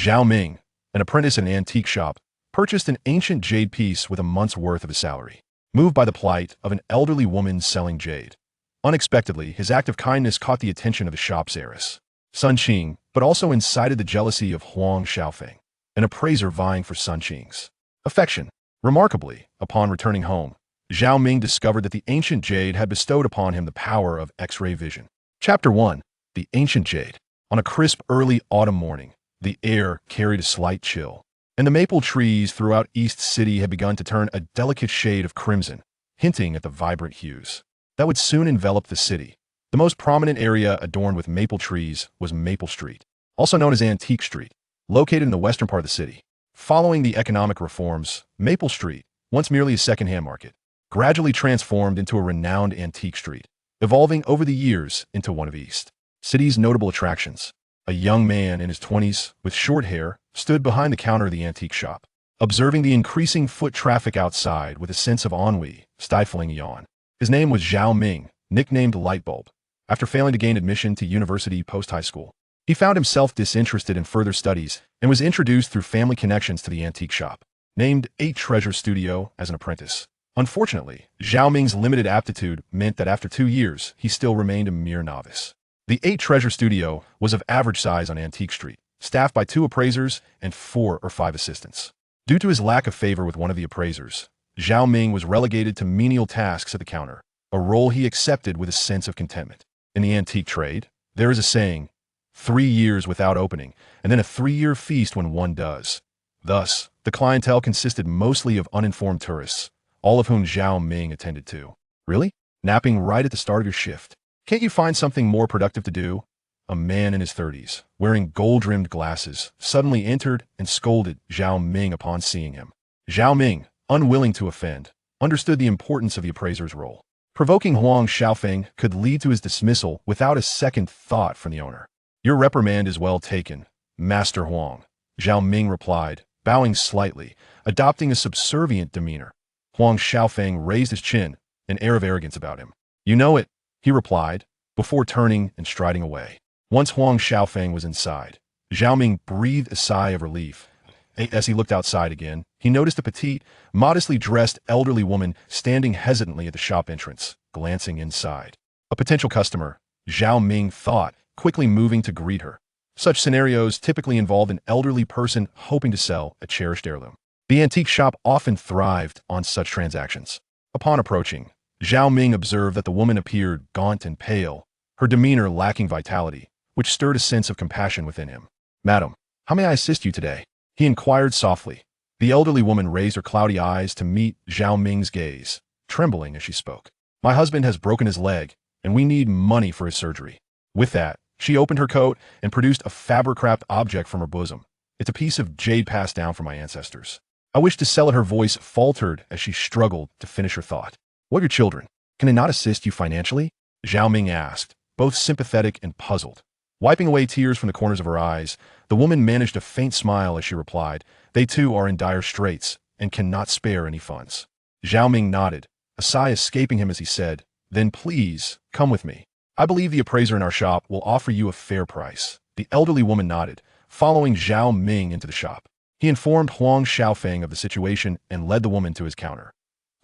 Zhao Ming, an apprentice in an antique shop, purchased an ancient jade piece with a month's worth of his salary, moved by the plight of an elderly woman selling jade. Unexpectedly, his act of kindness caught the attention of the shop's heiress, Sun Qing, but also incited the jealousy of Huang Shaofeng, an appraiser vying for Sun Qing's affection. Remarkably, upon returning home, Zhao Ming discovered that the ancient jade had bestowed upon him the power of X-ray vision. Chapter 1. The Ancient Jade. On a crisp early autumn morning, the air carried a slight chill, and the maple trees throughout East City had begun to turn a delicate shade of crimson, hinting at the vibrant hues that would soon envelop the city. The most prominent area adorned with maple trees was Maple Street, also known as Antique Street, located in the western part of the city. Following the economic reforms, Maple Street, once merely a second-hand market, gradually transformed into a renowned antique street, evolving over the years into one of East City's notable attractions. A young man in his 20s, with short hair, stood behind the counter of the antique shop, observing the increasing foot traffic outside with a sense of ennui stifling a yawn. His name was Zhao Ming, nicknamed Lightbulb. After failing to gain admission to university post-high school, he found himself disinterested in further studies and was introduced through family connections to the antique shop, named 8 Treasure Studio as an apprentice. Unfortunately, Zhao Ming's limited aptitude meant that after 2 years, he still remained a mere novice. The 8 Treasure Studio was of average size on Antique Street, staffed by 2 appraisers and 4 or 5 assistants. Due to his lack of favor with one of the appraisers, Zhao Ming was relegated to menial tasks at the counter, a role he accepted with a sense of contentment. In the antique trade, there is a saying, 3 years without opening, and then a 3-year feast when one does. Thus, the clientele consisted mostly of uninformed tourists, all of whom Zhao Ming attended to. Really? Napping right at the start of your shift? Can't you find something more productive to do? A man in his 30s, wearing gold-rimmed glasses, suddenly entered and scolded Zhao Ming upon seeing him. Zhao Ming, unwilling to offend, understood the importance of the appraiser's role. Provoking Huang Shaofeng could lead to his dismissal without a second thought from the owner. Your reprimand is well taken, Master Huang, Zhao Ming replied, bowing slightly, adopting a subservient demeanor. Huang Shaofeng raised his chin, an air of arrogance about him. You know it, he replied, before turning and striding away. Once Huang Shaofeng was inside, Zhao Ming breathed a sigh of relief. As he looked outside again, he noticed a petite, modestly dressed elderly woman standing hesitantly at the shop entrance, glancing inside. A potential customer, Zhao Ming thought, quickly moving to greet her. Such scenarios typically involved an elderly person hoping to sell a cherished heirloom. The antique shop often thrived on such transactions. Upon approaching, Zhao Ming observed that the woman appeared gaunt and pale, her demeanor lacking vitality, which stirred a sense of compassion within him. Madam, how may I assist you today? He inquired softly. The elderly woman raised her cloudy eyes to meet Zhao Ming's gaze, trembling as she spoke. My husband has broken his leg, and we need money for his surgery. With that, she opened her coat and produced a fabric-wrapped object from her bosom. It's a piece of jade passed down from my ancestors. I wish to sell it. Her voice faltered as she struggled to finish her thought. What are your children? Can I not assist you financially? Zhao Ming asked, both sympathetic and puzzled. Wiping away tears from the corners of her eyes, the woman managed a faint smile as she replied, they too are in dire straits and cannot spare any funds. Zhao Ming nodded, a sigh escaping him as he said, then please, come with me. I believe the appraiser in our shop will offer you a fair price. The elderly woman nodded, following Zhao Ming into the shop. He informed Huang Shaofeng of the situation and led the woman to his counter.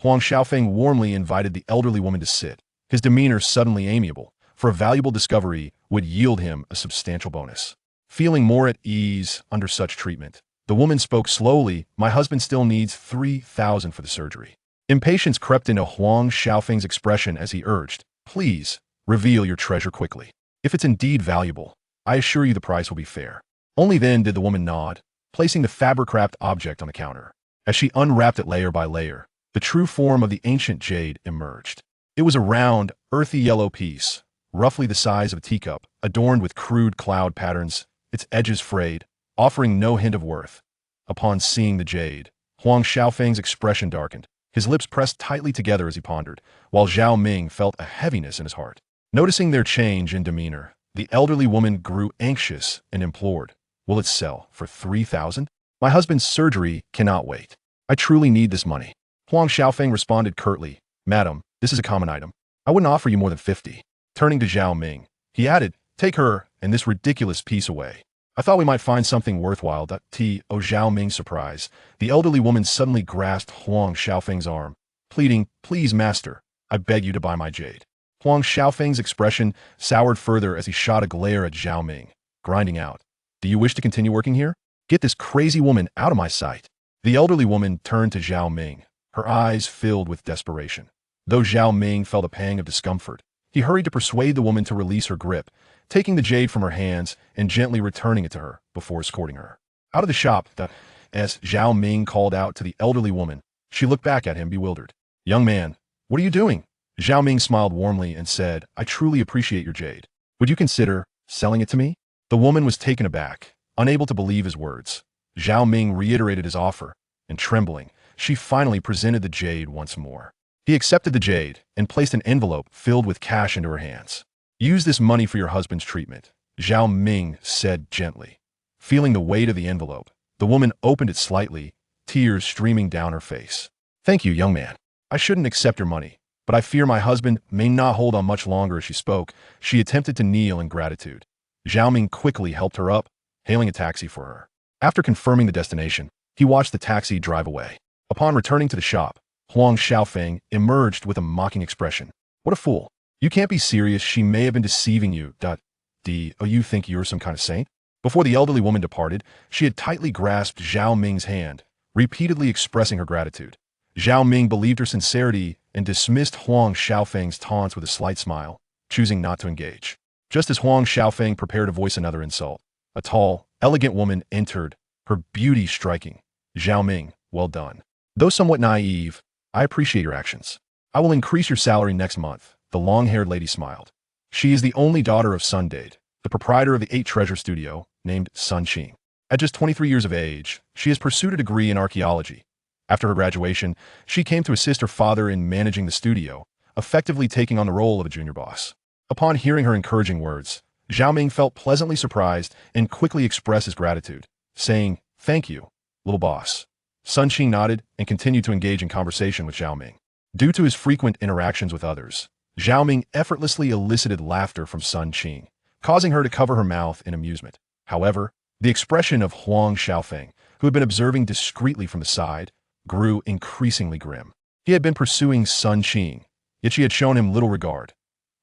Huang Shaofeng warmly invited the elderly woman to sit, his demeanor suddenly amiable, for a valuable discovery would yield him a substantial bonus. Feeling more at ease under such treatment, the woman spoke slowly, my husband still needs 3,000 for the surgery. Impatience crept into Huang Shaofeng's expression as he urged, please, reveal your treasure quickly. If it's indeed valuable, I assure you the price will be fair. Only then did the woman nod, placing the fabric-wrapped object on the counter. As she unwrapped it layer by layer, the true form of the ancient jade emerged. It was a round, earthy yellow piece, roughly the size of a teacup, adorned with crude cloud patterns, its edges frayed, offering no hint of worth. Upon seeing the jade, Huang Shaofeng's expression darkened, his lips pressed tightly together as he pondered, while Zhao Ming felt a heaviness in his heart. Noticing their change in demeanor, the elderly woman grew anxious and implored, will it sell for 3,000? My husband's surgery cannot wait. I truly need this money. Huang Shaofeng responded curtly, Madam, this is a common item. I wouldn't offer you more than 50. Turning to Zhao Ming, he added, take her and this ridiculous piece away. I thought we might find something worthwhile. Zhao Ming's surprise. The elderly woman suddenly grasped Huang Shaofeng's arm, pleading, "Please, master, I beg you to buy my jade." Huang Shaofeng's expression soured further as he shot a glare at Zhao Ming, grinding out, "Do you wish to continue working here? Get this crazy woman out of my sight." The elderly woman turned to Zhao Ming, her eyes filled with desperation. Though Zhao Ming felt a pang of discomfort, he hurried to persuade the woman to release her grip, taking the jade from her hands and gently returning it to her before escorting her out of the shop. As Zhao Ming called out to the elderly woman, she looked back at him bewildered. "Young man, what are you doing?" Zhao Ming smiled warmly and said, "I truly appreciate your jade. Would you consider selling it to me?" The woman was taken aback, unable to believe his words. Zhao Ming reiterated his offer, and trembling, she finally presented the jade once more. He accepted the jade and placed an envelope filled with cash into her hands. "Use this money for your husband's treatment," Zhao Ming said gently. Feeling the weight of the envelope, the woman opened it slightly, tears streaming down her face. "Thank you, young man. I shouldn't accept your money, but I fear my husband may not hold on much longer." As she spoke, she attempted to kneel in gratitude. Zhao Ming quickly helped her up, hailing a taxi for her. After confirming the destination, he watched the taxi drive away. Upon returning to the shop, Huang Shaofeng emerged with a mocking expression. "What a fool. You can't be serious. She may have been deceiving you. You think you're some kind of saint?" Before the elderly woman departed, she had tightly grasped Zhao Ming's hand, repeatedly expressing her gratitude. Zhao Ming believed her sincerity and dismissed Huang Shaofeng's taunts with a slight smile, choosing not to engage. Just as Huang Shaofeng prepared to voice another insult, a tall, elegant woman entered, her beauty striking. "Zhao Ming, well done. Though somewhat naive, I appreciate your actions. I will increase your salary next month." The long-haired lady smiled. She is the only daughter of Sun Qing, the proprietor of the 8 Treasure Studio, named Sun Qing. At just 23 years of age, she has pursued a degree in archaeology. After her graduation, she came to assist her father in managing the studio, effectively taking on the role of a junior boss. Upon hearing her encouraging words, Zhao Ming felt pleasantly surprised and quickly expressed his gratitude, saying, "Thank you, little boss." Sun Qing nodded and continued to engage in conversation with Zhao Ming. Due to his frequent interactions with others, Zhao Ming effortlessly elicited laughter from Sun Qing, causing her to cover her mouth in amusement. However, the expression of Huang Shaofeng, who had been observing discreetly from the side, grew increasingly grim. He had been pursuing Sun Qing, yet she had shown him little regard.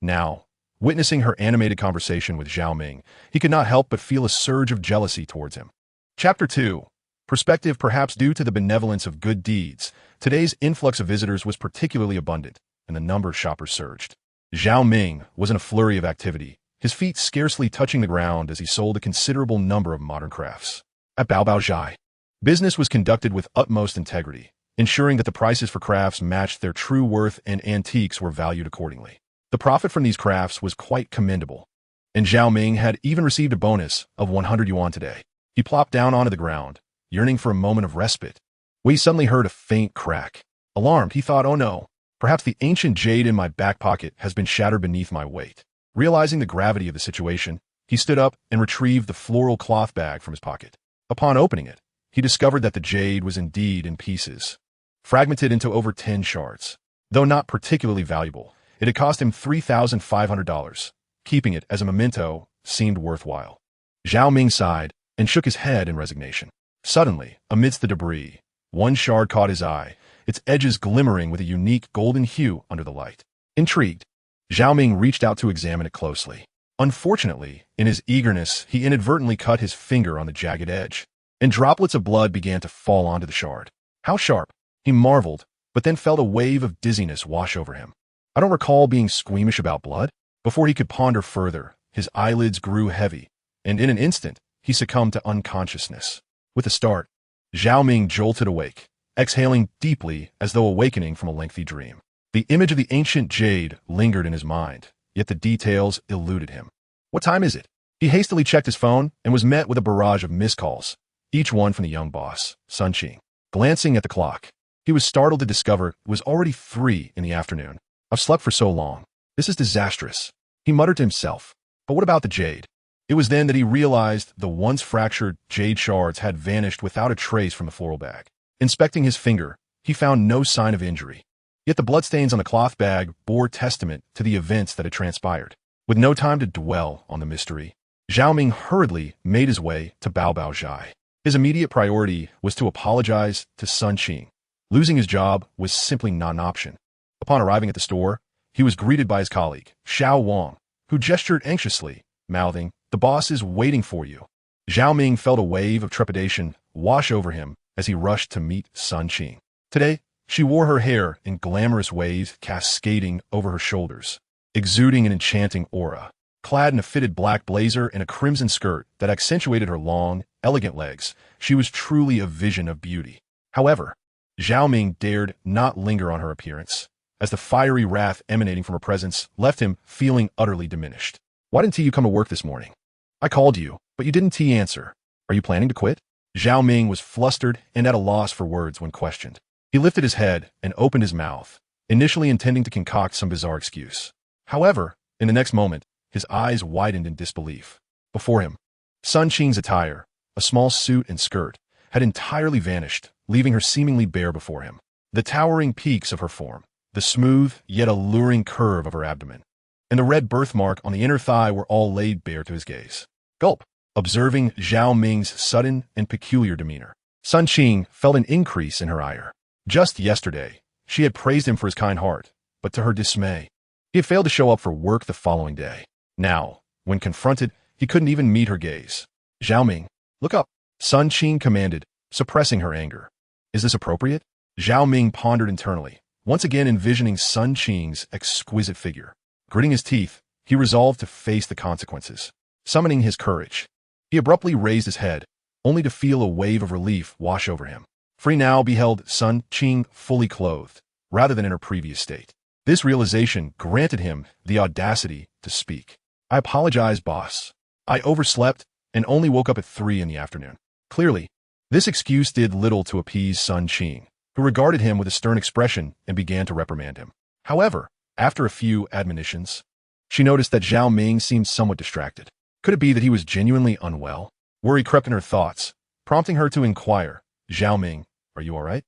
Now, witnessing her animated conversation with Zhao Ming, he could not help but feel a surge of jealousy towards him. Chapter 2. Perspective. Perhaps due to the benevolence of good deeds, today's influx of visitors was particularly abundant, and the number of shoppers surged. Zhao Ming was in a flurry of activity, his feet scarcely touching the ground as he sold a considerable number of modern crafts. At Babao Zhai, business was conducted with utmost integrity, ensuring that the prices for crafts matched their true worth and antiques were valued accordingly. The profit from these crafts was quite commendable, and Zhao Ming had even received a bonus of 100 yuan today. He plopped down onto the ground, yearning for a moment of respite, when he suddenly heard a faint crack. Alarmed, he thought, "Oh no, perhaps the ancient jade in my back pocket has been shattered beneath my weight." Realizing the gravity of the situation, he stood up and retrieved the floral cloth bag from his pocket. Upon opening it, he discovered that the jade was indeed in pieces, fragmented into over 10 shards. Though not particularly valuable, it had cost him $3,500. Keeping it as a memento seemed worthwhile. Zhao Ming sighed and shook his head in resignation. Suddenly, amidst the debris, one shard caught his eye, its edges glimmering with a unique golden hue under the light. Intrigued, Zhao Ming reached out to examine it closely. Unfortunately, in his eagerness, he inadvertently cut his finger on the jagged edge, and droplets of blood began to fall onto the shard. How sharp! He marveled, but then felt a wave of dizziness wash over him. "I don't recall being squeamish about blood." Before he could ponder further, his eyelids grew heavy, and in an instant, he succumbed to unconsciousness. With a start, Zhao Ming jolted awake, exhaling deeply as though awakening from a lengthy dream. The image of the ancient jade lingered in his mind, yet the details eluded him. What time is it? He hastily checked his phone and was met with a barrage of missed calls, each one from the young boss, Sun Qing. Glancing at the clock, he was startled to discover it was already 3 in the afternoon. "I've slept for so long. This is disastrous," he muttered to himself. But what about the jade? It was then that he realized the once fractured jade shards had vanished without a trace from the floral bag. Inspecting his finger, he found no sign of injury. Yet the bloodstains on the cloth bag bore testament to the events that had transpired. With no time to dwell on the mystery, Zhao Ming hurriedly made his way to Babao Zhai. His immediate priority was to apologize to Sun Qing. Losing his job was simply not an option. Upon arriving at the store, he was greeted by his colleague, Xiao Wang, who gestured anxiously, mouthing, "The boss is waiting for you." Zhao Ming felt a wave of trepidation wash over him as he rushed to meet Sun Qing. Today, she wore her hair in glamorous waves cascading over her shoulders, exuding an enchanting aura. Clad in a fitted black blazer and a crimson skirt that accentuated her long, elegant legs, she was truly a vision of beauty. However, Zhao Ming dared not linger on her appearance, as the fiery wrath emanating from her presence left him feeling utterly diminished. "Why didn't you come to work this morning? I called you, but you didn't answer. Are you planning to quit?" Zhao Ming was flustered and at a loss for words when questioned. He lifted his head and opened his mouth, initially intending to concoct some bizarre excuse. However, in the next moment, his eyes widened in disbelief. Before him, Sun Qing's attire, a small suit and skirt, had entirely vanished, leaving her seemingly bare before him. The towering peaks of her form, the smooth yet alluring curve of her abdomen, and the red birthmark on the inner thigh were all laid bare to his gaze. Gulp. Observing Zhao Ming's sudden and peculiar demeanor, Sun Qing felt an increase in her ire. Just yesterday, she had praised him for his kind heart, but to her dismay, he had failed to show up for work the following day. Now, when confronted, he couldn't even meet her gaze. "Zhao Ming, look up," Sun Qing commanded, suppressing her anger. "Is this appropriate?" Zhao Ming pondered internally, once again envisioning Sun Qing's exquisite figure. Gritting his teeth, he resolved to face the consequences. Summoning his courage, he abruptly raised his head, only to feel a wave of relief wash over him. For he now beheld Sun Qing fully clothed, rather than in her previous state. This realization granted him the audacity to speak. "I apologize, boss. I overslept and only woke up at 3 in the afternoon." Clearly, this excuse did little to appease Sun Qing, who regarded him with a stern expression and began to reprimand him. However, after a few admonitions, she noticed that Zhao Ming seemed somewhat distracted. Could it be that he was genuinely unwell? Worry crept in her thoughts, prompting her to inquire, "Zhao Ming, are you all right?"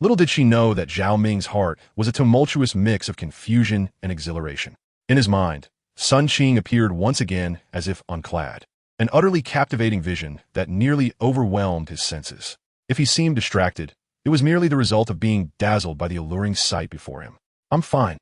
Little did she know that Zhao Ming's heart was a tumultuous mix of confusion and exhilaration. In his mind, Sun Qing appeared once again as if unclad, an utterly captivating vision that nearly overwhelmed his senses. If he seemed distracted, it was merely the result of being dazzled by the alluring sight before him. "I'm fine,"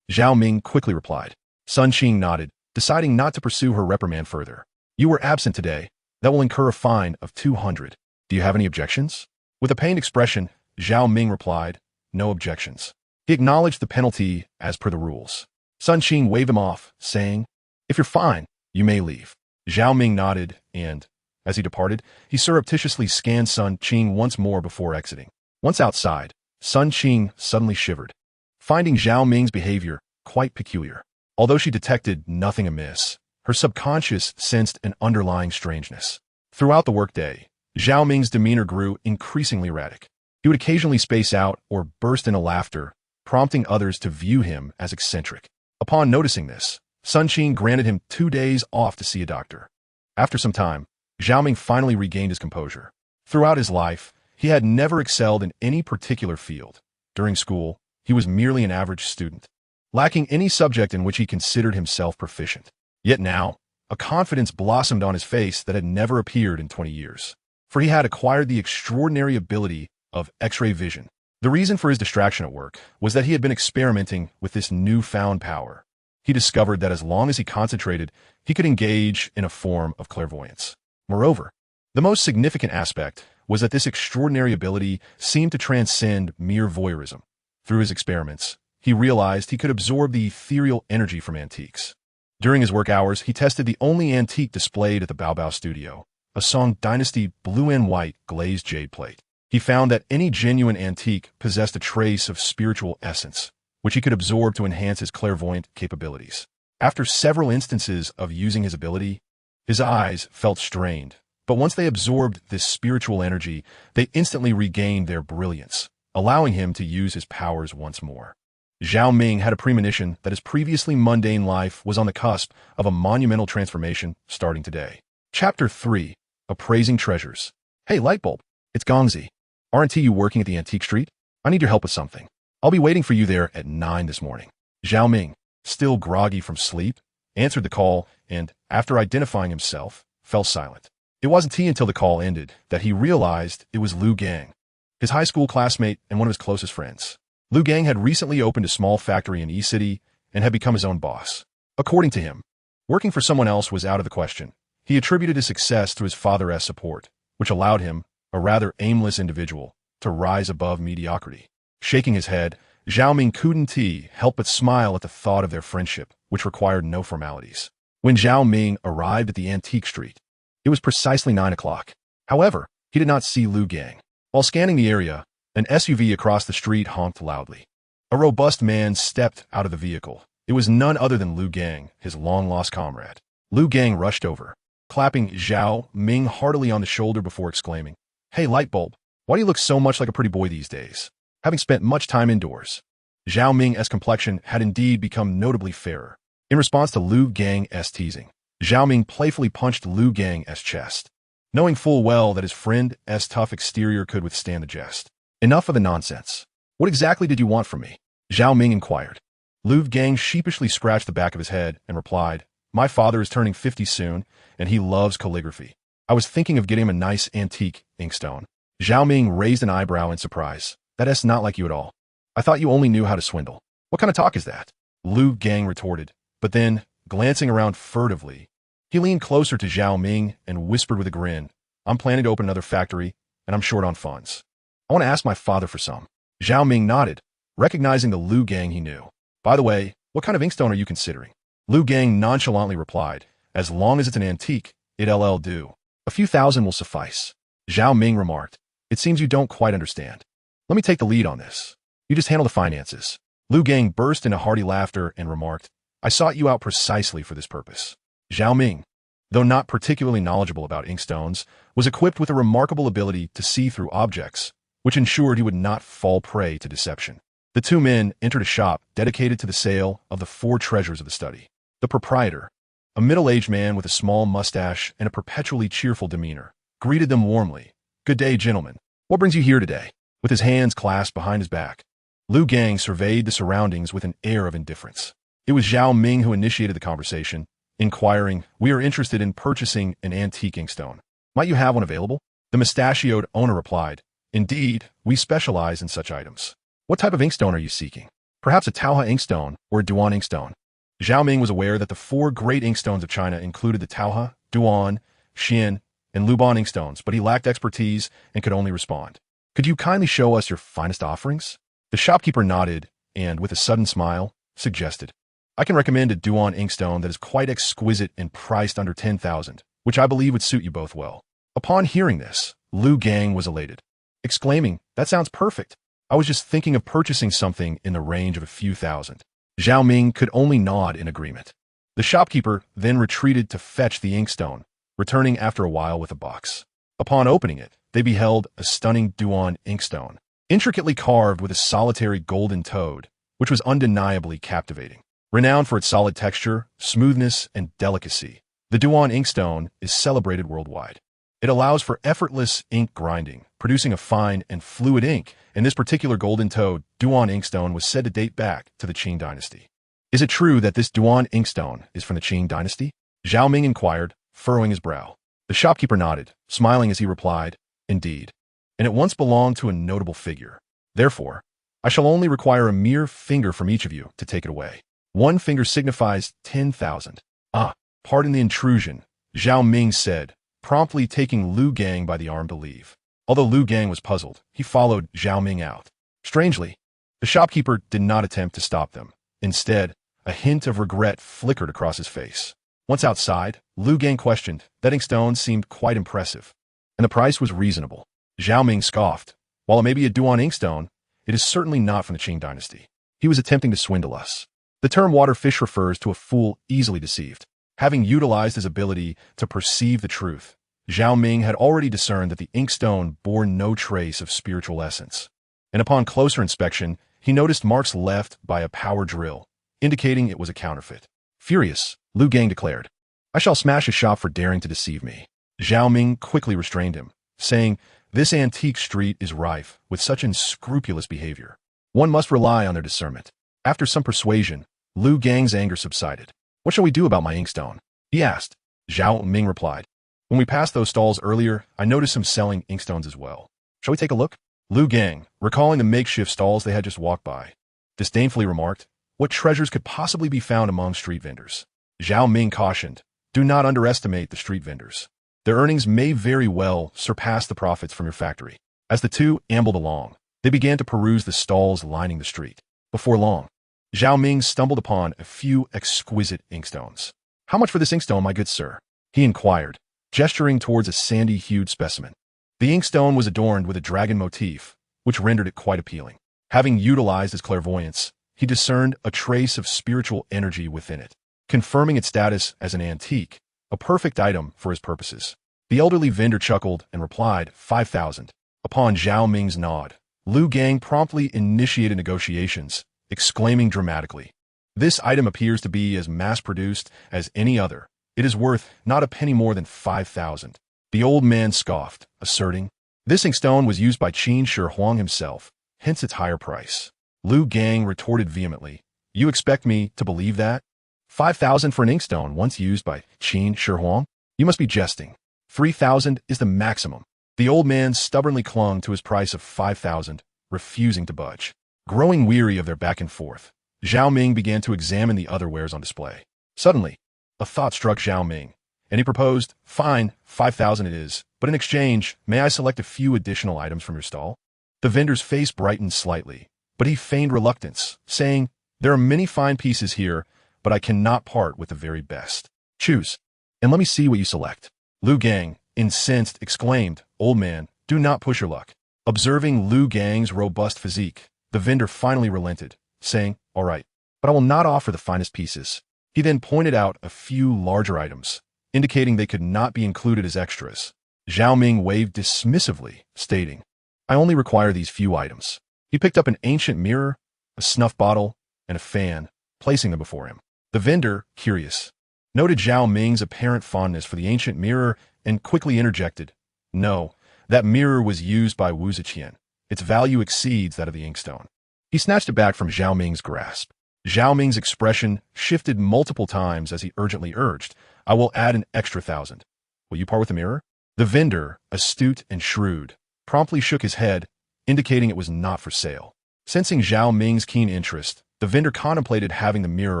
Zhao Ming quickly replied. Sun Qing nodded, deciding not to pursue her reprimand further. "You were absent today. That will incur a fine of 200. Do you have any objections?" With a pained expression, Zhao Ming replied, "No objections." He acknowledged the penalty as per the rules. Sun Qing waved him off, saying, "If you're fine, you may leave." Zhao Ming nodded, and, as he departed, he surreptitiously scanned Sun Qing once more before exiting. Once outside, Sun Qing suddenly shivered, finding Zhao Ming's behavior quite peculiar. Although she detected nothing amiss, her subconscious sensed an underlying strangeness. Throughout the workday, Zhao Ming's demeanor grew increasingly erratic. He would occasionally space out or burst into laughter, prompting others to view him as eccentric. Upon noticing this, Sun Qing granted him 2 days off to see a doctor. After some time, Zhao Ming finally regained his composure. Throughout his life, he had never excelled in any particular field. During school, he was merely an average student, lacking any subject in which he considered himself proficient. Yet now, a confidence blossomed on his face that had never appeared in 20 years. For he had acquired the extraordinary ability of X-ray vision. The reason for his distraction at work was that he had been experimenting with this newfound power. He discovered that as long as he concentrated, he could engage in a form of clairvoyance. Moreover, the most significant aspect was that this extraordinary ability seemed to transcend mere voyeurism. Through his experiments, he realized he could absorb the ethereal energy from antiques. During his work hours, he tested the only antique displayed at the Babao studio, a Song Dynasty blue and white glazed jade plate. He found that any genuine antique possessed a trace of spiritual essence, which he could absorb to enhance his clairvoyant capabilities. After several instances of using his ability, his eyes felt strained, but once they absorbed this spiritual energy, they instantly regained their brilliance, allowing him to use his powers once more. Zhao Ming had a premonition that his previously mundane life was on the cusp of a monumental transformation starting today. Chapter 3. Appraising Treasures. "Hey, Lightbulb, it's Gongzi. Aren't you working at the Antique Street? I need your help with something. I'll be waiting for you there at 9 this morning." Zhao Ming, still groggy from sleep, answered the call and, after identifying himself, fell silent. It wasn't until the call ended that he realized it was Lu Gang, his high school classmate and one of his closest friends. Lu Gang had recently opened a small factory in E-City and had become his own boss. According to him, working for someone else was out of the question. He attributed his success to his father's support, which allowed him, a rather aimless individual, to rise above mediocrity. Shaking his head, Zhao Ming couldn't help but smile at the thought of their friendship, which required no formalities. When Zhao Ming arrived at the antique street, it was precisely 9 o'clock. However, he did not see Lu Gang. While scanning the area, an SUV across the street honked loudly. A robust man stepped out of the vehicle. It was none other than Lu Gang, his long-lost comrade. Lu Gang rushed over, clapping Zhao Ming heartily on the shoulder before exclaiming, "Hey, Lightbulb, why do you look so much like a pretty boy these days?" Having spent much time indoors, Zhao Ming's complexion had indeed become notably fairer. In response to Lu Gang's teasing, Zhao Ming playfully punched Lu Gang's chest, knowing full well that his friend's tough exterior could withstand the jest. "Enough of the nonsense. What exactly did you want from me?" Zhao Ming inquired. Lu Gang sheepishly scratched the back of his head and replied, "My father is turning 50 soon, and he loves calligraphy. I was thinking of getting him a nice antique inkstone." Zhao Ming raised an eyebrow in surprise. "That's not like you at all. I thought you only knew how to swindle." "What kind of talk is that?" Lu Gang retorted, but then, glancing around furtively, he leaned closer to Zhao Ming and whispered with a grin, "I'm planning to open another factory, and I'm short on funds. I want to ask my father for some." Zhao Ming nodded, recognizing the Lu Gang he knew. "By the way, what kind of inkstone are you considering?" Lu Gang nonchalantly replied, "As long as it's an antique, it'll do. A few thousand will suffice." Zhao Ming remarked, "It seems you don't quite understand. Let me take the lead on this. You just handle the finances." Lu Gang burst into hearty laughter and remarked, "I sought you out precisely for this purpose." Zhao Ming, though not particularly knowledgeable about inkstones, was equipped with a remarkable ability to see through objects, which ensured he would not fall prey to deception. The two men entered a shop dedicated to the sale of the 4 treasures of the study. The proprietor, a middle-aged man with a small mustache and a perpetually cheerful demeanor, greeted them warmly. "Good day, gentlemen. What brings you here today?" With his hands clasped behind his back, Lu Gang surveyed the surroundings with an air of indifference. It was Zhao Ming who initiated the conversation, inquiring, "We are interested in purchasing an antique inkstone. Might you have one available?" The mustachioed owner replied, "Indeed, we specialize in such items." "What type of inkstone are you seeking? Perhaps a Taoha inkstone or a Duan inkstone?" Zhao Ming was aware that the 4 great inkstones of China included the Taoha, Duan, Xian, and Luban inkstones, but he lacked expertise and could only respond, "Could you kindly show us your finest offerings?" The shopkeeper nodded and, with a sudden smile, suggested, "I can recommend a Duan inkstone that is quite exquisite and priced under 10,000, which I believe would suit you both well." Upon hearing this, Lu Gang was elated, exclaiming, "That sounds perfect. I was just thinking of purchasing something in the range of a few thousand." Zhao Ming could only nod in agreement. The shopkeeper then retreated to fetch the inkstone, returning after a while with a box. Upon opening it, they beheld a stunning Duan inkstone, intricately carved with a solitary golden toad, which was undeniably captivating. Renowned for its solid texture, smoothness, and delicacy, the Duan inkstone is celebrated worldwide. It allows for effortless ink grinding, producing a fine and fluid ink, and this particular golden toad Duan inkstone was said to date back to the Qing dynasty. "Is it true that this Duan inkstone is from the Qing dynasty?" Zhao Ming inquired, furrowing his brow. The shopkeeper nodded, smiling as he replied, "Indeed, and it once belonged to a notable figure. Therefore, I shall only require a mere finger from each of you to take it away. 1 finger signifies 10,000. "Ah, pardon the intrusion," Zhao Ming said, promptly taking Lu Gang by the arm to leave. Although Lu Gang was puzzled, he followed Zhao Ming out. Strangely, the shopkeeper did not attempt to stop them. Instead, a hint of regret flickered across his face. Once outside, Lu Gang questioned. That inkstone seemed quite impressive, and the price was reasonable. Zhao Ming scoffed. "While it may be a Duan inkstone, it is certainly not from the Qing dynasty. He was attempting to swindle us." The term waterfish refers to a fool easily deceived. Having utilized his ability to perceive the truth, Zhao Ming had already discerned that the inkstone bore no trace of spiritual essence. And upon closer inspection, he noticed marks left by a power drill, indicating it was a counterfeit. Furious, Lu Gang declared, "I shall smash his shop for daring to deceive me." Zhao Ming quickly restrained him, saying, "This antique street is rife with such unscrupulous behavior. One must rely on their discernment." After some persuasion, Lu Gang's anger subsided. "What shall we do about my inkstone?" he asked. Zhao Ming replied, When we passed those stalls earlier, I noticed some selling inkstones as well. Shall we take a look? Lu Gang, recalling the makeshift stalls they had just walked by, disdainfully remarked, what treasures could possibly be found among street vendors? Zhao Ming cautioned, do not underestimate the street vendors. Their earnings may very well surpass the profits from your factory. As the two ambled along, they began to peruse the stalls lining the street. Before long, Zhao Ming stumbled upon a few exquisite inkstones. How much for this inkstone, my good sir? He inquired, gesturing towards a sandy-hued specimen. The inkstone was adorned with a dragon motif, which rendered it quite appealing. Having utilized his clairvoyance, he discerned a trace of spiritual energy within it, confirming its status as an antique, a perfect item for his purposes. The elderly vendor chuckled and replied, 5,000. Upon Zhao Ming's nod, Lu Gang promptly initiated negotiations, exclaiming dramatically, this item appears to be as mass-produced as any other. It is worth not a penny more than 5,000. The old man scoffed, asserting, this inkstone was used by Qin Shi Huang himself, hence its higher price. Lu Gang retorted vehemently, you expect me to believe that? 5,000 for an inkstone once used by Qin Shi Huang? You must be jesting. 3,000 is the maximum. The old man stubbornly clung to his price of 5,000, refusing to budge. Growing weary of their back and forth, Zhao Ming began to examine the other wares on display. Suddenly, a thought struck Zhao Ming, and he proposed, fine, 5,000 it is, but in exchange, may I select a few additional items from your stall? The vendor's face brightened slightly, but he feigned reluctance, saying, there are many fine pieces here, but I cannot part with the very best. Choose, and let me see what you select. Lu Gang, incensed, exclaimed, old man, do not push your luck. Observing Lu Gang's robust physique, the vendor finally relented, saying, all right, but I will not offer the finest pieces. He then pointed out a few larger items, indicating they could not be included as extras. Zhao Ming waved dismissively, stating, I only require these few items. He picked up an ancient mirror, a snuff bottle, and a fan, placing them before him. The vendor, curious, noted Zhao Ming's apparent fondness for the ancient mirror and quickly interjected, no, that mirror was used by Wu Ziqian. Its value exceeds that of the inkstone. He snatched it back from Zhao Ming's grasp. Zhao Ming's expression shifted multiple times as he urgently urged, I will add an extra 1,000. Will you part with the mirror? The vendor, astute and shrewd, promptly shook his head, indicating it was not for sale. Sensing Zhao Ming's keen interest, the vendor contemplated having the mirror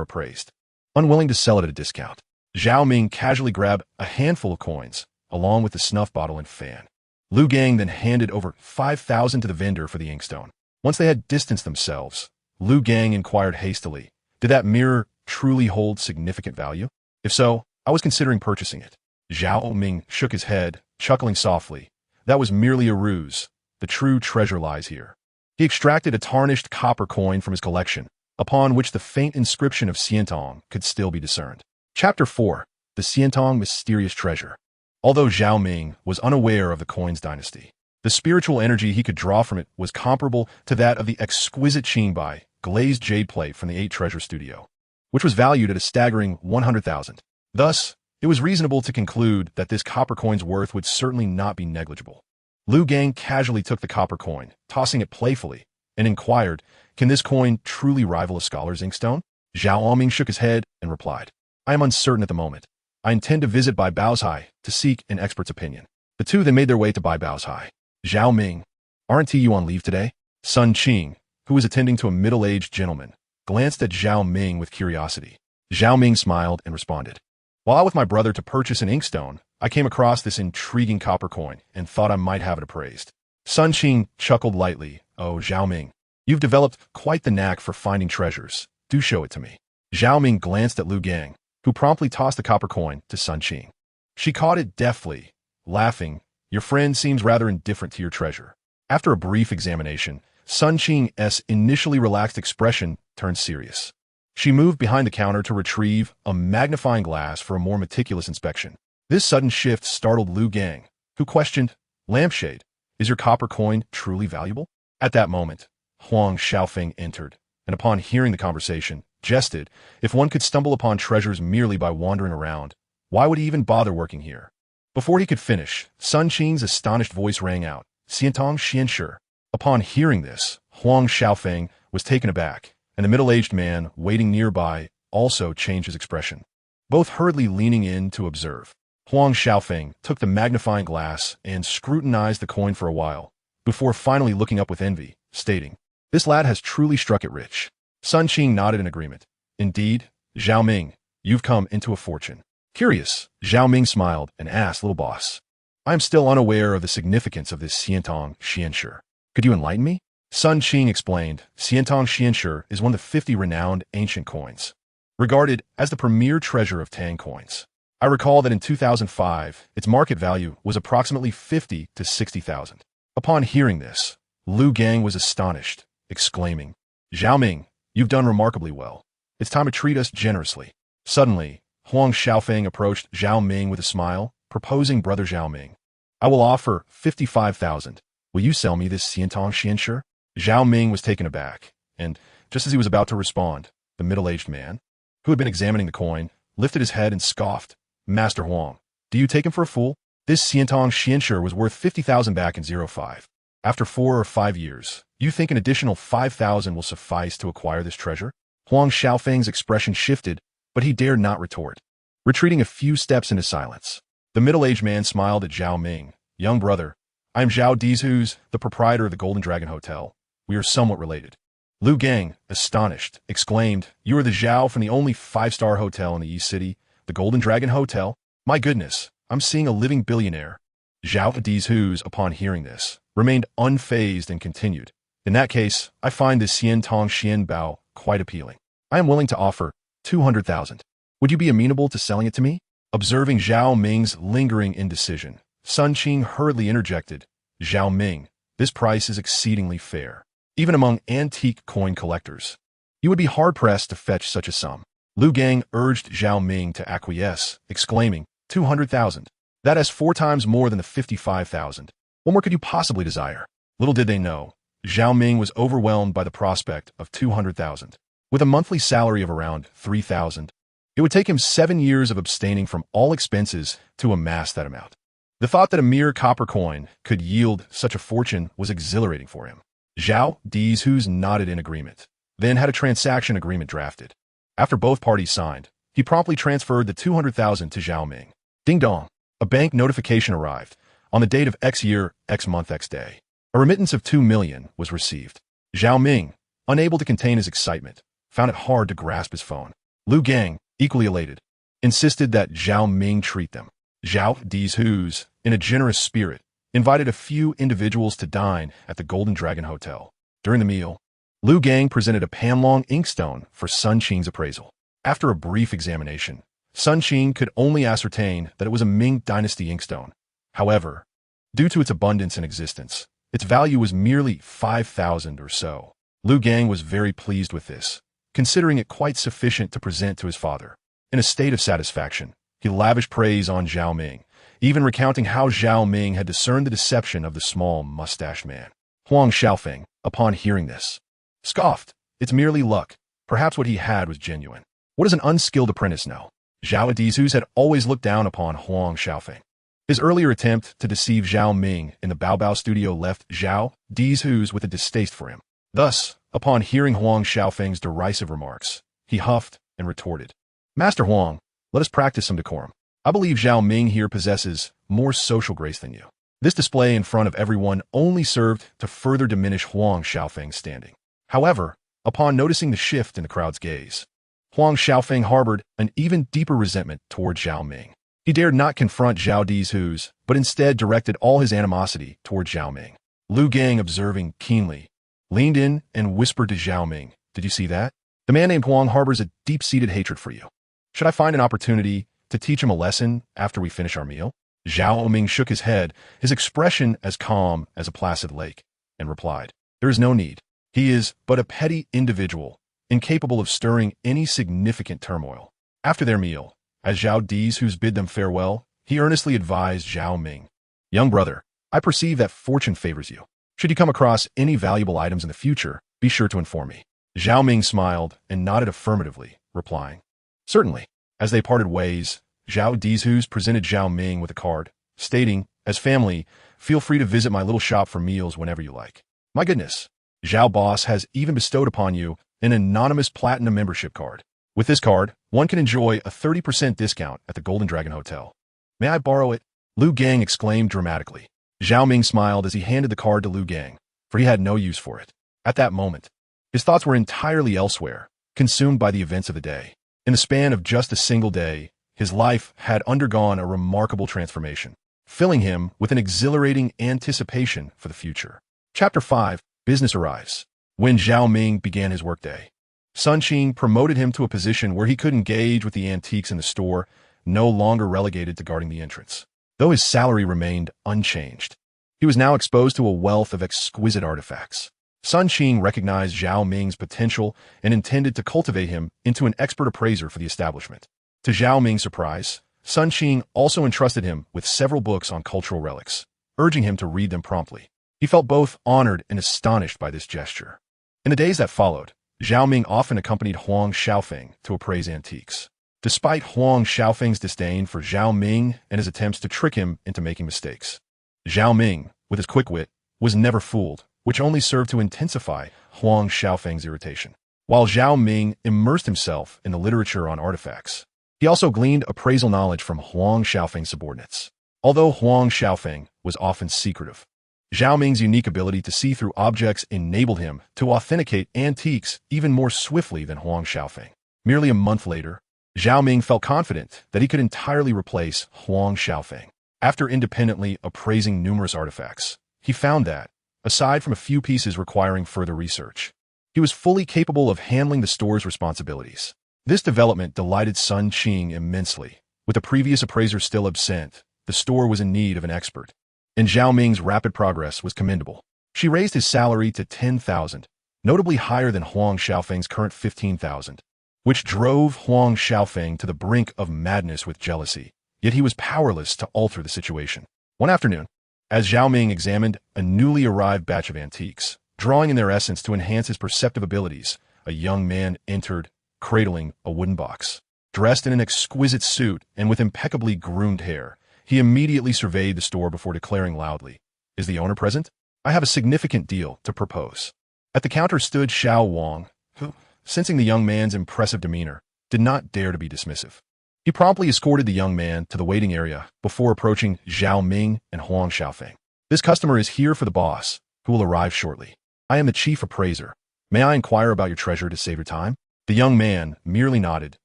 appraised. Unwilling to sell it at a discount, Zhao Ming casually grabbed a handful of coins, along with the snuff bottle and fan. Lu Gang then handed over 5,000 to the vendor for the inkstone. Once they had distanced themselves, Lu Gang inquired hastily, did that mirror truly hold significant value? If so, I was considering purchasing it. Zhao Ming shook his head, chuckling softly. That was merely a ruse. The true treasure lies here. He extracted a tarnished copper coin from his collection, upon which the faint inscription of Xiantong could still be discerned. Chapter 4. The Xiantong Mysterious Treasure. Although Zhao Ming was unaware of the coin's dynasty, the spiritual energy he could draw from it was comparable to that of the exquisite Qingbai glazed jade plate from the 8 Treasure Studio, which was valued at a staggering 100,000. Thus, it was reasonable to conclude that this copper coin's worth would certainly not be negligible. Lu Gang casually took the copper coin, tossing it playfully, and inquired, can this coin truly rival a scholar's inkstone? Zhao Ming shook his head and replied, I am uncertain at the moment. I intend to visit Babao Zhai to seek an expert's opinion. The two then made their way to Babao Zhai. Zhao Ming, aren't you on leave today? Sun Qing, who was attending to a middle-aged gentleman, glanced at Zhao Ming with curiosity. Zhao Ming smiled and responded, while out with my brother to purchase an inkstone, I came across this intriguing copper coin and thought I might have it appraised. Sun Qing chuckled lightly. Oh, Zhao Ming, you've developed quite the knack for finding treasures. Do show it to me. Zhao Ming glanced at Lu Gang, who promptly tossed the copper coin to Sun Qing. She caught it deftly, laughing, your friend seems rather indifferent to your treasure. After a brief examination, Sun Qing's initially relaxed expression turned serious. She moved behind the counter to retrieve a magnifying glass for a more meticulous inspection. This sudden shift startled Lu Gang, who questioned, Lampshade, is your copper coin truly valuable? At that moment, Huang Shaofeng entered, and upon hearing the conversation, jested, if one could stumble upon treasures merely by wandering around, why would he even bother working here? Before he could finish, Sun Qing's astonished voice rang out, Xiantong Xianshi. Upon hearing this, Huang Shaofeng was taken aback, and the middle-aged man waiting nearby also changed his expression, both hurriedly leaning in to observe. Huang Shaofeng took the magnifying glass and scrutinized the coin for a while, before finally looking up with envy, stating, "This lad has truly struck it rich." Sun Qing nodded in agreement. "Indeed, Zhao Ming, you've come into a fortune." Curious, Zhao Ming smiled and asked, "Little boss, I am still unaware of the significance of this Xiantong Xianshi. Could you enlighten me?" Sun Qing explained, "Xiantong Xianshi is one of the 50 renowned ancient coins, regarded as the premier treasure of Tang coins. I recall that in 2005, its market value was approximately 50 to 60,000. Upon hearing this, Lu Gang was astonished, exclaiming, "Zhao Ming, you've done remarkably well. It's time to treat us generously." Suddenly, Huang Shaofeng approached Zhao Ming with a smile, proposing, "Brother Zhao Ming, I will offer 55,000. Will you sell me this Xiantong Xianshi?" Zhao Ming was taken aback, and, just as he was about to respond, the middle-aged man, who had been examining the coin, lifted his head and scoffed, "Master Huang, do you take him for a fool? This Xiantong Xianshi was worth 50,000 back in 05. After 4 or 5 years, you think an additional 5,000 will suffice to acquire this treasure?" Huang Shaofeng's expression shifted, but he dared not retort, retreating a few steps into silence. The middle-aged man smiled at Zhao Ming. "Young brother, I am Zhao Dizhus, the proprietor of the Golden Dragon Hotel. We are somewhat related." Lu Gang, astonished, exclaimed, "You are the Zhao from the only 5-star hotel in the East City, the Golden Dragon Hotel? My goodness, I'm seeing a living billionaire." Zhao Dizhus, upon hearing this, remained unfazed and continued, "In that case, I find this Xiantong Xianbao quite appealing. I am willing to offer 200,000. Would you be amenable to selling it to me?" Observing Zhao Ming's lingering indecision, Sun Qing hurriedly interjected, "Zhao Ming, this price is exceedingly fair. Even among antique coin collectors, you would be hard-pressed to fetch such a sum." Lu Gang urged Zhao Ming to acquiesce, exclaiming, 200,000. That is 4 times more than the 55,000. What more could you possibly desire? Little did they know, Zhao Ming was overwhelmed by the prospect of 200,000. With a monthly salary of around 3,000, it would take him 7 years of abstaining from all expenses to amass that amount. The thought that a mere copper coin could yield such a fortune was exhilarating for him. Zhao Dizhus nodded in agreement, then had a transaction agreement drafted. After both parties signed, he promptly transferred the 200,000 to Zhao Ming. Ding dong! A bank notification arrived. On the date of X year, X month, X day, a remittance of 2 million was received. Zhao Ming, unable to contain his excitement, found it hard to grasp his phone. Lu Gang, equally elated, insisted that Zhao Ming treat them. Zhao Dizhus, in a generous spirit, invited a few individuals to dine at the Golden Dragon Hotel. During the meal, Lu Gang presented a panlong inkstone for Sun Qing's appraisal. After a brief examination, Sun Qing could only ascertain that it was a Ming Dynasty inkstone. However, due to its abundance in existence, its value was merely 5,000 or so. Lu Gang was very pleased with this, considering it quite sufficient to present to his father. In a state of satisfaction, he lavished praise on Zhao Ming, even recounting how Zhao Ming had discerned the deception of the small mustached man. Huang Shaofeng, upon hearing this, scoffed. "It's merely luck. Perhaps what he had was genuine. What does an unskilled apprentice know?" Zhao Dizhus had always looked down upon Huang Shaofeng. His earlier attempt to deceive Zhao Ming in the Babao studio left Zhao Dizhus with a distaste for him. Thus, upon hearing Huang Shaofeng's derisive remarks, he huffed and retorted, "Master Huang, let us practice some decorum. I believe Zhao Ming here possesses more social grace than you." This display in front of everyone only served to further diminish Huang Shaofeng's standing. However, upon noticing the shift in the crowd's gaze, Huang Shaofeng harbored an even deeper resentment toward Zhao Ming. He dared not confront Zhao Dizhus, but instead directed all his animosity toward Zhao Ming. Lu Gang, observing keenly, leaned in and whispered to Zhao Ming, "Did you see that? The man named Huang harbors a deep-seated hatred for you. Should I find an opportunity to teach him a lesson after we finish our meal?" Zhao Ming shook his head, his expression as calm as a placid lake, and replied, "There is no need. He is but a petty individual, incapable of stirring any significant turmoil." After their meal, as Zhao Dizhus bid them farewell, he earnestly advised Zhao Ming, "Young brother, I perceive that fortune favors you. Should you come across any valuable items in the future, be sure to inform me." Zhao Ming smiled and nodded affirmatively, replying, "Certainly." As they parted ways, Zhao Dizhus presented Zhao Ming with a card, stating, "As family, feel free to visit my little shop for meals whenever you like." My goodness, Zhao Boss has even bestowed upon you an anonymous platinum membership card. With this card, one can enjoy a 30% discount at the Golden Dragon Hotel. May I borrow it? Lu Gang exclaimed dramatically. Zhao Ming smiled as he handed the card to Lu Gang, for he had no use for it. At that moment, his thoughts were entirely elsewhere, consumed by the events of the day. In the span of just a single day, his life had undergone a remarkable transformation, filling him with an exhilarating anticipation for the future. Chapter 5. Business arrives. When Zhao Ming began his workday, Sun Qing promoted him to a position where he could engage with the antiques in the store, no longer relegated to guarding the entrance. Though his salary remained unchanged, he was now exposed to a wealth of exquisite artifacts. Sun Qing recognized Zhao Ming's potential and intended to cultivate him into an expert appraiser for the establishment. To Zhao Ming's surprise, Sun Qing also entrusted him with several books on cultural relics, urging him to read them promptly. He felt both honored and astonished by this gesture. In the days that followed, Zhao Ming often accompanied Huang Shaofeng to appraise antiques. Despite Huang Shaofeng's disdain for Zhao Ming and his attempts to trick him into making mistakes, Zhao Ming, with his quick wit, was never fooled, which only served to intensify Huang Shaofeng's irritation. While Zhao Ming immersed himself in the literature on artifacts, he also gleaned appraisal knowledge from Huang Shaofeng's subordinates. Although Huang Shaofeng was often secretive, Zhao Ming's unique ability to see through objects enabled him to authenticate antiques even more swiftly than Huang Shaofeng. Merely a month later, Zhao Ming felt confident that he could entirely replace Huang Shaofeng. After independently appraising numerous artifacts, he found that, aside from a few pieces requiring further research, he was fully capable of handling the store's responsibilities. This development delighted Sun Qing immensely. With the previous appraiser still absent, the store was in need of an expert, and Zhao Ming's rapid progress was commendable. She raised his salary to 10,000, notably higher than Huang Shaofeng's current 15,000, which drove Huang Shaofeng to the brink of madness with jealousy. Yet he was powerless to alter the situation. One afternoon, as Zhao Ming examined a newly arrived batch of antiques, drawing in their essence to enhance his perceptive abilities, a young man entered, cradling a wooden box. Dressed in an exquisite suit and with impeccably groomed hair, he immediately surveyed the store before declaring loudly, "Is the owner present? I have a significant deal to propose." At the counter stood Xiao Wang, who, sensing the young man's impressive demeanor, did not dare to be dismissive. He promptly escorted the young man to the waiting area before approaching Zhao Ming and Huang Shaofeng. "This customer is here for the boss, who will arrive shortly. I am the chief appraiser. May I inquire about your treasure to save your time?" The young man merely nodded,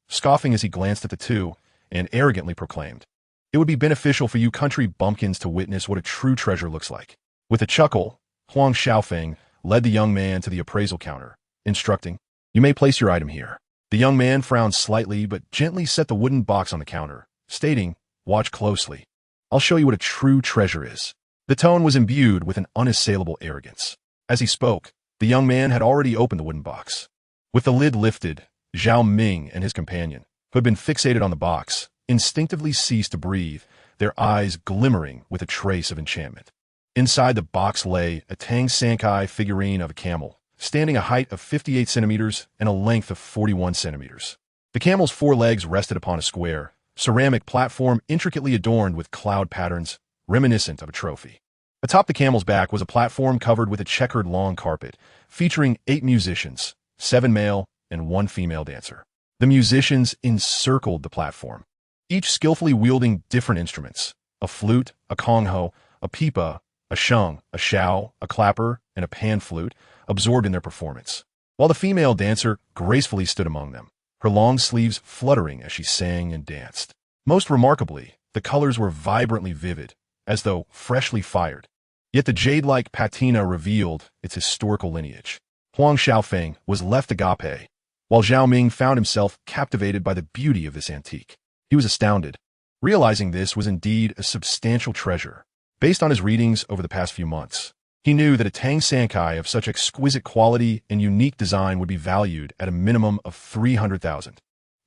scoffing as he glanced at the two, and arrogantly proclaimed, "It would be beneficial for you country bumpkins to witness what a true treasure looks like." With a chuckle, Huang Shaofeng led the young man to the appraisal counter, instructing, "You may place your item here." The young man frowned slightly but gently set the wooden box on the counter, stating, "Watch closely. I'll show you what a true treasure is." The tone was imbued with an unassailable arrogance. As he spoke, the young man had already opened the wooden box. With the lid lifted, Zhao Ming and his companion, who had been fixated on the box, instinctively ceased to breathe, their eyes glimmering with a trace of enchantment. Inside the box lay a Tang Sankai figurine of a camel, standing a height of 58 centimeters and a length of 41 centimeters. The camel's four legs rested upon a square, ceramic platform intricately adorned with cloud patterns, reminiscent of a trophy. Atop the camel's back was a platform covered with a checkered long carpet, featuring 8 musicians, 7 male and 1 female dancer. The musicians encircled the platform, each skillfully wielding different instruments: a flute, a kongho, a pipa, a sheng, a xiao, a clapper, and a pan flute, absorbed in their performance, while the female dancer gracefully stood among them, her long sleeves fluttering as she sang and danced. Most remarkably, the colors were vibrantly vivid, as though freshly fired, yet the jade-like patina revealed its historical lineage. Huang Shaofeng was left agape, while Zhao Ming found himself captivated by the beauty of this antique. He was astounded, realizing this was indeed a substantial treasure. Based on his readings over the past few months, he knew that a Tang Sankai of such exquisite quality and unique design would be valued at a minimum of 300,000.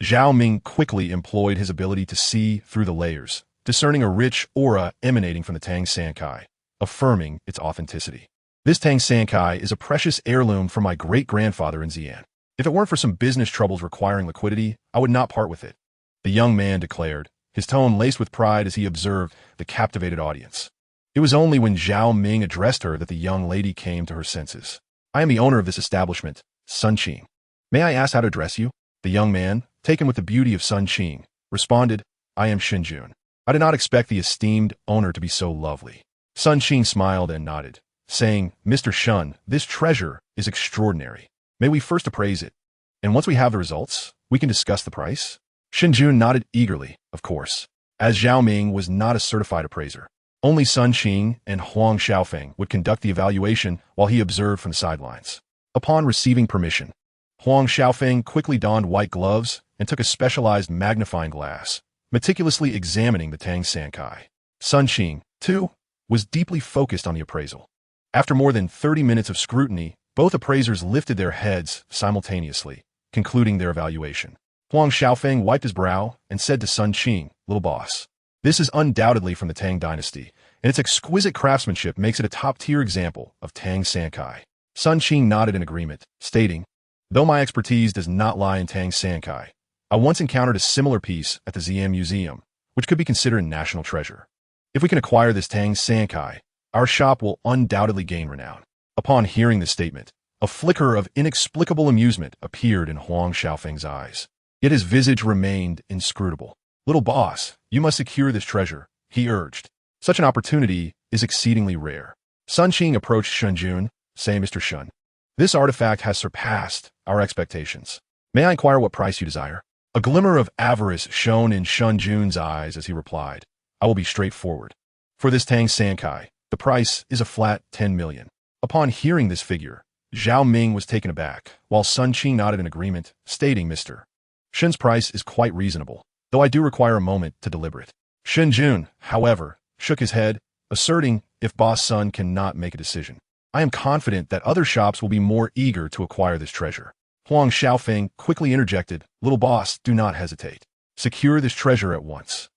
Zhao Ming quickly employed his ability to see through the layers, discerning a rich aura emanating from the Tang Sankai, affirming its authenticity. "This Tang Sankai is a precious heirloom from my great-grandfather in Xi'an. If it weren't for some business troubles requiring liquidity, I would not part with it," the young man declared, his tone laced with pride as he observed the captivated audience. It was only when Zhao Ming addressed her that the young lady came to her senses. "I am the owner of this establishment, Sun Qing. May I ask how to address you?" The young man, taken with the beauty of Sun Qing, responded, "I am Shinjun." I did not expect the esteemed owner to be so lovely. Sun Qing smiled and nodded, saying, Mr. Shun, this treasure is extraordinary. May we first appraise it? And once we have the results, we can discuss the price? Shinjun nodded eagerly, of course, as Zhao Ming was not a certified appraiser. Only Sun Qing and Huang Shaofeng would conduct the evaluation while he observed from the sidelines. Upon receiving permission, Huang Shaofeng quickly donned white gloves and took a specialized magnifying glass, meticulously examining the Tang Sankai. Sun Qing, too, was deeply focused on the appraisal. After more than 30 minutes of scrutiny, both appraisers lifted their heads simultaneously, concluding their evaluation. Huang Shaofeng wiped his brow and said to Sun Qing, little boss, this is undoubtedly from the Tang dynasty, and its exquisite craftsmanship makes it a top-tier example of Tang Sankai. Sun Qing nodded in agreement, stating, though my expertise does not lie in Tang Sankai, I once encountered a similar piece at the Xi'an Museum, which could be considered a national treasure. If we can acquire this Tang Sankai, our shop will undoubtedly gain renown. Upon hearing this statement, a flicker of inexplicable amusement appeared in Huang Shaofeng's eyes. Yet his visage remained inscrutable. Little boss, you must secure this treasure, he urged. Such an opportunity is exceedingly rare. Sun Qing approached Shunjun, saying, Mr. Shun, this artifact has surpassed our expectations. May I inquire what price you desire? A glimmer of avarice shone in Shunjun's eyes as he replied, I will be straightforward. For this Tang Sankai, the price is a flat 10 million. Upon hearing this figure, Zhao Ming was taken aback, while Sun Qing nodded in agreement, stating, Mr. Shun's price is quite reasonable, though I do require a moment to deliberate. Shunjun, however, shook his head, asserting, if Boss Sun cannot make a decision, I am confident that other shops will be more eager to acquire this treasure. Huang Shaofeng quickly interjected, little boss, do not hesitate. Secure this treasure at once.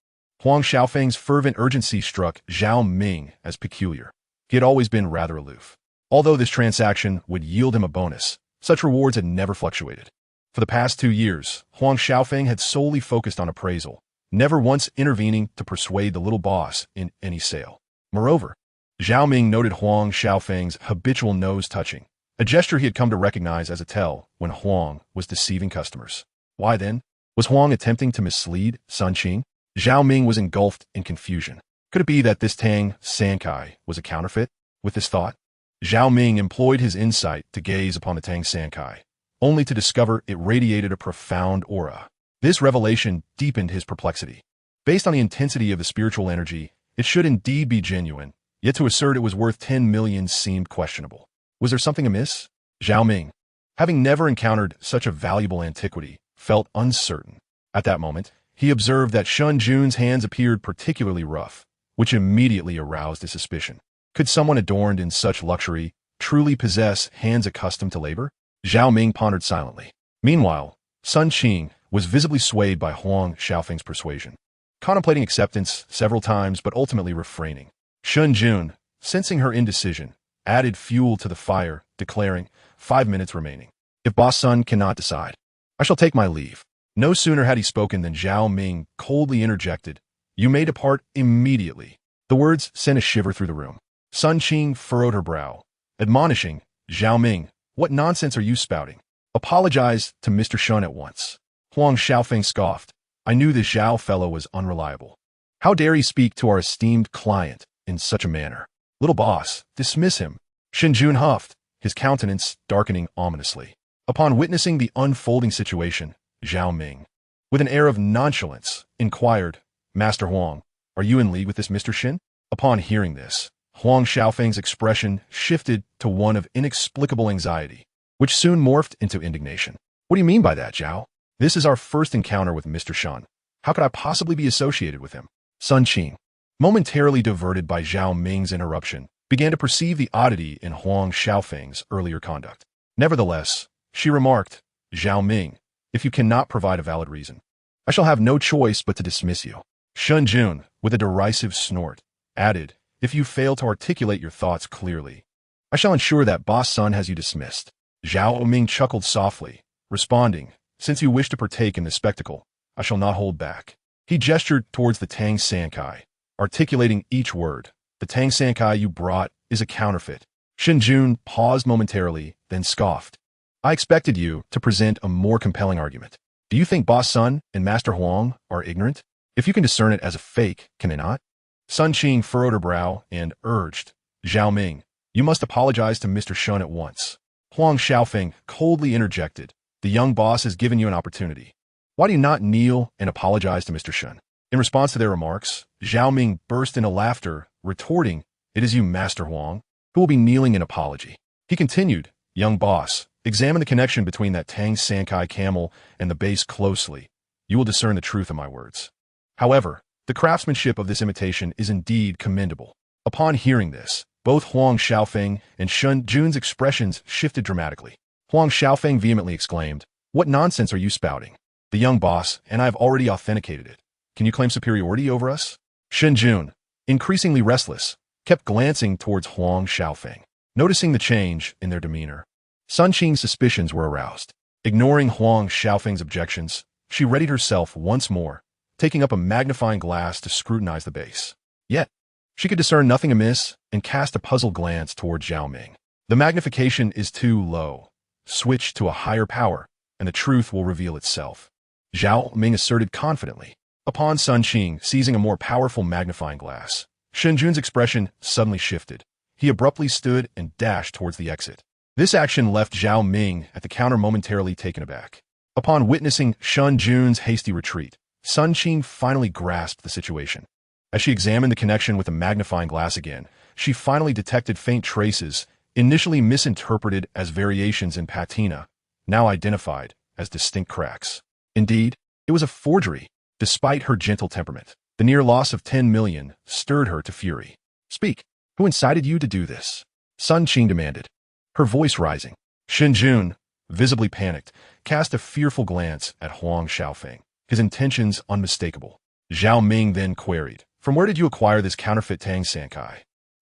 Huang Shaofeng's fervent urgency struck Zhao Ming as peculiar. He had always been rather aloof. Although this transaction would yield him a bonus, such rewards had never fluctuated. For the past 2 years, Huang Shaofeng had solely focused on appraisal, never once intervening to persuade the little boss in any sale. Moreover, Zhao Ming noted Huang Shaofeng's habitual nose-touching, a gesture he had come to recognize as a tell when Huang was deceiving customers. Why then? Was Huang attempting to mislead Sun Qing? Zhao Ming was engulfed in confusion. Could it be that this Tang Sankai was a counterfeit? With this thought, Zhao Ming employed his insight to gaze upon the Tang Sankai, only to discover it radiated a profound aura. This revelation deepened his perplexity. Based on the intensity of the spiritual energy, it should indeed be genuine, yet to assert it was worth 10 million seemed questionable. Was there something amiss? Zhao Ming, having never encountered such a valuable antiquity, felt uncertain. At that moment, he observed that Shun Jun's hands appeared particularly rough, which immediately aroused his suspicion. Could someone adorned in such luxury truly possess hands accustomed to labor? Zhao Ming pondered silently. Meanwhile, Sun Qing was visibly swayed by Huang Shaofeng's persuasion, contemplating acceptance several times but ultimately refraining. Shun Jun, sensing her indecision, added fuel to the fire, declaring, 5 minutes remaining. If Boss Sun cannot decide, I shall take my leave. No sooner had he spoken than Zhao Ming coldly interjected, you may depart immediately. The words sent a shiver through the room. Sun Qing furrowed her brow, admonishing, Zhao Ming, what nonsense are you spouting? Apologize to Mr. Shun at once. Huang Shaofeng scoffed. I knew this Zhao fellow was unreliable. How dare he speak to our esteemed client in such a manner? Little boss, dismiss him. Shinjun huffed, his countenance darkening ominously. Upon witnessing the unfolding situation, Zhao Ming, with an air of nonchalance, inquired, Master Huang, are you in league with this Mr. Shin? Upon hearing this, Huang Shaofeng's expression shifted to one of inexplicable anxiety, which soon morphed into indignation. What do you mean by that, Zhao? This is our first encounter with Mr. Shan. How could I possibly be associated with him? Sun Qing, momentarily diverted by Zhao Ming's interruption, began to perceive the oddity in Huang Shaofeng's earlier conduct. Nevertheless, she remarked, Zhao Ming, if you cannot provide a valid reason, I shall have no choice but to dismiss you. Shun Jun, with a derisive snort, added, if you fail to articulate your thoughts clearly, I shall ensure that Boss Sun has you dismissed. Zhao Ming chuckled softly, responding, since you wish to partake in this spectacle, I shall not hold back. He gestured towards the Tang Sankai, articulating each word. The Tang Sankai you brought is a counterfeit. Shinjun paused momentarily, then scoffed. I expected you to present a more compelling argument. Do you think Boss Sun and Master Huang are ignorant? If you can discern it as a fake, can they not? Sun Qing furrowed her brow and urged, Zhao Ming, you must apologize to Mr. Shun at once. Huang Shaofeng coldly interjected, the young boss has given you an opportunity. Why do you not kneel and apologize to Mr. Shun? In response to their remarks, Zhao Ming burst into laughter, retorting, it is you, Master Huang, who will be kneeling in apology. He continued, young boss, examine the connection between that Tang Sankai camel and the base closely. You will discern the truth of my words. However, the craftsmanship of this imitation is indeed commendable. Upon hearing this, both Huang Shaofeng and Shun Jun's expressions shifted dramatically. Huang Shaofeng vehemently exclaimed, what nonsense are you spouting? The young boss, and I have already authenticated it. Can you claim superiority over us? Shun Jun, increasingly restless, kept glancing towards Huang Shaofeng, noticing the change in their demeanor. Sun Qing's suspicions were aroused. Ignoring Huang Shaofeng's objections, she readied herself once more, taking up a magnifying glass to scrutinize the base. Yet, she could discern nothing amiss and cast a puzzled glance toward Zhao Ming. The magnification is too low. Switch to a higher power, and the truth will reveal itself. Zhao Ming asserted confidently. Upon Sun Qing seizing a more powerful magnifying glass, Shun Jun's expression suddenly shifted. He abruptly stood and dashed towards the exit. This action left Zhao Ming at the counter momentarily taken aback. Upon witnessing Shun Jun's hasty retreat, Sun Qing finally grasped the situation. As she examined the connection with the magnifying glass again, she finally detected faint traces, initially misinterpreted as variations in patina, now identified as distinct cracks. Indeed, it was a forgery. Despite her gentle temperament, the near loss of 10 million stirred her to fury. Speak. Who incited you to do this? Sun Qing demanded, her voice rising. Shun Jun, visibly panicked, cast a fearful glance at Huang Shaofeng, his intentions unmistakable. Zhao Ming then queried, from where did you acquire this counterfeit Tang Sankai?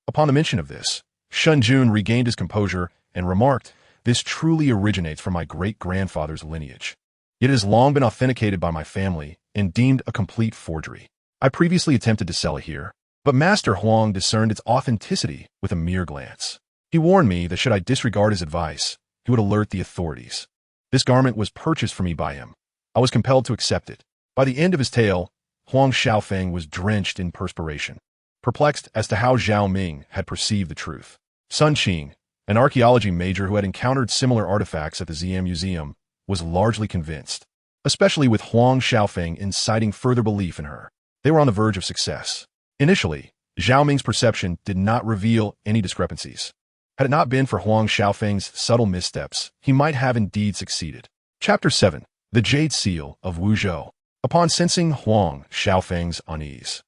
Upon the mention of this, Shun Jun regained his composure and remarked, this truly originates from my great-grandfather's lineage. It has long been authenticated by my family and deemed a complete forgery. I previously attempted to sell it here, but Master Huang discerned its authenticity with a mere glance. He warned me that should I disregard his advice, he would alert the authorities. This garment was purchased for me by him. I was compelled to accept it. By the end of his tale, Huang Shaofeng was drenched in perspiration, perplexed as to how Zhao Ming had perceived the truth. Sun Qing, an archaeology major who had encountered similar artifacts at the ZM Museum, was largely convinced, especially with Huang Shaofeng inciting further belief in her. They were on the verge of success. Initially, Zhao Ming's perception did not reveal any discrepancies. Had it not been for Huang Shaofeng's subtle missteps, he might have indeed succeeded. Chapter 7. The Jade Seal of Wuzhou. Upon sensing Huang Shaofeng's unease,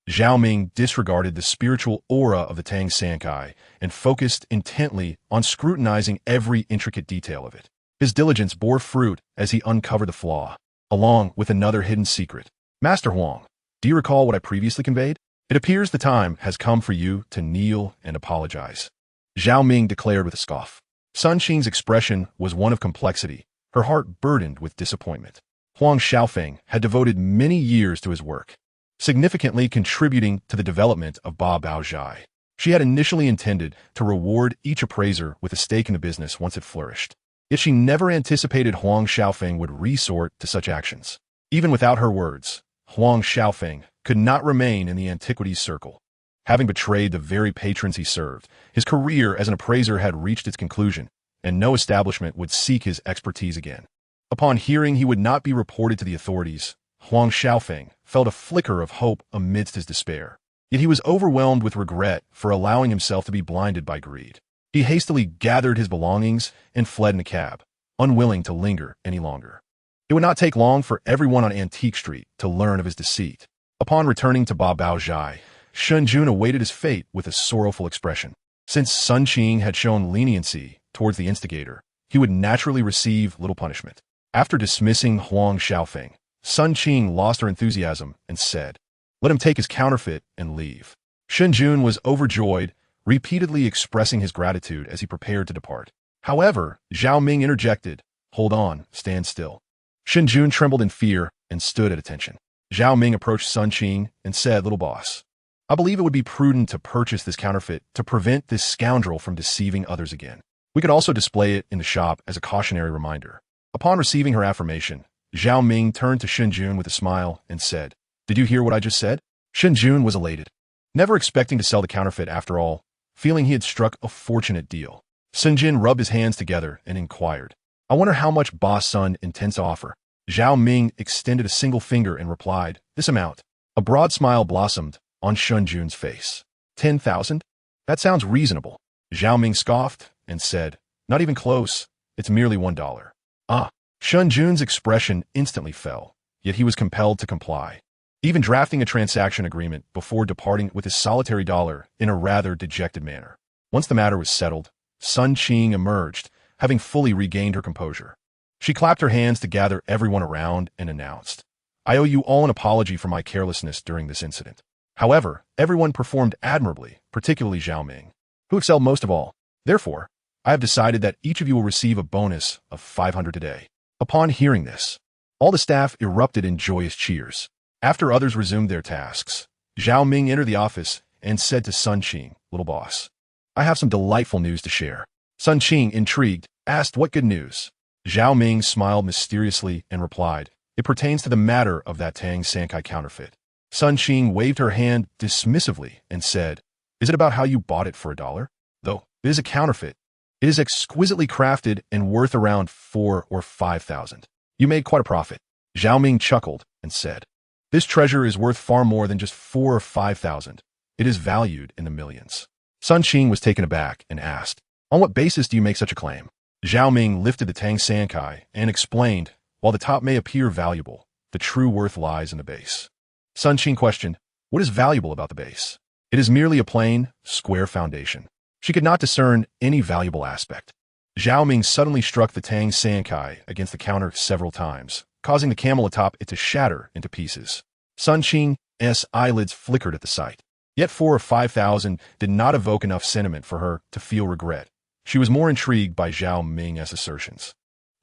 Zhao Ming disregarded the spiritual aura of the Tang Sankai and focused intently on scrutinizing every intricate detail of it. His diligence bore fruit as he uncovered the flaw, along with another hidden secret. Master Huang, do you recall what I previously conveyed? It appears the time has come for you to kneel and apologize. Zhao Ming declared with a scoff. Sun Qing's expression was one of complexity, her heart burdened with disappointment. Huang Shaofeng had devoted many years to his work, significantly contributing to the development of Babao Zhai. She had initially intended to reward each appraiser with a stake in the business once it flourished. Yet she never anticipated Huang Shaofeng would resort to such actions. Even without her words, Huang Shaofeng could not remain in the antiquities circle. Having betrayed the very patrons he served, his career as an appraiser had reached its conclusion, and no establishment would seek his expertise again. Upon hearing he would not be reported to the authorities, Huang Shaofeng felt a flicker of hope amidst his despair. Yet he was overwhelmed with regret for allowing himself to be blinded by greed. He hastily gathered his belongings and fled in a cab, unwilling to linger any longer. It would not take long for everyone on Antique Street to learn of his deceit. Upon returning to Babao Zhai, Shun Jun awaited his fate with a sorrowful expression. Since Sun Qing had shown leniency towards the instigator, he would naturally receive little punishment. After dismissing Huang Shaofeng, Sun Qing lost her enthusiasm and said, let him take his counterfeit and leave. Shun Jun was overjoyed, repeatedly expressing his gratitude as he prepared to depart. However, Zhao Ming interjected, hold on, stand still. Shun Jun trembled in fear and stood at attention. Zhao Ming approached Sun Qing and said, little boss, I believe it would be prudent to purchase this counterfeit to prevent this scoundrel from deceiving others again. We could also display it in the shop as a cautionary reminder. Upon receiving her affirmation, Zhao Ming turned to Shun Jun with a smile and said, Did you hear what I just said? Shen Jun was elated, never expecting to sell the counterfeit after all, feeling he had struck a fortunate deal. Sun Jin rubbed his hands together and inquired, I wonder how much Boss Sun intends to offer. Zhao Ming extended a single finger and replied, this amount. A broad smile blossomed on Sun Jun's face. 10,000? That sounds reasonable. Zhao Ming scoffed and said, not even close. It's merely $1. Ah. Sun Jun's expression instantly fell, yet he was compelled to comply, even drafting a transaction agreement before departing with his solitary dollar in a rather dejected manner. Once the matter was settled, Sun Qing emerged, having fully regained her composure. She clapped her hands to gather everyone around and announced, I owe you all an apology for my carelessness during this incident. However, everyone performed admirably, particularly Zhao Ming, who excelled most of all. Therefore, I have decided that each of you will receive a bonus of 500 today. Upon hearing this, all the staff erupted in joyous cheers. After others resumed their tasks, Zhao Ming entered the office and said to Sun Qing, little boss, I have some delightful news to share. Sun Qing, intrigued, asked what good news. Zhao Ming smiled mysteriously and replied, it pertains to the matter of that Tang Sankai counterfeit. Sun Qing waved her hand dismissively and said, is it about how you bought it for $1? Though it is a counterfeit, it is exquisitely crafted and worth around 4,000 or 5,000. You made quite a profit. Zhao Ming chuckled and said, this treasure is worth far more than just 4,000 or 5,000. It is valued in the millions. Sun Qing was taken aback and asked, on what basis do you make such a claim? Zhao Ming lifted the Tang Sankai and explained, while the top may appear valuable, the true worth lies in the base. Sun Qing questioned, what is valuable about the base? It is merely a plain, square foundation. She could not discern any valuable aspect. Zhao Ming suddenly struck the Tang Sankai against the counter several times, causing the camel atop it to shatter into pieces. Sun Qing's eyelids flickered at the sight. Yet 4,000 or 5,000 did not evoke enough sentiment for her to feel regret. She was more intrigued by Zhao Ming's assertions.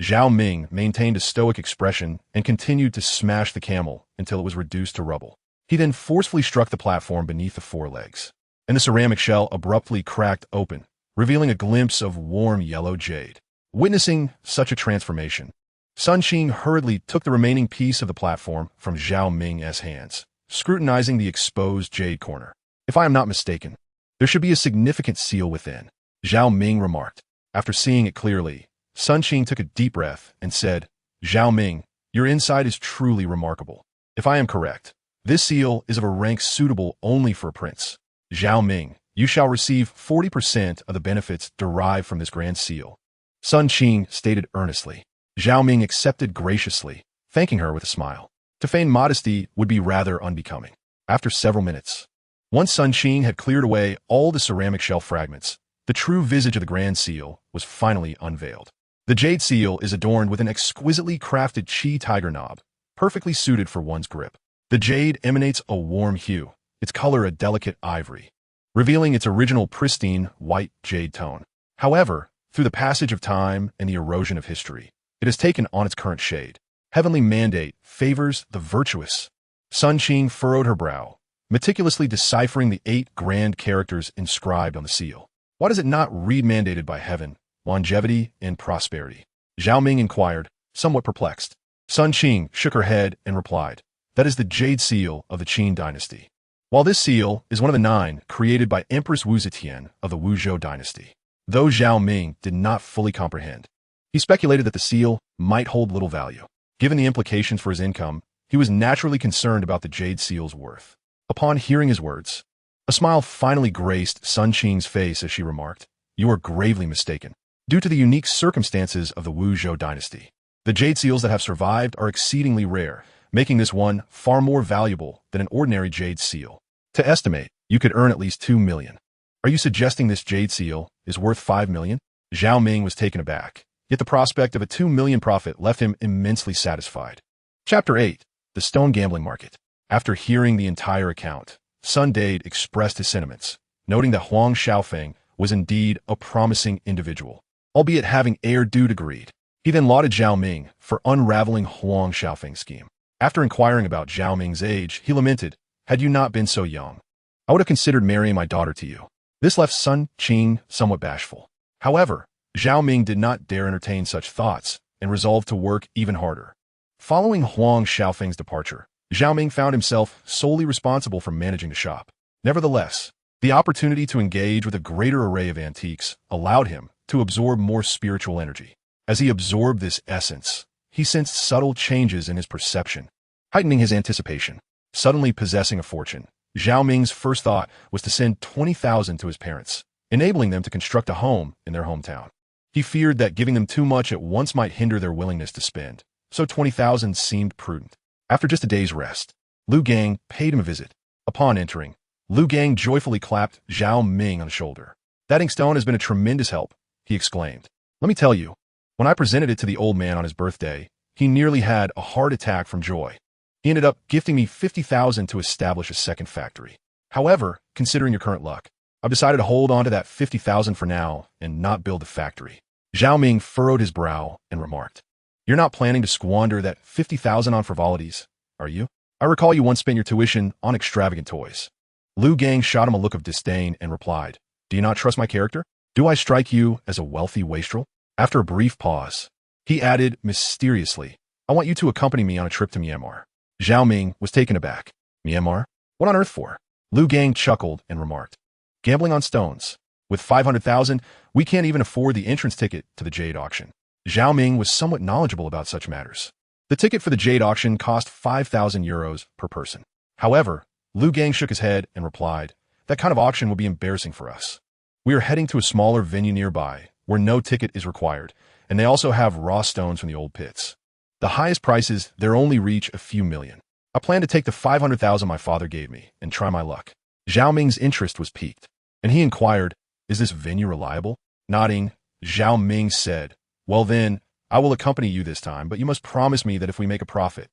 Zhao Ming maintained a stoic expression and continued to smash the camel until it was reduced to rubble. He then forcefully struck the platform beneath the forelegs, and the ceramic shell abruptly cracked open, revealing a glimpse of warm yellow jade. Witnessing such a transformation, Sun Qing hurriedly took the remaining piece of the platform from Zhao Ming's hands, scrutinizing the exposed jade corner. If I am not mistaken, there should be a significant seal within, Zhao Ming remarked. After seeing it clearly, Sun Qing took a deep breath and said, Zhao Ming, your insight is truly remarkable. If I am correct, this seal is of a rank suitable only for a prince. Zhao Ming, you shall receive 40% of the benefits derived from this grand seal. Sun Qing stated earnestly. Zhao Ming accepted graciously, thanking her with a smile. To feign modesty would be rather unbecoming. After several minutes, once Sun Qing had cleared away all the ceramic shell fragments, the true visage of the grand seal was finally unveiled. The jade seal is adorned with an exquisitely crafted chi tiger knob, perfectly suited for one's grip. The jade emanates a warm hue, its color a delicate ivory, revealing its original pristine white jade tone. However, through the passage of time and the erosion of history, it has taken on its current shade. Heavenly mandate favors the virtuous. Sun Qing furrowed her brow, meticulously deciphering the 8 grand characters inscribed on the seal. Why does it not read mandated by heaven, longevity and prosperity? Zhao Ming inquired, somewhat perplexed. Sun Qing shook her head and replied, that is the jade seal of the Qin dynasty. While this seal is one of the 9 created by Empress Wu Zetian of the Wuzhou dynasty, though Zhao Ming did not fully comprehend, he speculated that the seal might hold little value. Given the implications for his income, he was naturally concerned about the jade seal's worth. Upon hearing his words, a smile finally graced Sun Qing's face as she remarked, you are gravely mistaken. Due to the unique circumstances of the Wuzhou dynasty, the jade seals that have survived are exceedingly rare, making this one far more valuable than an ordinary jade seal. To estimate, you could earn at least 2 million. Are you suggesting this jade seal is worth 5 million? Zhao Ming was taken aback, yet the prospect of a 2 million profit left him immensely satisfied. Chapter 8. The Stone Gambling Market. After hearing the entire account, Sun Dade expressed his sentiments, noting that Huang Shaofeng was indeed a promising individual, albeit having heir due to greed. He then lauded Zhao Ming for unraveling Huang Shaofeng's scheme. After inquiring about Zhao Ming's age, he lamented, had you not been so young, I would have considered marrying my daughter to you. This left Sun Qing somewhat bashful. However, Zhao Ming did not dare entertain such thoughts and resolved to work even harder. Following Huang Shaofeng's departure, Zhao Ming found himself solely responsible for managing the shop. Nevertheless, the opportunity to engage with a greater array of antiques allowed him to absorb more spiritual energy. As he absorbed this essence, he sensed subtle changes in his perception, heightening his anticipation. Suddenly possessing a fortune, Zhao Ming's first thought was to send 20,000 to his parents, enabling them to construct a home in their hometown. He feared that giving them too much at once might hinder their willingness to spend, so 20,000 seemed prudent. After just a day's rest, Lu Gang paid him a visit. Upon entering, Lu Gang joyfully clapped Zhao Ming on the shoulder. "That inkstone has been a tremendous help," he exclaimed. "Let me tell you, when I presented it to the old man on his birthday, he nearly had a heart attack from joy. He ended up gifting me 50,000 to establish a second factory. However, considering your current luck, I've decided to hold on to that 50,000 for now and not build the factory." Zhao Ming furrowed his brow and remarked, "You're not planning to squander that 50,000 on frivolities, are you? I recall you once spent your tuition on extravagant toys." Lu Gang shot him a look of disdain and replied, "Do you not trust my character? Do I strike you as a wealthy wastrel?" After a brief pause, he added mysteriously, "I want you to accompany me on a trip to Myanmar." Zhao Ming was taken aback. "Myanmar? What on earth for?" Lu Gang chuckled and remarked, "Gambling on stones. With 500,000, we can't even afford the entrance ticket to the jade auction." Zhao Ming was somewhat knowledgeable about such matters. The ticket for the jade auction cost 5,000 euros per person. However, Lu Gang shook his head and replied, "That kind of auction will be embarrassing for us. We are heading to a smaller venue nearby, where no ticket is required, and they also have raw stones from the old pits. The highest prices there only reach a few million. I plan to take the 500,000 my father gave me and try my luck." Zhao Ming's interest was piqued, and he inquired, "Is this venue reliable?" Nodding, Zhao Ming said, "Well then, I will accompany you this time, but you must promise me that if we make a profit,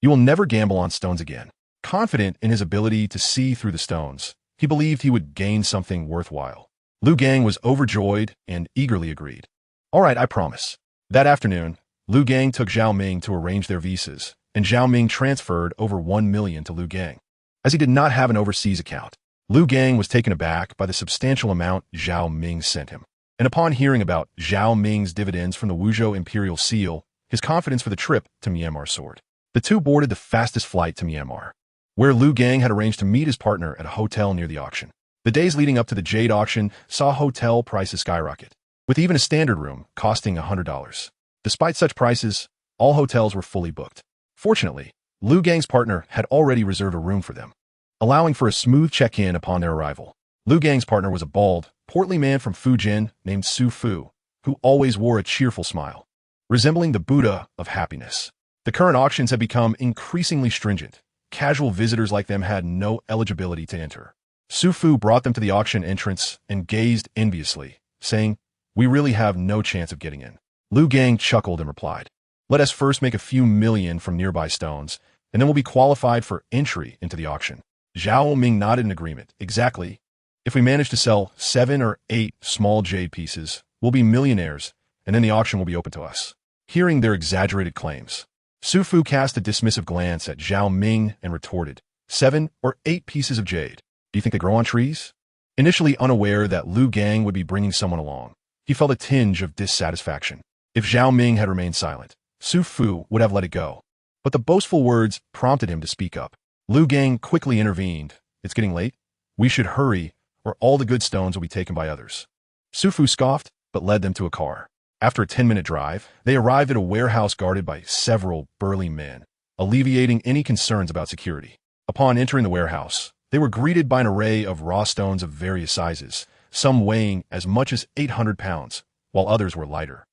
you will never gamble on stones again." Confident in his ability to see through the stones, he believed he would gain something worthwhile. Lu Gang was overjoyed and eagerly agreed. "All right, I promise." That afternoon, Lu Gang took Zhao Ming to arrange their visas, and Zhao Ming transferred over 1 million to Lu Gang. As he did not have an overseas account, Lu Gang was taken aback by the substantial amount Zhao Ming sent him. And upon hearing about Zhao Ming's dividends from the Wuzhou Imperial Seal, his confidence for the trip to Myanmar soared. The two boarded the fastest flight to Myanmar, where Lu Gang had arranged to meet his partner at a hotel near the auction. The days leading up to the jade auction saw hotel prices skyrocket, with even a standard room costing $100. Despite such prices, all hotels were fully booked. Fortunately, Lu Gang's partner had already reserved a room for them, allowing for a smooth check-in upon their arrival. Lu Gang's partner was a bald, portly man from Fujian named Su Fu, who always wore a cheerful smile, resembling the Buddha of happiness. The current auctions had become increasingly stringent. Casual visitors like them had no eligibility to enter. Su Fu brought them to the auction entrance and gazed enviously, saying, "We really have no chance of getting in." Lu Gang chuckled and replied, "Let us first make a few million from nearby stones, and then we'll be qualified for entry into the auction." Zhao Ming nodded in agreement. "Exactly. If we manage to sell 7 or 8 small jade pieces, we'll be millionaires, and then the auction will be open to us." Hearing their exaggerated claims, Su Fu cast a dismissive glance at Zhao Ming and retorted, 7 or 8 pieces of jade. Do you think they grow on trees?" Initially unaware that Lu Gang would be bringing someone along, he felt a tinge of dissatisfaction. If Zhao Ming had remained silent, Su Fu would have let it go. But the boastful words prompted him to speak up. Lu Gang quickly intervened. "It's getting late. We should hurry, or all the good stones will be taken by others." Su Fu scoffed, but led them to a car. After a 10-minute drive, they arrived at a warehouse guarded by several burly men, alleviating any concerns about security. Upon entering the warehouse, they were greeted by an array of raw stones of various sizes, some weighing as much as 800 pounds, while others were lighter,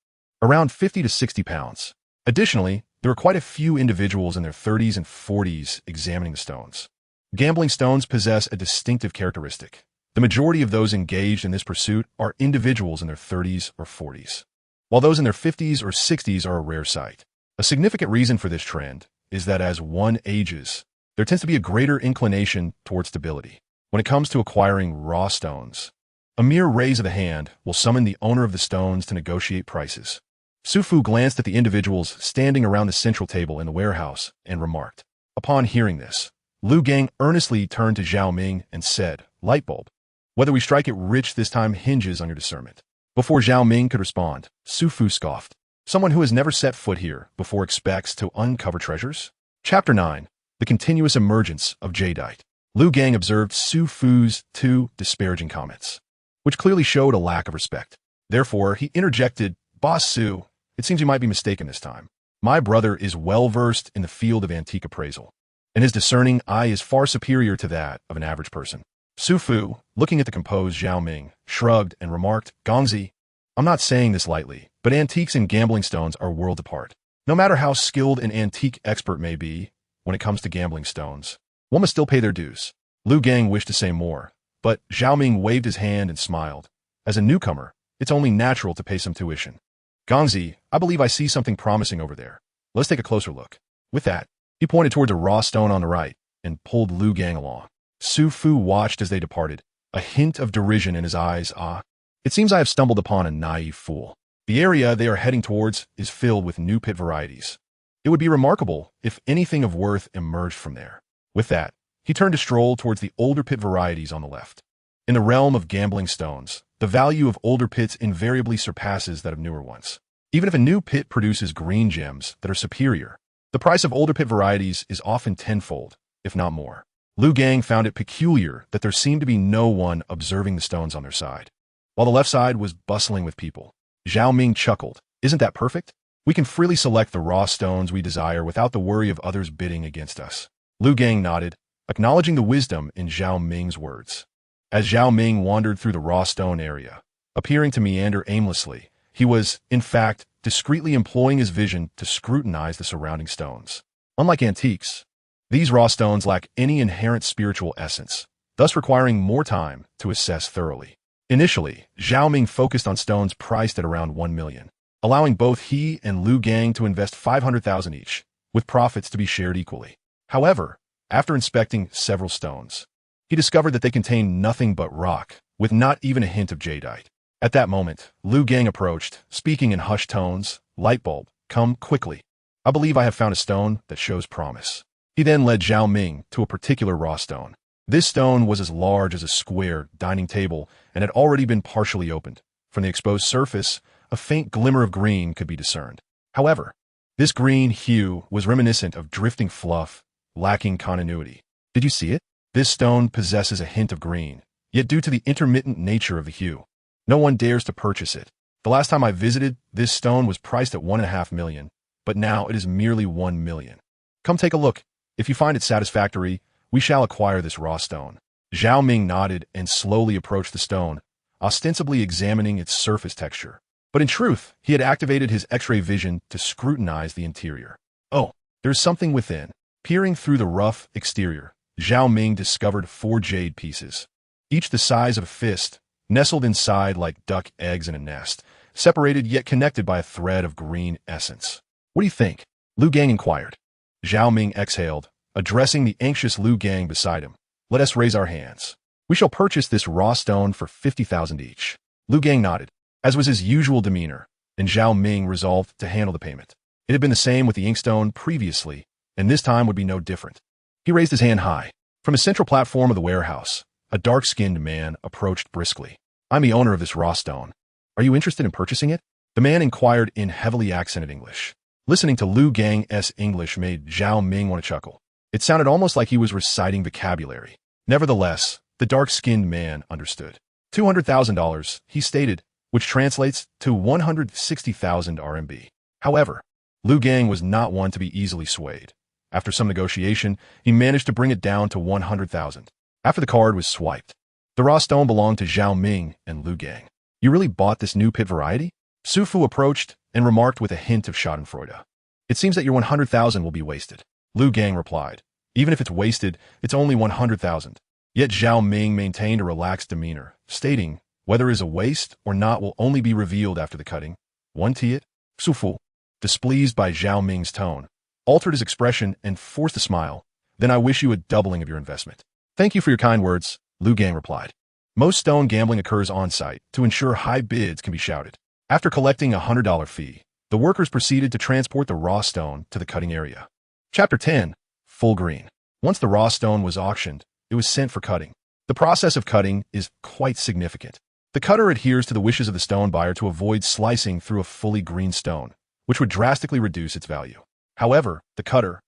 around 50 to 60 pounds. Additionally, there were quite a few individuals in their 30s and 40s examining the stones. Gambling stones possess a distinctive characteristic. The majority of those engaged in this pursuit are individuals in their 30s or 40s, while those in their 50s or 60s are a rare sight. A significant reason for this trend is that as one ages, there tends to be a greater inclination towards stability. When it comes to acquiring raw stones, a mere raise of the hand will summon the owner of the stones to negotiate prices. Su Fu glanced at the individuals standing around the central table in the warehouse and remarked. Upon hearing this, Lu Gang earnestly turned to Zhao Ming and said, "Light bulb. Whether we strike it rich this time hinges on your discernment." Before Zhao Ming could respond, Su Fu scoffed. "Someone who has never set foot here before expects to uncover treasures?" Chapter 9. the continuous emergence of jadeite. Lu Gang observed Su Fu's 2 disparaging comments, which clearly showed a lack of respect. Therefore, he interjected, "Boss Su, it seems you might be mistaken this time. My brother is well-versed in the field of antique appraisal, and his discerning eye is far superior to that of an average person." Su Fu, looking at the composed Zhao Ming, shrugged and remarked, "Gongzi, I'm not saying this lightly, but antiques and gambling stones are worlds apart. No matter how skilled an antique expert may be, when it comes to gambling stones, one must still pay their dues." Lu Gang wished to say more, but Zhao Ming waved his hand and smiled. "As a newcomer, it's only natural to pay some tuition. Gongzi, I believe I see something promising over there. Let's take a closer look." With that, he pointed towards a raw stone on the right and pulled Lu Gang along. Su Fu watched as they departed, a hint of derision in his eyes. "Ah, it seems I have stumbled upon a naive fool. The area they are heading towards is filled with new pit varieties. It would be remarkable if anything of worth emerged from there." With that, he turned to stroll towards the older pit varieties on the left. In the realm of gambling stones, the value of older pits invariably surpasses that of newer ones. Even if a new pit produces green gems that are superior, the price of older pit varieties is often tenfold, if not more. Lu Gang found it peculiar that there seemed to be no one observing the stones on their side, while the left side was bustling with people. Zhao Ming chuckled. "Isn't that perfect? We can freely select the raw stones we desire without the worry of others bidding against us." Lu Gang nodded, acknowledging the wisdom in Zhao Ming's words. As Zhao Ming wandered through the raw stone area, appearing to meander aimlessly, he was, in fact, discreetly employing his vision to scrutinize the surrounding stones. Unlike antiques, these raw stones lack any inherent spiritual essence, thus requiring more time to assess thoroughly. Initially, Zhao Ming focused on stones priced at around 1 million, allowing both he and Lu Gang to invest 500,000 each, with profits to be shared equally. However, after inspecting several stones, he discovered that they contained nothing but rock, with not even a hint of jadeite. At that moment, Lu Gang approached, speaking in hushed tones. "Light bulb, come quickly. I believe I have found a stone that shows promise." He then led Zhao Ming to a particular raw stone. This stone was as large as a square dining table and had already been partially opened. From the exposed surface, a faint glimmer of green could be discerned. However, this green hue was reminiscent of drifting fluff, lacking continuity. "Did you see it? This stone possesses a hint of green, yet due to the intermittent nature of the hue, no one dares to purchase it. The last time I visited, this stone was priced at 1.5 million, but now it is merely 1 million. Come take a look. If you find it satisfactory, we shall acquire this raw stone." Zhao Ming nodded and slowly approached the stone, ostensibly examining its surface texture. But in truth, he had activated his X-ray vision to scrutinize the interior. "Oh, there's something within." Peering through the rough exterior, Zhao Ming discovered 4 jade pieces, each the size of a fist, nestled inside like duck eggs in a nest, separated yet connected by a thread of green essence. "What do you think?" Lu Gang inquired. Zhao Ming exhaled, addressing the anxious Lu Gang beside him. "Let us raise our hands. We shall purchase this raw stone for 50,000 each." Lu Gang nodded, as was his usual demeanor, and Zhao Ming resolved to handle the payment. It had been the same with the inkstone previously, and this time would be no different. He raised his hand high. From a central platform of the warehouse, a dark-skinned man approached briskly. "I'm the owner of this raw stone. Are you interested in purchasing it?" The man inquired in heavily accented English. Listening to Lu Gang's English made Zhao Ming want to chuckle. It sounded almost like he was reciting vocabulary. Nevertheless, the dark-skinned man understood. $200,000, he stated, which translates to 160,000 RMB. However, Lu Gang was not one to be easily swayed. After some negotiation, he managed to bring it down to 100,000. After the card was swiped, the raw stone belonged to Zhao Ming and Lu Gang. "You really bought this new pit variety?" Su Fu approached and remarked with a hint of schadenfreude. "It seems that your 100,000 will be wasted." Lu Gang replied. "Even if it's wasted, it's only 100,000. Yet Zhao Ming maintained a relaxed demeanor, stating, "Whether it is a waste or not will only be revealed after the cutting. One tiet?" Su Fu, displeased by Zhao Ming's tone, altered his expression and forced a smile. "Then I wish you a doubling of your investment." "Thank you for your kind words," Lu Gang replied. Most stone gambling occurs on-site to ensure high bids can be shouted. After collecting a $100 fee, the workers proceeded to transport the raw stone to the cutting area. Chapter 10. Full Green. Once the raw stone was auctioned, it was sent for cutting. The process of cutting is quite significant. The cutter adheres to the wishes of the stone buyer to avoid slicing through a fully green stone, which would drastically reduce its value. However, the cutter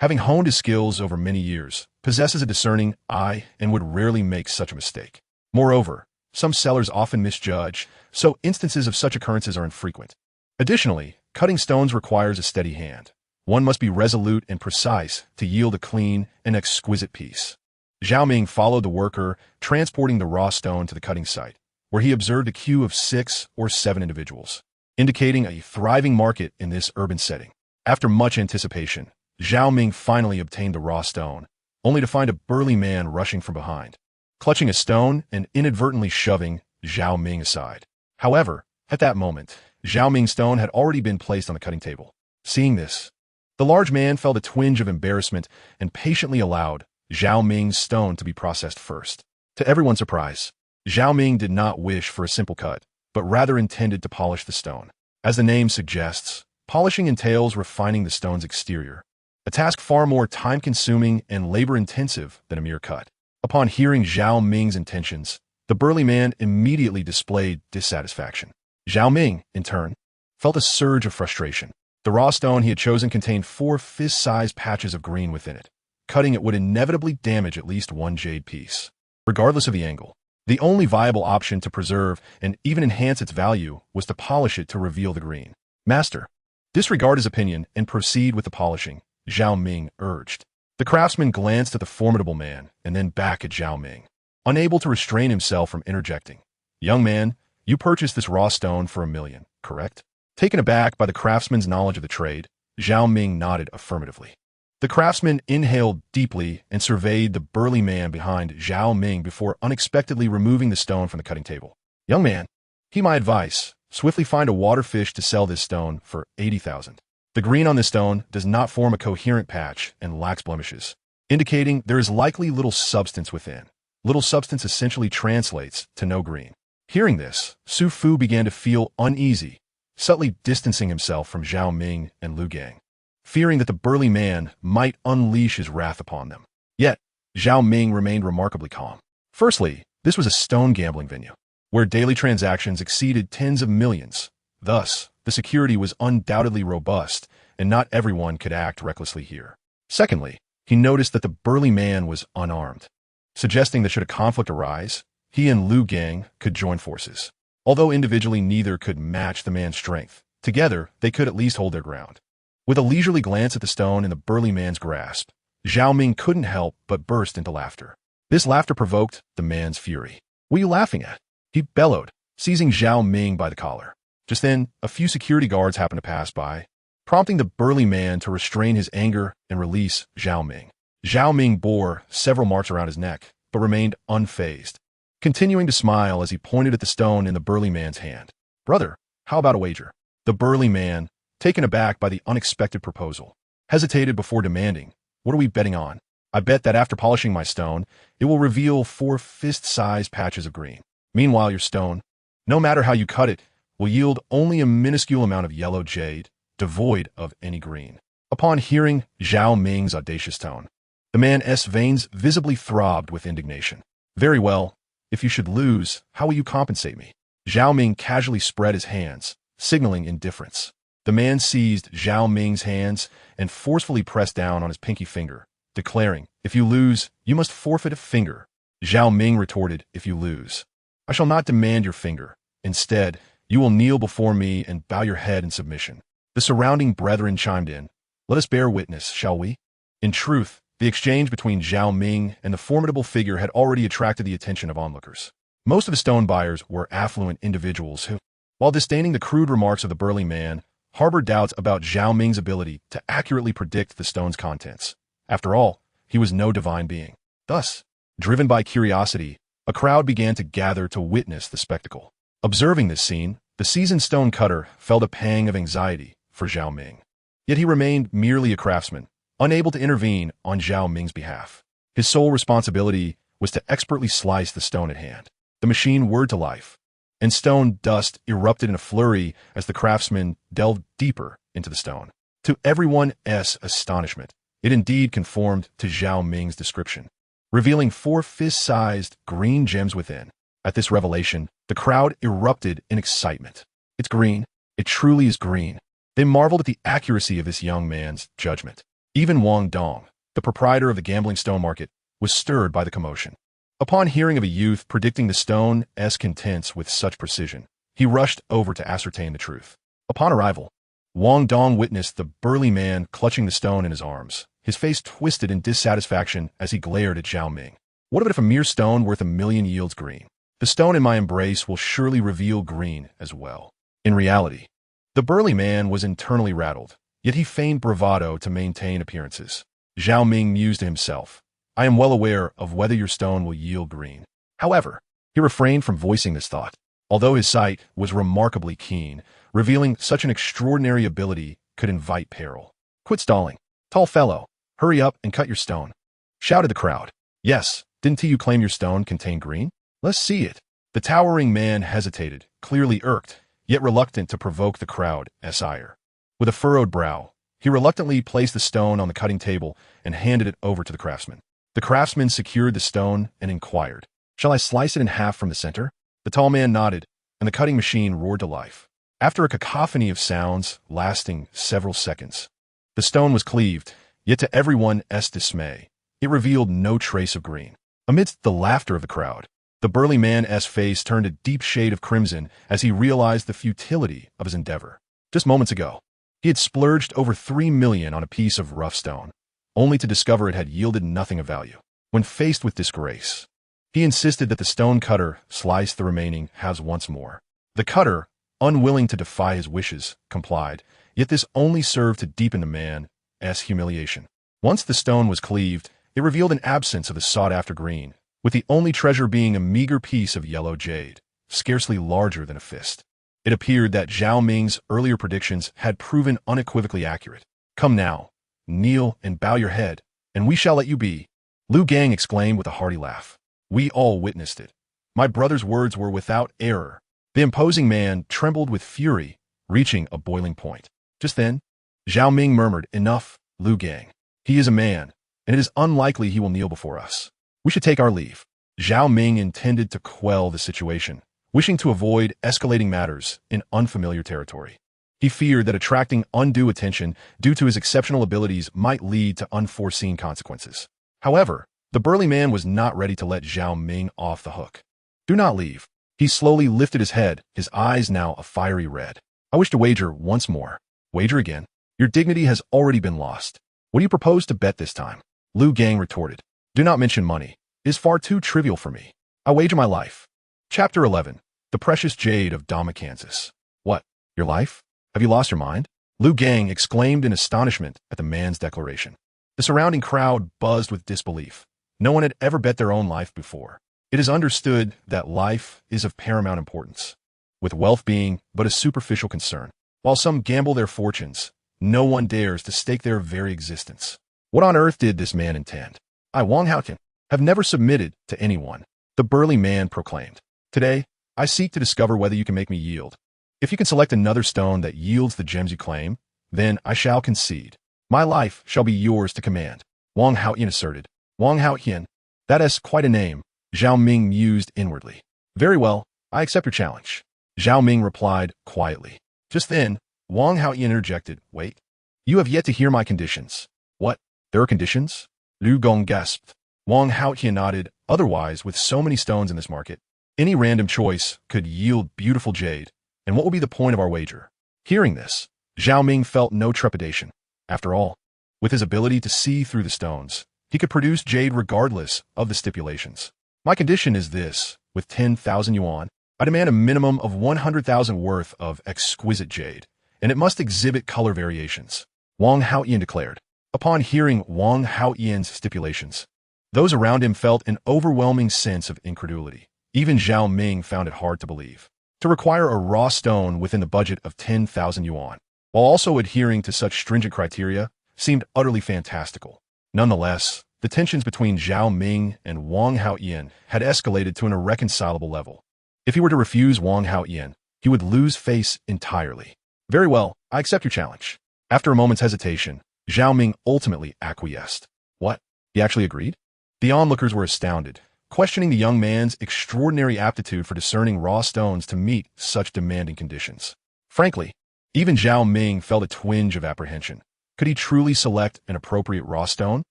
having honed his skills over many years, possesses a discerning eye and would rarely make such a mistake. Moreover, some sellers often misjudge, so instances of such occurrences are infrequent. Additionally, cutting stones requires a steady hand. One must be resolute and precise to yield a clean and exquisite piece. Zhao Ming followed the worker, transporting the raw stone to the cutting site, where he observed a queue of 6 or 7 individuals, indicating a thriving market in this urban setting. After much anticipation, Zhao Ming finally obtained the raw stone, only to find a burly man rushing from behind, clutching a stone and inadvertently shoving Zhao Ming aside. However, at that moment, Zhao Ming's stone had already been placed on the cutting table. Seeing this, the large man felt a twinge of embarrassment and patiently allowed Zhao Ming's stone to be processed first. To everyone's surprise, Zhao Ming did not wish for a simple cut, but rather intended to polish the stone. As the name suggests, polishing entails refining the stone's exterior, a task far more time-consuming and labor-intensive than a mere cut. Upon hearing Zhao Ming's intentions, the burly man immediately displayed dissatisfaction. Zhao Ming, in turn, felt a surge of frustration. The raw stone he had chosen contained 4 fist-sized patches of green within it. Cutting it would inevitably damage at least one jade piece. Regardless of the angle, the only viable option to preserve and even enhance its value was to polish it to reveal the green. Master, disregard his opinion and proceed with the polishing, Zhao Ming urged. The craftsman glanced at the formidable man and then back at Zhao Ming, unable to restrain himself from interjecting. Young man, you purchased this raw stone for $1 million, correct? Taken aback by the craftsman's knowledge of the trade, Zhao Ming nodded affirmatively. The craftsman inhaled deeply and surveyed the burly man behind Zhao Ming before unexpectedly removing the stone from the cutting table. Young man, heed my advice. Swiftly find a waterfish to sell this stone for 80,000. The green on this stone does not form a coherent patch and lacks blemishes, indicating there is likely little substance within. Little substance essentially translates to no green. Hearing this, Su Fu began to feel uneasy, subtly distancing himself from Zhao Ming and Lu Gang, fearing that the burly man might unleash his wrath upon them. Yet, Zhao Ming remained remarkably calm. Firstly, this was a stone gambling venue, where daily transactions exceeded tens of millions. Thus, the security was undoubtedly robust, and not everyone could act recklessly here. Secondly, he noticed that the burly man was unarmed, suggesting that should a conflict arise, he and Lu Gang could join forces. Although individually neither could match the man's strength, together they could at least hold their ground. With a leisurely glance at the stone in the burly man's grasp, Zhao Ming couldn't help but burst into laughter. This laughter provoked the man's fury. "What are you laughing at?" he bellowed, seizing Zhao Ming by the collar. Just then, a few security guards happened to pass by, prompting the burly man to restrain his anger and release Zhao Ming. Zhao Ming bore several marks around his neck, but remained unfazed, continuing to smile as he pointed at the stone in the burly man's hand. "Brother, how about a wager?" The burly man, taken aback by the unexpected proposal, hesitated before demanding, "What are we betting on?" "I bet that after polishing my stone, it will reveal 4 fist-sized patches of green. Meanwhile, your stone, no matter how you cut it, will yield only a minuscule amount of yellow jade, devoid of any green." Upon hearing Zhao Ming's audacious tone, the man's veins visibly throbbed with indignation. "Very well. If you should lose, how will you compensate me?" Zhao Ming casually spread his hands, signaling indifference. The man seized Zhao Ming's hands and forcefully pressed down on his pinky finger, declaring, "If you lose, you must forfeit a finger." Zhao Ming retorted, "If you lose, I shall not demand your finger. Instead, you will kneel before me and bow your head in submission." The surrounding brethren chimed in. "Let us bear witness, shall we?" In truth, the exchange between Zhao Ming and the formidable figure had already attracted the attention of onlookers. Most of the stone buyers were affluent individuals who, while disdaining the crude remarks of the burly man, harbored doubts about Zhao Ming's ability to accurately predict the stone's contents. After all, he was no divine being. Thus, driven by curiosity, a crowd began to gather to witness the spectacle. Observing this scene, the seasoned stone cutter felt a pang of anxiety for Zhao Ming. Yet he remained merely a craftsman, unable to intervene on Zhao Ming's behalf. His sole responsibility was to expertly slice the stone at hand. The machine whirred to life, and stone dust erupted in a flurry as the craftsman delved deeper into the stone. To everyone's astonishment, it indeed conformed to Zhao Ming's description, revealing 4 fist-sized green gems within. At this revelation, the crowd erupted in excitement. "It's green. It truly is green." They marveled at the accuracy of this young man's judgment. Even Wang Dong, the proprietor of the gambling stone market, was stirred by the commotion. Upon hearing of a youth predicting the stone's contents with such precision, he rushed over to ascertain the truth. Upon arrival, Wang Dong witnessed the burly man clutching the stone in his arms, his face twisted in dissatisfaction as he glared at Zhao Ming. What of it if a mere stone worth 1,000,000 yields green? The stone in my embrace will surely reveal green as well. In reality, the burly man was internally rattled, yet he feigned bravado to maintain appearances. Zhao Ming mused to himself, I am well aware of whether your stone will yield green. However, he refrained from voicing this thought, although his sight was remarkably keen, revealing such an extraordinary ability could invite peril. Quit stalling. Tall fellow, hurry up and cut your stone, shouted the crowd. Yes, didn't you claim your stone contained green? Let's see it. The towering man hesitated, clearly irked, yet reluctant to provoke the crowd's ire. With a furrowed brow, he reluctantly placed the stone on the cutting table and handed it over to the craftsman. The craftsman secured the stone and inquired, Shall I slice it in half from the center? The tall man nodded, and the cutting machine roared to life. After a cacophony of sounds lasting several seconds, the stone was cleaved, yet to everyone's dismay, it revealed no trace of green. Amidst the laughter of the crowd, the burly man's face turned a deep shade of crimson as he realized the futility of his endeavor. Just moments ago, he had splurged over 3 million on a piece of rough stone, only to discover it had yielded nothing of value. When faced with disgrace, he insisted that the stone cutter slice the remaining halves once more. The cutter, unwilling to defy his wishes, complied, yet this only served to deepen the man's humiliation. Once the stone was cleaved, it revealed an absence of the sought-after green, with the only treasure being a meager piece of yellow jade, scarcely larger than a fist. It appeared that Zhao Ming's earlier predictions had proven unequivocally accurate. Come now, kneel and bow your head, and we shall let you be, Lu Gang exclaimed with a hearty laugh. We all witnessed it. My brother's words were without error. The imposing man trembled with fury, reaching a boiling point. Just then, Zhao Ming murmured, Enough, Lu Gang. He is a man, and it is unlikely he will kneel before us. We should take our leave. Zhao Ming intended to quell the situation, wishing to avoid escalating matters in unfamiliar territory. He feared that attracting undue attention due to his exceptional abilities might lead to unforeseen consequences. However, the burly man was not ready to let Zhao Ming off the hook. Do not leave. He slowly lifted his head, his eyes now a fiery red. I wish to wager once more. Wager again. Your dignity has already been lost. What do you propose to bet this time? Lu Gang retorted. Do not mention money. It is far too trivial for me. I wager my life. Chapter 11. The Precious Jade of Dama, Kansas. What? Your life? Have you lost your mind? Lu Gang exclaimed in astonishment at the man's declaration. The surrounding crowd buzzed with disbelief. No one had ever bet their own life before. It is understood that life is of paramount importance, with wealth being but a superficial concern. While some gamble their fortunes, no one dares to stake their very existence. What on earth did this man intend? I, Wang Shaofeng, have never submitted to anyone, the burly man proclaimed. Today, I seek to discover whether you can make me yield. If you can select another stone that yields the gems you claim, then I shall concede. My life shall be yours to command, Wang Shaofeng asserted. Wang Shaofeng, that is quite a name, Zhao Ming mused inwardly. Very well, I accept your challenge, Zhao Ming replied quietly. Just then, Wang Shaofeng interjected, Wait, you have yet to hear my conditions. What? There are conditions? Lu Gong gasped. Wang Shaofeng nodded. Otherwise, with so many stones in this market, any random choice could yield beautiful jade, and what will be the point of our wager? Hearing this, Zhao Ming felt no trepidation. After all, with his ability to see through the stones, he could produce jade regardless of the stipulations. My condition is this, with 10,000 yuan, I demand a minimum of 100,000 worth of exquisite jade, and it must exhibit color variations, Wang Shaofeng declared. Upon hearing Wang Shaofeng's stipulations, those around him felt an overwhelming sense of incredulity. Even Zhao Ming found it hard to believe. To require a raw stone within the budget of 10,000 yuan, while also adhering to such stringent criteria, seemed utterly fantastical. Nonetheless, the tensions between Zhao Ming and Wang Shaofeng had escalated to an irreconcilable level. If he were to refuse Wang Shaofeng, he would lose face entirely. Very well, I accept your challenge. After a moment's hesitation, Zhao Ming ultimately acquiesced. What? He actually agreed? The onlookers were astounded, questioning the young man's extraordinary aptitude for discerning raw stones to meet such demanding conditions. Frankly, even Zhao Ming felt a twinge of apprehension. Could he truly select an appropriate raw stone?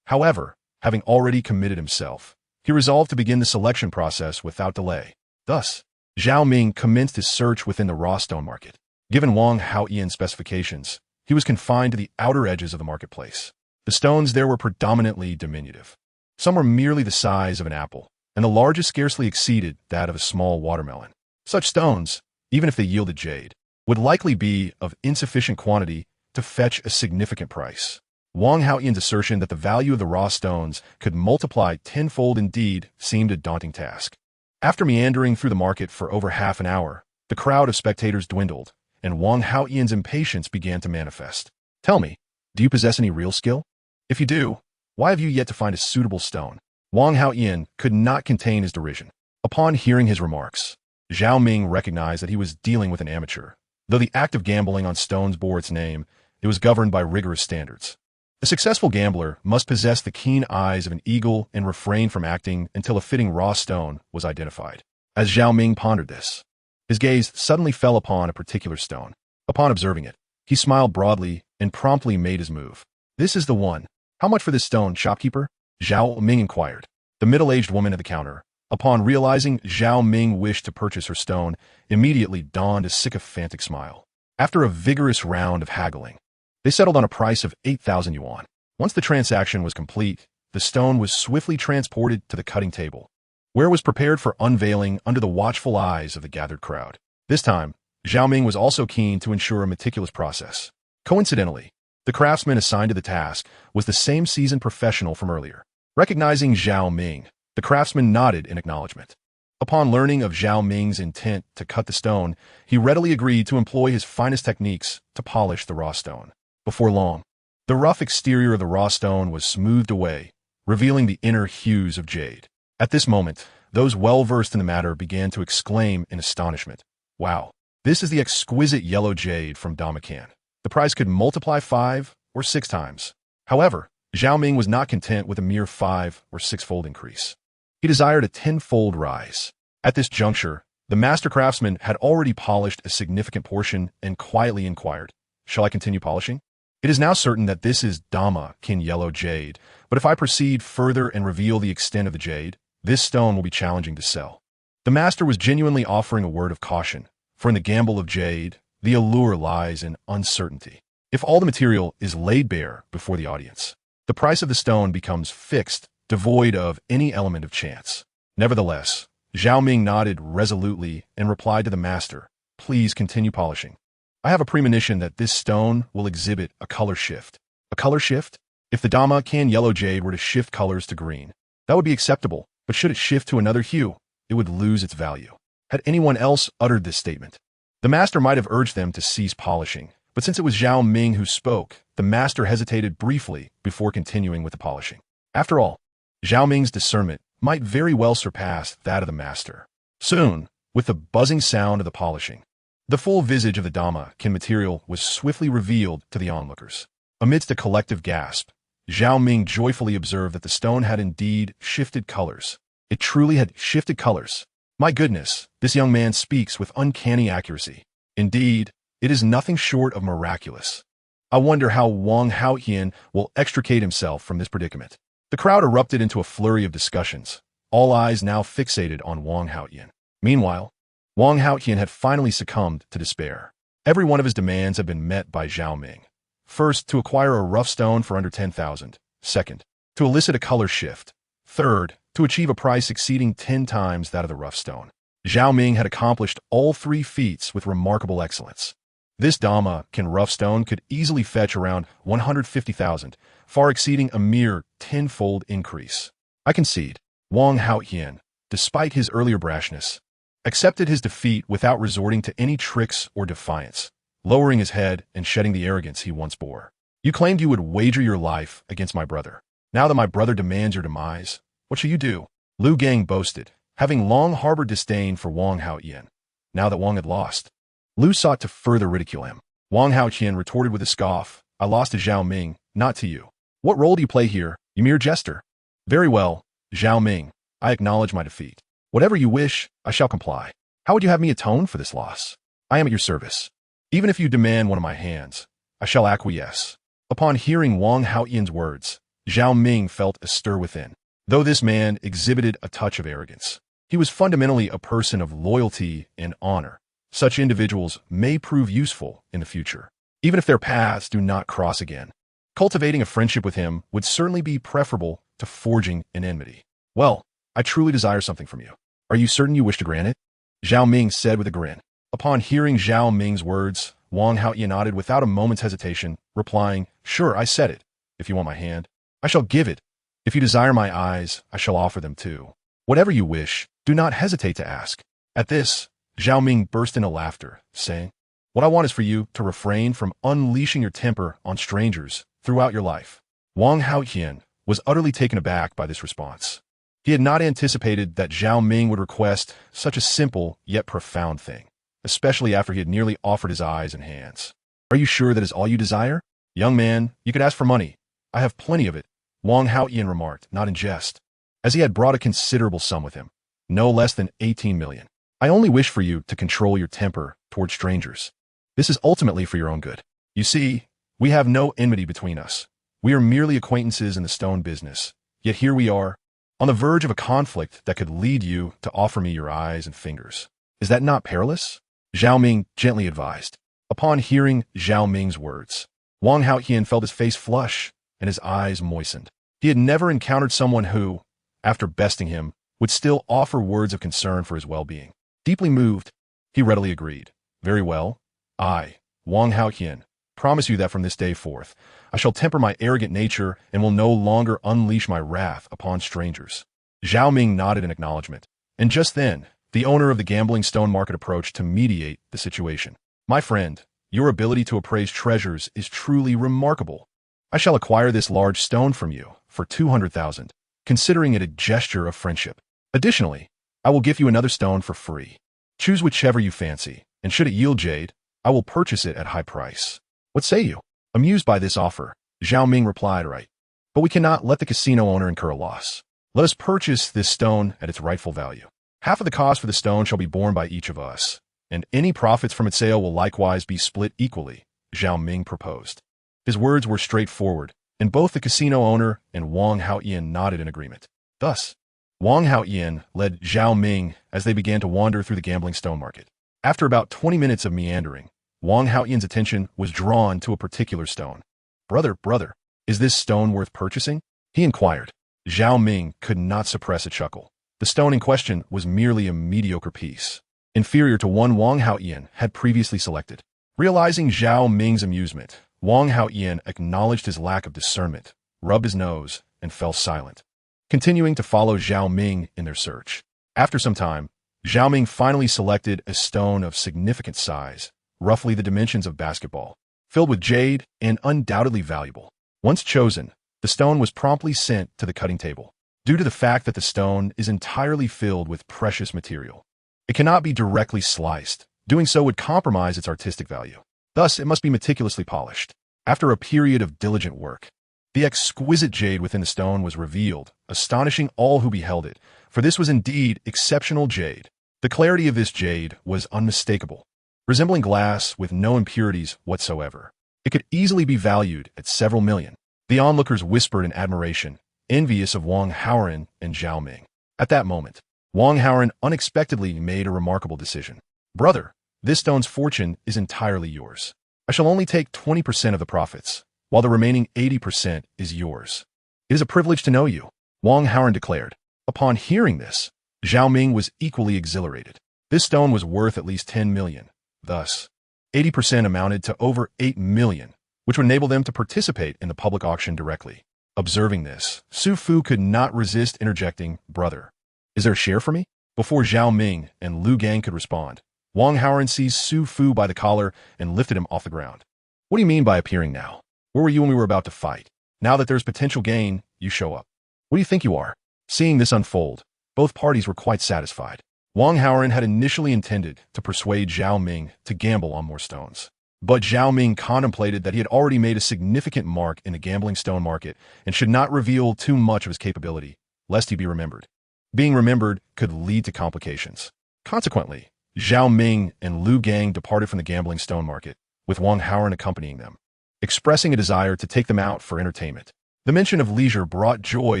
However, having already committed himself, he resolved to begin the selection process without delay. Thus, Zhao Ming commenced his search within the raw stone market. Given Huang Shaofeng's specifications, he was confined to the outer edges of the marketplace. The stones there were predominantly diminutive. Some were merely the size of an apple, and the largest scarcely exceeded that of a small watermelon. Such stones, even if they yielded jade, would likely be of insufficient quantity to fetch a significant price. Huang Shaofeng's assertion that the value of the raw stones could multiply tenfold indeed seemed a daunting task. After meandering through the market for over half an hour, the crowd of spectators dwindled, and Huang Shaofeng's impatience began to manifest. Tell me, do you possess any real skill? If you do, why have you yet to find a suitable stone? Huang Shaofeng could not contain his derision. Upon hearing his remarks, Zhao Ming recognized that he was dealing with an amateur. Though the act of gambling on stones bore its name, it was governed by rigorous standards. A successful gambler must possess the keen eyes of an eagle and refrain from acting until a fitting raw stone was identified. As Zhao Ming pondered this, his gaze suddenly fell upon a particular stone. Upon observing it, he smiled broadly and promptly made his move. This is the one. How much for this stone, shopkeeper? Zhao Ming inquired. The middle-aged woman at the counter, upon realizing Zhao Ming wished to purchase her stone, immediately donned a sycophantic smile. After a vigorous round of haggling, they settled on a price of 8,000 yuan. Once the transaction was complete, the stone was swiftly transported to the cutting table, where it was prepared for unveiling under the watchful eyes of the gathered crowd. This time, Zhao Ming was also keen to ensure a meticulous process. Coincidentally, the craftsman assigned to the task was the same seasoned professional from earlier. Recognizing Zhao Ming, the craftsman nodded in acknowledgement. Upon learning of Zhao Ming's intent to cut the stone, he readily agreed to employ his finest techniques to polish the raw stone. Before long, the rough exterior of the raw stone was smoothed away, revealing the inner hues of jade. At this moment, those well-versed in the matter began to exclaim in astonishment. Wow, this is the exquisite yellow jade from Damacan. The price could multiply 5 or 6 times. However, Zhao Ming was not content with a mere 5 or 6-fold increase. He desired a 10-fold rise. At this juncture, the master craftsman had already polished a significant portion and quietly inquired, "Shall I continue polishing? It is now certain that this is Damacan yellow jade, but if I proceed further and reveal the extent of the jade, this stone will be challenging to sell." The master was genuinely offering a word of caution, for in the gamble of jade, the allure lies in uncertainty. If all the material is laid bare before the audience, the price of the stone becomes fixed, devoid of any element of chance. Nevertheless, Zhao Ming nodded resolutely and replied to the master, "Please continue polishing. I have a premonition that this stone will exhibit a color shift." A color shift? If the Damacan yellow jade were to shift colors to green, that would be acceptable, but should it shift to another hue, it would lose its value. Had anyone else uttered this statement, the master might have urged them to cease polishing, but since it was Zhao Ming who spoke, the master hesitated briefly before continuing with the polishing. After all, Zhao Ming's discernment might very well surpass that of the master. Soon, with the buzzing sound of the polishing, the full visage of the Damacan material was swiftly revealed to the onlookers. Amidst a collective gasp, Zhao Ming joyfully observed that the stone had indeed shifted colors. It truly had shifted colors. My goodness, this young man speaks with uncanny accuracy. Indeed, it is nothing short of miraculous. I wonder how Huang Shaofeng will extricate himself from this predicament. The crowd erupted into a flurry of discussions, all eyes now fixated on Huang Shaofeng. Meanwhile, Huang Shaofeng had finally succumbed to despair. Every one of his demands had been met by Zhao Ming. First, to acquire a rough stone for under 10,000. Second, to elicit a color shift. Third, to achieve a price exceeding 10 times that of the rough stone. Zhao Ming had accomplished all 3 feats with remarkable excellence. This Damacan rough stone could easily fetch around 150,000, far exceeding a mere 10-fold increase. I concede, Huang Shaofeng, despite his earlier brashness, accepted his defeat without resorting to any tricks or defiance, lowering his head and shedding the arrogance he once bore. You claimed you would wager your life against my brother. Now that my brother demands your demise, what shall you do? Lu Gang boasted, having long harbored disdain for Huang Shaofeng. Now that Huang had lost, Lu sought to further ridicule him. Huang Shaofeng retorted with a scoff, "I lost to Zhao Ming, not to you. What role do you play here, you mere jester?" "Very well, Zhao Ming, I acknowledge my defeat. Whatever you wish, I shall comply. How would you have me atone for this loss? I am at your service. Even if you demand one of my hands, I shall acquiesce." Upon hearing Wang Haoyan's words, Zhao Ming felt a stir within. Though this man exhibited a touch of arrogance, he was fundamentally a person of loyalty and honor. Such individuals may prove useful in the future, even if their paths do not cross again. Cultivating a friendship with him would certainly be preferable to forging an enmity. Well, I truly desire something from you. Are you certain you wish to grant it? Zhao Ming said with a grin. Upon hearing Zhao Ming's words, Wang Haoyan nodded without a moment's hesitation, replying, "Sure, I said it. If you want my hand, I shall give it. If you desire my eyes, I shall offer them too. Whatever you wish, do not hesitate to ask." At this, Zhao Ming burst into laughter, saying, "What I want is for you to refrain from unleashing your temper on strangers throughout your life." Wang Haoyan was utterly taken aback by this response. He had not anticipated that Zhao Ming would request such a simple yet profound thing, especially after he had nearly offered his eyes and hands. "Are you sure that is all you desire? Young man, you could ask for money. I have plenty of it," Wang Haoyan remarked, not in jest, as he had brought a considerable sum with him, no less than 18 million. "I only wish for you to control your temper toward strangers. This is ultimately for your own good. You see, we have no enmity between us. We are merely acquaintances in the stone business, yet here we are, on the verge of a conflict that could lead you to offer me your eyes and fingers. Is that not perilous?" Zhao Ming gently advised. Upon hearing Zhao Ming's words, Wang Haoyan felt his face flush and his eyes moistened. He had never encountered someone who, after besting him, would still offer words of concern for his well-being. Deeply moved, he readily agreed. "Very well. I, Wang Haoyan, promise you that from this day forth, I shall temper my arrogant nature and will no longer unleash my wrath upon strangers." Zhao Ming nodded in acknowledgement, and just then, the owner of the gambling stone market approached to mediate the situation. "My friend, your ability to appraise treasures is truly remarkable. I shall acquire this large stone from you for 200,000, considering it a gesture of friendship. Additionally, I will give you another stone for free. Choose whichever you fancy, and should it yield jade, I will purchase it at high price. What say you?" Amused by this offer, Zhao Ming replied, "Right, but we cannot let the casino owner incur a loss. Let us purchase this stone at its rightful value. Half of the cost for the stone shall be borne by each of us, and any profits from its sale will likewise be split equally," Zhao Ming proposed. His words were straightforward, and both the casino owner and Wang Haoyan nodded in agreement. Thus, Wang Haoyan led Zhao Ming as they began to wander through the gambling stone market. After about 20 minutes of meandering, Wang Haoyan's attention was drawn to a particular stone. Brother, is this stone worth purchasing?" he inquired. Zhao Ming could not suppress a chuckle. The stone in question was merely a mediocre piece, inferior to one Wang Haoyan had previously selected. Realizing Zhao Ming's amusement, Wang Haoyan acknowledged his lack of discernment, rubbed his nose, and fell silent, continuing to follow Zhao Ming in their search. After some time, Zhao Ming finally selected a stone of significant size, roughly the dimensions of basketball, filled with jade and undoubtedly valuable. Once chosen, the stone was promptly sent to the cutting table. Due to the fact that the stone is entirely filled with precious material, it cannot be directly sliced. Doing so would compromise its artistic value. Thus, it must be meticulously polished. After a period of diligent work, the exquisite jade within the stone was revealed, astonishing all who beheld it, for this was indeed exceptional jade. The clarity of this jade was unmistakable, resembling glass with no impurities whatsoever. It could easily be valued at several million. The onlookers whispered in admiration, envious of Wang Haoyan and Zhao Ming. At that moment, Wang Haoyan unexpectedly made a remarkable decision. "Brother, this stone's fortune is entirely yours. I shall only take 20% of the profits, while the remaining 80% is yours. It is a privilege to know you," Wang Haoyan declared. Upon hearing this, Zhao Ming was equally exhilarated. This stone was worth at least 10 million. Thus, 80% amounted to over 8 million, which would enable them to participate in the public auction directly. Observing this, Su Fu could not resist interjecting, "Brother, is there a share for me?" Before Zhao Ming and Lu Gang could respond, Wang Haoyan seized Su Fu by the collar and lifted him off the ground. "What do you mean by appearing now? Where were you when we were about to fight? Now that there's potential gain, you show up. What do you think you are?" Seeing this unfold, both parties were quite satisfied. Wang Haoyan had initially intended to persuade Zhao Ming to gamble on more stones. But Zhao Ming contemplated that he had already made a significant mark in the gambling stone market and should not reveal too much of his capability, lest he be remembered. Being remembered could lead to complications. Consequently, Zhao Ming and Lu Gang departed from the gambling stone market, with Wang Haoyan accompanying them. expressing a desire to take them out for entertainment. The mention of leisure brought joy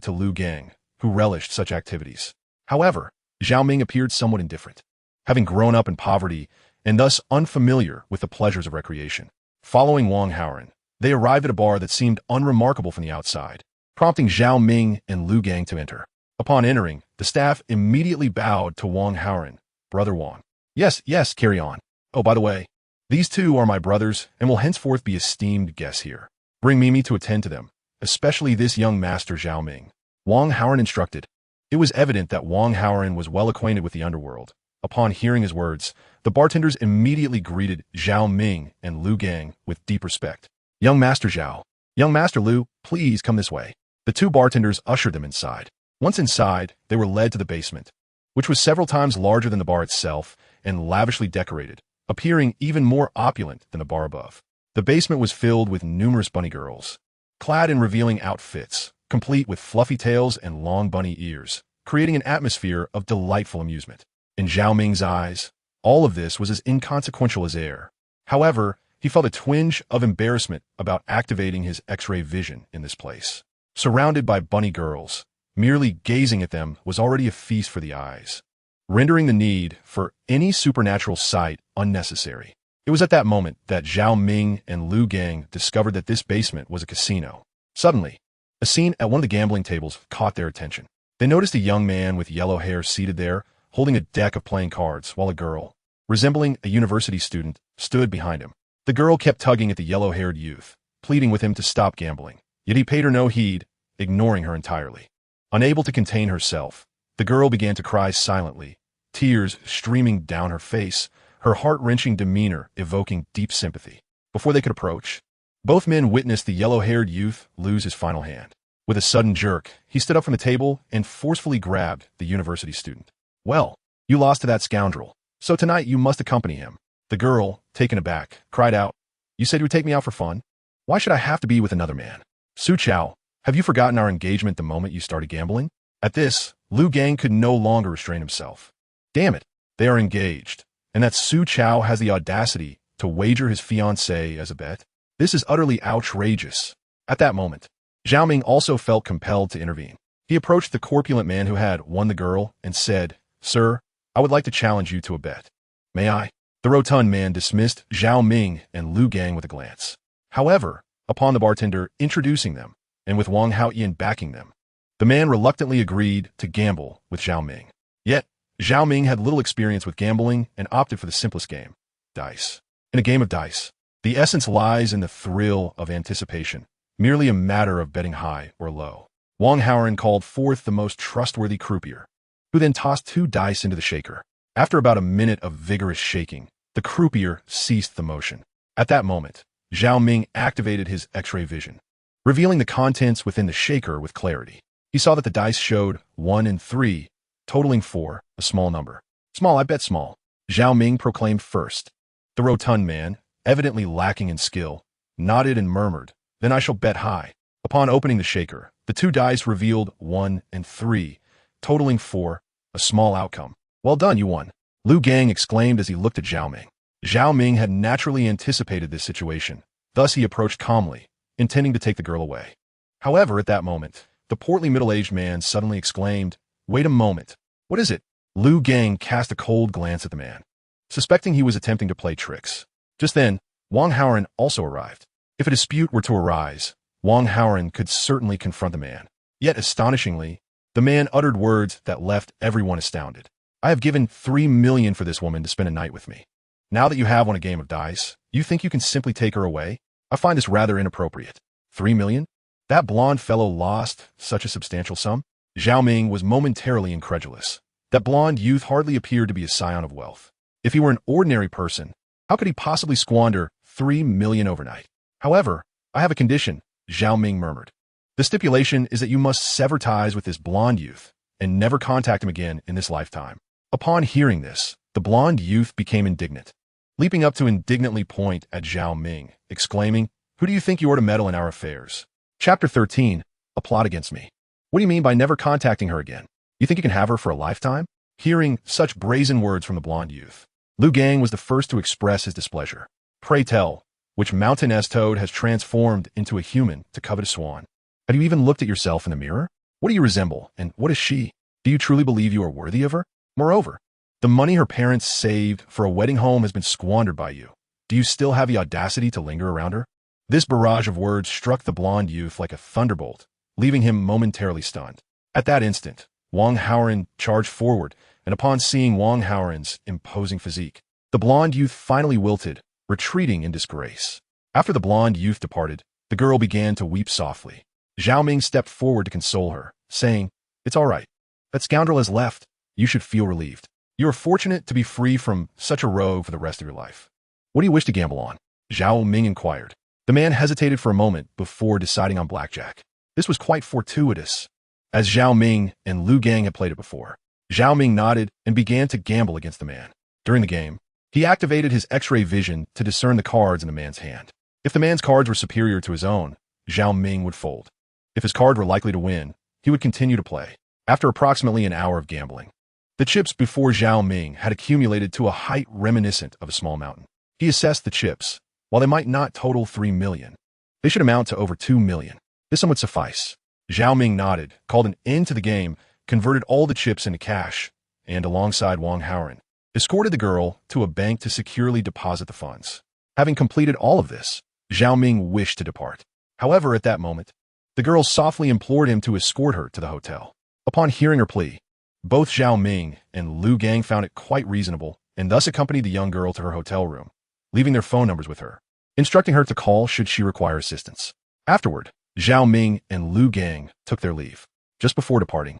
to Lu Gang, who relished such activities. However, Zhao Ming appeared somewhat indifferent, having grown up in poverty and thus unfamiliar with the pleasures of recreation. Following Wang Haoren, they arrived at a bar that seemed unremarkable from the outside, prompting Zhao Ming and Lu Gang to enter. Upon entering, the staff immediately bowed to Wang Haoren, Brother Wang. Yes, carry on. Oh, by the way, these two are my brothers and will henceforth be esteemed guests here. Bring Mimi to attend to them, especially this young master Zhao Ming. Wang Haoren instructed. It was evident that Wang Haoren was well acquainted with the underworld. Upon hearing his words, the bartenders immediately greeted Zhao Ming and Lu Gang with deep respect. Young Master Zhao, Young Master Lu, please come this way. The two bartenders ushered them inside. Once inside, they were led to the basement, which was several times larger than the bar itself and lavishly decorated, appearing even more opulent than the bar above. The basement was filled with numerous bunny girls, clad in revealing outfits, complete with fluffy tails and long bunny ears, creating an atmosphere of delightful amusement. In Zhao Ming's eyes, all of this was as inconsequential as air. However, he felt a twinge of embarrassment about activating his X-ray vision in this place. Surrounded by bunny girls, merely gazing at them was already a feast for the eyes, rendering the need for any supernatural sight unnecessary. It was at that moment that Zhao Ming and Lu Gang discovered that this basement was a casino. Suddenly, a scene at one of the gambling tables caught their attention. They noticed a young man with yellow hair seated there, holding a deck of playing cards, while a girl, resembling a university student, stood behind him. The girl kept tugging at the yellow-haired youth, pleading with him to stop gambling, yet he paid her no heed, ignoring her entirely. Unable to contain herself, the girl began to cry silently, tears streaming down her face, her heart-wrenching demeanor evoking deep sympathy. Before they could approach, both men witnessed the yellow-haired youth lose his final hand. With a sudden jerk, he stood up from the table and forcefully grabbed the university student. Well, you lost to that scoundrel, so tonight you must accompany him. The girl, taken aback, cried out, You said you would take me out for fun? Why should I have to be with another man? Su Chao, have you forgotten our engagement the moment you started gambling? At this, Lu Gang could no longer restrain himself. Damn it, they are engaged, and that Su Chao has the audacity to wager his fiancée as a bet? This is utterly outrageous. At that moment, Zhao Ming also felt compelled to intervene. He approached the corpulent man who had won the girl and said, Sir, I would like to challenge you to a bet. May I? The rotund man dismissed Zhao Ming and Lu Gang with a glance. However, upon the bartender introducing them, and with Wang Haoyan backing them, the man reluctantly agreed to gamble with Zhao Ming. Yet, Zhao Ming had little experience with gambling and opted for the simplest game, dice. In a game of dice, the essence lies in the thrill of anticipation, merely a matter of betting high or low. Wang Haoren called forth the most trustworthy croupier, who then tossed 2 dice into the shaker. After about a minute of vigorous shaking, the croupier ceased the motion. At that moment, Zhao Ming activated his X-ray vision, revealing the contents within the shaker with clarity. He saw that the dice showed 1 and 3, totaling 4, a small number. Small, I bet small. Zhao Ming proclaimed first. The rotund man, evidently lacking in skill, nodded and murmured, Then I shall bet high. Upon opening the shaker, the 2 dice revealed 1 and 3, totaling 4, a small outcome. Well done, you won. Lu Gang exclaimed as he looked at Zhao Ming. Zhao Ming had naturally anticipated this situation. Thus he approached calmly, intending to take the girl away. However, at that moment, the portly middle-aged man suddenly exclaimed, Wait a moment. What is it? Lu Gang cast a cold glance at the man, suspecting he was attempting to play tricks. Just then, Wang Haoren also arrived. If a dispute were to arise, Wang Haoren could certainly confront the man. Yet, astonishingly, the man uttered words that left everyone astounded. I have given 3 million for this woman to spend a night with me. Now that you have won a game of dice, you think you can simply take her away? I find this rather inappropriate. 3 million? That blonde fellow lost such a substantial sum? Zhao Ming was momentarily incredulous. That blonde youth hardly appeared to be a scion of wealth. If he were an ordinary person, how could he possibly squander 3 million overnight? However, I have a condition, Zhao Ming murmured. The stipulation is that you must sever ties with this blonde youth and never contact him again in this lifetime. Upon hearing this, the blonde youth became indignant, leaping up to indignantly point at Zhao Ming, exclaiming, Who do you think you are to meddle in our affairs? Chapter 13, A Plot Against Me. What do you mean by never contacting her again? You think you can have her for a lifetime? Hearing such brazen words from the blonde youth, Lu Gang was the first to express his displeasure. Pray tell, which mountainous toad has transformed into a human to covet a swan. Have you even looked at yourself in the mirror? What do you resemble, and what is she? Do you truly believe you are worthy of her? Moreover, the money her parents saved for a wedding home has been squandered by you. Do you still have the audacity to linger around her? This barrage of words struck the blonde youth like a thunderbolt, leaving him momentarily stunned. At that instant, Huang Shaofeng charged forward, and upon seeing Huang Shaofeng's imposing physique, the blonde youth finally wilted, retreating in disgrace. After the blonde youth departed, the girl began to weep softly. Zhao Ming stepped forward to console her, saying, "It's all right. That scoundrel has left. You should feel relieved. You are fortunate to be free from such a rogue for the rest of your life." "What do you wish to gamble on?" Zhao Ming inquired. The man hesitated for a moment before deciding on blackjack. This was quite fortuitous, as Zhao Ming and Lu Gang had played it before. Zhao Ming nodded and began to gamble against the man. During the game, he activated his X-ray vision to discern the cards in the man's hand. If the man's cards were superior to his own, Zhao Ming would fold. If his card were likely to win, he would continue to play. After approximately an hour of gambling, the chips before Zhao Ming had accumulated to a height reminiscent of a small mountain. He assessed the chips. While they might not total 3 million, they should amount to over 2 million. This sum would suffice. Zhao Ming nodded, called an end to the game, converted all the chips into cash, and alongside Huang Shaofeng, escorted the girl to a bank to securely deposit the funds. Having completed all of this, Zhao Ming wished to depart. However, at that moment, the girl softly implored him to escort her to the hotel. Upon hearing her plea, both Zhao Ming and Lu Gang found it quite reasonable and thus accompanied the young girl to her hotel room, leaving their phone numbers with her, instructing her to call should she require assistance. Afterward, Zhao Ming and Lu Gang took their leave. Just before departing,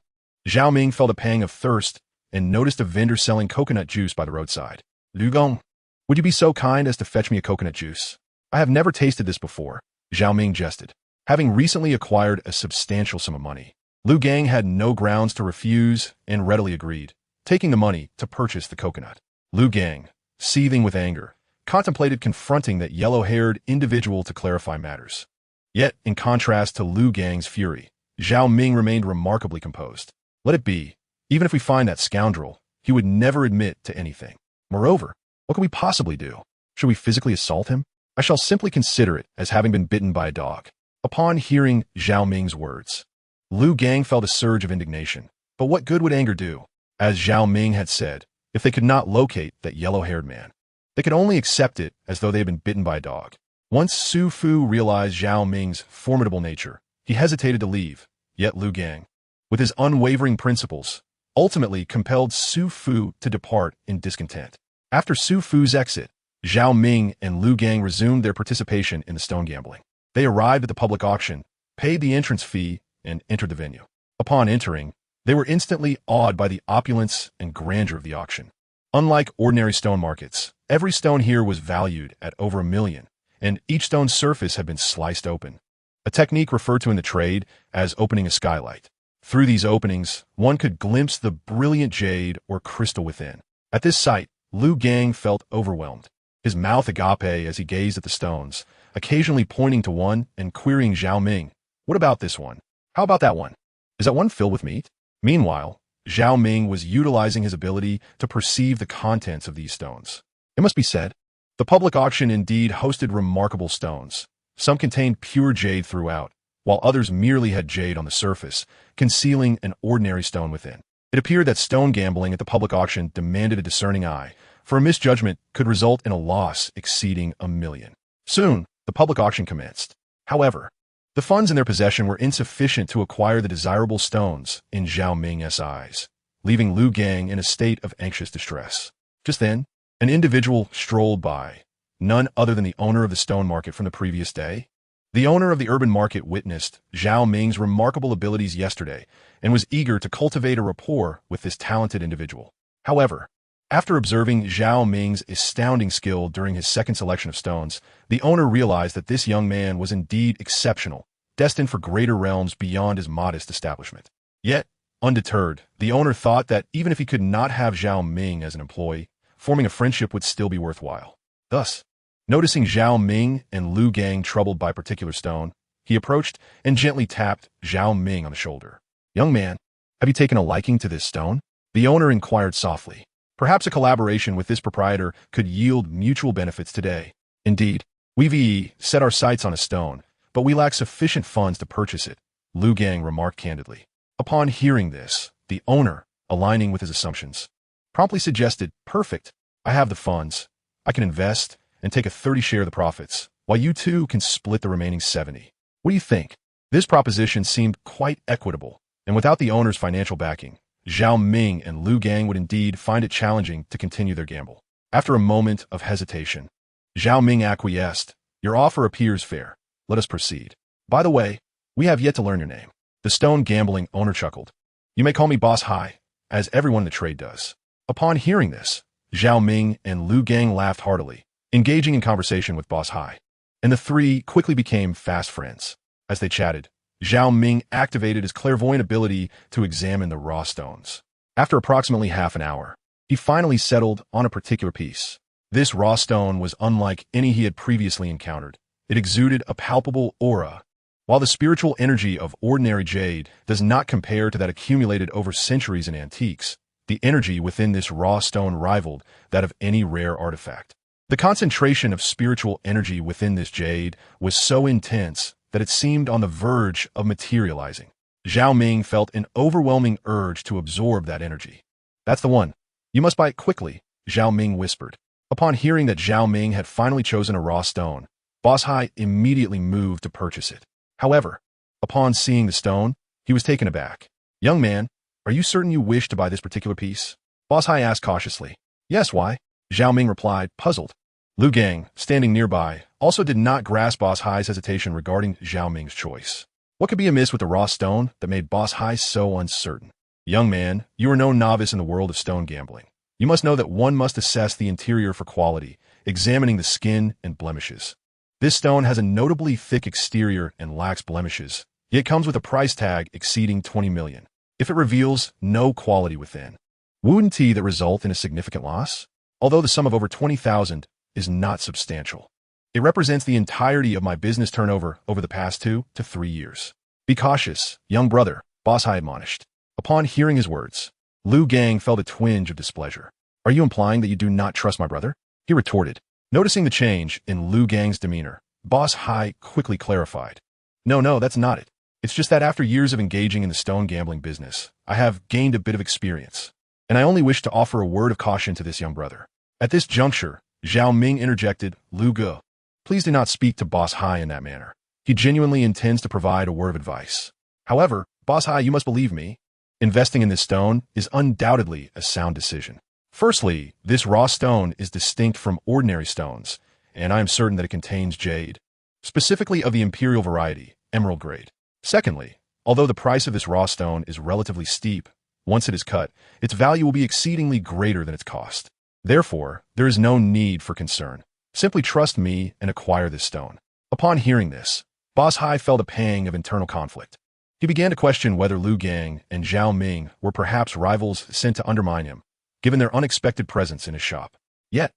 Zhao Ming felt a pang of thirst and noticed a vendor selling coconut juice by the roadside. "Lu Gang, would you be so kind as to fetch me a coconut juice? I have never tasted this before," Zhao Ming jested. Having recently acquired a substantial sum of money, Lu Gang had no grounds to refuse and readily agreed, taking the money to purchase the coconut. Lu Gang, seething with anger, contemplated confronting that yellow-haired individual to clarify matters. Yet, in contrast to Lu Gang's fury, Zhao Ming remained remarkably composed. "Let it be. Even if we find that scoundrel, he would never admit to anything. Moreover, what can we possibly do? Should we physically assault him? I shall simply consider it as having been bitten by a dog." Upon hearing Zhao Ming's words, Lu Gang felt a surge of indignation. But what good would anger do? As Zhao Ming had said, if they could not locate that yellow-haired man, they could only accept it as though they had been bitten by a dog. Once Su Fu realized Zhao Ming's formidable nature, he hesitated to leave, yet Lu Gang, with his unwavering principles, ultimately compelled Su Fu to depart in discontent. After Su Fu's exit, Zhao Ming and Lu Gang resumed their participation in the stone gambling. They arrived at the public auction, paid the entrance fee, and entered the venue. Upon entering, they were instantly awed by the opulence and grandeur of the auction. Unlike ordinary stone markets, every stone here was valued at over $1 million, and each stone's surface had been sliced open, a technique referred to in the trade as opening a skylight. Through these openings, one could glimpse the brilliant jade or crystal within. At this sight, Lu Gang felt overwhelmed, his mouth agape as he gazed at the stones, occasionally pointing to one and querying Zhao Ming, "What about this one? How about that one? Is that one filled with meat?" Meanwhile, Zhao Ming was utilizing his ability to perceive the contents of these stones. It must be said, the public auction indeed hosted remarkable stones. Some contained pure jade throughout, while others merely had jade on the surface, concealing an ordinary stone within. It appeared that stone gambling at the public auction demanded a discerning eye, for a misjudgment could result in a loss exceeding $1 million. Soon, the public auction commenced. However, the funds in their possession were insufficient to acquire the desirable stones in Zhao Ming's eyes, leaving Lu Gang in a state of anxious distress. Just then, an individual strolled by, none other than the owner of the stone market from the previous day. The owner of the urban market witnessed Zhao Ming's remarkable abilities yesterday and was eager to cultivate a rapport with this talented individual. However, after observing Zhao Ming's astounding skill during his second selection of stones, the owner realized that this young man was indeed exceptional, destined for greater realms beyond his modest establishment. Yet, undeterred, the owner thought that even if he could not have Zhao Ming as an employee, forming a friendship would still be worthwhile. Thus, noticing Zhao Ming and Lu Gang troubled by a particular stone, he approached and gently tapped Zhao Ming on the shoulder. "Young man, have you taken a liking to this stone?" The owner inquired softly. Perhaps a collaboration with this proprietor could yield mutual benefits today. Indeed, We've set our sights on a stone, but we lack sufficient funds to purchase it, Lu Gang remarked candidly. Upon hearing this, the owner, aligning with his assumptions, promptly suggested, perfect, I have the funds. I can invest and take a 30 share of the profits, while you two can split the remaining 70. What do you think? This proposition seemed quite equitable, and without the owner's financial backing, Zhao Ming and Lu Gang would indeed find it challenging to continue their gamble. After a moment of hesitation, Zhao Ming acquiesced. Your offer appears fair. Let us proceed. By the way, we have yet to learn your name. The stone gambling owner chuckled. You may call me Boss Hai, as everyone in the trade does. Upon hearing this, Zhao Ming and Lu Gang laughed heartily, engaging in conversation with Boss Hai, and the three quickly became fast friends. As they chatted, Zhao Ming activated his clairvoyant ability to examine the raw stones. After approximately half an hour, he finally settled on a particular piece. This raw stone was unlike any he had previously encountered. It exuded a palpable aura. While the spiritual energy of ordinary jade does not compare to that accumulated over centuries in antiques, the energy within this raw stone rivaled that of any rare artifact. The concentration of spiritual energy within this jade was so intense that it seemed on the verge of materializing. Zhao Ming felt an overwhelming urge to absorb that energy. That's the one. You must buy it quickly, Zhao Ming whispered. Upon hearing that Zhao Ming had finally chosen a raw stone, Boss Hai immediately moved to purchase it. However, upon seeing the stone, he was taken aback. Young man, are you certain you wish to buy this particular piece? Boss Hai asked cautiously. Yes, why? Zhao Ming replied, puzzled. Lu Gang, standing nearby, also did not grasp Boss Hai's hesitation regarding Zhao Ming's choice. What could be amiss with the raw stone that made Boss Hai so uncertain? Young man, you are no novice in the world of stone gambling. You must know that one must assess the interior for quality, examining the skin and blemishes. This stone has a notably thick exterior and lacks blemishes, yet comes with a price tag exceeding 20 million. If it reveals no quality within, wouldn't that result in a significant loss? Although the sum of over 20,000 is not substantial. It represents the entirety of my business turnover over the past 2 to 3 years. Be cautious, young brother, Boss Hai admonished. Upon hearing his words, Lu Gang felt a twinge of displeasure. Are you implying that you do not trust my brother? He retorted. Noticing the change in Lu Gang's demeanor, Boss Hai quickly clarified. No, that's not it. It's just that after years of engaging in the stone gambling business, I have gained a bit of experience, and I only wish to offer a word of caution to this young brother. At this juncture, Zhao Ming interjected, Lu Ge, please do not speak to Boss Hai in that manner. He genuinely intends to provide a word of advice. However, Boss Hai, you must believe me. Investing in this stone is undoubtedly a sound decision. Firstly, this raw stone is distinct from ordinary stones, and I am certain that it contains jade, specifically of the imperial variety, emerald grade. Secondly, although the price of this raw stone is relatively steep, once it is cut, its value will be exceedingly greater than its cost. Therefore, there is no need for concern. Simply trust me and acquire this stone. Upon hearing this, Boss Hai felt a pang of internal conflict. He began to question whether Lu Gang and Zhao Ming were perhaps rivals sent to undermine him, given their unexpected presence in his shop. Yet,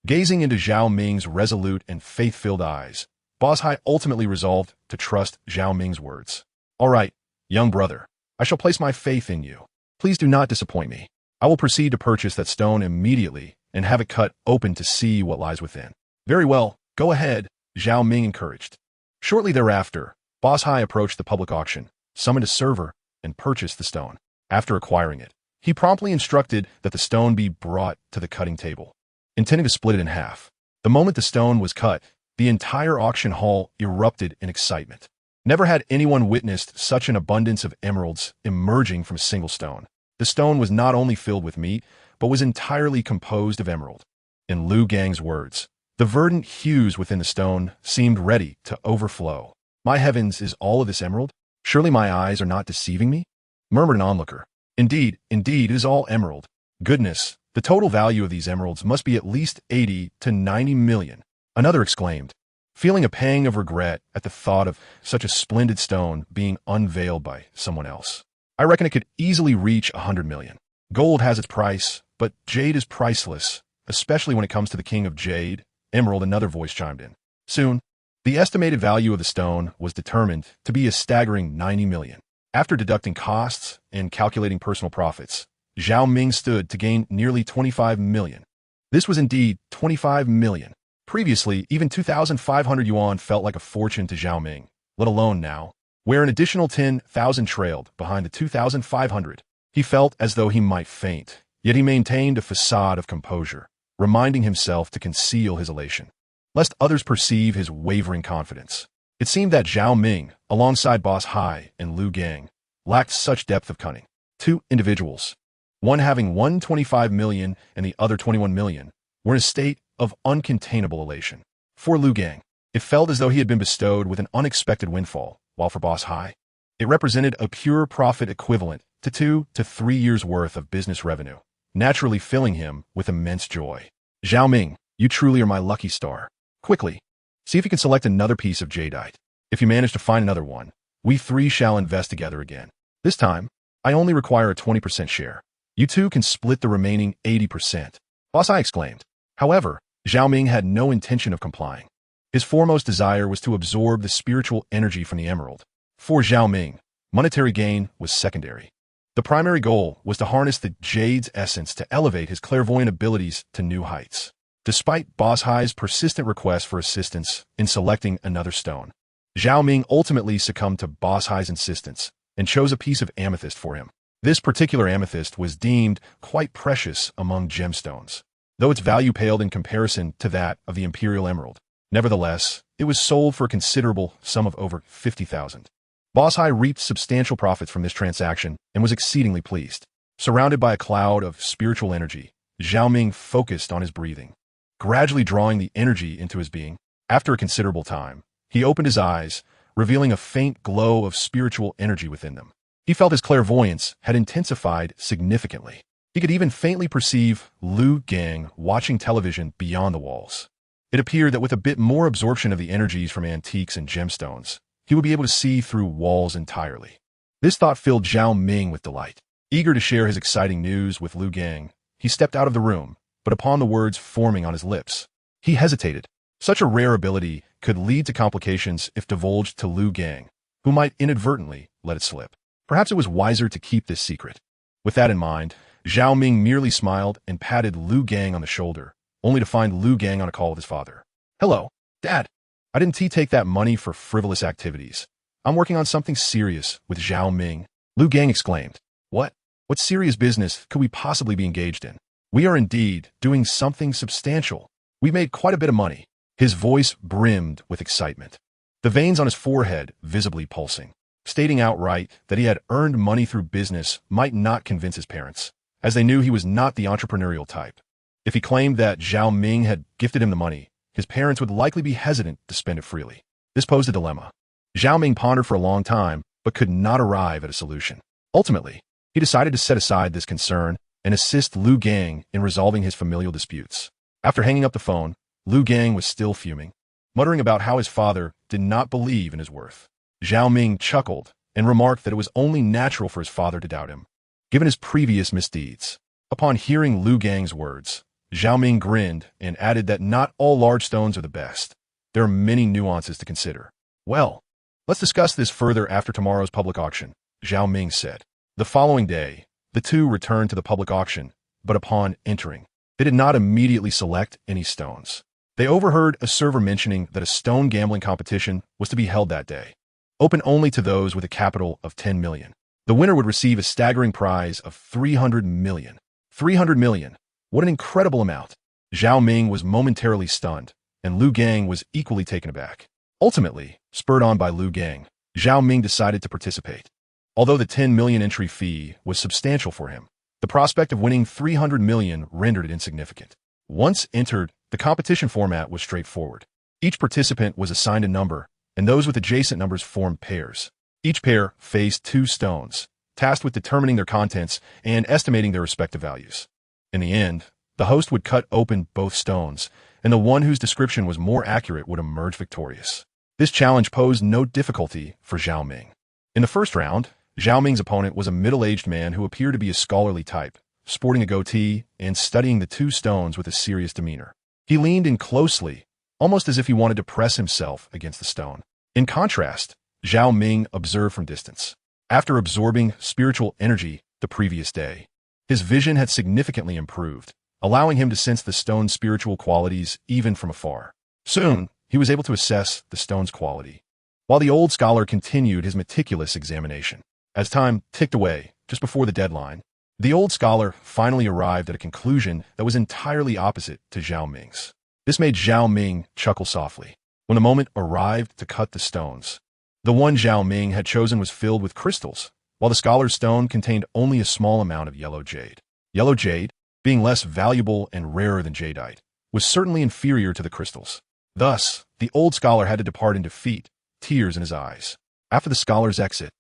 gazing into Zhao Ming's resolute and faith-filled eyes, Boss Hai ultimately resolved to trust Zhao Ming's words. All right, young brother, I shall place my faith in you. Please do not disappoint me. I will proceed to purchase that stone immediately and have it cut open to see what lies within. Very well, go ahead, Zhao Ming encouraged. Shortly thereafter, Boss Hai approached the public auction, summoned a server, and purchased the stone. After acquiring it, he promptly instructed that the stone be brought to the cutting table, intending to split it in half. The moment the stone was cut, the entire auction hall erupted in excitement. Never had anyone witnessed such an abundance of emeralds emerging from a single stone. The stone was not only filled with meat, but was entirely composed of emerald. In Lu Gang's words, the verdant hues within the stone seemed ready to overflow. My heavens, is all of this emerald? Surely my eyes are not deceiving me? Murmured an onlooker. Indeed, it is all emerald. Goodness, the total value of these emeralds must be at least 80 to 90 million. Another exclaimed, feeling a pang of regret at the thought of such a splendid stone being unveiled by someone else. I reckon it could easily reach 100 million. Gold has its price, but jade is priceless, especially when it comes to the king of jade. Emerald, another voice chimed in. Soon, the estimated value of the stone was determined to be a staggering 90 million. After deducting costs and calculating personal profits, Zhao Ming stood to gain nearly 25 million. This was indeed 25 million. Previously, even 2,500 yuan felt like a fortune to Zhao Ming, let alone now, where an additional 10,000 trailed behind the 2,500. He felt as though he might faint, yet he maintained a facade of composure, reminding himself to conceal his elation, lest others perceive his wavering confidence. It seemed that Zhao Ming, alongside Boss Hai and Lu Gang, lacked such depth of cunning. Two individuals, one having 125 million and the other 21 million, were in a state of uncontainable elation. For Lu Gang, it felt as though he had been bestowed with an unexpected windfall, while for Boss Hai, it represented a pure profit equivalent to 2 to 3 years' worth of business revenue, naturally filling him with immense joy. Zhao Ming, you truly are my lucky star. Quickly, see if you can select another piece of jadeite. If you manage to find another one, we three shall invest together again. This time, I only require a 20% share. You two can split the remaining 80%. Boss Hai exclaimed. However, Zhao Ming had no intention of complying. His foremost desire was to absorb the spiritual energy from the emerald. For Zhao Ming, monetary gain was secondary. The primary goal was to harness the jade's essence to elevate his clairvoyant abilities to new heights. Despite Boss Hai's persistent request for assistance in selecting another stone, Zhao Ming ultimately succumbed to Boss Hai's insistence and chose a piece of amethyst for him. This particular amethyst was deemed quite precious among gemstones, though its value paled in comparison to that of the imperial emerald. Nevertheless, it was sold for a considerable sum of over 50,000. Boss Hai reaped substantial profits from this transaction and was exceedingly pleased. Surrounded by a cloud of spiritual energy, Zhao Ming focused on his breathing, gradually drawing the energy into his being. After a considerable time, he opened his eyes, revealing a faint glow of spiritual energy within them. He felt his clairvoyance had intensified significantly. He could even faintly perceive Lu Gang watching television beyond the walls. It appeared that with a bit more absorption of the energies from antiques and gemstones, he would be able to see through walls entirely. This thought filled Zhao Ming with delight. Eager to share his exciting news with Lu Gang, he stepped out of the room, but upon the words forming on his lips, he hesitated. Such a rare ability could lead to complications if divulged to Lu Gang, who might inadvertently let it slip. Perhaps it was wiser to keep this secret. With that in mind, Zhao Ming merely smiled and patted Lu Gang on the shoulder, only to find Lu Gang on a call with his father. Hello, Dad. I didn't take that money for frivolous activities. I'm working on something serious with Zhao Ming. Lu Gang exclaimed. What serious business could we possibly be engaged in? We are indeed doing something substantial. We made quite a bit of money. His voice brimmed with excitement, the veins on his forehead visibly pulsing. Stating outright that he had earned money through business might not convince his parents, as they knew he was not the entrepreneurial type. If he claimed that Zhao Ming had gifted him the money, his parents would likely be hesitant to spend it freely. This posed a dilemma. Zhao Ming pondered for a long time, but could not arrive at a solution. Ultimately, he decided to set aside this concern and assist Lu Gang in resolving his familial disputes. After hanging up the phone, Lu Gang was still fuming, muttering about how his father did not believe in his worth. Zhao Ming chuckled and remarked that it was only natural for his father to doubt him, given his previous misdeeds. Upon hearing Lu Gang's words, Zhao Ming grinned and added that not all large stones are the best. There are many nuances to consider. Well, let's discuss this further after tomorrow's public auction, Zhao Ming said. The following day, the two returned to the public auction, but upon entering, they did not immediately select any stones. They overheard a server mentioning that a stone gambling competition was to be held that day, open only to those with a capital of 10 million. The winner would receive a staggering prize of 300 million. 300 million. What an incredible amount. Zhao Ming was momentarily stunned, and Lu Gang was equally taken aback. Ultimately, spurred on by Lu Gang, Zhao Ming decided to participate. Although the 10 million entry fee was substantial for him, the prospect of winning 300 million rendered it insignificant. Once entered, the competition format was straightforward. Each participant was assigned a number, and those with adjacent numbers formed pairs. Each pair faced 2 stones, tasked with determining their contents and estimating their respective values. In the end, the host would cut open both stones, and the one whose description was more accurate would emerge victorious. This challenge posed no difficulty for Zhao Ming. In the first round, Zhao Ming's opponent was a middle-aged man who appeared to be a scholarly type, sporting a goatee and studying the 2 stones with a serious demeanor. He leaned in closely, almost as if he wanted to press himself against the stone. In contrast, Zhao Ming observed from distance. After absorbing spiritual energy the previous day, his vision had significantly improved, allowing him to sense the stone's spiritual qualities even from afar. Soon, he was able to assess the stone's quality, while the old scholar continued his meticulous examination. As time ticked away, just before the deadline, the old scholar finally arrived at a conclusion that was entirely opposite to Zhao Ming's. This made Zhao Ming chuckle softly. When the moment arrived to cut the stones, the one Zhao Ming had chosen was filled with crystals, while the scholar's stone contained only a small amount of yellow jade. Yellow jade, being less valuable and rarer than jadeite, was certainly inferior to the crystals. Thus, the old scholar had to depart in defeat, tears in his eyes. After the scholar's exit,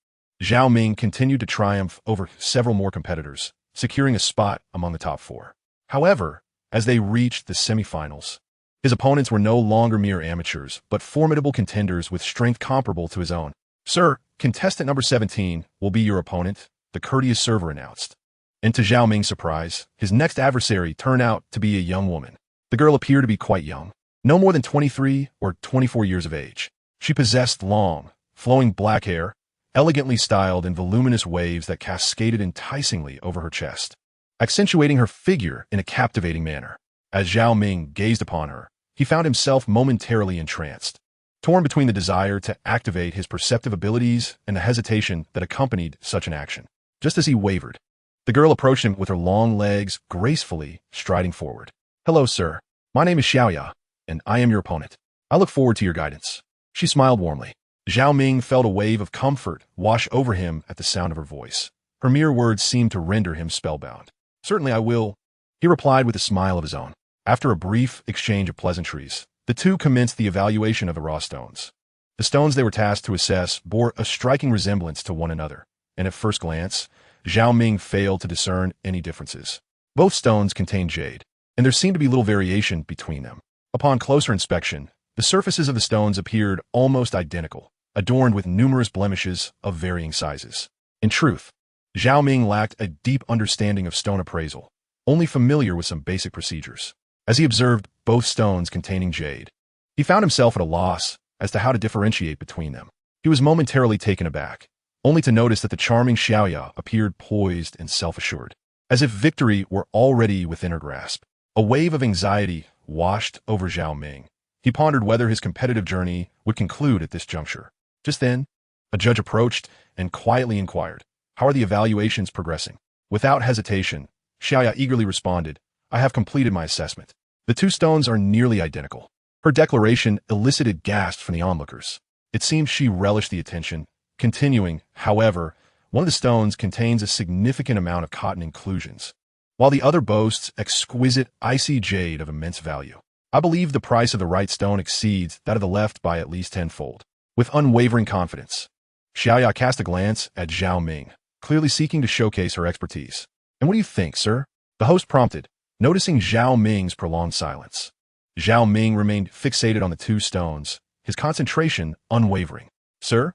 Zhao Ming continued to triumph over several more competitors, securing a spot among the top 4. However, as they reached the semifinals, his opponents were no longer mere amateurs, but formidable contenders with strength comparable to his own. "Sir, contestant number 17 will be your opponent," the courteous server announced. And to Zhao Ming's surprise, his next adversary turned out to be a young woman. The girl appeared to be quite young, no more than 23 or 24 years of age. She possessed long, flowing black hair, elegantly styled in voluminous waves that cascaded enticingly over her chest, accentuating her figure in a captivating manner. As Zhao Ming gazed upon her, he found himself momentarily entranced, torn between the desire to activate his perceptive abilities and the hesitation that accompanied such an action. Just as he wavered, the girl approached him with her long legs gracefully striding forward. "Hello, sir. My name is Xiaoya, and I am your opponent. I look forward to your guidance." She smiled warmly. Zhao Ming felt a wave of comfort wash over him at the sound of her voice. Her mere words seemed to render him spellbound. "Certainly I will," he replied with a smile of his own. After a brief exchange of pleasantries, the two commenced the evaluation of the raw stones. The stones they were tasked to assess bore a striking resemblance to one another, and at first glance, Zhao Ming failed to discern any differences. Both stones contained jade, and there seemed to be little variation between them. Upon closer inspection, the surfaces of the stones appeared almost identical, adorned with numerous blemishes of varying sizes. In truth, Zhao Ming lacked a deep understanding of stone appraisal, only familiar with some basic procedures. As he observed both stones containing jade, he found himself at a loss as to how to differentiate between them. He was momentarily taken aback, only to notice that the charming Xiaoya appeared poised and self-assured, as if victory were already within her grasp. A wave of anxiety washed over Zhao Ming. He pondered whether his competitive journey would conclude at this juncture. Just then, a judge approached and quietly inquired, "How are the evaluations progressing?" Without hesitation, Xiaoya eagerly responded, "I have completed my assessment. The two stones are nearly identical." Her declaration elicited gasps from the onlookers. It seemed she relished the attention. Continuing, however, one of the stones contains a significant amount of cotton inclusions, while the other boasts exquisite icy jade of immense value. I believe the price of the right stone exceeds that of the left by at least tenfold. With unwavering confidence, Xiaoya cast a glance at Zhao Ming, clearly seeking to showcase her expertise. "And what do you think, sir?" the host prompted, noticing Zhao Ming's prolonged silence. Zhao Ming remained fixated on the two stones, his concentration unwavering. Sir,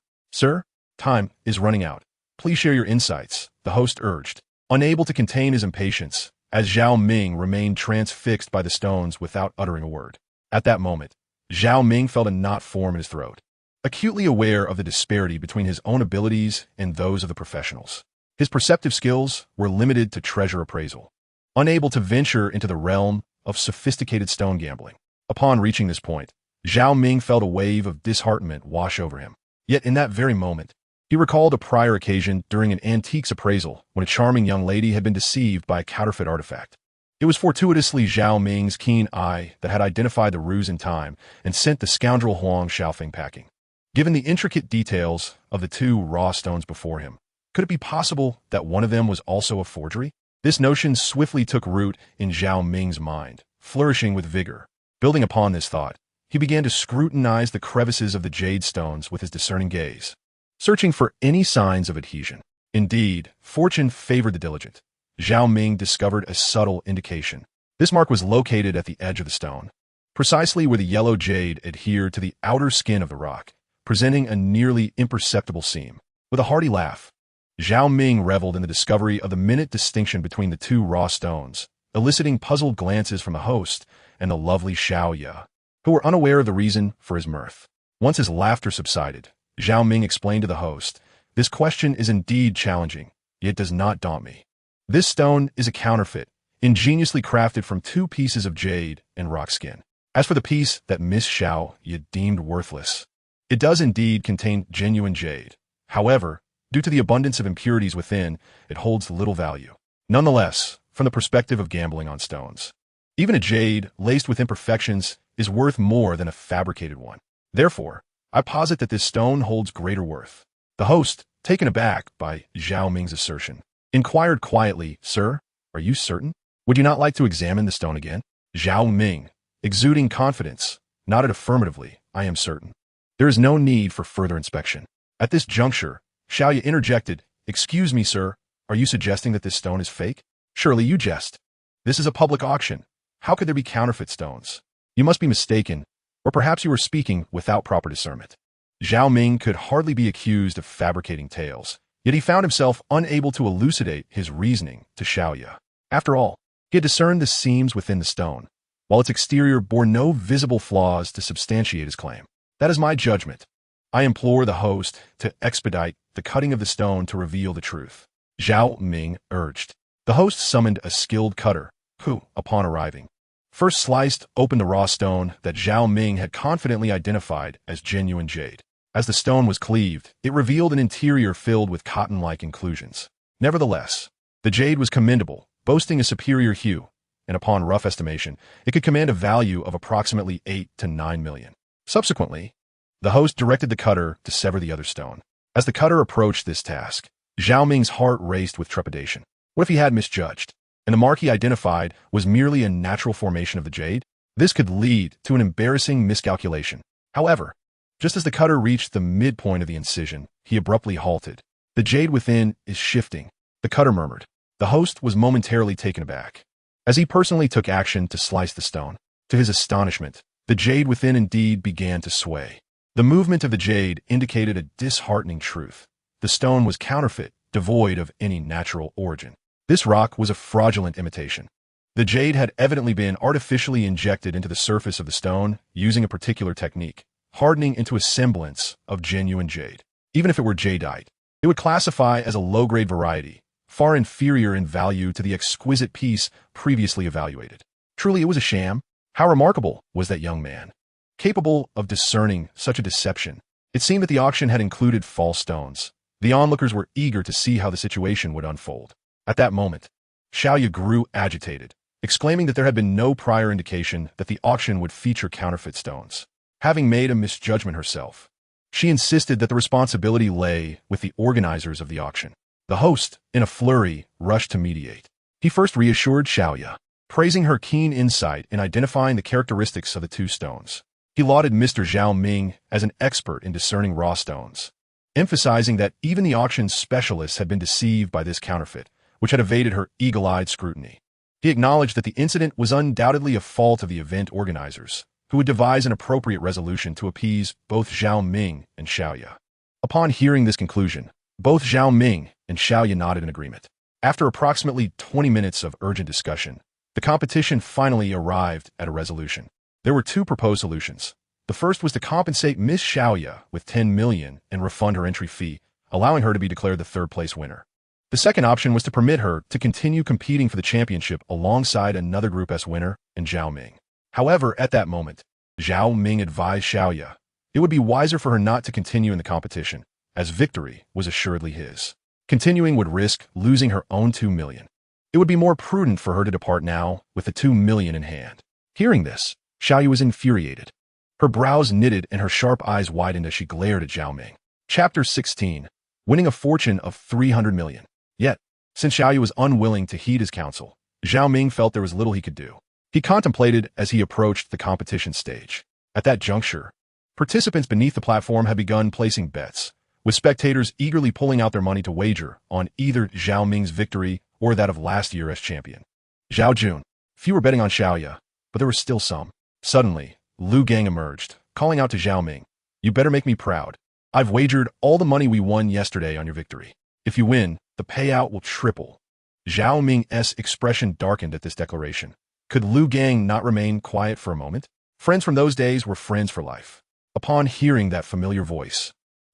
time is running out. Please share your insights," the host urged, unable to contain his impatience, as Zhao Ming remained transfixed by the stones without uttering a word. At that moment, Zhao Ming felt a knot form in his throat, acutely aware of the disparity between his own abilities and those of the professionals. His perceptive skills were limited to treasure appraisal, unable to venture into the realm of sophisticated stone gambling. Upon reaching this point, Zhao Ming felt a wave of disheartenment wash over him. Yet in that very moment, he recalled a prior occasion during an antiques appraisal when a charming young lady had been deceived by a counterfeit artifact. It was fortuitously Zhao Ming's keen eye that had identified the ruse in time and sent the scoundrel Huang Shaofeng packing. Given the intricate details of the two raw stones before him, could it be possible that one of them was also a forgery? This notion swiftly took root in Zhao Ming's mind, flourishing with vigor. Building upon this thought, he began to scrutinize the crevices of the jade stones with his discerning gaze, searching for any signs of adhesion. Indeed, fortune favored the diligent. Zhao Ming discovered a subtle indication. This mark was located at the edge of the stone, precisely where the yellow jade adhered to the outer skin of the rock, presenting a nearly imperceptible seam. With a hearty laugh, Zhao Ming reveled in the discovery of the minute distinction between the two raw stones, eliciting puzzled glances from the host and the lovely Xiaoya, who were unaware of the reason for his mirth. Once his laughter subsided, Zhao Ming explained to the host, "This question is indeed challenging, yet does not daunt me. This stone is a counterfeit, ingeniously crafted from two pieces of jade and rock skin. As for the piece that Miss Xiao you deemed worthless, it does indeed contain genuine jade. However, due to the abundance of impurities within, it holds little value. Nonetheless, from the perspective of gambling on stones, even a jade laced with imperfections is worth more than a fabricated one. Therefore, I posit that this stone holds greater worth. The host, taken aback by Zhao Ming's assertion, inquired quietly, "Sir, are you certain? Would you not like to examine the stone again?" Zhao Ming, exuding confidence, nodded affirmatively. "I am certain. There is no need for further inspection." At this juncture, Xiaoya interjected, "Excuse me, sir, are you suggesting that this stone is fake? Surely you jest. This is a public auction. How could there be counterfeit stones? You must be mistaken, or perhaps you are speaking without proper discernment." Zhao Ming could hardly be accused of fabricating tales, yet he found himself unable to elucidate his reasoning to Xiaoya. After all, he had discerned the seams within the stone, while its exterior bore no visible flaws to substantiate his claim. "That is my judgment. I implore the host to expedite the cutting of the stone to reveal the truth," Zhao Ming urged. The host summoned a skilled cutter, who, upon arriving, first sliced open the raw stone that Zhao Ming had confidently identified as genuine jade. As the stone was cleaved, it revealed an interior filled with cotton-like inclusions. Nevertheless, the jade was commendable, boasting a superior hue, and upon rough estimation, it could command a value of approximately 8 to 9 million. Subsequently, the host directed the cutter to sever the other stone. As the cutter approached this task, Zhao Ming's heart raced with trepidation. What if he had misjudged, and the mark he identified was merely a natural formation of the jade? This could lead to an embarrassing miscalculation. However, just as the cutter reached the midpoint of the incision, he abruptly halted. "The jade within is shifting," the cutter murmured. The host was momentarily taken aback, as he personally took action to slice the stone. To his astonishment, the jade within indeed began to sway. The movement of the jade indicated a disheartening truth. The stone was counterfeit, devoid of any natural origin. This rock was a fraudulent imitation. The jade had evidently been artificially injected into the surface of the stone using a particular technique, hardening into a semblance of genuine jade. Even if it were jadeite, it would classify as a low-grade variety, far inferior in value to the exquisite piece previously evaluated. Truly, it was a sham. How remarkable was that young man, capable of discerning such a deception. It seemed that the auction had included false stones. The onlookers were eager to see how the situation would unfold. At that moment, Xiaoya grew agitated, exclaiming that there had been no prior indication that the auction would feature counterfeit stones. Having made a misjudgment herself, she insisted that the responsibility lay with the organizers of the auction. The host, in a flurry, rushed to mediate. He first reassured Xiaoya, praising her keen insight in identifying the characteristics of the two stones. He lauded Mr. Zhao Ming as an expert in discerning raw stones, emphasizing that even the auction specialists had been deceived by this counterfeit, which had evaded her eagle-eyed scrutiny. He acknowledged that the incident was undoubtedly a fault of the event organizers, who would devise an appropriate resolution to appease both Zhao Ming and Xiaoya. Upon hearing this conclusion, both Zhao Ming and Xiaoya nodded in agreement. After approximately 20 minutes of urgent discussion, the competition finally arrived at a resolution. There were two proposed solutions. The first was to compensate Miss Xiaoya with 10 million and refund her entry fee, allowing her to be declared the third-place winner. The second option was to permit her to continue competing for the championship alongside another Group S winner and Zhao Ming. However, at that moment, Zhao Ming advised Xiaoya it would be wiser for her not to continue in the competition, as victory was assuredly his. Continuing would risk losing her own 2 million. It would be more prudent for her to depart now with the 2 million in hand. Hearing this, Xiaoya was infuriated. Her brows knitted and her sharp eyes widened as she glared at Zhao Ming. Chapter 16. Winning a fortune of 300 million. Yet, since Xiaoya was unwilling to heed his counsel, Zhao Ming felt there was little he could do. He contemplated as he approached the competition stage. At that juncture, participants beneath the platform had begun placing bets, with spectators eagerly pulling out their money to wager on either Zhao Ming's victory or that of last year as champion. Zhao Jun. Few were betting on Xiaoya, but there were still some. Suddenly, Lu Gang emerged, calling out to Zhao Ming, "You better make me proud. I've wagered all the money we won yesterday on your victory. If you win, the payout will triple." Zhao Ming's expression darkened at this declaration. Could Lu Gang not remain quiet for a moment? Friends from those days were friends for life. Upon hearing that familiar voice,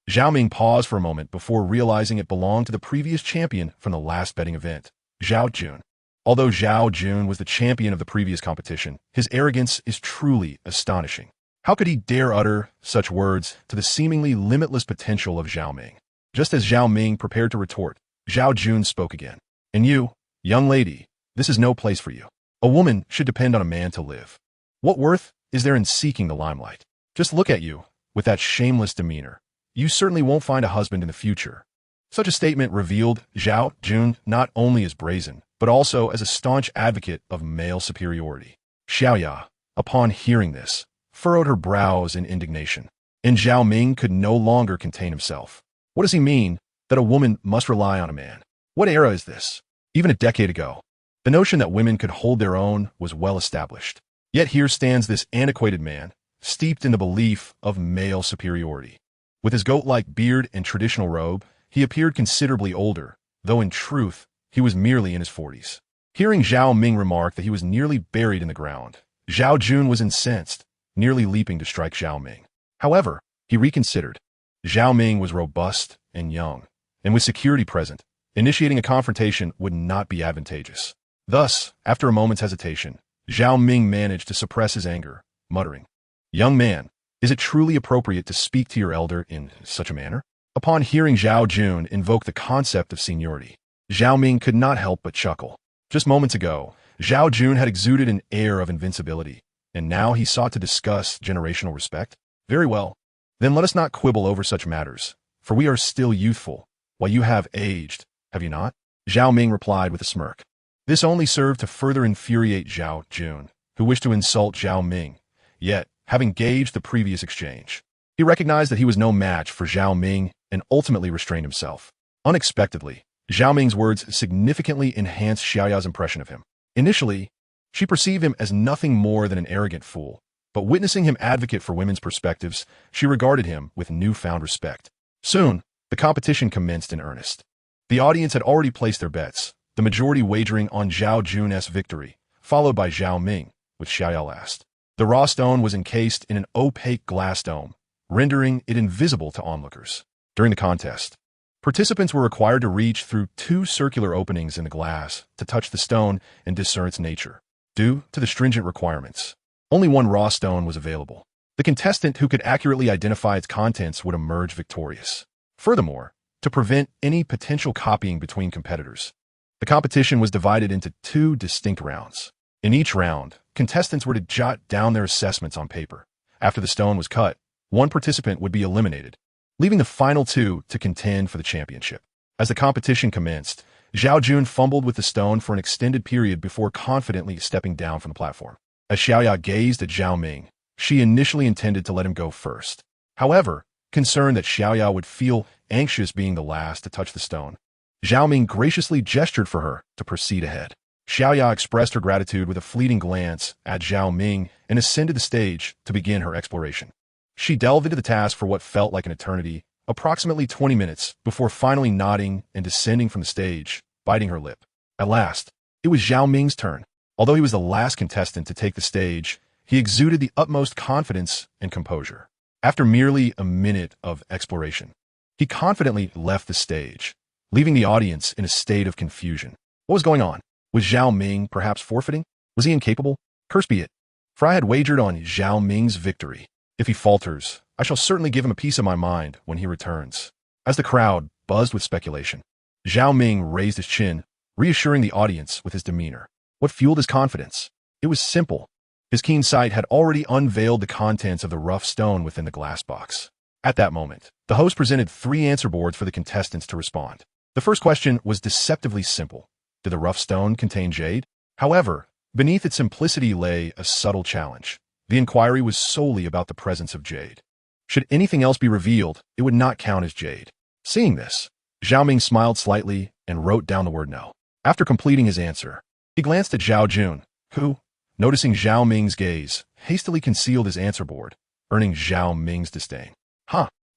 Zhao Ming paused for a moment before realizing it belonged to the previous champion from the last betting event, Zhao Jun. Although Zhao Jun was the champion of the previous competition, his arrogance is truly astonishing. How could he dare utter such words to the seemingly limitless potential of Zhao Ming? Just as Zhao Ming prepared to retort, Zhao Jun spoke again. And you, young lady, this is no place for you. A woman should depend on a man to live. What worth is there in seeking the limelight? Just look at you, with that shameless demeanor. You certainly won't find a husband in the future. Such a statement revealed Zhao Jun not only as brazen, but also as a staunch advocate of male superiority. Xiaoya, upon hearing this, furrowed her brows in indignation, and Zhao Ming could no longer contain himself. What does he mean, that a woman must rely on a man? What era is this? Even a decade ago, the notion that women could hold their own was well established. Yet here stands this antiquated man, steeped in the belief of male superiority. With his goat-like beard and traditional robe, he appeared considerably older, though in truth, he was merely in his 40s. Hearing Zhao Ming remark that he was nearly buried in the ground, Zhao Jun was incensed, nearly leaping to strike Zhao Ming. However, he reconsidered. Zhao Ming was robust and young, and with security present, initiating a confrontation would not be advantageous. Thus, after a moment's hesitation, Zhao Ming managed to suppress his anger, muttering, "Young man, is it truly appropriate to speak to your elder in such a manner?" Upon hearing Zhao Jun invoke the concept of seniority, Zhao Ming could not help but chuckle. Just moments ago, Zhao Jun had exuded an air of invincibility, and now he sought to discuss generational respect? Very well. Then let us not quibble over such matters, for we are still youthful, while you have aged, have you not? Zhao Ming replied with a smirk. This only served to further infuriate Zhao Jun, who wished to insult Zhao Ming, yet, having gauged the previous exchange, he recognized that he was no match for Zhao Ming and ultimately restrained himself. Unexpectedly, Zhao Ming's words significantly enhanced Xiaoya's impression of him. Initially, she perceived him as nothing more than an arrogant fool, but witnessing him advocate for women's perspectives, she regarded him with newfound respect. Soon, the competition commenced in earnest. The audience had already placed their bets, the majority wagering on Zhao Jun's victory, followed by Zhao Ming, with Xiaoya last. The raw stone was encased in an opaque glass dome, rendering it invisible to onlookers. During the contest, participants were required to reach through 2 circular openings in the glass to touch the stone and discern its nature. Due to the stringent requirements, only one raw stone was available. The contestant who could accurately identify its contents would emerge victorious. Furthermore, to prevent any potential copying between competitors, the competition was divided into 2 distinct rounds. In each round, contestants were to jot down their assessments on paper. After the stone was cut, one participant would be eliminated, leaving the final 2 to contend for the championship. As the competition commenced, Zhao Jun fumbled with the stone for an extended period before confidently stepping down from the platform. As Xiaoya gazed at Zhao Ming, she initially intended to let him go first. However, concerned that Xiaoya would feel anxious being the last to touch the stone, Zhao Ming graciously gestured for her to proceed ahead. Xiaoya expressed her gratitude with a fleeting glance at Zhao Ming and ascended the stage to begin her exploration. She delved into the task for what felt like an eternity, approximately 20 minutes, before finally nodding and descending from the stage, biting her lip. At last, it was Zhao Ming's turn. Although he was the last contestant to take the stage, he exuded the utmost confidence and composure. After merely a minute of exploration, he confidently left the stage, leaving the audience in a state of confusion. What was going on? Was Zhao Ming perhaps forfeiting? Was he incapable? Curse be it, for I had wagered on Zhao Ming's victory. If he falters, I shall certainly give him a piece of my mind when he returns. As the crowd buzzed with speculation, Zhao Ming raised his chin, reassuring the audience with his demeanor. What fueled his confidence? It was simple. His keen sight had already unveiled the contents of the rough stone within the glass box. At that moment, the host presented 3 answer boards for the contestants to respond. The first question was deceptively simple. Did the rough stone contain jade? However, beneath its simplicity lay a subtle challenge. The inquiry was solely about the presence of jade. Should anything else be revealed, it would not count as jade. Seeing this, Zhao Ming smiled slightly and wrote down the word no. After completing his answer, he glanced at Zhao Jun, who, noticing Zhao Ming's gaze, hastily concealed his answer board, earning Zhao Ming's disdain.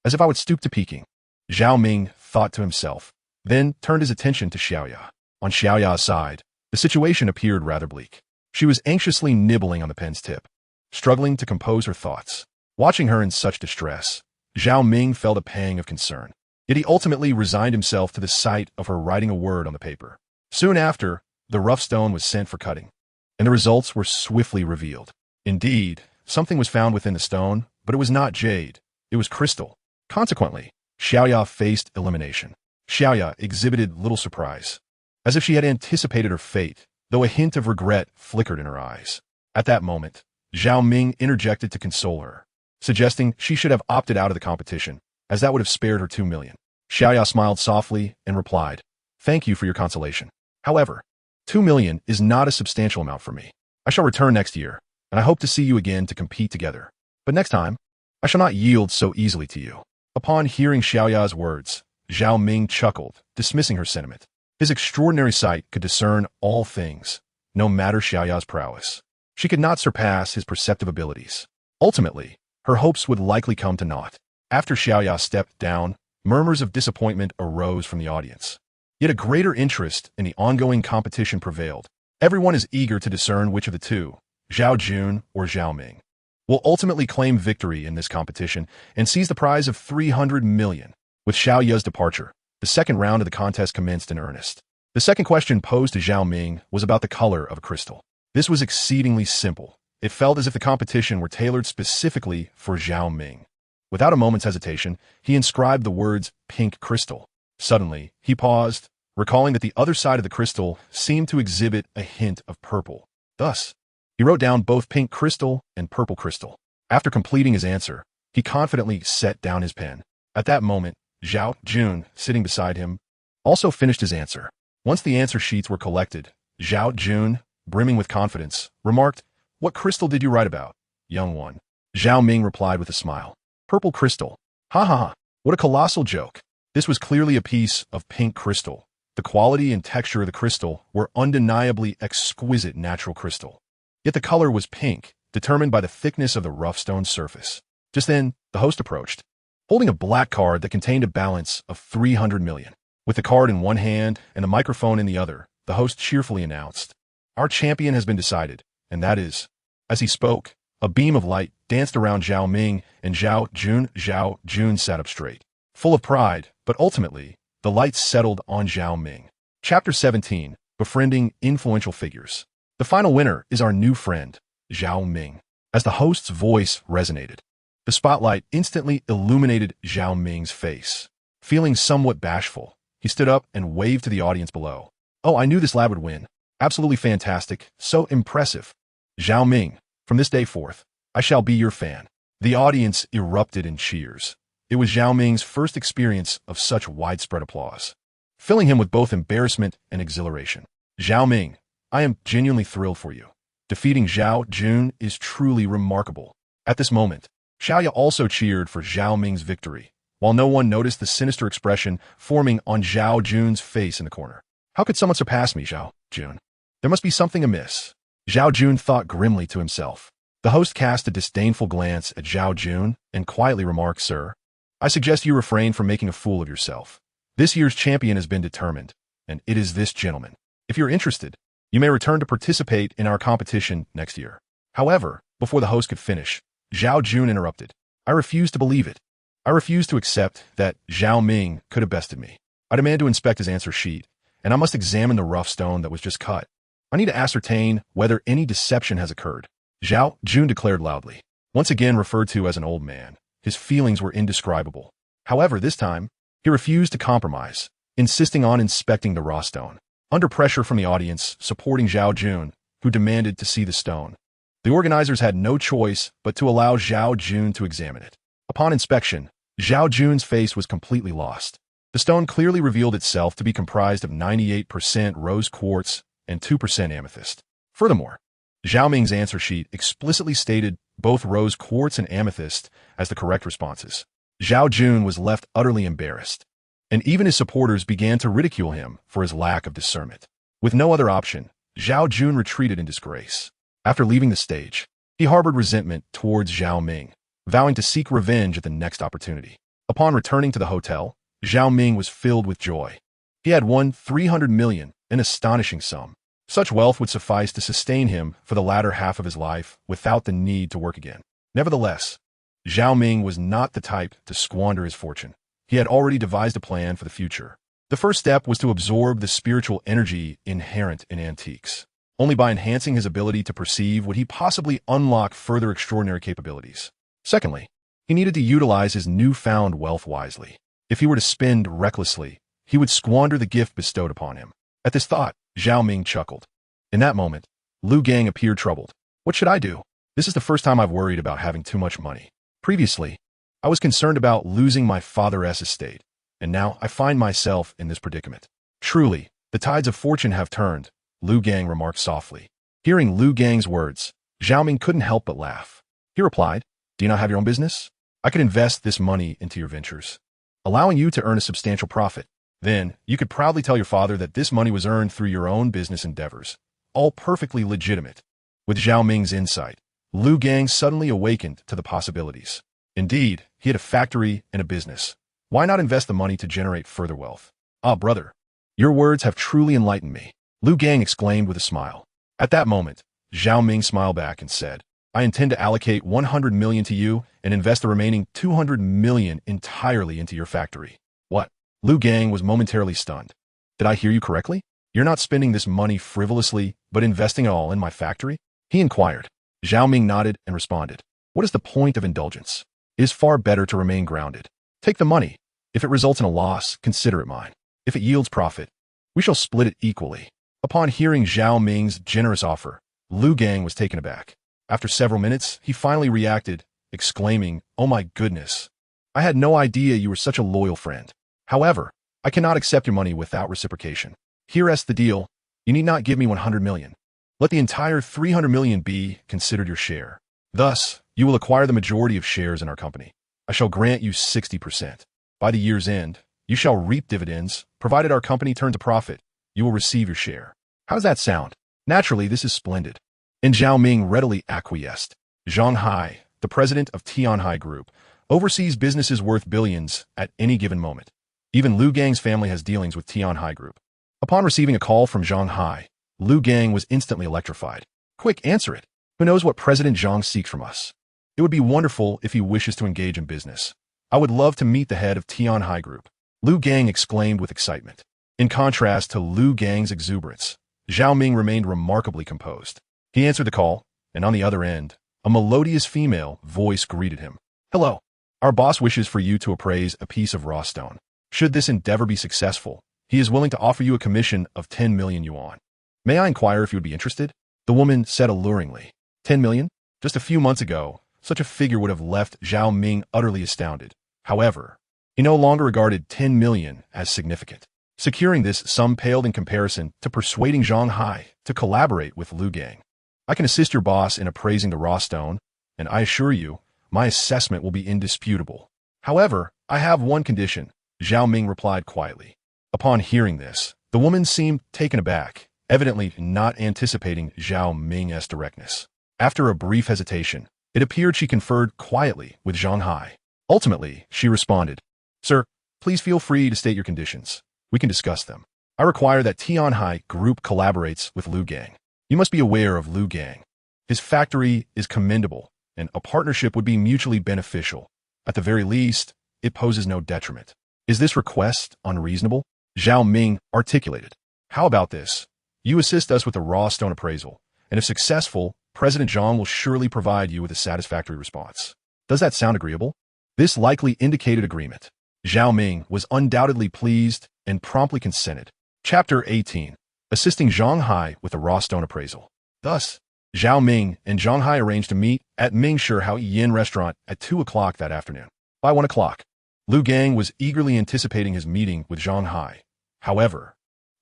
As if I would stoop to peeking. Zhao Ming thought to himself, then turned his attention to Xiaoya. On Xiaoya's side, the situation appeared rather bleak. She was anxiously nibbling on the pen's tip, struggling to compose her thoughts. Watching her in such distress, Zhao Ming felt a pang of concern. Yet he ultimately resigned himself to the sight of her writing a word on the paper. Soon after, the rough stone was sent for cutting, and the results were swiftly revealed. Indeed, something was found within the stone, but it was not jade. It was crystal. Consequently, Xiaoya faced elimination. Xiaoya exhibited little surprise, as if she had anticipated her fate, though a hint of regret flickered in her eyes. At that moment, Zhao Ming interjected to console her, suggesting she should have opted out of the competition, as that would have spared her 2 million. Xiaoya smiled softly and replied, "Thank you for your consolation. However, 2 million is not a substantial amount for me. I shall return next year, and I hope to see you again to compete together. But next time, I shall not yield so easily to you." Upon hearing Xiaoya's words, Zhao Ming chuckled, dismissing her sentiment. His extraordinary sight could discern all things, no matter Xiaoya's prowess. She could not surpass his perceptive abilities. Ultimately, her hopes would likely come to naught. After Xiaoya stepped down, murmurs of disappointment arose from the audience. Yet a greater interest in the ongoing competition prevailed. Everyone is eager to discern which of the two, Zhao Jun or Zhao Ming, will ultimately claim victory in this competition and seize the prize of 300 million. With Xiaoya's departure, the second round of the contest commenced in earnest. The second question posed to Zhao Ming was about the color of a crystal. This was exceedingly simple. It felt as if the competition were tailored specifically for Zhao Ming. Without a moment's hesitation, he inscribed the words pink crystal. Suddenly, he paused, recalling that the other side of the crystal seemed to exhibit a hint of purple. Thus, he wrote down both pink crystal and purple crystal. After completing his answer, he confidently set down his pen. At that moment, Zhao Jun, sitting beside him, also finished his answer. Once the answer sheets were collected, Zhao Jun, brimming with confidence, remarked, "What crystal did you write about, young one?" Zhao Ming replied with a smile, "Purple crystal." Ha ha ha, what a colossal joke. This was clearly a piece of pink crystal. The quality and texture of the crystal were undeniably exquisite natural crystal. Yet the color was pink, determined by the thickness of the rough stone surface. Just then, the host approached, holding a black card that contained a balance of 300 million. With the card in one hand and the microphone in the other, the host cheerfully announced, "Our champion has been decided, and that is..." As he spoke, a beam of light danced around Zhao Ming, and Zhao Jun sat up straight, full of pride, but ultimately, the light settled on Zhao Ming. Chapter 17, Befriending Influential Figures. The final winner is our new friend, Zhao Ming. As the host's voice resonated, the spotlight instantly illuminated Zhao Ming's face. Feeling somewhat bashful, he stood up and waved to the audience below. "Oh, I knew this lad would win. Absolutely fantastic, so impressive. Zhao Ming, from this day forth, I shall be your fan." The audience erupted in cheers. It was Zhao Ming's first experience of such widespread applause, filling him with both embarrassment and exhilaration. "Zhao Ming, I am genuinely thrilled for you. Defeating Zhao Jun is truly remarkable." At this moment, Xiaoya also cheered for Zhao Ming's victory, while no one noticed the sinister expression forming on Zhao Jun's face in the corner. "How could someone surpass me, Zhao Jun? There must be something amiss." Zhao Jun thought grimly to himself. The host cast a disdainful glance at Zhao Jun and quietly remarked, "Sir, I suggest you refrain from making a fool of yourself. This year's champion has been determined, and it is this gentleman. If you're interested, you may return to participate in our competition next year." However, before the host could finish, Zhao Jun interrupted. "I refuse to believe it. I refuse to accept that Zhao Ming could have bested me. I demand to inspect his answer sheet, and I must examine the rough stone that was just cut. I need to ascertain whether any deception has occurred." Zhao Jun declared loudly. Once again referred to as an old man, his feelings were indescribable. However, this time, he refused to compromise, insisting on inspecting the raw stone. Under pressure from the audience supporting Zhao Jun, who demanded to see the stone, the organizers had no choice but to allow Zhao Jun to examine it. Upon inspection, Zhao Jun's face was completely lost. The stone clearly revealed itself to be comprised of 98% rose quartz and 2% amethyst. Furthermore, Zhao Ming's answer sheet explicitly stated both rose quartz and amethyst as the correct responses. Zhao Jun was left utterly embarrassed, and even his supporters began to ridicule him for his lack of discernment. With no other option, Zhao Jun retreated in disgrace. After leaving the stage, he harbored resentment towards Zhao Ming, vowing to seek revenge at the next opportunity. Upon returning to the hotel, Zhao Ming was filled with joy. He had won 300 million, an astonishing sum. Such wealth would suffice to sustain him for the latter half of his life without the need to work again. Nevertheless, Zhao Ming was not the type to squander his fortune. He had already devised a plan for the future. The first step was to absorb the spiritual energy inherent in antiques. Only by enhancing his ability to perceive would he possibly unlock further extraordinary capabilities. Secondly, he needed to utilize his newfound wealth wisely. If he were to spend recklessly, he would squander the gift bestowed upon him. At this thought, Zhao Ming chuckled. In that moment, Lu Gang appeared troubled. What should I do? This is the first time I've worried about having too much money. Previously, I was concerned about losing my father's estate, and now I find myself in this predicament. Truly, the tides of fortune have turned, Lu Gang remarked softly. Hearing Lu Gang's words, Zhao Ming couldn't help but laugh. He replied, "Do you not have your own business? I could invest this money into your ventures, allowing you to earn a substantial profit. Then, you could proudly tell your father that this money was earned through your own business endeavors, all perfectly legitimate." With Zhao Ming's insight, Lu Gang suddenly awakened to the possibilities. Indeed, he had a factory and a business. Why not invest the money to generate further wealth? Ah, brother, your words have truly enlightened me, Lu Gang exclaimed with a smile. At that moment, Zhao Ming smiled back and said, "I intend to allocate 100 million to you and invest the remaining 200 million entirely into your factory." What? Lu Gang was momentarily stunned. Did I hear you correctly? You're not spending this money frivolously, but investing it all in my factory? He inquired. Zhao Ming nodded and responded, "What is the point of indulgence? It is far better to remain grounded. Take the money. If it results in a loss, consider it mine. If it yields profit, we shall split it equally." Upon hearing Zhao Ming's generous offer, Lu Gang was taken aback. After several minutes, he finally reacted, exclaiming, "Oh my goodness! I had no idea you were such a loyal friend. However, I cannot accept your money without reciprocation. Here's the deal. You need not give me 100 million. Let the entire 300 million be considered your share. Thus, you will acquire the majority of shares in our company. I shall grant you 60%. By the year's end, you shall reap dividends. Provided our company turns a profit, you will receive your share. How does that sound? Naturally, this is splendid." And Zhao Ming readily acquiesced. Zhang Hai, the president of Tianhai Group, oversees businesses worth billions at any given moment. Even Lu Gang's family has dealings with Tianhai Group. Upon receiving a call from Zhang Hai, Lu Gang was instantly electrified. "Quick, answer it. Who knows what President Zhang seeks from us? It would be wonderful if he wishes to engage in business. I would love to meet the head of Tianhai Group," Lu Gang exclaimed with excitement. In contrast to Lu Gang's exuberance, Zhao Ming remained remarkably composed. He answered the call, and on the other end, a melodious female voice greeted him. "Hello. Our boss wishes for you to appraise a piece of raw stone. Should this endeavor be successful, he is willing to offer you a commission of 10 million yuan. May I inquire if you would be interested?" The woman said alluringly. 10 million? Just a few months ago, such a figure would have left Zhao Ming utterly astounded. However, he no longer regarded 10 million as significant. Securing this sum paled in comparison to persuading Zhang Hai to collaborate with Lu Gang. "I can assist your boss in appraising the raw stone, and I assure you, my assessment will be indisputable. However, I have one condition," Zhao Ming replied quietly. Upon hearing this, the woman seemed taken aback, evidently not anticipating Zhao Ming's directness. After a brief hesitation, it appeared she conferred quietly with Zhang Hai. Ultimately, she responded, "Sir, please feel free to state your conditions. We can discuss them. I require that Tianhai Group collaborates with Lu Gang. You must be aware of Lu Gang. His factory is commendable, and a partnership would be mutually beneficial. At the very least, it poses no detriment. Is this request unreasonable?" Zhao Ming articulated. "How about this? You assist us with the raw stone appraisal, and if successful, President Zhang will surely provide you with a satisfactory response. Does that sound agreeable?" This likely indicated agreement. Zhao Ming was undoubtedly pleased and promptly consented. Chapter 18. Assisting Zhang Hai with the raw stone appraisal. Thus, Zhao Ming and Zhang Hai arranged to meet at Mingshi Hao Yin restaurant at 2 o'clock that afternoon. By 1 o'clock, Lu Gang was eagerly anticipating his meeting with Zhang Hai. However,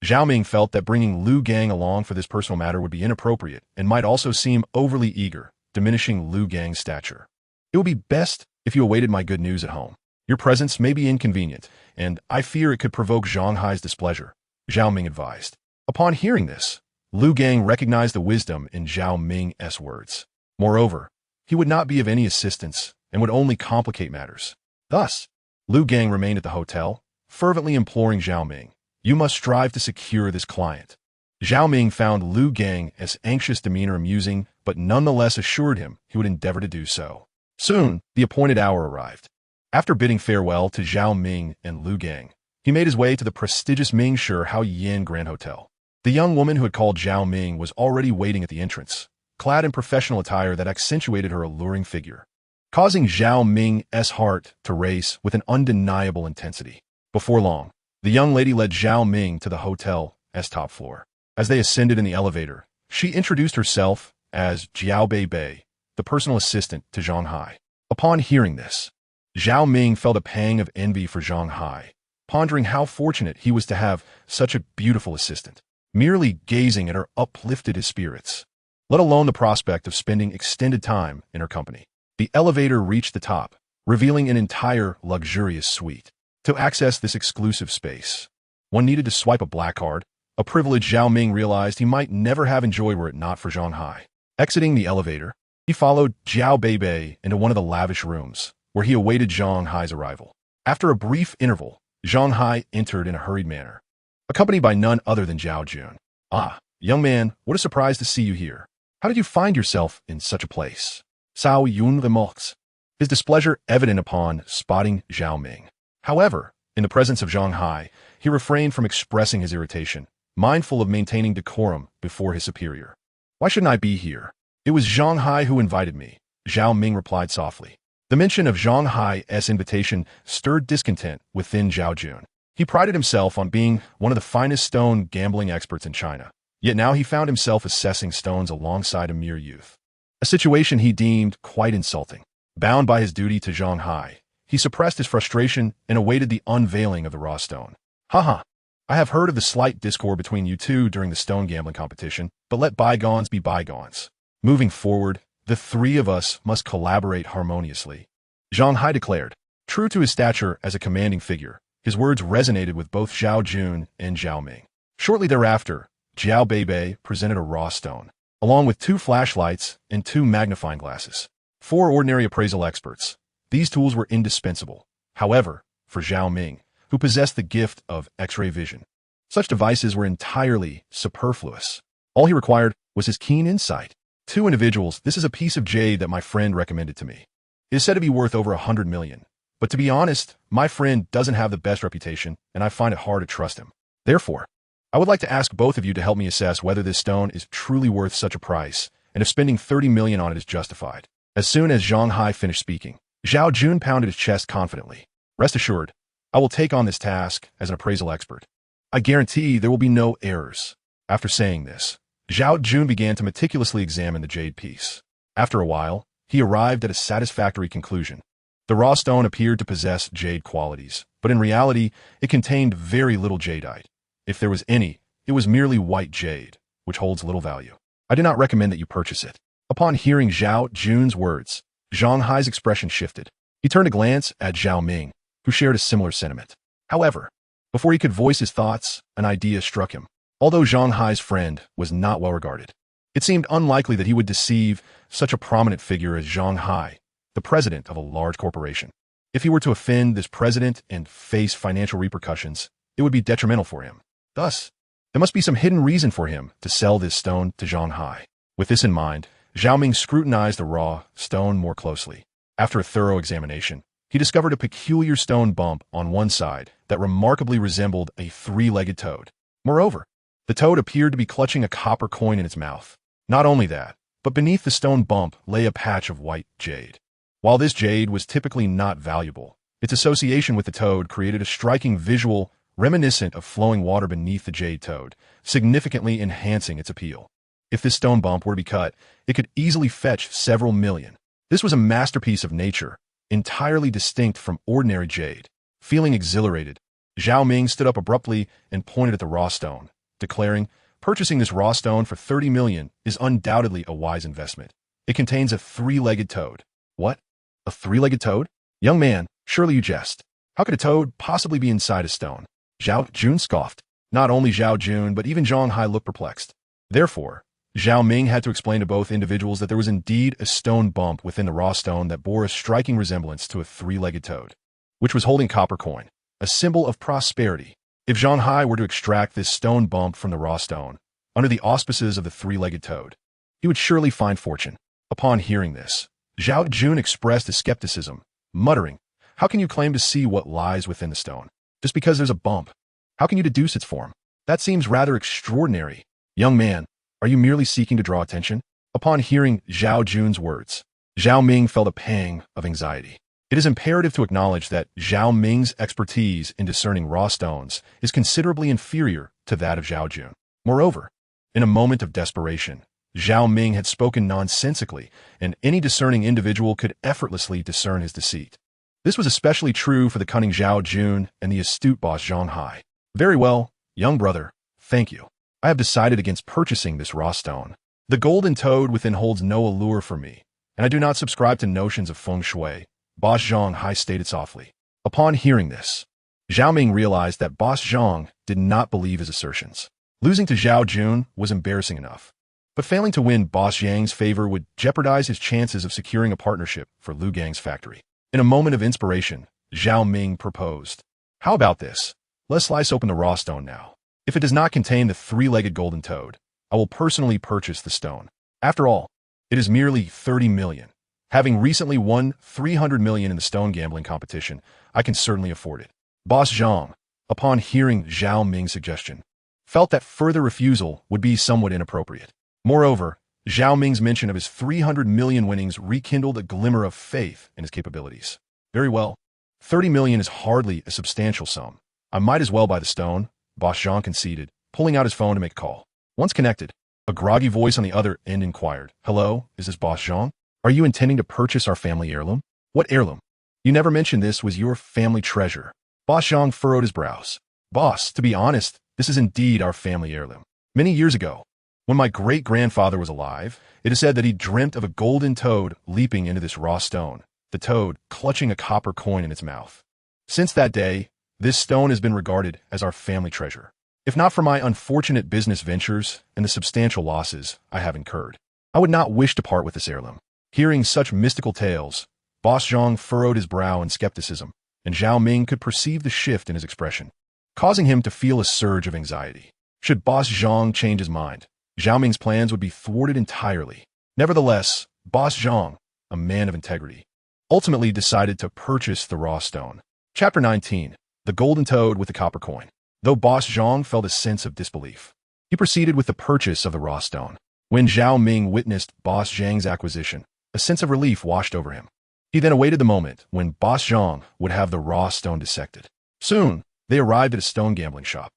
Zhao Ming felt that bringing Lu Gang along for this personal matter would be inappropriate and might also seem overly eager, diminishing Lu Gang's stature. "It would be best if you awaited my good news at home. Your presence may be inconvenient, and I fear it could provoke Zhang Hai's displeasure," Zhao Ming advised. Upon hearing this, Lu Gang recognized the wisdom in Zhao Ming's words. Moreover, he would not be of any assistance and would only complicate matters. Thus, Lu Gang remained at the hotel, fervently imploring Zhao Ming, "You must strive to secure this client." Zhao Ming found Lu Gang's anxious demeanor amusing, but nonetheless assured him he would endeavor to do so. Soon, the appointed hour arrived. After bidding farewell to Zhao Ming and Lu Gang, He made his way to the prestigious Ming Hao Yin Grand Hotel. The young woman who had called Zhao Ming was already waiting at the entrance, clad in professional attire that accentuated her alluring figure, causing Zhao Ming's heart to race with an undeniable intensity. Before long, the young lady led Zhao Ming to the hotel's top floor. As they ascended in the elevator, she introduced herself as Jiao Bei, the personal assistant to Zhang Hai. Upon hearing this, Zhao Ming felt a pang of envy for Zhang Hai, pondering how fortunate he was to have such a beautiful assistant. Merely gazing at her uplifted his spirits, let alone the prospect of spending extended time in her company. The elevator reached the top, revealing an entire luxurious suite. To access this exclusive space, one needed to swipe a black card, a privilege Zhao Ming realized he might never have enjoyed were it not for Zhang Hai. Exiting the elevator, he followed Jiao Bei into one of the lavish rooms, where he awaited Zhang Hai's arrival. After a brief interval, Zhang Hai entered in a hurried manner, accompanied by none other than Zhao Jun. "Ah, young man, what a surprise to see you here. How did you find yourself in such a place?" Cao Yun remarks, his displeasure evident upon spotting Zhao Ming. However, in the presence of Zhang Hai, he refrained from expressing his irritation, mindful of maintaining decorum before his superior. "Why shouldn't I be here? It was Zhang Hai who invited me," Zhao Ming replied softly. The mention of Zhang Hai's invitation stirred discontent within Zhao Jun. He prided himself on being one of the finest stone gambling experts in China, yet now he found himself assessing stones alongside a mere youth, a situation he deemed quite insulting. Bound by his duty to Zhang Hai, he suppressed his frustration and awaited the unveiling of the raw stone. "Haha, I have heard of the slight discord between you two during the stone gambling competition, but let bygones be bygones. Moving forward, the three of us must collaborate harmoniously," Zhang Hai declared. True to his stature as a commanding figure, his words resonated with both Zhao Jun and Zhao Ming. Shortly thereafter, Jiao Bei presented a raw stone, along with 2 flashlights and 2 magnifying glasses. For ordinary appraisal experts, these tools were indispensable. However, for Zhao Ming, who possessed the gift of X-ray vision, such devices were entirely superfluous. All he required was his keen insight. "2 individuals, this is a piece of jade that my friend recommended to me. It is said to be worth over 100 million. But to be honest, my friend doesn't have the best reputation, and I find it hard to trust him. Therefore, I would like to ask both of you to help me assess whether this stone is truly worth such a price, and if spending 30 million on it is justified." As soon as Zhang Hai finished speaking, Zhao Jun pounded his chest confidently. "Rest assured, I will take on this task as an appraisal expert. I guarantee there will be no errors." After saying this, Zhao Jun began to meticulously examine the jade piece. After a while, he arrived at a satisfactory conclusion. The raw stone appeared to possess jade qualities, but in reality, it contained very little jadeite. If there was any, it was merely white jade, which holds little value. "I do not recommend that you purchase it." Upon hearing Zhao Jun's words, Zhang Hai's expression shifted. He turned a glance at Zhao Ming, who shared a similar sentiment. However, before he could voice his thoughts, an idea struck him. Although Zhang Hai's friend was not well regarded, it seemed unlikely that he would deceive such a prominent figure as Zhang Hai, the president of a large corporation. If he were to offend this president and face financial repercussions, it would be detrimental for him. Thus, there must be some hidden reason for him to sell this stone to Zhang Hai. With this in mind, Zhao Ming scrutinized the raw stone more closely. After a thorough examination, he discovered a peculiar stone bump on one side that remarkably resembled a 3-legged toad. Moreover, the toad appeared to be clutching a copper coin in its mouth. Not only that, but beneath the stone bump lay a patch of white jade. While this jade was typically not valuable, its association with the toad created a striking visual reminiscent of flowing water beneath the jade toad, significantly enhancing its appeal. If this stone bump were to be cut, it could easily fetch several million. This was a masterpiece of nature, entirely distinct from ordinary jade. Feeling exhilarated, Zhao Ming stood up abruptly and pointed at the raw stone, declaring, "Purchasing this raw stone for 30 million is undoubtedly a wise investment. It contains a 3-legged toad." "What? A 3-legged toad? Young man, surely you jest. How could a toad possibly be inside a stone?" Zhao Jun scoffed. Not only Zhao Jun, but even Zhang Hai looked perplexed. Therefore, Zhao Ming had to explain to both individuals that there was indeed a stone bump within the raw stone that bore a striking resemblance to a 3-legged toad, which was holding copper coin, a symbol of prosperity. If Zhang Hai were to extract this stone bump from the raw stone, under the auspices of the 3-legged toad, he would surely find fortune. Upon hearing this, Zhao Jun expressed his skepticism, muttering, "How can you claim to see what lies within the stone?" Just because there's a bump. How can you deduce its form? That seems rather extraordinary. Young man, are you merely seeking to draw attention? Upon hearing Zhao Jun's words, Zhao Ming felt a pang of anxiety. It is imperative to acknowledge that Zhao Ming's expertise in discerning raw stones is considerably inferior to that of Zhao Jun. Moreover, in a moment of desperation, Zhao Ming had spoken nonsensically, and any discerning individual could effortlessly discern his deceit. This was especially true for the cunning Zhao Jun and the astute boss Zhang Hai. Very well, young brother, thank you. I have decided against purchasing this raw stone. The golden toad within holds no allure for me, and I do not subscribe to notions of feng shui, boss Zhang Hai stated softly. Upon hearing this, Zhao Ming realized that boss Zhang did not believe his assertions. Losing to Zhao Jun was embarrassing enough, but failing to win boss Yang's favor would jeopardize his chances of securing a partnership for Lu Gang's factory. In a moment of inspiration, Zhao Ming proposed, "How about this? Let's slice open the raw stone now. If it does not contain the three-legged golden toad, I will personally purchase the stone. After all, it is merely 30 million. Having recently won 300 million in the stone gambling competition, I can certainly afford it." Boss Zhang, upon hearing Zhao Ming's suggestion, felt that further refusal would be somewhat inappropriate. Moreover, Zhao Ming's mention of his 300 million winnings rekindled a glimmer of faith in his capabilities. Very well, 30 million is hardly a substantial sum. I might as well buy the stone, boss Zhang conceded, pulling out his phone to make a call. Once connected, a groggy voice on the other end inquired, "Hello, is this boss Zhang? Are you intending to purchase our family heirloom?" "What heirloom? You never mentioned this was your family treasure." Boss Zhang furrowed his brows. "Boss, to be honest, this is indeed our family heirloom. Many years ago, when my great-grandfather was alive, it is said that he dreamt of a golden toad leaping into this raw stone, the toad clutching a copper coin in its mouth. Since that day, this stone has been regarded as our family treasure. If not for my unfortunate business ventures and the substantial losses I have incurred, I would not wish to part with this heirloom." Hearing such mystical tales, boss Zhang furrowed his brow in skepticism, and Zhao Ming could perceive the shift in his expression, causing him to feel a surge of anxiety. Should boss Zhang change his mind, Zhao Ming's plans would be thwarted entirely. Nevertheless, boss Zhang, a man of integrity, ultimately decided to purchase the raw stone. Chapter 19. The Golden Toad with the Copper Coin. Though boss Zhang felt a sense of disbelief, he proceeded with the purchase of the raw stone. When Zhao Ming witnessed boss Zhang's acquisition, a sense of relief washed over him. He then awaited the moment when boss Zhang would have the raw stone dissected. Soon, they arrived at a stone gambling shop,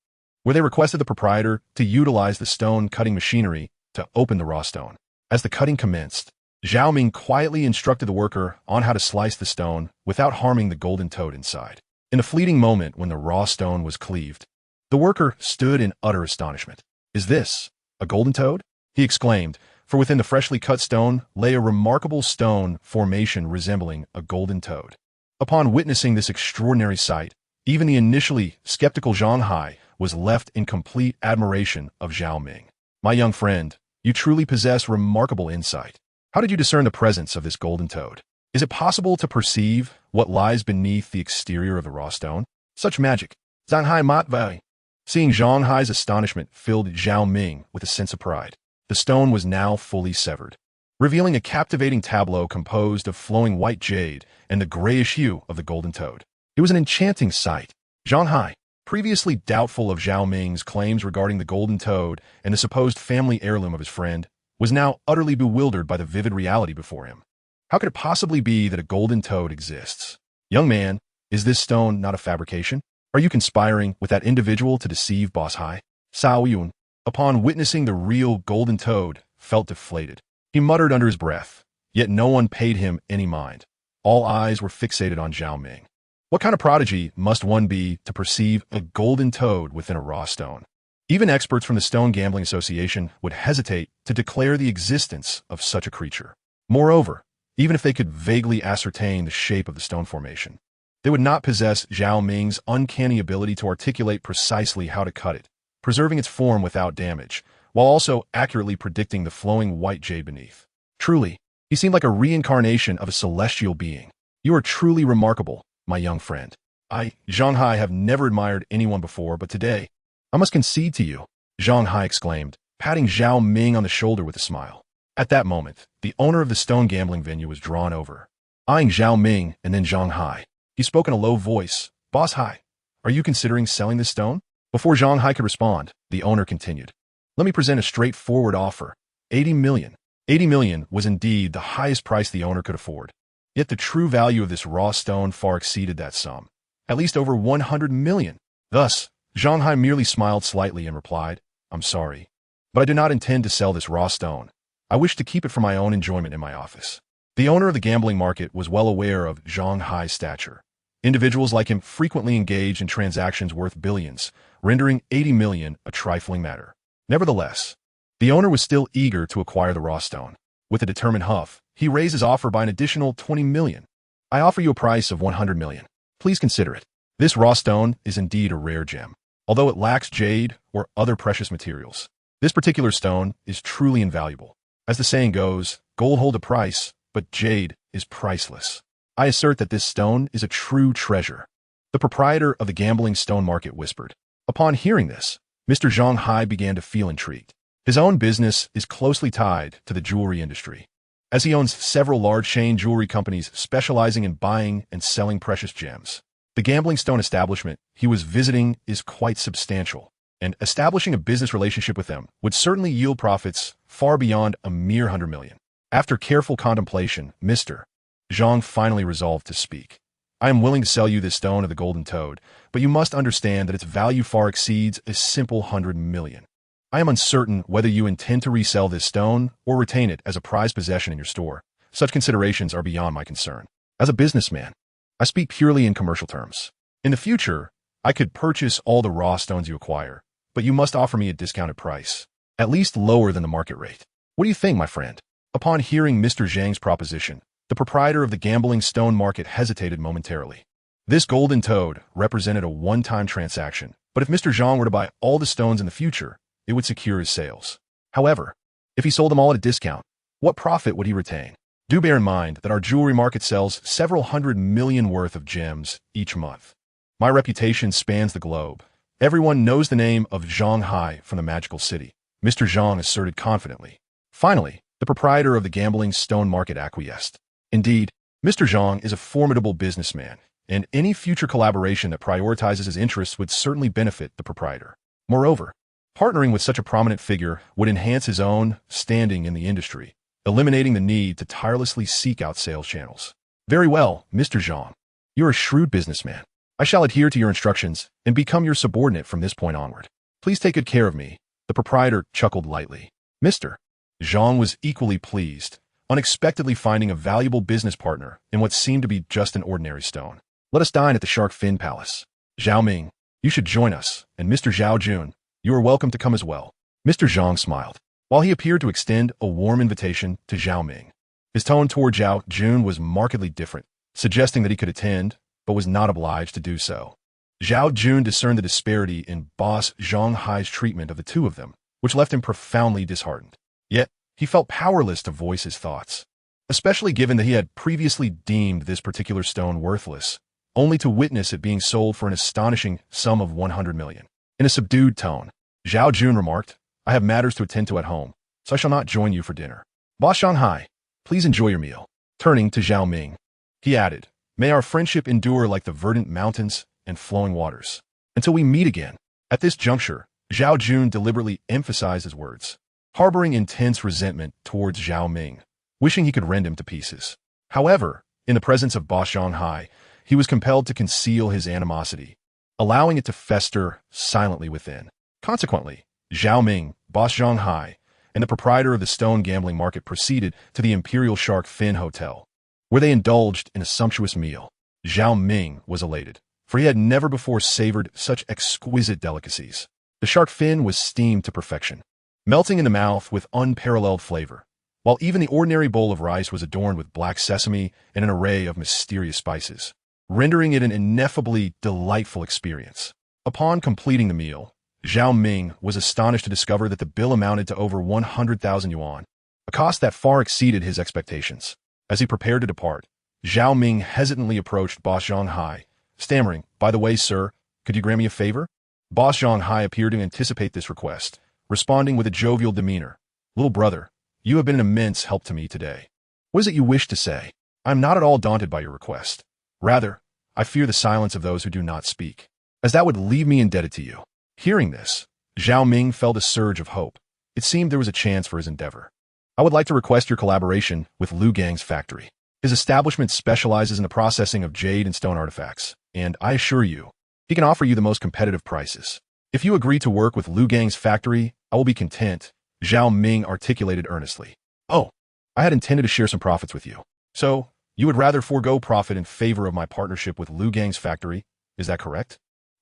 where they requested the proprietor to utilize the stone cutting machinery to open the raw stone. As the cutting commenced, Zhao Ming quietly instructed the worker on how to slice the stone without harming the golden toad inside. In a fleeting moment when the raw stone was cleaved, the worker stood in utter astonishment. "Is this a golden toad?" he exclaimed, for within the freshly cut stone lay a remarkable stone formation resembling a golden toad. Upon witnessing this extraordinary sight, even the initially skeptical Zhang Hai was left in complete admiration of Zhao Ming. "My young friend, you truly possess remarkable insight. How did you discern the presence of this golden toad? Is it possible to perceive what lies beneath the exterior of the raw stone? Such magic." Zhang Hai mat vai. Seeing Zhang Hai's astonishment filled Zhao Ming with a sense of pride. The stone was now fully severed, revealing a captivating tableau composed of flowing white jade and the grayish hue of the golden toad. It was an enchanting sight. Zhang Hai, previously doubtful of Zhao Ming's claims regarding the golden toad and the supposed family heirloom of his friend, was now utterly bewildered by the vivid reality before him. How could it possibly be that a golden toad exists? "Young man, is this stone not a fabrication? Are you conspiring with that individual to deceive boss Hai?" Cao Yun, upon witnessing the real golden toad, felt deflated. He muttered under his breath, yet no one paid him any mind. All eyes were fixated on Zhao Ming. What kind of prodigy must one be to perceive a golden toad within a raw stone? Even experts from the Stone Gambling Association would hesitate to declare the existence of such a creature. Moreover, even if they could vaguely ascertain the shape of the stone formation, they would not possess Zhao Ming's uncanny ability to articulate precisely how to cut it, preserving its form without damage, while also accurately predicting the flowing white jade beneath. Truly, he seemed like a reincarnation of a celestial being. "You are truly remarkable, my young friend. I, Zhang Hai, have never admired anyone before, but today, I must concede to you," Zhang Hai exclaimed, patting Zhao Ming on the shoulder with a smile. At that moment, the owner of the stone gambling venue was drawn over. Eyeing Zhao Ming and then Zhang Hai, he spoke in a low voice, "Boss Hai, Are you considering selling this stone? Before Zhang Hai could respond, the owner continued. Let me present a straightforward offer. 80 million. 80 million was indeed the highest price the owner could afford. Yet the true value of this raw stone far exceeded that sum, at least over 100 million. Thus, Zhang Hai merely smiled slightly and replied, I'm sorry, but I do not intend to sell this raw stone. I wish to keep it for my own enjoyment in my office. The owner of the gambling market was well aware of Zhang Hai's stature. Individuals like him frequently engaged in transactions worth billions, rendering 80 million a trifling matter. Nevertheless, the owner was still eager to acquire the raw stone. With a determined huff, he raised his offer by an additional 20 million. I offer you a price of 100 million. Please consider it. This raw stone is indeed a rare gem. Although it lacks jade or other precious materials, this particular stone is truly invaluable. As the saying goes, gold hold a price, but jade is priceless. I assert that this stone is a true treasure. The proprietor of the gambling stone market whispered. Upon hearing this, Mr. Zhang Hai began to feel intrigued. His own business is closely tied to the jewelry industry, as he owns several large chain jewelry companies specializing in buying and selling precious gems. The gambling stone establishment he was visiting is quite substantial, and establishing a business relationship with them would certainly yield profits far beyond a mere 100 million. After careful contemplation, Mr. Zhang finally resolved to speak. I am willing to sell you this stone of the golden toad, but you must understand that its value far exceeds a simple 100 million. I am uncertain whether you intend to resell this stone or retain it as a prized possession in your store. Such considerations are beyond my concern. As a businessman, I speak purely in commercial terms. In the future, I could purchase all the raw stones you acquire, but you must offer me a discounted price, at least lower than the market rate. What do you think, my friend? Upon hearing Mr. Zhang's proposition, the proprietor of the gambling stone market hesitated momentarily. This golden toad represented a one-time transaction, but if Mr. Zhang were to buy all the stones in the future, it would secure his sales. However, if he sold them all at a discount, what profit would he retain? Do bear in mind that our jewelry market sells several 100 million worth of gems each month. My reputation spans the globe. Everyone knows the name of Zhang Hai from the magical city, Mr. Zhang asserted confidently. Finally, the proprietor of the gambling stone market acquiesced. Indeed, Mr. Zhang is a formidable businessman, and any future collaboration that prioritizes his interests would certainly benefit the proprietor. Moreover, partnering with such a prominent figure would enhance his own standing in the industry, eliminating the need to tirelessly seek out sales channels. Very well, Mr. Zhang. You're a shrewd businessman. I shall adhere to your instructions and become your subordinate from this point onward. Please take good care of me. The proprietor chuckled lightly. Mr. Zhang was equally pleased, unexpectedly finding a valuable business partner in what seemed to be just an ordinary stone. Let us dine at the Shark Fin Palace. Zhao Ming, you should join us, and Mr. Zhao Jun, you are welcome to come as well. Mr. Zhang smiled, while he appeared to extend a warm invitation to Zhao Ming. His tone toward Zhao Jun was markedly different, suggesting that he could attend, but was not obliged to do so. Zhao Jun discerned the disparity in boss Zhang Hai's treatment of the two of them, which left him profoundly disheartened. Yet, he felt powerless to voice his thoughts, especially given that he had previously deemed this particular stone worthless, only to witness it being sold for an astonishing sum of 100 million. In a subdued tone, Zhao Jun remarked, I have matters to attend to at home, so I shall not join you for dinner. Boss Zhang Hai, please enjoy your meal. Turning to Zhao Ming, he added, may our friendship endure like the verdant mountains and flowing waters, until we meet again. At this juncture, Zhao Jun deliberately emphasized his words, harboring intense resentment towards Zhao Ming, wishing he could rend him to pieces. However, in the presence of boss Zhang Hai, he was compelled to conceal his animosity, allowing it to fester silently within. Consequently, Zhao Ming, boss Zhang Hai, and the proprietor of the stone gambling market proceeded to the Imperial Shark Fin Hotel, where they indulged in a sumptuous meal. Zhao Ming was elated, for he had never before savored such exquisite delicacies. The shark fin was steamed to perfection, melting in the mouth with unparalleled flavor, while even the ordinary bowl of rice was adorned with black sesame and an array of mysterious spices, rendering it an ineffably delightful experience. Upon completing the meal, Zhao Ming was astonished to discover that the bill amounted to over 100,000 yuan, a cost that far exceeded his expectations. As he prepared to depart, Zhao Ming hesitantly approached boss Zhang Hai, stammering, by the way, sir, could you grant me a favor? Boss Zhang Hai appeared to anticipate this request, responding with a jovial demeanor. Little brother, you have been an immense help to me today. What is it you wish to say? I am not at all daunted by your request. Rather, I fear the silence of those who do not speak. as that would leave me indebted to you. Hearing this, Zhao Ming felt a surge of hope. It seemed there was a chance for his endeavor. I would like to request your collaboration with Lu Gang's factory. His establishment specializes in the processing of jade and stone artifacts, and I assure you, he can offer you the most competitive prices. If you agree to work with Lu Gang's factory, I will be content, Zhao Ming articulated earnestly. Oh, I had intended to share some profits with you. So, you would rather forego profit in favor of my partnership with Lu Gang's factory, is that correct?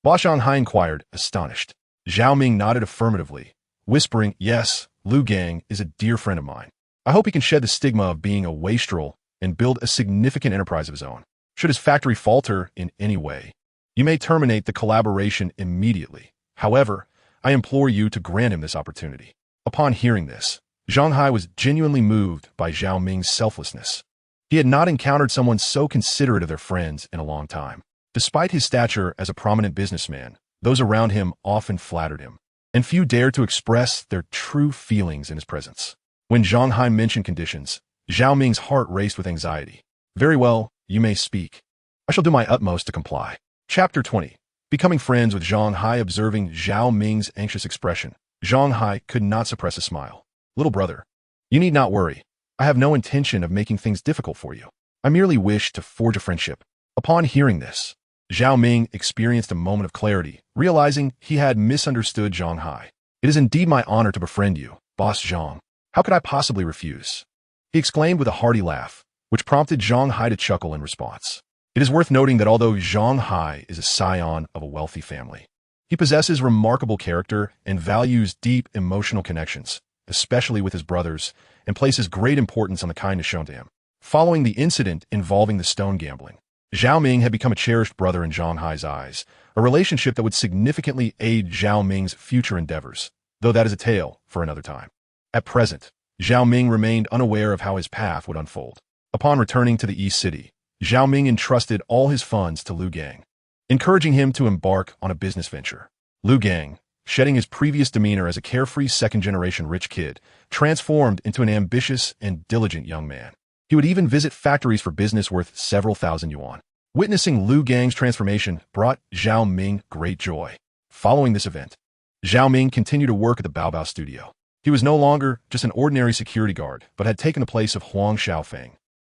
Babao Zhai inquired, astonished. Zhao Ming nodded affirmatively, whispering, yes, Lu Gang is a dear friend of mine. I hope he can shed the stigma of being a wastrel and build a significant enterprise of his own. Should his factory falter in any way, you may terminate the collaboration immediately. However, I implore you to grant him this opportunity. Upon hearing this, Zhang Hai was genuinely moved by Zhao Ming's selflessness. He had not encountered someone so considerate of their friends in a long time. Despite his stature as a prominent businessman, those around him often flattered him, and few dared to express their true feelings in his presence. When Zhang Hai mentioned conditions, Zhao Ming's heart raced with anxiety. Very well, you may speak. I shall do my utmost to comply. Chapter 20. Becoming friends with Zhang Hai. Observing Zhao Ming's anxious expression, Zhang Hai could not suppress a smile. Little brother, you need not worry. I have no intention of making things difficult for you. I merely wish to forge a friendship. Upon hearing this, Zhao Ming experienced a moment of clarity, realizing he had misunderstood Zhang Hai. It is indeed my honor to befriend you, Boss Zhang. How could I possibly refuse? He exclaimed with a hearty laugh, which prompted Zhang Hai to chuckle in response. It is worth noting that although Zhang Hai is a scion of a wealthy family, he possesses remarkable character and values deep emotional connections, especially with his brothers, and places great importance on the kindness shown to him. Following the incident involving the stone gambling, Zhao Ming had become a cherished brother in Zhang Hai's eyes, a relationship that would significantly aid Zhao Ming's future endeavors, though that is a tale for another time. At present, Zhao Ming remained unaware of how his path would unfold. Upon returning to the East City, Zhao Ming entrusted all his funds to Lu Gang, encouraging him to embark on a business venture. Lu Gang, shedding his previous demeanor as a carefree second-generation rich kid, transformed into an ambitious and diligent young man. He would even visit factories for business worth several thousand yuan. Witnessing Lu Gang's transformation brought Zhao Ming great joy. Following this event, Zhao Ming continued to work at the Babao studio. He was no longer just an ordinary security guard, but had taken the place of Huang Shaofeng,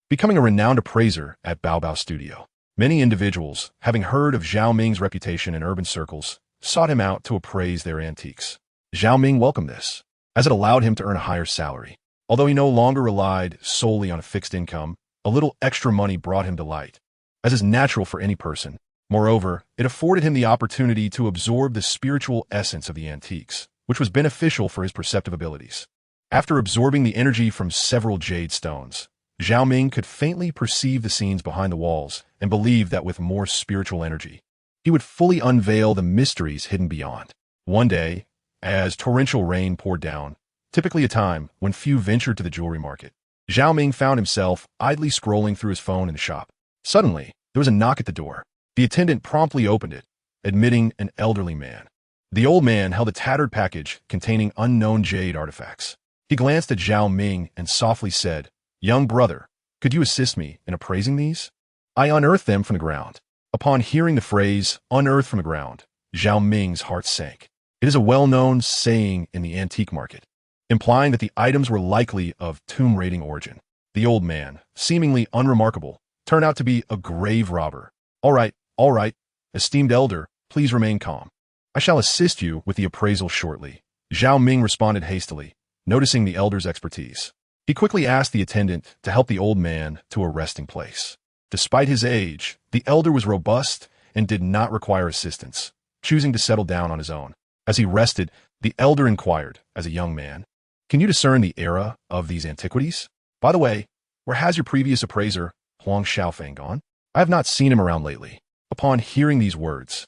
becoming a renowned appraiser at Babao studio. Many individuals, having heard of Zhao Ming's reputation in urban circles, sought him out to appraise their antiques. Zhao Ming welcomed this, as it allowed him to earn a higher salary. Although he no longer relied solely on a fixed income, a little extra money brought him delight, as is natural for any person. Moreover, it afforded him the opportunity to absorb the spiritual essence of the antiques, which was beneficial for his perceptive abilities. After absorbing the energy from several jade stones, Zhao Ming could faintly perceive the scenes behind the walls and believed that with more spiritual energy, he would fully unveil the mysteries hidden beyond. One day, as torrential rain poured down, typically a time when few ventured to the jewelry market, Zhao Ming found himself idly scrolling through his phone in the shop. Suddenly, there was a knock at the door. The attendant promptly opened it, admitting an elderly man. The old man held a tattered package containing unknown jade artifacts. He glanced at Zhao Ming and softly said, "Young brother, could you assist me in appraising these? I unearthed them from the ground." Upon hearing the phrase, "unearthed from the ground," Zhao Ming's heart sank. It is a well-known saying in the antique market, implying that the items were likely of tomb-raiding origin. The old man, seemingly unremarkable, turned out to be a grave robber. All right, esteemed elder, please remain calm. I shall assist you with the appraisal shortly." Zhao Ming responded hastily, noticing the elder's expertise. He quickly asked the attendant to help the old man to a resting place. Despite his age, the elder was robust and did not require assistance, choosing to settle down on his own. As he rested, the elder inquired, as a young man, "Can you discern the era of these antiquities? By the way, where has your previous appraiser, Huang Shaofeng, gone? I have not seen him around lately." Upon hearing these words,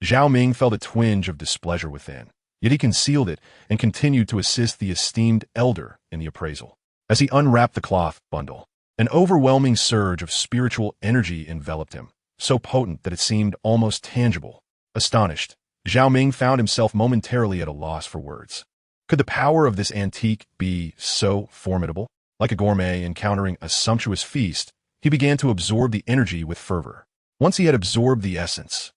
Zhao Ming felt a twinge of displeasure within, yet he concealed it and continued to assist the esteemed elder in the appraisal. As he unwrapped the cloth bundle, an overwhelming surge of spiritual energy enveloped him, so potent that it seemed almost tangible. Astonished, Zhao Ming found himself momentarily at a loss for words. Could the power of this antique be so formidable? Like a gourmet encountering a sumptuous feast, he began to absorb the energy with fervor. Once he had absorbed the essence,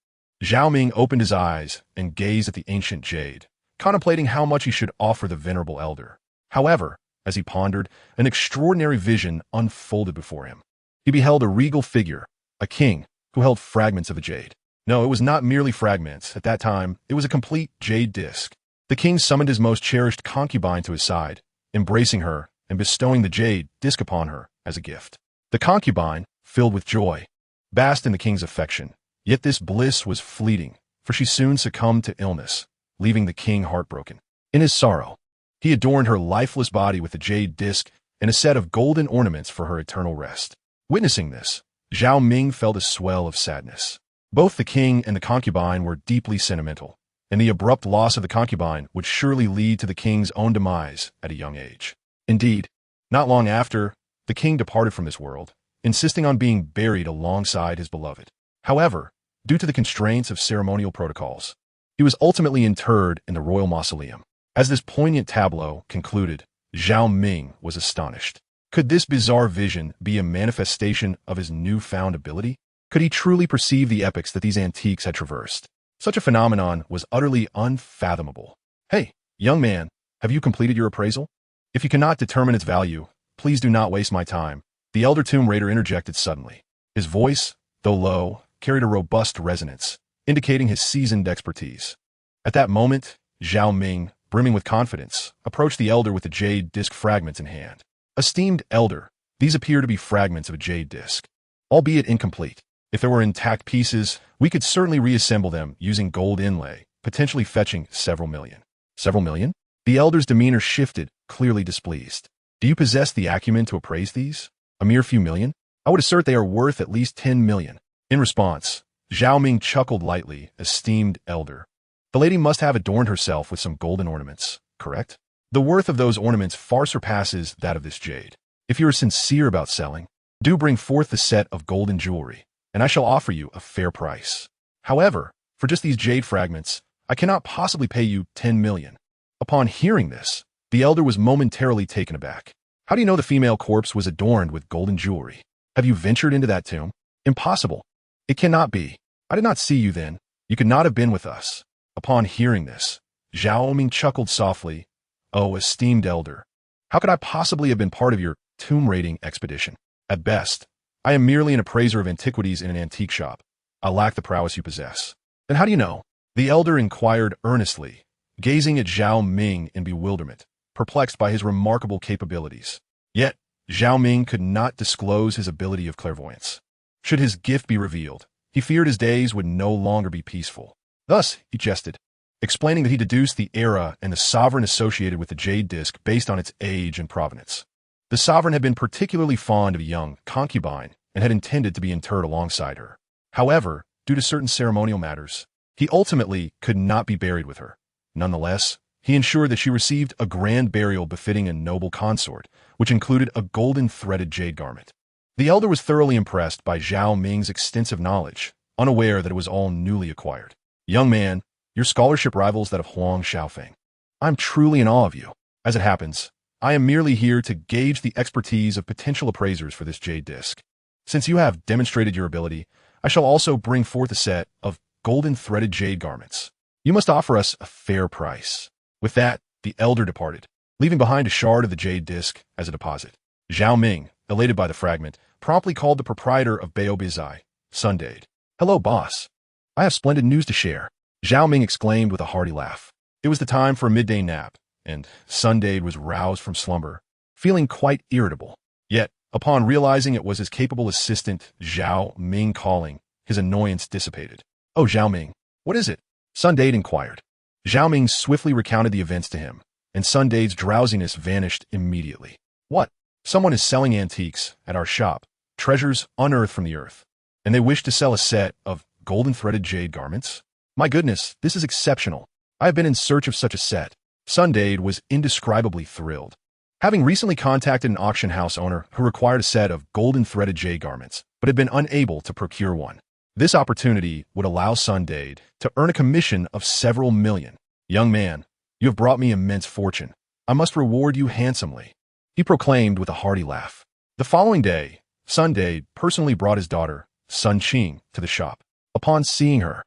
Zhao Ming opened his eyes and gazed at the ancient jade, contemplating how much he should offer the venerable elder. However, as he pondered, an extraordinary vision unfolded before him. He beheld a regal figure, a king, who held fragments of a jade. No, it was not merely fragments. At that time, it was a complete jade disc. The king summoned his most cherished concubine to his side, embracing her and bestowing the jade disc upon her as a gift. The concubine, filled with joy, basked in the king's affection. Yet this bliss was fleeting, for she soon succumbed to illness, leaving the king heartbroken. In his sorrow, he adorned her lifeless body with a jade disc and a set of golden ornaments for her eternal rest. Witnessing this, Zhao Ming felt a swell of sadness. Both the king and the concubine were deeply sentimental, and the abrupt loss of the concubine would surely lead to the king's own demise at a young age. Indeed, not long after, the king departed from this world, insisting on being buried alongside his beloved. However, due to the constraints of ceremonial protocols, he was ultimately interred in the royal mausoleum. As this poignant tableau concluded, Zhao Ming was astonished. Could this bizarre vision be a manifestation of his newfound ability? Could he truly perceive the epochs that these antiques had traversed? Such a phenomenon was utterly unfathomable. Hey, young man, have you completed your appraisal? If you cannot determine its value, please do not waste my time, the elder tomb raider interjected suddenly. His voice, though low, carried a robust resonance, indicating his seasoned expertise. At that moment, Zhao Ming, brimming with confidence, approached the elder with the jade disc fragments in hand. Esteemed elder, these appear to be fragments of a jade disc, albeit incomplete. If there were intact pieces, we could certainly reassemble them using gold inlay, potentially fetching several million. Several million? The elder's demeanor shifted, clearly displeased. Do you possess the acumen to appraise these? A mere few million? I would assert they are worth at least 10 million. In response, Zhao Ming chuckled lightly, esteemed elder. The lady must have adorned herself with some golden ornaments, correct? The worth of those ornaments far surpasses that of this jade. If you are sincere about selling, do bring forth the set of golden jewelry, and I shall offer you a fair price. However, for just these jade fragments, I cannot possibly pay you 10 million. Upon hearing this, the elder was momentarily taken aback. How do you know the female corpse was adorned with golden jewelry? Have you ventured into that tomb? Impossible. It cannot be. I did not see you then. You could not have been with us. Upon hearing this, Zhao Ming chuckled softly. Oh, esteemed elder, how could I possibly have been part of your tomb raiding expedition? At best, I am merely an appraiser of antiquities in an antique shop. I lack the prowess you possess. Then how do you know? The elder inquired earnestly, gazing at Zhao Ming in bewilderment, perplexed by his remarkable capabilities. Yet, Zhao Ming could not disclose his ability of clairvoyance. Should his gift be revealed, he feared his days would no longer be peaceful. Thus, he jested, explaining that he deduced the era and the sovereign associated with the jade disc based on its age and provenance. The sovereign had been particularly fond of a young concubine and had intended to be interred alongside her. However, due to certain ceremonial matters, he ultimately could not be buried with her. Nonetheless, he ensured that she received a grand burial befitting a noble consort, which included a golden threaded jade garment. The elder was thoroughly impressed by Zhao Ming's extensive knowledge, unaware that it was all newly acquired. Young man, your scholarship rivals that of Huang Shaofeng. I'm truly in awe of you. As it happens, I am merely here to gauge the expertise of potential appraisers for this jade disc. Since you have demonstrated your ability, I shall also bring forth a set of golden threaded jade garments. You must offer us a fair price. With that, the elder departed, leaving behind a shard of the jade disc as a deposit. Zhao Ming, elated by the fragment, promptly called the proprietor of Babao Zhai, Sun Qing. Hello, boss. I have splendid news to share. Zhao Ming exclaimed with a hearty laugh. It was the time for a midday nap, and Sun Qing was roused from slumber, feeling quite irritable. Yet, upon realizing it was his capable assistant, Zhao Ming, calling, his annoyance dissipated. Oh, Zhao Ming, what is it? Sun Qing inquired. Zhao Ming swiftly recounted the events to him, and Sun Qing's drowsiness vanished immediately. What? Someone is selling antiques at our shop, treasures unearthed from the earth, and they wish to sell a set of golden threaded jade garments? My goodness, this is exceptional. I have been in search of such a set. Sun Qing was indescribably thrilled. Having recently contacted an auction house owner who required a set of golden threaded jade garments, but had been unable to procure one. This opportunity would allow Sun Qing to earn a commission of several million. Young man, you have brought me immense fortune. I must reward you handsomely, he proclaimed with a hearty laugh. The following day, Sun Qing personally brought his daughter, Sun Qing, to the shop. Upon seeing her,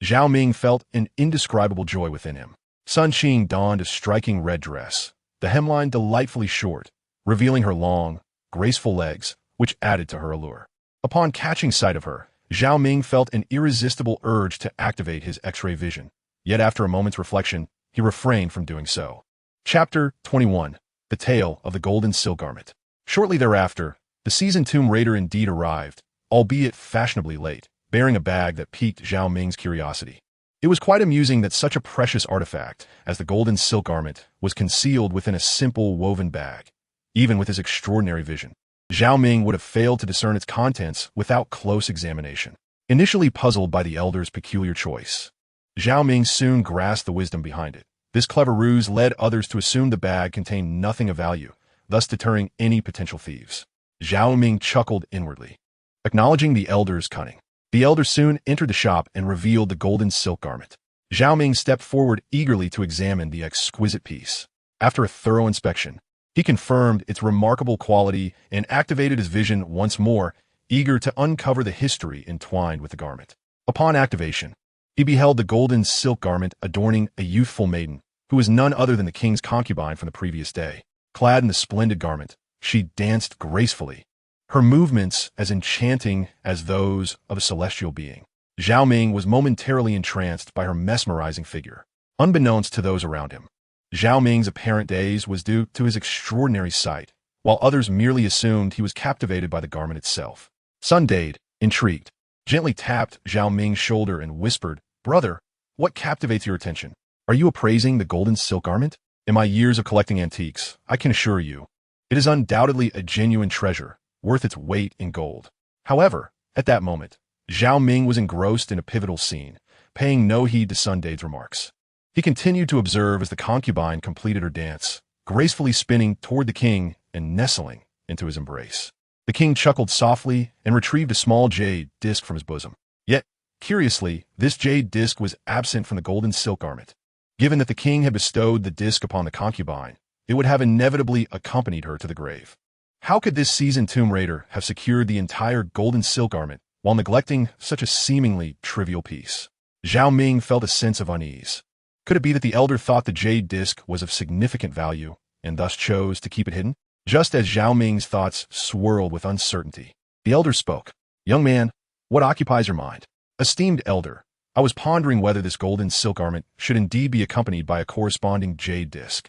Zhao Ming felt an indescribable joy within him. Sun Qing donned a striking red dress, the hemline delightfully short, revealing her long, graceful legs, which added to her allure. Upon catching sight of her, Zhao Ming felt an irresistible urge to activate his X-ray vision, yet after a moment's reflection, he refrained from doing so. Chapter 21. The Tale of the Golden Silk Garment. Shortly thereafter, the seasoned Tomb Raider indeed arrived, albeit fashionably late, bearing a bag that piqued Zhao Ming's curiosity. It was quite amusing that such a precious artifact as the Golden Silk Garment was concealed within a simple woven bag. Even with his extraordinary vision, Zhao Ming would have failed to discern its contents without close examination. Initially puzzled by the elder's peculiar choice, Zhao Ming soon grasped the wisdom behind it. This clever ruse led others to assume the bag contained nothing of value, thus deterring any potential thieves. Zhao Ming chuckled inwardly. Acknowledging the elder's cunning, the elder soon entered the shop and revealed the golden silk garment. Zhao Ming stepped forward eagerly to examine the exquisite piece. After a thorough inspection, he confirmed its remarkable quality and activated his vision once more, eager to uncover the history entwined with the garment. Upon activation, he beheld the golden silk garment adorning a youthful maiden, who was none other than the king's concubine from the previous day. Clad in the splendid garment, she danced gracefully, her movements as enchanting as those of a celestial being. Zhao Ming was momentarily entranced by her mesmerizing figure. Unbeknownst to those around him, Zhao Ming's apparent daze was due to his extraordinary sight, while others merely assumed he was captivated by the garment itself. Sun Jade, intrigued, gently tapped Zhao Ming's shoulder and whispered, "Brother, what captivates your attention? Are you appraising the golden silk garment? In my years of collecting antiques, I can assure you, it is undoubtedly a genuine treasure, worth its weight in gold." However, at that moment, Zhao Ming was engrossed in a pivotal scene, paying no heed to Sun Jade's remarks. He continued to observe as the concubine completed her dance, gracefully spinning toward the king and nestling into his embrace. The king chuckled softly and retrieved a small jade disc from his bosom. Yet, curiously, this jade disc was absent from the golden silk garment. Given that the king had bestowed the disc upon the concubine, it would have inevitably accompanied her to the grave. How could this seasoned tomb raider have secured the entire golden silk garment while neglecting such a seemingly trivial piece? Zhao Ming felt a sense of unease. Could it be that the elder thought the jade disc was of significant value and thus chose to keep it hidden? Just as Zhao Ming's thoughts swirled with uncertainty, the elder spoke. "Young man, what occupies your mind?" "Esteemed elder, I was pondering whether this golden silk garment should indeed be accompanied by a corresponding jade disc."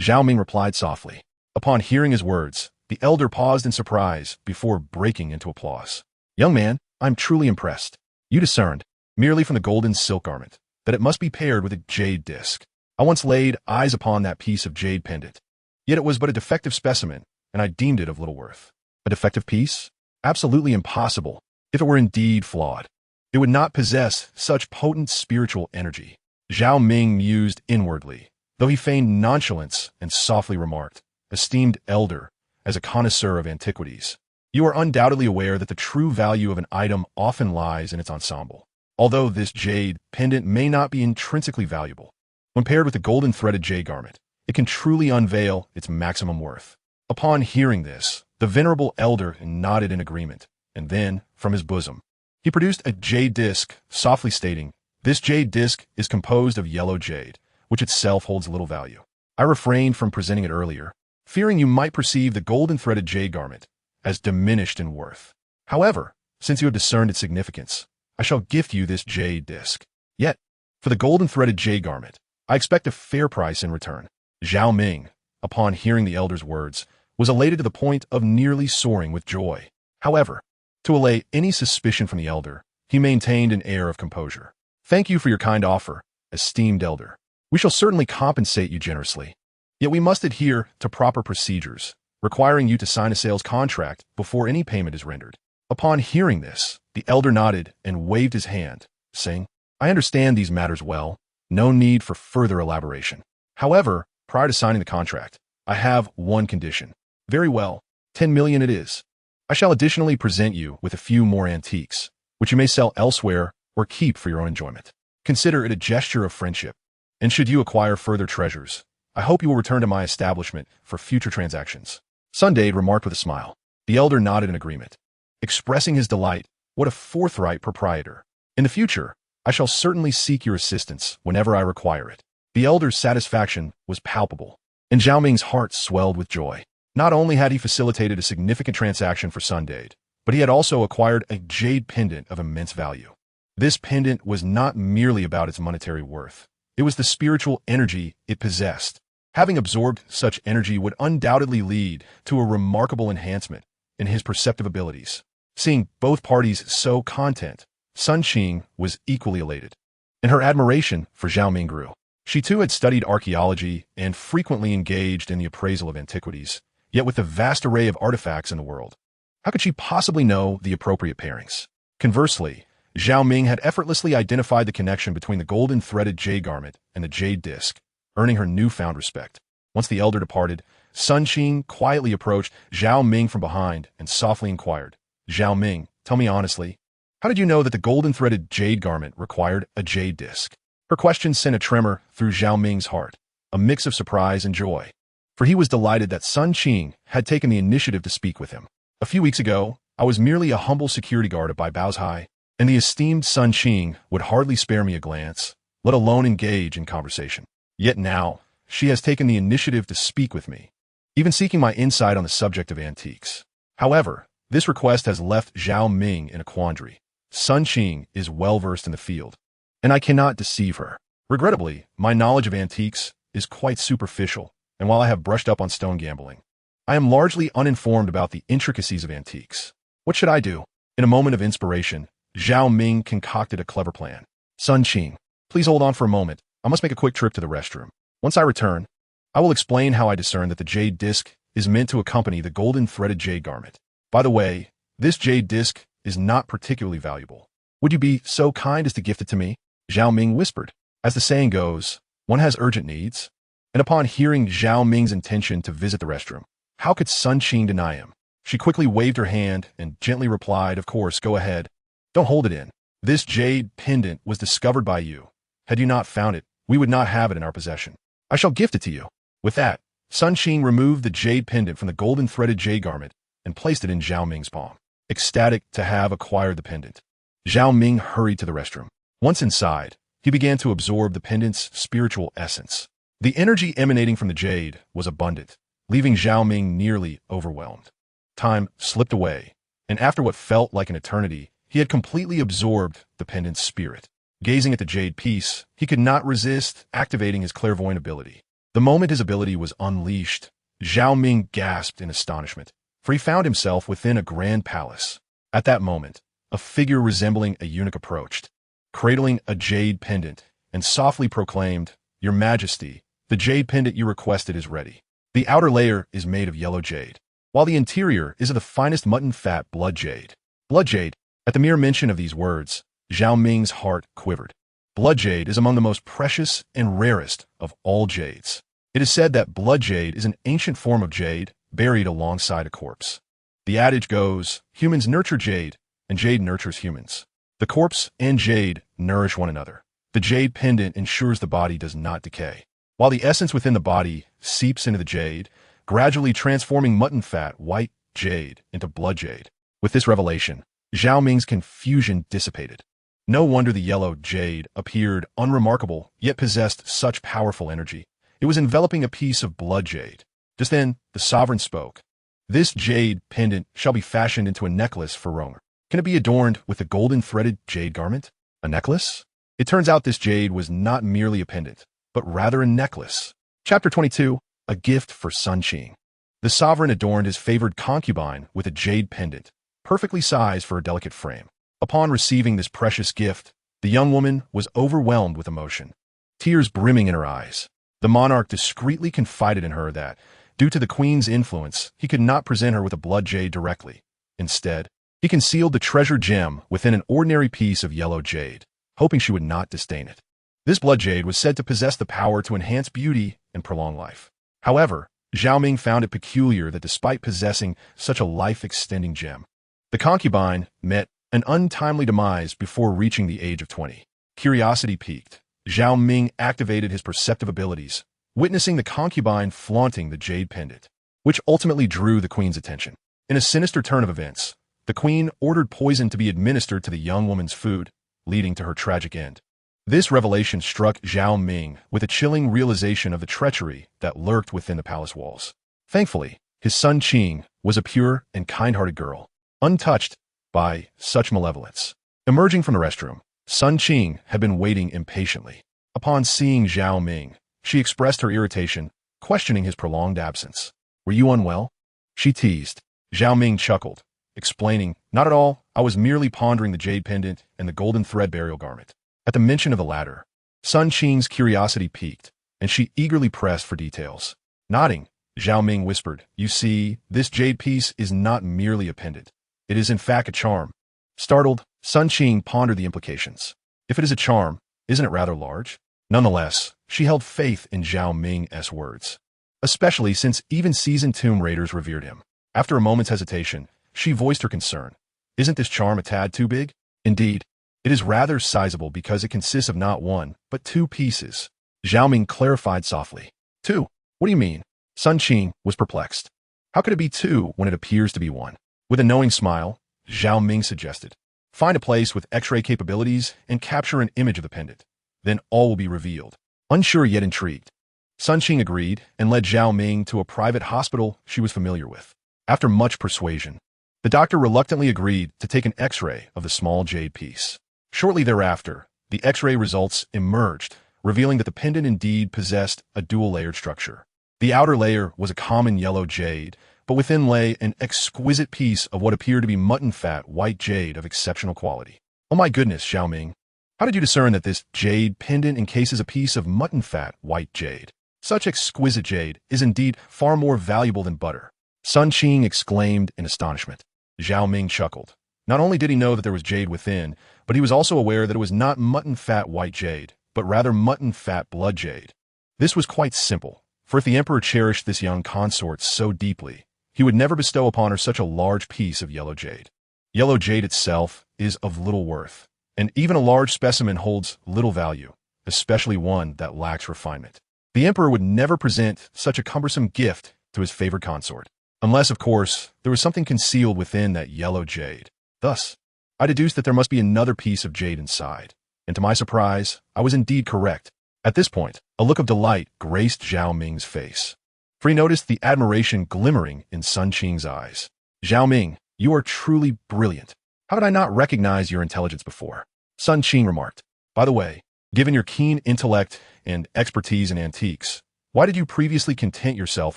Zhao Ming replied softly. Upon hearing his words, the elder paused in surprise before breaking into applause. "Young man, I'm truly impressed. You discerned, merely from the golden silk garment, that it must be paired with a jade disc. I once laid eyes upon that piece of jade pendant. Yet it was but a defective specimen, and I deemed it of little worth." "A defective piece? Absolutely impossible. If it were indeed flawed, it would not possess such potent spiritual energy." Zhao Ming mused inwardly, though he feigned nonchalance and softly remarked, "Esteemed elder, as a connoisseur of antiquities, you are undoubtedly aware that the true value of an item often lies in its ensemble. Although this jade pendant may not be intrinsically valuable, when paired with the golden threaded jade garment, it can truly unveil its maximum worth." Upon hearing this, the venerable elder nodded in agreement, and then, from his bosom, he produced a jade disc, softly stating, "This jade disc is composed of yellow jade, which itself holds little value. I refrained from presenting it earlier, fearing you might perceive the golden threaded jade garment as diminished in worth. However, since you have discerned its significance, I shall gift you this jade disc. Yet, for the golden threaded jade garment, I expect a fair price in return." Zhao Ming, upon hearing the elder's words, was elated to the point of nearly soaring with joy. However, to allay any suspicion from the elder, he maintained an air of composure. "Thank you for your kind offer, esteemed elder. We shall certainly compensate you generously. Yet we must adhere to proper procedures, requiring you to sign a sales contract before any payment is rendered." Upon hearing this, the elder nodded and waved his hand, saying, "I understand these matters well. No need for further elaboration. However, prior to signing the contract, I have one condition." "Very well, 10 million it is. I shall additionally present you with a few more antiques, which you may sell elsewhere or keep for your own enjoyment. Consider it a gesture of friendship, and should you acquire further treasures, I hope you will return to my establishment for future transactions." Sun Jade remarked with a smile. The elder nodded in agreement, expressing his delight. What a forthright proprietor. "In the future, I shall certainly seek your assistance whenever I require it. The elder's satisfaction was palpable, and Zhao Ming's heart swelled with joy. Not only had he facilitated a significant transaction for Sun Jade, but he had also acquired a jade pendant of immense value. This pendant was not merely about its monetary worth. It was the spiritual energy it possessed. Having absorbed such energy would undoubtedly lead to a remarkable enhancement in his perceptive abilities. Seeing both parties so content, Sun Qing was equally elated, and her admiration for Zhao Ming grew. She too had studied archaeology and frequently engaged in the appraisal of antiquities, yet with the vast array of artifacts in the world, how could she possibly know the appropriate pairings? Conversely, Zhao Ming had effortlessly identified the connection between the golden threaded jade garment and the jade disc, earning her newfound respect. Once the elder departed, Sun Qing quietly approached Zhao Ming from behind and softly inquired, "Zhao Ming, tell me honestly, how did you know that the golden threaded jade garment required a jade disc?" Her question sent a tremor through Zhao Ming's heart, a mix of surprise and joy, for he was delighted that Sun Qing had taken the initiative to speak with him. "A few weeks ago, I was merely a humble security guard at Babao Zhai, and the esteemed Sun Qing would hardly spare me a glance, let alone engage in conversation. Yet now, she has taken the initiative to speak with me, even seeking my insight on the subject of antiques. However, this request has left Zhao Ming in a quandary. Sun Qing is well-versed in the field, and I cannot deceive her. Regrettably, my knowledge of antiques is quite superficial, and while I have brushed up on stone gambling, I am largely uninformed about the intricacies of antiques. What should I do?" In a moment of inspiration, Zhao Ming concocted a clever plan. "Sun Qing, please hold on for a moment. I must make a quick trip to the restroom. Once I return, I will explain how I discern that the jade disc is meant to accompany the golden threaded jade garment. By the way, this jade disc is not particularly valuable. Would you be so kind as to gift it to me?" Zhao Ming whispered. As the saying goes, one has urgent needs. And upon hearing Zhao Ming's intention to visit the restroom, how could Sun Qing deny him? She quickly waved her hand and gently replied, "Of course, go ahead. Don't hold it in. This jade pendant was discovered by you. Had you not found it, we would not have it in our possession. I shall gift it to you." With that, Sun Qing removed the jade pendant from the golden threaded jade garment and placed it in Zhao Ming's palm. Ecstatic to have acquired the pendant, Zhao Ming hurried to the restroom. Once inside, he began to absorb the pendant's spiritual essence. The energy emanating from the jade was abundant, leaving Zhao Ming nearly overwhelmed. Time slipped away, and after what felt like an eternity, he had completely absorbed the pendant's spirit. Gazing at the jade piece, he could not resist activating his clairvoyant ability. The moment his ability was unleashed, Zhao Ming gasped in astonishment, for he found himself within a grand palace. At that moment, a figure resembling a eunuch approached, cradling a jade pendant, and softly proclaimed, "Your Majesty, the jade pendant you requested is ready. The outer layer is made of yellow jade, while the interior is of the finest mutton-fat blood jade." Blood jade. At the mere mention of these words, Zhao Ming's heart quivered. Blood jade is among the most precious and rarest of all jades. It is said that blood jade is an ancient form of jade buried alongside a corpse. The adage goes, humans nurture jade, and jade nurtures humans. The corpse and jade nourish one another. The jade pendant ensures the body does not decay, while the essence within the body seeps into the jade, gradually transforming mutton fat, white jade, into blood jade. With this revelation, Zhao Ming's confusion dissipated. No wonder the yellow jade appeared unremarkable, yet possessed such powerful energy. It was enveloping a piece of blood jade. Just then, the sovereign spoke. "This jade pendant shall be fashioned into a necklace for Romer. Can it be adorned with the golden threaded jade garment?" A necklace? It turns out this jade was not merely a pendant, but rather a necklace. Chapter 22, A Gift for Sun Qing. The sovereign adorned his favored concubine with a jade pendant, perfectly sized for a delicate frame. Upon receiving this precious gift, the young woman was overwhelmed with emotion, tears brimming in her eyes. The monarch discreetly confided in her that, due to the queen's influence, he could not present her with a blood jade directly. Instead, he concealed the treasured gem within an ordinary piece of yellow jade, hoping she would not disdain it. This blood jade was said to possess the power to enhance beauty and prolong life. However, Zhao Ming found it peculiar that despite possessing such a life-extending gem, the concubine met an untimely demise before reaching the age of 20. Curiosity piqued, Zhao Ming activated his perceptive abilities, witnessing the concubine flaunting the jade pendant, which ultimately drew the queen's attention. In a sinister turn of events, the queen ordered poison to be administered to the young woman's food, leading to her tragic end. This revelation struck Zhao Ming with a chilling realization of the treachery that lurked within the palace walls. Thankfully, his Sun Qing was a pure and kind-hearted girl, untouched by such malevolence. Emerging from the restroom, Sun Qing had been waiting impatiently. Upon seeing Zhao Ming, she expressed her irritation, questioning his prolonged absence. "Were you unwell?" she teased. Zhao Ming chuckled, explaining, "Not at all, I was merely pondering the jade pendant and the golden thread burial garment." At the mention of the latter, Sun Qing's curiosity piqued, and she eagerly pressed for details. Nodding, Zhao Ming whispered, "You see, this jade piece is not merely a pendant. It is in fact a charm." Startled, Sun Qing pondered the implications. If it is a charm, isn't it rather large? Nonetheless, she held faith in Zhao Ming's words, especially since even seasoned tomb raiders revered him. After a moment's hesitation, she voiced her concern. "Isn't this charm a tad too big?" "Indeed, it is rather sizable because it consists of not one, but two pieces," Zhao Ming clarified softly. "Two? What do you mean?" Sun Qing was perplexed. "How could it be two when it appears to be one?" With a knowing smile, Zhao Ming suggested, "Find a place with X-ray capabilities and capture an image of the pendant. Then all will be revealed." Unsure yet intrigued, Sun Qing agreed and led Zhao Ming to a private hospital she was familiar with. After much persuasion, the doctor reluctantly agreed to take an X-ray of the small jade piece. Shortly thereafter, the X-ray results emerged, revealing that the pendant indeed possessed a dual-layered structure. The outer layer was a common yellow jade, but within lay an exquisite piece of what appeared to be mutton-fat white jade of exceptional quality. "Oh my goodness, Zhao Ming. How did you discern that this jade pendant encases a piece of mutton-fat white jade? Such exquisite jade is indeed far more valuable than butter," Sun Qing exclaimed in astonishment. Zhao Ming chuckled. Not only did he know that there was jade within, but he was also aware that it was not mutton-fat white jade, but rather mutton-fat blood jade. This was quite simple, for if the emperor cherished this young consort so deeply, he would never bestow upon her such a large piece of yellow jade. Yellow jade itself is of little worth, and even a large specimen holds little value, especially one that lacks refinement. The emperor would never present such a cumbersome gift to his favored consort, unless, of course, there was something concealed within that yellow jade. Thus, I deduced that there must be another piece of jade inside, and to my surprise, I was indeed correct. At this point, a look of delight graced Zhao Ming's face, for he noticed the admiration glimmering in Sun Qing's eyes. "Zhao Ming, you are truly brilliant. How did I not recognize your intelligence before?" Sun Qing remarked. "By the way, given your keen intellect and expertise in antiques, why did you previously content yourself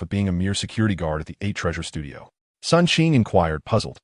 with being a mere security guard at the 8 Treasure Studio?" Sun Qing inquired, puzzled.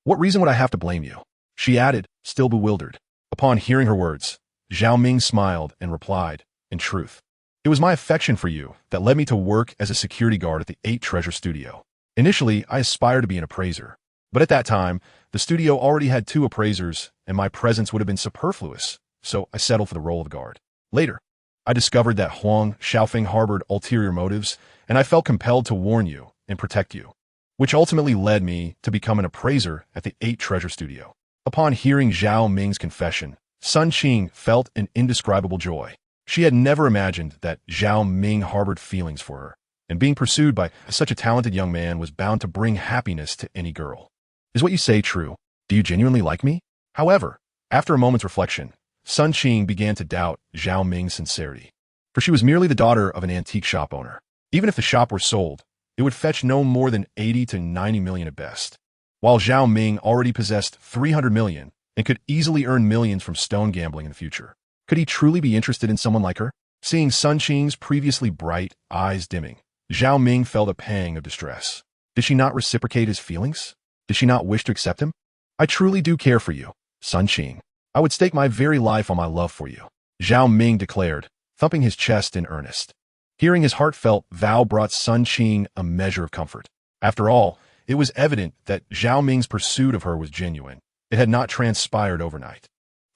"What reason would I have to blame you?" she added, still bewildered. Upon hearing her words, Zhao Ming smiled and replied, "In truth, it was my affection for you that led me to work as a security guard at the 8 Treasure Studio. Initially, I aspired to be an appraiser, but at that time, the studio already had 2 appraisers, and my presence would have been superfluous, so I settled for the role of guard. Later, I discovered that Huang Shaofeng harbored ulterior motives, and I felt compelled to warn you and protect you, which ultimately led me to become an appraiser at the 8 Treasure Studio." Upon hearing Zhao Ming's confession, Sun Qing felt an indescribable joy. She had never imagined that Zhao Ming harbored feelings for her, and being pursued by such a talented young man was bound to bring happiness to any girl. "Is what you say true? Do you genuinely like me?" However, after a moment's reflection, Sun Qing began to doubt Zhao Ming's sincerity, for she was merely the daughter of an antique shop owner. Even if the shop were sold, it would fetch no more than 80 to 90 million at best, while Zhao Ming already possessed 300 million and could easily earn millions from stone gambling in the future. Could he truly be interested in someone like her? Seeing Sun Qing's previously bright eyes dimming, Zhao Ming felt a pang of distress. Did she not reciprocate his feelings? Did she not wish to accept him? "I truly do care for you, Sun Qing. I would stake my very life on my love for you," Zhao Ming declared, thumping his chest in earnest. Hearing his heartfelt vow brought Sun Qing a measure of comfort. After all, it was evident that Zhao Ming's pursuit of her was genuine. It had not transpired overnight.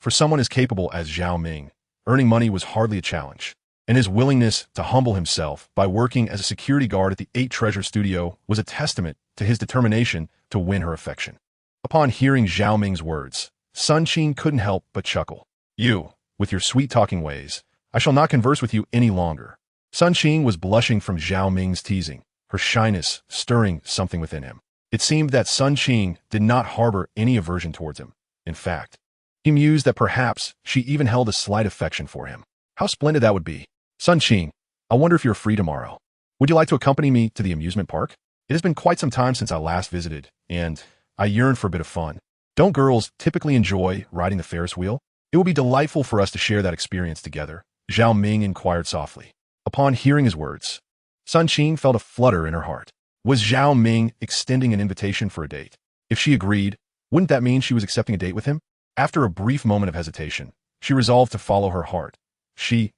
For someone as capable as Zhao Ming, earning money was hardly a challenge, and his willingness to humble himself by working as a security guard at the 8 Treasure Studio was a testament to his determination to win her affection. Upon hearing Zhao Ming's words, Sun Qing couldn't help but chuckle. "You, with your sweet-talking ways, I shall not converse with you any longer." Sun Qing was blushing from Zhao Ming's teasing, her shyness stirring something within him. It seemed that Sun Qing did not harbor any aversion towards him. In fact, He mused that perhaps she even held a slight affection for him. How splendid that would be. Sun Qing, I wonder if you're free tomorrow. Would you like to accompany me to the amusement park? It has been quite some time since I last visited, and I yearn for a bit of fun. Don't girls typically enjoy riding the Ferris wheel? It will be delightful for us to share that experience together, Zhao Ming inquired softly. Upon hearing his words, Sun Qing felt a flutter in her heart. Was Zhao Ming extending an invitation for a date? If she agreed, wouldn't that mean she was accepting a date with him? After a brief moment of hesitation, she resolved to follow her heart. She,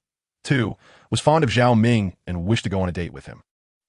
too, was fond of Zhao Ming and wished to go on a date with him.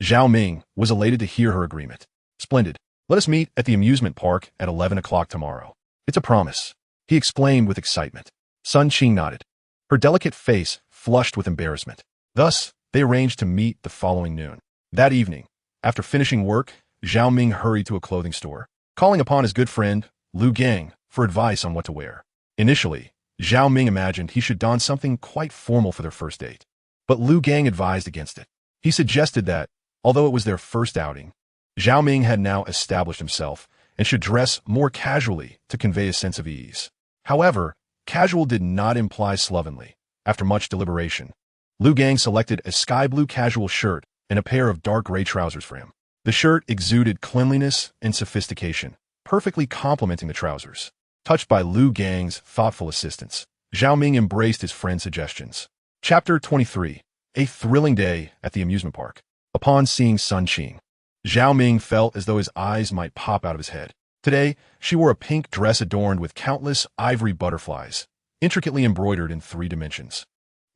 Zhao Ming was elated to hear her agreement. Splendid. Let us meet at the amusement park at 11 o'clock tomorrow. It's a promise, he exclaimed with excitement. Sun Qing nodded. Her delicate face flushed with embarrassment. Thus, they arranged to meet the following noon. That evening, after finishing work, Zhao Ming hurried to a clothing store, calling upon his good friend, Lu Gang, for advice on what to wear. Initially, Zhao Ming imagined he should don something quite formal for their first date. But Lu Gang advised against it. He suggested that, although it was their first outing, Zhao Ming had now established himself and should dress more casually to convey a sense of ease. However, casual did not imply slovenly. After much deliberation, Lu Gang selected a sky blue casual shirt and a pair of dark gray trousers for him. The shirt exuded cleanliness and sophistication, perfectly complementing the trousers. Touched by Lu Gang's thoughtful assistance, Zhao Ming embraced his friend's suggestions. Chapter 23. A thrilling day at the amusement park. Upon seeing Sun Qing, Zhao Ming felt as though his eyes might pop out of his head. Today, she wore a pink dress adorned with countless ivory butterflies, intricately embroidered in 3 dimensions,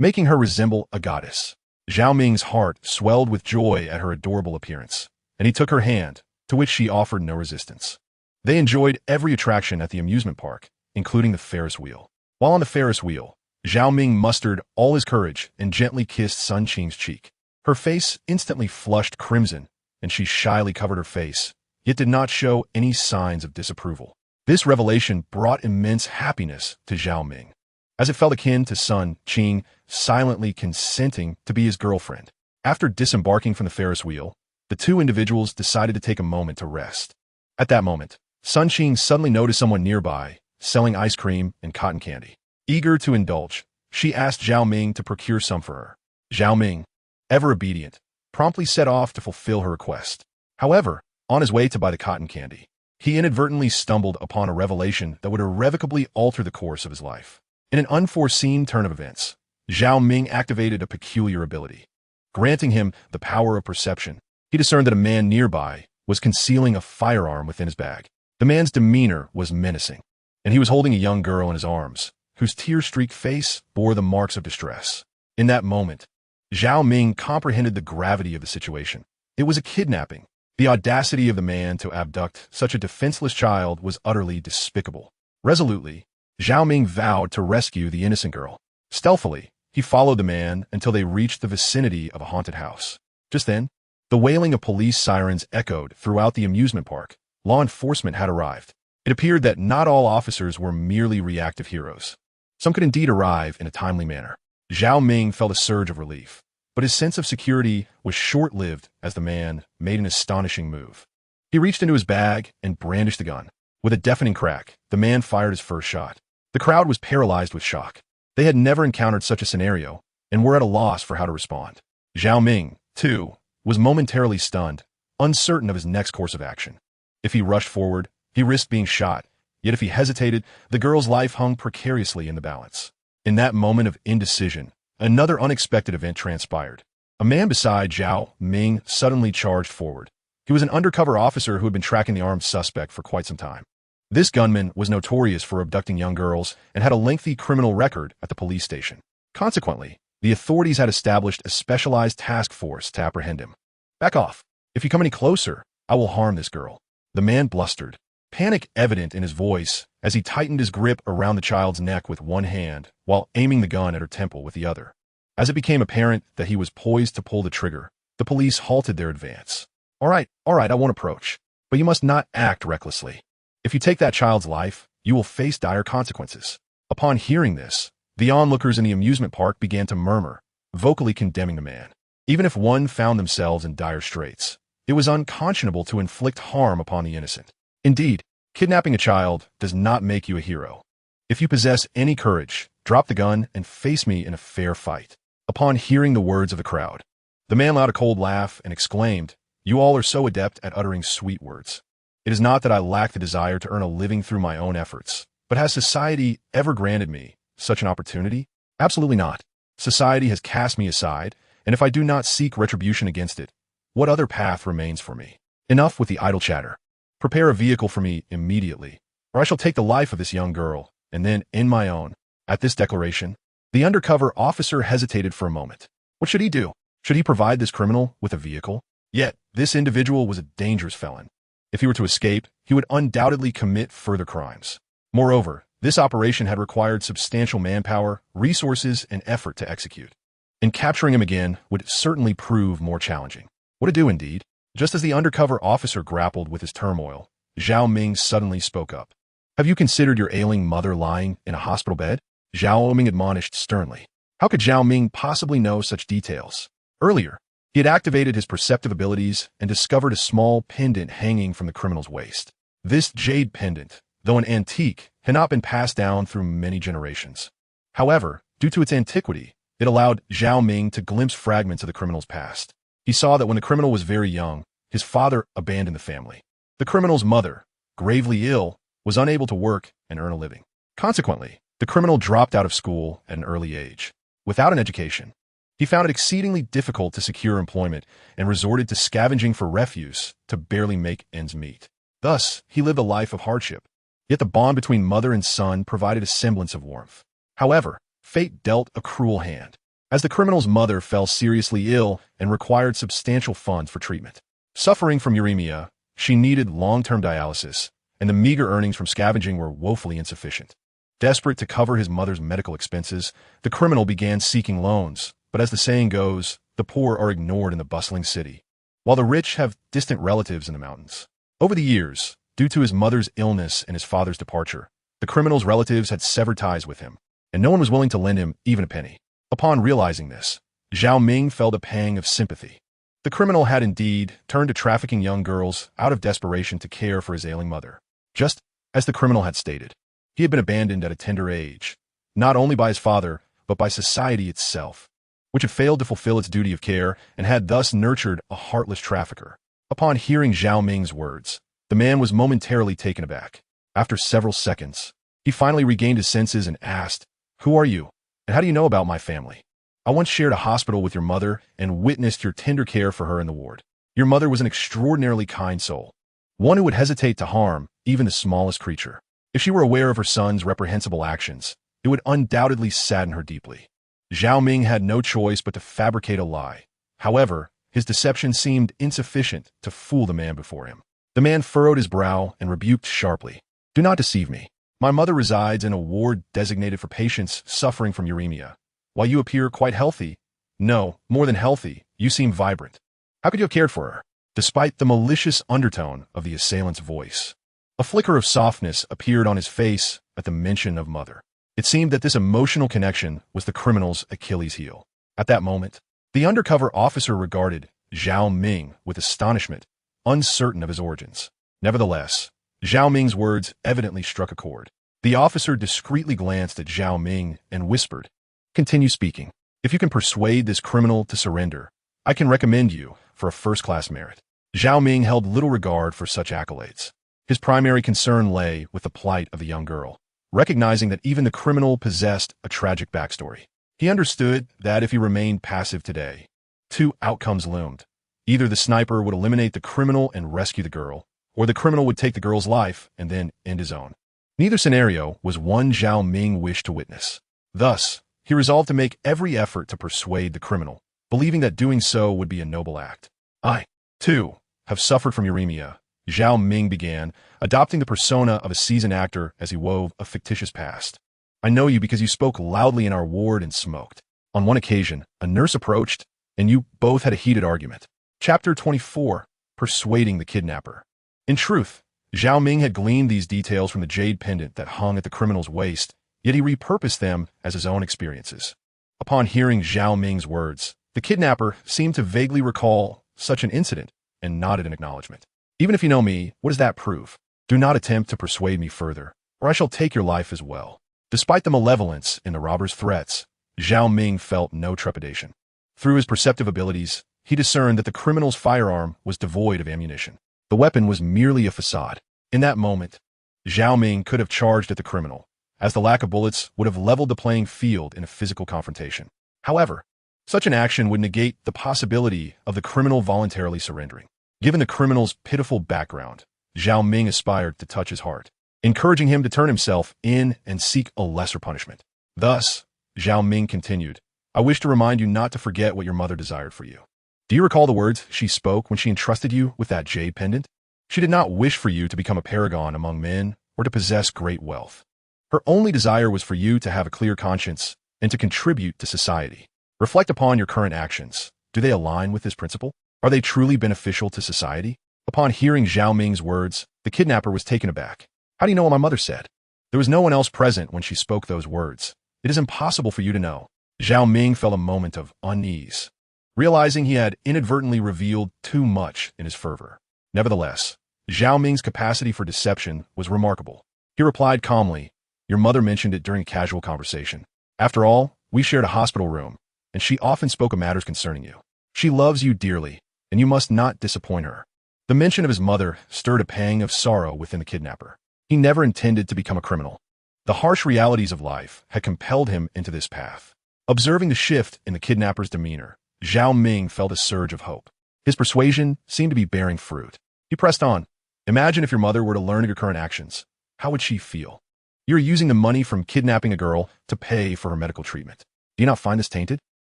making her resemble a goddess. Zhao Ming's heart swelled with joy at her adorable appearance, and he took her hand, to which she offered no resistance. They enjoyed every attraction at the amusement park, including the Ferris wheel. While on the Ferris wheel, Zhao Ming mustered all his courage and gently kissed Sun Qing's cheek. Her face instantly flushed crimson, and she shyly covered her face, yet did not show any signs of disapproval. This revelation brought immense happiness to Zhao Ming, as it felt akin to Sun Qing silently consenting to be his girlfriend. After disembarking from the Ferris wheel, the 2 individuals decided to take a moment to rest. At that moment, Sun Qing suddenly noticed someone nearby, selling ice cream and cotton candy. Eager to indulge, she asked Zhao Ming to procure some for her. Zhao Ming, ever obedient, promptly set off to fulfill her request. However, on his way to buy the cotton candy, he inadvertently stumbled upon a revelation that would irrevocably alter the course of his life. In an unforeseen turn of events, Zhao Ming activated a peculiar ability. Granting him the power of perception, he discerned that a man nearby was concealing a firearm within his bag. The man's demeanor was menacing, and he was holding a young girl in his arms, whose tear-streaked face bore the marks of distress. In that moment, Zhao Ming comprehended the gravity of the situation. It was a kidnapping. The audacity of the man to abduct such a defenseless child was utterly despicable. Resolutely, Zhao Ming vowed to rescue the innocent girl. Stealthily, he followed the man until they reached the vicinity of a haunted house. Just then, the wailing of police sirens echoed throughout the amusement park. Law enforcement had arrived. It appeared that not all officers were merely reactive heroes. Some could indeed arrive in a timely manner. Zhao Ming felt a surge of relief, but his sense of security was short-lived as the man made an astonishing move. He reached into his bag and brandished the gun. With a deafening crack, the man fired his first shot. The crowd was paralyzed with shock. They had never encountered such a scenario and were at a loss for how to respond. Zhao Ming, too, was momentarily stunned, uncertain of his next course of action. If he rushed forward, he risked being shot, yet if he hesitated, the girl's life hung precariously in the balance. In that moment of indecision, another unexpected event transpired. A man beside Zhao Ming suddenly charged forward. He was an undercover officer who had been tracking the armed suspect for quite some time. This gunman was notorious for abducting young girls and had a lengthy criminal record at the police station. Consequently, the authorities had established a specialized task force to apprehend him. "Back off. If you come any closer, I will harm this girl," the man blustered, panic evident in his voice as he tightened his grip around the child's neck with one hand while aiming the gun at her temple with the other. As it became apparent that he was poised to pull the trigger, the police halted their advance. All right, I won't approach, but you must not act recklessly. If you take that child's life, you will face dire consequences." Upon hearing this, the onlookers in the amusement park began to murmur, vocally condemning the man. Even if one found themselves in dire straits, it was unconscionable to inflict harm upon the innocent. Indeed, kidnapping a child does not make you a hero. If you possess any courage, drop the gun and face me in a fair fight." Upon hearing the words of the crowd, the man let out a cold laugh and exclaimed, "You all are so adept at uttering sweet words. It is not that I lack the desire to earn a living through my own efforts, but has society ever granted me such an opportunity? Absolutely not. Society has cast me aside, and if I do not seek retribution against it, what other path remains for me? Enough with the idle chatter. Prepare a vehicle for me immediately, or I shall take the life of this young girl, and then end my own." At this declaration, the undercover officer hesitated for a moment. What should he do? Should he provide this criminal with a vehicle? Yet, this individual was a dangerous felon. If he were to escape, he would undoubtedly commit further crimes. Moreover, this operation had required substantial manpower, resources, and effort to execute. And capturing him again would certainly prove more challenging. What to do, indeed? Just as the undercover officer grappled with his turmoil, Zhao Ming suddenly spoke up. "Have you considered your ailing mother lying in a hospital bed?" Zhao Ming admonished sternly. How could Zhao Ming possibly know such details? Earlier, he had activated his perceptive abilities and discovered a small pendant hanging from the criminal's waist. This jade pendant, though an antique, had not been passed down through many generations. However, due to its antiquity, it allowed Zhao Ming to glimpse fragments of the criminal's past. He saw that when the criminal was very young, his father abandoned the family. The criminal's mother, gravely ill, was unable to work and earn a living. Consequently, the criminal dropped out of school at an early age. Without an education, he found it exceedingly difficult to secure employment and resorted to scavenging for refuse to barely make ends meet. Thus, he lived a life of hardship. Yet the bond between mother and son provided a semblance of warmth. However, fate dealt a cruel hand, as the criminal's mother fell seriously ill and required substantial funds for treatment. Suffering from uremia, she needed long-term dialysis, and the meager earnings from scavenging were woefully insufficient. Desperate to cover his mother's medical expenses, the criminal began seeking loans, but as the saying goes, the poor are ignored in the bustling city, while the rich have distant relatives in the mountains. Over the years, due to his mother's illness and his father's departure, the criminal's relatives had severed ties with him, and no one was willing to lend him even a penny. Upon realizing this, Zhao Ming felt a pang of sympathy. The criminal had indeed turned to trafficking young girls out of desperation to care for his ailing mother. Just as the criminal had stated, he had been abandoned at a tender age, not only by his father, but by society itself, which had failed to fulfill its duty of care and had thus nurtured a heartless trafficker. Upon hearing Zhao Ming's words, the man was momentarily taken aback. After several seconds, he finally regained his senses and asked, "Who are you, and how do you know about my family? I once shared a hospital with your mother and witnessed your tender care for her in the ward. Your mother was an extraordinarily kind soul, one who would hesitate to harm even the smallest creature. If she were aware of her son's reprehensible actions, it would undoubtedly sadden her deeply." Zhao Ming had no choice but to fabricate a lie. However, his deception seemed insufficient to fool the man before him. The man furrowed his brow and rebuked sharply, "Do not deceive me. My mother resides in a ward designated for patients suffering from uremia. While you appear quite healthy, no, more than healthy, you seem vibrant. How could you have cared for her?" Despite the malicious undertone of the assailant's voice, a flicker of softness appeared on his face at the mention of mother. It seemed that this emotional connection was the criminal's Achilles heel. At that moment, the undercover officer regarded Zhao Ming with astonishment, uncertain of his origins. Nevertheless, Zhao Ming's words evidently struck a chord. The officer discreetly glanced at Zhao Ming and whispered, "Continue speaking. If you can persuade this criminal to surrender, I can recommend you for a first-class merit." Zhao Ming held little regard for such accolades. His primary concern lay with the plight of the young girl, recognizing that even the criminal possessed a tragic backstory. He understood that if he remained passive today, two outcomes loomed. Either the sniper would eliminate the criminal and rescue the girl, or the criminal would take the girl's life and then end his own. Neither scenario was one Zhao Ming wished to witness. Thus, he resolved to make every effort to persuade the criminal, believing that doing so would be a noble act. "I, too, have suffered from uremia," Zhao Ming began, adopting the persona of a seasoned actor as he wove a fictitious past. "I know you because you spoke loudly in our ward and smoked. On one occasion, a nurse approached, and you both had a heated argument." Chapter 24, Persuading the Kidnapper. In truth, Zhao Ming had gleaned these details from the jade pendant that hung at the criminal's waist, yet he repurposed them as his own experiences. Upon hearing Zhao Ming's words, the kidnapper seemed to vaguely recall such an incident and nodded in acknowledgement. "Even if you know me, what does that prove? Do not attempt to persuade me further, or I shall take your life as well." Despite the malevolence in the robber's threats, Zhao Ming felt no trepidation. Through his perceptive abilities, he discerned that the criminal's firearm was devoid of ammunition. The weapon was merely a facade. In that moment, Zhao Ming could have charged at the criminal, as the lack of bullets would have leveled the playing field in a physical confrontation. However, such an action would negate the possibility of the criminal voluntarily surrendering. Given the criminal's pitiful background, Zhao Ming aspired to touch his heart, encouraging him to turn himself in and seek a lesser punishment. Thus, Zhao Ming continued, "I wish to remind you not to forget what your mother desired for you. Do you recall the words she spoke when she entrusted you with that jade pendant? She did not wish for you to become a paragon among men or to possess great wealth. Her only desire was for you to have a clear conscience and to contribute to society. Reflect upon your current actions. Do they align with this principle? Are they truly beneficial to society?" Upon hearing Zhao Ming's words, the kidnapper was taken aback. "How do you know what my mother said? There was no one else present when she spoke those words. It is impossible for you to know." Zhao Ming felt a moment of unease, realizing he had inadvertently revealed too much in his fervor. Nevertheless, Zhao Ming's capacity for deception was remarkable. He replied calmly, "Your mother mentioned it during a casual conversation. After all, we shared a hospital room, and she often spoke of matters concerning you. She loves you dearly, and you must not disappoint her." The mention of his mother stirred a pang of sorrow within the kidnapper. He never intended to become a criminal. The harsh realities of life had compelled him into this path. Observing the shift in the kidnapper's demeanor, Zhao Ming felt a surge of hope. His persuasion seemed to be bearing fruit. He pressed on. "Imagine if your mother were to learn of your current actions. How would she feel? You're using the money from kidnapping a girl to pay for her medical treatment. Do you not find this tainted?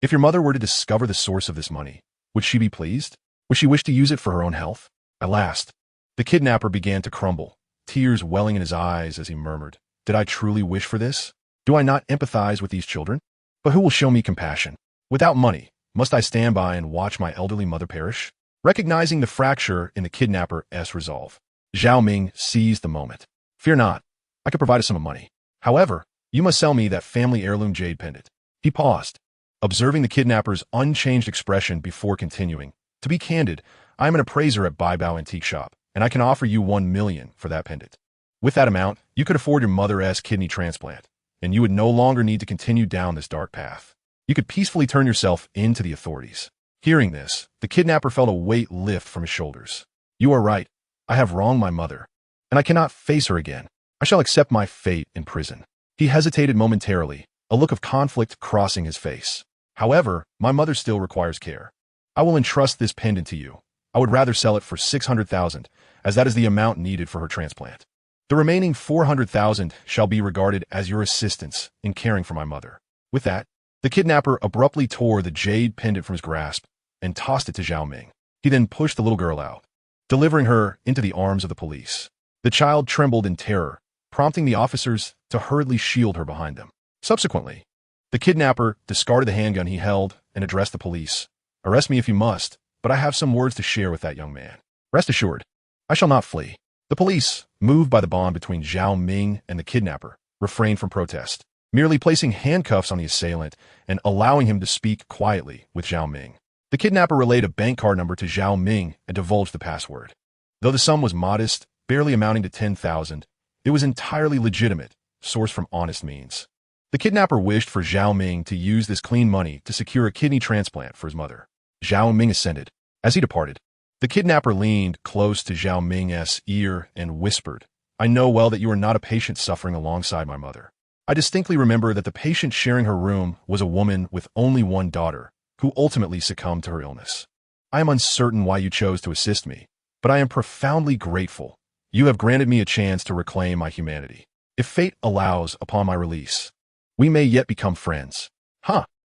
If your mother were to discover the source of this money, would she be pleased? Would she wish to use it for her own health?" At last, the kidnapper began to crumble, tears welling in his eyes as he murmured, "Did I truly wish for this? Do I not empathize with these children? But who will show me compassion? Without money, must I stand by and watch my elderly mother perish?" Recognizing the fracture in the kidnapper's resolve, Zhao Ming seized the moment. "Fear not, I could provide a sum of money. However, you must sell me that family heirloom jade pendant." He paused, observing the kidnapper's unchanged expression before continuing. "To be candid, I am an appraiser at Babao Antique Shop, and I can offer you 1 million for that pendant. With that amount, you could afford your mother's kidney transplant, and you would no longer need to continue down this dark path. You could peacefully turn yourself in to the authorities." Hearing this, the kidnapper felt a weight lift from his shoulders. "You are right. I have wronged my mother, and I cannot face her again. I shall accept my fate in prison." He hesitated momentarily, a look of conflict crossing his face. "However, my mother still requires care. I will entrust this pendant to you. I would rather sell it for 600,000, as that is the amount needed for her transplant. The remaining 400,000 shall be regarded as your assistance in caring for my mother." With that, the kidnapper abruptly tore the jade pendant from his grasp and tossed it to Zhao Ming. He then pushed the little girl out, delivering her into the arms of the police. The child trembled in terror, prompting the officers to hurriedly shield her behind them. Subsequently, the kidnapper discarded the handgun he held and addressed the police. "Arrest me if you must, but I have some words to share with that young man. Rest assured, I shall not flee." The police, moved by the bond between Zhao Ming and the kidnapper, refrained from protest, merely placing handcuffs on the assailant and allowing him to speak quietly with Zhao Ming. The kidnapper relayed a bank card number to Zhao Ming and divulged the password. Though the sum was modest, barely amounting to 10,000, it was entirely legitimate, sourced from honest means. The kidnapper wished for Zhao Ming to use this clean money to secure a kidney transplant for his mother. Zhao Ming assented. As he departed, the kidnapper leaned close to Zhao Ming's ear and whispered, "I know well that you are not a patient suffering alongside my mother. I distinctly remember that the patient sharing her room was a woman with only one daughter, who ultimately succumbed to her illness. I am uncertain why you chose to assist me, but I am profoundly grateful. You have granted me a chance to reclaim my humanity. If fate allows upon my release, we may yet become friends."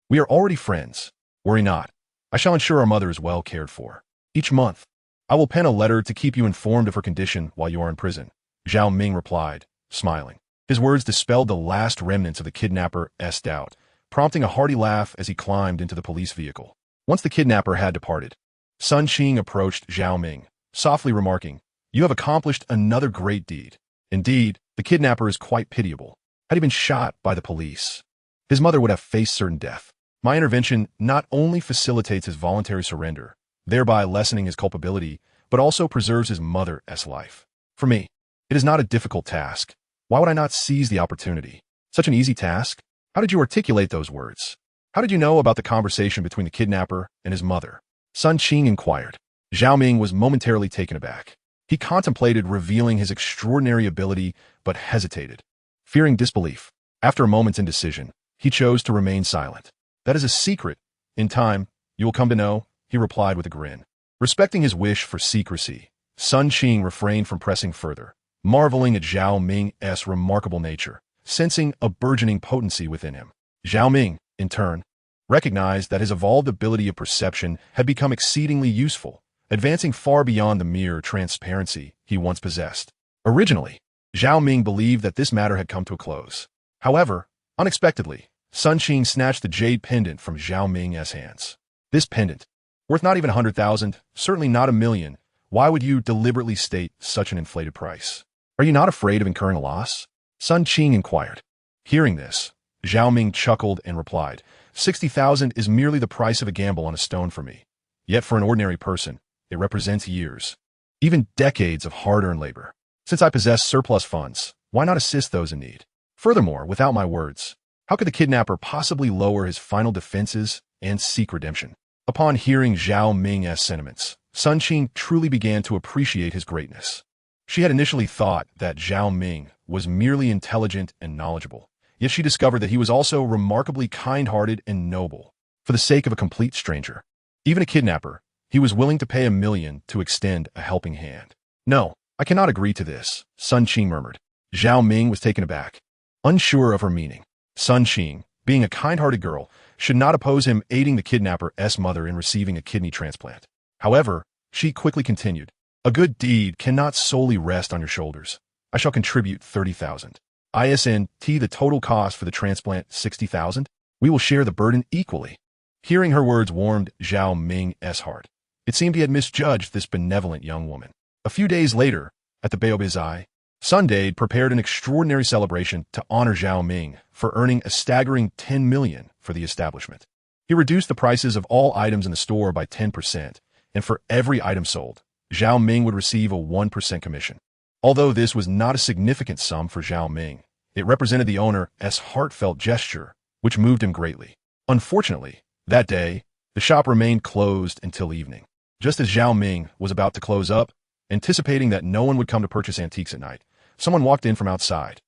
We are already friends. Worry not. I shall ensure our mother is well cared for. Each month, I will pen a letter to keep you informed of her condition while you are in prison," Zhao Ming replied, smiling. His words dispelled the last remnants of the kidnapper's doubt, prompting a hearty laugh as he climbed into the police vehicle. Once the kidnapper had departed, Sun Qing approached Zhao Ming, softly remarking, "You have accomplished another great deed. Indeed, the kidnapper is quite pitiable. Had he been shot by the police, his mother would have faced certain death. My intervention not only facilitates his voluntary surrender, thereby lessening his culpability, but also preserves his mother's life. For me, it is not a difficult task. Why would I not seize the opportunity?" Such an easy task? How did you articulate those words? How did you know about the conversation between the kidnapper and his mother? Sun Qing inquired. Zhao Ming was momentarily taken aback. He contemplated revealing his extraordinary ability, but hesitated, fearing disbelief. After a moment's indecision, he chose to remain silent. That is a secret. In time, you will come to know, he replied with a grin. Respecting his wish for secrecy, Sun Qing refrained from pressing further, marveling at Zhao Ming's remarkable nature, sensing a burgeoning potency within him. Zhao Ming, in turn, recognized that his evolved ability of perception had become exceedingly useful, advancing far beyond the mere transparency he once possessed. Originally, Zhao Ming believed that this matter had come to a close. However, unexpectedly, Sun Qing snatched the jade pendant from Zhao Ming's hands. This pendant, worth not even 100,000, certainly not 1,000,000, why would you deliberately state such an inflated price? Are you not afraid of incurring a loss? Sun Qing inquired. Hearing this, Zhao Ming chuckled and replied, 60,000 is merely the price of a gamble on a stone for me. Yet for an ordinary person, it represents years, even decades of hard-earned labor. Since I possess surplus funds, why not assist those in need? Furthermore, without my words, how could the kidnapper possibly lower his final defenses and seek redemption? Upon hearing Zhao Ming's sentiments, Sun Qing truly began to appreciate his greatness. She had initially thought that Zhao Ming was merely intelligent and knowledgeable, yet she discovered that he was also remarkably kind-hearted and noble. For the sake of a complete stranger, even a kidnapper, he was willing to pay 1,000,000 to extend a helping hand. No, I cannot agree to this, Sun Qing murmured. Zhao Ming was taken aback, unsure of her meaning. Sun Qing, being a kind-hearted girl, should not oppose him aiding the kidnapper's mother in receiving a kidney transplant. However, she quickly continued, a good deed cannot solely rest on your shoulders. I shall contribute 30,000. The total cost for the transplant 60,000. We will share the burden equally. Hearing her words warmed Zhao Ming's heart. It seemed he had misjudged this benevolent young woman. A few days later, at the Babao Zhai, Sun Jade prepared an extraordinary celebration to honor Zhao Ming for earning a staggering 10 million for the establishment. He reduced the prices of all items in the store by 10%, and for every item sold, Zhao Ming would receive a 1% commission. Although this was not a significant sum for Zhao Ming, it represented the owner's heartfelt gesture, which moved him greatly. Unfortunately, that day, the shop remained closed until evening. Just as Zhao Ming was about to close up, anticipating that no one would come to purchase antiques at night, someone walked in from outside.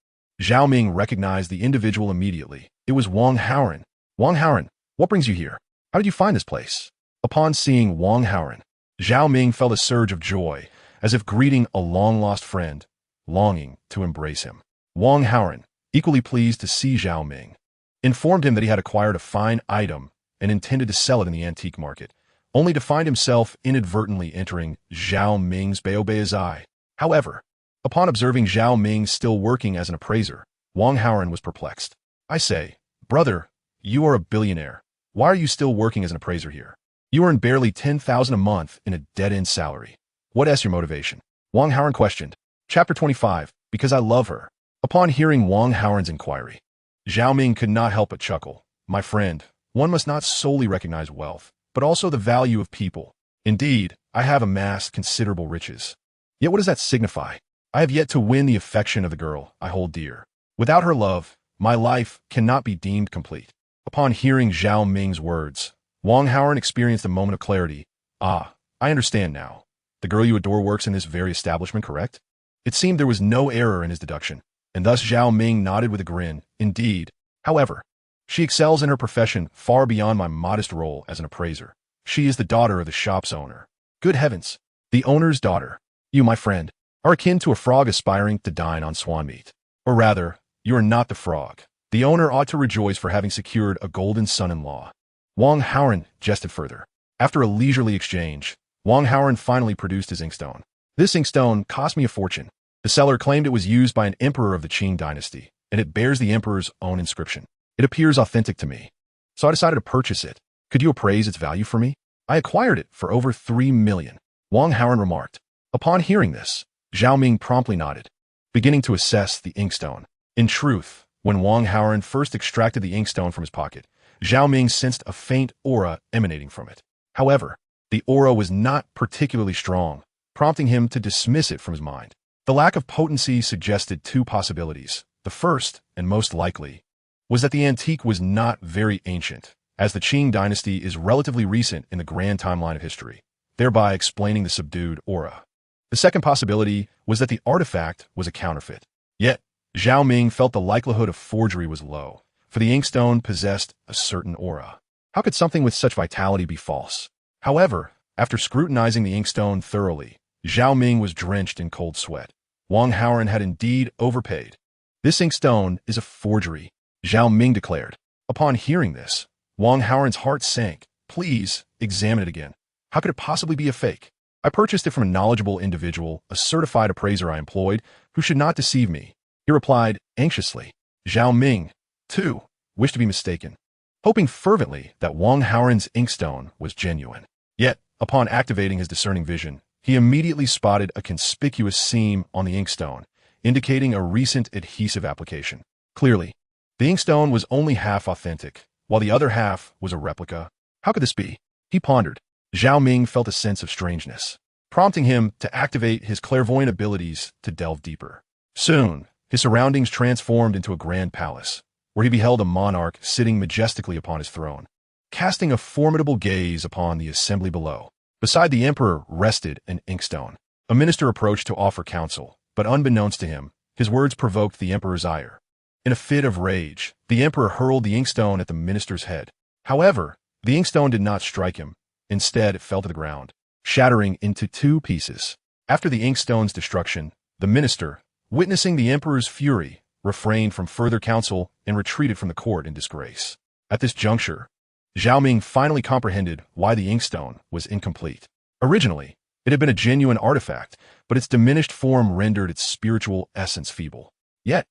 Zhao Ming recognized the individual immediately. It was Huang Shaofeng. Huang Shaofeng, what brings you here? How did you find this place? Upon seeing Huang Shaofeng, Zhao Ming felt a surge of joy, as if greeting a long-lost friend, longing to embrace him. Huang Shaofeng, equally pleased to see Zhao Ming, informed him that he had acquired a fine item and intended to sell it in the antique market, only to find himself inadvertently entering Zhao Ming's Babao Zhai. However, upon observing Zhao Ming still working as an appraiser, Huang Shaofeng was perplexed. I say, brother, you are a billionaire. Why are you still working as an appraiser here? You earn barely 10,000 a month in a dead-end salary. What is your motivation? Huang Shaofeng questioned. Chapter 25, Because I Love Her. Upon hearing Huang Shaofeng's inquiry, Zhao Ming could not help but chuckle. My friend, one must not solely recognize wealth, but also the value of people. Indeed, I have amassed considerable riches. Yet what does that signify? I have yet to win the affection of the girl I hold dear. Without her love, my life cannot be deemed complete. Upon hearing Zhao Ming's words, Huang Shaofeng experienced a moment of clarity. Ah, I understand now. The girl you adore works in this very establishment, correct? It seemed there was no error in his deduction, and thus Zhao Ming nodded with a grin. Indeed. However, she excels in her profession far beyond my modest role as an appraiser. She is the daughter of the shop's owner. Good heavens, the owner's daughter. You, my friend, are akin to a frog aspiring to dine on swan meat. Or rather, you are not the frog. The owner ought to rejoice for having secured a golden son-in-law. Huang Shaofeng jested further. After a leisurely exchange, Huang Shaofeng finally produced his inkstone. This inkstone cost me a fortune. The seller claimed it was used by an emperor of the Qing dynasty, and it bears the emperor's own inscription. It appears authentic to me, so I decided to purchase it. Could you appraise its value for me? I acquired it for over 3 million, Huang Shaofeng remarked. Upon hearing this, Zhao Ming promptly nodded, beginning to assess the inkstone. In truth, when Huang Shaofeng first extracted the inkstone from his pocket, Zhao Ming sensed a faint aura emanating from it. However, the aura was not particularly strong, prompting him to dismiss it from his mind. The lack of potency suggested two possibilities. The first, and most likely, was that the antique was not very ancient, as the Qing dynasty is relatively recent in the grand timeline of history, thereby explaining the subdued aura. The second possibility was that the artifact was a counterfeit. Yet, Zhao Ming felt the likelihood of forgery was low, for the inkstone possessed a certain aura. How could something with such vitality be false? However, after scrutinizing the inkstone thoroughly, Zhao Ming was drenched in cold sweat. Huang Shaofeng had indeed overpaid. This inkstone is a forgery, Zhao Ming declared. Upon hearing this, Huang Shaofeng's heart sank. Please, examine it again. How could it possibly be a fake? I purchased it from a knowledgeable individual, a certified appraiser I employed, who should not deceive me. He replied, anxiously. Zhao Ming, too, wished to be mistaken, hoping fervently that Huang Shaofeng's inkstone was genuine. Yet, upon activating his discerning vision, he immediately spotted a conspicuous seam on the inkstone, indicating a recent adhesive application. Clearly, the inkstone was only half authentic, while the other half was a replica. How could this be? He pondered. Zhao Ming felt a sense of strangeness, prompting him to activate his clairvoyant abilities to delve deeper. Soon, his surroundings transformed into a grand palace, where he beheld a monarch sitting majestically upon his throne, casting a formidable gaze upon the assembly below. Beside the emperor rested an inkstone. A minister approached to offer counsel, but unbeknownst to him, his words provoked the emperor's ire. In a fit of rage, the emperor hurled the inkstone at the minister's head. However, the inkstone did not strike him. Instead, it fell to the ground, shattering into two pieces. After the inkstone's destruction, the minister, witnessing the emperor's fury, refrained from further counsel and retreated from the court in disgrace. At this juncture, Zhao Ming finally comprehended why the inkstone was incomplete. Originally, it had been a genuine artifact, but its diminished form rendered its spiritual essence feeble. Yet,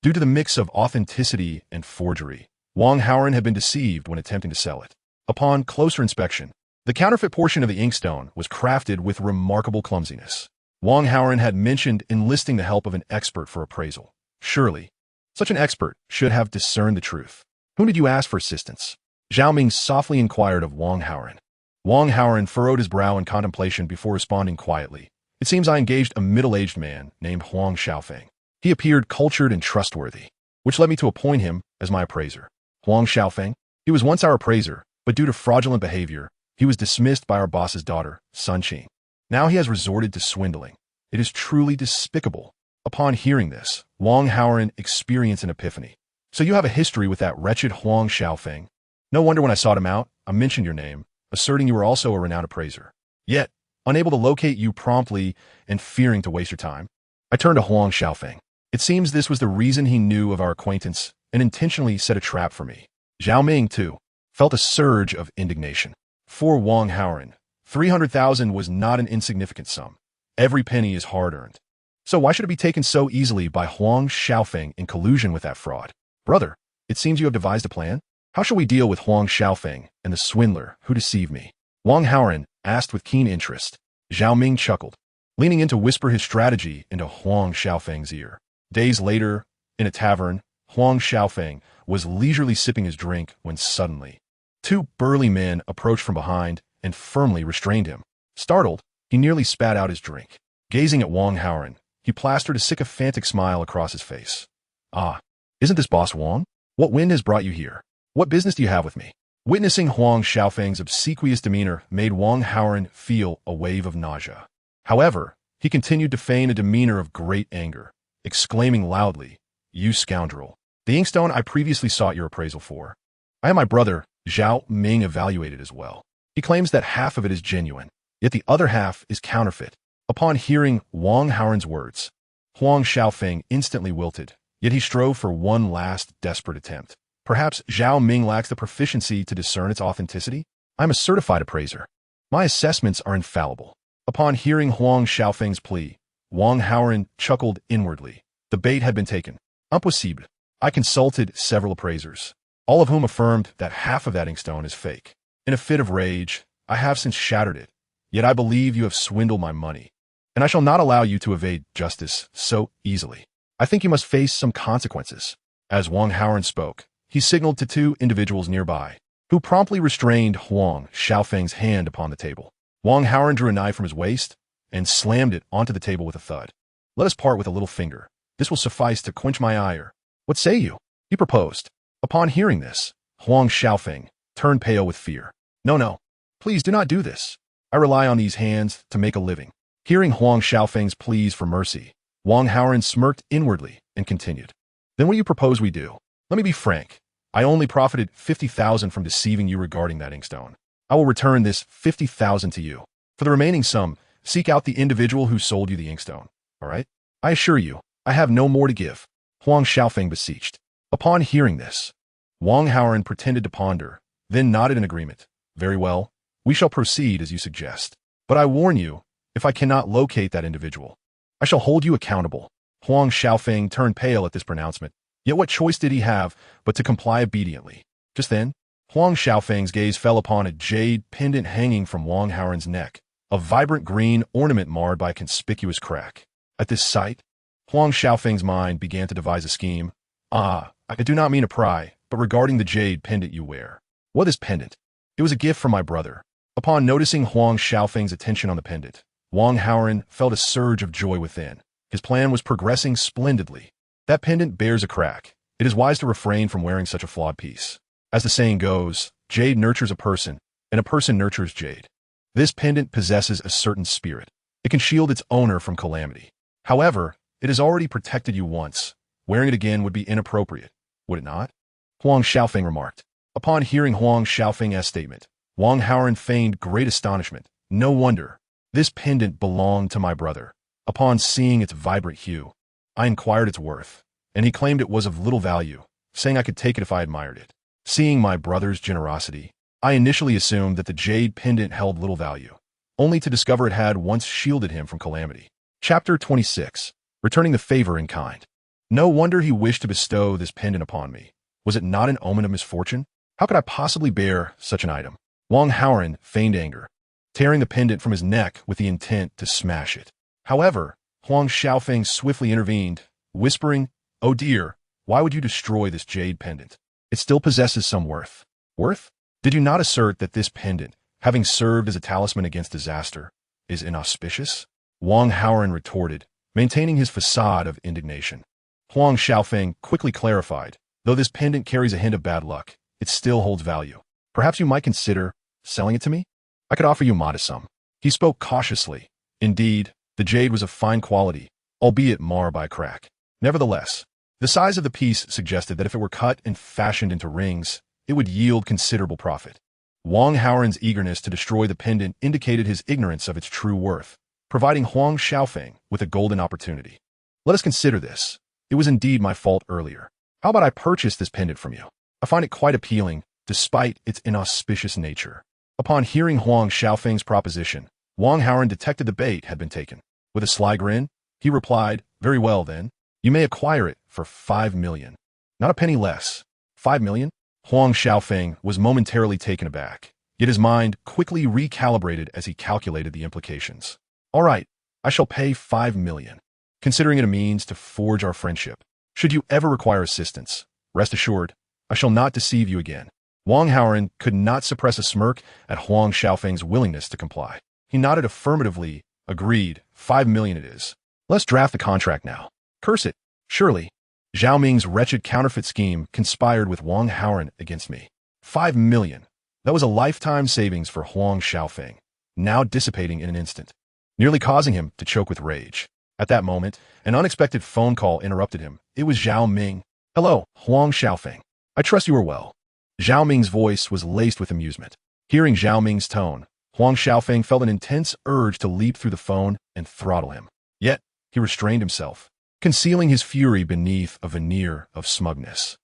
due to the mix of authenticity and forgery, Huang Shaofeng had been deceived when attempting to sell it. Upon closer inspection, the counterfeit portion of the inkstone was crafted with remarkable clumsiness. Huang Shaofeng had mentioned enlisting the help of an expert for appraisal. Surely, such an expert should have discerned the truth. Whom did you ask for assistance? Zhao Ming softly inquired of Huang Shaofeng. Huang Shaofeng furrowed his brow in contemplation before responding quietly. It seems I engaged a middle-aged man named Huang Shaofeng. He appeared cultured and trustworthy, which led me to appoint him as my appraiser. Huang Shaofeng? He was once our appraiser, but due to fraudulent behavior, he was dismissed by our boss's daughter, Sun Qing. Now he has resorted to swindling. It is truly despicable. Upon hearing this, Huang Shaofeng experienced an epiphany. So you have a history with that wretched Huang Shaofeng? No wonder when I sought him out, I mentioned your name, asserting you were also a renowned appraiser. Yet, unable to locate you promptly and fearing to waste your time, I turned to Huang Shaofeng. It seems this was the reason he knew of our acquaintance and intentionally set a trap for me. Zhao Ming, too, felt a surge of indignation. For Huang Shaofeng, 300,000 was not an insignificant sum. Every penny is hard-earned. So why should it be taken so easily by Huang Shaofeng in collusion with that fraud? Brother, it seems you have devised a plan? How shall we deal with Huang Shaofeng and the swindler who deceived me? Huang Shaofeng asked with keen interest. Zhao Ming chuckled, leaning in to whisper his strategy into Huang Shaofeng's ear. Days later, in a tavern, Huang Shaofeng was leisurely sipping his drink when suddenly, two burly men approached from behind and firmly restrained him. Startled, he nearly spat out his drink. Gazing at Huang Shaofeng, he plastered a sycophantic smile across his face. Ah, isn't this Boss Huang? What wind has brought you here? What business do you have with me? Witnessing Huang Shaofeng's obsequious demeanor made Huang Shaofeng feel a wave of nausea. However, he continued to feign a demeanor of great anger, exclaiming loudly, "You scoundrel! The inkstone I previously sought your appraisal for. I have my brother, Zhao Ming, evaluated as well. He claims that half of it is genuine, yet the other half is counterfeit." Upon hearing Huang Shaofeng's words, Huang Shaofeng instantly wilted, yet he strove for one last desperate attempt. Perhaps Zhao Ming lacks the proficiency to discern its authenticity? I'm a certified appraiser. My assessments are infallible. Upon hearing Huang Shaofeng's plea, Huang Shaofeng chuckled inwardly. The bait had been taken. Impossible. I consulted several appraisers, all of whom affirmed that half of that inkstone is fake. In a fit of rage, I have since shattered it, yet I believe you have swindled my money, and I shall not allow you to evade justice so easily. I think you must face some consequences. As Huang Shaofeng spoke, he signaled to two individuals nearby, who promptly restrained Huang Shaofeng's hand upon the table. Huang Shaofeng drew a knife from his waist and slammed it onto the table with a thud. Let us part with a little finger. This will suffice to quench my ire. What say you? He proposed. Upon hearing this, Huang Shaofeng turned pale with fear. No, no. Please do not do this. I rely on these hands to make a living. Hearing Huang Shaofeng's pleas for mercy, Wang Haoren smirked inwardly and continued. Then what do you propose we do? Let me be frank. I only profited 50,000 from deceiving you regarding that inkstone. I will return this 50,000 to you. For the remaining sum, seek out the individual who sold you the inkstone. All right? I assure you, I have no more to give. Huang Shaofeng beseeched. Upon hearing this, Wang Haoren pretended to ponder, then nodded in agreement. Very well, we shall proceed as you suggest. But I warn you, if I cannot locate that individual, I shall hold you accountable. Huang Shaofeng turned pale at this pronouncement, yet what choice did he have but to comply obediently? Just then, Huang Shaofeng's gaze fell upon a jade pendant hanging from Wang Haoren's neck, a vibrant green ornament marred by a conspicuous crack. At this sight, Huang Shaofeng's mind began to devise a scheme. I do not mean to pry, but regarding the jade pendant you wear. What is pendant? It was a gift from my brother. Upon noticing Huang Shaofeng's attention on the pendant, Wang Haoren felt a surge of joy within. His plan was progressing splendidly. That pendant bears a crack. It is wise to refrain from wearing such a flawed piece. As the saying goes, jade nurtures a person, and a person nurtures jade. This pendant possesses a certain spirit. It can shield its owner from calamity. However, it has already protected you once. Wearing it again would be inappropriate, would it not? Huang Shaofeng remarked. Upon hearing Huang Shaofeng's statement, Wang Haoren feigned great astonishment. No wonder. This pendant belonged to my brother. Upon seeing its vibrant hue, I inquired its worth, and he claimed it was of little value, saying I could take it if I admired it. Seeing my brother's generosity, I initially assumed that the jade pendant held little value, only to discover it had once shielded him from calamity. Chapter 26. Returning the favor in kind. No wonder he wished to bestow this pendant upon me. Was it not an omen of misfortune? How could I possibly bear such an item? Wang Haoren feigned anger, tearing the pendant from his neck with the intent to smash it. However, Huang Shaofeng swiftly intervened, whispering, "Oh dear, why would you destroy this jade pendant? It still possesses some worth." Worth? Did you not assert that this pendant, having served as a talisman against disaster, is inauspicious? Wang Haoren retorted, maintaining his facade of indignation. Huang Shaofeng quickly clarified, though this pendant carries a hint of bad luck, it still holds value. Perhaps you might consider selling it to me? I could offer you a modest sum. He spoke cautiously. Indeed, the jade was of fine quality, albeit marred by a crack. Nevertheless, the size of the piece suggested that if it were cut and fashioned into rings, it would yield considerable profit. Wang Haoren's eagerness to destroy the pendant indicated his ignorance of its true worth, providing Huang Shaofeng with a golden opportunity. Let us consider this. It was indeed my fault earlier. How about I purchase this pendant from you? I find it quite appealing, despite its inauspicious nature. Upon hearing Huang Shaofeng's proposition, Wang Haoren detected the bait had been taken. With a sly grin, he replied, "Very well then. You may acquire it for 5 million. Not a penny less. 5 million? Huang Shaofeng was momentarily taken aback, yet his mind quickly recalibrated as he calculated the implications. All right, I shall pay 5 million, considering it a means to forge our friendship. Should you ever require assistance, rest assured, I shall not deceive you again." Wang Haoren could not suppress a smirk at Huang Shaofeng's willingness to comply. He nodded affirmatively, agreed, 5 million it is. Let's draft the contract now. Curse it. Surely, Zhao Ming's wretched counterfeit scheme conspired with Wang Haoren against me. 5 million. That was a lifetime savings for Huang Shaofeng, now dissipating in an instant, nearly causing him to choke with rage. At that moment, an unexpected phone call interrupted him. It was Zhao Ming. "Hello, Huang Shaofeng. I trust you are well." Zhao Ming's voice was laced with amusement. Hearing Zhao Ming's tone, Huang Shaofeng felt an intense urge to leap through the phone and throttle him. Yet, he restrained himself, concealing his fury beneath a veneer of smugness.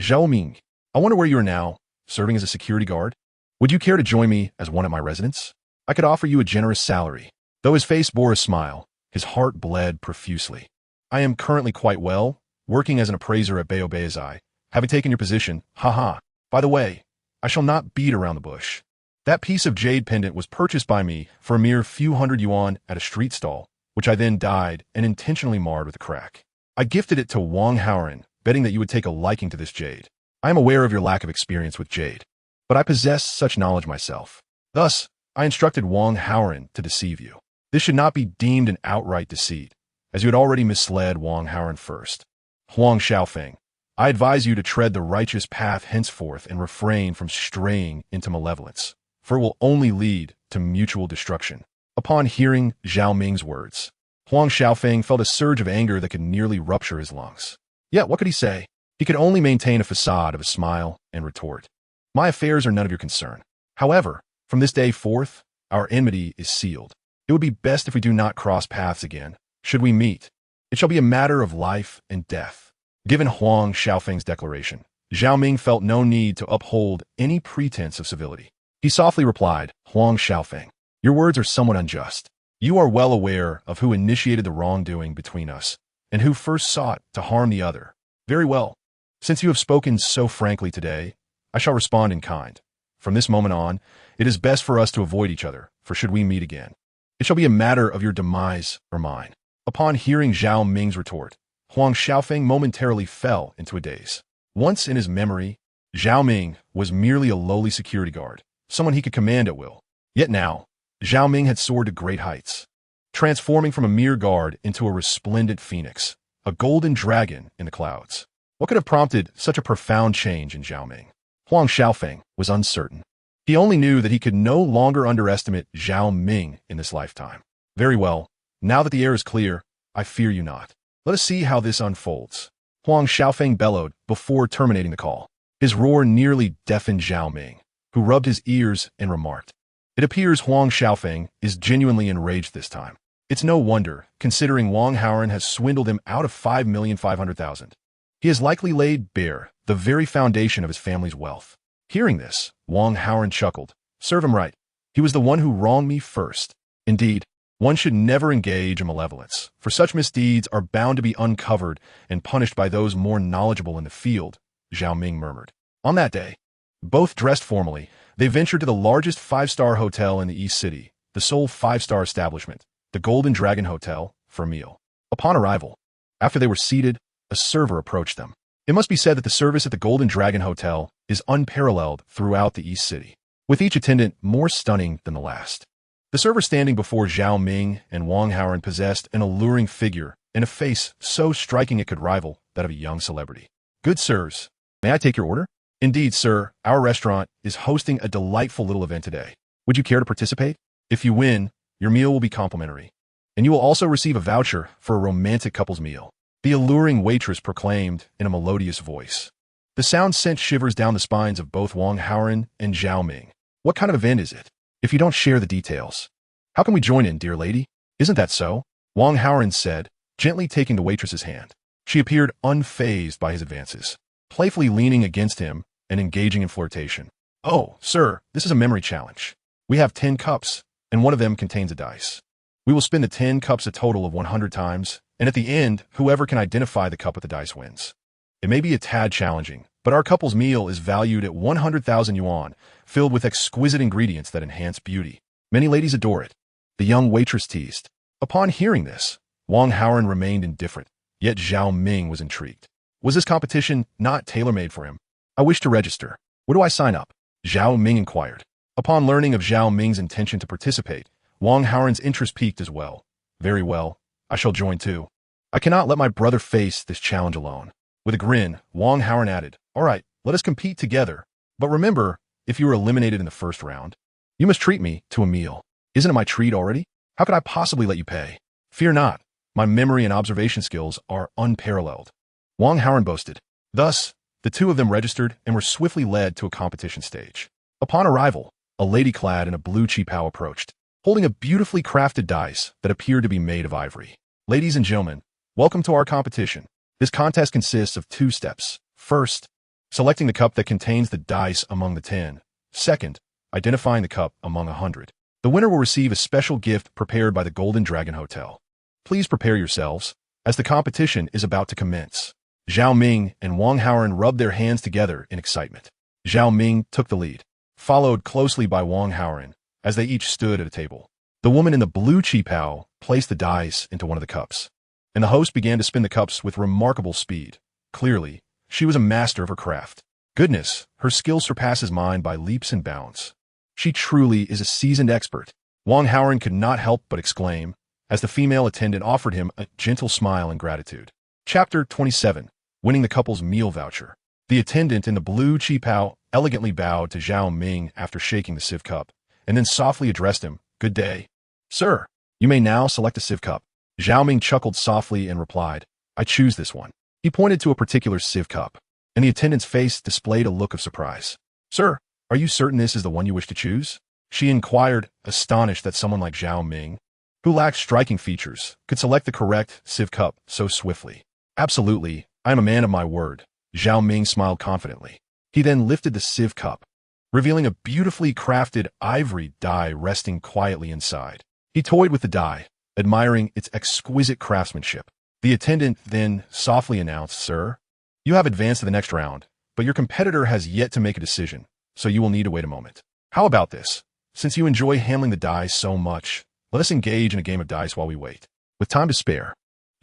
Zhao Ming, I wonder where you are now, serving as a security guard? Would you care to join me as one at my residence? I could offer you a generous salary." Though his face bore a smile, his heart bled profusely. "I am currently quite well, working as an appraiser at Babao Zhai, having taken your position, haha. By the way, I shall not beat around the bush. That piece of jade pendant was purchased by me for a mere few hundred yuan at a street stall, which I then dyed and intentionally marred with a crack. I gifted it to Wang Haoren, betting that you would take a liking to this jade. I am aware of your lack of experience with jade, but I possess such knowledge myself. Thus, I instructed Wang Haoren to deceive you. This should not be deemed an outright deceit, as you had already misled Wang Haoren first." Huang Shaofeng, I advise you to tread the righteous path henceforth and refrain from straying into malevolence, for it will only lead to mutual destruction. Upon hearing Zhao Ming's words, Huang Shaofeng felt a surge of anger that could nearly rupture his lungs. Yet what could he say? He could only maintain a facade of a smile and retort. My affairs are none of your concern. However, from this day forth, our enmity is sealed. It would be best if we do not cross paths again. Should we meet, it shall be a matter of life and death. Given Huang Shaofeng's declaration, Zhao Ming felt no need to uphold any pretense of civility. He softly replied, Huang Shaofeng, your words are somewhat unjust. You are well aware of who initiated the wrongdoing between us and who first sought to harm the other. Very well. Since you have spoken so frankly today, I shall respond in kind. From this moment on, it is best for us to avoid each other, for should we meet again, it shall be a matter of your demise or mine. Upon hearing Zhao Ming's retort, Huang Shaofeng momentarily fell into a daze. Once in his memory, Zhao Ming was merely a lowly security guard, someone he could command at will. Yet now, Zhao Ming had soared to great heights, transforming from a mere guard into a resplendent phoenix, a golden dragon in the clouds. What could have prompted such a profound change in Zhao Ming? Huang Shaofeng was uncertain. He only knew that he could no longer underestimate Zhao Ming in this lifetime. Very well, now that the air is clear, I fear you not. Let us see how this unfolds. Huang Shaofeng bellowed before terminating the call. His roar nearly deafened Zhao Ming, who rubbed his ears and remarked, it appears Huang Shaofeng is genuinely enraged this time. It's no wonder, considering Wang Haoren has swindled him out of 5,500,000. He has likely laid bare the very foundation of his family's wealth. Hearing this, Wang Haoren chuckled. Serve him right. He was the one who wronged me first. Indeed, one should never engage in malevolence, for such misdeeds are bound to be uncovered and punished by those more knowledgeable in the field, Zhao Ming murmured. On that day, both dressed formally, they ventured to the largest five-star hotel in the East City, the sole five-star establishment, the Golden Dragon Hotel, for a meal. Upon arrival, after they were seated, a server approached them. It must be said that the service at the Golden Dragon Hotel is unparalleled throughout the East City, with each attendant more stunning than the last. The server standing before Zhao Ming and Wang Haoren possessed an alluring figure and a face so striking it could rival that of a young celebrity. Good sirs, may I take your order? Indeed, sir, our restaurant is hosting a delightful little event today. Would you care to participate? If you win, your meal will be complimentary, and you will also receive a voucher for a romantic couple's meal. The alluring waitress proclaimed in a melodious voice. The sound sent shivers down the spines of both Wang Haoren and Zhao Ming. What kind of event is it? If you don't share the details, how can we join in, dear lady? Isn't that so? Wang Haoren said, gently taking the waitress's hand. She appeared unfazed by his advances, playfully leaning against him and engaging in flirtation. Oh, sir, this is a memory challenge. We have 10 cups, and one of them contains a dice. We will spin the 10 cups a total of 100 times, and at the end, whoever can identify the cup with the dice wins. It may be a tad challenging, but our couple's meal is valued at 100,000 yuan, filled with exquisite ingredients that enhance beauty. Many ladies adore it. The young waitress teased. Upon hearing this, Wang Haoren remained indifferent, yet Zhao Ming was intrigued. Was this competition not tailor-made for him? I wish to register. Where do I sign up? Zhao Ming inquired. Upon learning of Zhao Ming's intention to participate, Wang Haoren's interest piqued as well. Very well, I shall join too. I cannot let my brother face this challenge alone. With a grin, Wang Haoren added, all right, let us compete together. But remember, if you are eliminated in the first round, you must treat me to a meal. Isn't it my treat already? How could I possibly let you pay? Fear not, my memory and observation skills are unparalleled. Wang Haoren boasted. Thus, the two of them registered and were swiftly led to a competition stage. Upon arrival, a lady clad in a blue qipao approached, holding a beautifully crafted dice that appeared to be made of ivory. Ladies and gentlemen, welcome to our competition. This contest consists of 2 steps. First, selecting the cup that contains the dice among the 10. Second, identifying the cup among 100. The winner will receive a special gift prepared by the Golden Dragon Hotel. Please prepare yourselves, as the competition is about to commence. Zhao Ming and Wang Haoren rubbed their hands together in excitement. Zhao Ming took the lead, followed closely by Wang Haoren, as they each stood at a table. The woman in the blue qipao placed the dice into one of the cups, and the host began to spin the cups with remarkable speed. Clearly, she was a master of her craft. Goodness, her skill surpasses mine by leaps and bounds. She truly is a seasoned expert. Wang Haoren could not help but exclaim, as the female attendant offered him a gentle smile in gratitude. Chapter 27. winning the couple's meal voucher. The attendant in the blue qipao elegantly bowed to Zhao Ming after shaking the sieve cup, and then softly addressed him, "Good day. Sir, you may now select a sieve cup." Zhao Ming chuckled softly and replied, "I choose this one." He pointed to a particular sieve cup, and the attendant's face displayed a look of surprise. "Sir, are you certain this is the one you wish to choose?" she inquired, astonished that someone like Zhao Ming, who lacked striking features, could select the correct sieve cup so swiftly. "Absolutely, I am a man of my word," Zhao Ming smiled confidently. He then lifted the sieve cup, revealing a beautifully crafted ivory die resting quietly inside. He toyed with the die, admiring its exquisite craftsmanship. The attendant then softly announced, "Sir, you have advanced to the next round, but your competitor has yet to make a decision, so you will need to wait a moment. How about this? Since you enjoy handling the dice so much, let us engage in a game of dice while we wait." With time to spare,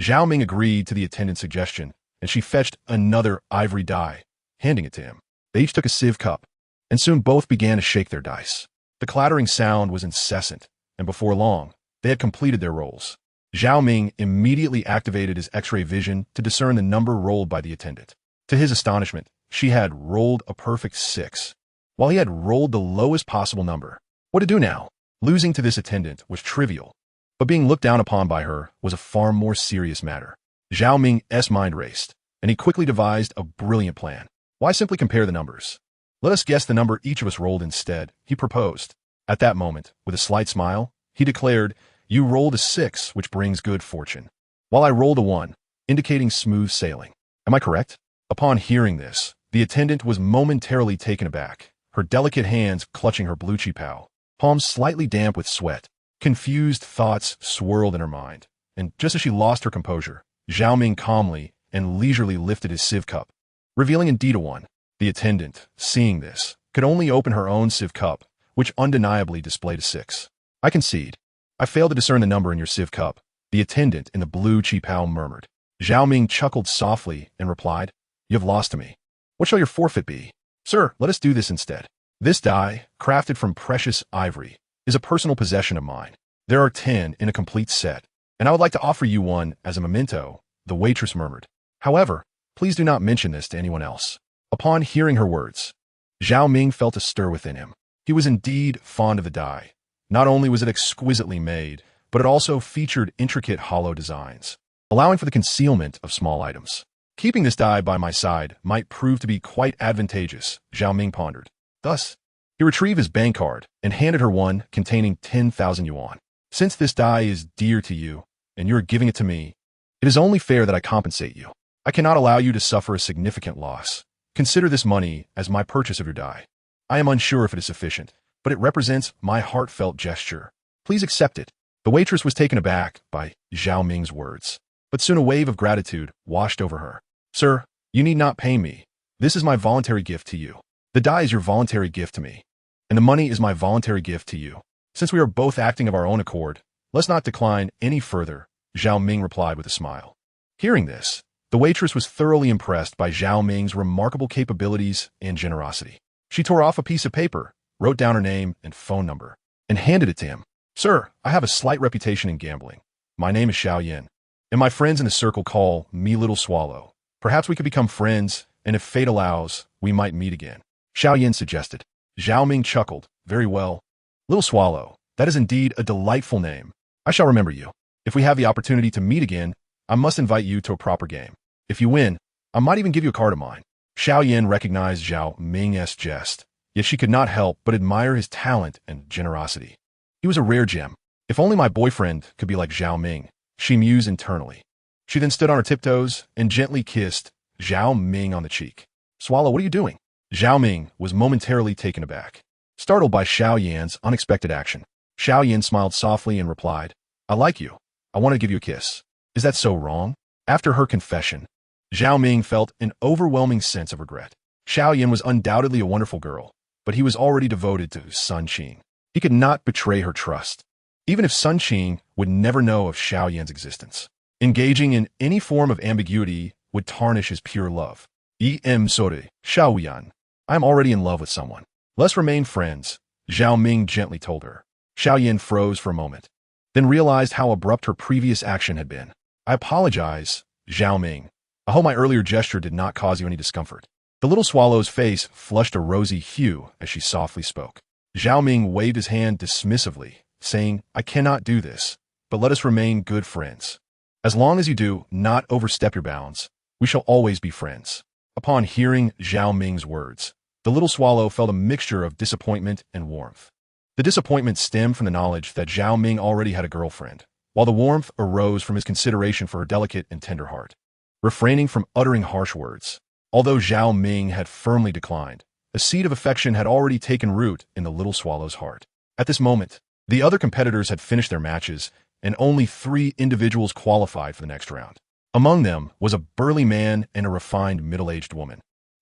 Zhao Ming agreed to the attendant's suggestion, and she fetched another ivory die, handing it to him. They each took a sieve cup, and soon both began to shake their dice. The clattering sound was incessant, and before long, they had completed their rolls. Zhao Ming immediately activated his X-ray vision to discern the number rolled by the attendant. To his astonishment, she had rolled a perfect 6, while he had rolled the lowest possible number. What to do now? Losing to this attendant was trivial, but being looked down upon by her was a far more serious matter. Zhao Ming's mind raced, and he quickly devised a brilliant plan. Why simply compare the numbers? Let us guess the number each of us rolled instead, he proposed. At that moment, with a slight smile, he declared, "You rolled a 6, which brings good fortune, while I rolled a 1, indicating smooth sailing. Am I correct?" Upon hearing this, the attendant was momentarily taken aback, her delicate hands clutching her blue qipao, palms slightly damp with sweat. Confused thoughts swirled in her mind, and just as she lost her composure, Zhao Ming calmly and leisurely lifted his sieve cup, revealing indeed a 1. The attendant, seeing this, could only open her own sieve cup, which undeniably displayed a 6. "I concede. I failed to discern the number in your sieve cup," the attendant in the blue qipao murmured. Zhao Ming chuckled softly and replied, "You have lost to me. What shall your forfeit be?" "Sir, let us do this instead. This die, crafted from precious ivory, is a personal possession of mine. There are 10 in a complete set, and I would like to offer you one as a memento," the waitress murmured. "However, please do not mention this to anyone else." Upon hearing her words, Zhao Ming felt a stir within him. He was indeed fond of the die. Not only was it exquisitely made, but it also featured intricate hollow designs, allowing for the concealment of small items. Keeping this die by my side might prove to be quite advantageous, Zhao Ming pondered. Thus, he retrieved his bank card and handed her one containing 10,000 yuan. "Since this die is dear to you, and you are giving it to me, it is only fair that I compensate you. I cannot allow you to suffer a significant loss. Consider this money as my purchase of your die. I am unsure if it is sufficient, but it represents my heartfelt gesture. Please accept it." The waitress was taken aback by Zhao Ming's words, but soon a wave of gratitude washed over her. "Sir, you need not pay me. This is my voluntary gift to you. The die is your voluntary gift to me, and the money is my voluntary gift to you. Since we are both acting of our own accord, let's not decline any further," Zhao Ming replied with a smile. Hearing this, the waitress was thoroughly impressed by Zhao Ming's remarkable capabilities and generosity. She tore off a piece of paper, wrote down her name and phone number, and handed it to him. "Sir, I have a slight reputation in gambling. My name is Xiaoyan, and my friends in the circle call me Little Swallow. Perhaps we could become friends, and if fate allows, we might meet again," Xiaoyan suggested. Zhao Ming chuckled. "Very well. Little Swallow, that is indeed a delightful name. I shall remember you. If we have the opportunity to meet again, I must invite you to a proper game. If you win, I might even give you a card of mine." Xiaoyan recognized Zhao Ming's jest, yet she could not help but admire his talent and generosity. He was a rare gem. If only my boyfriend could be like Zhao Ming, she mused internally. She then stood on her tiptoes and gently kissed Zhao Ming on the cheek. "Swallow, what are you doing?" Zhao Ming was momentarily taken aback, startled by Xiaoyan's unexpected action. Xiaoyan smiled softly and replied, "I like you. I want to give you a kiss. Is that so wrong?" After her confession, Zhao Ming felt an overwhelming sense of regret. Xiaoyan was undoubtedly a wonderful girl, but he was already devoted to Sun Qing. He could not betray her trust, even if Sun Qing would never know of Xiaoyan's existence. Engaging in any form of ambiguity would tarnish his pure love. Sorry, Xiaoyan, I am already in love with someone. Let's remain friends," Zhao Ming gently told her. Xiaoyan froze for a moment, then realized how abrupt her previous action had been. "I apologize, Zhao Ming. I hope my earlier gesture did not cause you any discomfort. The little swallow's face flushed a rosy hue as she softly spoke. Zhao Ming waved his hand dismissively, saying, I cannot do this, but let us remain good friends. As long as you do not overstep your bounds, we shall always be friends. Upon hearing Zhao Ming's words, the little swallow felt a mixture of disappointment and warmth. The disappointment stemmed from the knowledge that Zhao Ming already had a girlfriend, while the warmth arose from his consideration for her delicate and tender heart. Refraining from uttering harsh words, although Zhao Ming had firmly declined, a seed of affection had already taken root in the little swallow's heart. At this moment, the other competitors had finished their matches, and only 3 individuals qualified for the next round. Among them was a burly man and a refined middle-aged woman,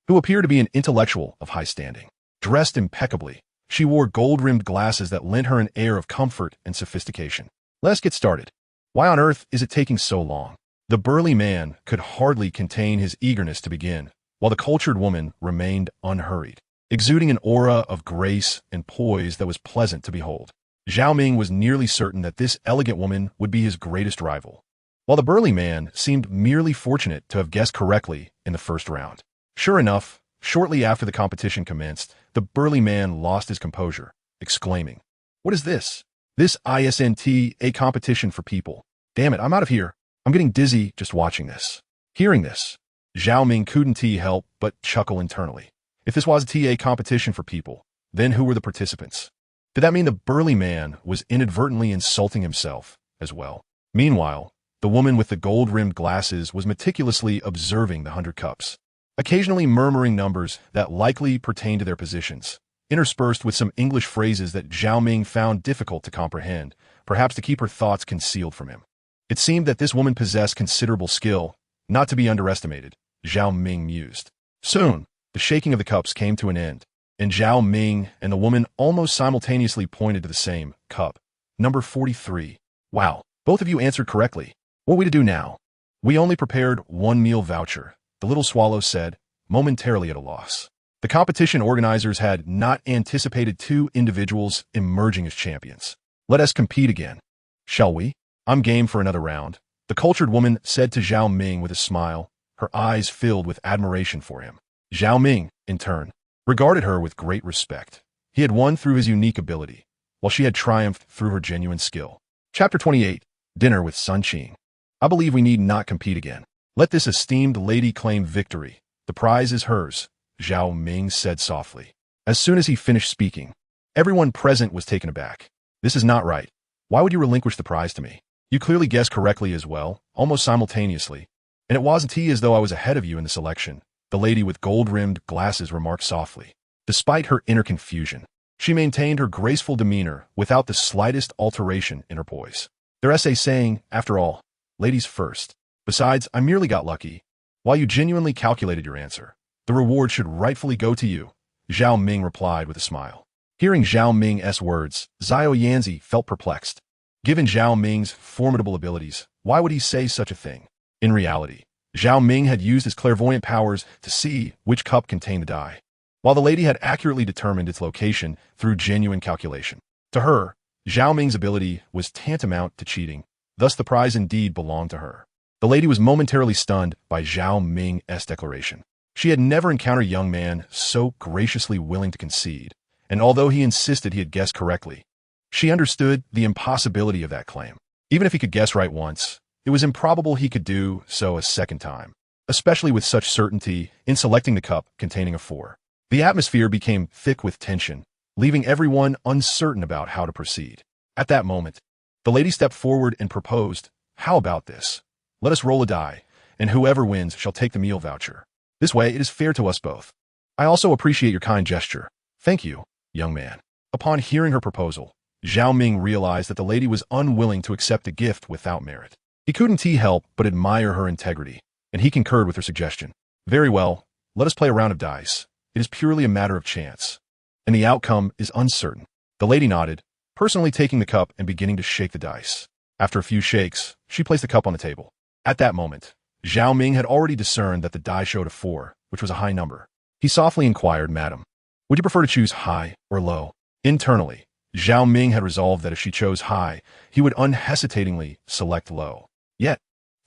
who appeared to be an intellectual of high standing. Dressed impeccably, she wore gold-rimmed glasses that lent her an air of comfort and sophistication. Let's get started. Why on earth is it taking so long? The burly man could hardly contain his eagerness to begin, while the cultured woman remained unhurried, exuding an aura of grace and poise that was pleasant to behold. Zhao Ming was nearly certain that this elegant woman would be his greatest rival, while the burly man seemed merely fortunate to have guessed correctly in the first round. Sure enough, shortly after the competition commenced, the burly man lost his composure, exclaiming, What is this? This isn't a competition for people. Damn it, I'm out of here. I'm getting dizzy just watching this. Hearing this, Zhao Ming couldn't help but chuckle internally. If this was a competition for people, then who were the participants? Did that mean the burly man was inadvertently insulting himself as well? Meanwhile, the woman with the gold-rimmed glasses was meticulously observing the 100 cups, occasionally murmuring numbers that likely pertained to their positions, interspersed with some English phrases that Zhao Ming found difficult to comprehend, perhaps to keep her thoughts concealed from him. It seemed that this woman possessed considerable skill, not to be underestimated, Zhao Ming mused. Soon, the shaking of the cups came to an end, and Zhao Ming and the woman almost simultaneously pointed to the same cup, number 43. Wow, both of you answered correctly. What are we to do now? We only prepared 1 meal voucher, the little swallow said, momentarily at a loss. The competition organizers had not anticipated 2 individuals emerging as champions. Let us compete again. Shall we? I'm game for another round, the cultured woman said to Zhao Ming with a smile, her eyes filled with admiration for him. Zhao Ming, in turn, regarded her with great respect. He had won through his unique ability, while she had triumphed through her genuine skill. Chapter 28, Dinner with Sun Qing. I believe we need not compete again. Let this esteemed lady claim victory. The prize is hers, Zhao Ming said softly. As soon as he finished speaking, everyone present was taken aback. This is not right. Why would you relinquish the prize to me? You clearly guessed correctly as well, almost simultaneously, and it wasn't as though I was ahead of you in the selection, the lady with gold-rimmed glasses remarked softly. Despite her inner confusion, she maintained her graceful demeanor without the slightest alteration in her poise. Their essay saying, after all, ladies first. Besides, I merely got lucky. While you genuinely calculated your answer, the reward should rightfully go to you, Zhao Ming replied with a smile. Hearing Zhao Ming's words, Zhao Yanzi felt perplexed. Given Zhao Ming's formidable abilities, why would he say such a thing? In reality, Zhao Ming had used his clairvoyant powers to see which cup contained the die, while the lady had accurately determined its location through genuine calculation. To her, Zhao Ming's ability was tantamount to cheating, thus the prize indeed belonged to her. The lady was momentarily stunned by Zhao Ming's declaration. She had never encountered a young man so graciously willing to concede, and although he insisted he had guessed correctly, she understood the impossibility of that claim. Even if he could guess right once, it was improbable he could do so a second time, especially with such certainty in selecting the cup containing a 4. The atmosphere became thick with tension, leaving everyone uncertain about how to proceed. At that moment, the lady stepped forward and proposed, "How about this? Let us roll a die, and whoever wins shall take the meal voucher. This way it is fair to us both. I also appreciate your kind gesture. Thank you, young man." Upon hearing her proposal, Zhao Ming realized that the lady was unwilling to accept a gift without merit. He couldn't help but admire her integrity, and he concurred with her suggestion. Very well, let us play a round of dice. It is purely a matter of chance, and the outcome is uncertain. The lady nodded, personally taking the cup and beginning to shake the dice. After a few shakes, she placed the cup on the table. At that moment, Zhao Ming had already discerned that the die showed a 4, which was a high number. He softly inquired, "Madam, would you prefer to choose high or low?" Internally, Zhao Ming had resolved that if she chose high, he would unhesitatingly select low. Yet,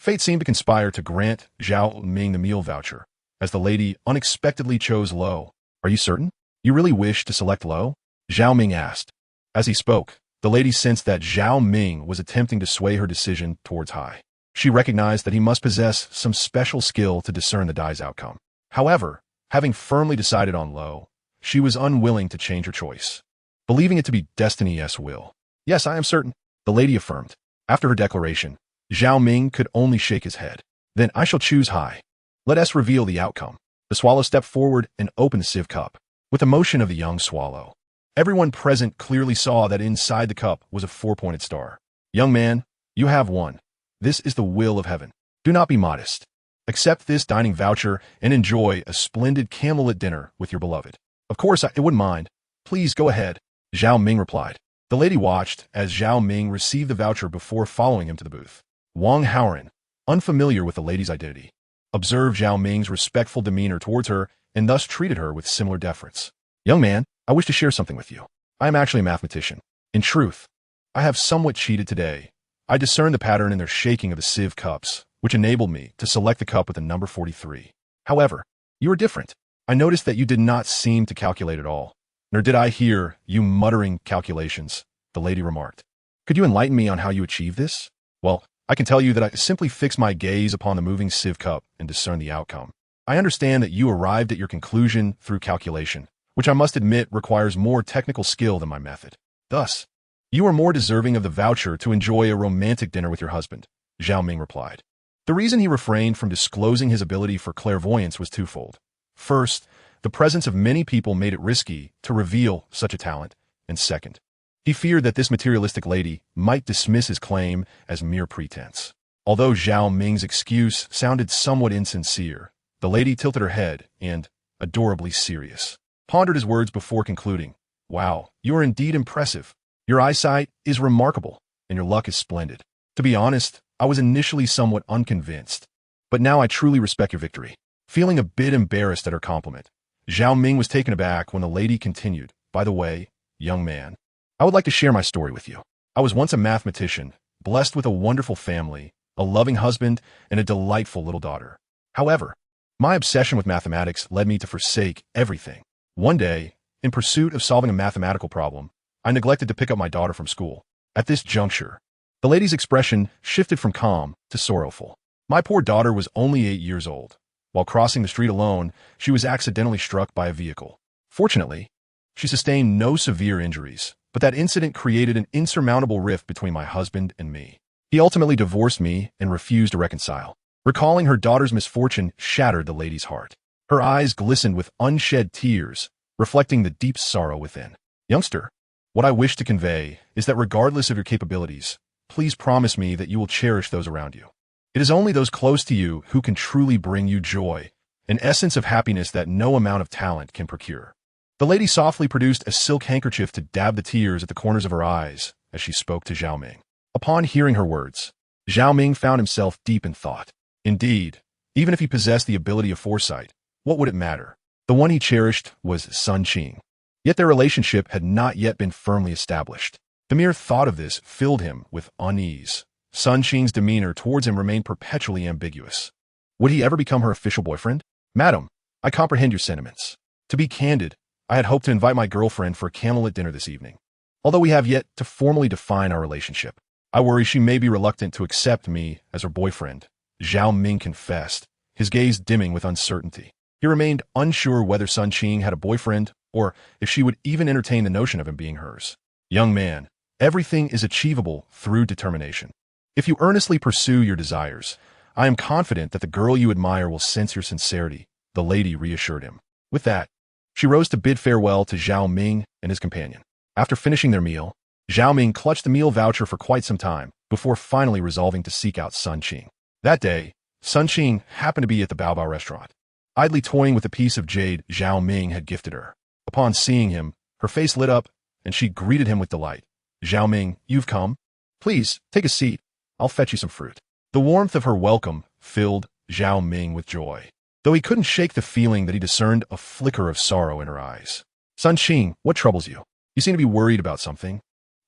Fate seemed to conspire to grant Zhao Ming the meal voucher, as the lady unexpectedly chose low. Are you certain? You really wish to select low? Zhao Ming asked. As he spoke, the lady sensed that Zhao Ming was attempting to sway her decision towards high. She recognized that he must possess some special skill to discern the die's outcome. However, having firmly decided on low, she was unwilling to change her choice, believing it to be destiny's will. Yes, I am certain, the lady affirmed. After her declaration, Zhao Ming could only shake his head. Then I shall choose high. Let us reveal the outcome. The swallow stepped forward and opened the sieve cup. With the motion of the young swallow, everyone present clearly saw that inside the cup was a 4-pointed star. Young man, you have won. This is the will of heaven. Do not be modest. Accept this dining voucher and enjoy a splendid candlelit dinner with your beloved. Of course, I wouldn't mind. Please go ahead, Zhao Ming replied. The lady watched as Zhao Ming received the voucher before following him to the booth. Wang Shaofeng, unfamiliar with the lady's identity, observed Zhao Ming's respectful demeanor towards her and thus treated her with similar deference. Young man, I wish to share something with you. I am actually a mathematician. In truth, I have somewhat cheated today. I discerned the pattern in their shaking of the sieve cups, which enabled me to select the cup with the number 43. However, you are different. I noticed that you did not seem to calculate at all, nor did I hear you muttering calculations, the lady remarked. Could you enlighten me on how you achieved this? Well, I can tell you that I simply fix my gaze upon the moving sieve cup and discern the outcome. I understand that you arrived at your conclusion through calculation, which I must admit requires more technical skill than my method. Thus, you are more deserving of the voucher to enjoy a romantic dinner with your husband, Zhao Ming replied. The reason he refrained from disclosing his ability for clairvoyance was twofold. First, the presence of many people made it risky to reveal such a talent, and second, he feared that this materialistic lady might dismiss his claim as mere pretense. Although Zhao Ming's excuse sounded somewhat insincere, the lady tilted her head and, adorably serious, pondered his words before concluding. Wow, you are indeed impressive. Your eyesight is remarkable, and your luck is splendid. To be honest, I was initially somewhat unconvinced, but now I truly respect your victory. Feeling a bit embarrassed at her compliment, Zhao Ming was taken aback when the lady continued. By the way, young man, I would like to share my story with you. I was once a mathematician, blessed with a wonderful family, a loving husband, and a delightful little daughter. However, my obsession with mathematics led me to forsake everything. One day, in pursuit of solving a mathematical problem, I neglected to pick up my daughter from school. At this juncture, the lady's expression shifted from calm to sorrowful. My poor daughter was only 8 years old. While crossing the street alone, she was accidentally struck by a vehicle. Fortunately, she sustained no severe injuries, but that incident created an insurmountable rift between my husband and me. He ultimately divorced me and refused to reconcile. Recalling her daughter's misfortune shattered the lady's heart. Her eyes glistened with unshed tears, reflecting the deep sorrow within. Youngster, what I wish to convey is that regardless of your capabilities, please promise me that you will cherish those around you. It is only those close to you who can truly bring you joy, an essence of happiness that no amount of talent can procure. The lady softly produced a silk handkerchief to dab the tears at the corners of her eyes as she spoke to Zhao Ming. Upon hearing her words, Zhao Ming found himself deep in thought. Indeed, even if he possessed the ability of foresight, what would it matter? The one he cherished was Sun Qing. Yet their relationship had not yet been firmly established. The mere thought of this filled him with unease. Sun Qing's demeanor towards him remained perpetually ambiguous. Would he ever become her official boyfriend? Madam, I comprehend your sentiments. To be candid, I had hoped to invite my girlfriend for a candlelit dinner this evening. Although we have yet to formally define our relationship, I worry she may be reluctant to accept me as her boyfriend, Zhao Ming confessed, his gaze dimming with uncertainty. He remained unsure whether Sun Qing had a boyfriend or if she would even entertain the notion of him being hers. Young man, everything is achievable through determination. If you earnestly pursue your desires, I am confident that the girl you admire will sense your sincerity, the lady reassured him. With that, she rose to bid farewell to Zhao Ming and his companion. After finishing their meal, Zhao Ming clutched the meal voucher for quite some time before finally resolving to seek out Sun Qing. That day, Sun Qing happened to be at the Babao restaurant, idly toying with a piece of jade Zhao Ming had gifted her. Upon seeing him, her face lit up, and she greeted him with delight. Zhao Ming, you've come? Please, take a seat. I'll fetch you some fruit. The warmth of her welcome filled Zhao Ming with joy, though he couldn't shake the feeling that he discerned a flicker of sorrow in her eyes. Sun Qing, what troubles you? You seem to be worried about something.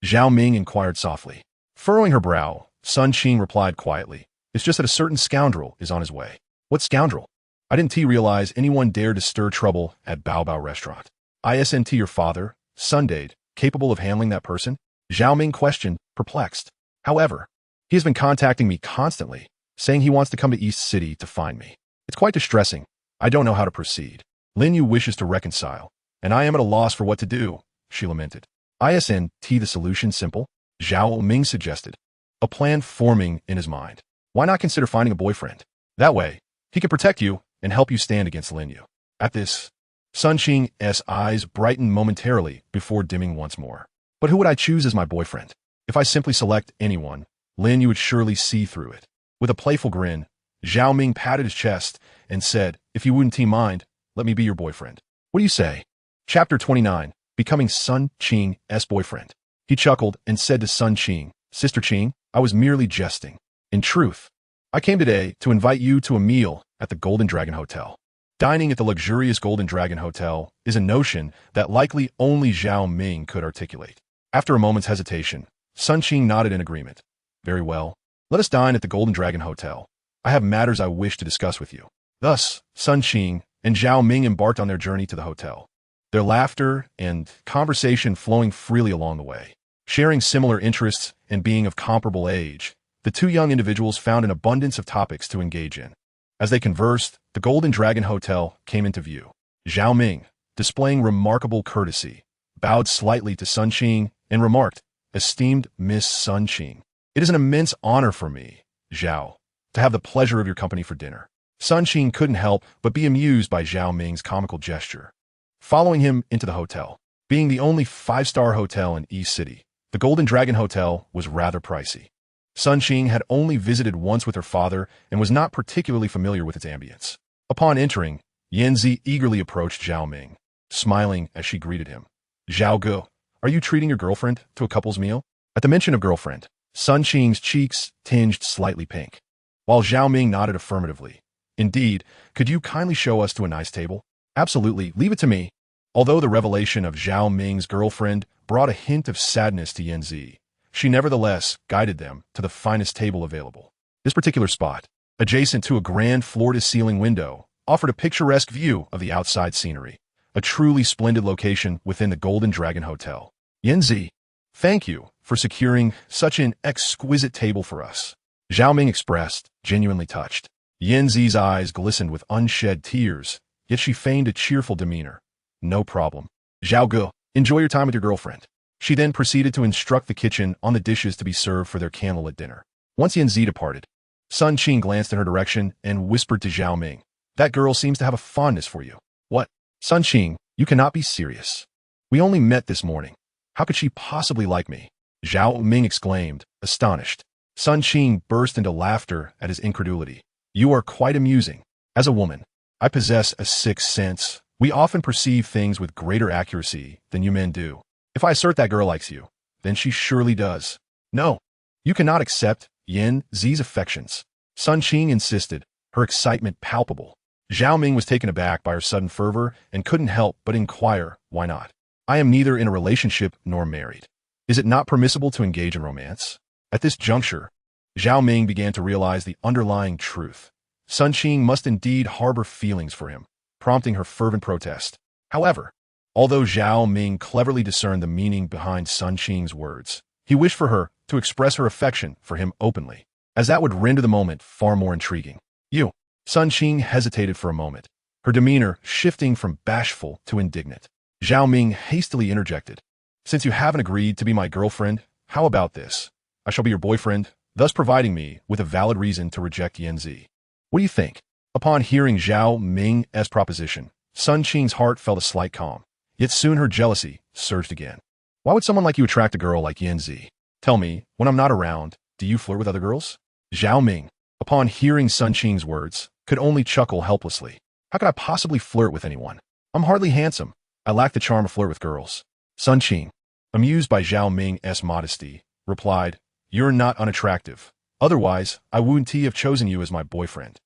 Zhao Ming inquired softly. Furrowing her brow, Sun Qing replied quietly, It's just that a certain scoundrel is on his way. What scoundrel? I didn't realize anyone dared to stir trouble at Babao restaurant. Isn't your father, Sun Qing, capable of handling that person? Zhao Ming questioned, perplexed. However, he has been contacting me constantly, saying he wants to come to East City to find me. It's quite distressing. I don't know how to proceed. Lin Yu wishes to reconcile, and I am at a loss for what to do, she lamented. Isn't the solution simple? Zhao Ming suggested, a plan forming in his mind. Why not consider finding a boyfriend? That way, he can protect you and help you stand against Lin Yu. At this, Sun Qing's eyes brightened momentarily before dimming once more. But who would I choose as my boyfriend? If I simply select anyone, Lin Yu would surely see through it. With a playful grin, Zhao Ming patted his chest and said, if you wouldn't mind, let me be your boyfriend. What do you say? Chapter 29, Becoming Sun Qing's Boyfriend. He chuckled and said to Sun Qing, Sister Qing, I was merely jesting. In truth, I came today to invite you to a meal at the Golden Dragon Hotel. Dining at the luxurious Golden Dragon Hotel is a notion that likely only Zhao Ming could articulate. After a moment's hesitation, Sun Qing nodded in agreement. Very well. Let us dine at the Golden Dragon Hotel. I have matters I wish to discuss with you. Thus, Sun Qing and Zhao Ming embarked on their journey to the hotel, their laughter and conversation flowing freely along the way. Sharing similar interests and being of comparable age, the two young individuals found an abundance of topics to engage in. As they conversed, the Golden Dragon Hotel came into view. Zhao Ming, displaying remarkable courtesy, bowed slightly to Sun Qing and remarked, Esteemed Miss Sun Qing, it is an immense honor for me, Zhao, to have the pleasure of your company for dinner. Sun Qing couldn't help but be amused by Zhao Ming's comical gesture. Following him into the hotel, being the only five-star hotel in East City, the Golden Dragon Hotel was rather pricey. Sun Qing had only visited once with her father and was not particularly familiar with its ambience. Upon entering, Yanzi eagerly approached Zhao Ming, smiling as she greeted him. Zhao Ge, are you treating your girlfriend to a couple's meal? At the mention of girlfriend, Sun Qing's cheeks tinged slightly pink, while Zhao Ming nodded affirmatively. Indeed, could you kindly show us to a nice table? Absolutely, leave it to me. Although the revelation of Zhao Ming's girlfriend brought a hint of sadness to Yanzi, she nevertheless guided them to the finest table available. This particular spot, adjacent to a grand floor-to-ceiling window, offered a picturesque view of the outside scenery, a truly splendid location within the Golden Dragon Hotel. Yanzi, thank you for securing such an exquisite table for us, Zhao Ming expressed, genuinely touched. Yanzi's eyes glistened with unshed tears, yet she feigned a cheerful demeanor. No problem. Zhao Ge, enjoy your time with your girlfriend. She then proceeded to instruct the kitchen on the dishes to be served for their candlelit dinner. Once Yanzi departed, Sun Qing glanced in her direction and whispered to Zhao Ming, that girl seems to have a fondness for you. What? Sun Qing, you cannot be serious. We only met this morning. How could she possibly like me? Zhao Ming exclaimed, astonished. Sun Qing burst into laughter at his incredulity. You are quite amusing. As a woman, I possess a sixth sense. We often perceive things with greater accuracy than you men do. If I assert that girl likes you, then she surely does. No, you cannot accept Yanzi's affections. Sun Qing insisted, her excitement palpable. Zhao Ming was taken aback by her sudden fervor and couldn't help but inquire, why not? I am neither in a relationship nor married. Is it not permissible to engage in romance? At this juncture, Zhao Ming began to realize the underlying truth. Sun Qing must indeed harbor feelings for him, prompting her fervent protest. However, although Zhao Ming cleverly discerned the meaning behind Sun Qing's words, he wished for her to express her affection for him openly, as that would render the moment far more intriguing. You. Sun Qing hesitated for a moment, her demeanor shifting from bashful to indignant. Zhao Ming hastily interjected. Since you haven't agreed to be my girlfriend, how about this? I shall be your boyfriend, thus providing me with a valid reason to reject Yanzi. What do you think? Upon hearing Zhao Ming's proposition, Sun Qing's heart felt a slight calm, yet soon her jealousy surged again. Why would someone like you attract a girl like Yanzi? Tell me, when I'm not around, do you flirt with other girls? Zhao Ming, upon hearing Sun Qing's words, could only chuckle helplessly. How could I possibly flirt with anyone? I'm hardly handsome. I lack the charm to flirt with girls. Sun Qing, amused by Zhao Ming's modesty, replied, You're not unattractive. Otherwise, I wouldn't have chosen you as my boyfriend.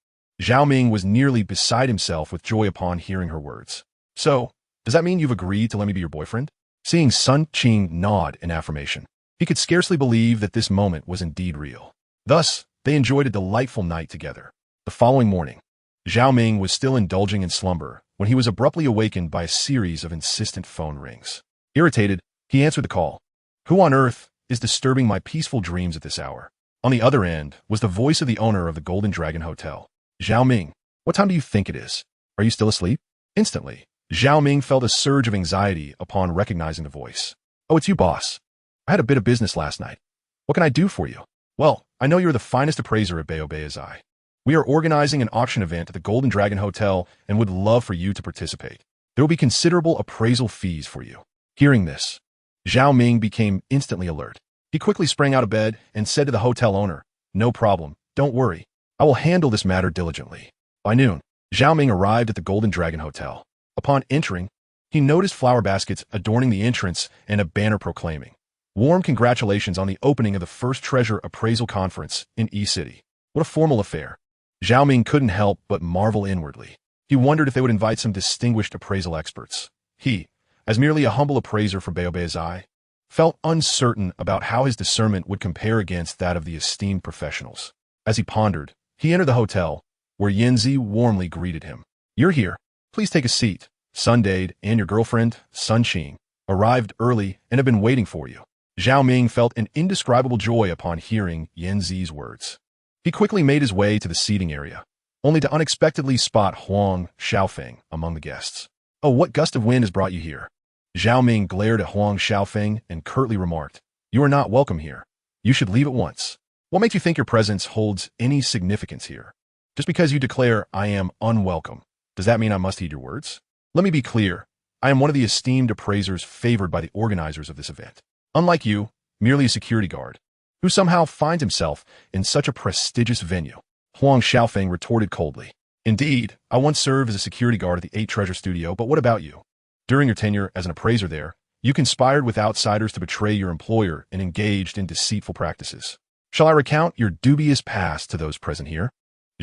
Zhao Ming was nearly beside himself with joy upon hearing her words. So, does that mean you've agreed to let me be your boyfriend? Seeing Sun Qing nod in affirmation, he could scarcely believe that this moment was indeed real. Thus, they enjoyed a delightful night together. The following morning, Zhao Ming was still indulging in slumber when he was abruptly awakened by a series of insistent phone rings. Irritated, he answered the call. Who on earth is disturbing my peaceful dreams at this hour? On the other end was the voice of the owner of the Golden Dragon Hotel. Zhao Ming, what time do you think it is? Are you still asleep? Instantly, Zhao Ming felt a surge of anxiety upon recognizing the voice. Oh, it's you, boss. I had a bit of business last night. What can I do for you? Well, I know you're the finest appraiser at Babao Zhai. We are organizing an auction event at the Golden Dragon Hotel and would love for you to participate. There will be considerable appraisal fees for you. Hearing this, Zhao Ming became instantly alert. He quickly sprang out of bed and said to the hotel owner, No problem, don't worry. I will handle this matter diligently. By noon, Zhao Ming arrived at the Golden Dragon Hotel. Upon entering, he noticed flower baskets adorning the entrance and a banner proclaiming, Warm congratulations on the opening of the first treasure appraisal conference in E-City. What a formal affair. Zhao Ming couldn't help but marvel inwardly. He wondered if they would invite some distinguished appraisal experts. He, as merely a humble appraiser for Babao Zhai, felt uncertain about how his discernment would compare against that of the esteemed professionals. As he pondered, he entered the hotel, where Yanzi warmly greeted him. You're here. Please take a seat. Sun Jade and your girlfriend, Sun Qing, arrived early and have been waiting for you. Zhao Ming felt an indescribable joy upon hearing Yanzi's words. He quickly made his way to the seating area, only to unexpectedly spot Huang Shaofeng among the guests. Oh, what gust of wind has brought you here? Zhao Ming glared at Huang Shaofeng and curtly remarked, You are not welcome here. You should leave at once. What makes you think your presence holds any significance here? Just because you declare I am unwelcome, does that mean I must heed your words? Let me be clear. I am one of the esteemed appraisers favored by the organizers of this event. Unlike you, merely a security guard, who somehow finds himself in such a prestigious venue. Huang Shaofeng retorted coldly. Indeed, I once served as a security guard at the 8 Treasure Studio, but what about you? During your tenure as an appraiser there, you conspired with outsiders to betray your employer and engaged in deceitful practices. Shall I recount your dubious past to those present here?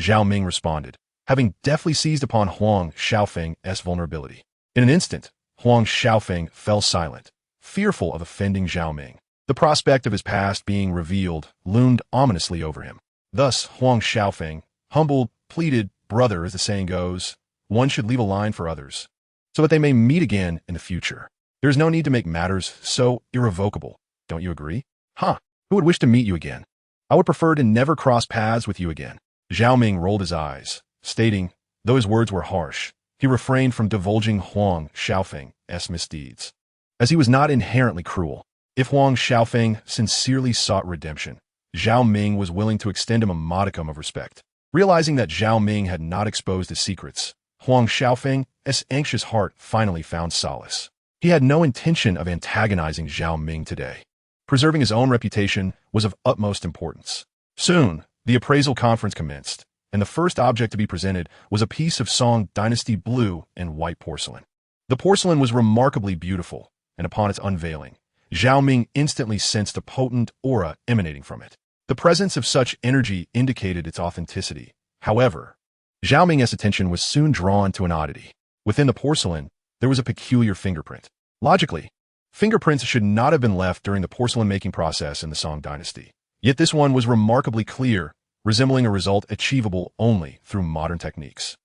Zhao Ming responded, having deftly seized upon Huang Shaofeng's vulnerability. In an instant, Huang Shaofeng fell silent, fearful of offending Zhao Ming. The prospect of his past being revealed loomed ominously over him. Thus, Huang Shaofeng, humbled, pleaded, Brother, as the saying goes, one should leave a line for others, so that they may meet again in the future. There is no need to make matters so irrevocable. Don't you agree? Huh, who would wish to meet you again? I would prefer to never cross paths with you again. Zhao Ming rolled his eyes, stating, though his words were harsh, he refrained from divulging Huang Shaofeng's misdeeds, as he was not inherently cruel. If Huang Shaofeng sincerely sought redemption, Zhao Ming was willing to extend him a modicum of respect. Realizing that Zhao Ming had not exposed his secrets, Huang Shaofeng's anxious heart finally found solace. He had no intention of antagonizing Zhao Ming today. Preserving his own reputation was of utmost importance. Soon, the appraisal conference commenced, and the first object to be presented was a piece of Song Dynasty blue and white porcelain. The porcelain was remarkably beautiful, and upon its unveiling, Zhao Ming instantly sensed a potent aura emanating from it. The presence of such energy indicated its authenticity. However, Zhao Ming's attention was soon drawn to an oddity. Within the porcelain, there was a peculiar fingerprint. Logically, fingerprints should not have been left during the porcelain-making process in the Song Dynasty. Yet this one was remarkably clear, resembling a result achievable only through modern techniques.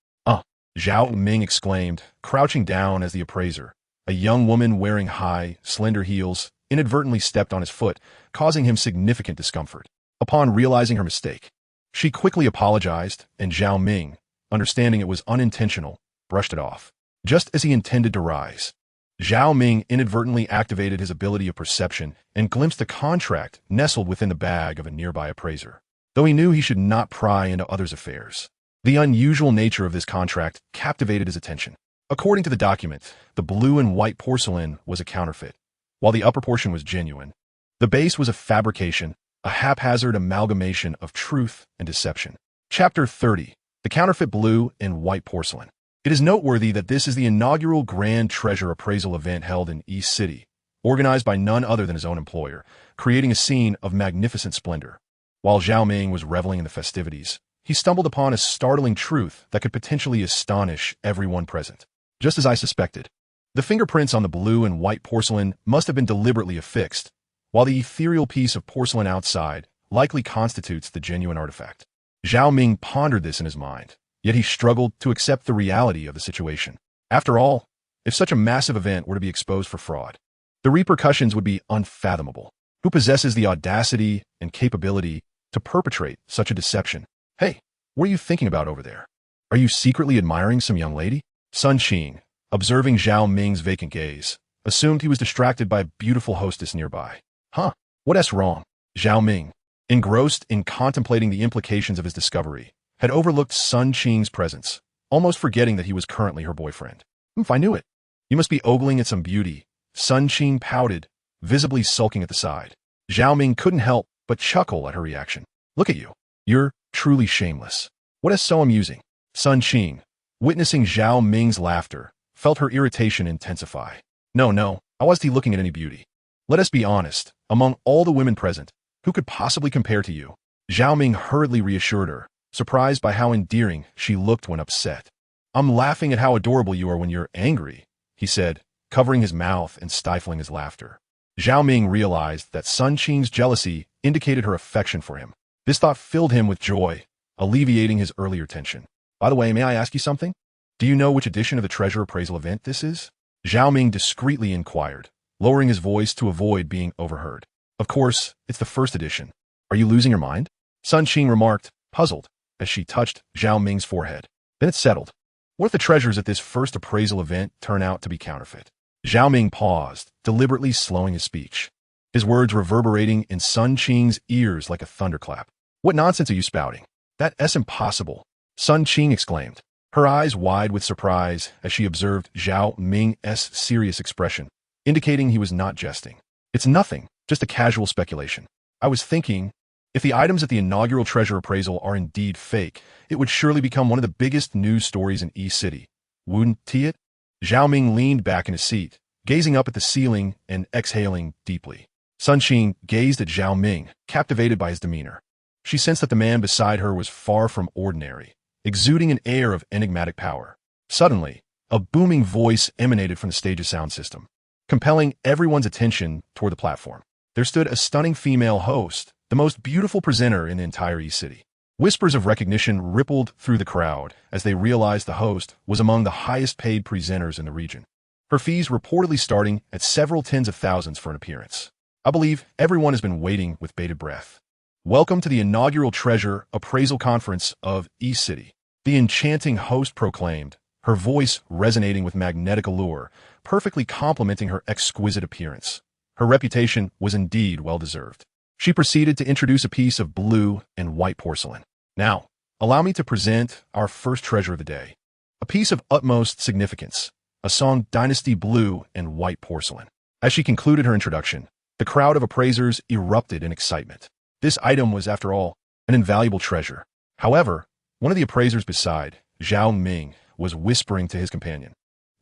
Zhao Ming exclaimed, crouching down as the appraiser. A young woman wearing high, slender heels inadvertently stepped on his foot, causing him significant discomfort. Upon realizing her mistake, she quickly apologized, and Zhao Ming, understanding it was unintentional, brushed it off. Just as he intended to rise, Zhao Ming inadvertently activated his ability of perception and glimpsed a contract nestled within the bag of a nearby appraiser. Though he knew he should not pry into others' affairs, the unusual nature of this contract captivated his attention. According to the document, the blue and white porcelain was a counterfeit, while the upper portion was genuine. The base was a fabrication, a haphazard amalgamation of truth and deception. Chapter 30. The Counterfeit Blue and White Porcelain. It is noteworthy that this is the inaugural Grand Treasure Appraisal event held in East City, organized by none other than his own employer, creating a scene of magnificent splendor. While Zhao Ming was reveling in the festivities, he stumbled upon a startling truth that could potentially astonish everyone present. Just as I suspected, the fingerprints on the blue and white porcelain must have been deliberately affixed, while the ethereal piece of porcelain outside likely constitutes the genuine artifact. Zhao Ming pondered this in his mind, yet he struggled to accept the reality of the situation. After all, if such a massive event were to be exposed for fraud, the repercussions would be unfathomable. Who possesses the audacity and capability to perpetrate such a deception? Hey, what are you thinking about over there? Are you secretly admiring some young lady? Sun Qing, observing Zhao Ming's vacant gaze, assumed he was distracted by a beautiful hostess nearby. Huh, what's wrong? Zhao Ming, engrossed in contemplating the implications of his discovery, had overlooked Sun Qing's presence, almost forgetting that he was currently her boyfriend. If I knew it. You must be ogling at some beauty. Sun Qing pouted, visibly sulking at the side. Zhao Ming couldn't help but chuckle at her reaction. Look at you. You're truly shameless. What is so amusing? Sun Qing, witnessing Zhao Ming's laughter, felt her irritation intensify. No, I wasn't looking at any beauty. Let us be honest, among all the women present, who could possibly compare to you? Zhao Ming hurriedly reassured her, surprised by how endearing she looked when upset. I'm laughing at how adorable you are when you're angry, he said, covering his mouth and stifling his laughter. Zhao Ming realized that Sun Qing's jealousy indicated her affection for him. This thought filled him with joy, alleviating his earlier tension. By the way, may I ask you something? Do you know which edition of the treasure appraisal event this is? Zhao Ming discreetly inquired, lowering his voice to avoid being overheard. Of course, it's the first edition. Are you losing your mind? Sun Qing remarked, puzzled, as she touched Zhao Ming's forehead. Then it's settled. What if the treasures at this first appraisal event turn out to be counterfeit? Zhao Ming paused, deliberately slowing his speech, his words reverberating in Sun Qing's ears like a thunderclap. What nonsense are you spouting? That's impossible, Sun Qing exclaimed, her eyes wide with surprise as she observed Zhao Ming's serious expression, indicating he was not jesting. It's nothing, just a casual speculation. I was thinking, if the items at the inaugural treasure appraisal are indeed fake, it would surely become one of the biggest news stories in East City. Wouldn't it? Zhao Ming leaned back in his seat, gazing up at the ceiling and exhaling deeply. Sun Qing gazed at Zhao Ming, captivated by his demeanor. She sensed that the man beside her was far from ordinary, exuding an air of enigmatic power. Suddenly, a booming voice emanated from the stage's sound system, compelling everyone's attention toward the platform. There stood a stunning female host, the most beautiful presenter in the entire East City. Whispers of recognition rippled through the crowd as they realized the host was among the highest-paid presenters in the region. Her fees reportedly starting at several tens of thousands for an appearance. I believe everyone has been waiting with bated breath. Welcome to the inaugural treasure appraisal conference of East City, the enchanting host proclaimed, her voice resonating with magnetic allure, perfectly complementing her exquisite appearance. Her reputation was indeed well-deserved. She proceeded to introduce a piece of blue and white porcelain. Now, allow me to present our first treasure of the day, a piece of utmost significance, a Song Dynasty blue and white porcelain. As she concluded her introduction, the crowd of appraisers erupted in excitement. This item was, after all, an invaluable treasure. However, one of the appraisers beside, Zhao Ming, was whispering to his companion,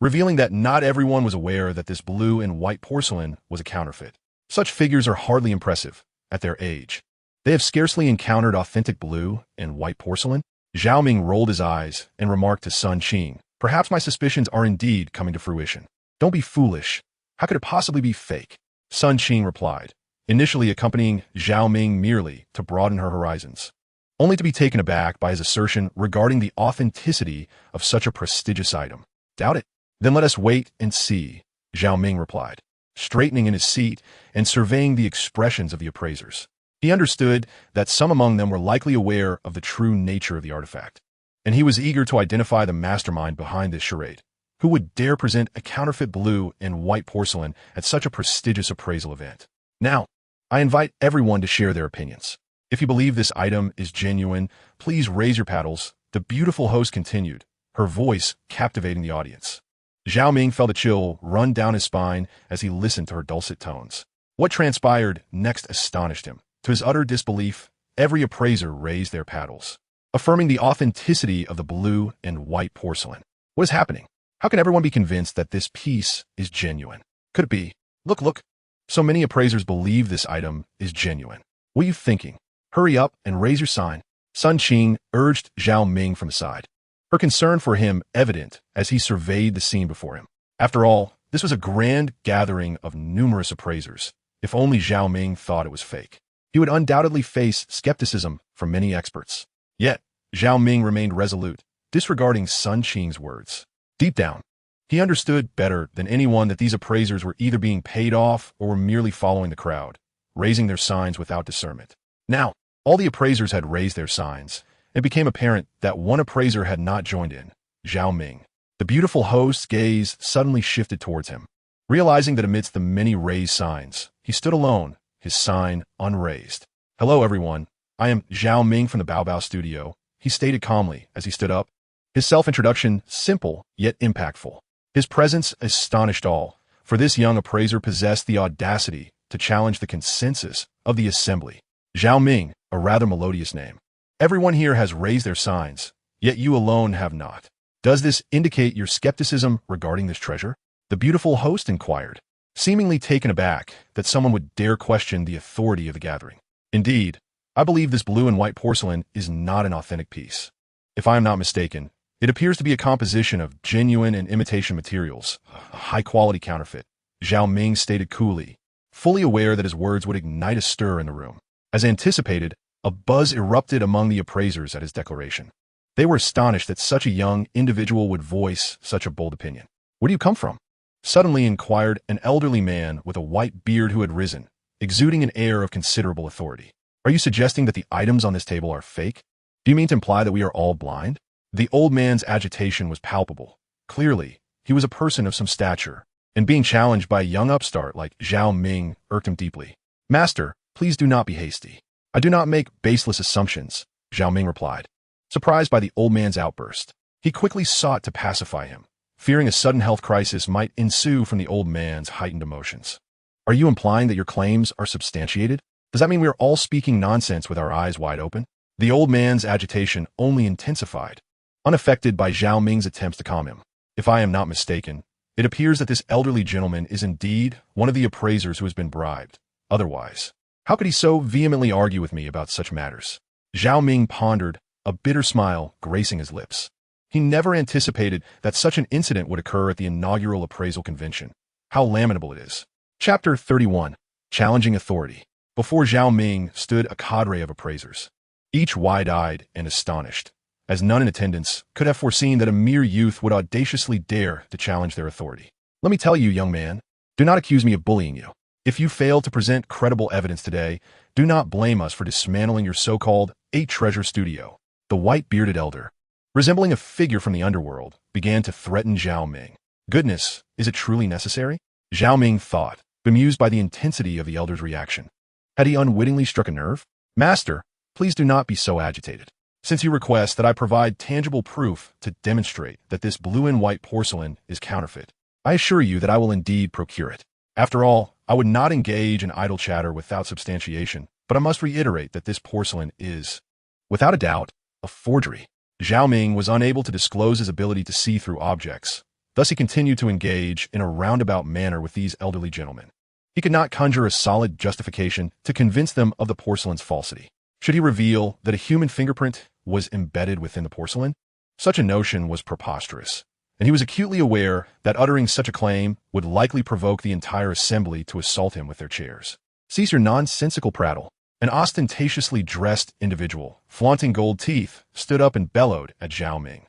revealing that not everyone was aware that this blue and white porcelain was a counterfeit. Such figures are hardly impressive at their age. They have scarcely encountered authentic blue and white porcelain. Zhao Ming rolled his eyes and remarked to Sun Qing, perhaps my suspicions are indeed coming to fruition. Don't be foolish. How could it possibly be fake? Sun Qing replied, initially accompanying Zhao Ming merely to broaden her horizons, only to be taken aback by his assertion regarding the authenticity of such a prestigious item. Doubt it? Then let us wait and see, Zhao Ming replied, straightening in his seat and surveying the expressions of the appraisers. He understood that some among them were likely aware of the true nature of the artifact, and he was eager to identify the mastermind behind this charade. Who would dare present a counterfeit blue and white porcelain at such a prestigious appraisal event? Now, I invite everyone to share their opinions. If you believe this item is genuine, please raise your paddles, the beautiful host continued, her voice captivating the audience. Zhao Ming felt a chill run down his spine as he listened to her dulcet tones. What transpired next astonished him. To his utter disbelief, every appraiser raised their paddles, affirming the authenticity of the blue and white porcelain. What is happening? How can everyone be convinced that this piece is genuine? Could it be? Look. So many appraisers believe this item is genuine. What are you thinking? Hurry up and raise your sign. Sun Qing urged Zhao Ming from the side, her concern for him evident as he surveyed the scene before him. After all, this was a grand gathering of numerous appraisers. If only Zhao Ming thought it was fake. he would undoubtedly face skepticism from many experts. Yet, Zhao Ming remained resolute, disregarding Sun Qing's words. Deep down, he understood better than anyone that these appraisers were either being paid off or were merely following the crowd, raising their signs without discernment. Now, all the appraisers had raised their signs. It became apparent that one appraiser had not joined in, Zhao Ming. The beautiful host's gaze suddenly shifted towards him. Realizing that amidst the many raised signs, he stood alone, his sign unraised. "Hello, everyone. I am Zhao Ming from the Babao studio," he stated calmly as he stood up. His self-introduction simple yet impactful. His presence astonished all, for this young appraiser possessed the audacity to challenge the consensus of the assembly. Zhao Ming, a rather melodious name. Everyone here has raised their signs, yet you alone have not. Does this indicate your skepticism regarding this treasure? The beautiful host inquired, seemingly taken aback that someone would dare question the authority of the gathering. "Indeed, I believe this blue and white porcelain is not an authentic piece. If I am not mistaken, it appears to be a composition of genuine and imitation materials, a high-quality counterfeit," Zhao Ming stated coolly, fully aware that his words would ignite a stir in the room. As anticipated, a buzz erupted among the appraisers at his declaration. They were astonished that such a young individual would voice such a bold opinion. "Where do you come from?" suddenly inquired an elderly man with a white beard who had risen, exuding an air of considerable authority. "Are you suggesting that the items on this table are fake? Do you mean to imply that we are all blind?" The old man's agitation was palpable. Clearly, he was a person of some stature, and being challenged by a young upstart like Zhao Ming irked him deeply. "Master, please do not be hasty. I do not make baseless assumptions," Zhao Ming replied. Surprised by the old man's outburst, he quickly sought to pacify him, fearing a sudden health crisis might ensue from the old man's heightened emotions. "Are you implying that your claims are substantiated? Does that mean we are all speaking nonsense with our eyes wide open?" The old man's agitation only intensified, unaffected by Zhao Ming's attempts to calm him. "If I am not mistaken, it appears that this elderly gentleman is indeed one of the appraisers who has been bribed. Otherwise, how could he so vehemently argue with me about such matters?" Zhao Ming pondered, a bitter smile gracing his lips. He never anticipated that such an incident would occur at the inaugural appraisal convention. How lamentable it is. Chapter 31. Challenging Authority. Before Zhao Ming stood a cadre of appraisers, each wide-eyed and astonished, as none in attendance could have foreseen that a mere youth would audaciously dare to challenge their authority. "Let me tell you, young man, do not accuse me of bullying you. If you fail to present credible evidence today, do not blame us for dismantling your so-called 8-treasure studio." The white-bearded elder, resembling a figure from the underworld, began to threaten Zhao Ming. Goodness, is it truly necessary? Zhao Ming thought, bemused by the intensity of the elder's reaction. Had he unwittingly struck a nerve? "Master, please do not be so agitated. Since you request that I provide tangible proof to demonstrate that this blue and white porcelain is counterfeit, I assure you that I will indeed procure it. After all, I would not engage in idle chatter without substantiation, but I must reiterate that this porcelain is, without a doubt, a forgery." Zhao Ming was unable to disclose his ability to see through objects. Thus he continued to engage in a roundabout manner with these elderly gentlemen. He could not conjure a solid justification to convince them of the porcelain's falsity. Should he reveal that a human fingerprint was embedded within the porcelain? Such a notion was preposterous, and he was acutely aware that uttering such a claim would likely provoke the entire assembly to assault him with their chairs. "Cease your nonsensical prattle." An ostentatiously dressed individual, flaunting gold teeth, stood up and bellowed at Zhao Ming.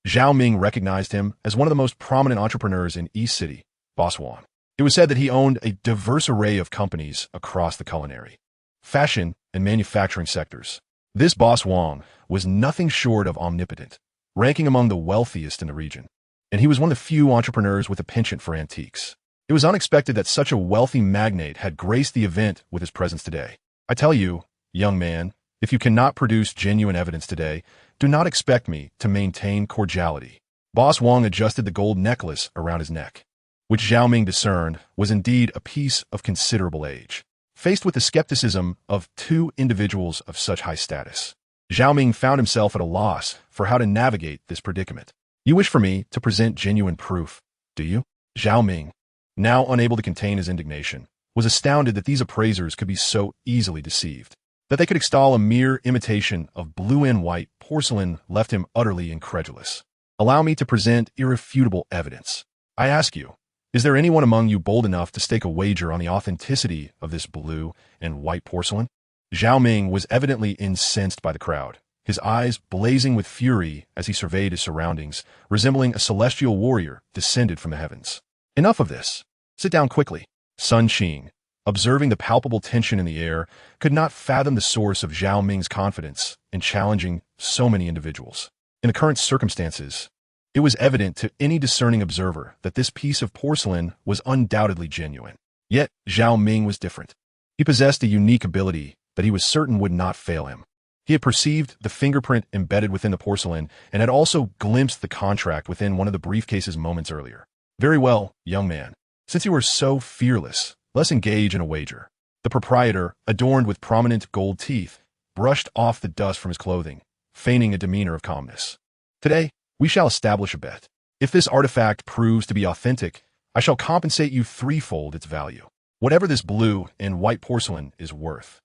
Zhao Ming recognized him as one of the most prominent entrepreneurs in East City, Boss Huang. It was said that he owned a diverse array of companies across the culinary, fashion, and manufacturing sectors. This Boss Huang was nothing short of omnipotent, ranking among the wealthiest in the region, and he was one of the few entrepreneurs with a penchant for antiques. It was unexpected that such a wealthy magnate had graced the event with his presence today. "I tell you, young man, if you cannot produce genuine evidence today, do not expect me to maintain cordiality." Boss Huang adjusted the gold necklace around his neck, which Zhao Ming discerned was indeed a piece of considerable age. Faced with the skepticism of two individuals of such high status, Zhao Ming found himself at a loss for how to navigate this predicament. "You wish for me to present genuine proof, do you?" Zhao Ming, now unable to contain his indignation, was astounded that these appraisers could be so easily deceived. That they could extol a mere imitation of blue and white porcelain left him utterly incredulous. "Allow me to present irrefutable evidence. I ask you, is there anyone among you bold enough to stake a wager on the authenticity of this blue and white porcelain?" Zhao Ming was evidently incensed by the crowd, his eyes blazing with fury as he surveyed his surroundings, resembling a celestial warrior descended from the heavens. Enough of this. Sit down quickly. Sun Qing, observing the palpable tension in the air, could not fathom the source of Zhao Ming's confidence in challenging so many individuals. In the current circumstances, it was evident to any discerning observer that this piece of porcelain was undoubtedly genuine. Yet, Zhao Ming was different. He possessed a unique ability that he was certain would not fail him. He had perceived the fingerprint embedded within the porcelain and had also glimpsed the contract within one of the briefcases moments earlier. Very well, young man. Since you are so fearless, let's engage in a wager. The proprietor, adorned with prominent gold teeth, brushed off the dust from his clothing, feigning a demeanor of calmness. Today, we shall establish a bet. If this artifact proves to be authentic, I shall compensate you threefold its value. Whatever this blue and white porcelain is worth,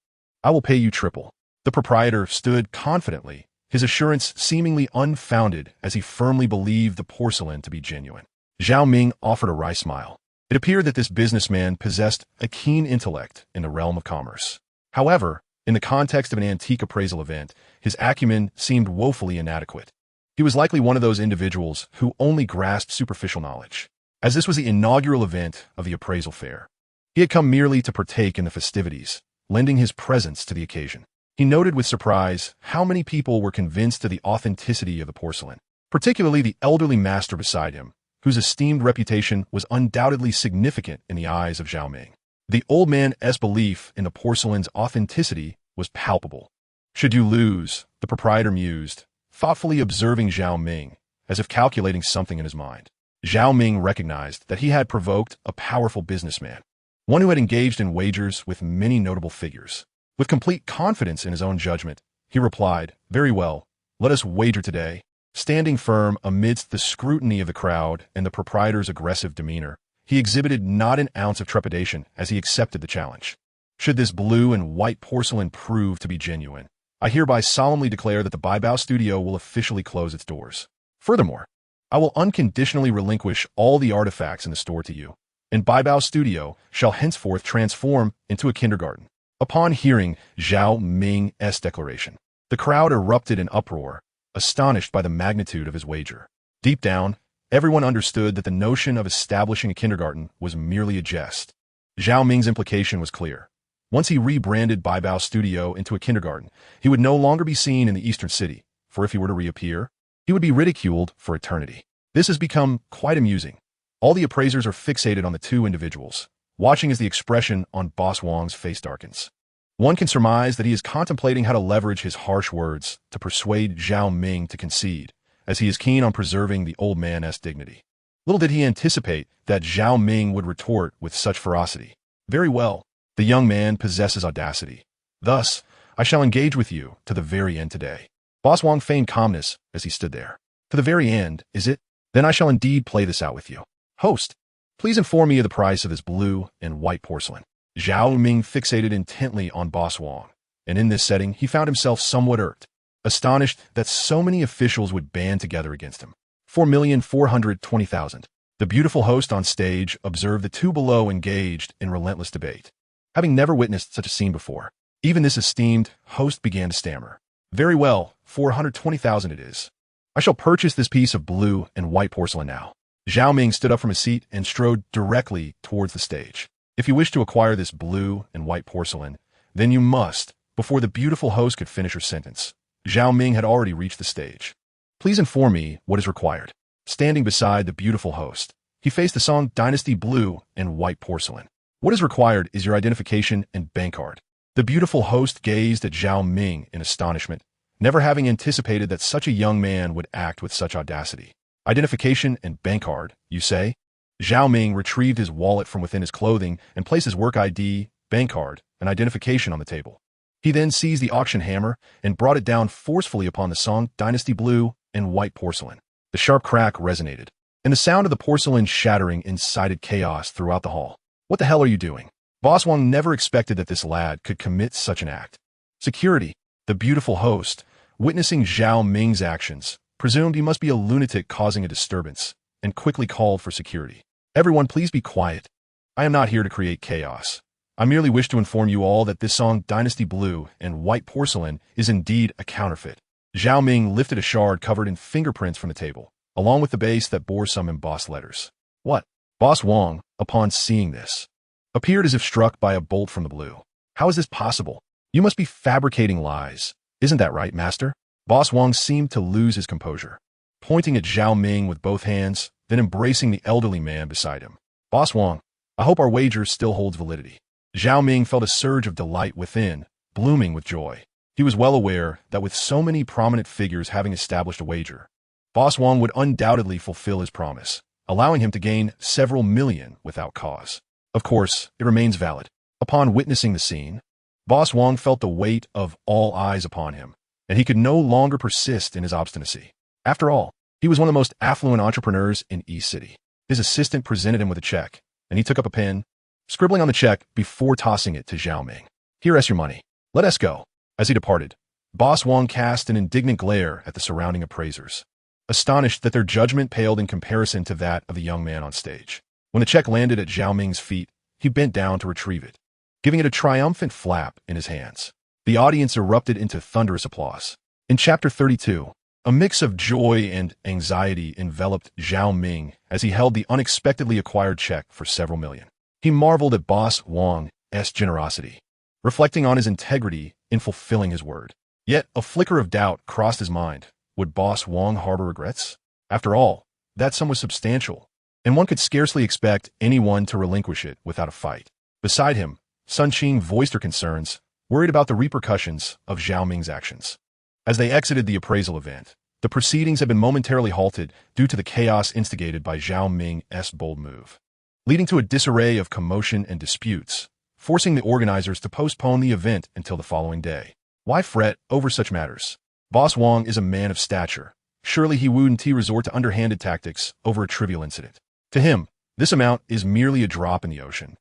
I will pay you triple. The proprietor stood confidently, his assurance seemingly unfounded as he firmly believed the porcelain to be genuine. Zhao Ming offered a wry smile. It appeared that this businessman possessed a keen intellect in the realm of commerce. However, in the context of an antique appraisal event, his acumen seemed woefully inadequate. He was likely one of those individuals who only grasped superficial knowledge. As this was the inaugural event of the appraisal fair, he had come merely to partake in the festivities, lending his presence to the occasion. He noted with surprise how many people were convinced of the authenticity of the porcelain, particularly the elderly master beside him, whose esteemed reputation was undoubtedly significant in the eyes of Zhao Ming. The old man's belief in the porcelain's authenticity was palpable. Should you lose, the proprietor mused, thoughtfully observing Zhao Ming, as if calculating something in his mind. Zhao Ming recognized that he had provoked a powerful businessman, one who had engaged in wagers with many notable figures. With complete confidence in his own judgment, he replied, "Very well, let us wager today." Standing firm amidst the scrutiny of the crowd and the proprietor's aggressive demeanor, he exhibited not an ounce of trepidation as he accepted the challenge. Should this blue and white porcelain prove to be genuine, I hereby solemnly declare that the Babao studio will officially close its doors. Furthermore, I will unconditionally relinquish all the artifacts in the store to you, and Babao studio shall henceforth transform into a kindergarten. Upon hearing Zhao Ming's declaration, the crowd erupted in uproar, astonished by the magnitude of his wager. Deep down, everyone understood that the notion of establishing a kindergarten was merely a jest. Zhao Ming's implication was clear. Once he rebranded Babao Studio into a kindergarten, he would no longer be seen in the Eastern City, for if he were to reappear, he would be ridiculed for eternity. This has become quite amusing. All the appraisers are fixated on the two individuals, watching as the expression on Boss Wang's face darkens. One can surmise that he is contemplating how to leverage his harsh words to persuade Zhao Ming to concede, as he is keen on preserving the old man's dignity. Little did he anticipate that Zhao Ming would retort with such ferocity. "Very well, the young man possesses audacity. Thus, I shall engage with you to the very end today." Boss Wang feigned calmness as he stood there. "To the very end, is it? Then I shall indeed play this out with you. Host, please inform me of the price of this blue and white porcelain." Zhao Ming fixated intently on Boss Wang, and in this setting he found himself somewhat irked, astonished that so many officials would band together against him. 4,420,000. The beautiful host on stage observed the two below engaged in relentless debate. Having never witnessed such a scene before, even this esteemed host began to stammer. "Very well, 420,000 it is. I shall purchase this piece of blue and white porcelain now." Zhao Ming stood up from his seat and strode directly towards the stage. "If you wish to acquire this blue and white porcelain, then you must," before the beautiful host could finish her sentence. Zhao Ming had already reached the stage. "Please inform me what is required." Standing beside the beautiful host, he faced the Song Dynasty blue and white porcelain. "What is required is your identification and bank card." The beautiful host gazed at Zhao Ming in astonishment, never having anticipated that such a young man would act with such audacity. "Identification and bank card, you say?" Zhao Ming retrieved his wallet from within his clothing and placed his work ID, bank card, and identification on the table. He then seized the auction hammer and brought it down forcefully upon the Song Dynasty blue and white porcelain. The sharp crack resonated, and the sound of the porcelain shattering incited chaos throughout the hall. "What the hell are you doing?" Boss Wang never expected that this lad could commit such an act. Security, the beautiful host, witnessing Zhao Ming's actions, presumed he must be a lunatic causing a disturbance, and quickly called for security. "Everyone, please be quiet. I am not here to create chaos. I merely wish to inform you all that this Song Dynasty blue and white porcelain is indeed a counterfeit. Zhao Ming lifted a shard covered in fingerprints from the table, along with the base that bore some embossed letters. What? Boss Wang, upon seeing this, appeared as if struck by a bolt from the blue. How is this possible? You must be fabricating lies. Isn't that right, master? Boss Wang seemed to lose his composure, pointing at Zhao Ming with both hands, then embracing the elderly man beside him. Boss Wang, I hope our wager still holds validity. Zhao Ming felt a surge of delight within, blooming with joy. He was well aware that with so many prominent figures having established a wager, Boss Wang would undoubtedly fulfill his promise, allowing him to gain several million without cause. Of course, it remains valid. Upon witnessing the scene, Boss Wang felt the weight of all eyes upon him, and he could no longer persist in his obstinacy. After all, he was one of the most affluent entrepreneurs in East City. His assistant presented him with a check, and he took up a pen, scribbling on the check before tossing it to Zhao Ming. Here's your money. Let us go. As he departed, Boss Wang cast an indignant glare at the surrounding appraisers, astonished that their judgment paled in comparison to that of the young man on stage. When the check landed at Zhao Ming's feet, he bent down to retrieve it, giving it a triumphant flap in his hands. The audience erupted into thunderous applause. In Chapter 32, a mix of joy and anxiety enveloped Zhao Ming as he held the unexpectedly acquired check for several million. He marveled at Boss Wang's generosity, reflecting on his integrity in fulfilling his word. Yet a flicker of doubt crossed his mind. Would Boss Wang harbor regrets? After all, that sum was substantial, and one could scarcely expect anyone to relinquish it without a fight. Beside him, Sun Qing voiced her concerns, worried about the repercussions of Zhao Ming's actions. As they exited the appraisal event, the proceedings had been momentarily halted due to the chaos instigated by Zhao Ming's bold move, leading to a disarray of commotion and disputes, forcing the organizers to postpone the event until the following day. Why fret over such matters? Boss Wang is a man of stature. Surely he wouldn't resort to underhanded tactics over a trivial incident. To him, this amount is merely a drop in the ocean.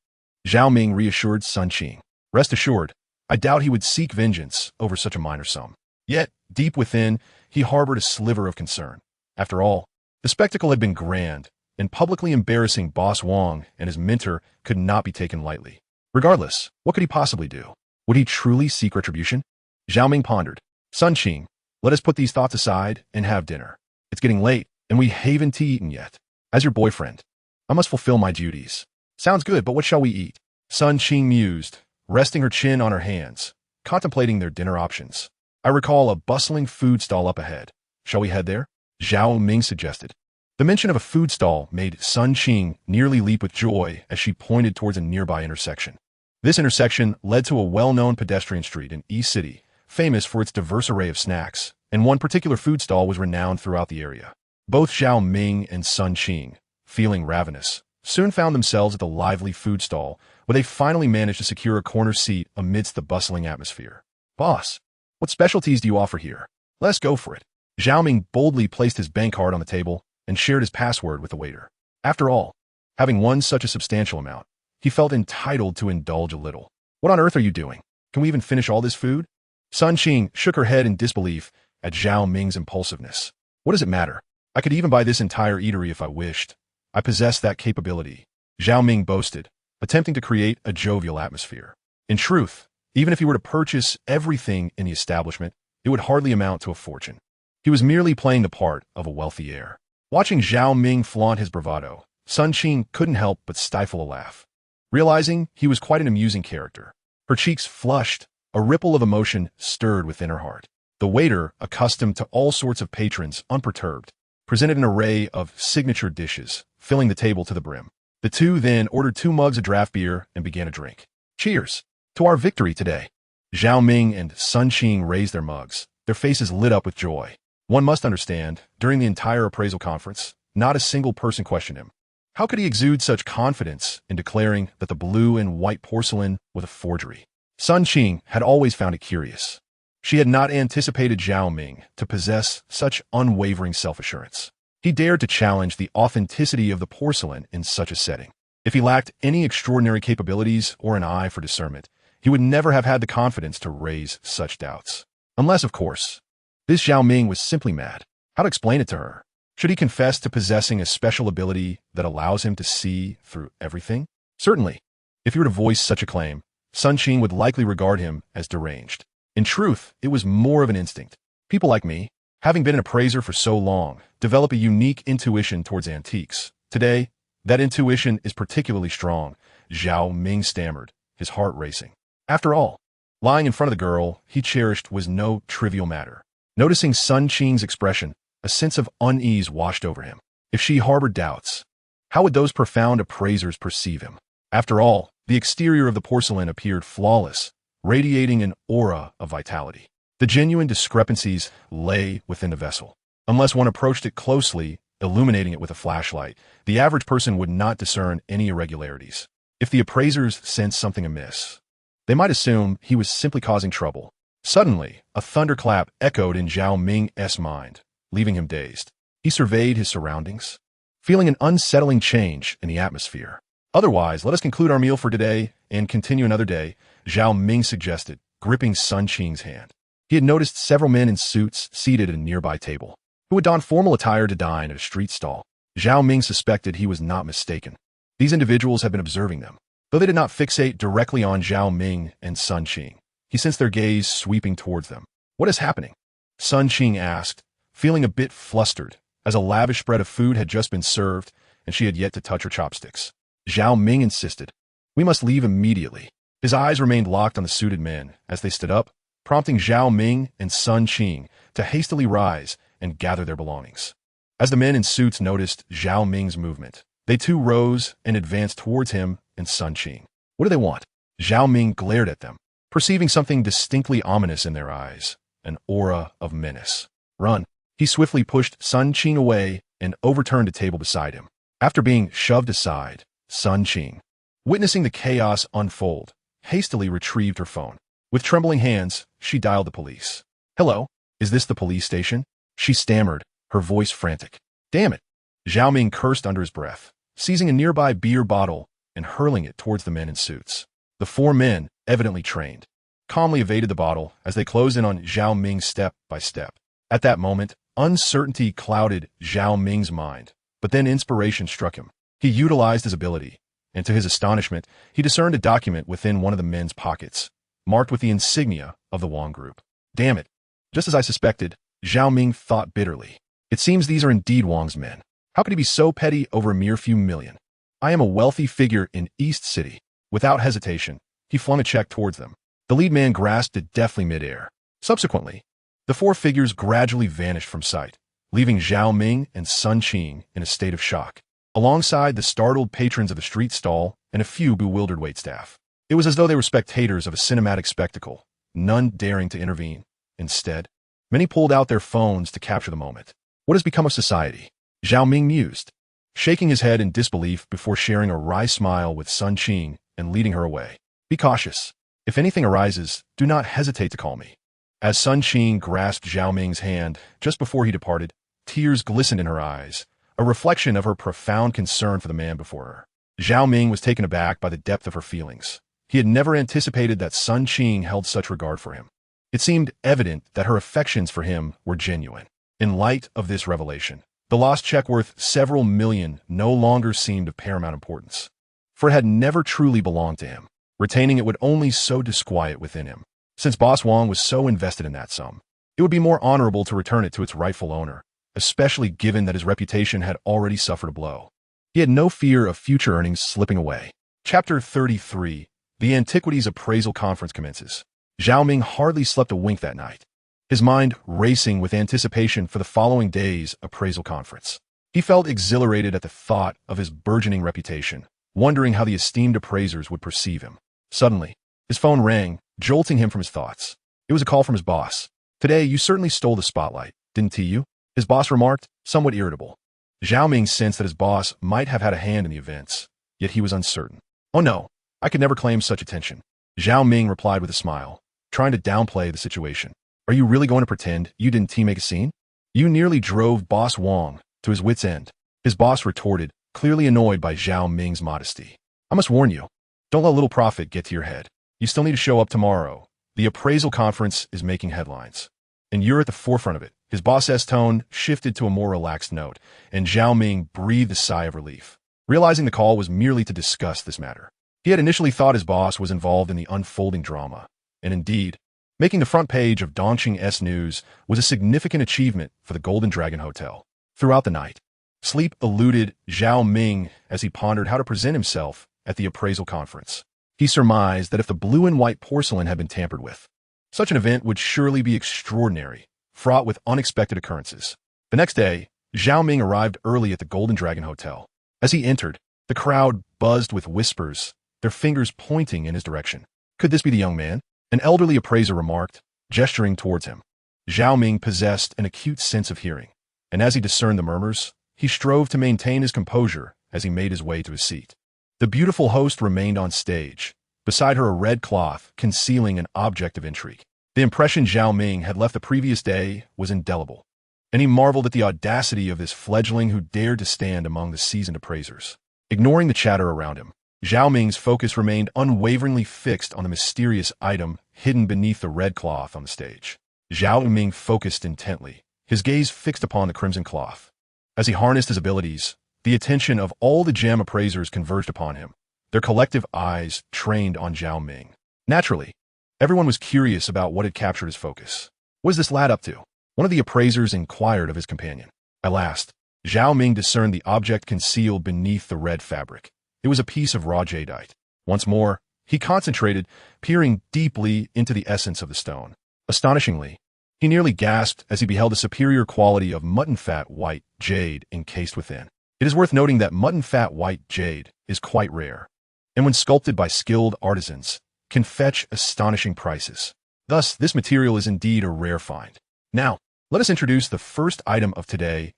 Zhao Ming reassured Sun Qing. Rest assured, I doubt he would seek vengeance over such a minor sum. Yet, deep within, he harbored a sliver of concern. After all, the spectacle had been grand, and publicly embarrassing Boss Wang and his mentor could not be taken lightly. Regardless, what could he possibly do? Would he truly seek retribution? Zhao Ming pondered. Sun Qing, let us put these thoughts aside and have dinner. It's getting late, and we haven't eaten yet. As your boyfriend, I must fulfill my duties. Sounds good, but what shall we eat? Sun Qing mused, resting her chin on her hands, contemplating their dinner options. I recall a bustling food stall up ahead. Shall we head there? Zhao Ming suggested. The mention of a food stall made Sun Qing nearly leap with joy as she pointed towards a nearby intersection. This intersection led to a well-known pedestrian street in East City, famous for its diverse array of snacks, and one particular food stall was renowned throughout the area. Both Zhao Ming and Sun Qing, feeling ravenous, soon found themselves at the lively food stall, where they finally managed to secure a corner seat amidst the bustling atmosphere. Boss, what specialties do you offer here? Let's go for it. Zhao Ming boldly placed his bank card on the table and shared his password with the waiter. After all, having won such a substantial amount, he felt entitled to indulge a little. What on earth are you doing? Can we even finish all this food? Sun Qing shook her head in disbelief at Zhao Ming's impulsiveness. What does it matter? I could even buy this entire eatery if I wished. I possess that capability, Zhao Ming boasted, attempting to create a jovial atmosphere. In truth, even if he were to purchase everything in the establishment, it would hardly amount to a fortune. He was merely playing the part of a wealthy heir. Watching Zhao Ming flaunt his bravado, Sun Qing couldn't help but stifle a laugh, realizing he was quite an amusing character. Her cheeks flushed, a ripple of emotion stirred within her heart. The waiter, accustomed to all sorts of patrons unperturbed, presented an array of signature dishes, filling the table to the brim. The two then ordered 2 mugs of draft beer and began a drink. Cheers to our victory today. Zhao Ming and Sun Qing raised their mugs, their faces lit up with joy. One must understand, during the entire appraisal conference, not a single person questioned him. How could he exude such confidence in declaring that the blue and white porcelain was a forgery? Sun Qing had always found it curious. She had not anticipated Zhao Ming to possess such unwavering self-assurance. He dared to challenge the authenticity of the porcelain in such a setting. If he lacked any extraordinary capabilities or an eye for discernment, he would never have had the confidence to raise such doubts. Unless, of course, this Zhao Ming was simply mad. How to explain it to her? Should he confess to possessing a special ability that allows him to see through everything? Certainly. If he were to voice such a claim, Sun Qing would likely regard him as deranged. In truth, it was more of an instinct. People like me, having been an appraiser for so long, develop a unique intuition towards antiques. Today, that intuition is particularly strong, Zhao Ming stammered, his heart racing. After all, lying in front of the girl he cherished was no trivial matter. Noticing Sun Qing's expression, a sense of unease washed over him. If she harbored doubts, how would those profound appraisers perceive him? After all, the exterior of the porcelain appeared flawless, radiating an aura of vitality. The genuine discrepancies lay within the vessel. Unless one approached it closely, illuminating it with a flashlight, the average person would not discern any irregularities. If the appraisers sensed something amiss, they might assume he was simply causing trouble. Suddenly, a thunderclap echoed in Zhao Ming's mind, leaving him dazed. He surveyed his surroundings, feeling an unsettling change in the atmosphere. Otherwise, let us conclude our meal for today and continue another day, Zhao Ming suggested, gripping Sun Qing's hand. He had noticed several men in suits seated at a nearby table, who had donned formal attire to dine at a street stall. Zhao Ming suspected he was not mistaken. These individuals had been observing them. Though they did not fixate directly on Zhao Ming and Sun Qing, he sensed their gaze sweeping towards them. What is happening? Sun Qing asked, feeling a bit flustered, as a lavish spread of food had just been served and she had yet to touch her chopsticks. Zhao Ming insisted, "We must leave immediately." His eyes remained locked on the suited men as they stood up, prompting Zhao Ming and Sun Qing to hastily rise and gather their belongings. As the men in suits noticed Zhao Ming's movement, they too rose and advanced towards him and Sun Qing. What do they want? Zhao Ming glared at them, perceiving something distinctly ominous in their eyes, an aura of menace. Run. He swiftly pushed Sun Qing away and overturned a table beside him. After being shoved aside, Sun Qing, witnessing the chaos unfold, hastily retrieved her phone. With trembling hands, she dialed the police. "Hello, is this the police station?" She stammered, her voice frantic. "Damn it!" Zhao Ming cursed under his breath, seizing a nearby beer bottle and hurling it towards the men in suits. The four men, evidently trained, calmly evaded the bottle as they closed in on Zhao Ming step by step. At that moment, uncertainty clouded Zhao Ming's mind, but then inspiration struck him. He utilized his ability, and to his astonishment, he discerned a document within one of the men's pockets, marked with the insignia of the Wang Group. Damn it! Just as I suspected, Zhao Ming thought bitterly. It seems these are indeed Wang's men. How could he be so petty over a mere few million? I am a wealthy figure in East City. Without hesitation, he flung a check towards them. The lead man grasped it deftly midair. Subsequently, the four figures gradually vanished from sight, leaving Zhao Ming and Sun Qing in a state of shock, alongside the startled patrons of the street stall and a few bewildered waitstaff. It was as though they were spectators of a cinematic spectacle, none daring to intervene. Instead, many pulled out their phones to capture the moment. What has become of society? Zhao Ming mused, shaking his head in disbelief before sharing a wry smile with Sun Qing and leading her away. Be cautious. If anything arises, do not hesitate to call me. As Sun Qing grasped Zhao Ming's hand just before he departed, tears glistened in her eyes, a reflection of her profound concern for the man before her. Zhao Ming was taken aback by the depth of her feelings. He had never anticipated that Sun Qing held such regard for him. It seemed evident that her affections for him were genuine. In light of this revelation, the lost check worth several million no longer seemed of paramount importance, for it had never truly belonged to him. Retaining it would only sow disquiet within him. Since Boss Wang was so invested in that sum, it would be more honorable to return it to its rightful owner, especially given that his reputation had already suffered a blow. He had no fear of future earnings slipping away. Chapter 33. The Antiquities Appraisal Conference commences. Zhao Ming hardly slept a wink that night, his mind racing with anticipation for the following day's appraisal conference. He felt exhilarated at the thought of his burgeoning reputation, wondering how the esteemed appraisers would perceive him. Suddenly, his phone rang, jolting him from his thoughts. It was a call from his boss. "Today, you certainly stole the spotlight, didn't you?" his boss remarked, somewhat irritable. Zhao Ming sensed that his boss might have had a hand in the events, yet he was uncertain. "Oh no, I could never claim such attention." Zhao Ming replied with a smile, trying to downplay the situation. "Are you really going to pretend you didn't make a scene? You nearly drove Boss Wang to his wit's end." His boss retorted, clearly annoyed by Zhao Ming's modesty. "I must warn you, don't let a little profit get to your head. You still need to show up tomorrow. The appraisal conference is making headlines, and you're at the forefront of it." His boss's tone shifted to a more relaxed note, and Zhao Ming breathed a sigh of relief. Realizing the call was merely to discuss this matter, He had initially thought his boss was involved in the unfolding drama, and indeed, making the front page of Dongqing News was a significant achievement for the Golden Dragon Hotel. Throughout the night, sleep eluded Zhao Ming as he pondered how to present himself at the appraisal conference. He surmised that if the blue and white porcelain had been tampered with, such an event would surely be extraordinary, fraught with unexpected occurrences. The next day, Zhao Ming arrived early at the Golden Dragon Hotel. As he entered, the crowd buzzed with whispers, their fingers pointing in his direction. Could this be the young man? An elderly appraiser remarked, gesturing towards him. Zhao Ming possessed an acute sense of hearing, and as he discerned the murmurs, he strove to maintain his composure as he made his way to his seat. The beautiful host remained on stage, beside her a red cloth concealing an object of intrigue. The impression Zhao Ming had left the previous day was indelible, and he marveled at the audacity of this fledgling who dared to stand among the seasoned appraisers. Ignoring the chatter around him, Zhao Ming's focus remained unwaveringly fixed on the mysterious item hidden beneath the red cloth on the stage. Zhao Ming focused intently, his gaze fixed upon the crimson cloth. As he harnessed his abilities, the attention of all the gem appraisers converged upon him, their collective eyes trained on Zhao Ming. Naturally, everyone was curious about what had captured his focus. What is this lad up to? One of the appraisers inquired of his companion. At last, Zhao Ming discerned the object concealed beneath the red fabric. It was a piece of raw jadeite. Once more, he concentrated, peering deeply into the essence of the stone. Astonishingly, he nearly gasped as he beheld the superior quality of mutton-fat white jade encased within. It is worth noting that mutton-fat white jade is quite rare, and when sculpted by skilled artisans, can fetch astonishing prices. Thus, this material is indeed a rare find. Now, let us introduce the first item of today's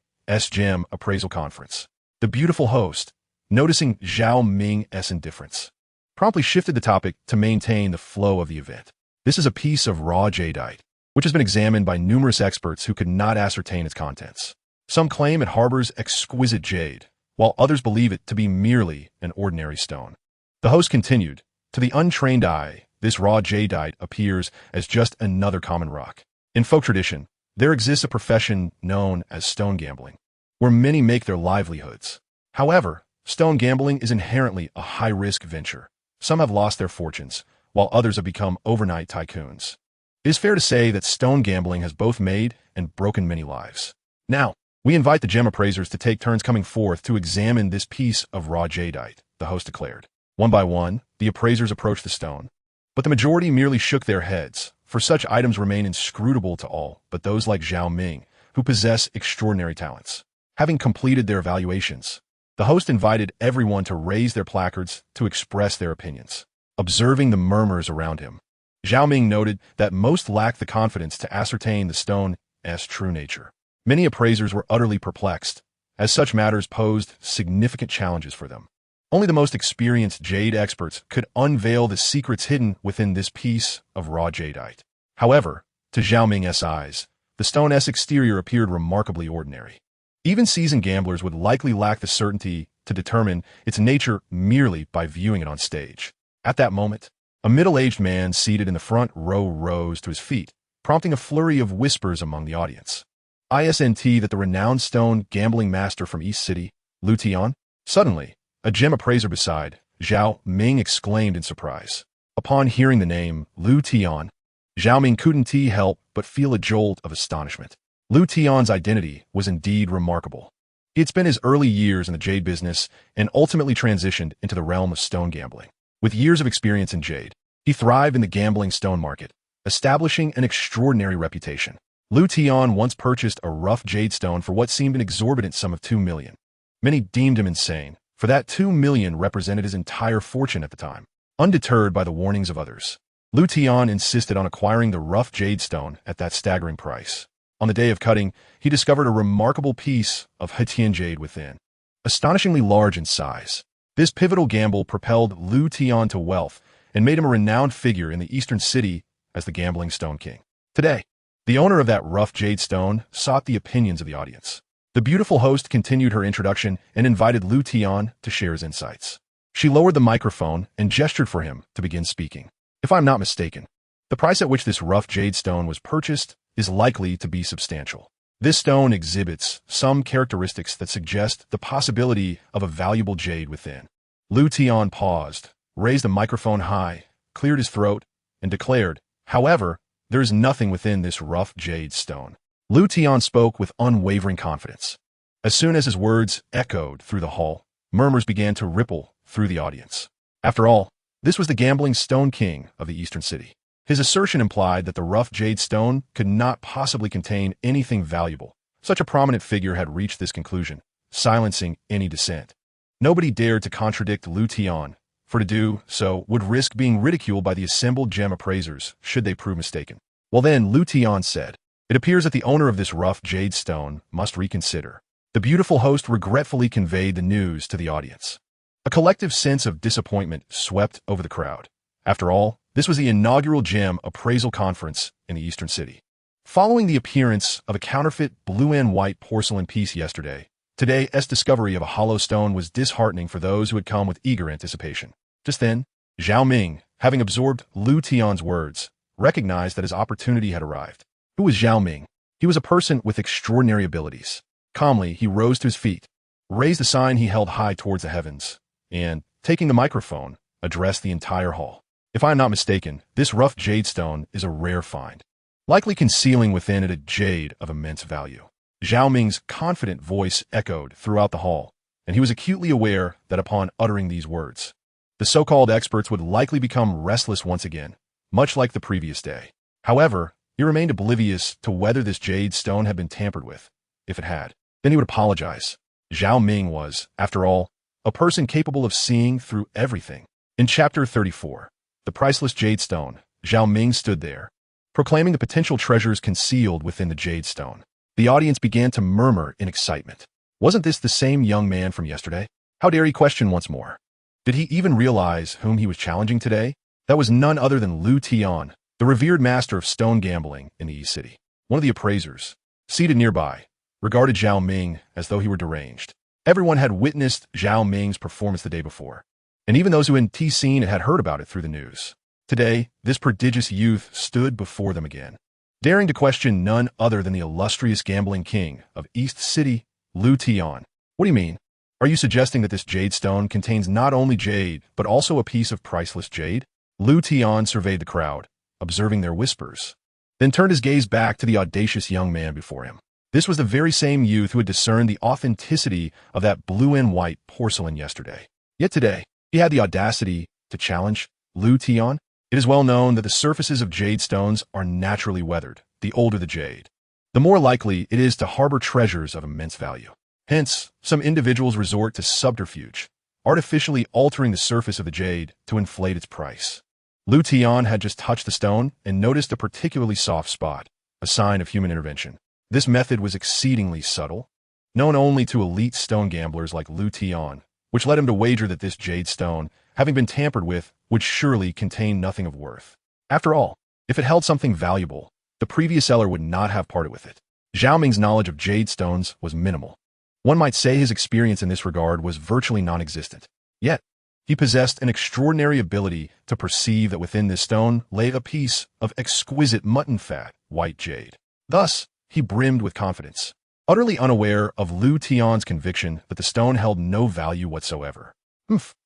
Gem Appraisal Conference. The beautiful host, noticing Zhao Ming's indifference, promptly shifted the topic to maintain the flow of the event. This is a piece of raw jadeite, which has been examined by numerous experts who could not ascertain its contents. Some claim it harbors exquisite jade, while others believe it to be merely an ordinary stone. The host continued, to the untrained eye, this raw jadeite appears as just another common rock. In folk tradition, there exists a profession known as stone gambling, where many make their livelihoods. However, stone gambling is inherently a high-risk venture. Some have lost their fortunes, while others have become overnight tycoons. It is fair to say that stone gambling has both made and broken many lives. Now, we invite the gem appraisers to take turns coming forth to examine this piece of raw jadeite, the host declared. One by one, the appraisers approached the stone, but the majority merely shook their heads, for such items remain inscrutable to all but those like Zhao Ming, who possess extraordinary talents. Having completed their evaluations, the host invited everyone to raise their placards to express their opinions. Observing the murmurs around him, Zhao Ming noted that most lacked the confidence to ascertain the stone's true nature. Many appraisers were utterly perplexed, as such matters posed significant challenges for them. Only the most experienced jade experts could unveil the secrets hidden within this piece of raw jadeite. However, to Zhao Ming's eyes, the stone's exterior appeared remarkably ordinary. Even seasoned gamblers would likely lack the certainty to determine its nature merely by viewing it on stage. At that moment, a middle-aged man seated in the front row rose to his feet, prompting a flurry of whispers among the audience. Isn't that the renowned stone gambling master from East City, Lu Tian? Suddenly, a gem appraiser beside Zhao Ming exclaimed in surprise. Upon hearing the name Lu Tian, Zhao Ming couldn't help but feel a jolt of astonishment. Lu Tian's identity was indeed remarkable. He had spent his early years in the jade business and ultimately transitioned into the realm of stone gambling. With years of experience in jade, he thrived in the gambling stone market, establishing an extraordinary reputation. Lu Tian once purchased a rough jade stone for what seemed an exorbitant sum of 2 million. Many deemed him insane, for that 2 million represented his entire fortune at the time. Undeterred by the warnings of others, Lu Tian insisted on acquiring the rough jade stone at that staggering price. On the day of cutting, he discovered a remarkable piece of Hetian jade within. Astonishingly large in size, this pivotal gamble propelled Lu Tian to wealth and made him a renowned figure in the eastern city as the gambling stone king. Today, the owner of that rough jade stone sought the opinions of the audience. The beautiful host continued her introduction and invited Lu Tian to share his insights. She lowered the microphone and gestured for him to begin speaking. If I'm not mistaken, the price at which this rough jade stone was purchased is likely to be substantial. This stone exhibits some characteristics that suggest the possibility of a valuable jade within. Lu Tian paused, raised a microphone high, cleared his throat, and declared, "However, there is nothing within this rough jade stone." Lu Tian spoke with unwavering confidence. As soon as his words echoed through the hall, murmurs began to ripple through the audience. After all, this was the gambling Stone King of the Eastern City. His assertion implied that the rough jade stone could not possibly contain anything valuable. Such a prominent figure had reached this conclusion, silencing any dissent. Nobody dared to contradict Lu Tian, for to do so would risk being ridiculed by the assembled gem appraisers should they prove mistaken. Well then, Lu Tian said, "It appears that the owner of this rough jade stone must reconsider." The beautiful host regretfully conveyed the news to the audience. A collective sense of disappointment swept over the crowd. After all, this was the inaugural gem appraisal conference in the Eastern City. Following the appearance of a counterfeit blue and white porcelain piece yesterday, today's discovery of a hollow stone was disheartening for those who had come with eager anticipation. Just then, Zhao Ming, having absorbed Lu Tian's words, recognized that his opportunity had arrived. Who was Zhao Ming? He was a person with extraordinary abilities. Calmly, he rose to his feet, raised the sign he held high towards the heavens, and, taking the microphone, addressed the entire hall. "If I am not mistaken, this rough jade stone is a rare find, likely concealing within it a jade of immense value." Zhao Ming's confident voice echoed throughout the hall, and he was acutely aware that upon uttering these words, the so-called experts would likely become restless once again, much like the previous day. However, he remained oblivious to whether this jade stone had been tampered with. If it had, then he would apologize. Zhao Ming was, after all, a person capable of seeing through everything. In Chapter 34, The Priceless Jade Stone, Zhao Ming stood there, proclaiming the potential treasures concealed within the jade stone. The audience began to murmur in excitement. Wasn't this the same young man from yesterday? How dare he question once more? Did he even realize whom he was challenging today? That was none other than Lu Tian, the revered master of stone gambling in the East City. One of the appraisers, seated nearby, regarded Zhao Ming as though he were deranged. Everyone had witnessed Zhao Ming's performance the day before, and even those who hadn't seen it had heard about it through the news. Today, this prodigious youth stood before them again, daring to question none other than the illustrious gambling king of East City, Lu Tian. "What do you mean? Are you suggesting that this jade stone contains not only jade, but also a piece of priceless jade?" Lu Tian surveyed the crowd, observing their whispers, then turned his gaze back to the audacious young man before him. This was the very same youth who had discerned the authenticity of that blue and white porcelain yesterday. Yet today, he had the audacity to challenge Lu Tian. It is well known that the surfaces of jade stones are naturally weathered. The older the jade, the more likely it is to harbor treasures of immense value. Hence, some individuals resort to subterfuge, artificially altering the surface of the jade to inflate its price. Lu Tian had just touched the stone and noticed a particularly soft spot, a sign of human intervention. This method was exceedingly subtle, known only to elite stone gamblers like Lu Tian, which led him to wager that this jade stone, having been tampered with, would surely contain nothing of worth. After all, if it held something valuable, the previous seller would not have parted with it. Zhao Ming's knowledge of jade stones was minimal. One might say his experience in this regard was virtually non-existent. Yet, he possessed an extraordinary ability to perceive that within this stone lay a piece of exquisite mutton-fat white jade. Thus, he brimmed with confidence, utterly unaware of Lu Tian's conviction that the stone held no value whatsoever.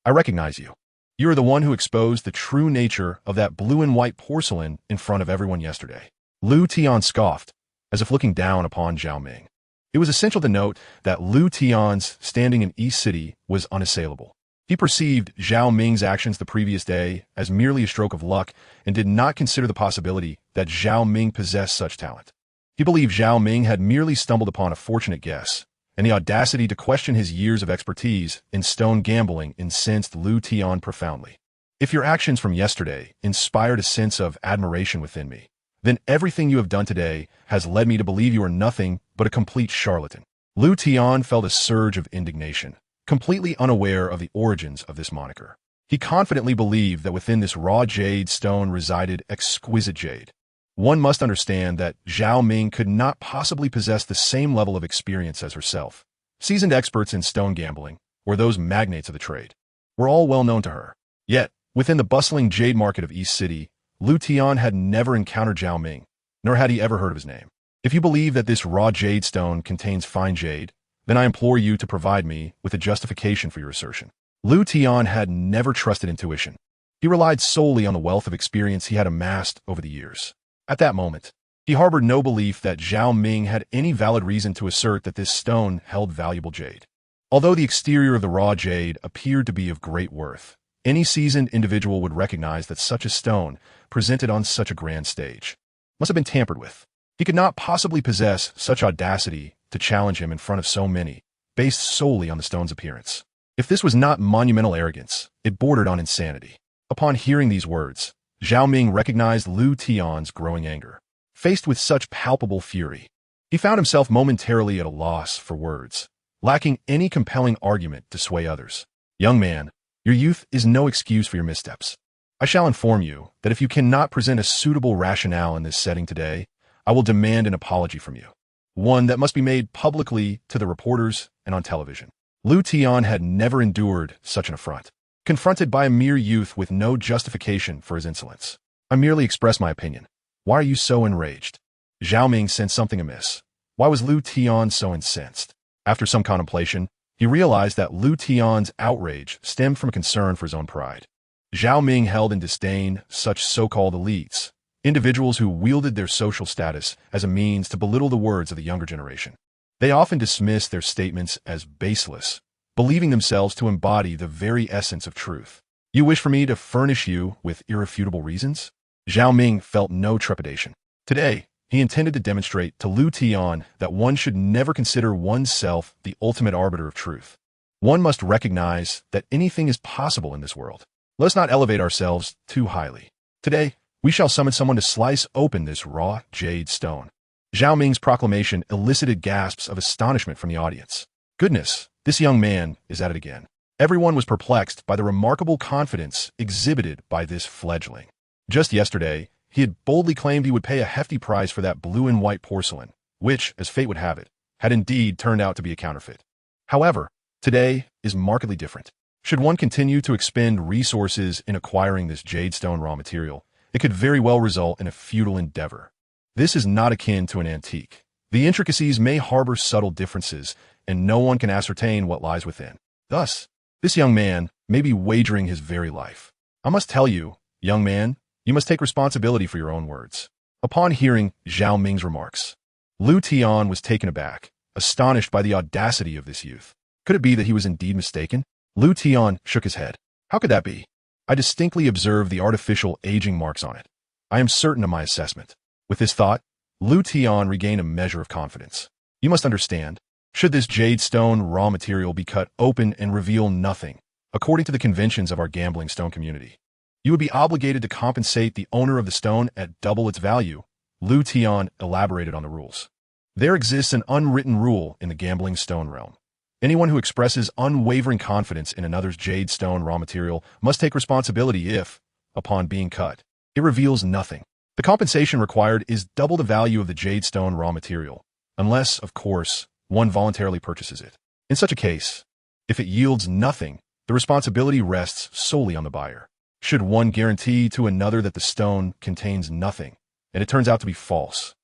I recognize you. You are the one who exposed the true nature of that blue and white porcelain in front of everyone yesterday." Lu Tian scoffed, as if looking down upon Zhao Ming. It was essential to note that Lu Tian's standing in East City was unassailable. He perceived Zhao Ming's actions the previous day as merely a stroke of luck and did not consider the possibility that Zhao Ming possessed such talent. He believed Zhao Ming had merely stumbled upon a fortunate guess, and the audacity to question his years of expertise in stone gambling incensed Lu Tian profoundly. "If your actions from yesterday inspired a sense of admiration within me, then everything you have done today has led me to believe you are nothing but a complete charlatan." Lu Tian felt a surge of indignation, completely unaware of the origins of this moniker. He confidently believed that within this raw jade stone resided exquisite jade. One must understand that Zhao Ming could not possibly possess the same level of experience as herself. Seasoned experts in stone gambling, or those magnates of the trade, were all well known to her. Yet, within the bustling jade market of East City, Lu Tian had never encountered Zhao Ming, nor had he ever heard of his name. "If you believe that this raw jade stone contains fine jade, then I implore you to provide me with a justification for your assertion." Lu Tian had never trusted intuition. He relied solely on the wealth of experience he had amassed over the years. At that moment, he harbored no belief that Zhao Ming had any valid reason to assert that this stone held valuable jade. Although the exterior of the raw jade appeared to be of great worth, any seasoned individual would recognize that such a stone, presented on such a grand stage, must have been tampered with. He could not possibly possess such audacity to challenge him in front of so many, based solely on the stone's appearance. If this was not monumental arrogance, it bordered on insanity. Upon hearing these words, Zhao Ming recognized Lu Tian's growing anger. Faced with such palpable fury, he found himself momentarily at a loss for words, lacking any compelling argument to sway others. Young man, your youth is no excuse for your missteps. I shall inform you that if you cannot present a suitable rationale in this setting today, I will demand an apology from you. One that must be made publicly to the reporters and on television. Lu Tian had never endured such an affront. Confronted by a mere youth with no justification for his insolence. I merely express my opinion. Why are you so enraged? Zhao Ming sensed something amiss. Why was Lu Tian so incensed? After some contemplation, he realized that Lu Tian's outrage stemmed from a concern for his own pride. Zhao Ming held in disdain such so-called elites, individuals who wielded their social status as a means to belittle the words of the younger generation. They often dismissed their statements as baseless, believing themselves to embody the very essence of truth. You wish for me to furnish you with irrefutable reasons? Zhao Ming felt no trepidation. Today, he intended to demonstrate to Lu Tian that one should never consider oneself the ultimate arbiter of truth. One must recognize that anything is possible in this world. Let us not elevate ourselves too highly. Today, we shall summon someone to slice open this raw jade stone. Zhao Ming's proclamation elicited gasps of astonishment from the audience. Goodness, this young man is at it again. Everyone was perplexed by the remarkable confidence exhibited by this fledgling. Just yesterday, he had boldly claimed he would pay a hefty price for that blue and white porcelain, which, as fate would have it, had indeed turned out to be a counterfeit. However, today is markedly different. Should one continue to expend resources in acquiring this jade stone raw material, it could very well result in a futile endeavor. This is not akin to an antique. The intricacies may harbor subtle differences, and no one can ascertain what lies within. Thus, this young man may be wagering his very life. I must tell you, young man, you must take responsibility for your own words. Upon hearing Zhao Ming's remarks, Lu Tian was taken aback, astonished by the audacity of this youth. Could it be that he was indeed mistaken? Lu Tian shook his head. How could that be? I distinctly observed the artificial aging marks on it. I am certain of my assessment. With this thought, Lu Tian regained a measure of confidence. You must understand, should this jade stone raw material be cut open and reveal nothing, according to the conventions of our gambling stone community, you would be obligated to compensate the owner of the stone at double its value. Lu Tian elaborated on the rules. There exists an unwritten rule in the gambling stone realm. Anyone who expresses unwavering confidence in another's jade stone raw material must take responsibility if, upon being cut, it reveals nothing. The compensation required is double the value of the jade stone raw material, unless, of course, one voluntarily purchases it. In such a case, if it yields nothing, the responsibility rests solely on the buyer. Should one guarantee to another that the stone contains nothing, and it turns out to be false,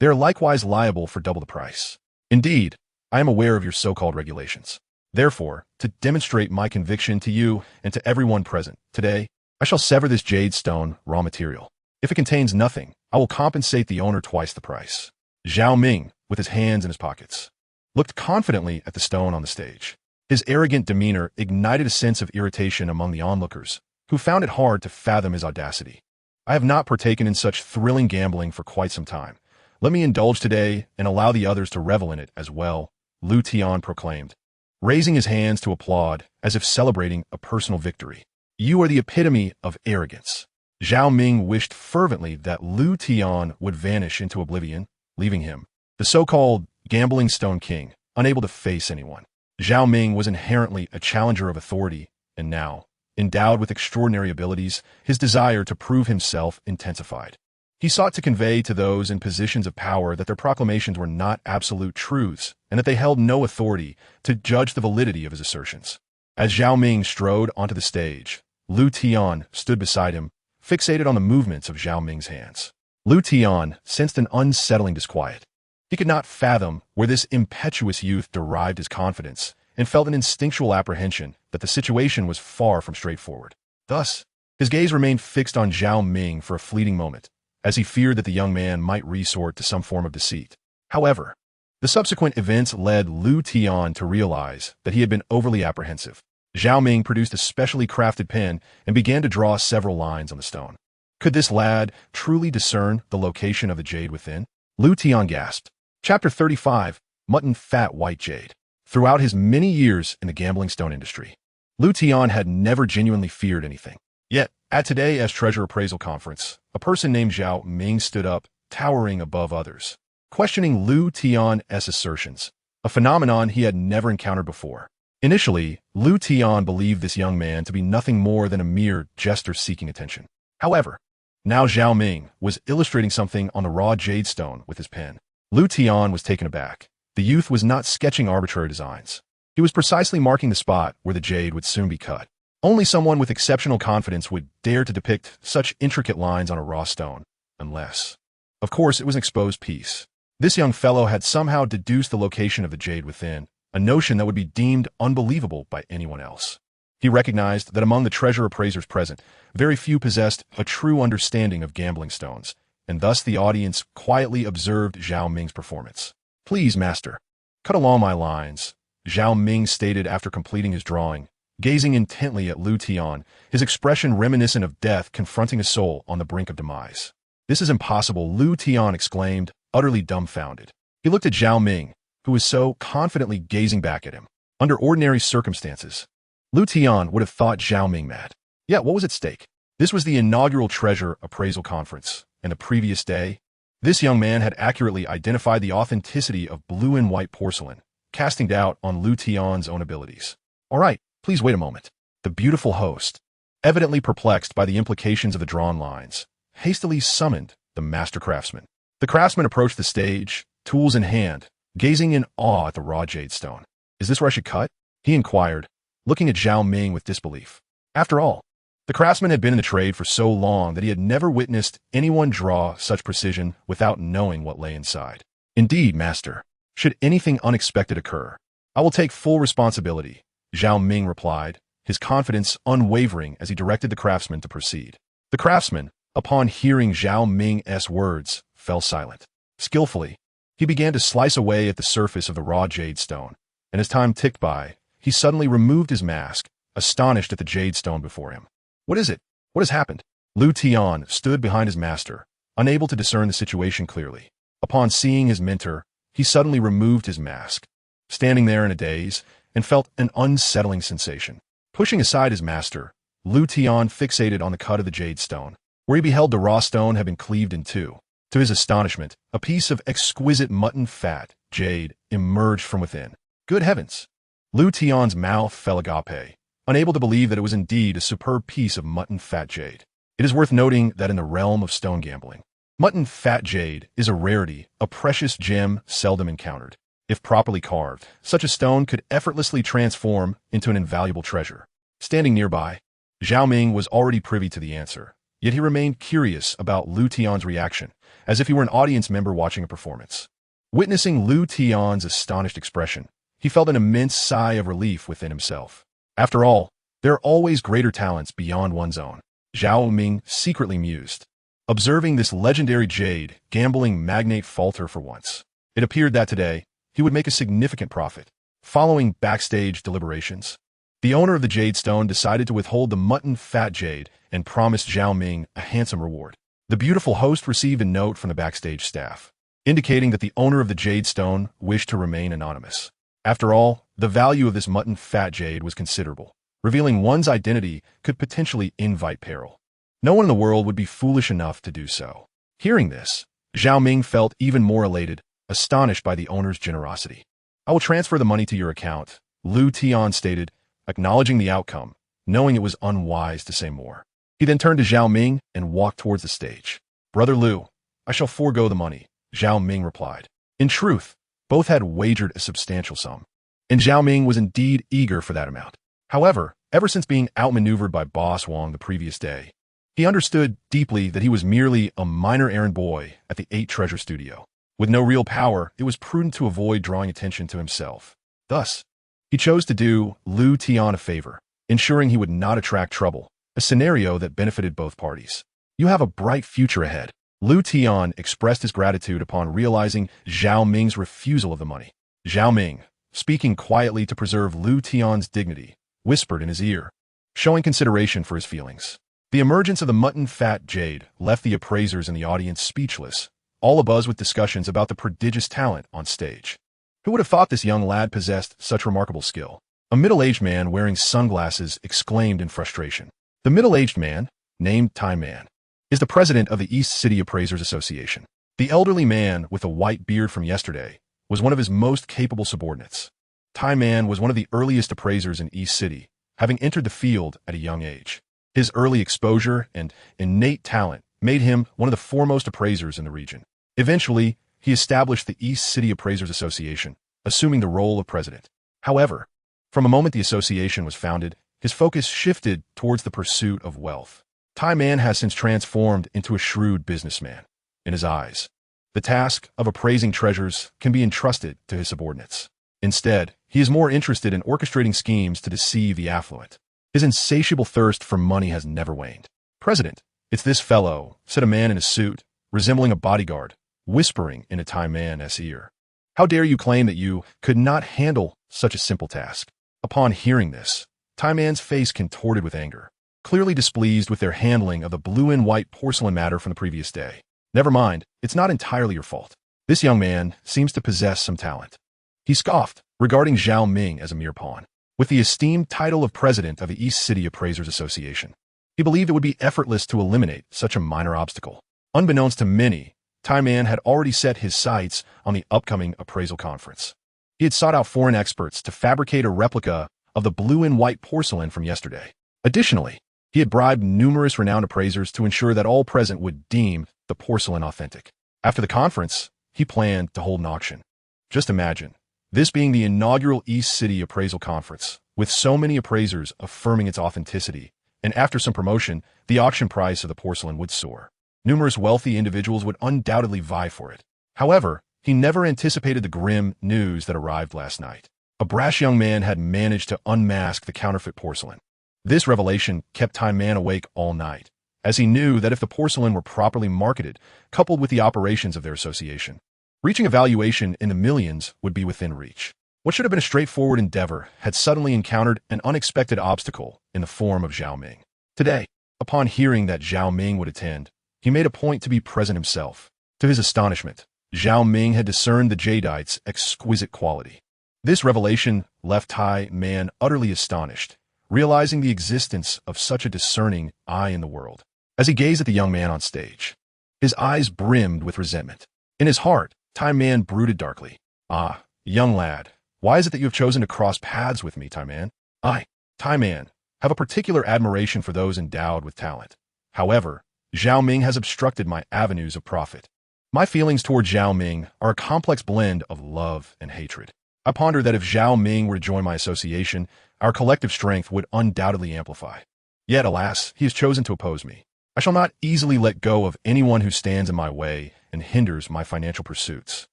they are likewise liable for double the price. Indeed, I am aware of your so-called regulations. Therefore, to demonstrate my conviction to you and to everyone present today, I shall sever this jade stone raw material. If it contains nothing, I will compensate the owner twice the price. Zhao Ming, with his hands in his pockets, looked confidently at the stone on the stage. His arrogant demeanor ignited a sense of irritation among the onlookers, who found it hard to fathom his audacity. I have not partaken in such thrilling gambling for quite some time. Let me indulge today and allow the others to revel in it as well, Lu Tian proclaimed, raising his hands to applaud as if celebrating a personal victory. You are the epitome of arrogance. Zhao Ming wished fervently that Lu Tian would vanish into oblivion, leaving him, the so-called gambling stone king, unable to face anyone. Zhao Ming was inherently a challenger of authority, and now, endowed with extraordinary abilities, his desire to prove himself intensified. He sought to convey to those in positions of power that their proclamations were not absolute truths, and that they held no authority to judge the validity of his assertions. As Zhao Ming strode onto the stage, Lu Tian stood beside him, fixated on the movements of Zhao Ming's hands. Lu Tian sensed an unsettling disquiet. He could not fathom where this impetuous youth derived his confidence, and felt an instinctual apprehension that the situation was far from straightforward. Thus, his gaze remained fixed on Zhao Ming for a fleeting moment, as he feared that the young man might resort to some form of deceit. However, the subsequent events led Lu Tian to realize that he had been overly apprehensive. Zhao Ming produced a specially crafted pen and began to draw several lines on the stone. Could this lad truly discern the location of the jade within? Lu Tian gasped. Chapter 35, Mutton Fat White Jade. Throughout his many years in the gambling stone industry, Lu Tian had never genuinely feared anything. Yet, at today's treasure appraisal conference, a person named Zhao Ming stood up, towering above others, questioning Lu Tian's assertions, a phenomenon he had never encountered before. Initially, Lu Tian believed this young man to be nothing more than a mere jester seeking attention. However, now Zhao Ming was illustrating something on the raw jade stone with his pen. Lu Tian was taken aback. The youth was not sketching arbitrary designs. He was precisely marking the spot where the jade would soon be cut. Only someone with exceptional confidence would dare to depict such intricate lines on a raw stone, unless, of course, it was an exposed piece. This young fellow had somehow deduced the location of the jade within, a notion that would be deemed unbelievable by anyone else. He recognized that among the treasure appraisers present, very few possessed a true understanding of gambling stones, and thus the audience quietly observed Zhao Ming's performance. "Please, master, cut along my lines," Zhao Ming stated after completing his drawing, gazing intently at Lu Tian, his expression reminiscent of death confronting a soul on the brink of demise. "This is impossible," Lu Tian exclaimed, utterly dumbfounded. He looked at Zhao Ming, who was so confidently gazing back at him. Under ordinary circumstances, Lu Tian would have thought Zhao Ming mad. Yet what was at stake? This was the inaugural treasure appraisal conference, and the previous day, this young man had accurately identified the authenticity of blue and white porcelain, casting doubt on Lu Tian's own abilities. "All right, please wait a moment." The beautiful host, evidently perplexed by the implications of the drawn lines, hastily summoned the master craftsman. The craftsman approached the stage, tools in hand, gazing in awe at the raw jade stone. "Is this where I should cut?" he inquired, looking at Zhao Ming with disbelief. After all, the craftsman had been in the trade for so long that he had never witnessed anyone draw such precision without knowing what lay inside. "Indeed, master. Should anything unexpected occur, I will take full responsibility," Zhao Ming replied, his confidence unwavering as he directed the craftsman to proceed. The craftsman, upon hearing Zhao Ming's words, fell silent. Skillfully, he began to slice away at the surface of the raw jade stone, and as time ticked by, he suddenly removed his mask, astonished at the jade stone before him. "What is it? What has happened?" Lu Tian stood behind his master, unable to discern the situation clearly. Upon seeing his mentor, he suddenly removed his mask, standing there in a daze, and felt an unsettling sensation. Pushing aside his master, Lu Tian fixated on the cut of the jade stone, where he beheld the raw stone had been cleaved in two. To his astonishment, a piece of exquisite mutton fat jade emerged from within. Good heavens! Lu Tian's mouth fell agape, unable to believe that it was indeed a superb piece of mutton fat jade. It is worth noting that in the realm of stone gambling, mutton fat jade is a rarity, a precious gem seldom encountered. If properly carved, such a stone could effortlessly transform into an invaluable treasure. Standing nearby, Zhao Ming was already privy to the answer, yet he remained curious about Lu Tian's reaction, as if he were an audience member watching a performance. Witnessing Lu Tian's astonished expression, he felt an immense sigh of relief within himself. After all, there are always greater talents beyond one's own, Zhao Ming secretly mused. Observing this legendary jade gambling magnate falter for once, it appeared that today he would make a significant profit. Following backstage deliberations, the owner of the jade stone decided to withhold the mutton fat jade and promised Zhao Ming a handsome reward. The beautiful host received a note from the backstage staff, indicating that the owner of the jade stone wished to remain anonymous. After all, the value of this mutton fat jade was considerable. Revealing one's identity could potentially invite peril. No one in the world would be foolish enough to do so. Hearing this, Zhao Ming felt even more elated, astonished by the owner's generosity. "I will transfer the money to your account," Lu Tian stated, acknowledging the outcome, knowing it was unwise to say more. He then turned to Zhao Ming and walked towards the stage. "Brother Lu, I shall forego the money," Zhao Ming replied. In truth, both had wagered a substantial sum, and Zhao Ming was indeed eager for that amount. However, ever since being outmaneuvered by Boss Wang the previous day, he understood deeply that he was merely a minor errand boy at the 8 Treasure Studio. With no real power, it was prudent to avoid drawing attention to himself. Thus, He chose to do Liu Tian a favor, ensuring he would not attract trouble, a scenario that benefited both parties. You have a bright future ahead. Liu Tian expressed his gratitude upon realizing Zhao Ming's refusal of the money. Zhao Ming, speaking quietly to preserve Liu Tian's dignity, whispered in his ear, showing consideration for his feelings. The emergence of the mutton-fat jade left the appraisers in the audience speechless, all abuzz with discussions about the prodigious talent on stage. Who would have thought this young lad possessed such remarkable skill? A middle-aged man wearing sunglasses exclaimed in frustration. The middle-aged man, named Tai Man, is the president of the East City Appraisers Association. The elderly man with a white beard from yesterday was one of his most capable subordinates. Tai Man was one of the earliest appraisers in East City, having entered the field at a young age. His early exposure and innate talent made him one of the foremost appraisers in the region. Eventually, he established the East City Appraisers Association, assuming the role of president. However, from the moment the association was founded, his focus shifted towards the pursuit of wealth. Tai Man has since transformed into a shrewd businessman. In his eyes, the task of appraising treasures can be entrusted to his subordinates. Instead, he is more interested in orchestrating schemes to deceive the affluent. His insatiable thirst for money has never waned. "President, it's this fellow," said a man in a suit, resembling a bodyguard, whispering in a Tai Man's ear. "How dare you claim that you could not handle such a simple task?" Upon hearing this, Tai Man's face contorted with anger, clearly displeased with their handling of the blue and white porcelain matter from the previous day. "Never mind, it's not entirely your fault. This young man seems to possess some talent." He scoffed, regarding Zhao Ming as a mere pawn. With the esteemed title of president of the East City Appraisers Association, he believed it would be effortless to eliminate such a minor obstacle. Unbeknownst to many, Tai Man had already set his sights on the upcoming appraisal conference. He had sought out foreign experts to fabricate a replica of the blue and white porcelain from yesterday. Additionally, he had bribed numerous renowned appraisers to ensure that all present would deem the porcelain authentic. After the conference, he planned to hold an auction. Just imagine, this being the inaugural East City Appraisal Conference, with so many appraisers affirming its authenticity, and after some promotion, the auction price of the porcelain would soar. Numerous wealthy individuals would undoubtedly vie for it. However, he never anticipated the grim news that arrived last night. A brash young man had managed to unmask the counterfeit porcelain. This revelation kept Tai Man awake all night, as he knew that if the porcelain were properly marketed, coupled with the operations of their association, reaching a valuation in the millions would be within reach. What should have been a straightforward endeavor had suddenly encountered an unexpected obstacle in the form of Zhao Ming. Today, upon hearing that Zhao Ming would attend, he made a point to be present himself. To his astonishment, Zhao Ming had discerned the jadeite's exquisite quality. This revelation left Tai Man utterly astonished, realizing the existence of such a discerning eye in the world. As he gazed at the young man on stage, his eyes brimmed with resentment. In his heart, Tai Man brooded darkly. "Ah, young lad, why is it that you have chosen to cross paths with me, Tai Man? I, Tai Man, have a particular admiration for those endowed with talent. However, Zhao Ming has obstructed my avenues of profit. My feelings toward Zhao Ming are a complex blend of love and hatred. I ponder that if Zhao Ming were to join my association, our collective strength would undoubtedly amplify. Yet, alas, he has chosen to oppose me. I shall not easily let go of anyone who stands in my way and hinders my financial pursuits.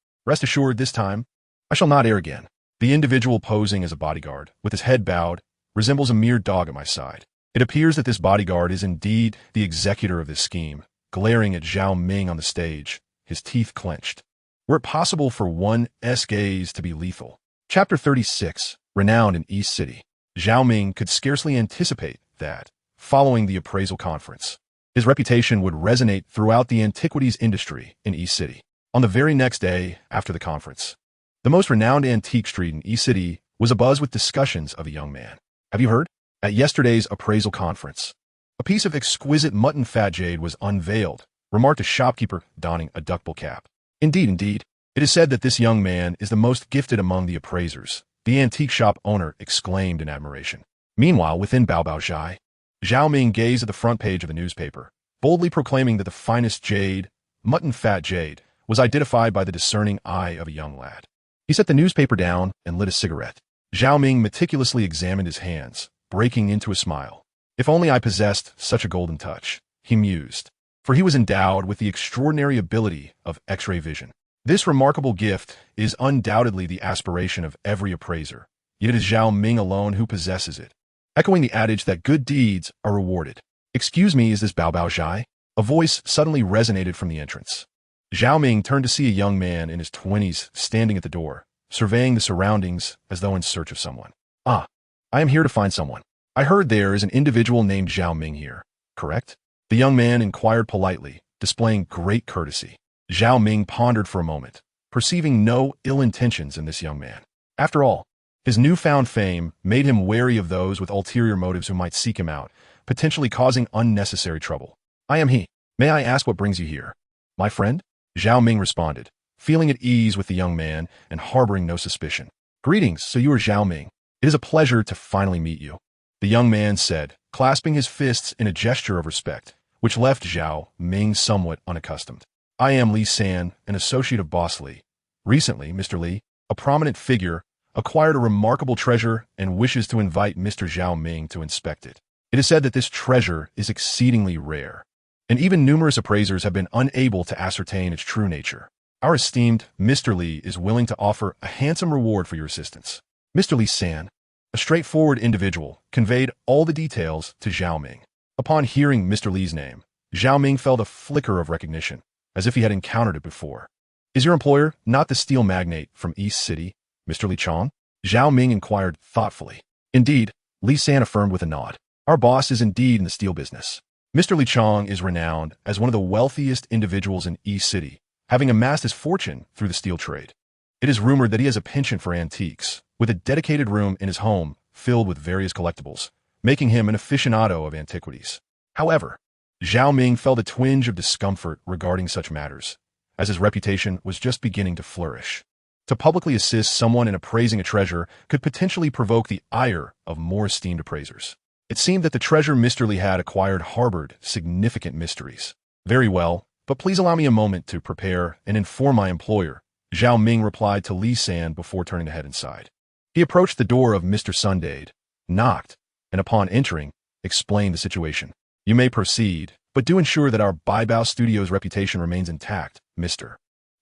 Rest assured, this time, I shall not err again." The individual posing as a bodyguard, with his head bowed, resembles a mere dog at my side. It appears that this bodyguard is indeed the executor of this scheme, glaring at Zhao Ming on the stage, his teeth clenched. Were it possible for one's gaze to be lethal? Chapter 36, Renowned in East City. Zhao Ming could scarcely anticipate that, following the appraisal conference, his reputation would resonate throughout the antiquities industry in East City. On the very next day after the conference, the most renowned antique street in East City was abuzz with discussions of a young man. "Have you heard? At yesterday's appraisal conference, a piece of exquisite mutton-fat jade was unveiled," remarked a shopkeeper donning a duckbill cap. Indeed. It is said that this young man is the most gifted among the appraisers," the antique shop owner exclaimed in admiration. Meanwhile, within Babao Zhai, Zhao Ming gazed at the front page of the newspaper, boldly proclaiming that the finest jade, mutton-fat jade, was identified by the discerning eye of a young lad. He set the newspaper down and lit a cigarette. Zhao Ming meticulously examined his hands, breaking into a smile. "If only I possessed such a golden touch," he mused, for he was endowed with the extraordinary ability of X-ray vision. This remarkable gift is undoubtedly the aspiration of every appraiser, yet it is Zhao Ming alone who possesses it, echoing the adage that good deeds are rewarded. "Excuse me, is this Babao Zhai?" A voice suddenly resonated from the entrance. Zhao Ming turned to see a young man in his 20s standing at the door, surveying the surroundings as though in search of someone. "Ah, I am here to find someone. I heard there is an individual named Zhao Ming here, correct?" The young man inquired politely, displaying great courtesy. Zhao Ming pondered for a moment, perceiving no ill intentions in this young man. After all, his newfound fame made him wary of those with ulterior motives who might seek him out, potentially causing unnecessary trouble. "I am he. May I ask what brings you here?" "My friend?" Zhao Ming responded, feeling at ease with the young man and harboring no suspicion. "Greetings, so you are Zhao Ming. It is a pleasure to finally meet you," the young man said, clasping his fists in a gesture of respect, which left Zhao Ming somewhat unaccustomed. "I am Li San, an associate of Boss Li. Recently, Mr. Li, a prominent figure, acquired a remarkable treasure and wishes to invite Mr. Zhao Ming to inspect it. It is said that this treasure is exceedingly rare, and even numerous appraisers have been unable to ascertain its true nature. Our esteemed Mr. Li is willing to offer a handsome reward for your assistance." Mr. Li San, a straightforward individual, conveyed all the details to Zhao Ming. Upon hearing Mr. Li's name, Zhao Ming felt a flicker of recognition, as if he had encountered it before. "Is your employer not the steel magnate from East City, Mr. Li Chong?" Zhao Ming inquired thoughtfully. "Indeed," Li San affirmed with a nod. "Our boss is indeed in the steel business. Mr. Li Chong is renowned as one of the wealthiest individuals in East City, having amassed his fortune through the steel trade. It is rumored that he has a penchant for antiques, with a dedicated room in his home filled with various collectibles, making him an aficionado of antiquities." However, Zhao Ming felt a twinge of discomfort regarding such matters, as his reputation was just beginning to flourish. To publicly assist someone in appraising a treasure could potentially provoke the ire of more esteemed appraisers. It seemed that the treasure Mr. Li had acquired harbored significant mysteries. "Very well, but please allow me a moment to prepare and inform my employer," Zhao Ming replied to Li San before turning to head inside. He approached the door of Mr. Sun Jade, knocked, and upon entering, explained the situation. "You may proceed, but do ensure that our Babao Studio's reputation remains intact, Mr.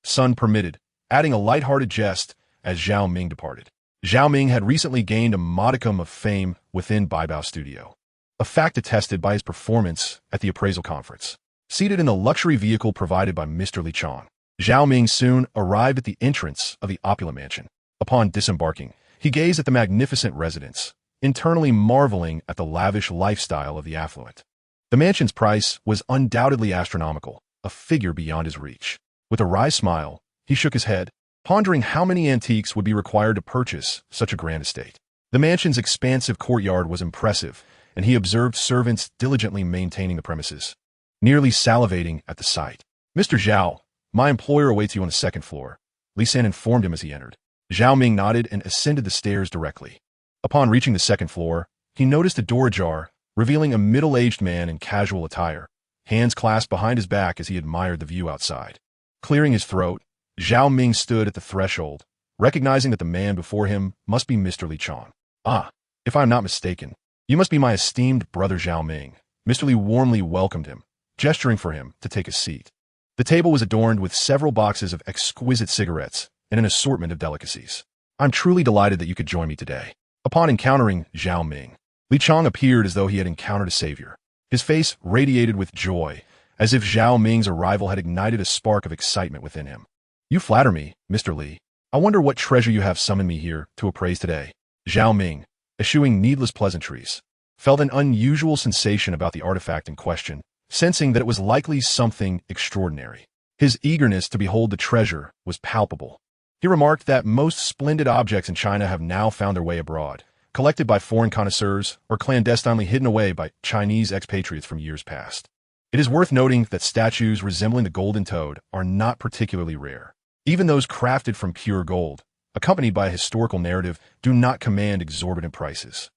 Sun permitted, adding a light-hearted jest as Zhao Ming departed. Zhao Ming had recently gained a modicum of fame within Babao Studio, a fact attested by his performance at the appraisal conference. Seated in the luxury vehicle provided by Mr. Li Chong, Zhao Ming soon arrived at the entrance of the opulent mansion. Upon disembarking, he gazed at the magnificent residence, internally marveling at the lavish lifestyle of the affluent. The mansion's price was undoubtedly astronomical, a figure beyond his reach. With a wry smile, he shook his head, pondering how many antiques would be required to purchase such a grand estate. The mansion's expansive courtyard was impressive, and he observed servants diligently maintaining the premises, nearly salivating at the sight. "Mr. Zhao, my employer awaits you on the second floor," Li San informed him as he entered. Zhao Ming nodded and ascended the stairs directly. Upon reaching the second floor, he noticed a door ajar, revealing a middle-aged man in casual attire, hands clasped behind his back as he admired the view outside. Clearing his throat, Zhao Ming stood at the threshold, recognizing that the man before him must be Mr. Li Chong. "Ah, if I am not mistaken, you must be my esteemed brother Zhao Ming." Mr. Li warmly welcomed him, gesturing for him to take a seat. The table was adorned with several boxes of exquisite cigarettes and an assortment of delicacies. "I'm truly delighted that you could join me today." Upon encountering Zhao Ming, Li Chong appeared as though he had encountered a savior. His face radiated with joy, as if Zhao Ming's arrival had ignited a spark of excitement within him. "You flatter me, Mr. Li. I wonder what treasure you have summoned me here to appraise today." Zhao Ming, eschewing needless pleasantries, felt an unusual sensation about the artifact in question, sensing that it was likely something extraordinary. His eagerness to behold the treasure was palpable. He remarked that most splendid objects in China have now found their way abroad, collected by foreign connoisseurs or clandestinely hidden away by Chinese expatriates from years past. It is worth noting that statues resembling the golden toad are not particularly rare. Even those crafted from pure gold, accompanied by a historical narrative, do not command exorbitant prices.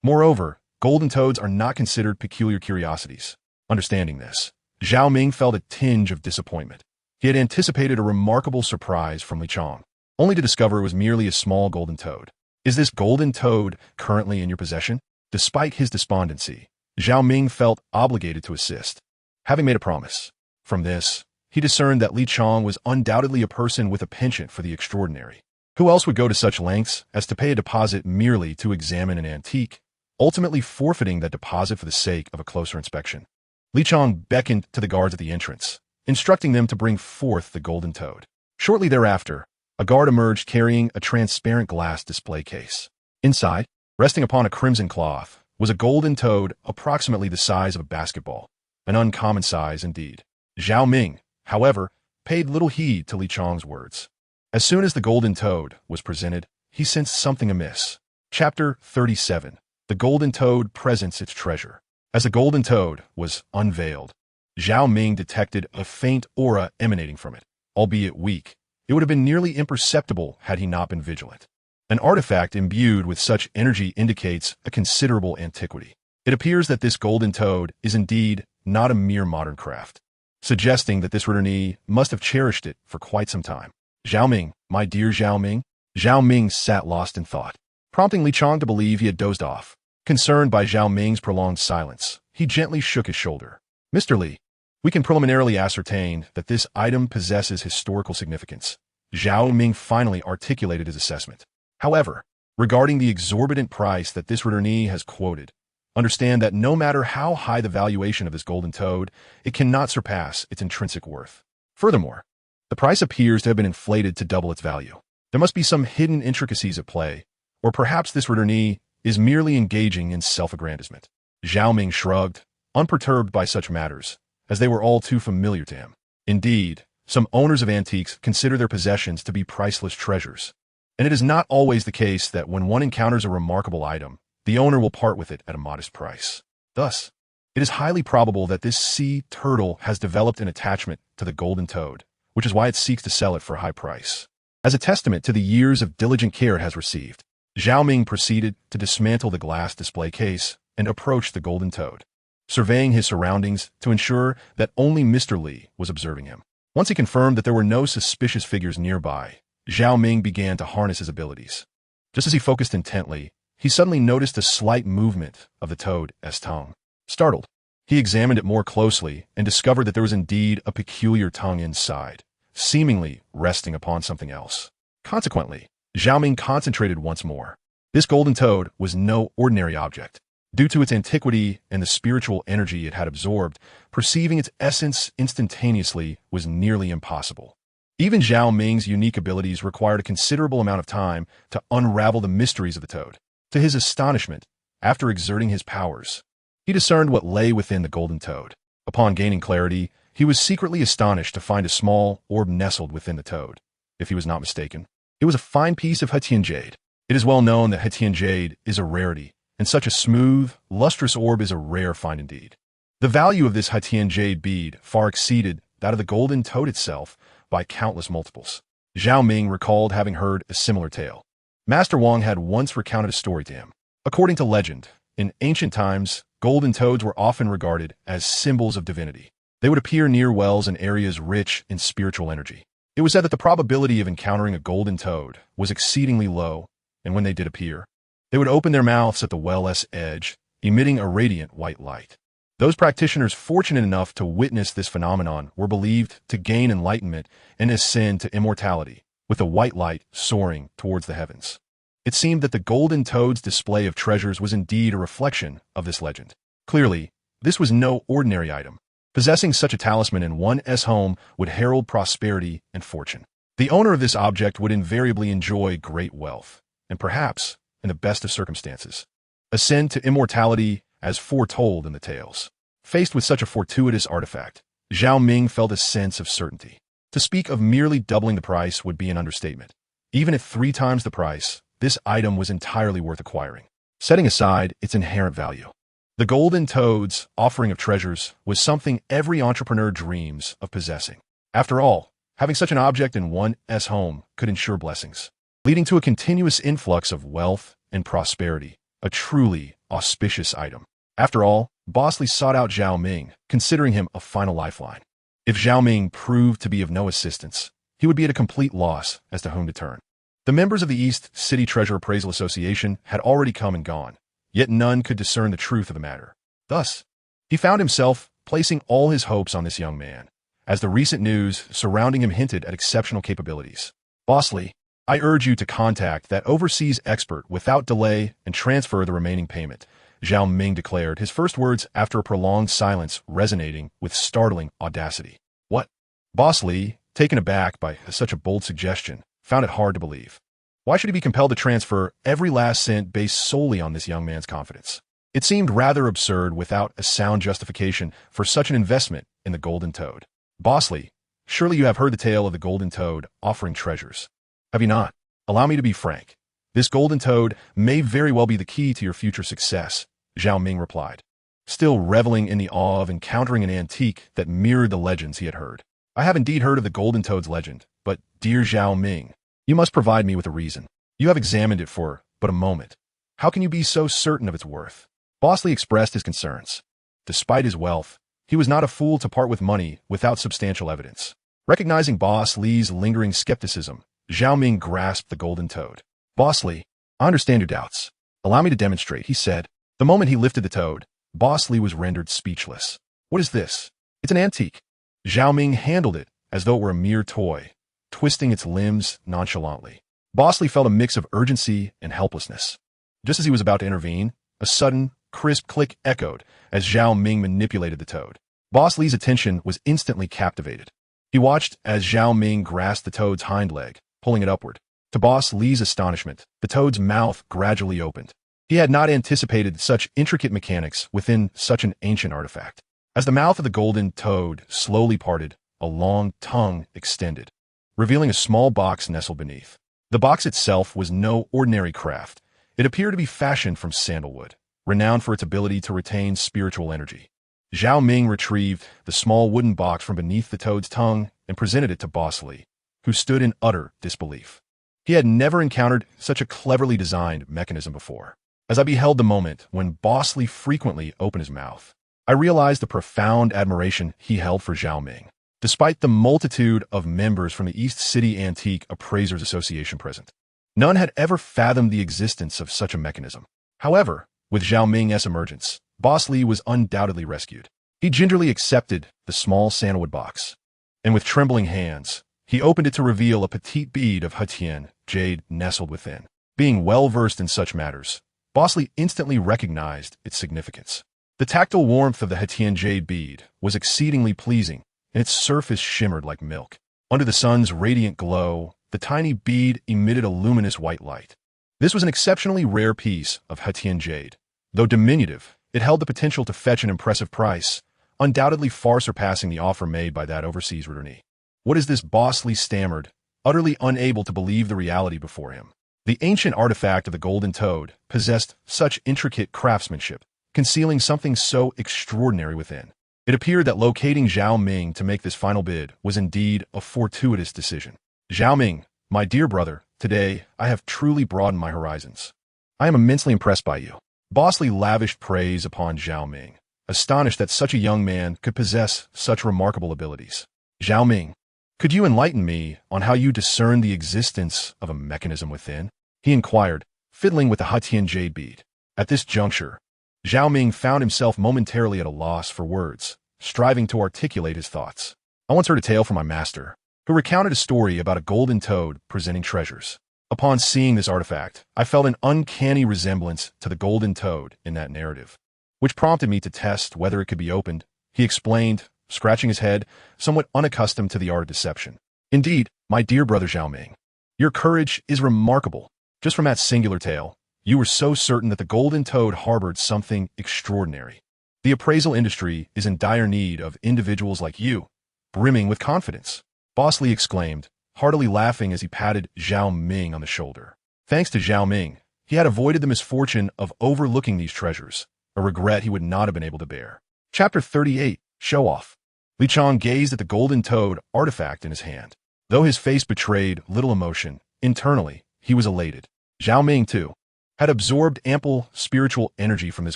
Moreover, golden toads are not considered peculiar curiosities. Understanding this, Zhao Ming felt a tinge of disappointment. He had anticipated a remarkable surprise from Li Chong, only to discover it was merely a small golden toad. "Is this golden toad currently in your possession?" Despite his despondency, Zhao Ming felt obligated to assist, having made a promise. From this, he discerned that Li Chong was undoubtedly a person with a penchant for the extraordinary. Who else would go to such lengths as to pay a deposit merely to examine an antique, ultimately forfeiting that deposit for the sake of a closer inspection? Li Chong beckoned to the guards at the entrance, instructing them to bring forth the golden toad. Shortly thereafter, a guard emerged carrying a transparent glass display case. Inside, resting upon a crimson cloth, was a golden toad approximately the size of a basketball, an uncommon size indeed. Zhao Ming, however, paid little heed to Li Chong's words. As soon as the golden toad was presented, he sensed something amiss. Chapter 37. The golden toad presents its treasure. As the golden toad was unveiled, Zhao Ming detected a faint aura emanating from it. Albeit weak, it would have been nearly imperceptible had he not been vigilant. An artifact imbued with such energy indicates a considerable antiquity. It appears that this golden toad is indeed not a mere modern craft, suggesting that this returnee must have cherished it for quite some time. Zhao Ming, my dear Zhao Ming. Zhao Ming sat lost in thought, prompting Li Chong to believe he had dozed off. Concerned by Zhao Ming's prolonged silence, he gently shook his shoulder. Mr. Li, we can preliminarily ascertain that this item possesses historical significance. Zhao Ming finally articulated his assessment. However, regarding the exorbitant price that this returnee has quoted, understand that no matter how high the valuation of this golden toad, it cannot surpass its intrinsic worth. Furthermore, the price appears to have been inflated to double its value. There must be some hidden intricacies at play, or perhaps this returnee is merely engaging in self-aggrandizement. Zhao Ming shrugged, unperturbed by such matters, as they were all too familiar to him. Indeed, some owners of antiques consider their possessions to be priceless treasures, and it is not always the case that when one encounters a remarkable item, the owner will part with it at a modest price. Thus, it is highly probable that this sea turtle has developed an attachment to the golden toad, which is why it seeks to sell it for a high price. As a testament to the years of diligent care it has received, Zhao Ming proceeded to dismantle the glass display case and approach the golden toad, surveying his surroundings to ensure that only Mr. Li was observing him. Once he confirmed that there were no suspicious figures nearby, Zhao Ming began to harness his abilities. Just as he focused intently, he suddenly noticed a slight movement of the toad's tongue. Startled, he examined it more closely and discovered that there was indeed a peculiar tongue inside, seemingly resting upon something else. Consequently, Zhao Ming concentrated once more. This golden toad was no ordinary object. Due to its antiquity and the spiritual energy it had absorbed, perceiving its essence instantaneously was nearly impossible. Even Zhao Ming's unique abilities required a considerable amount of time to unravel the mysteries of the toad. To his astonishment, after exerting his powers, he discerned what lay within the golden toad. Upon gaining clarity, he was secretly astonished to find a small orb nestled within the toad. If he was not mistaken, it was a fine piece of Hetian jade. It is well known that Hetian jade is a rarity, and such a smooth, lustrous orb is a rare find indeed. The value of this Hetian jade bead far exceeded that of the golden toad itself by countless multiples. Zhao Ming recalled having heard a similar tale. Master Wang had once recounted a story to him. According to legend, in ancient times, golden toads were often regarded as symbols of divinity. They would appear near wells in areas rich in spiritual energy. It was said that the probability of encountering a golden toad was exceedingly low, and when they did appear, they would open their mouths at the well's edge, emitting a radiant white light. Those practitioners fortunate enough to witness this phenomenon were believed to gain enlightenment and ascend to immortality, with the white light soaring towards the heavens. It seemed that the golden toad's display of treasures was indeed a reflection of this legend. Clearly, this was no ordinary item. Possessing such a talisman in one's home would herald prosperity and fortune. The owner of this object would invariably enjoy great wealth, and perhaps, in the best of circumstances, ascend to immortality as foretold in the tales. Faced with such a fortuitous artifact, Zhao Ming felt a sense of certainty. To speak of merely doubling the price would be an understatement. Even at 3 times the price, this item was entirely worth acquiring, setting aside its inherent value. The golden toad's offering of treasures was something every entrepreneur dreams of possessing. After all, having such an object in one's home could ensure blessings, leading to a continuous influx of wealth and prosperity, a truly auspicious item. After all, Boss Li sought out Zhao Ming, considering him a final lifeline. If Zhao Ming proved to be of no assistance, he would be at a complete loss as to whom to turn. The members of the East City Treasure Appraisal Association had already come and gone, yet none could discern the truth of the matter. Thus, he found himself placing all his hopes on this young man, as the recent news surrounding him hinted at exceptional capabilities. Boss Li, I urge you to contact that overseas expert without delay and transfer the remaining payment, Zhao Ming declared, his first words after a prolonged silence resonating with startling audacity. What? Boss Li, taken aback by such a bold suggestion, found it hard to believe. Why should he be compelled to transfer every last cent based solely on this young man's confidence? It seemed rather absurd without a sound justification for such an investment in the Golden Toad. Boss Li, surely you have heard the tale of the Golden Toad offering treasures. Have you not? Allow me to be frank. This Golden Toad may very well be the key to your future success, Zhao Ming replied, still reveling in the awe of encountering an antique that mirrored the legends he had heard. I have indeed heard of the Golden Toad's legend, but, dear Zhao Ming, you must provide me with a reason. You have examined it for but a moment. How can you be so certain of its worth? Boss Li expressed his concerns. Despite his wealth, he was not a fool to part with money without substantial evidence. Recognizing Boss Li's lingering skepticism, Zhao Ming grasped the Golden Toad. Boss Li, I understand your doubts. Allow me to demonstrate, he said. The moment he lifted the toad, Boss Li was rendered speechless. What is this? It's an antique. Zhao Ming handled it as though it were a mere toy, twisting its limbs nonchalantly. Boss Li felt a mix of urgency and helplessness. Just as he was about to intervene, a sudden, crisp click echoed as Zhao Ming manipulated the toad. Boss Li's attention was instantly captivated. He watched as Zhao Ming grasped the toad's hind leg, pulling it upward. To Boss Li's astonishment, the toad's mouth gradually opened. He had not anticipated such intricate mechanics within such an ancient artifact. As the mouth of the Golden Toad slowly parted, a long tongue extended, revealing a small box nestled beneath. The box itself was no ordinary craft. It appeared to be fashioned from sandalwood, renowned for its ability to retain spiritual energy. Zhao Ming retrieved the small wooden box from beneath the toad's tongue and presented it to Boss Li, who stood in utter disbelief. He had never encountered such a cleverly designed mechanism before. As I beheld the moment when Boss Li frequently opened his mouth, I realized the profound admiration he held for Zhao Ming. Despite the multitude of members from the East City Antique Appraisers Association present, none had ever fathomed the existence of such a mechanism. However, with Zhao Ming's emergence, Boss Li was undoubtedly rescued. He gingerly accepted the small sandalwood box, and with trembling hands, he opened it to reveal a petite bead of Hetian jade nestled within. Being well-versed in such matters, Boss Li instantly recognized its significance. The tactile warmth of the Hetian jade bead was exceedingly pleasing, and its surface shimmered like milk. Under the sun's radiant glow, the tiny bead emitted a luminous white light. This was an exceptionally rare piece of Hetian jade. Though diminutive, it held the potential to fetch an impressive price, undoubtedly far surpassing the offer made by that overseas returnee. What is this? Boss Li stammered, utterly unable to believe the reality before him. The ancient artifact of the Golden Toad possessed such intricate craftsmanship, concealing something so extraordinary within. It appeared that locating Zhao Ming to make this final bid was indeed a fortuitous decision. Zhao Ming, my dear brother, today I have truly broadened my horizons. I am immensely impressed by you. Boss Li lavished praise upon Zhao Ming, astonished that such a young man could possess such remarkable abilities. Zhao Ming, could you enlighten me on how you discern the existence of a mechanism within? He inquired, fiddling with the Hetian jade bead. At this juncture, Zhao Ming found himself momentarily at a loss for words, striving to articulate his thoughts. I once heard a tale from my master, who recounted a story about a golden toad presenting treasures. Upon seeing this artifact, I felt an uncanny resemblance to the Golden Toad in that narrative, which prompted me to test whether it could be opened. He explained, scratching his head, somewhat unaccustomed to the art of deception. Indeed, my dear brother Zhao Ming, your courage is remarkable. Just from that singular tale, you were so certain that the Golden Toad harbored something extraordinary. The appraisal industry is in dire need of individuals like you, brimming with confidence. Boss Li exclaimed, heartily laughing as he patted Zhao Ming on the shoulder. Thanks to Zhao Ming, he had avoided the misfortune of overlooking these treasures, a regret he would not have been able to bear. Chapter 38, Show Off. Li Chang gazed at the Golden Toad artifact in his hand. Though his face betrayed little emotion, internally, he was elated. Zhao Ming, too, had absorbed ample spiritual energy from this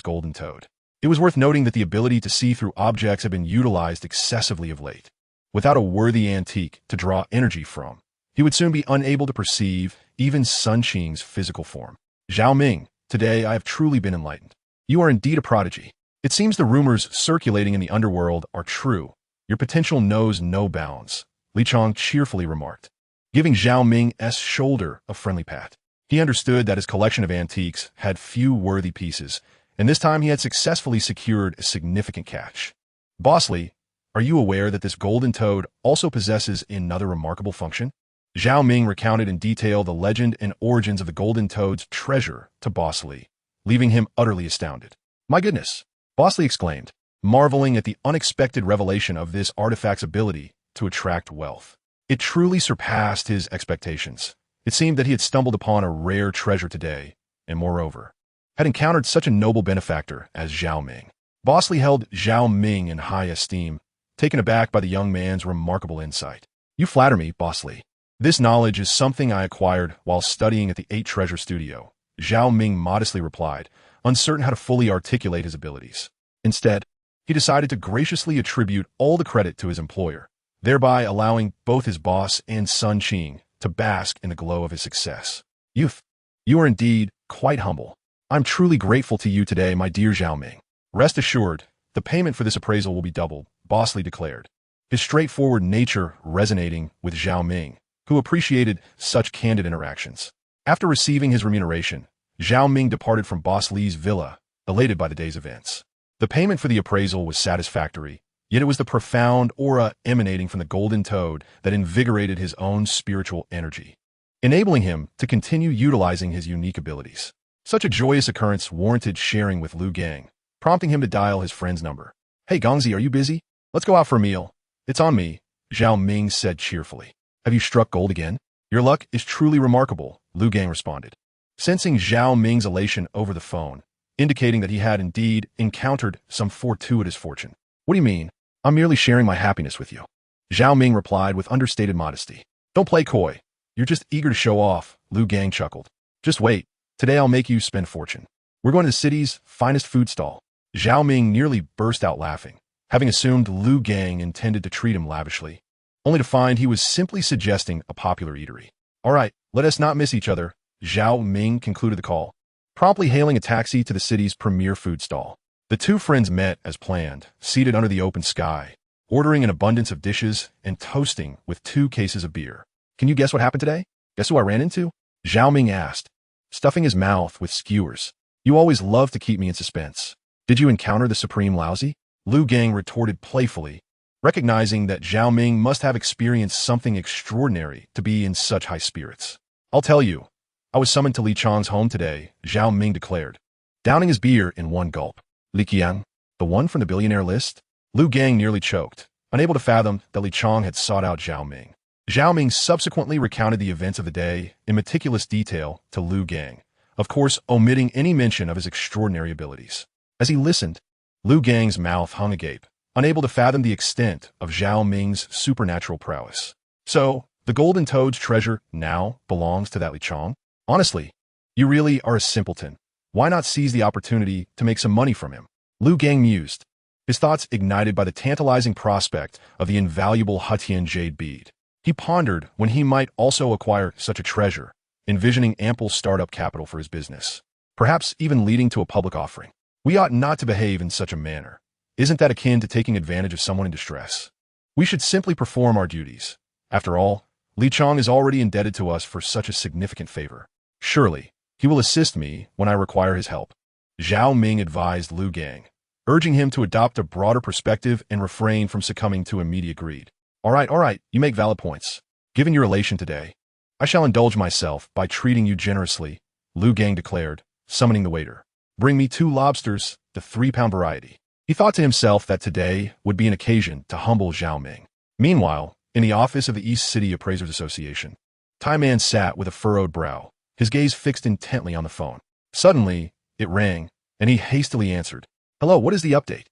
Golden Toad. It was worth noting that the ability to see through objects had been utilized excessively of late. Without a worthy antique to draw energy from, he would soon be unable to perceive even Sun Qing's physical form. Zhao Ming, today I have truly been enlightened. You are indeed a prodigy. It seems the rumors circulating in the underworld are true. Your potential knows no bounds, Li Chang cheerfully remarked. giving Zhao Ming's shoulder a friendly pat. He understood that his collection of antiques had few worthy pieces, and this time he had successfully secured a significant catch. Bossly, are you aware that this golden toad also possesses another remarkable function? Zhao Ming recounted in detail the legend and origins of the golden toad's treasure to Bossly, leaving him utterly astounded. My goodness, Bossly exclaimed, marveling at the unexpected revelation of this artifact's ability to attract wealth. It truly surpassed his expectations. It seemed that he had stumbled upon a rare treasure today, and moreover, had encountered such a noble benefactor as Zhao Ming. Bossly held Zhao Ming in high esteem, taken aback by the young man's remarkable insight. You flatter me, Bossly. This knowledge is something I acquired while studying at the 8 Treasure Studio, Zhao Ming modestly replied, uncertain how to fully articulate his abilities. Instead, he decided to graciously attribute all the credit to his employer, thereby allowing both his boss and Sun Qing to bask in the glow of his success. Youth, you are indeed quite humble. I'm truly grateful to you today, my dear Zhao Ming. Rest assured, the payment for this appraisal will be doubled, Bossly declared, his straightforward nature resonating with Zhao Ming, who appreciated such candid interactions. After receiving his remuneration, Zhao Ming departed from Bossly's villa, elated by the day's events. The payment for the appraisal was satisfactory, yet it was the profound aura emanating from the golden toad that invigorated his own spiritual energy, enabling him to continue utilizing his unique abilities. Such a joyous occurrence warranted sharing with Lu Gang, prompting him to dial his friend's number. Hey Gongzi, are you busy? Let's go out for a meal. It's on me, Zhao Ming said cheerfully. Have you struck gold again? Your luck is truly remarkable, Lu Gang responded, sensing Zhao Ming's elation over the phone, indicating that he had indeed encountered some fortuitous fortune. What do you mean? I'm merely sharing my happiness with you, Zhao Ming replied with understated modesty. Don't play coy. You're just eager to show off, Lu Gang chuckled. Just wait. Today I'll make you spend fortune. We're going to the city's finest food stall. Zhao Ming nearly burst out laughing, having assumed Lu Gang intended to treat him lavishly, only to find he was simply suggesting a popular eatery. All right, let us not miss each other, Zhao Ming concluded the call, promptly hailing a taxi to the city's premier food stall. The two friends met as planned, seated under the open sky, ordering an abundance of dishes and toasting with 2 cases of beer. Can you guess what happened today? Guess who I ran into? Zhao Ming asked, stuffing his mouth with skewers. You always love to keep me in suspense. Did you encounter the Supreme Lousy? Lu Gang retorted playfully, recognizing that Zhao Ming must have experienced something extraordinary to be in such high spirits. I'll tell you, I was summoned to Li Chang's home today, Zhao Ming declared, downing his beer in one gulp. Li Qiang, the one from the billionaire list? Lu Gang nearly choked, unable to fathom that Li Chang had sought out Zhao Ming. Zhao Ming subsequently recounted the events of the day in meticulous detail to Lu Gang, of course omitting any mention of his extraordinary abilities. As he listened, Lu Gang's mouth hung agape, unable to fathom the extent of Zhao Ming's supernatural prowess. So, the golden toad's treasure now belongs to that Li Chang? Honestly, you really are a simpleton. Why not seize the opportunity to make some money from him? Lu Gang mused, his thoughts ignited by the tantalizing prospect of the invaluable Hetian jade bead. He pondered when he might also acquire such a treasure, envisioning ample startup capital for his business, perhaps even leading to a public offering. We ought not to behave in such a manner. Isn't that akin to taking advantage of someone in distress? We should simply perform our duties. After all, Li Chang is already indebted to us for such a significant favor. Surely, he will assist me when I require his help. Zhao Ming advised Lu Gang, urging him to adopt a broader perspective and refrain from succumbing to immediate greed. All right, you make valid points. Given your elation today, I shall indulge myself by treating you generously, Lu Gang declared, summoning the waiter. Bring me 2 lobsters, the 3-pound variety. He thought to himself that today would be an occasion to humble Zhao Ming. Meanwhile, in the office of the East City Appraisers Association, Tai Man sat with a furrowed brow, his gaze fixed intently on the phone. Suddenly, it rang, and he hastily answered. Hello, what is the update?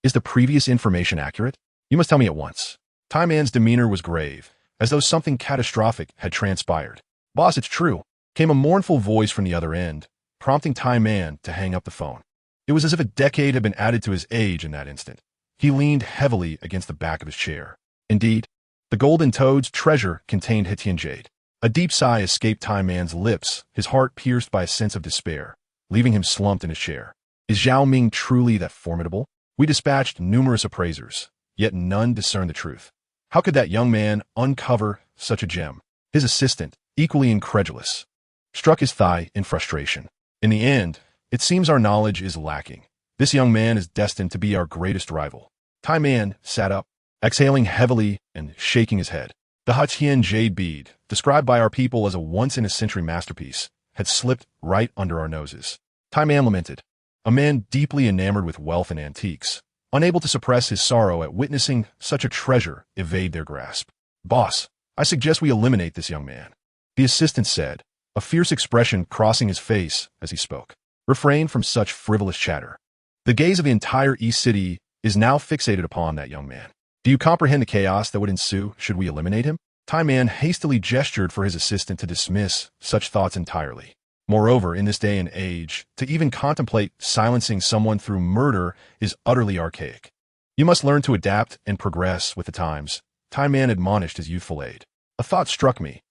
Is the previous information accurate? You must tell me at once. Tai Man's demeanor was grave, as though something catastrophic had transpired. Boss, it's true, came a mournful voice from the other end, prompting Tai Man to hang up the phone. It was as if a decade had been added to his age in that instant. He leaned heavily against the back of his chair. Indeed, the golden toad's treasure contained Hetian jade. A deep sigh escaped Tai Man's lips, his heart pierced by a sense of despair, leaving him slumped in his chair. Is Zhao Ming truly that formidable? We dispatched numerous appraisers, yet none discerned the truth. How could that young man uncover such a gem? His assistant, equally incredulous, struck his thigh in frustration. In the end, it seems our knowledge is lacking. This young man is destined to be our greatest rival. Tai Man sat up, exhaling heavily and shaking his head. The Hatian jade bead, described by our people as a once-in-a-century masterpiece, had slipped right under our noses. Tai Man lamented, a man deeply enamored with wealth and antiques, unable to suppress his sorrow at witnessing such a treasure evade their grasp. Boss, I suggest we eliminate this young man, the assistant said, a fierce expression crossing his face as he spoke. Refrain from such frivolous chatter. The gaze of the entire East City is now fixated upon that young man. Do you comprehend the chaos that would ensue should we eliminate him? Tai Man hastily gestured for his assistant to dismiss such thoughts entirely. Moreover, in this day and age, to even contemplate silencing someone through murder is utterly archaic. You must learn to adapt and progress with the times, Tai Man admonished his youthful aide. A thought struck me.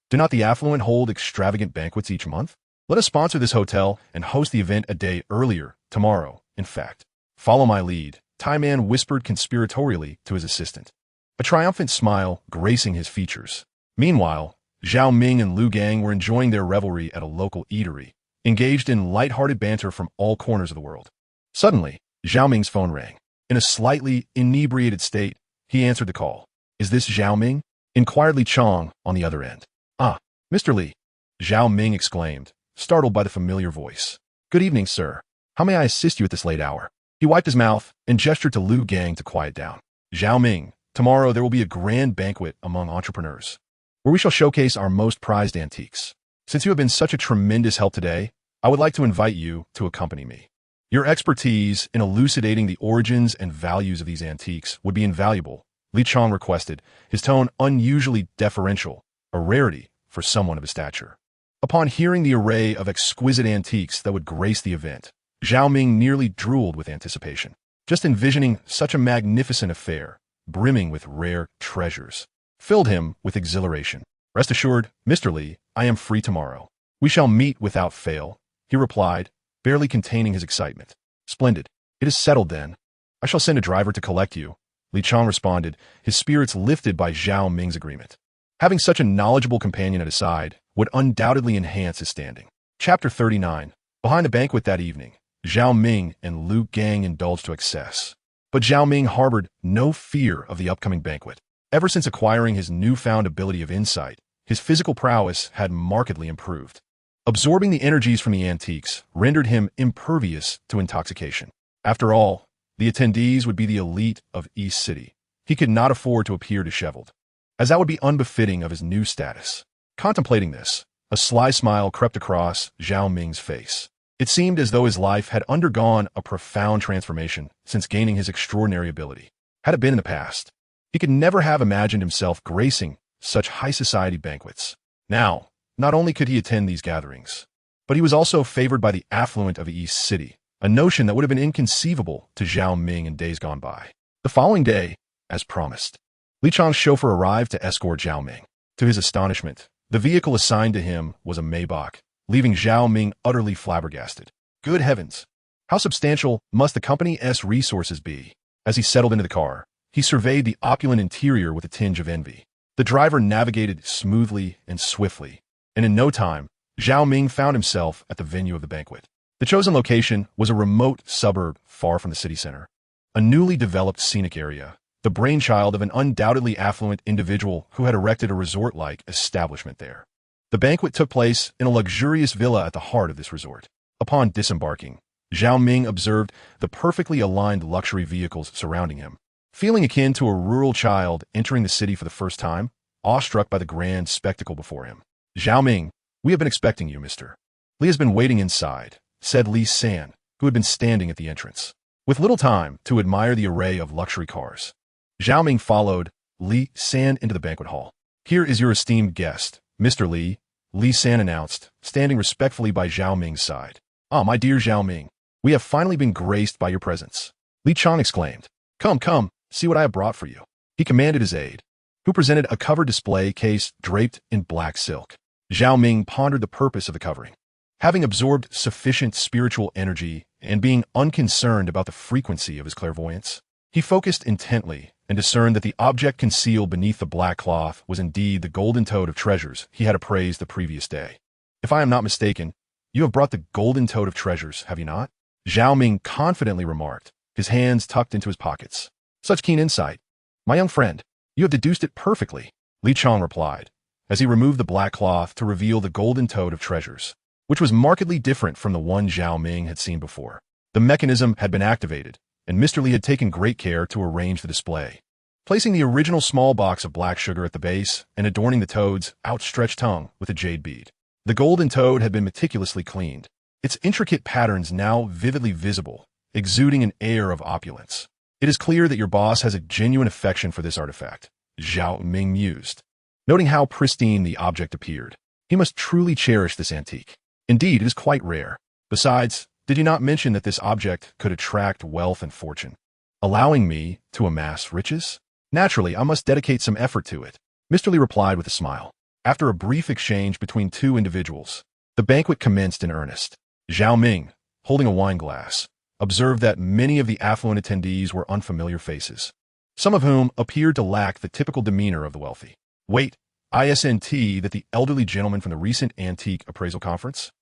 Do not the affluent hold extravagant banquets each month? Let us sponsor this hotel and host the event a day earlier, tomorrow, in fact. Follow my lead, Tai Man whispered conspiratorially to his assistant, a triumphant smile gracing his features. Meanwhile, Zhao Ming and Lu Gang were enjoying their revelry at a local eatery, engaged in light-hearted banter from all corners of the world. Suddenly, Zhao Ming's phone rang. In a slightly inebriated state, he answered the call. Is this Zhao Ming? Inquired Li Chong on the other end. Ah, Mr. Li, Zhao Ming exclaimed, startled by the familiar voice. Good evening, sir. How may I assist you at this late hour? He wiped his mouth and gestured to Lu Gang to quiet down. Zhao Ming, tomorrow there will be a grand banquet among entrepreneurs, where we shall showcase our most prized antiques. Since you have been such a tremendous help today, I would like to invite you to accompany me. Your expertise in elucidating the origins and values of these antiques would be invaluable, Li Chong requested, his tone unusually deferential, a rarity for someone of his stature. Upon hearing the array of exquisite antiques that would grace the event, Zhao Ming nearly drooled with anticipation, just envisioning such a magnificent affair, brimming with rare treasures, filled him with exhilaration. Rest assured, Mr. Li, I am free tomorrow. We shall meet without fail, he replied, barely containing his excitement. Splendid. It is settled then. I shall send a driver to collect you, Li Chong responded, his spirits lifted by Zhao Ming's agreement. Having such a knowledgeable companion at his side would undoubtedly enhance his standing. Chapter 39. Behind the banquet that evening, Zhao Ming and Lu Gang indulged to excess. But Zhao Ming harbored no fear of the upcoming banquet. Ever since acquiring his newfound ability of insight, his physical prowess had markedly improved. Absorbing the energies from the antiques rendered him impervious to intoxication. After all, the attendees would be the elite of East City. He could not afford to appear disheveled, as that would be unbefitting of his new status. Contemplating this, a sly smile crept across Zhao Ming's face. It seemed as though his life had undergone a profound transformation since gaining his extraordinary ability. Had it been in the past, he could never have imagined himself gracing such high society banquets. Now, not only could he attend these gatherings, but he was also favored by the affluent of East City, a notion that would have been inconceivable to Zhao Ming in days gone by. The following day, as promised, Li Chong's chauffeur arrived to escort Zhao Ming. To his astonishment, the vehicle assigned to him was a Maybach, leaving Zhao Ming utterly flabbergasted. Good heavens! How substantial must the company's resources be? As he settled into the car, he surveyed the opulent interior with a tinge of envy. The driver navigated smoothly and swiftly, and in no time, Zhao Ming found himself at the venue of the banquet. The chosen location was a remote suburb far from the city center, a newly developed scenic area, the brainchild of an undoubtedly affluent individual who had erected a resort-like establishment there. The banquet took place in a luxurious villa at the heart of this resort. Upon disembarking, Zhao Ming observed the perfectly aligned luxury vehicles surrounding him. Feeling akin to a rural child entering the city for the first time, awestruck by the grand spectacle before him. Zhao Ming, we have been expecting you, Mr. Li has been waiting inside, said Li San, who had been standing at the entrance, with little time to admire the array of luxury cars. Zhao Ming followed Li San into the banquet hall. Here is your esteemed guest, Mr. Li, Li San announced, standing respectfully by Zhao Ming's side. Ah, my dear Zhao Ming, we have finally been graced by your presence. Li Chong exclaimed. Come, come, see what I have brought for you. He commanded his aide, who presented a covered display case draped in black silk. Zhao Ming pondered the purpose of the covering. Having absorbed sufficient spiritual energy and being unconcerned about the frequency of his clairvoyance, He focused intently and discerned that the object concealed beneath the black cloth was indeed the golden toad of treasures he had appraised the previous day. If I am not mistaken, you have brought the golden toad of treasures, have you not? Zhao Ming confidently remarked, his hands tucked into his pockets. Such keen insight. My young friend, you have deduced it perfectly, Li Chong replied, as he removed the black cloth to reveal the golden toad of treasures, which was markedly different from the one Zhao Ming had seen before. The mechanism had been activated, and Mr. Li had taken great care to arrange the display, placing the original small box of black sugar at the base and adorning the toad's outstretched tongue with a jade bead. The golden toad had been meticulously cleaned, its intricate patterns now vividly visible, exuding an air of opulence. It is clear that your boss has a genuine affection for this artifact, Zhao Ming mused, noting how pristine the object appeared. He must truly cherish this antique. Indeed, it is quite rare. Besides, did you not mention that this object could attract wealth and fortune, allowing me to amass riches? Naturally, I must dedicate some effort to it, Mr. Li replied with a smile. After a brief exchange between two individuals, the banquet commenced in earnest. Zhao Ming, holding a wine glass, observed that many of the affluent attendees were unfamiliar faces, some of whom appeared to lack the typical demeanor of the wealthy. Wait, isn't that the elderly gentleman from the recent antique appraisal conference?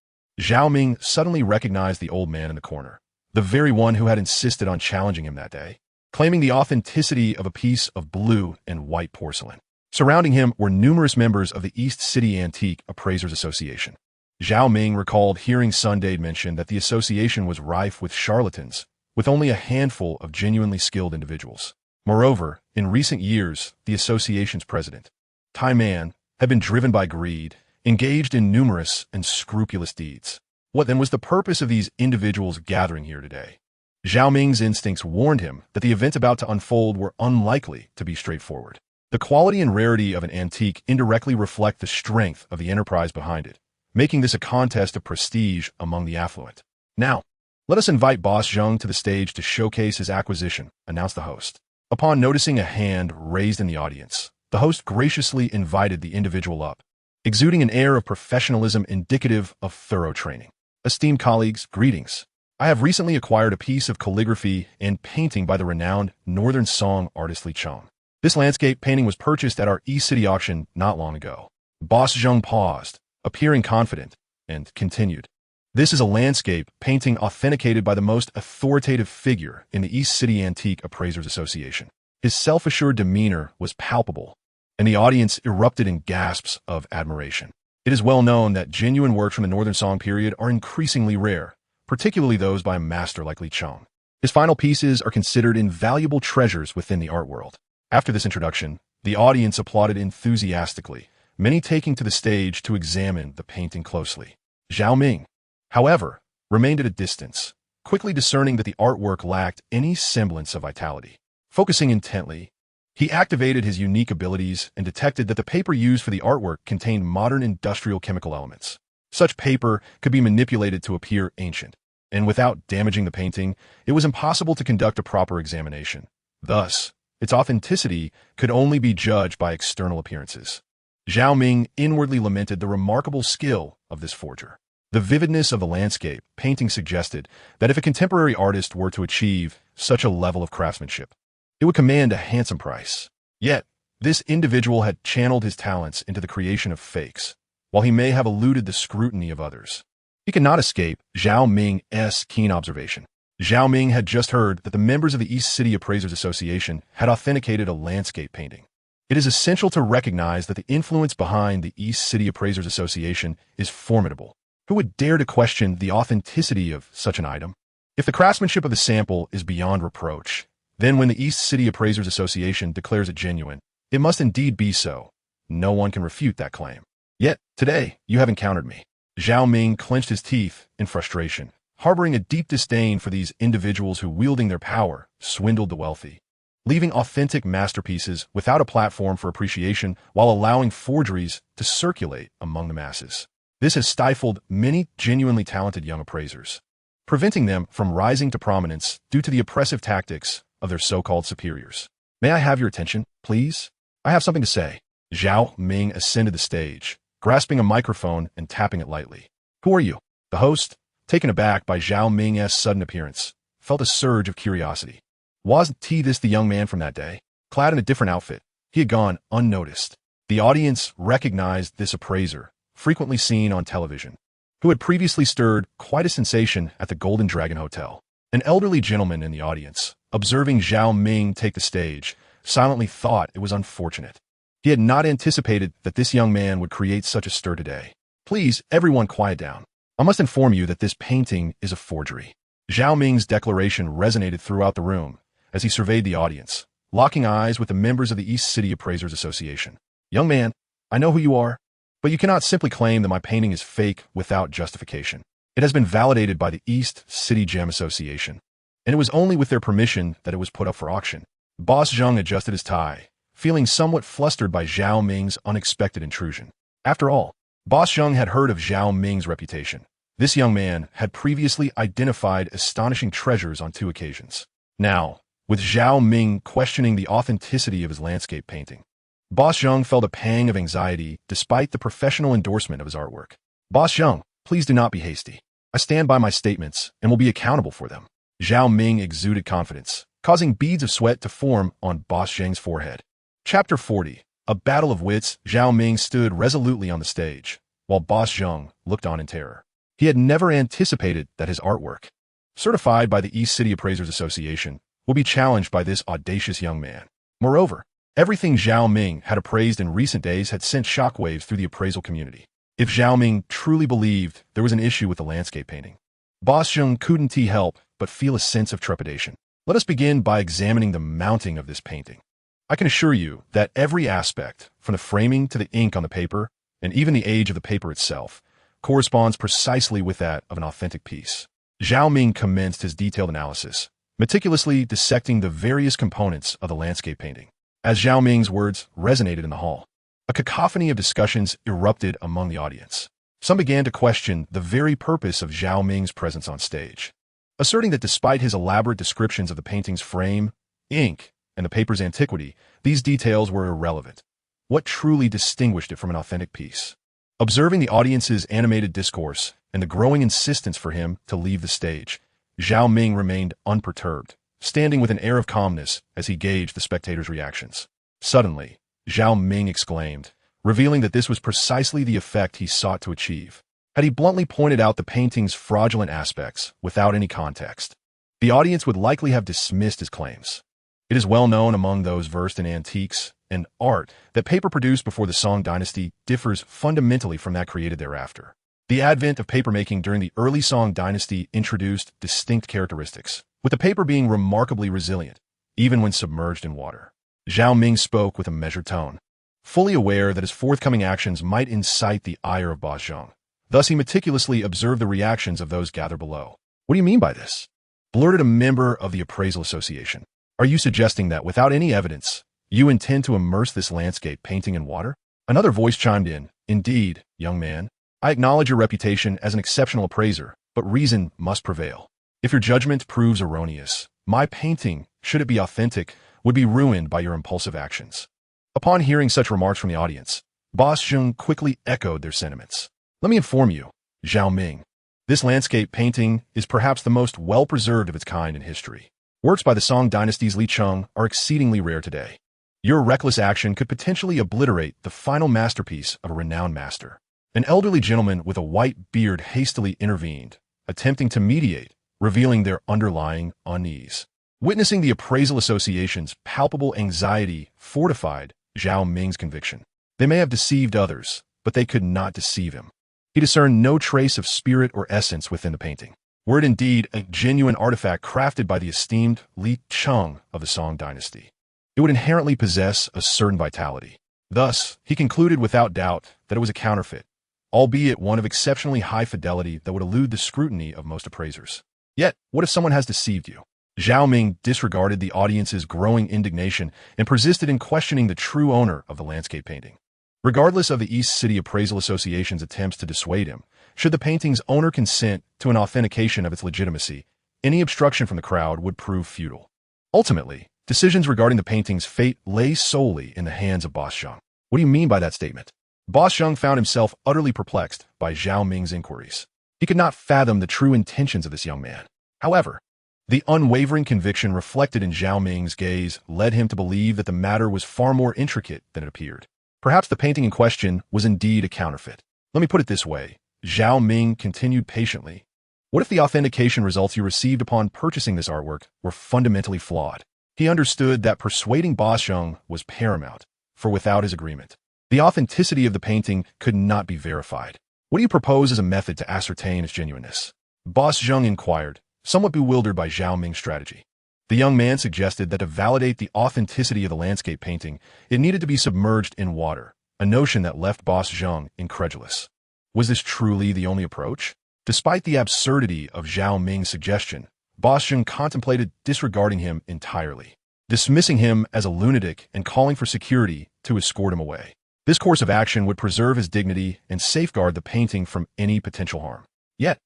Zhao Ming suddenly recognized the old man in the corner, the very one who had insisted on challenging him that day, claiming the authenticity of a piece of blue and white porcelain. Surrounding him were numerous members of the East City Antique Appraisers Association. Zhao Ming recalled hearing Sunday mention that the association was rife with charlatans, with only a handful of genuinely skilled individuals. Moreover, in recent years, the association's president, Tai Man, had been driven by greed, engaged in numerous and scrupulous deeds. What then was the purpose of these individuals gathering here today? Zhao Ming's instincts warned him that the events about to unfold were unlikely to be straightforward. The quality and rarity of an antique indirectly reflect the strength of the enterprise behind it, making this a contest of prestige among the affluent. Now, let us invite Boss Zheng to the stage to showcase his acquisition, announced the host. Upon noticing a hand raised in the audience, the host graciously invited the individual up, exuding an air of professionalism indicative of thorough training. Esteemed colleagues, greetings. I have recently acquired a piece of calligraphy and painting by the renowned Northern Song artist Li Chong. This landscape painting was purchased at our East City auction not long ago. Boss Zheng paused, appearing confident, and continued. This is a landscape painting authenticated by the most authoritative figure in the East City Antique Appraisers Association. His self-assured demeanor was palpable, and the audience erupted in gasps of admiration. It is well known that genuine works from the Northern Song period are increasingly rare, particularly those by a master like Li Chong. His final pieces are considered invaluable treasures within the art world. After this introduction, the audience applauded enthusiastically, many taking to the stage to examine the painting closely. Zhao Ming, however, remained at a distance, quickly discerning that the artwork lacked any semblance of vitality. Focusing intently, he activated his unique abilities and detected that the paper used for the artwork contained modern industrial chemical elements. Such paper could be manipulated to appear ancient, and without damaging the painting, it was impossible to conduct a proper examination. Thus, its authenticity could only be judged by external appearances. Zhao Ming inwardly lamented the remarkable skill of this forger. The vividness of the landscape painting suggested that if a contemporary artist were to achieve such a level of craftsmanship, it would command a handsome price. Yet, this individual had channeled his talents into the creation of fakes, while he may have eluded the scrutiny of others. He could not escape Zhao Ming's keen observation. Zhao Ming had just heard that the members of the East City Appraisers Association had authenticated a landscape painting. It is essential to recognize that the influence behind the East City Appraisers Association is formidable. Who would dare to question the authenticity of such an item? If the craftsmanship of the sample is beyond reproach, then when the East City Appraisers Association declares it genuine, it must indeed be so. No one can refute that claim. Yet, today, you have encountered me. Zhao Ming clenched his teeth in frustration, harboring a deep disdain for these individuals who, wielding their power, swindled the wealthy, leaving authentic masterpieces without a platform for appreciation while allowing forgeries to circulate among the masses. This has stifled many genuinely talented young appraisers, preventing them from rising to prominence due to the oppressive tactics of their so-called superiors. May I have your attention, please? I have something to say. Zhao Ming ascended the stage, grasping a microphone and tapping it lightly. Who are you? The host, taken aback by Zhao Ming's sudden appearance, felt a surge of curiosity. Wasn't this the young man from that day? Clad in a different outfit, he had gone unnoticed. The audience recognized this appraiser, frequently seen on television, who had previously stirred quite a sensation at the Golden Dragon Hotel. An elderly gentleman in the audience, observing Zhao Ming take the stage, silently thought it was unfortunate. He had not anticipated that this young man would create such a stir today. Please, everyone quiet down. I must inform you that this painting is a forgery. Zhao Ming's declaration resonated throughout the room as he surveyed the audience, locking eyes with the members of the East City Appraisers Association. Young man, I know who you are, but you cannot simply claim that my painting is fake without justification. It has been validated by the East City Gem Association, and it was only with their permission that it was put up for auction. Boss Zhang adjusted his tie, feeling somewhat flustered by Zhao Ming's unexpected intrusion. After all, Boss Zhang had heard of Zhao Ming's reputation. This young man had previously identified astonishing treasures on 2 occasions. Now, with Zhao Ming questioning the authenticity of his landscape painting, Boss Zhang felt a pang of anxiety despite the professional endorsement of his artwork. Boss Zhang, please do not be hasty. I stand by my statements and will be accountable for them. Zhao Ming exuded confidence, causing beads of sweat to form on Boss Zhang's forehead. Chapter 40. A Battle of Wits. Zhao Ming stood resolutely on the stage, while Boss Zhang looked on in terror. He had never anticipated that his artwork, certified by the East City Appraisers Association, would be challenged by this audacious young man. Moreover, everything Zhao Ming had appraised in recent days had sent shockwaves through the appraisal community. If Zhao Ming truly believed there was an issue with the landscape painting, Boss Zhang couldn't help but feel a sense of trepidation. Let us begin by examining the mounting of this painting. I can assure you that every aspect, from the framing to the ink on the paper, and even the age of the paper itself, corresponds precisely with that of an authentic piece. Zhao Ming commenced his detailed analysis, meticulously dissecting the various components of the landscape painting. As Zhao Ming's words resonated in the hall, a cacophony of discussions erupted among the audience. Some began to question the very purpose of Zhao Ming's presence on stage, asserting that despite his elaborate descriptions of the painting's frame, ink, and the paper's antiquity, these details were irrelevant. What truly distinguished it from an authentic piece? Observing the audience's animated discourse and the growing insistence for him to leave the stage, Zhao Ming remained unperturbed, standing with an air of calmness as he gauged the spectators' reactions. Suddenly, Zhao Ming exclaimed, revealing that this was precisely the effect he sought to achieve. Had he bluntly pointed out the painting's fraudulent aspects without any context, the audience would likely have dismissed his claims. It is well known among those versed in antiques and art that paper produced before the Song dynasty differs fundamentally from that created thereafter. The advent of papermaking during the early Song dynasty introduced distinct characteristics, with the paper being remarkably resilient, even when submerged in water. Zhao Ming spoke with a measured tone, fully aware that his forthcoming actions might incite the ire of Boss Zhang. Thus he meticulously observed the reactions of those gathered below. What do you mean by this? Blurted a member of the Appraisal Association. Are you suggesting that, without any evidence, you intend to immerse this landscape painting in water? Another voice chimed in. Indeed, young man. I acknowledge your reputation as an exceptional appraiser, but reason must prevail. If your judgment proves erroneous, my painting, should it be authentic, would be ruined by your impulsive actions. Upon hearing such remarks from the audience, Boss Zhang quickly echoed their sentiments. Let me inform you, Zhao Ming, this landscape painting is perhaps the most well-preserved of its kind in history. Works by the Song dynasty's Li Cheng are exceedingly rare today. Your reckless action could potentially obliterate the final masterpiece of a renowned master. An elderly gentleman with a white beard hastily intervened, attempting to mediate, revealing their underlying unease. Witnessing the Appraisal Association's palpable anxiety fortified Zhao Ming's conviction. They may have deceived others, but they could not deceive him. He discerned no trace of spirit or essence within the painting. Were it indeed a genuine artifact crafted by the esteemed Li Cheng of the Song dynasty, it would inherently possess a certain vitality. Thus, he concluded without doubt that it was a counterfeit, albeit one of exceptionally high fidelity that would elude the scrutiny of most appraisers. Yet, what if someone has deceived you? Zhao Ming disregarded the audience's growing indignation and persisted in questioning the true owner of the landscape painting. Regardless of the East City Appraisal Association's attempts to dissuade him, should the painting's owner consent to an authentication of its legitimacy, any obstruction from the crowd would prove futile. Ultimately, decisions regarding the painting's fate lay solely in the hands of Boss Zhang. What do you mean by that statement? Boss Zhang found himself utterly perplexed by Zhao Ming's inquiries. He could not fathom the true intentions of this young man. However, The unwavering conviction reflected in Zhao Ming's gaze led him to believe that the matter was far more intricate than it appeared. Perhaps the painting in question was indeed a counterfeit. Let me put it this way. Zhao Ming continued patiently. What if the authentication results you received upon purchasing this artwork were fundamentally flawed? He understood that persuading Boss Zhang was paramount, for without his agreement, the authenticity of the painting could not be verified. What do you propose as a method to ascertain its genuineness? Boss Zhang inquired, somewhat bewildered by Zhao Ming's strategy. The young man suggested that to validate the authenticity of the landscape painting, it needed to be submerged in water, a notion that left Boss Zhang incredulous. Was this truly the only approach? Despite the absurdity of Zhao Ming's suggestion, Boss Zhang contemplated disregarding him entirely, dismissing him as a lunatic and calling for security to escort him away. This course of action would preserve his dignity and safeguard the painting from any potential harm. Yet,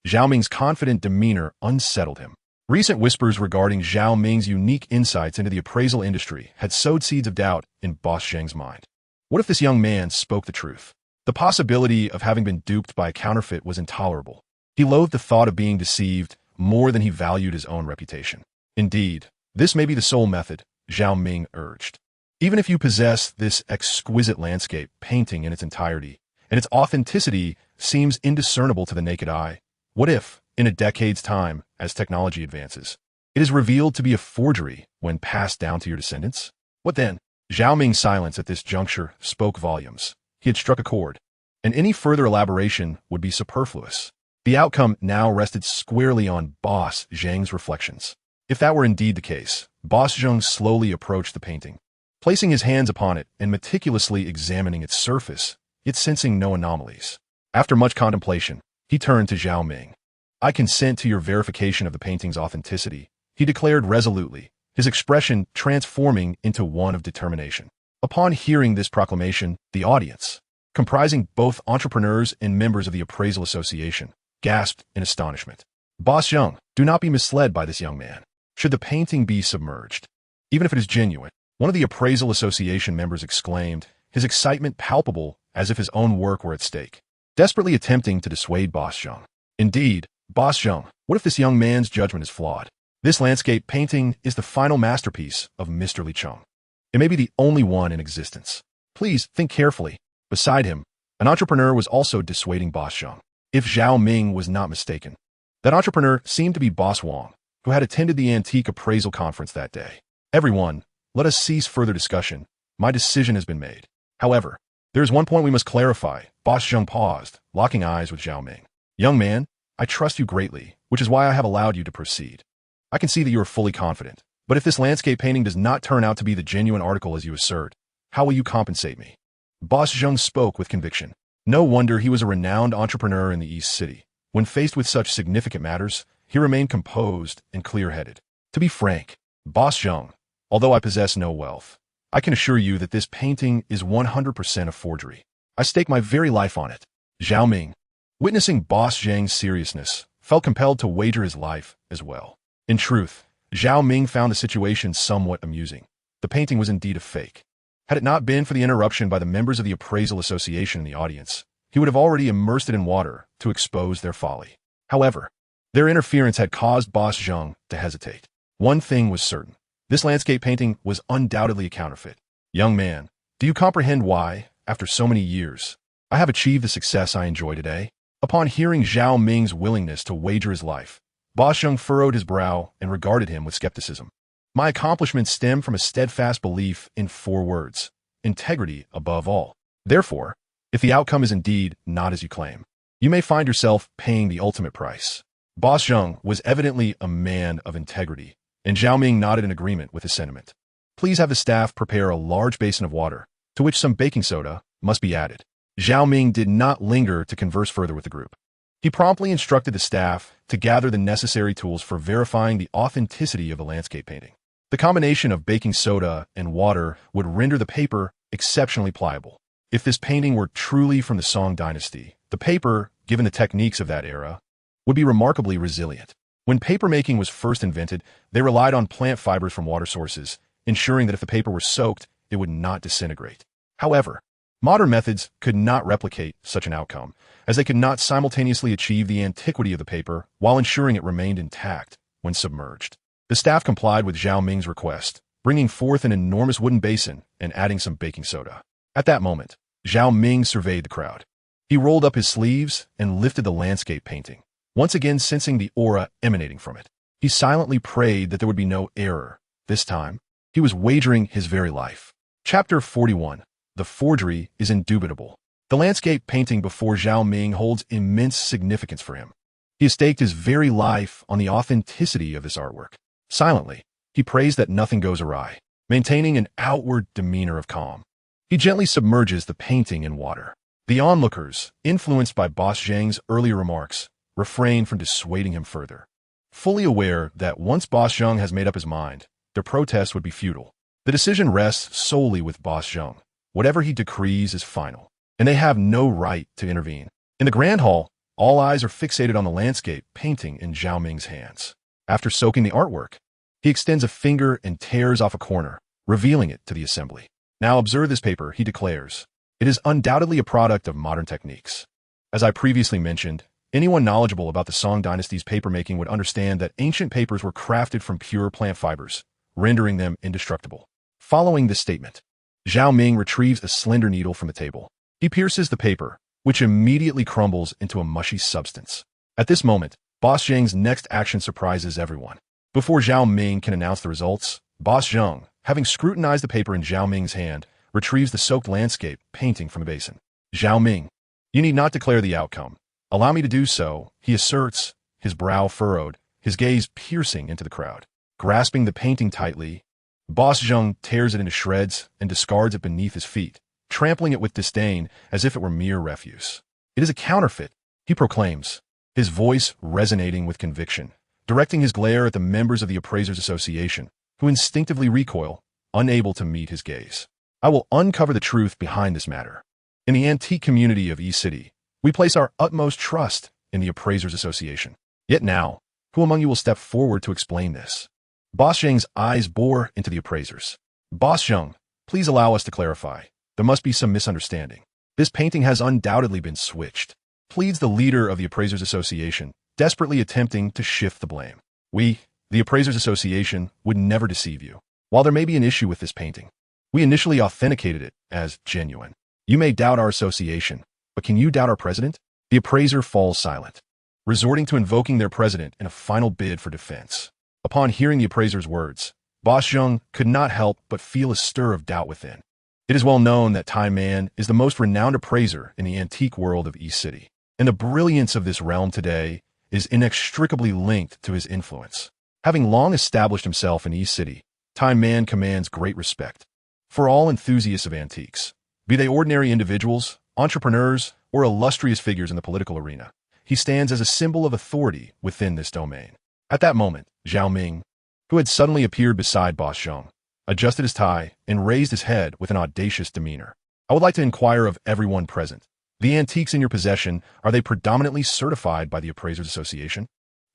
Zhao Ming's confident demeanor unsettled him. Recent whispers regarding Zhao Ming's unique insights into the appraisal industry had sowed seeds of doubt in Boss Zhang's mind. What if this young man spoke the truth? The possibility of having been duped by a counterfeit was intolerable. He loathed the thought of being deceived more than he valued his own reputation. Indeed, this may be the sole method, Zhao Ming urged. Even if you possess this exquisite landscape painting in its entirety, and its authenticity seems indiscernible to the naked eye, what if, in a decade's time, as technology advances, it is revealed to be a forgery when passed down to your descendants? What then? Zhao Ming's silence at this juncture spoke volumes. He had struck a chord, and any further elaboration would be superfluous. The outcome now rested squarely on Boss Zhang's reflections. If that were indeed the case, Boss Zhang slowly approached the painting, placing his hands upon it and meticulously examining its surface, yet sensing no anomalies. After much contemplation, he turned to Zhao Ming. I consent to your verification of the painting's authenticity, he declared resolutely, his expression transforming into one of determination. Upon hearing this proclamation, the audience, comprising both entrepreneurs and members of the Appraisal Association, gasped in astonishment. Boss Zhang, do not be misled by this young man. Should the painting be submerged, even if it is genuine, one of the Appraisal Association members exclaimed, his excitement palpable as if his own work were at stake, desperately attempting to dissuade Boss Zhang. Indeed, Boss Zhang, what if this young man's judgment is flawed? This landscape painting is the final masterpiece of Mr. Li Cheng. It may be the only one in existence. Please think carefully. Beside him, an entrepreneur was also dissuading Boss Zhang. If Zhao Ming was not mistaken, that entrepreneur seemed to be Boss Wang, who had attended the antique appraisal conference that day. Everyone, let us cease further discussion. My decision has been made. However, there is one point we must clarify. Boss Zhang paused, locking eyes with Zhao Ming. Young man, I trust you greatly, which is why I have allowed you to proceed. I can see that you are fully confident. But if this landscape painting does not turn out to be the genuine article as you assert, how will you compensate me? Boss Zhang spoke with conviction. No wonder he was a renowned entrepreneur in the East City. When faced with such significant matters, he remained composed and clear-headed. To be frank, Boss Zhang, although I possess no wealth, I can assure you that this painting is 100% a forgery. I stake my very life on it. Zhao Ming, witnessing Boss Zhang's seriousness, felt compelled to wager his life as well. In truth, Zhao Ming found the situation somewhat amusing. The painting was indeed a fake. Had it not been for the interruption by the members of the Appraisal Association in the audience, he would have already immersed it in water to expose their folly. However, their interference had caused Boss Zhang to hesitate. One thing was certain. This landscape painting was undoubtedly a counterfeit. Young man, do you comprehend why, after so many years, I have achieved the success I enjoy today? Upon hearing Zhao Ming's willingness to wager his life, Boss Zhang furrowed his brow and regarded him with skepticism. My accomplishments stem from a steadfast belief in 4 words: integrity above all. Therefore, if the outcome is indeed not as you claim, you may find yourself paying the ultimate price. Boss Zhang was evidently a man of integrity, and Zhao Ming nodded in agreement with his sentiment. Please have the staff prepare a large basin of water, to which some baking soda must be added. Zhao Ming did not linger to converse further with the group. He promptly instructed the staff to gather the necessary tools for verifying the authenticity of the landscape painting. The combination of baking soda and water would render the paper exceptionally pliable. If this painting were truly from the Song dynasty, the paper, given the techniques of that era, would be remarkably resilient. When papermaking was first invented, they relied on plant fibers from water sources, ensuring that if the paper were soaked, it would not disintegrate. However, modern methods could not replicate such an outcome, as they could not simultaneously achieve the antiquity of the paper while ensuring it remained intact, when submerged. The staff complied with Zhao Ming's request, bringing forth an enormous wooden basin and adding some baking soda. At that moment, Zhao Ming surveyed the crowd. He rolled up his sleeves and lifted the landscape painting, once again sensing the aura emanating from it. He silently prayed that there would be no error. This time, he was wagering his very life. Chapter 41. The forgery is indubitable. The landscape painting before Zhao Ming holds immense significance for him. He has staked his very life on the authenticity of this artwork. Silently, he prays that nothing goes awry, maintaining an outward demeanor of calm. He gently submerges the painting in water. The onlookers, influenced by Boss Zhang's earlier remarks, refrain from dissuading him further. Fully aware that once Boss Zhang has made up his mind, their protest would be futile. The decision rests solely with Boss Zhang. Whatever he decrees is final, and they have no right to intervene. In the Grand Hall, all eyes are fixated on the landscape painting in Zhao Ming's hands. After soaking the artwork, he extends a finger and tears off a corner, revealing it to the assembly. Now observe this paper, he declares. It is undoubtedly a product of modern techniques. As I previously mentioned, anyone knowledgeable about the Song dynasty's papermaking would understand that ancient papers were crafted from pure plant fibers, rendering them indestructible. Following this statement, Zhao Ming retrieves a slender needle from the table. He pierces the paper, which immediately crumbles into a mushy substance. At this moment, Boss Zhang's next action surprises everyone. Before Zhao Ming can announce the results, Boss Zhang, having scrutinized the paper in Zhao Ming's hand, retrieves the soaked landscape painting from the basin. Zhao Ming, you need not declare the outcome. Allow me to do so, he asserts, his brow furrowed, his gaze piercing into the crowd. Grasping the painting tightly, Boss Zhang tears it into shreds and discards it beneath his feet, trampling it with disdain as if it were mere refuse. It is a counterfeit, he proclaims, his voice resonating with conviction, directing his glare at the members of the Appraisers Association, who instinctively recoil, unable to meet his gaze. I will uncover the truth behind this matter. In the antique community of E-City, we place our utmost trust in the Appraisers Association. Yet now, who among you will step forward to explain this? Boss Zhang's eyes bore into the appraisers. Boss Zhang, please allow us to clarify. There must be some misunderstanding. This painting has undoubtedly been switched, pleads the leader of the Appraisers Association, desperately attempting to shift the blame. We, the Appraisers Association, would never deceive you. While there may be an issue with this painting, we initially authenticated it as genuine. You may doubt our association, but can you doubt our president? The appraiser falls silent, resorting to invoking their president in a final bid for defense. Upon hearing the appraiser's words, Boss Zhang could not help but feel a stir of doubt within. It is well known that Tai Man is the most renowned appraiser in the antique world of E-City, and the brilliance of this realm today is inextricably linked to his influence. Having long established himself in E-City, Tai Man commands great respect for all enthusiasts of antiques, be they ordinary individuals, entrepreneurs, or illustrious figures in the political arena. He stands as a symbol of authority within this domain. At that moment, Zhao Ming, who had suddenly appeared beside Boss Zhang, adjusted his tie and raised his head with an audacious demeanor. I would like to inquire of everyone present. The antiques in your possession, are they predominantly certified by the Appraisers Association?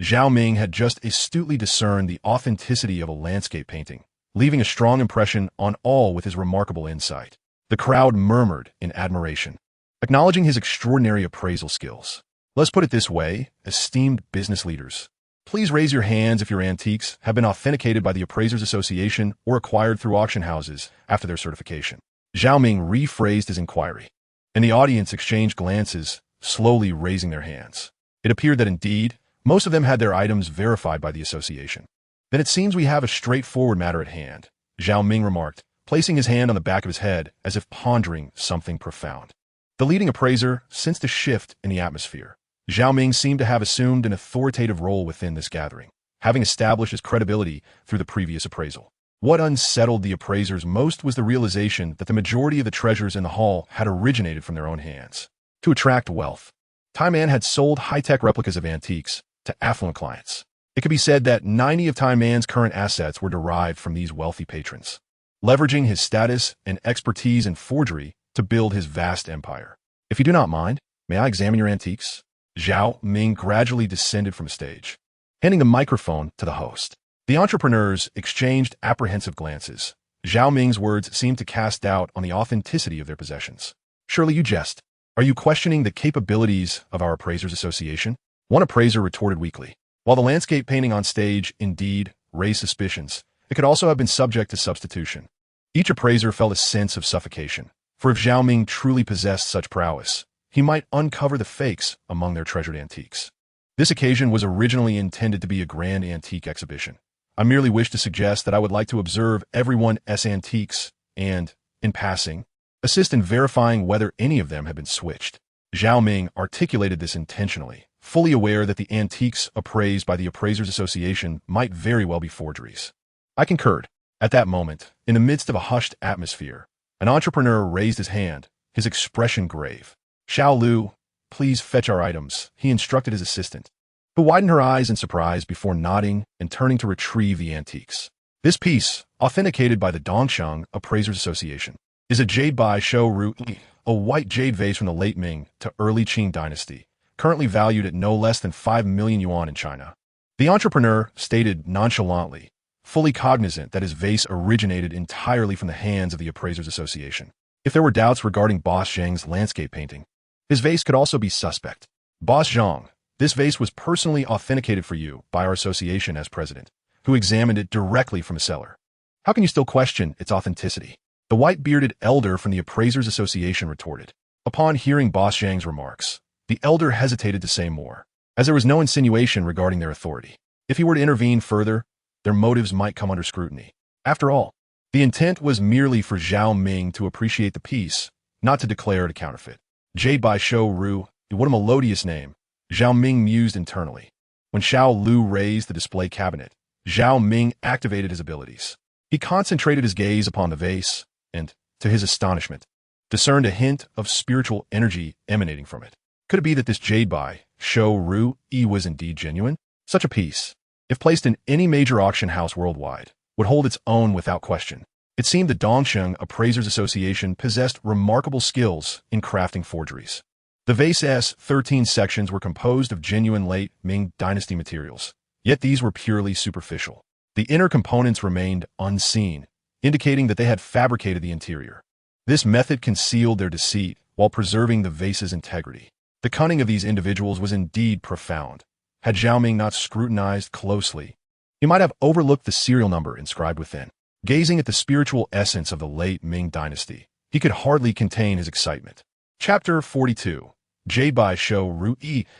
Zhao Ming had just astutely discerned the authenticity of a landscape painting, leaving a strong impression on all with his remarkable insight. The crowd murmured in admiration, acknowledging his extraordinary appraisal skills. Let's put it this way, esteemed business leaders. Please raise your hands if your antiques have been authenticated by the Appraisers Association or acquired through auction houses after their certification. Zhao Ming rephrased his inquiry, and the audience exchanged glances, slowly raising their hands. It appeared that indeed, most of them had their items verified by the association. Then it seems we have a straightforward matter at hand, Zhao Ming remarked, placing his hand on the back of his head as if pondering something profound. The leading appraiser sensed a shift in the atmosphere. Zhao Ming seemed to have assumed an authoritative role within this gathering, having established his credibility through the previous appraisal. What unsettled the appraisers most was the realization that the majority of the treasures in the hall had originated from their own hands. To attract wealth, Tai Man had sold high-tech replicas of antiques to affluent clients. It could be said that 90 of Tai Man's current assets were derived from these wealthy patrons, leveraging his status and expertise in forgery to build his vast empire. If you do not mind, may I examine your antiques? Zhao Ming gradually descended from the stage, handing the microphone to the host. The entrepreneurs exchanged apprehensive glances. Zhao Ming's words seemed to cast doubt on the authenticity of their possessions. Surely you jest. Are you questioning the capabilities of our Appraisers Association? One appraiser retorted weakly. While the landscape painting on stage indeed raised suspicions, it could also have been subject to substitution. Each appraiser felt a sense of suffocation, for if Zhao Ming truly possessed such prowess, he might uncover the fakes among their treasured antiques. This occasion was originally intended to be a grand antique exhibition. I merely wish to suggest that I would like to observe everyone's antiques and, in passing, assist in verifying whether any of them have been switched. Zhao Ming articulated this intentionally, fully aware that the antiques appraised by the Appraisers Association might very well be forgeries. I concurred. At that moment, in the midst of a hushed atmosphere, an entrepreneur raised his hand, his expression grave. "Xiao Lu, please fetch our items," he instructed his assistant, who widened her eyes in surprise before nodding and turning to retrieve the antiques. This piece, authenticated by the Dongsheng Appraisers Association, is a jade by Shou Ru, a white jade vase from the late Ming to early Qing dynasty, currently valued at no less than 5 million yuan in China. The entrepreneur stated nonchalantly, fully cognizant that his vase originated entirely from the hands of the Appraisers Association. If there were doubts regarding Boss Zhang's landscape painting, his vase could also be suspect. "Boss Zhang, this vase was personally authenticated for you by our association as president, who examined it directly from a seller. How can you still question its authenticity?" The white-bearded elder from the Appraisers Association retorted. Upon hearing Boss Zhang's remarks, the elder hesitated to say more, as there was no insinuation regarding their authority. If he were to intervene further, their motives might come under scrutiny. After all, the intent was merely for Zhao Ming to appreciate the piece, not to declare it a counterfeit. "Jade by Shou Ru, what a melodious name," Zhao Ming mused internally. When Xiao Lu raised the display cabinet, Zhao Ming activated his abilities. He concentrated his gaze upon the vase, and, to his astonishment, discerned a hint of spiritual energy emanating from it. Could it be that this jade by Shou Ru was indeed genuine? Such a piece, if placed in any major auction house worldwide, would hold its own without question. It seemed the Dongsheng Appraisers Association possessed remarkable skills in crafting forgeries. The vase's 13 sections were composed of genuine late Ming dynasty materials, yet these were purely superficial. The inner components remained unseen, indicating that they had fabricated the interior. This method concealed their deceit while preserving the vase's integrity. The cunning of these individuals was indeed profound. Had Zhao Ming not scrutinized closely, he might have overlooked the serial number inscribed within. Gazing at the spiritual essence of the late Ming dynasty, he could hardly contain his excitement. Chapter 42. Jade by Shou Ru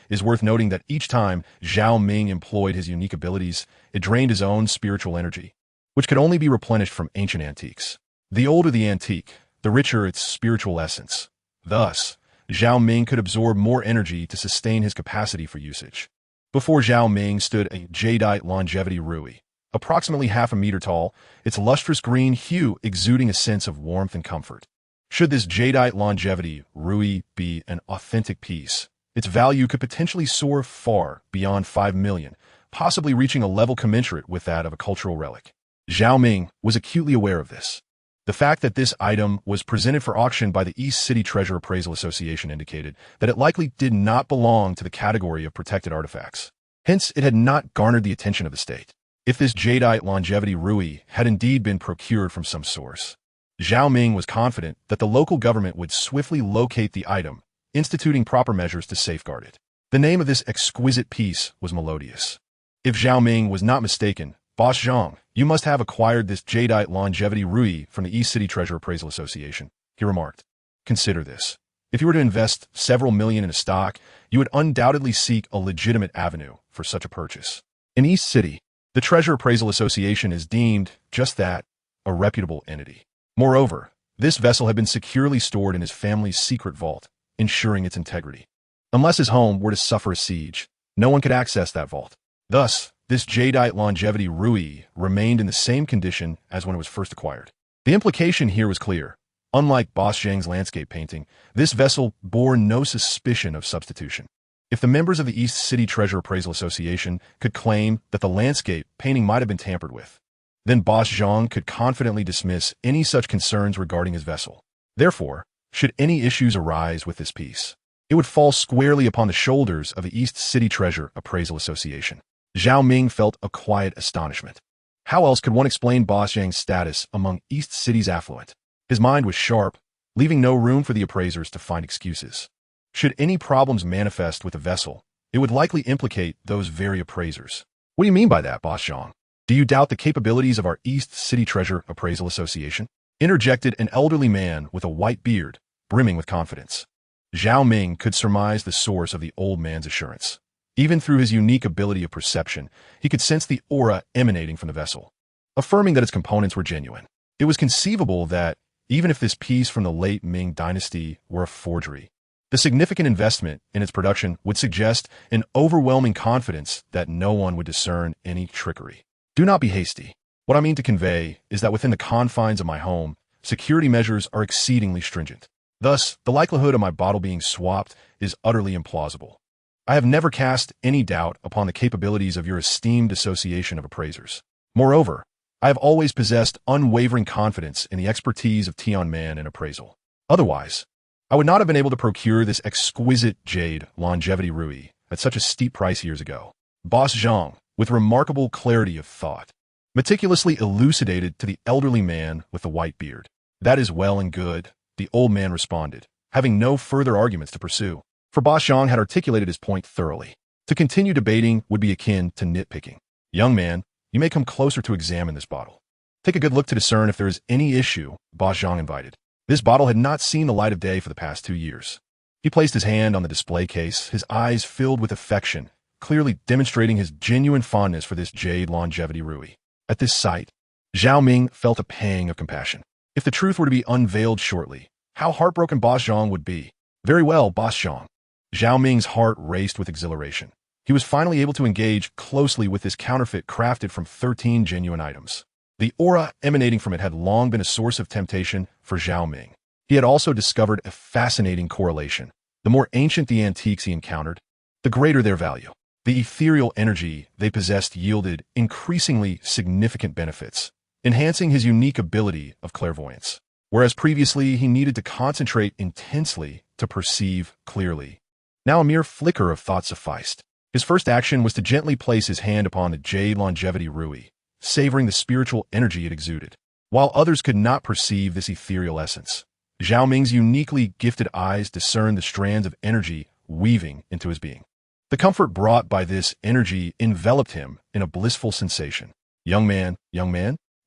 is worth noting that each time Zhao Ming employed his unique abilities, it drained his own spiritual energy, which could only be replenished from ancient antiques. The older the antique, the richer its spiritual essence. Thus, Zhao Ming could absorb more energy to sustain his capacity for usage. Before Zhao Ming stood a jadeite longevity rui, approximately half a meter tall, its lustrous green hue exuding a sense of warmth and comfort. Should this jadeite longevity rui be an authentic piece, its value could potentially soar far beyond 5 million, possibly reaching a level commensurate with that of a cultural relic. Zhao Ming was acutely aware of this. The fact that this item was presented for auction by the East City Treasure Appraisal Association indicated that it likely did not belong to the category of protected artifacts. Hence, it had not garnered the attention of the state. If this jadeite longevity rui had indeed been procured from some source, Zhao Ming was confident that the local government would swiftly locate the item, instituting proper measures to safeguard it. The name of this exquisite piece was melodious. If Zhao Ming was not mistaken, "Boss Zhang, you must have acquired this jadeite longevity rui from the East City Treasure Appraisal Association," he remarked. "Consider this. If you were to invest several million in a stock, you would undoubtedly seek a legitimate avenue for such a purchase. In East City, the Treasure Appraisal Association is deemed just that, a reputable entity. Moreover, this vessel had been securely stored in his family's secret vault, ensuring its integrity. Unless his home were to suffer a siege, no one could access that vault. Thus, this jadeite longevity rui remained in the same condition as when it was first acquired. The implication here was clear. Unlike Boss Zhang's landscape painting, this vessel bore no suspicion of substitution. If the members of the East City Treasure Appraisal Association could claim that the landscape painting might have been tampered with, then Boss Zhang could confidently dismiss any such concerns regarding his vessel. Therefore, should any issues arise with this piece, it would fall squarely upon the shoulders of the East City Treasure Appraisal Association. Zhao Ming felt a quiet astonishment. How else could one explain Boss Zhang's status among East City's affluent? His mind was sharp, leaving no room for the appraisers to find excuses. Should any problems manifest with the vessel, it would likely implicate those very appraisers. What do you mean by that, Boss Zhang? Do you doubt the capabilities of our East City Treasure Appraisal Association? Interjected an elderly man with a white beard, brimming with confidence. Zhao Ming could surmise the source of the old man's assurance. Even through his unique ability of perception, he could sense the aura emanating from the vessel, affirming that its components were genuine. It was conceivable that, even if this piece from the late Ming dynasty were a forgery, the significant investment in its production would suggest an overwhelming confidence that no one would discern any trickery. Do not be hasty. What I mean to convey is that within the confines of my home, security measures are exceedingly stringent. Thus, the likelihood of my bottle being swapped is utterly implausible. I have never cast any doubt upon the capabilities of your esteemed association of appraisers. Moreover, I have always possessed unwavering confidence in the expertise of Tian Man in appraisal. Otherwise, I would not have been able to procure this exquisite jade longevity ruby at such a steep price years ago. Boss Zhang, with remarkable clarity of thought, meticulously elucidated to the elderly man with the white beard. That is well and good, the old man responded, having no further arguments to pursue, for Boss Zhang had articulated his point thoroughly. To continue debating would be akin to nitpicking. Young man, you may come closer to examine this bottle. Take a good look to discern if there is any issue, Boss Zhang invited. This bottle had not seen the light of day for the past 2 years. He placed his hand on the display case, his eyes filled with affection, clearly demonstrating his genuine fondness for this jade longevity ruby. At this sight, Zhao Ming felt a pang of compassion. If the truth were to be unveiled shortly, how heartbroken Boss Zhang would be. Very well, Boss Zhang. Zhao Ming's heart raced with exhilaration. He was finally able to engage closely with this counterfeit crafted from 13 genuine items. The aura emanating from it had long been a source of temptation for Zhao Ming. He had also discovered a fascinating correlation. The more ancient the antiques he encountered, the greater their value. The ethereal energy they possessed yielded increasingly significant benefits, enhancing his unique ability of clairvoyance. Whereas previously he needed to concentrate intensely to perceive clearly, now a mere flicker of thought sufficed. His first action was to gently place his hand upon the jade longevity ruby, savoring the spiritual energy it exuded. While others could not perceive this ethereal essence, Zhao Ming's uniquely gifted eyes discerned the strands of energy weaving into his being. The comfort brought by this energy enveloped him in a blissful sensation. Young man,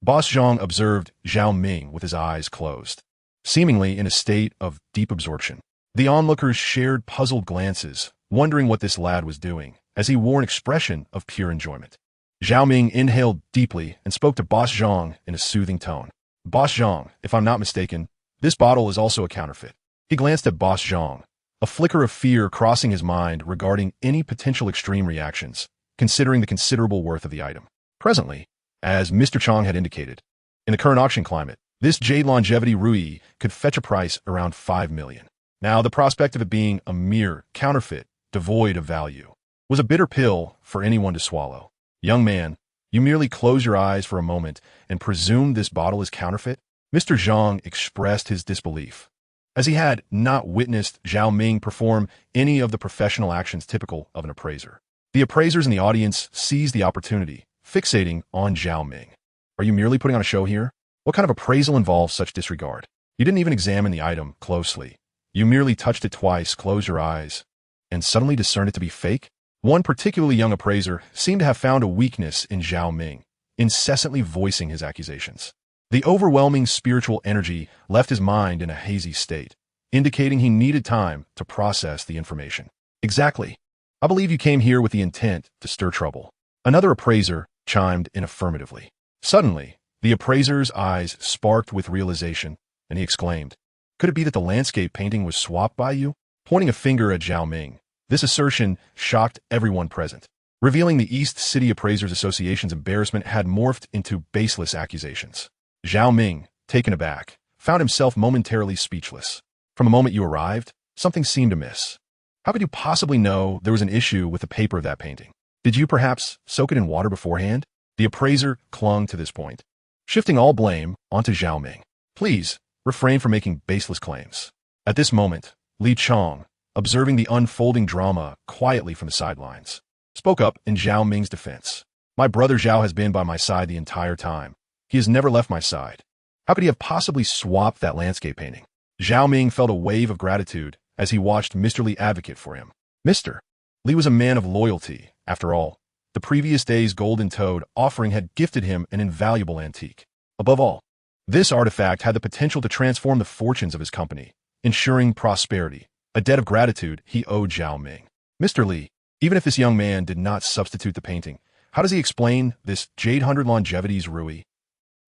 Boss Zhang observed Zhao Ming with his eyes closed, seemingly in a state of deep absorption. The onlookers shared puzzled glances, wondering what this lad was doing, as he wore an expression of pure enjoyment. Zhao Ming inhaled deeply and spoke to Boss Zhang in a soothing tone. Boss Zhang, if I'm not mistaken, this bottle is also a counterfeit. He glanced at Boss Zhang, a flicker of fear crossing his mind regarding any potential extreme reactions, considering the considerable worth of the item. Presently, as Mr. Chong had indicated, in the current auction climate, this jade longevity ruby could fetch a price around 5 million. Now, the prospect of it being a mere counterfeit, devoid of value, was a bitter pill for anyone to swallow. Young man, you merely close your eyes for a moment and presume this bottle is counterfeit? Mr. Zhang expressed his disbelief, as he had not witnessed Zhao Ming perform any of the professional actions typical of an appraiser. The appraisers in the audience seized the opportunity, fixating on Zhao Ming. Are you merely putting on a show here? What kind of appraisal involves such disregard? You didn't even examine the item closely. You merely touched it twice, closed your eyes, and suddenly discerned it to be fake? One particularly young appraiser seemed to have found a weakness in Zhao Ming, incessantly voicing his accusations. The overwhelming spiritual energy left his mind in a hazy state, indicating he needed time to process the information. Exactly. I believe you came here with the intent to stir trouble. Another appraiser chimed in affirmatively. Suddenly, the appraiser's eyes sparked with realization, and he exclaimed, "Could it be that the landscape painting was swapped by you?" Pointing a finger at Zhao Ming, this assertion shocked everyone present, revealing the East City Appraisers Association's embarrassment had morphed into baseless accusations. Zhao Ming, taken aback, found himself momentarily speechless. From the moment you arrived, something seemed amiss. How could you possibly know there was an issue with the paper of that painting? Did you perhaps soak it in water beforehand? The appraiser clung to this point, shifting all blame onto Zhao Ming. Please, refrain from making baseless claims. At this moment, Li Chong, observing the unfolding drama quietly from the sidelines, spoke up in Zhao Ming's defense. My brother Zhao has been by my side the entire time. He has never left my side. How could he have possibly swapped that landscape painting? Zhao Ming felt a wave of gratitude as he watched Mr. Li advocate for him. Mr. Li was a man of loyalty, after all. The previous day's golden toad offering had gifted him an invaluable antique. Above all, this artifact had the potential to transform the fortunes of his company, ensuring prosperity, a debt of gratitude he owed Zhao Ming. Mr. Li, even if this young man did not substitute the painting, how does he explain this Jade 100 Longevity's Rui?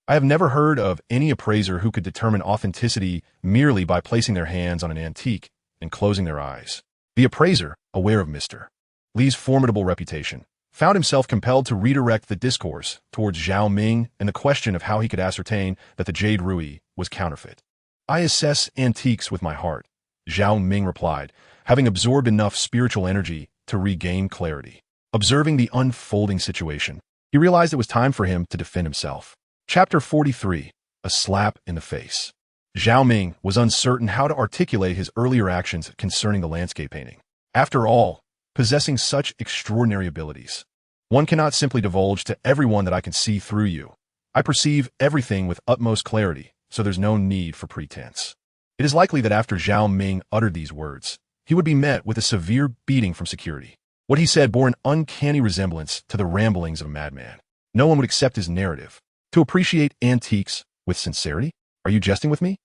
I have never heard of any appraiser who could determine authenticity merely by placing their hands on an antique and closing their eyes. The appraiser, aware of Mr. Li's formidable reputation, found himself compelled to redirect the discourse towards Zhao Ming and the question of how he could ascertain that the Jade Rui was counterfeit. I assess antiques with my heart, Zhao Ming replied, having absorbed enough spiritual energy to regain clarity. Observing the unfolding situation, he realized it was time for him to defend himself. Chapter 43, A Slap in the Face. Zhao Ming was uncertain how to articulate his earlier actions concerning the landscape painting. After all, possessing such extraordinary abilities, one cannot simply divulge to everyone that I can see through you. I perceive everything with utmost clarity, so there's no need for pretense. It is likely that after Zhao Ming uttered these words, he would be met with a severe beating from security. What he said bore an uncanny resemblance to the ramblings of a madman. No one would accept his narrative. To appreciate antiques with sincerity? Are you jesting with me?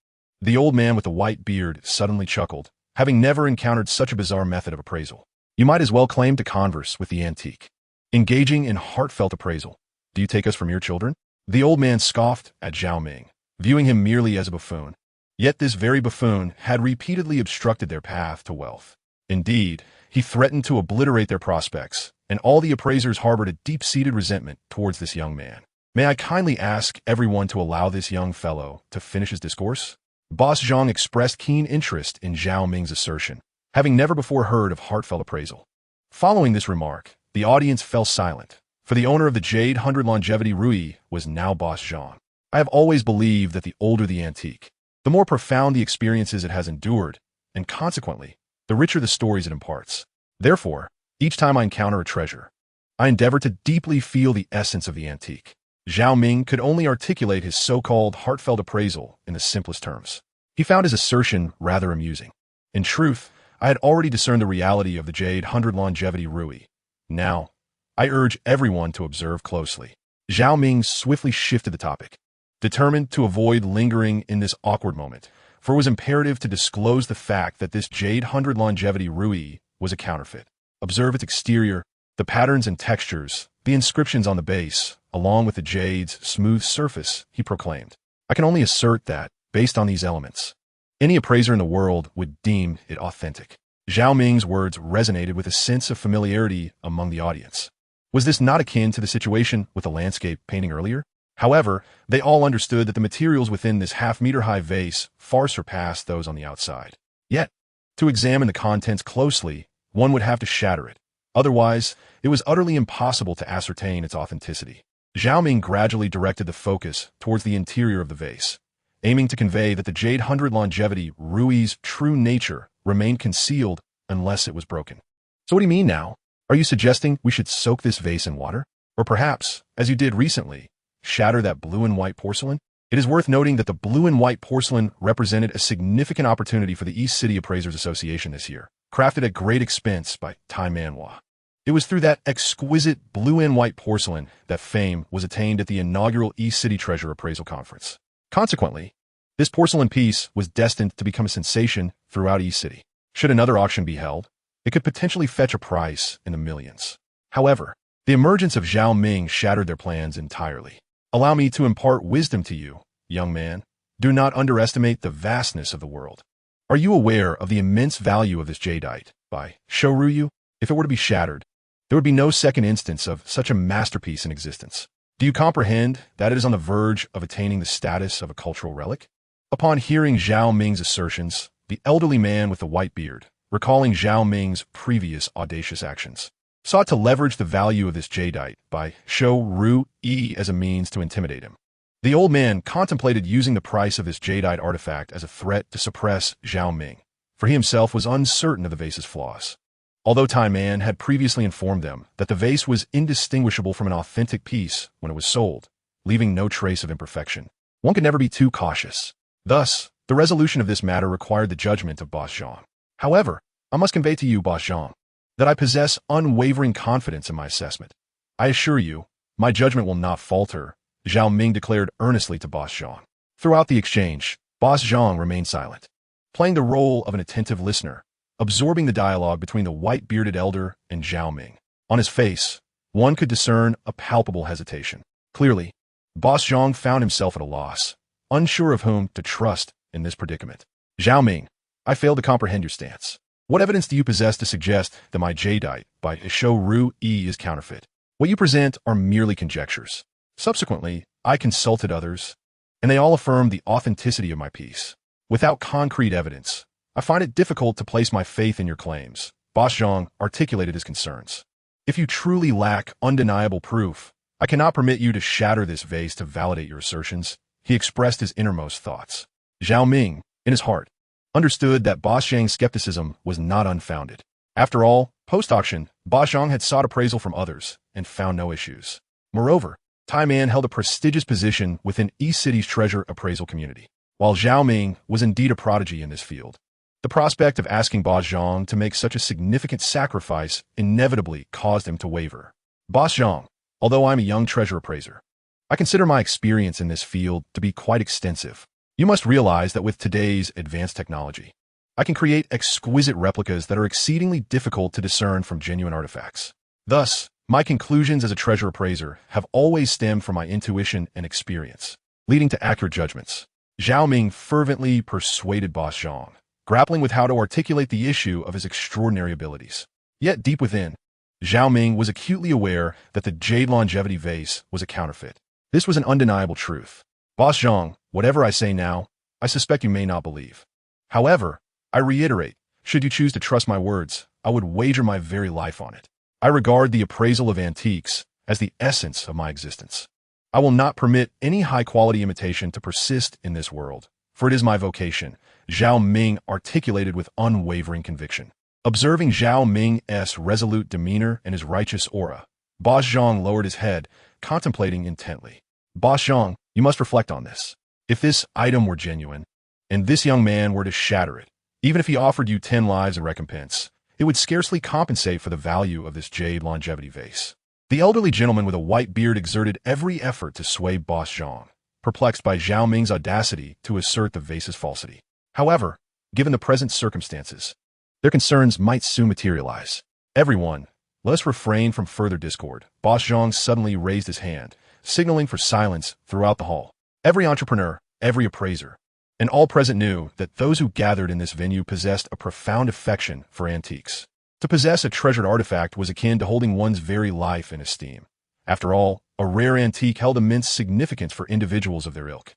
The old man with the white beard suddenly chuckled, having never encountered such a bizarre method of appraisal. You might as well claim to converse with the antique. Engaging in heartfelt appraisal. Do you take us for mere children? The old man scoffed at Zhao Ming, viewing him merely as a buffoon. Yet this very buffoon had repeatedly obstructed their path to wealth. Indeed, he threatened to obliterate their prospects, and all the appraisers harbored a deep-seated resentment towards this young man. May I kindly ask everyone to allow this young fellow to finish his discourse? Boss Zhang expressed keen interest in Zhao Ming's assertion, having never before heard of heartfelt appraisal. Following this remark, the audience fell silent, for the owner of the Jade 100 Longevity Rui was now Boss Zhang. I have always believed that the older the antique, the more profound the experiences it has endured, and consequently, the richer the stories it imparts. Therefore, each time I encounter a treasure, I endeavor to deeply feel the essence of the antique. Zhao Ming could only articulate his so-called heartfelt appraisal in the simplest terms. He found his assertion rather amusing. In truth, I had already discerned the reality of the Jade 100 Longevity Rui. Now, I urge everyone to observe closely. Zhao Ming swiftly shifted the topic, determined to avoid lingering in this awkward moment, for it was imperative to disclose the fact that this Jade 100 Longevity Rui was a counterfeit. Observe its exterior, the patterns and textures, the inscriptions on the base, along with the jade's smooth surface, he proclaimed. I can only assert that, based on these elements, any appraiser in the world would deem it authentic. Zhao Ming's words resonated with a sense of familiarity among the audience. Was this not akin to the situation with the landscape painting earlier? However, they all understood that the materials within this half-meter-high vase far surpassed those on the outside. Yet, to examine the contents closely, one would have to shatter it. Otherwise, it was utterly impossible to ascertain its authenticity. Zhao Ming gradually directed the focus towards the interior of the vase, aiming to convey that the Jade 100 Longevity Rui's true nature remained concealed unless it was broken. So what do you mean now? Are you suggesting we should soak this vase in water? Or perhaps, as you did recently, shatter that blue and white porcelain? It is worth noting that the blue and white porcelain represented a significant opportunity for the East City Appraisers Association this year, crafted at great expense by Tai Manhua. It was through that exquisite blue and white porcelain that fame was attained at the inaugural East City Treasure Appraisal Conference. Consequently, this porcelain piece was destined to become a sensation throughout East City. Should another auction be held, it could potentially fetch a price in the millions. However, the emergence of Zhao Ming shattered their plans entirely. Allow me to impart wisdom to you, young man. Do not underestimate the vastness of the world. Are you aware of the immense value of this jadeite? By Shoryu, if it were to be shattered, there would be no second instance of such a masterpiece in existence. Do you comprehend that it is on the verge of attaining the status of a cultural relic? Upon hearing Zhao Ming's assertions, the elderly man with the white beard, recalling Zhao Ming's previous audacious actions, sought to leverage the value of this jadeite by Shoryu as a means to intimidate him. The old man contemplated using the price of this jadeite artifact as a threat to suppress Zhao Ming, for he himself was uncertain of the vase's flaws. Although Tai Man had previously informed them that the vase was indistinguishable from an authentic piece when it was sold, leaving no trace of imperfection, one could never be too cautious. Thus, the resolution of this matter required the judgment of Boss Zhang. However, I must convey to you, Boss Zhang, that I possess unwavering confidence in my assessment. I assure you, my judgment will not falter, Zhao Ming declared earnestly to Boss Zhang. Throughout the exchange, Boss Zhang remained silent, playing the role of an attentive listener, absorbing the dialogue between the white-bearded elder and Zhao Ming. On his face, one could discern a palpable hesitation. Clearly, Boss Zhang found himself at a loss, unsure of whom to trust in this predicament. Zhao Ming, I fail to comprehend your stance. What evidence do you possess to suggest that my jadeite by Shou Ru Yi is counterfeit? What you present are merely conjectures. Subsequently, I consulted others, and they all affirmed the authenticity of my piece. Without concrete evidence, I find it difficult to place my faith in your claims. Boss Zhang articulated his concerns. If you truly lack undeniable proof, I cannot permit you to shatter this vase to validate your assertions. He expressed his innermost thoughts. Zhao Ming, in his heart, understood that Boss Zhang's skepticism was not unfounded. After all, post-auction, Boss Zhang had sought appraisal from others and found no issues. Moreover, Tai Man held a prestigious position within East City's treasure appraisal community, while Zhao Ming was indeed a prodigy in this field. The prospect of asking Boss Zhang to make such a significant sacrifice inevitably caused him to waver. Boss Zhang, although I'm a young treasure appraiser, I consider my experience in this field to be quite extensive. You must realize that with today's advanced technology, I can create exquisite replicas that are exceedingly difficult to discern from genuine artifacts. Thus, my conclusions as a treasure appraiser have always stemmed from my intuition and experience, leading to accurate judgments. Zhao Ming fervently persuaded Boss Zhang, grappling with how to articulate the issue of his extraordinary abilities. Yet deep within, Zhao Ming was acutely aware that the jade longevity vase was a counterfeit. This was an undeniable truth. Boss Zhang, whatever I say now, I suspect you may not believe. However, I reiterate, should you choose to trust my words, I would wager my very life on it. I regard the appraisal of antiques as the essence of my existence. I will not permit any high-quality imitation to persist in this world, for it is my vocation, Zhao Ming articulated with unwavering conviction. Observing Zhao Ming's resolute demeanor and his righteous aura, Boss Zhang lowered his head, contemplating intently. Boss Zhang, you must reflect on this. If this item were genuine, and this young man were to shatter it, even if he offered you 10 lives in recompense, it would scarcely compensate for the value of this jade longevity vase. The elderly gentleman with a white beard exerted every effort to sway Boss Zhang, perplexed by Zhao Ming's audacity to assert the vase's falsity. However, given the present circumstances, their concerns might soon materialize. Everyone, let us refrain from further discord. Boss Zhang suddenly raised his hand, signaling for silence throughout the hall. Every entrepreneur, every appraiser, and all present knew that those who gathered in this venue possessed a profound affection for antiques. To possess a treasured artifact was akin to holding one's very life in esteem. After all, a rare antique held immense significance for individuals of their ilk.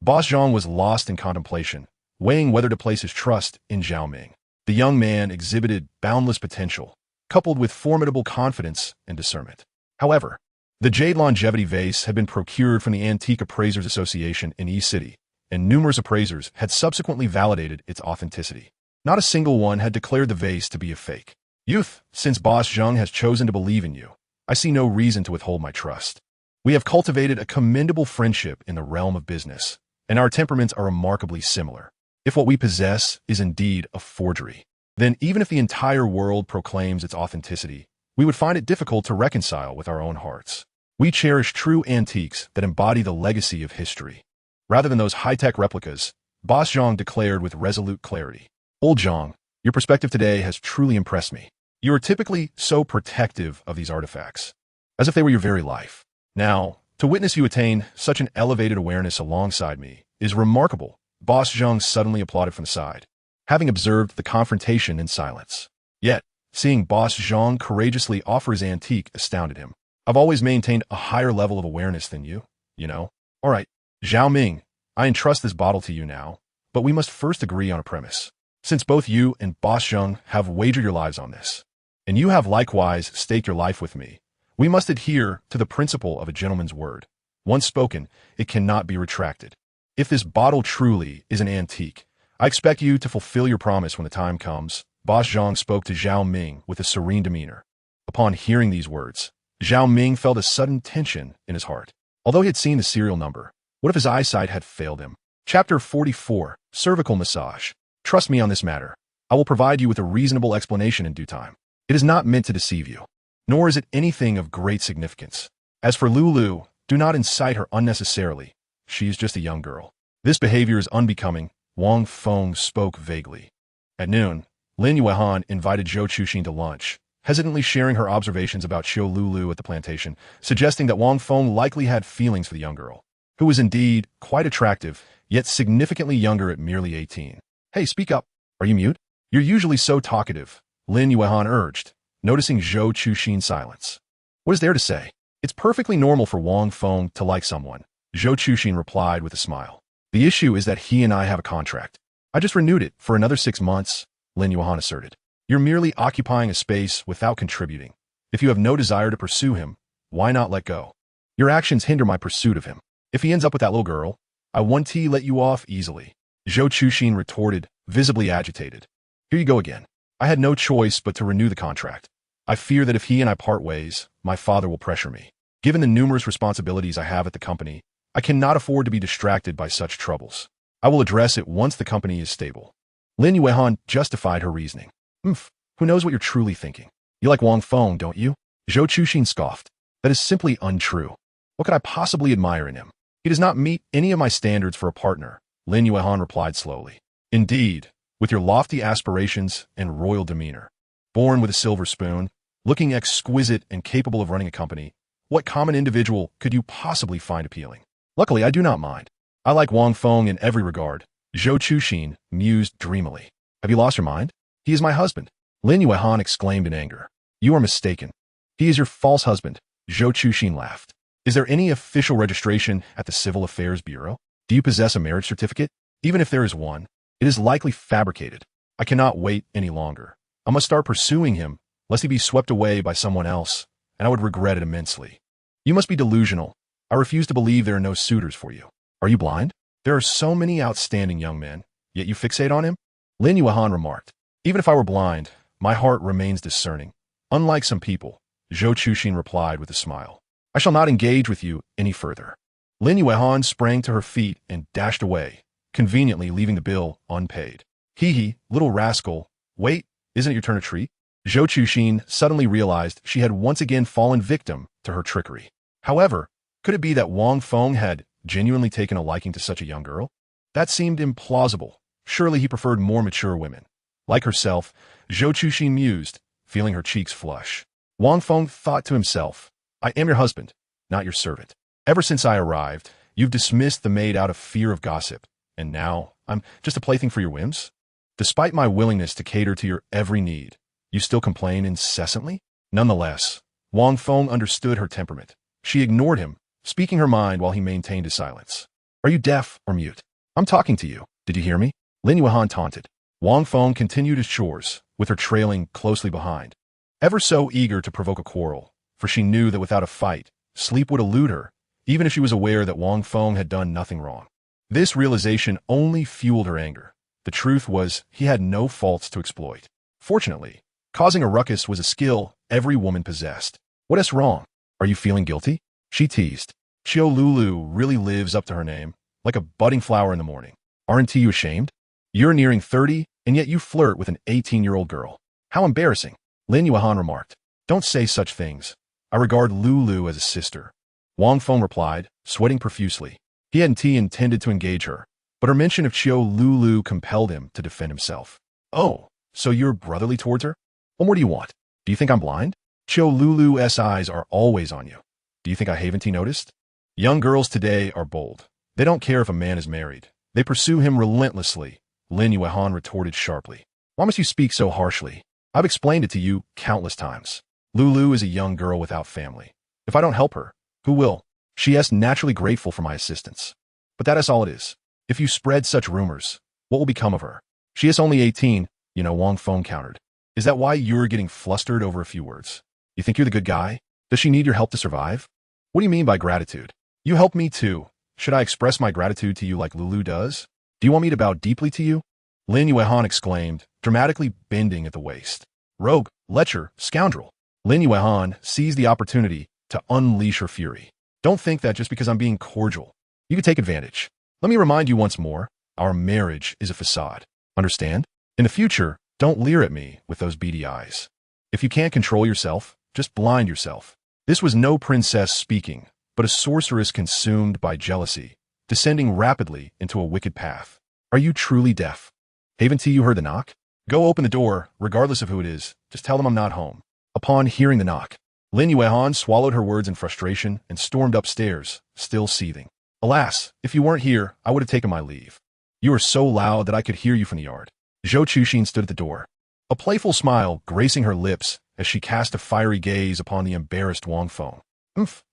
Boss Zhang was lost in contemplation, weighing whether to place his trust in Zhao Ming. The young man exhibited boundless potential, coupled with formidable confidence and discernment. However, the jade longevity vase had been procured from the Antique Appraisers Association in East City, and numerous appraisers had subsequently validated its authenticity. Not a single one had declared the vase to be a fake. Youth, since Boss Zhang has chosen to believe in you, I see no reason to withhold my trust. We have cultivated a commendable friendship in the realm of business, and our temperaments are remarkably similar. If what we possess is indeed a forgery, then even if the entire world proclaims its authenticity, we would find it difficult to reconcile with our own hearts. We cherish true antiques that embody the legacy of history. Rather than those high-tech replicas, Boss Zhang declared with resolute clarity. Old Zhang, your perspective today has truly impressed me. You are typically so protective of these artifacts, as if they were your very life. Now, to witness you attain such an elevated awareness alongside me is remarkable. Boss Zhang suddenly applauded from the side, having observed the confrontation in silence. Yet, seeing Boss Zhang courageously offer his antique astounded him. I've always maintained a higher level of awareness than you, you know. All right, Zhao Ming, I entrust this bottle to you now, but we must first agree on a premise. Since both you and Boss Zhang have wagered your lives on this, and you have likewise staked your life with me, we must adhere to the principle of a gentleman's word. Once spoken, it cannot be retracted. If this bottle truly is an antique, I expect you to fulfill your promise when the time comes. Boss Zhang spoke to Zhao Ming with a serene demeanor. Upon hearing these words, Zhao Ming felt a sudden tension in his heart. Although he had seen the serial number, what if his eyesight had failed him? Chapter 44, Cervical Massage. Trust me on this matter. I will provide you with a reasonable explanation in due time. It is not meant to deceive you, nor is it anything of great significance. As for Lulu, do not incite her unnecessarily. She is just a young girl. This behavior is unbecoming, Wang Feng spoke vaguely. At noon, Lin Yuehan invited Zhou Chuxin to lunch, hesitantly sharing her observations about Xiao Lulu at the plantation, suggesting that Wang Feng likely had feelings for the young girl, who was indeed quite attractive, yet significantly younger at merely 18. Hey, speak up. Are you mute? You're usually so talkative, Lin Yuehan urged, noticing Zhou Chuxin's silence. What is there to say? It's perfectly normal for Wang Feng to like someone, Zhou Chuxin replied with a smile. The issue is that he and I have a contract. I just renewed it for another 6 months, Lin Yuehan asserted. You're merely occupying a space without contributing. If you have no desire to pursue him, why not let go? Your actions hinder my pursuit of him. If he ends up with that little girl, I won't let you off easily, Zhou Chuxin retorted, visibly agitated. Here you go again. I had no choice but to renew the contract. I fear that if he and I part ways, my father will pressure me. Given the numerous responsibilities I have at the company, I cannot afford to be distracted by such troubles. I will address it once the company is stable. Lin Yuehan justified her reasoning. Who knows what you're truly thinking? You like Wang Feng, don't you? Zhou Chuxin scoffed. That is simply untrue. What could I possibly admire in him? He does not meet any of my standards for a partner, Lin Yuehan replied slowly. Indeed, with your lofty aspirations and royal demeanor, born with a silver spoon, looking exquisite and capable of running a company, what common individual could you possibly find appealing? Luckily, I do not mind. I like Wang Feng in every regard, Zhou Chuxin mused dreamily. Have you lost your mind? He is my husband, Lin Yuehan exclaimed in anger. You are mistaken. He is your false husband, Zhou Chuxin laughed. Is there any official registration at the Civil Affairs Bureau? Do you possess a marriage certificate? Even if there is one, it is likely fabricated. I cannot wait any longer. I must start pursuing him, lest he be swept away by someone else, and I would regret it immensely. You must be delusional. I refuse to believe there are no suitors for you. Are you blind? There are so many outstanding young men, yet you fixate on him? Lin Yuehan remarked. Even if I were blind, my heart remains discerning. Unlike some people, Zhou Chuxin replied with a smile. I shall not engage with you any further. Lin Yuehan sprang to her feet and dashed away, conveniently leaving the bill unpaid. Hee, little rascal. Wait, isn't it your turn to treat? Zhou Chuxin suddenly realized she had once again fallen victim to her trickery. However, could it be that Wang Feng had genuinely taken a liking to such a young girl? That seemed implausible. Surely he preferred more mature women. Like herself, Zhou Chuxin mused, feeling her cheeks flush. Wang Feng thought to himself, I am your husband, not your servant. Ever since I arrived, you've dismissed the maid out of fear of gossip, and now I'm just a plaything for your whims? Despite my willingness to cater to your every need, you still complain incessantly? Nonetheless, Wang Feng understood her temperament. She ignored him, speaking her mind while he maintained his silence. Are you deaf or mute? I'm talking to you. Did you hear me? Lin Yuehan taunted. Wang Feng continued his chores, with her trailing closely behind, ever so eager to provoke a quarrel, for she knew that without a fight, sleep would elude her, even if she was aware that Wang Feng had done nothing wrong. This realization only fueled her anger. The truth was, he had no faults to exploit. Fortunately, causing a ruckus was a skill every woman possessed. What is wrong? Are you feeling guilty? She teased. Xiao Lulu really lives up to her name, like a budding flower in the morning. Aren't you ashamed? You're nearing 30, and yet you flirt with an 18-year-old girl. How embarrassing, Lin Yuehan remarked. Don't say such things. I regard Lulu as a sister. Wang Feng replied, sweating profusely. He hadn't intended to engage her, but her mention of Xiao Lulu compelled him to defend himself. Oh, so you're brotherly towards her? What more do you want? Do you think I'm blind? Xiao Lulu's eyes are always on you. Do you think I haven't noticed? Young girls today are bold. They don't care if a man is married. They pursue him relentlessly, Lin Yuehan retorted sharply. Why must you speak so harshly? I've explained it to you countless times. Lulu is a young girl without family. If I don't help her, who will? She is naturally grateful for my assistance. But that is all it is. If you spread such rumors, what will become of her? She is only 18, Wang Feng countered. Is that why you're getting flustered over a few words? You think you're the good guy? Does she need your help to survive? What do you mean by gratitude? You help me too. Should I express my gratitude to you like Lulu does? Do you want me to bow deeply to you? Lin Yuehan exclaimed, dramatically bending at the waist. Rogue, lecher, scoundrel. Lin Yuehan seized the opportunity to unleash her fury. Don't think that just because I'm being cordial, you can take advantage. Let me remind you once more, our marriage is a facade. Understand? In the future, don't leer at me with those beady eyes. If you can't control yourself, just blind yourself. This was no princess speaking, but a sorceress consumed by jealousy, descending rapidly into a wicked path. Are you truly deaf? Haven't you heard the knock? Go open the door, regardless of who it is. Just tell them I'm not home. Upon hearing the knock, Lin Yuehan swallowed her words in frustration and stormed upstairs, still seething. Alas, if you weren't here, I would have taken my leave. You are so loud that I could hear you from the yard. Zhou Chuxin stood at the door, a playful smile gracing her lips as she cast a fiery gaze upon the embarrassed Wang Feng.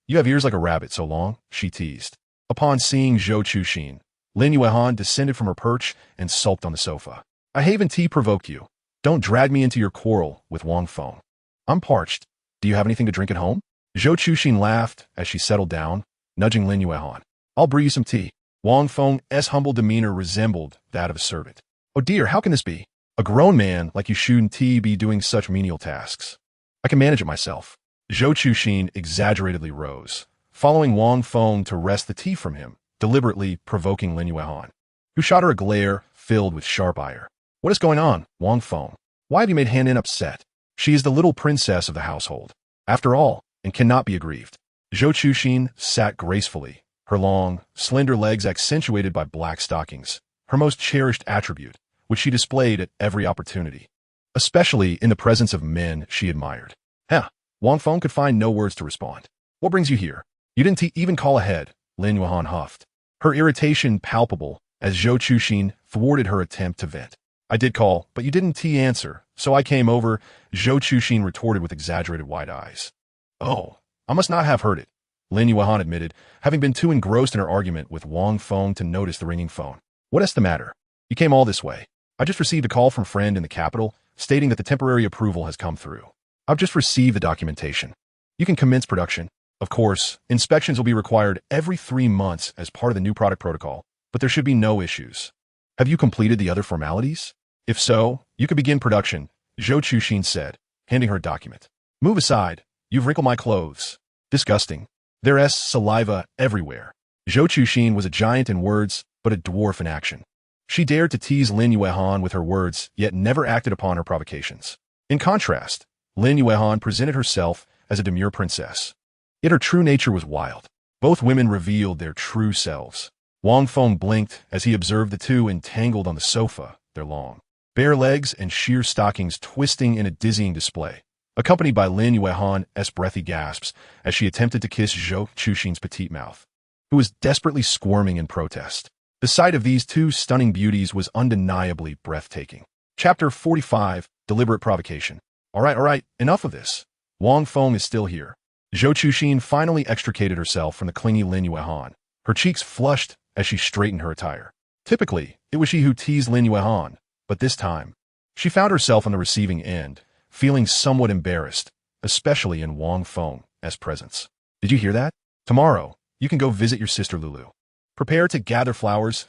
You have ears like a rabbit so long, she teased. Upon seeing Zhou Chuxin, Lin Yuehan descended from her perch and sulked on the sofa. I haven't provoked you. Don't drag me into your quarrel with Wang Feng. I'm parched. Do you have anything to drink at home? Zhou Chuxin laughed as she settled down, nudging Lin Yuehan. I'll brew you some tea. Wang Feng's humble demeanor resembled that of a servant. Oh dear, how can this be? A grown man like you shouldn't be doing such menial tasks. I can manage it myself. Zhou Chuxin exaggeratedly rose, following Wang Feng to wrest the tea from him, deliberately provoking Lin Yuehan, who shot her a glare filled with sharp ire. What is going on, Wang Feng? Why have you made Han upset? She is the little princess of the household, after all, and cannot be aggrieved. Zhou Chuxin sat gracefully, her long, slender legs accentuated by black stockings, her most cherished attribute, which she displayed at every opportunity, especially in the presence of men she admired. Wang Feng could find no words to respond. What brings you here? You didn't even call ahead, Lin Yuehan huffed, her irritation palpable as Zhou Chuxin thwarted her attempt to vent. I did call, but you didn't answer, so I came over, Zhou Chuxin retorted with exaggerated wide eyes. Oh, I must not have heard it, Lin Yuehan admitted, having been too engrossed in her argument with Wang Feng to notice the ringing phone. What is the matter? You came all this way. I just received a call from a friend in the capital stating that the temporary approval has come through. I've just received the documentation. You can commence production. Of course, inspections will be required every 3 months as part of the new product protocol, but there should be no issues. Have you completed the other formalities? If so, you could begin production, Zhou Chuxin said, handing her a document. Move aside. You've wrinkled my clothes. Disgusting. There's saliva everywhere. Zhou Chuxin was a giant in words, but a dwarf in action. She dared to tease Lin Yuehan with her words, yet never acted upon her provocations. In contrast, Lin Yuehan presented herself as a demure princess. Yet her true nature was wild. Both women revealed their true selves. Wang Feng blinked as he observed the two entangled on the sofa, their long, bare legs and sheer stockings twisting in a dizzying display, accompanied by Lin Yuehan's breathy gasps as she attempted to kiss Zhou Chuxin's petite mouth, who was desperately squirming in protest. The sight of these two stunning beauties was undeniably breathtaking. Chapter 45, Deliberate Provocation. All right, enough of this. Wang Feng is still here. Zhou Chuxin finally extricated herself from the clingy Lin Yuehan, her cheeks flushed as she straightened her attire. Typically, it was she who teased Lin Yuehan, but this time, she found herself on the receiving end, feeling somewhat embarrassed, especially in Wang Feng's presence. Did you hear that? Tomorrow, you can go visit your sister Lulu. Prepare to gather flowers.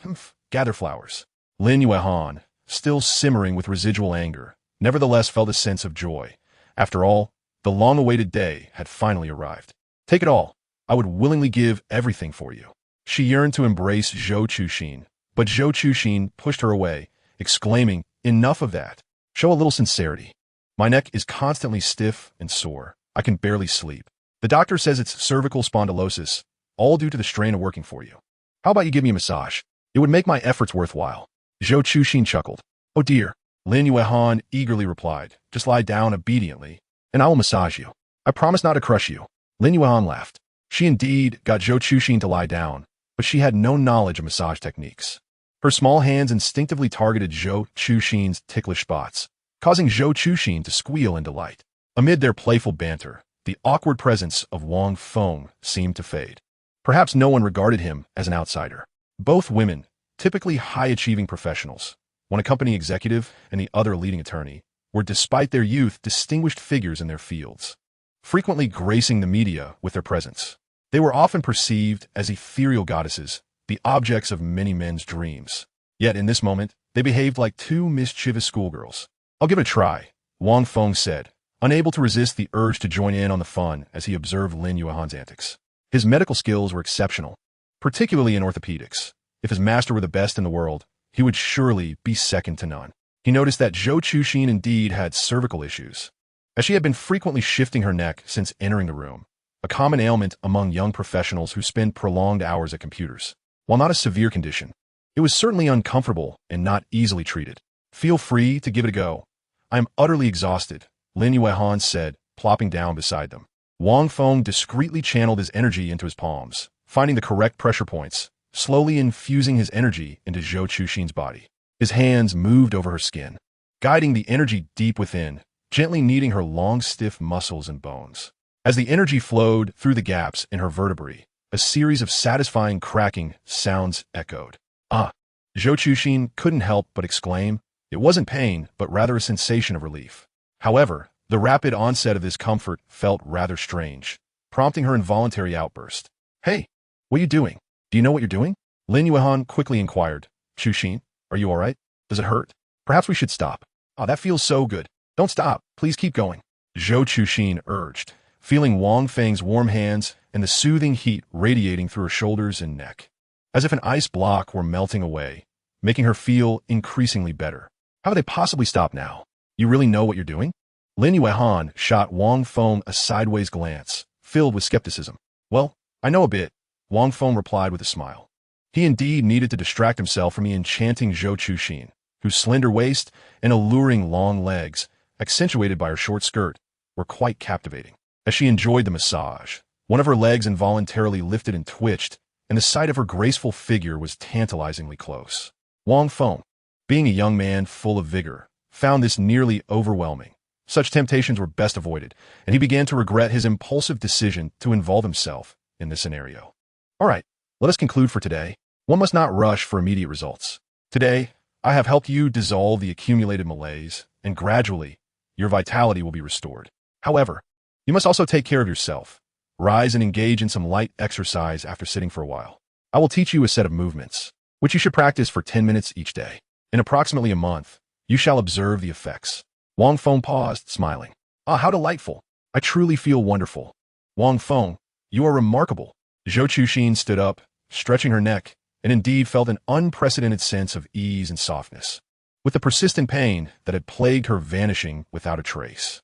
Gather flowers. Lin Yuehan, still simmering with residual anger, nevertheless felt a sense of joy. After all, the long-awaited day had finally arrived. Take it all. I would willingly give everything for you. She yearned to embrace Zhou Chuxin, but Zhou Chuxin pushed her away, exclaiming, enough of that. Show a little sincerity. My neck is constantly stiff and sore. I can barely sleep. The doctor says it's cervical spondylosis, all due to the strain of working for you. How about you give me a massage? It would make my efforts worthwhile. Zhou Chuxin chuckled. Oh dear. Lin Yuehan eagerly replied, just lie down obediently, and I will massage you. I promise not to crush you. Lin Yuehan laughed. She indeed got Zhou Chuxin to lie down, but she had no knowledge of massage techniques. Her small hands instinctively targeted Zhou Chuxin's ticklish spots, causing Zhou Chuxin to squeal in delight. Amid their playful banter, the awkward presence of Wang Feng seemed to fade. Perhaps no one regarded him as an outsider. Both women, typically high-achieving professionals, one a company executive and the other a leading attorney, were despite their youth distinguished figures in their fields, frequently gracing the media with their presence. They were often perceived as ethereal goddesses, the objects of many men's dreams. Yet in this moment, they behaved like two mischievous schoolgirls. I'll give it a try, Wang Feng said, unable to resist the urge to join in on the fun as he observed Lin Yuehan's antics. His medical skills were exceptional, particularly in orthopedics. If his master were the best in the world, he would surely be second to none. He noticed that Zhou Chuxin indeed had cervical issues. as she had been frequently shifting her neck since entering the room, a common ailment among young professionals who spend prolonged hours at computers. While not a severe condition, it was certainly uncomfortable and not easily treated. Feel free to give it a go. I am utterly exhausted, Lin Yuehan said, plopping down beside them. Wang Feng discreetly channeled his energy into his palms, finding the correct pressure points, slowly infusing his energy into Zhou Chuxin's body. His hands moved over her skin, guiding the energy deep within, gently kneading her long, stiff muscles and bones. As the energy flowed through the gaps in her vertebrae, a series of satisfying cracking sounds echoed. Ah! Zhou Chuxin couldn't help but exclaim. It wasn't pain, but rather a sensation of relief. However, the rapid onset of this comfort felt rather strange, prompting her involuntary outburst. Hey, what are you doing? Do you know what you're doing? Lin Yuehan quickly inquired. Chuxin, are you all right? Does it hurt? Perhaps we should stop. Oh, that feels so good. Don't stop. Please keep going. Zhou Chuxin urged, feeling Wang Feng's warm hands and the soothing heat radiating through her shoulders and neck, as if an ice block were melting away, making her feel increasingly better. How could they possibly stop now? You really know what you're doing? Lin Yuehan shot Wang Feng a sideways glance, filled with skepticism. Well, I know a bit, Wang Feng replied with a smile. He indeed needed to distract himself from the enchanting Zhou Chuxin, whose slender waist and alluring long legs, accentuated by her short skirt, were quite captivating. As she enjoyed the massage, one of her legs involuntarily lifted and twitched, and the sight of her graceful figure was tantalizingly close. Wang Feng, being a young man full of vigor, found this nearly overwhelming. Such temptations were best avoided, and he began to regret his impulsive decision to involve himself in this scenario. All right, let us conclude for today. One must not rush for immediate results. Today, I have helped you dissolve the accumulated malaise, and gradually, your vitality will be restored. However, you must also take care of yourself. Rise and engage in some light exercise after sitting for a while. I will teach you a set of movements, which you should practice for 10 minutes each day. In approximately a month, you shall observe the effects. Wang Feng paused, smiling. Ah, how delightful. I truly feel wonderful. Wang Feng, you are remarkable. Zhou Chuxin stood up, stretching her neck, and indeed felt an unprecedented sense of ease and softness, with the persistent pain that had plagued her vanishing without a trace.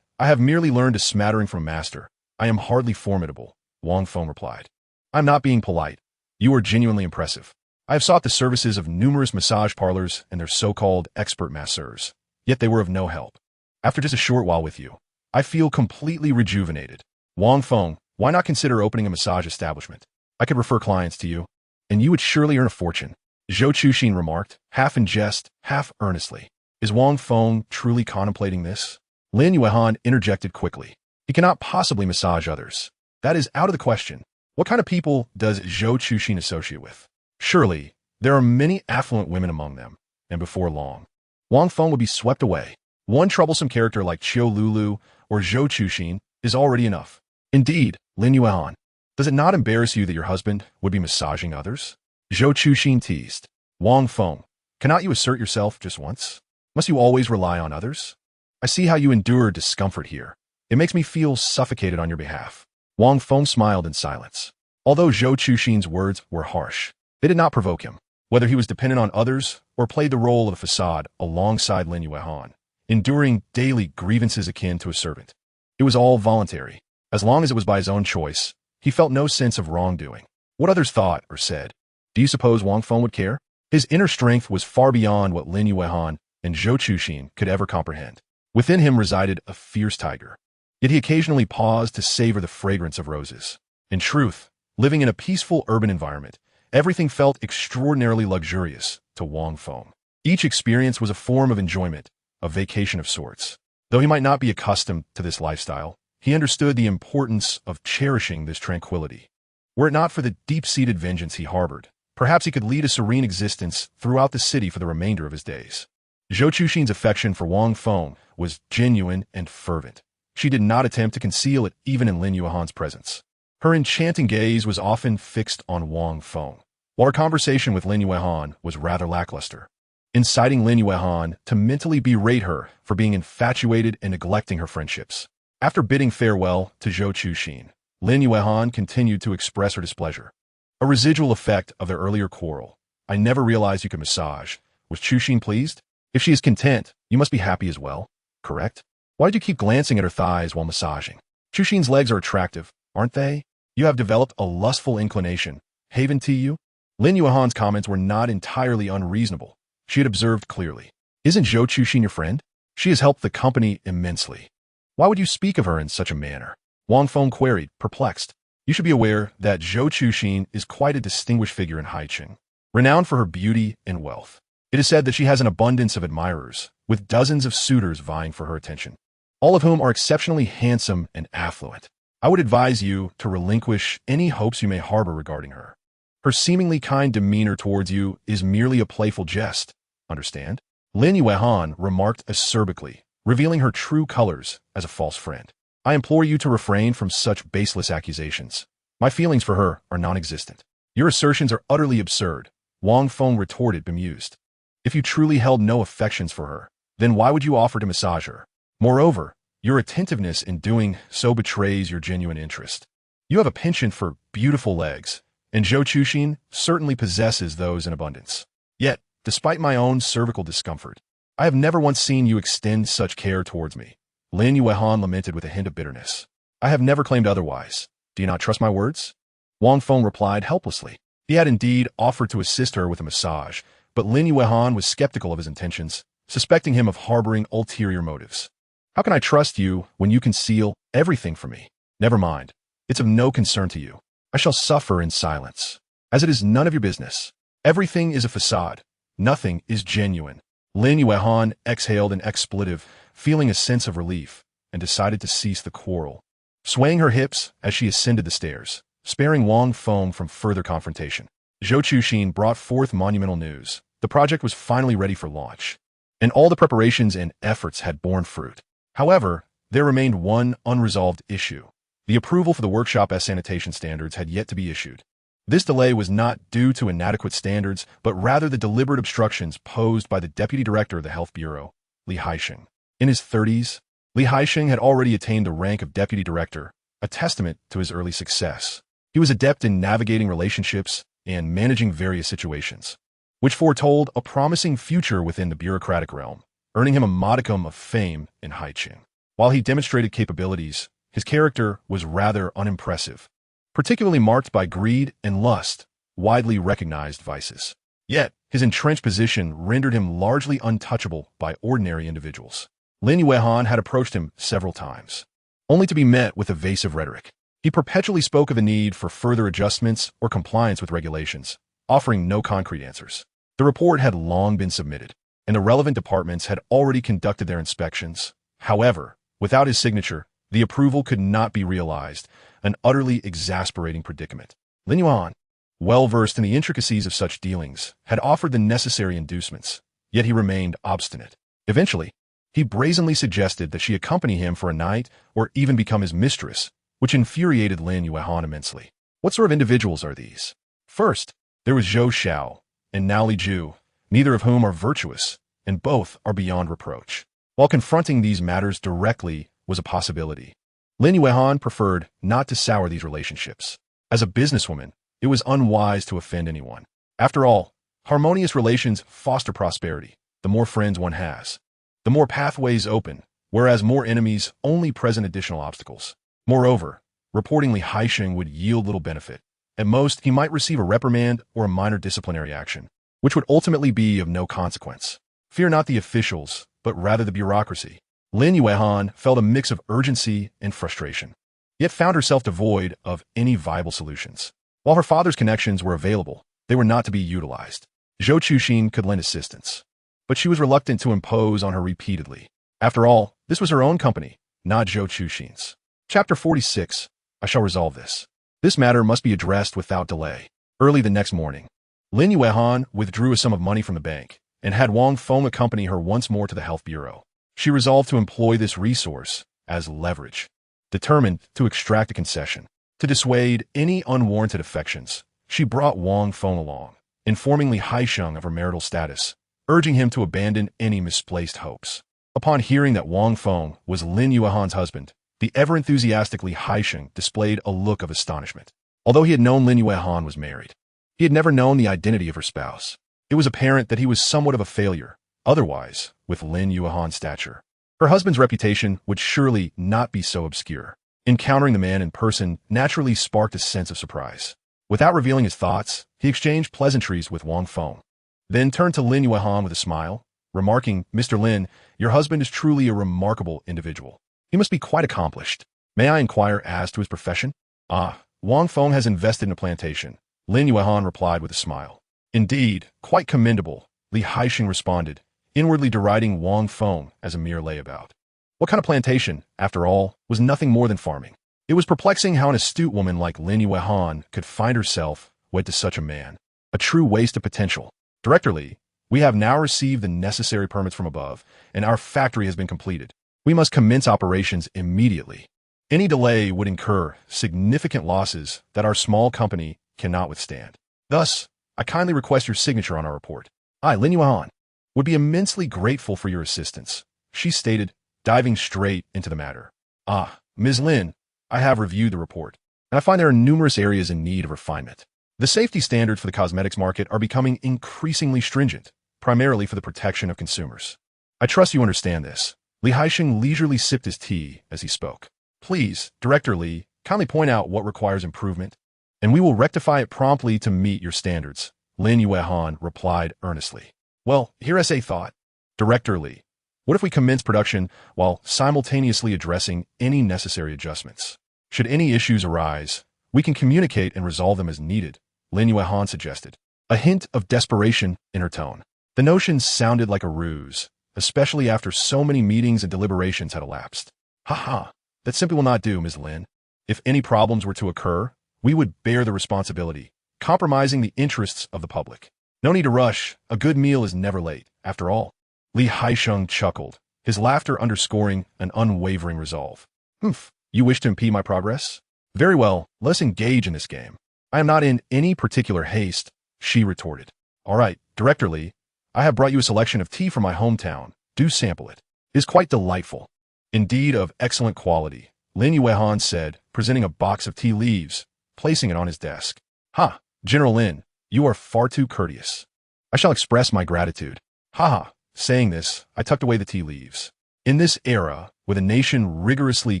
I have merely learned a smattering from master. I am hardly formidable, Wang Feng replied. I'm not being polite. You are genuinely impressive. I have sought the services of numerous massage parlors and their so-called expert masseurs, yet they were of no help. After just a short while with you, I feel completely rejuvenated. Wang Feng, why not consider opening a massage establishment? I could refer clients to you, and you would surely earn a fortune. Zhou Chuxin remarked, half in jest, half earnestly. Is Wang Feng truly contemplating this? Lin Yuehan interjected quickly. He cannot possibly massage others. That is out of the question. What kind of people does Zhou Chuxin associate with? Surely, there are many affluent women among them, and before long, Wang Feng would be swept away. One troublesome character like Qiu Lulu or Zhou Chuxin is already enough. Indeed, Lin Yuehan, does it not embarrass you that your husband would be massaging others? Zhou Chuxin teased. Wang Feng, cannot you assert yourself just once? Must you always rely on others? I see how you endure discomfort here. It makes me feel suffocated on your behalf. Wang Feng smiled in silence. Although Zhou Chuxin's words were harsh, they did not provoke him. Whether he was dependent on others or played the role of a facade alongside Lin Yuehan, enduring daily grievances akin to a servant, it was all voluntary. As long as it was by his own choice, he felt no sense of wrongdoing. What others thought or said, do you suppose Wang Feng would care? His inner strength was far beyond what Lin Yuehan and Zhou Chuxin could ever comprehend. Within him resided a fierce tiger. Yet he occasionally paused to savor the fragrance of roses. In truth, living in a peaceful urban environment, everything felt extraordinarily luxurious to Wang Feng. Each experience was a form of enjoyment, a vacation of sorts. Though he might not be accustomed to this lifestyle, he understood the importance of cherishing this tranquility. Were it not for the deep-seated vengeance he harbored, perhaps he could lead a serene existence throughout the city for the remainder of his days. Zhou Chuxin's affection for Wang Feng was genuine and fervent. She did not attempt to conceal it even in Lin Yuehan's presence. Her enchanting gaze was often fixed on Wang Feng, while her conversation with Lin Yuehan was rather lackluster, inciting Lin Yuehan to mentally berate her for being infatuated and neglecting her friendships. After bidding farewell to Zhou Chuxin, Lin Yuehan continued to express her displeasure. A residual effect of their earlier quarrel. I never realized you could massage. Was Chuxin pleased? If she is content, you must be happy as well, correct? Why do you keep glancing at her thighs while massaging? Chuxin's legs are attractive, aren't they? You have developed a lustful inclination. Haven to you? Lin Yuhan's comments were not entirely unreasonable. She had observed clearly. Isn't Zhou Chuxin your friend? She has helped the company immensely. Why would you speak of her in such a manner? Wang Feng queried, perplexed. You should be aware that Zhou Chuxin is quite a distinguished figure in Haiqing, renowned for her beauty and wealth. It is said that she has an abundance of admirers, with dozens of suitors vying for her attention, all of whom are exceptionally handsome and affluent. I would advise you to relinquish any hopes you may harbor regarding her. Her seemingly kind demeanor towards you is merely a playful jest, understand? Lin Yuhan remarked acerbically, revealing her true colors as a false friend. I implore you to refrain from such baseless accusations. My feelings for her are non-existent. Your assertions are utterly absurd, Wang Feng retorted, bemused. If you truly held no affections for her, then why would you offer to massage her? Moreover, your attentiveness in doing so betrays your genuine interest. You have a penchant for beautiful legs, and Zhou Chuxin certainly possesses those in abundance. Yet, despite my own cervical discomfort, I have never once seen you extend such care towards me. Lin Yuhan lamented with a hint of bitterness. I have never claimed otherwise. Do you not trust my words? Wang Feng replied helplessly. He had indeed offered to assist her with a massage, but Lin Yuhan was skeptical of his intentions, suspecting him of harboring ulterior motives. How can I trust you when you conceal everything from me? Never mind. It's of no concern to you. I shall suffer in silence, as it is none of your business. Everything is a facade. Nothing is genuine. Lin Yuhan exhaled an expletive, feeling a sense of relief, and decided to cease the quarrel, swaying her hips as she ascended the stairs, sparing Wang Feng from further confrontation. Zhou Chuxin brought forth monumental news. The project was finally ready for launch, and all the preparations and efforts had borne fruit. However, there remained one unresolved issue. The approval for the workshop's sanitation standards had yet to be issued. This delay was not due to inadequate standards, but rather the deliberate obstructions posed by the Deputy Director of the Health Bureau, Li Haixing. In his 30s, Li Haixing had already attained the rank of Deputy Director, a testament to his early success. He was adept in navigating relationships and managing various situations, which foretold a promising future within the bureaucratic realm, earning him a modicum of fame in Haiqing. While he demonstrated capabilities, his character was rather unimpressive, particularly marked by greed and lust, widely recognized vices. Yet, his entrenched position rendered him largely untouchable by ordinary individuals. Lin Yuhan had approached him several times, only to be met with evasive rhetoric. He perpetually spoke of the need for further adjustments or compliance with regulations, offering no concrete answers. The report had long been submitted, and the relevant departments had already conducted their inspections. However, without his signature, the approval could not be realized, an utterly exasperating predicament. Lin Yuhan, well-versed in the intricacies of such dealings, had offered the necessary inducements, yet he remained obstinate. Eventually, he brazenly suggested that she accompany him for a night or even become his mistress, which infuriated Lin Yuhan immensely. What sort of individuals are these? First, there was Zhou Xiao and Now Li Ju, neither of whom are virtuous, and both are beyond reproach. While confronting these matters directly was a possibility, Lin Yuhan preferred not to sour these relationships. As a businesswoman, it was unwise to offend anyone. After all, harmonious relations foster prosperity. The more friends one has, the more pathways open, whereas more enemies only present additional obstacles. Moreover, reportingly Haixing would yield little benefit. At most, he might receive a reprimand or a minor disciplinary action, which would ultimately be of no consequence. Fear not the officials, but rather the bureaucracy. Lin Yuhan felt a mix of urgency and frustration, yet found herself devoid of any viable solutions. While her father's connections were available, they were not to be utilized. Zhou Chuxin could lend assistance, but she was reluctant to impose on her repeatedly. After all, this was her own company, not Zhou Chuxin's. Chapter 46. I shall resolve this. This matter must be addressed without delay. Early the next morning, Lin Yuhan withdrew a sum of money from the bank and had Wang Feng accompany her once more to the health bureau. She resolved to employ this resource as leverage, determined to extract a concession. To dissuade any unwarranted affections, she brought Wang Feng along, informing Li Haixing of her marital status, urging him to abandon any misplaced hopes. Upon hearing that Wang Feng was Lin Yuhan's husband, the ever-enthusiastic Li Haixing displayed a look of astonishment. Although he had known Lin Yuhan was married, he had never known the identity of her spouse. It was apparent that he was somewhat of a failure, otherwise, with Lin Yuhan's stature. Her husband's reputation would surely not be so obscure. Encountering the man in person naturally sparked a sense of surprise. Without revealing his thoughts, he exchanged pleasantries with Wang Feng, then turned to Lin Yuehan with a smile, remarking, "Mr. Lin, your husband is truly a remarkable individual. He must be quite accomplished. May I inquire as to his profession?" "Ah, Wang Feng has invested in a plantation," Lin Yuehan replied with a smile. "Indeed, quite commendable," Li Haixing responded, inwardly deriding Wang Feng as a mere layabout. What kind of plantation, after all, was nothing more than farming? It was perplexing how an astute woman like Lin Yuehan could find herself wed to such a man. A true waste of potential. "Director Li, we have now received the necessary permits from above, and our factory has been completed. We must commence operations immediately. Any delay would incur significant losses that our small company cannot withstand. Thus, I kindly request your signature on our report. I, Lin Yuehan, would be immensely grateful for your assistance," she stated, diving straight into the matter. "Ah, Ms. Lin, I have reviewed the report, and I find there are numerous areas in need of refinement. The safety standards for the cosmetics market are becoming increasingly stringent, primarily for the protection of consumers. I trust you understand this." Li Haixing leisurely sipped his tea as he spoke. "Please, Director Li, kindly point out what requires improvement, and we will rectify it promptly to meet your standards," Lin Yuehan replied earnestly. "Well, here's a thought. Director Li, what if we commence production while simultaneously addressing any necessary adjustments? Should any issues arise, we can communicate and resolve them as needed," Lin Yuehan suggested, a hint of desperation in her tone. The notion sounded like a ruse, especially after so many meetings and deliberations had elapsed. "Ha, that simply will not do, Ms. Lin. If any problems were to occur, we would bear the responsibility, compromising the interests of the public. No need to rush. A good meal is never late, after all." Li Haixing chuckled, his laughter underscoring an unwavering resolve. "Humph, you wish to impede my progress? Very well, let us engage in this game. I am not in any particular haste," she retorted. "All right, Director Li, I have brought you a selection of tea from my hometown. Do sample it. It is quite delightful." "Indeed of excellent quality," Lin Yuehan said, presenting a box of tea leaves, placing it on his desk. "Ha, General Lin, you are far too courteous. I shall express my gratitude." "Ha." Saying this, I tucked away the tea leaves. In this era, where the nation rigorously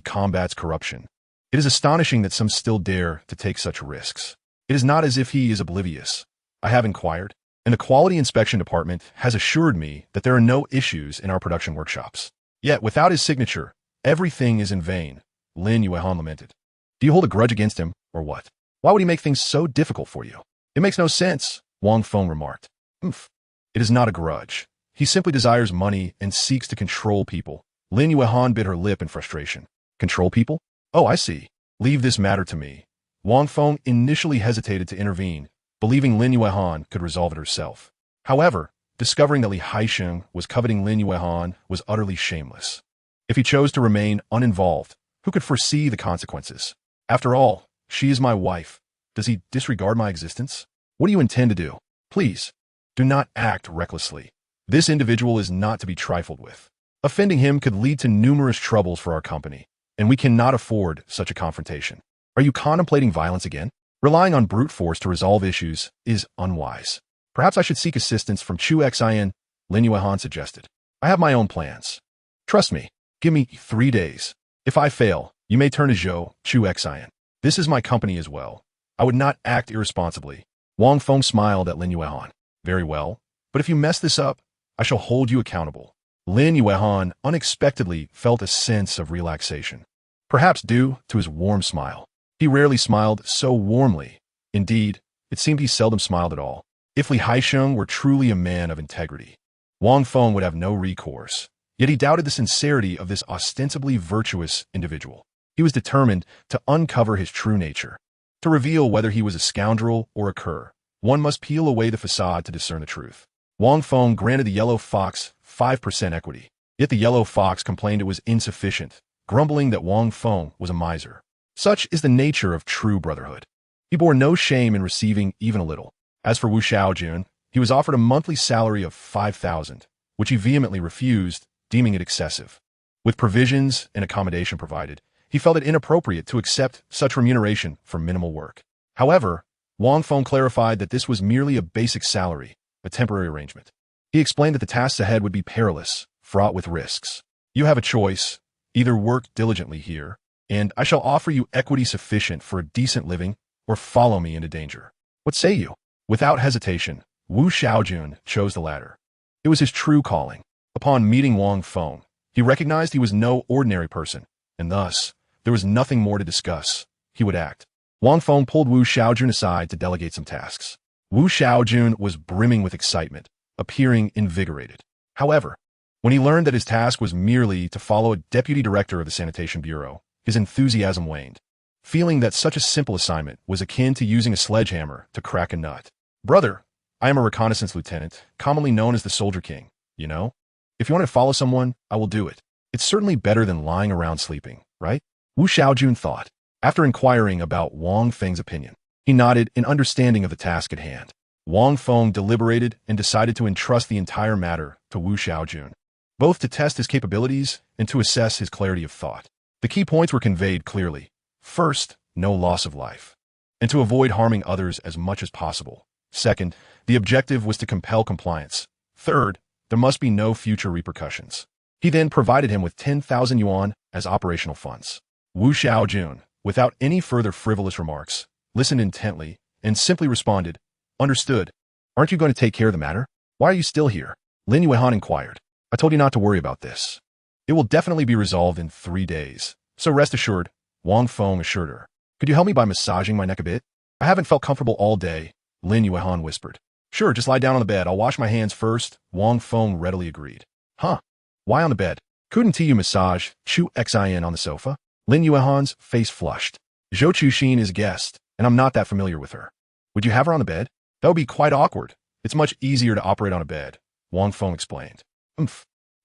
combats corruption, it is astonishing that some still dare to take such risks. It is not as if he is oblivious. I have inquired, and the Quality Inspection Department has assured me that there are no issues in our production workshops. Yet, without his signature, everything is in vain," Lin Yuehan lamented. "Do you hold a grudge against him, or what? Why would he make things so difficult for you?" "It makes no sense," Wang Feng remarked. "Humph. It is not a grudge. He simply desires money and seeks to control people." Lin Yuehan bit her lip in frustration. "Control people? Oh, I see. Leave this matter to me." Wang Feng initially hesitated to intervene, believing Lin Yuehan could resolve it herself. However, discovering that Li Haixing was coveting Lin Yuehan was utterly shameless. If he chose to remain uninvolved, who could foresee the consequences? After all, she is my wife. Does he disregard my existence? What do you intend to do? Please, do not act recklessly. This individual is not to be trifled with. Offending him could lead to numerous troubles for our company, and we cannot afford such a confrontation. Are you contemplating violence again? Relying on brute force to resolve issues is unwise. Perhaps I should seek assistance from Chu Xian, Lin Yuehan suggested. I have my own plans. Trust me, give me 3 days. If I fail, you may turn to Zhou, Chu Xian. This is my company as well. I would not act irresponsibly. Wang Feng smiled at Lin Yuehan. Very well, but if you mess this up, I shall hold you accountable. Lin Yuehan unexpectedly felt a sense of relaxation, perhaps due to his warm smile. He rarely smiled so warmly. Indeed, it seemed he seldom smiled at all. If Li Haixing were truly a man of integrity, Wang Feng would have no recourse. Yet he doubted the sincerity of this ostensibly virtuous individual. He was determined to uncover his true nature. To reveal whether he was a scoundrel or a cur, one must peel away the facade to discern the truth. Wang Feng granted the Yellow Fox 5% equity, yet the Yellow Fox complained it was insufficient, grumbling that Wang Feng was a miser. Such is the nature of true brotherhood. He bore no shame in receiving even a little. As for Wu Xiaojun, he was offered a monthly salary of 5,000, which he vehemently refused, deeming it excessive. With provisions and accommodation provided, he felt it inappropriate to accept such remuneration for minimal work. However, Wang Feng clarified that this was merely a basic salary, a temporary arrangement. He explained that the tasks ahead would be perilous, fraught with risks. You have a choice. Either work diligently here, and I shall offer you equity sufficient for a decent living, or follow me into danger. What say you? Without hesitation, Wu Xiaojun chose the latter. It was his true calling. Upon meeting Wang Feng, he recognized he was no ordinary person, and thus, there was nothing more to discuss. He would act. Wang Feng pulled Wu Xiaojun aside to delegate some tasks. Wu Xiaojun was brimming with excitement, appearing invigorated. However, when he learned that his task was merely to follow a deputy director of the Sanitation Bureau, his enthusiasm waned, feeling that such a simple assignment was akin to using a sledgehammer to crack a nut. Brother, I am a reconnaissance lieutenant, commonly known as the Soldier King, you know? If you want to follow someone, I will do it. It's certainly better than lying around sleeping, right? Wu Xiaojun thought. After inquiring about Wang Feng's opinion, he nodded in understanding of the task at hand. Wang Feng deliberated and decided to entrust the entire matter to Wu Xiaojun, both to test his capabilities and to assess his clarity of thought. The key points were conveyed clearly. First, no loss of life, and to avoid harming others as much as possible. Second, the objective was to compel compliance. Third, there must be no future repercussions. He then provided him with 10,000 yuan as operational funds. Wu Xiaojun, without any further frivolous remarks, listened intently and simply responded, "Understood. Aren't you going to take care of the matter? Why are you still here?" Lin Yuehan inquired. "I told you not to worry about this. It will definitely be resolved in 3 days, so rest assured," Wang Feng assured her. "Could you help me by massaging my neck a bit? I haven't felt comfortable all day," Lin Yuehan whispered. "Sure, just lie down on the bed. I'll wash my hands first," Wang Feng readily agreed. "Huh? Why on the bed? Couldn't you massage Chu Xin on the sofa?" Lin Yuehan's face flushed. "Zhou Chuxin is a guest, and I'm not that familiar with her. Would you have her on the bed? That would be quite awkward. It's much easier to operate on a bed," Wang Feng explained.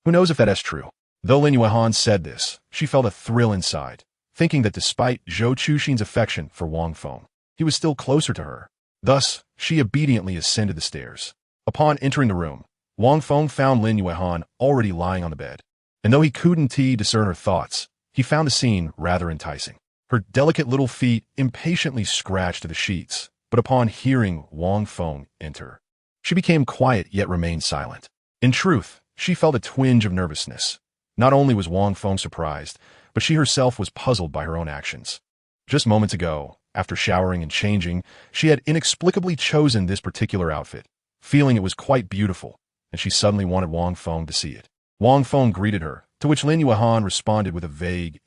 Who knows if that's true? Though Lin Yuehan said this, she felt a thrill inside, thinking that despite Zhou Chuxin's affection for Wang Feng, he was still closer to her. Thus, she obediently ascended the stairs. Upon entering the room, Wang Feng found Lin Yuehan already lying on the bed, and though he couldn't discern her thoughts, he found the scene rather enticing. Her delicate little feet impatiently scratched the sheets, but upon hearing Wang Feng enter, she became quiet yet remained silent. In truth, she felt a twinge of nervousness. Not only was Wang Feng surprised, but she herself was puzzled by her own actions. Just moments ago, after showering and changing, she had inexplicably chosen this particular outfit, feeling it was quite beautiful, and she suddenly wanted Wang Feng to see it. Wang Feng greeted her, to which Lin Yuehan responded with a vague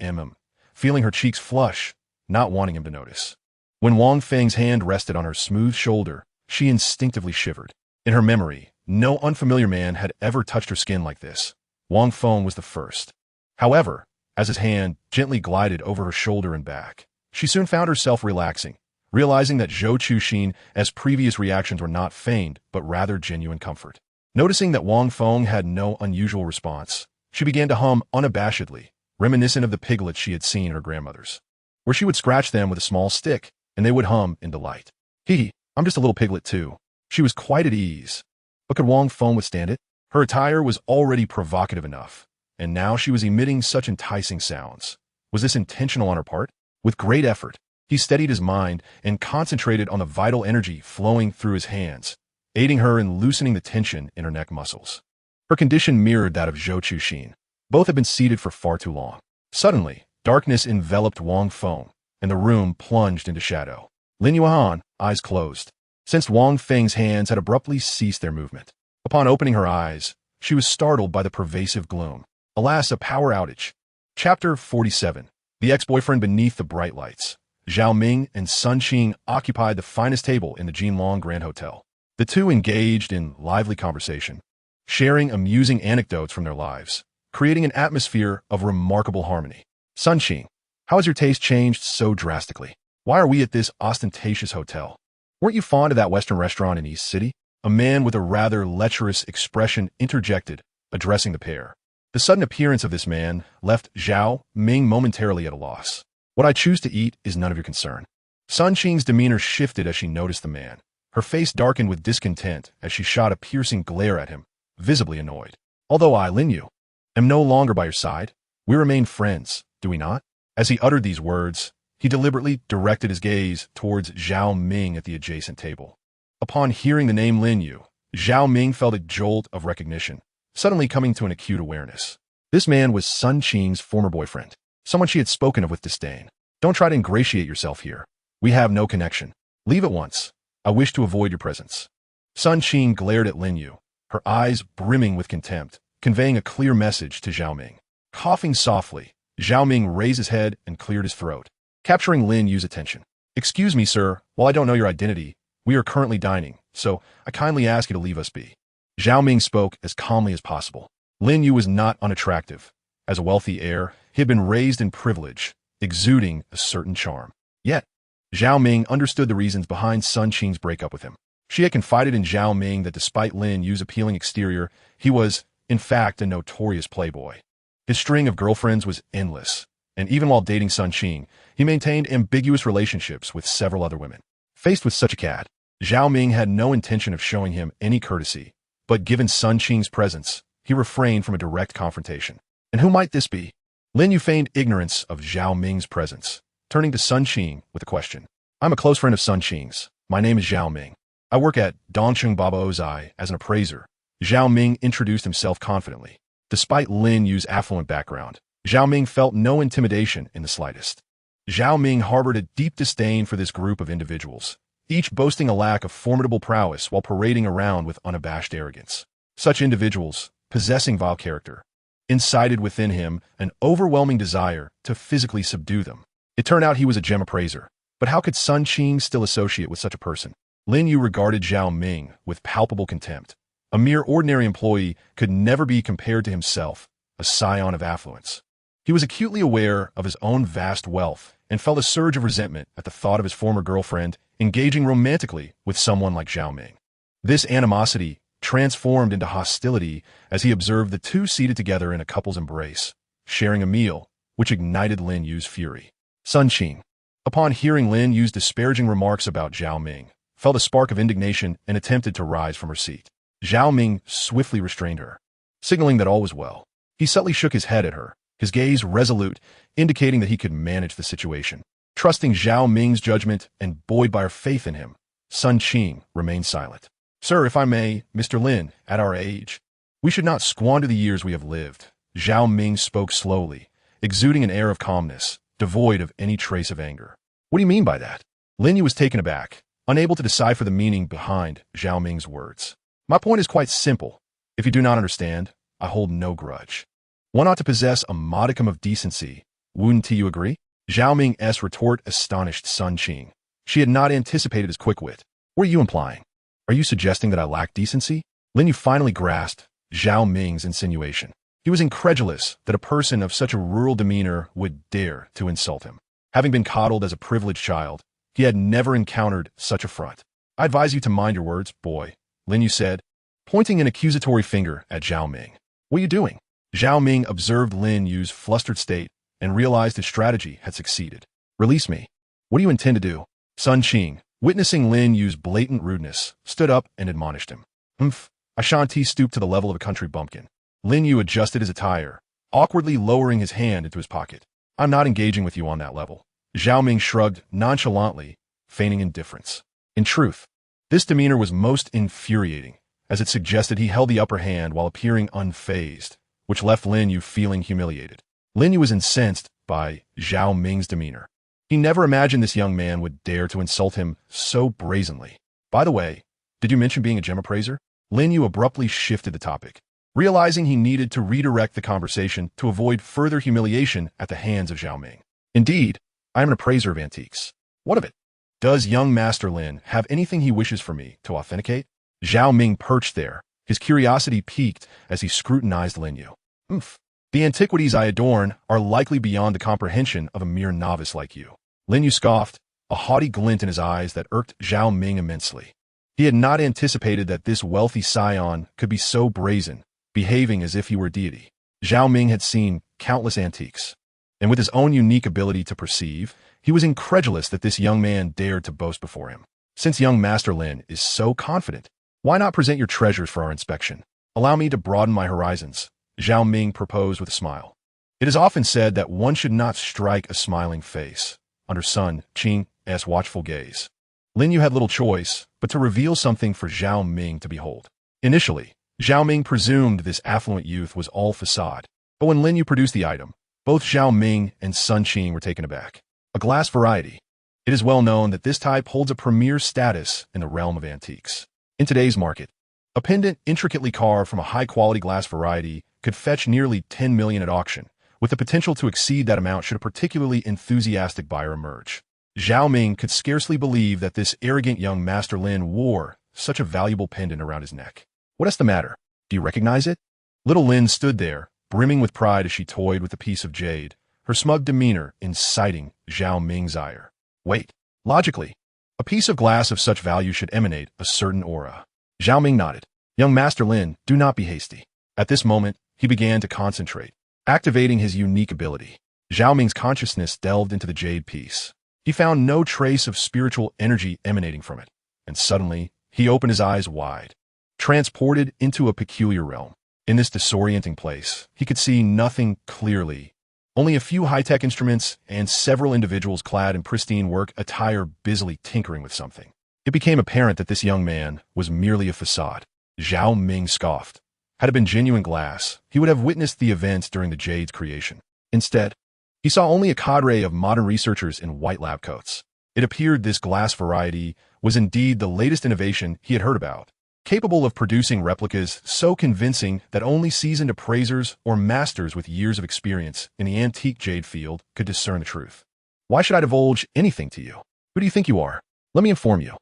feeling her cheeks flush, not wanting him to notice. When Wang Feng's hand rested on her smooth shoulder, she instinctively shivered. In her memory, no unfamiliar man had ever touched her skin like this. Wang Feng was the first. However, as his hand gently glided over her shoulder and back, she soon found herself relaxing, realizing that Zhou Chuxin's previous reactions were not feigned, but rather genuine comfort. Noticing that Wang Feng had no unusual response, she began to hum unabashedly, reminiscent of the piglets she had seen her grandmother's, where she would scratch them with a small stick, and they would hum in delight. "Hee, I'm just a little piglet too." She was quite at ease. But could Wang Feng withstand it? Her attire was already provocative enough, and now she was emitting such enticing sounds. Was this intentional on her part? With great effort, he steadied his mind and concentrated on the vital energy flowing through his hands, aiding her in loosening the tension in her neck muscles. Her condition mirrored that of Zhou Chuxin. Both had been seated for far too long. Suddenly, darkness enveloped Wang Feng, and the room plunged into shadow. Lin Yuehan, eyes closed, sensed Wang Feng's hands had abruptly ceased their movement. Upon opening her eyes, she was startled by the pervasive gloom. Alas, a power outage. Chapter 47. The ex-boyfriend beneath the bright lights. Zhao Ming and Sun Qing occupied the finest table in the Jinlong Grand Hotel. The two engaged in lively conversation, sharing amusing anecdotes from their lives, creating an atmosphere of remarkable harmony. "Sun Qing, how has your taste changed so drastically? Why are we at this ostentatious hotel? Weren't you fond of that Western restaurant in East City?" A man with a rather lecherous expression interjected, addressing the pair. The sudden appearance of this man left Zhao Ming momentarily at a loss. "What I choose to eat is none of your concern." Sun Qing's demeanor shifted as she noticed the man. Her face darkened with discontent as she shot a piercing glare at him, visibly annoyed. "Although I, Lin Yu, am no longer by your side, we remain friends, do we not?" As he uttered these words, he deliberately directed his gaze towards Zhao Ming at the adjacent table. Upon hearing the name Lin Yu, Zhao Ming felt a jolt of recognition, suddenly coming to an acute awareness. This man was Sun Qing's former boyfriend, someone she had spoken of with disdain. Don't try to ingratiate yourself here. We have no connection. Leave at once. I wish to avoid your presence. Sun Qing glared at Lin Yu, her eyes brimming with contempt, conveying a clear message to Zhao Ming. Coughing softly, Zhao Ming raised his head and cleared his throat, capturing Lin Yu's attention. Excuse me, sir, while I don't know your identity, we are currently dining, so I kindly ask you to leave us be. Zhao Ming spoke as calmly as possible. Lin Yu was not unattractive. As a wealthy heir, he had been raised in privilege, exuding a certain charm. Yet, Zhao Ming understood the reasons behind Sun Qing's breakup with him. She had confided in Zhao Ming that despite Lin Yu's appealing exterior, he was, in fact, a notorious playboy. His string of girlfriends was endless, and even while dating Sun Qing, he maintained ambiguous relationships with several other women. Faced with such a cad, Zhao Ming had no intention of showing him any courtesy, but given Sun Qing's presence, he refrained from a direct confrontation. And who might this be? Lin Yu feigned ignorance of Zhao Ming's presence, turning to Sun Qing with a question. I'm a close friend of Sun Qing's. My name is Zhao Ming. I work at Dongcheng Babao Zhai as an appraiser. Zhao Ming introduced himself confidently. Despite Lin Yu's affluent background, Zhao Ming felt no intimidation in the slightest. Zhao Ming harbored a deep disdain for this group of individuals, each boasting a lack of formidable prowess while parading around with unabashed arrogance. Such individuals, possessing vile character, incited within him an overwhelming desire to physically subdue them. It turned out he was a gem appraiser, but how could Sun Qing still associate with such a person? Lin Yu regarded Zhao Ming with palpable contempt. A mere ordinary employee could never be compared to himself, a scion of affluence. He was acutely aware of his own vast wealth and felt a surge of resentment at the thought of his former girlfriend engaging romantically with someone like Zhao Ming. This animosity transformed into hostility as he observed the two seated together in a couple's embrace, sharing a meal, which ignited Lin Yu's fury. Sun Qing, upon hearing Lin Yu's disparaging remarks about Zhao Ming, felt a spark of indignation and attempted to rise from her seat. Zhao Ming swiftly restrained her, signaling that all was well. He subtly shook his head at her, his gaze resolute, indicating that he could manage the situation. Trusting Zhao Ming's judgment and buoyed by her faith in him, Sun Qing remained silent. Sir, if I may, Mr. Lin, at our age, we should not squander the years we have lived. Zhao Ming spoke slowly, exuding an air of calmness, devoid of any trace of anger. What do you mean by that? Lin Yu was taken aback, unable to decipher the meaning behind Zhao Ming's words. My point is quite simple. If you do not understand, I hold no grudge. One ought to possess a modicum of decency. Wouldn't you agree? Zhao Ming's retort astonished Sun Qing. She had not anticipated his quick wit. What are you implying? Are you suggesting that I lack decency? Lin Yu finally grasped Zhao Ming's insinuation. He was incredulous that a person of such a rural demeanor would dare to insult him. Having been coddled as a privileged child, he had never encountered such affront. I advise you to mind your words, boy, Lin Yu said, pointing an accusatory finger at Zhao Ming. What are you doing? Zhao Ming observed Lin Yu's flustered state and realized his strategy had succeeded. Release me. What do you intend to do? Sun Qing, witnessing Lin Yu's blatant rudeness, stood up and admonished him. Ashanti stooped to the level of a country bumpkin. Lin Yu adjusted his attire, awkwardly lowering his hand into his pocket. I'm not engaging with you on that level. Zhao Ming shrugged nonchalantly, feigning indifference. In truth, this demeanor was most infuriating, as it suggested he held the upper hand while appearing unfazed, which left Lin Yu feeling humiliated. Lin Yu was incensed by Zhao Ming's demeanor. He never imagined this young man would dare to insult him so brazenly. By the way, did you mention being a gem appraiser? Lin Yu abruptly shifted the topic, realizing he needed to redirect the conversation to avoid further humiliation at the hands of Zhao Ming. Indeed, I am an appraiser of antiques. What of it? Does young Master Lin have anything he wishes for me to authenticate? Zhao Ming perched there, his curiosity piqued as he scrutinized Lin Yu. The antiquities I adorn are likely beyond the comprehension of a mere novice like you. Lin Yu scoffed, a haughty glint in his eyes that irked Zhao Ming immensely. He had not anticipated that this wealthy scion could be so brazen, behaving as if he were deity. Zhao Ming had seen countless antiques, and with his own unique ability to perceive, he was incredulous that this young man dared to boast before him. Since young Master Lin is so confident, why not present your treasures for our inspection? Allow me to broaden my horizons, Zhao Ming proposed with a smile. It is often said that one should not strike a smiling face under Sun Qing's watchful gaze. Lin Yu had little choice but to reveal something for Zhao Ming to behold. Initially, Zhao Ming presumed this affluent youth was all facade, But when Lin Yu produced the item, both Zhao Ming and Sun Qing were taken aback. A glass variety. It is well known that this type holds a premier status in the realm of antiques. In today's market, a pendant intricately carved from a high-quality glass variety could fetch nearly 10 million at auction, with the potential to exceed that amount should a particularly enthusiastic buyer emerge. Zhao Ming could scarcely believe that this arrogant young Master Lin wore such a valuable pendant around his neck. What's the matter? Do you recognize it? Little Lin stood there, brimming with pride as she toyed with a piece of jade, her smug demeanor inciting Zhao Ming's ire. Wait. Logically, a piece of glass of such value should emanate a certain aura. Zhao Ming nodded. Young Master Lin, do not be hasty. At this moment, he began to concentrate, activating his unique ability. Zhao Ming's consciousness delved into the jade piece. He found no trace of spiritual energy emanating from it, and suddenly, he opened his eyes wide, transported into a peculiar realm. In this disorienting place, he could see nothing clearly. Only a few high-tech instruments and several individuals clad in pristine work attire busily tinkering with something. It became apparent that this young man was merely a facade. Zhao Ming scoffed. Had it been genuine glass, he would have witnessed the events during the jade's creation. Instead, he saw only a cadre of modern researchers in white lab coats. It appeared this glass variety was indeed the latest innovation he had heard about, capable of producing replicas so convincing that only seasoned appraisers or masters with years of experience in the antique jade field could discern the truth. Why should I divulge anything to you? Who do you think you are? Let me inform you.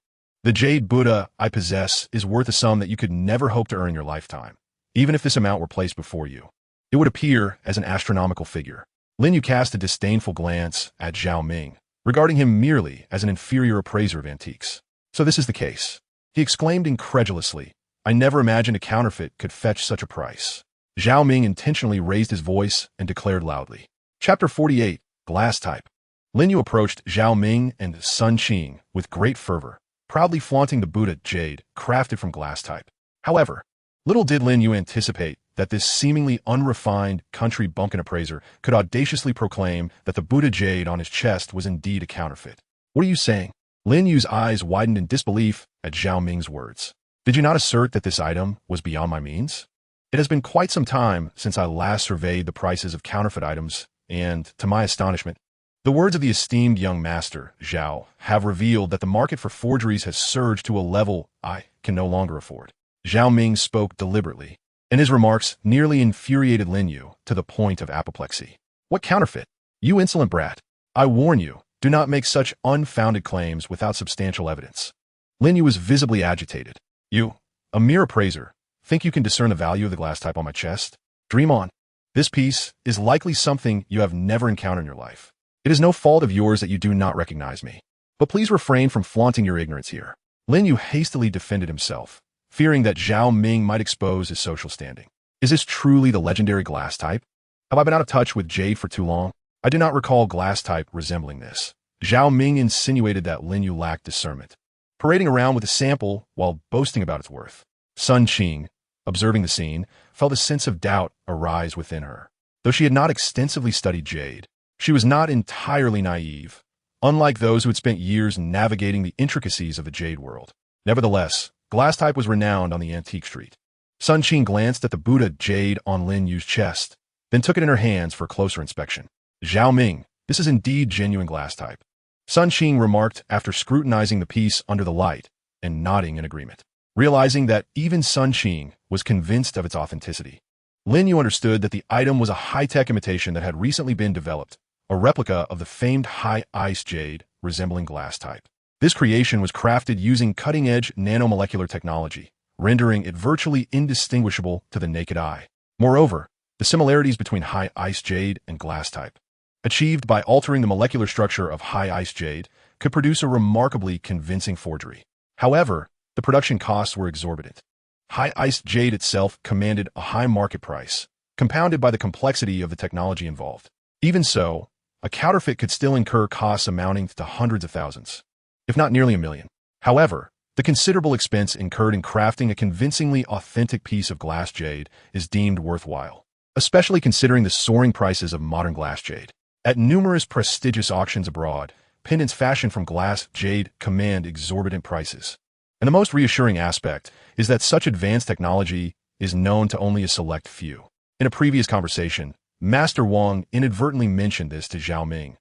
The jade Buddha I possess is worth a sum that you could never hope to earn in your lifetime. Even if this amount were placed before you, it would appear as an astronomical figure. Lin Yu cast a disdainful glance at Zhao Ming, regarding him merely as an inferior appraiser of antiques. So this is the case. He exclaimed incredulously, I never imagined a counterfeit could fetch such a price. Zhao Ming intentionally raised his voice and declared loudly. Chapter 48, Glass Type. Lin Yu approached Zhao Ming and Sun Qing with great fervor, proudly flaunting the Buddha jade crafted from glass type. However, little did Lin Yu anticipate that this seemingly unrefined country bumpkin appraiser could audaciously proclaim that the Buddha jade on his chest was indeed a counterfeit. What are you saying? Lin Yu's eyes widened in disbelief at Zhao Ming's words. Did you not assert that this item was beyond my means? It has been quite some time since I last surveyed the prices of counterfeit items, and, to my astonishment, the words of the esteemed young master, Zhao, have revealed that the market for forgeries has surged to a level I can no longer afford. Zhao Ming spoke deliberately, and his remarks nearly infuriated Lin Yu to the point of apoplexy. What counterfeit? You insolent brat. I warn you, do not make such unfounded claims without substantial evidence. Lin Yu was visibly agitated. You, a mere appraiser, think you can discern the value of the glass type on my chest? Dream on. This piece is likely something you have never encountered in your life. It is no fault of yours that you do not recognize me. But please refrain from flaunting your ignorance here. Lin Yu hastily defended himself, fearing that Zhao Ming might expose his social standing. Is this truly the legendary glass type? Have I been out of touch with jade for too long? I do not recall glass type resembling this. Zhao Ming insinuated that Lin Yu lacked discernment, parading around with a sample while boasting about its worth. Sun Qing, observing the scene, felt a sense of doubt arise within her. Though she had not extensively studied jade, she was not entirely naive, unlike those who had spent years navigating the intricacies of the jade world. Nevertheless, glass type was renowned on the antique street. Sun Qing glanced at the Buddha jade on Lin Yu's chest, then took it in her hands for closer inspection. Zhao Ming, this is indeed genuine glass type. Sun Qing remarked after scrutinizing the piece under the light and nodding in agreement. Realizing that even Sun Qing was convinced of its authenticity, Lin Yu understood that the item was a high-tech imitation that had recently been developed, a replica of the famed high-ice jade resembling glass type. This creation was crafted using cutting-edge nanomolecular technology, rendering it virtually indistinguishable to the naked eye. Moreover, the similarities between high-ice jade and glass type, achieved by altering the molecular structure of high-ice jade, could produce a remarkably convincing forgery. However, the production costs were exorbitant. High-ice jade itself commanded a high market price, compounded by the complexity of the technology involved. Even so, a counterfeit could still incur costs amounting to hundreds of thousands, if not nearly 1 million. However, the considerable expense incurred in crafting a convincingly authentic piece of glass jade is deemed worthwhile, especially considering the soaring prices of modern glass jade. At numerous prestigious auctions abroad, pendants fashioned from glass jade command exorbitant prices. And the most reassuring aspect is that such advanced technology is known to only a select few. In a previous conversation, Master Wang inadvertently mentioned this to Zhao Ming,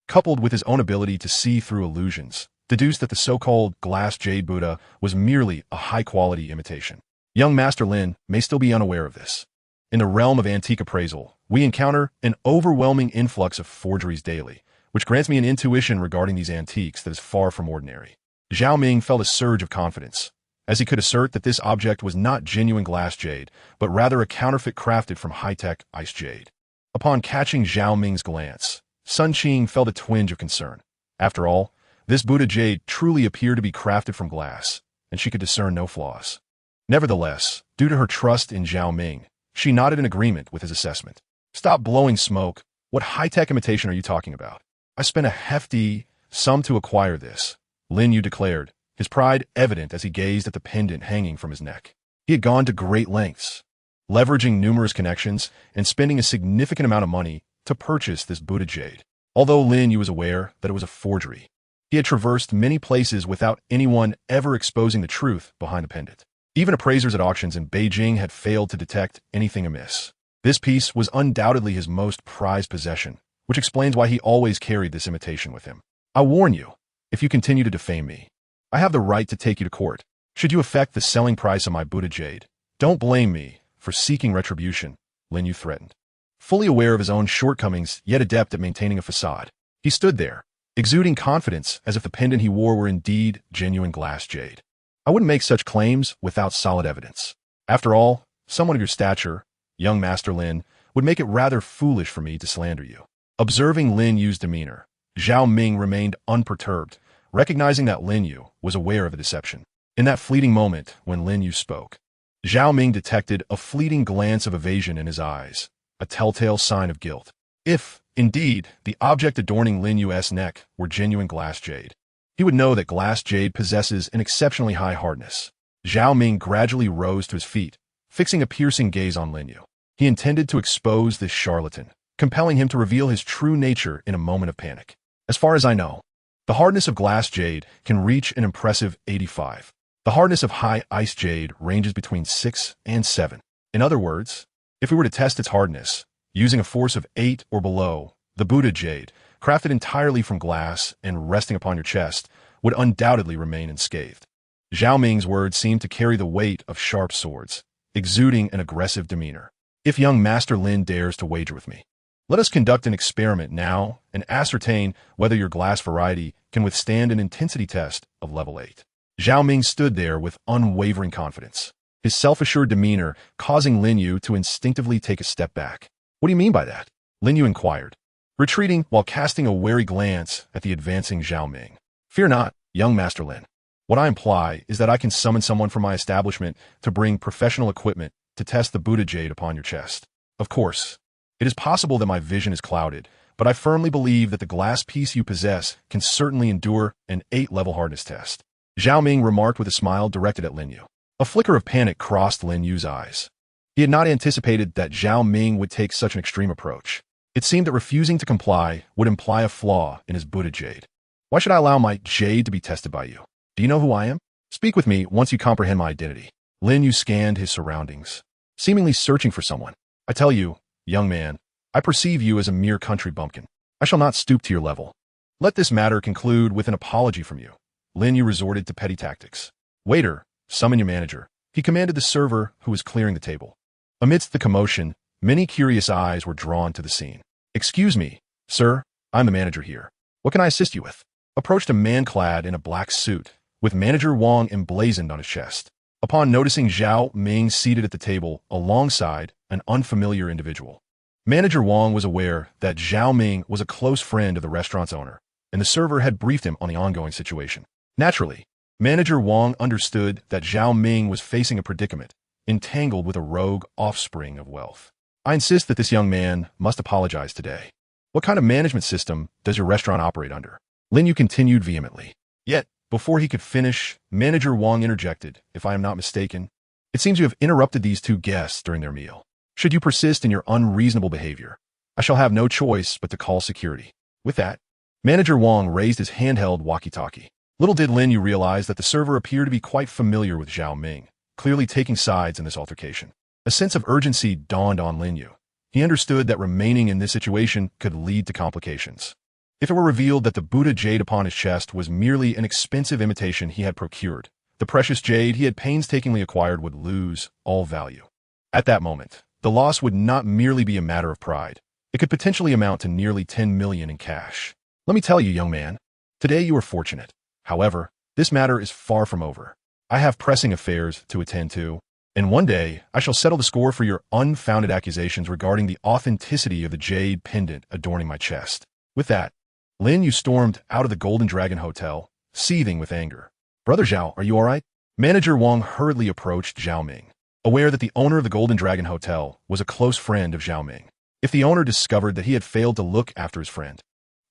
coupled with his own ability to see through illusions, deduced that the so-called glass jade Buddha was merely a high-quality imitation. Young Master Lin may still be unaware of this. In the realm of antique appraisal, we encounter an overwhelming influx of forgeries daily, which grants me an intuition regarding these antiques that is far from ordinary. Zhao Ming felt a surge of confidence, as he could assert that this object was not genuine glass jade, but rather a counterfeit crafted from high-tech ice jade. Upon catching Zhao Ming's glance, Sun Qing felt a twinge of concern. After all, this Buddha jade truly appeared to be crafted from glass, and she could discern no flaws. Nevertheless, due to her trust in Zhao Ming, she nodded in agreement with his assessment. Stop blowing smoke. What high-tech imitation are you talking about? I spent a hefty sum to acquire this, Lin Yu declared, his pride evident as he gazed at the pendant hanging from his neck. He had gone to great lengths, leveraging numerous connections and spending a significant amount of money to purchase this Buddha jade. Although Lin Yu was aware that it was a forgery, he had traversed many places without anyone ever exposing the truth behind the pendant. Even appraisers at auctions in Beijing had failed to detect anything amiss. This piece was undoubtedly his most prized possession, which explains why he always carried this imitation with him. I warn you, if you continue to defame me, I have the right to take you to court. Should you affect the selling price of my Buddha jade, don't blame me for seeking retribution, Lin Yu threatened. Fully aware of his own shortcomings, yet adept at maintaining a facade, he stood there, exuding confidence as if the pendant he wore were indeed genuine glass jade. I wouldn't make such claims without solid evidence. After all, someone of your stature, young Master Lin, would make it rather foolish for me to slander you. Observing Lin Yu's demeanor, Zhao Ming remained unperturbed, recognizing that Lin Yu was aware of the deception. In that fleeting moment when Lin Yu spoke, Zhao Ming detected a fleeting glance of evasion in his eyes, a telltale sign of guilt. If, indeed, the object adorning Lin Yu's neck were genuine glass jade, he would know that glass jade possesses an exceptionally high hardness. Zhao Ming gradually rose to his feet, fixing a piercing gaze on Lin Yu. He intended to expose this charlatan, compelling him to reveal his true nature in a moment of panic. As far as I know, the hardness of glass jade can reach an impressive 85. The hardness of high ice jade ranges between 6 and 7. In other words, if we were to test its hardness, using a force of 8 or below, the Buddha jade, crafted entirely from glass and resting upon your chest, would undoubtedly remain unscathed. Zhao Ming's words seemed to carry the weight of sharp swords, exuding an aggressive demeanor. If young Master Lin dares to wager with me, let us conduct an experiment now and ascertain whether your glass variety can withstand an intensity test of level 8. Zhao Ming stood there with unwavering confidence, his self-assured demeanor causing Lin Yu to instinctively take a step back. What do you mean by that? Lin Yu inquired, retreating while casting a wary glance at the advancing Zhao Ming. Fear not, young Master Lin. What I imply is that I can summon someone from my establishment to bring professional equipment to test the Buddha jade upon your chest. Of course, it is possible that my vision is clouded, but I firmly believe that the glass piece you possess can certainly endure an 8-level hardness test. Zhao Ming remarked with a smile directed at Lin Yu. A flicker of panic crossed Lin Yu's eyes. He had not anticipated that Zhao Ming would take such an extreme approach. It seemed that refusing to comply would imply a flaw in his Buddha jade. Why should I allow my jade to be tested by you? Do you know who I am? Speak with me once you comprehend my identity. Lin Yu scanned his surroundings, seemingly searching for someone. I tell you, young man, I perceive you as a mere country bumpkin. I shall not stoop to your level. Let this matter conclude with an apology from you. Lin Yu resorted to petty tactics. Waiter, summon your manager. He commanded the server who was clearing the table. Amidst the commotion, many curious eyes were drawn to the scene. Excuse me, sir, I'm the manager here. What can I assist you with? Approached a man clad in a black suit, with Manager Wang emblazoned on his chest. Upon noticing Zhao Ming seated at the table alongside an unfamiliar individual, Manager Wang was aware that Zhao Ming was a close friend of the restaurant's owner, and the server had briefed him on the ongoing situation. Naturally, Manager Wang understood that Zhao Ming was facing a predicament, entangled with a rogue offspring of wealth. I insist that this young man must apologize today. What kind of management system does your restaurant operate under? Lin Yu continued vehemently. Yet, before he could finish, Manager Wang interjected, if I am not mistaken. It seems you have interrupted these two guests during their meal. Should you persist in your unreasonable behavior, I shall have no choice but to call security. With that, Manager Wang raised his handheld walkie-talkie. Little did Lin Yu realize that the server appeared to be quite familiar with Zhao Ming, clearly taking sides in this altercation. A sense of urgency dawned on Lin Yu, He understood that remaining in this situation could lead to complications. If it were revealed that the Buddha jade upon his chest was merely an expensive imitation he had procured, the precious jade he had painstakingly acquired would lose all value. At that moment, the loss would not merely be a matter of pride. It could potentially amount to nearly 10 million in cash. Let me tell you, young man, today you are fortunate. However, this matter is far from over. I have pressing affairs to attend to, and one day I shall settle the score for your unfounded accusations regarding the authenticity of the jade pendant adorning my chest. With that, Lin Yu stormed out of the Golden Dragon Hotel, seething with anger. Brother Zhao, are you all right? Manager Wang hurriedly approached Zhao Ming, aware that the owner of the Golden Dragon Hotel was a close friend of Zhao Ming. If the owner discovered that he had failed to look after his friend,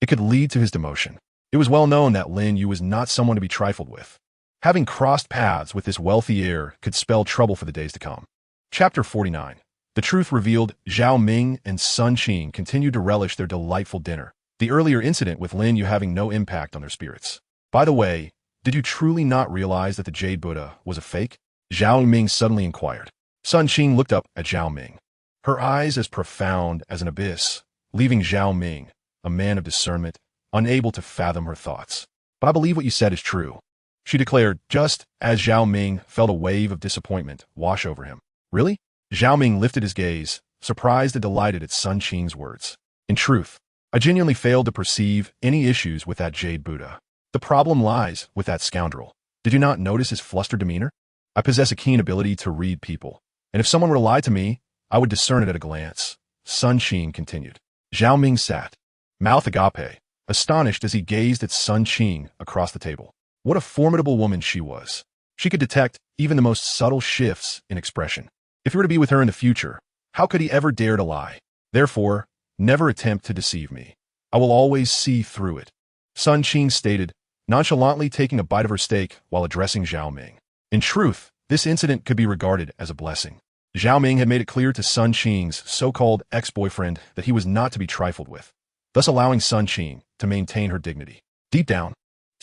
it could lead to his demotion. It was well known that Lin Yu was not someone to be trifled with. Having crossed paths with this wealthy heir could spell trouble for the days to come. Chapter 49. The truth revealed. Zhao Ming and Sun Qing continued to relish their delightful dinner, the earlier incident with Lin Yu having no impact on their spirits. By the way, did you truly not realize that the Jade Buddha was a fake? Zhao Ming suddenly inquired. Sun Qing looked up at Zhao Ming, her eyes as profound as an abyss, leaving Zhao Ming, a man of discernment, unable to fathom her thoughts. But I believe what you said is true, she declared, just as Zhao Ming felt a wave of disappointment wash over him. Really? Zhao Ming lifted his gaze, surprised and delighted at Sun Qing's words. In truth, I genuinely failed to perceive any issues with that Jade Buddha. The problem lies with that scoundrel. Did you not notice his flustered demeanor? I possess a keen ability to read people, and if someone were to lie to me, I would discern it at a glance. Sun Qing continued. Zhao Ming sat, mouth agape, astonished as he gazed at Sun Qing across the table. What a formidable woman she was. She could detect even the most subtle shifts in expression. If he were to be with her in the future, how could he ever dare to lie? Therefore, never attempt to deceive me. I will always see through it. Sun Qing stated, nonchalantly taking a bite of her steak while addressing Zhao Ming. In truth, this incident could be regarded as a blessing. Zhao Ming had made it clear to Sun Qing's so-called ex-boyfriend that he was not to be trifled with, thus allowing Sun Qing to maintain her dignity. Deep down,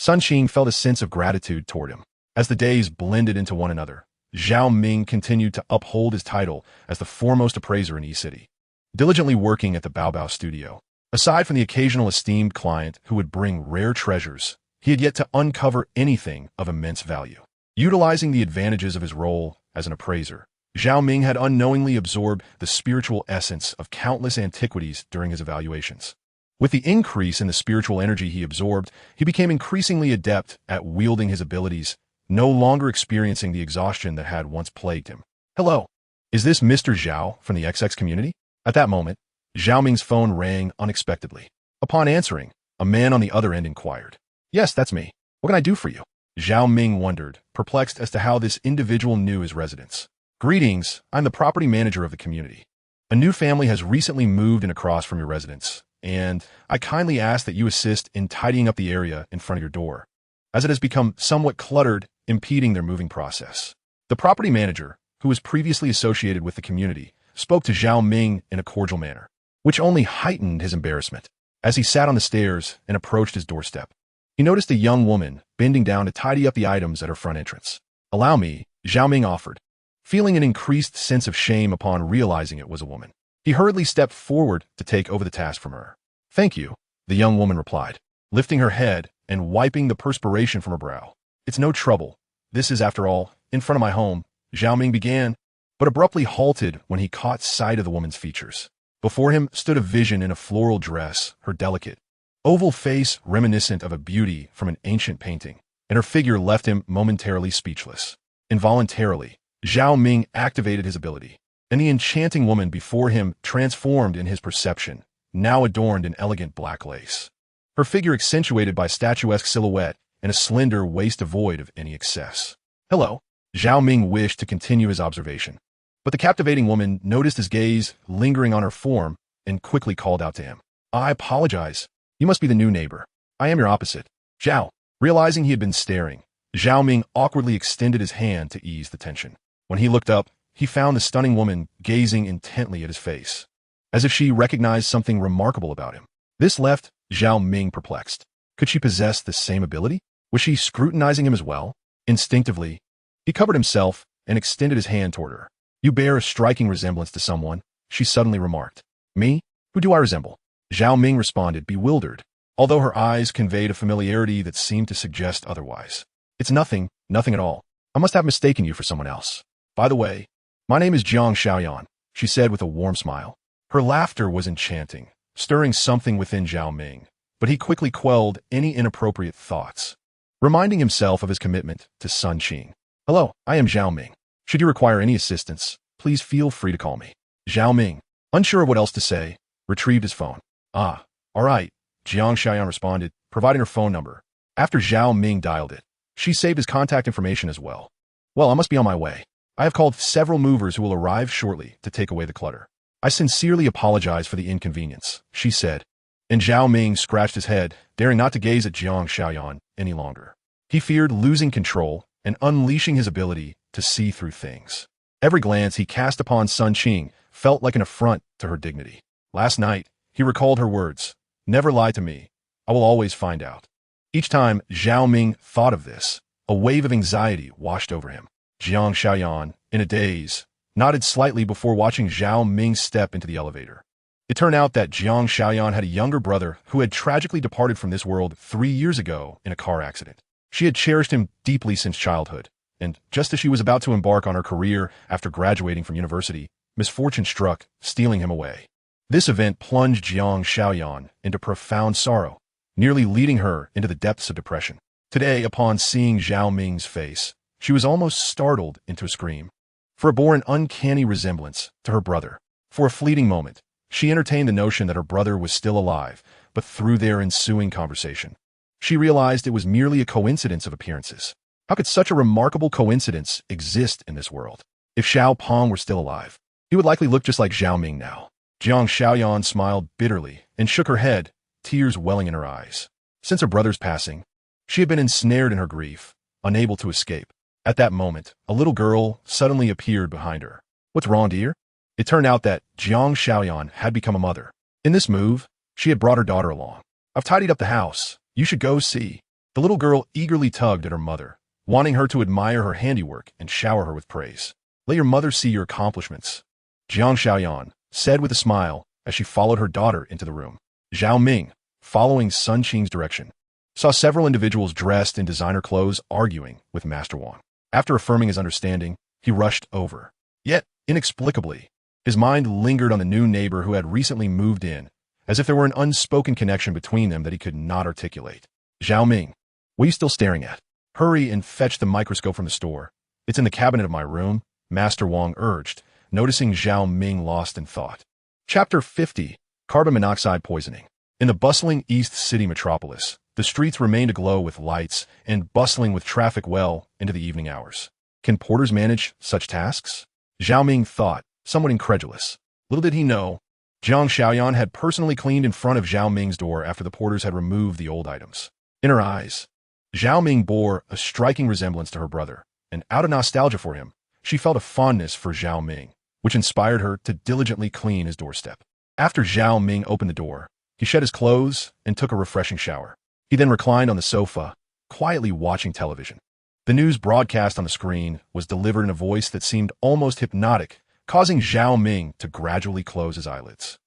Sun Qing felt a sense of gratitude toward him. As the days blended into one another, Zhao Ming continued to uphold his title as the foremost appraiser in E-City, diligently working at the Babao studio. Aside from the occasional esteemed client who would bring rare treasures, he had yet to uncover anything of immense value. Utilizing the advantages of his role as an appraiser, Zhao Ming had unknowingly absorbed the spiritual essence of countless antiquities during his evaluations. With the increase in the spiritual energy he absorbed, he became increasingly adept at wielding his abilities, no longer experiencing the exhaustion that had once plagued him. Hello, is this Mr. Zhao from the XX community? At that moment, Zhao Ming's phone rang unexpectedly. Upon answering, a man on the other end inquired. Yes, that's me. What can I do for you? Zhao Ming wondered, perplexed as to how this individual knew his residence. Greetings, I'm the property manager of the community. A new family has recently moved in across from your residence, and I kindly ask that you assist in tidying up the area in front of your door, as it has become somewhat cluttered, impeding their moving process. The property manager, who was previously associated with the community, spoke to Zhao Ming in a cordial manner, which only heightened his embarrassment. As he sat on the stairs and approached his doorstep, he noticed a young woman bending down to tidy up the items at her front entrance. Allow me, Zhao Ming offered, feeling an increased sense of shame upon realizing it was a woman. He hurriedly stepped forward to take over the task from her. Thank you, the young woman replied, lifting her head and wiping the perspiration from her brow. It's no trouble. This is, after all, in front of my home, Zhao Ming began, but abruptly halted when he caught sight of the woman's features. Before him stood a vision in a floral dress, her delicate, oval face reminiscent of a beauty from an ancient painting, and her figure left him momentarily speechless. Involuntarily, Zhao Ming activated his ability, and the enchanting woman before him transformed in his perception, now adorned in elegant black lace. Her figure accentuated by statuesque silhouette and a slender waist devoid of any excess. Hello. Zhao Ming wished to continue his observation, but the captivating woman noticed his gaze lingering on her form and quickly called out to him. I apologize. You must be the new neighbor. I am your opposite. Zhao. Realizing he had been staring, Zhao Ming awkwardly extended his hand to ease the tension. When he looked up, he found the stunning woman gazing intently at his face, as if she recognized something remarkable about him. This left Zhao Ming perplexed. Could she possess the same ability? Was she scrutinizing him as well? Instinctively, he covered himself and extended his hand toward her. You bear a striking resemblance to someone, she suddenly remarked. Me? Who do I resemble? Zhao Ming responded, bewildered, although her eyes conveyed a familiarity that seemed to suggest otherwise. It's nothing, nothing at all. I must have mistaken you for someone else. By the way, my name is Jiang Shaoyan, she said with a warm smile. Her laughter was enchanting, stirring something within Zhao Ming, but he quickly quelled any inappropriate thoughts, reminding himself of his commitment to Sun Qing. Hello, I am Zhao Ming. Should you require any assistance, please feel free to call me. Zhao Ming, unsure of what else to say, retrieved his phone. Ah, all right, Jiang Shaoyan responded, providing her phone number. After Zhao Ming dialed it, she saved his contact information as well. Well, I must be on my way. I have called several movers who will arrive shortly to take away the clutter. I sincerely apologize for the inconvenience, she said, and Zhao Ming scratched his head, daring not to gaze at Jiang Shaoyan any longer. He feared losing control and unleashing his ability to see through things. Every glance he cast upon Sun Qing felt like an affront to her dignity. Last night, he recalled her words, "Never lie to me. I will always find out." Each time Zhao Ming thought of this, a wave of anxiety washed over him. Jiang Shaoyan, in a daze, nodded slightly before watching Zhao Ming step into the elevator. It turned out that Jiang Shaoyan had a younger brother who had tragically departed from this world 3 years ago in a car accident. She had cherished him deeply since childhood, and just as she was about to embark on her career after graduating from university, misfortune struck, stealing him away. This event plunged Jiang Shaoyan into profound sorrow, nearly leading her into the depths of depression. Today, upon seeing Zhao Ming's face, she was almost startled into a scream, for it bore an uncanny resemblance to her brother. For a fleeting moment, she entertained the notion that her brother was still alive, but through their ensuing conversation, she realized it was merely a coincidence of appearances. How could such a remarkable coincidence exist in this world? If Xiao Pong were still alive, he would likely look just like Zhao Ming now. Jiang Shaoyan smiled bitterly and shook her head, tears welling in her eyes. Since her brother's passing, she had been ensnared in her grief, unable to escape. At that moment, a little girl suddenly appeared behind her. What's wrong, dear? It turned out that Jiang Shaoyan had become a mother. In this move, she had brought her daughter along. I've tidied up the house. You should go see. The little girl eagerly tugged at her mother, wanting her to admire her handiwork and shower her with praise. Let your mother see your accomplishments, Jiang Shaoyan said with a smile as she followed her daughter into the room. Zhao Ming, following Sun Qing's direction, saw several individuals dressed in designer clothes arguing with Master Wang. After affirming his understanding, he rushed over. Yet, inexplicably, his mind lingered on the new neighbor who had recently moved in, as if there were an unspoken connection between them that he could not articulate. Zhao Ming, what are you still staring at? Hurry and fetch the microscope from the store. It's in the cabinet of my room, Master Wang urged, noticing Zhao Ming lost in thought. Chapter 50, Carbon Monoxide Poisoning. In the bustling East City metropolis, the streets remained aglow with lights and bustling with traffic well into the evening hours. Can porters manage such tasks? Zhao Ming thought, somewhat incredulous. Little did he know, Jiang Shaoyan had personally cleaned in front of Zhao Ming's door after the porters had removed the old items. In her eyes, Zhao Ming bore a striking resemblance to her brother, and out of nostalgia for him, she felt a fondness for Zhao Ming, which inspired her to diligently clean his doorstep. After Zhao Ming opened the door, he shed his clothes and took a refreshing shower. He then reclined on the sofa, quietly watching television. The news broadcast on the screen was delivered in a voice that seemed almost hypnotic, causing Zhao Ming to gradually close his eyelids.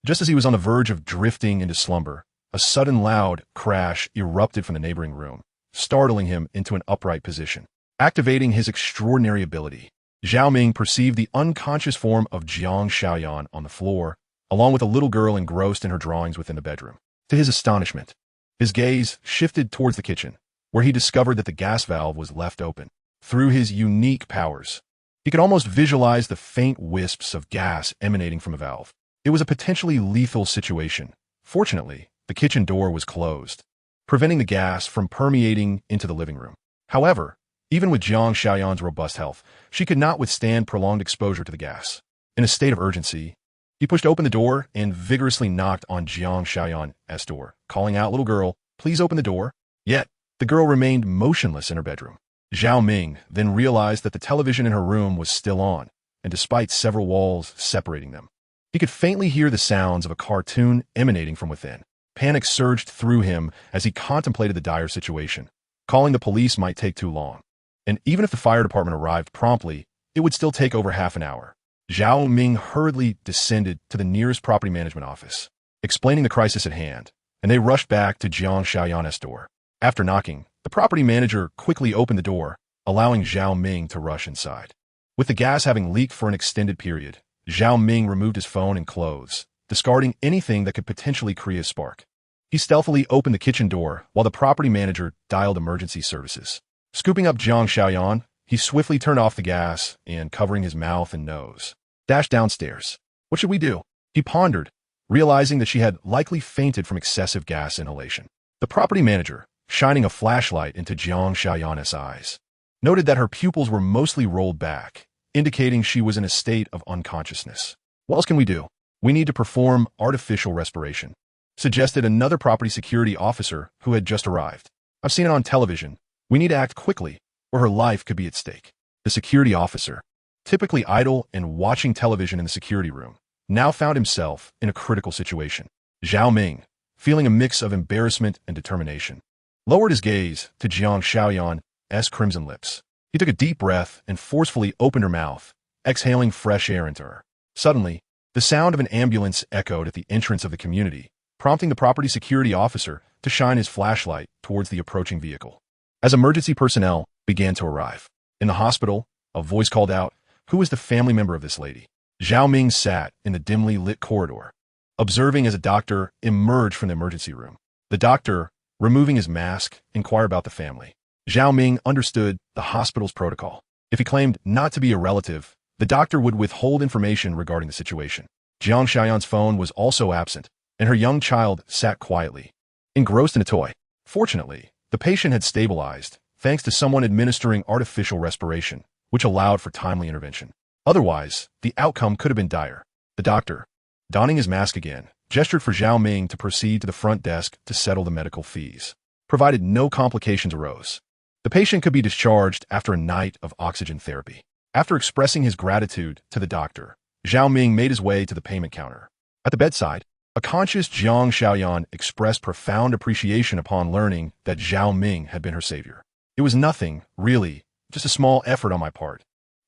Just as he was on the verge of drifting into slumber, a sudden loud crash erupted from the neighboring room, startling him into an upright position. Activating his extraordinary ability, Zhao Ming perceived the unconscious form of Jiang Shaoyan on the floor, along with a little girl engrossed in her drawings within the bedroom. To his astonishment, his gaze shifted towards the kitchen, where he discovered that the gas valve was left open. Through his unique powers, he could almost visualize the faint wisps of gas emanating from the valve. It was a potentially lethal situation. Fortunately, the kitchen door was closed, preventing the gas from permeating into the living room. However, even with Jiang Shaoyan's robust health, she could not withstand prolonged exposure to the gas. In a state of urgency, he pushed open the door and vigorously knocked on Jiang Shaoyan's door, calling out, "Little girl, please open the door." Yet, the girl remained motionless in her bedroom. Zhao Ming then realized that the television in her room was still on, and despite several walls separating them, he could faintly hear the sounds of a cartoon emanating from within. Panic surged through him as he contemplated the dire situation. Calling the police might take too long, and even if the fire department arrived promptly, it would still take over half an hour. Zhao Ming hurriedly descended to the nearest property management office, explaining the crisis at hand, and they rushed back to Jiang Xiaoyan's door. After knocking, the property manager quickly opened the door, allowing Zhao Ming to rush inside. With the gas having leaked for an extended period, Zhao Ming removed his phone and clothes, discarding anything that could potentially create a spark. He stealthily opened the kitchen door while the property manager dialed emergency services. Scooping up Jiang Xiaoyan, he swiftly turned off the gas and, covering his mouth and nose, dashed downstairs. What should we do? He pondered, realizing that she had likely fainted from excessive gas inhalation. The property manager, shining a flashlight into Jiang Xiaoyan's eyes, noted that her pupils were mostly rolled back, indicating she was in a state of unconsciousness. What else can we do? We need to perform artificial respiration, suggested another property security officer who had just arrived. I've seen it on television. We need to act quickly, or her life could be at stake. The security officer, typically idle and watching television in the security room, now found himself in a critical situation. Zhao Ming, feeling a mix of embarrassment and determination, lowered his gaze to Jiang Xiaoyan's crimson lips. He took a deep breath and forcefully opened her mouth, exhaling fresh air into her. Suddenly, the sound of an ambulance echoed at the entrance of the community, prompting the property security officer to shine his flashlight towards the approaching vehicle. As emergency personnel began to arrive in the hospital, a voice called out, "Who is the family member of this lady?" Zhao Ming sat in the dimly lit corridor, observing as a doctor emerged from the emergency room. The doctor, removing his mask, inquired about the family. Zhao Ming understood the hospital's protocol. If he claimed not to be a relative, the doctor would withhold information regarding the situation. Jiang Xiaoyan's phone was also absent, and her young child sat quietly, engrossed in a toy. Fortunately, the patient had stabilized, thanks to someone administering artificial respiration, which allowed for timely intervention. Otherwise, the outcome could have been dire. The doctor, donning his mask again, gestured for Zhao Ming to proceed to the front desk to settle the medical fees. Provided no complications arose, the patient could be discharged after a night of oxygen therapy. After expressing his gratitude to the doctor, Zhao Ming made his way to the payment counter. At the bedside, a conscious Jiang Xiaoyan expressed profound appreciation upon learning that Zhao Ming had been her savior. It was nothing, really, just a small effort on my part.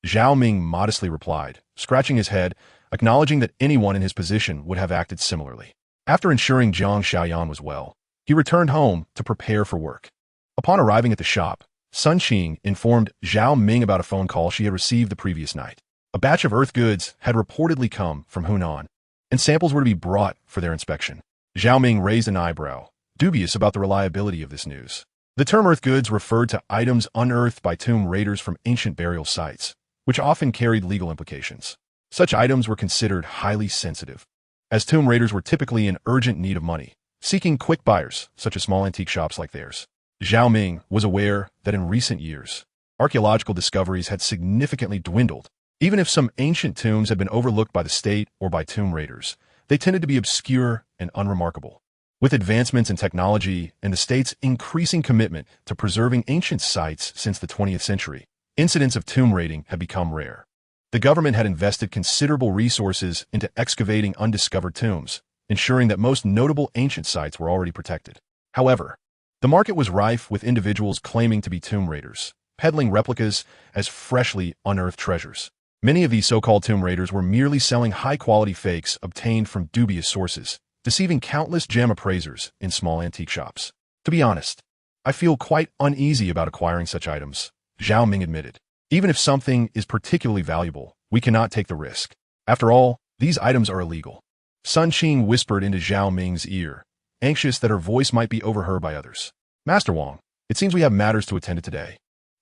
Zhao Ming modestly replied, scratching his head, acknowledging that anyone in his position would have acted similarly. After ensuring Jiang Xiaoyan was well, he returned home to prepare for work. Upon arriving at the shop, Sun Qing informed Zhao Ming about a phone call she had received the previous night. A batch of earth goods had reportedly come from Hunan, and samples were to be brought for their inspection. Zhao Ming raised an eyebrow, dubious about the reliability of this news. The term earth goods referred to items unearthed by tomb raiders from ancient burial sites, which often carried legal implications. Such items were considered highly sensitive, as tomb raiders were typically in urgent need of money, seeking quick buyers, such as small antique shops like theirs. Zhao Ming was aware that in recent years, archaeological discoveries had significantly dwindled. Even if some ancient tombs had been overlooked by the state or by tomb raiders, they tended to be obscure and unremarkable. With advancements in technology and the state's increasing commitment to preserving ancient sites since the 20th century, incidents of tomb raiding had become rare. The government had invested considerable resources into excavating undiscovered tombs, ensuring that most notable ancient sites were already protected. However, the market was rife with individuals claiming to be tomb raiders, peddling replicas as freshly unearthed treasures. Many of these so-called tomb raiders were merely selling high-quality fakes obtained from dubious sources, deceiving countless gem appraisers in small antique shops. To be honest, I feel quite uneasy about acquiring such items, Zhao Ming admitted. Even if something is particularly valuable, we cannot take the risk. After all, these items are illegal. Sun Qing whispered into Zhao Ming's ear, anxious that her voice might be overheard by others. Master Wang, it seems we have matters to attend to today.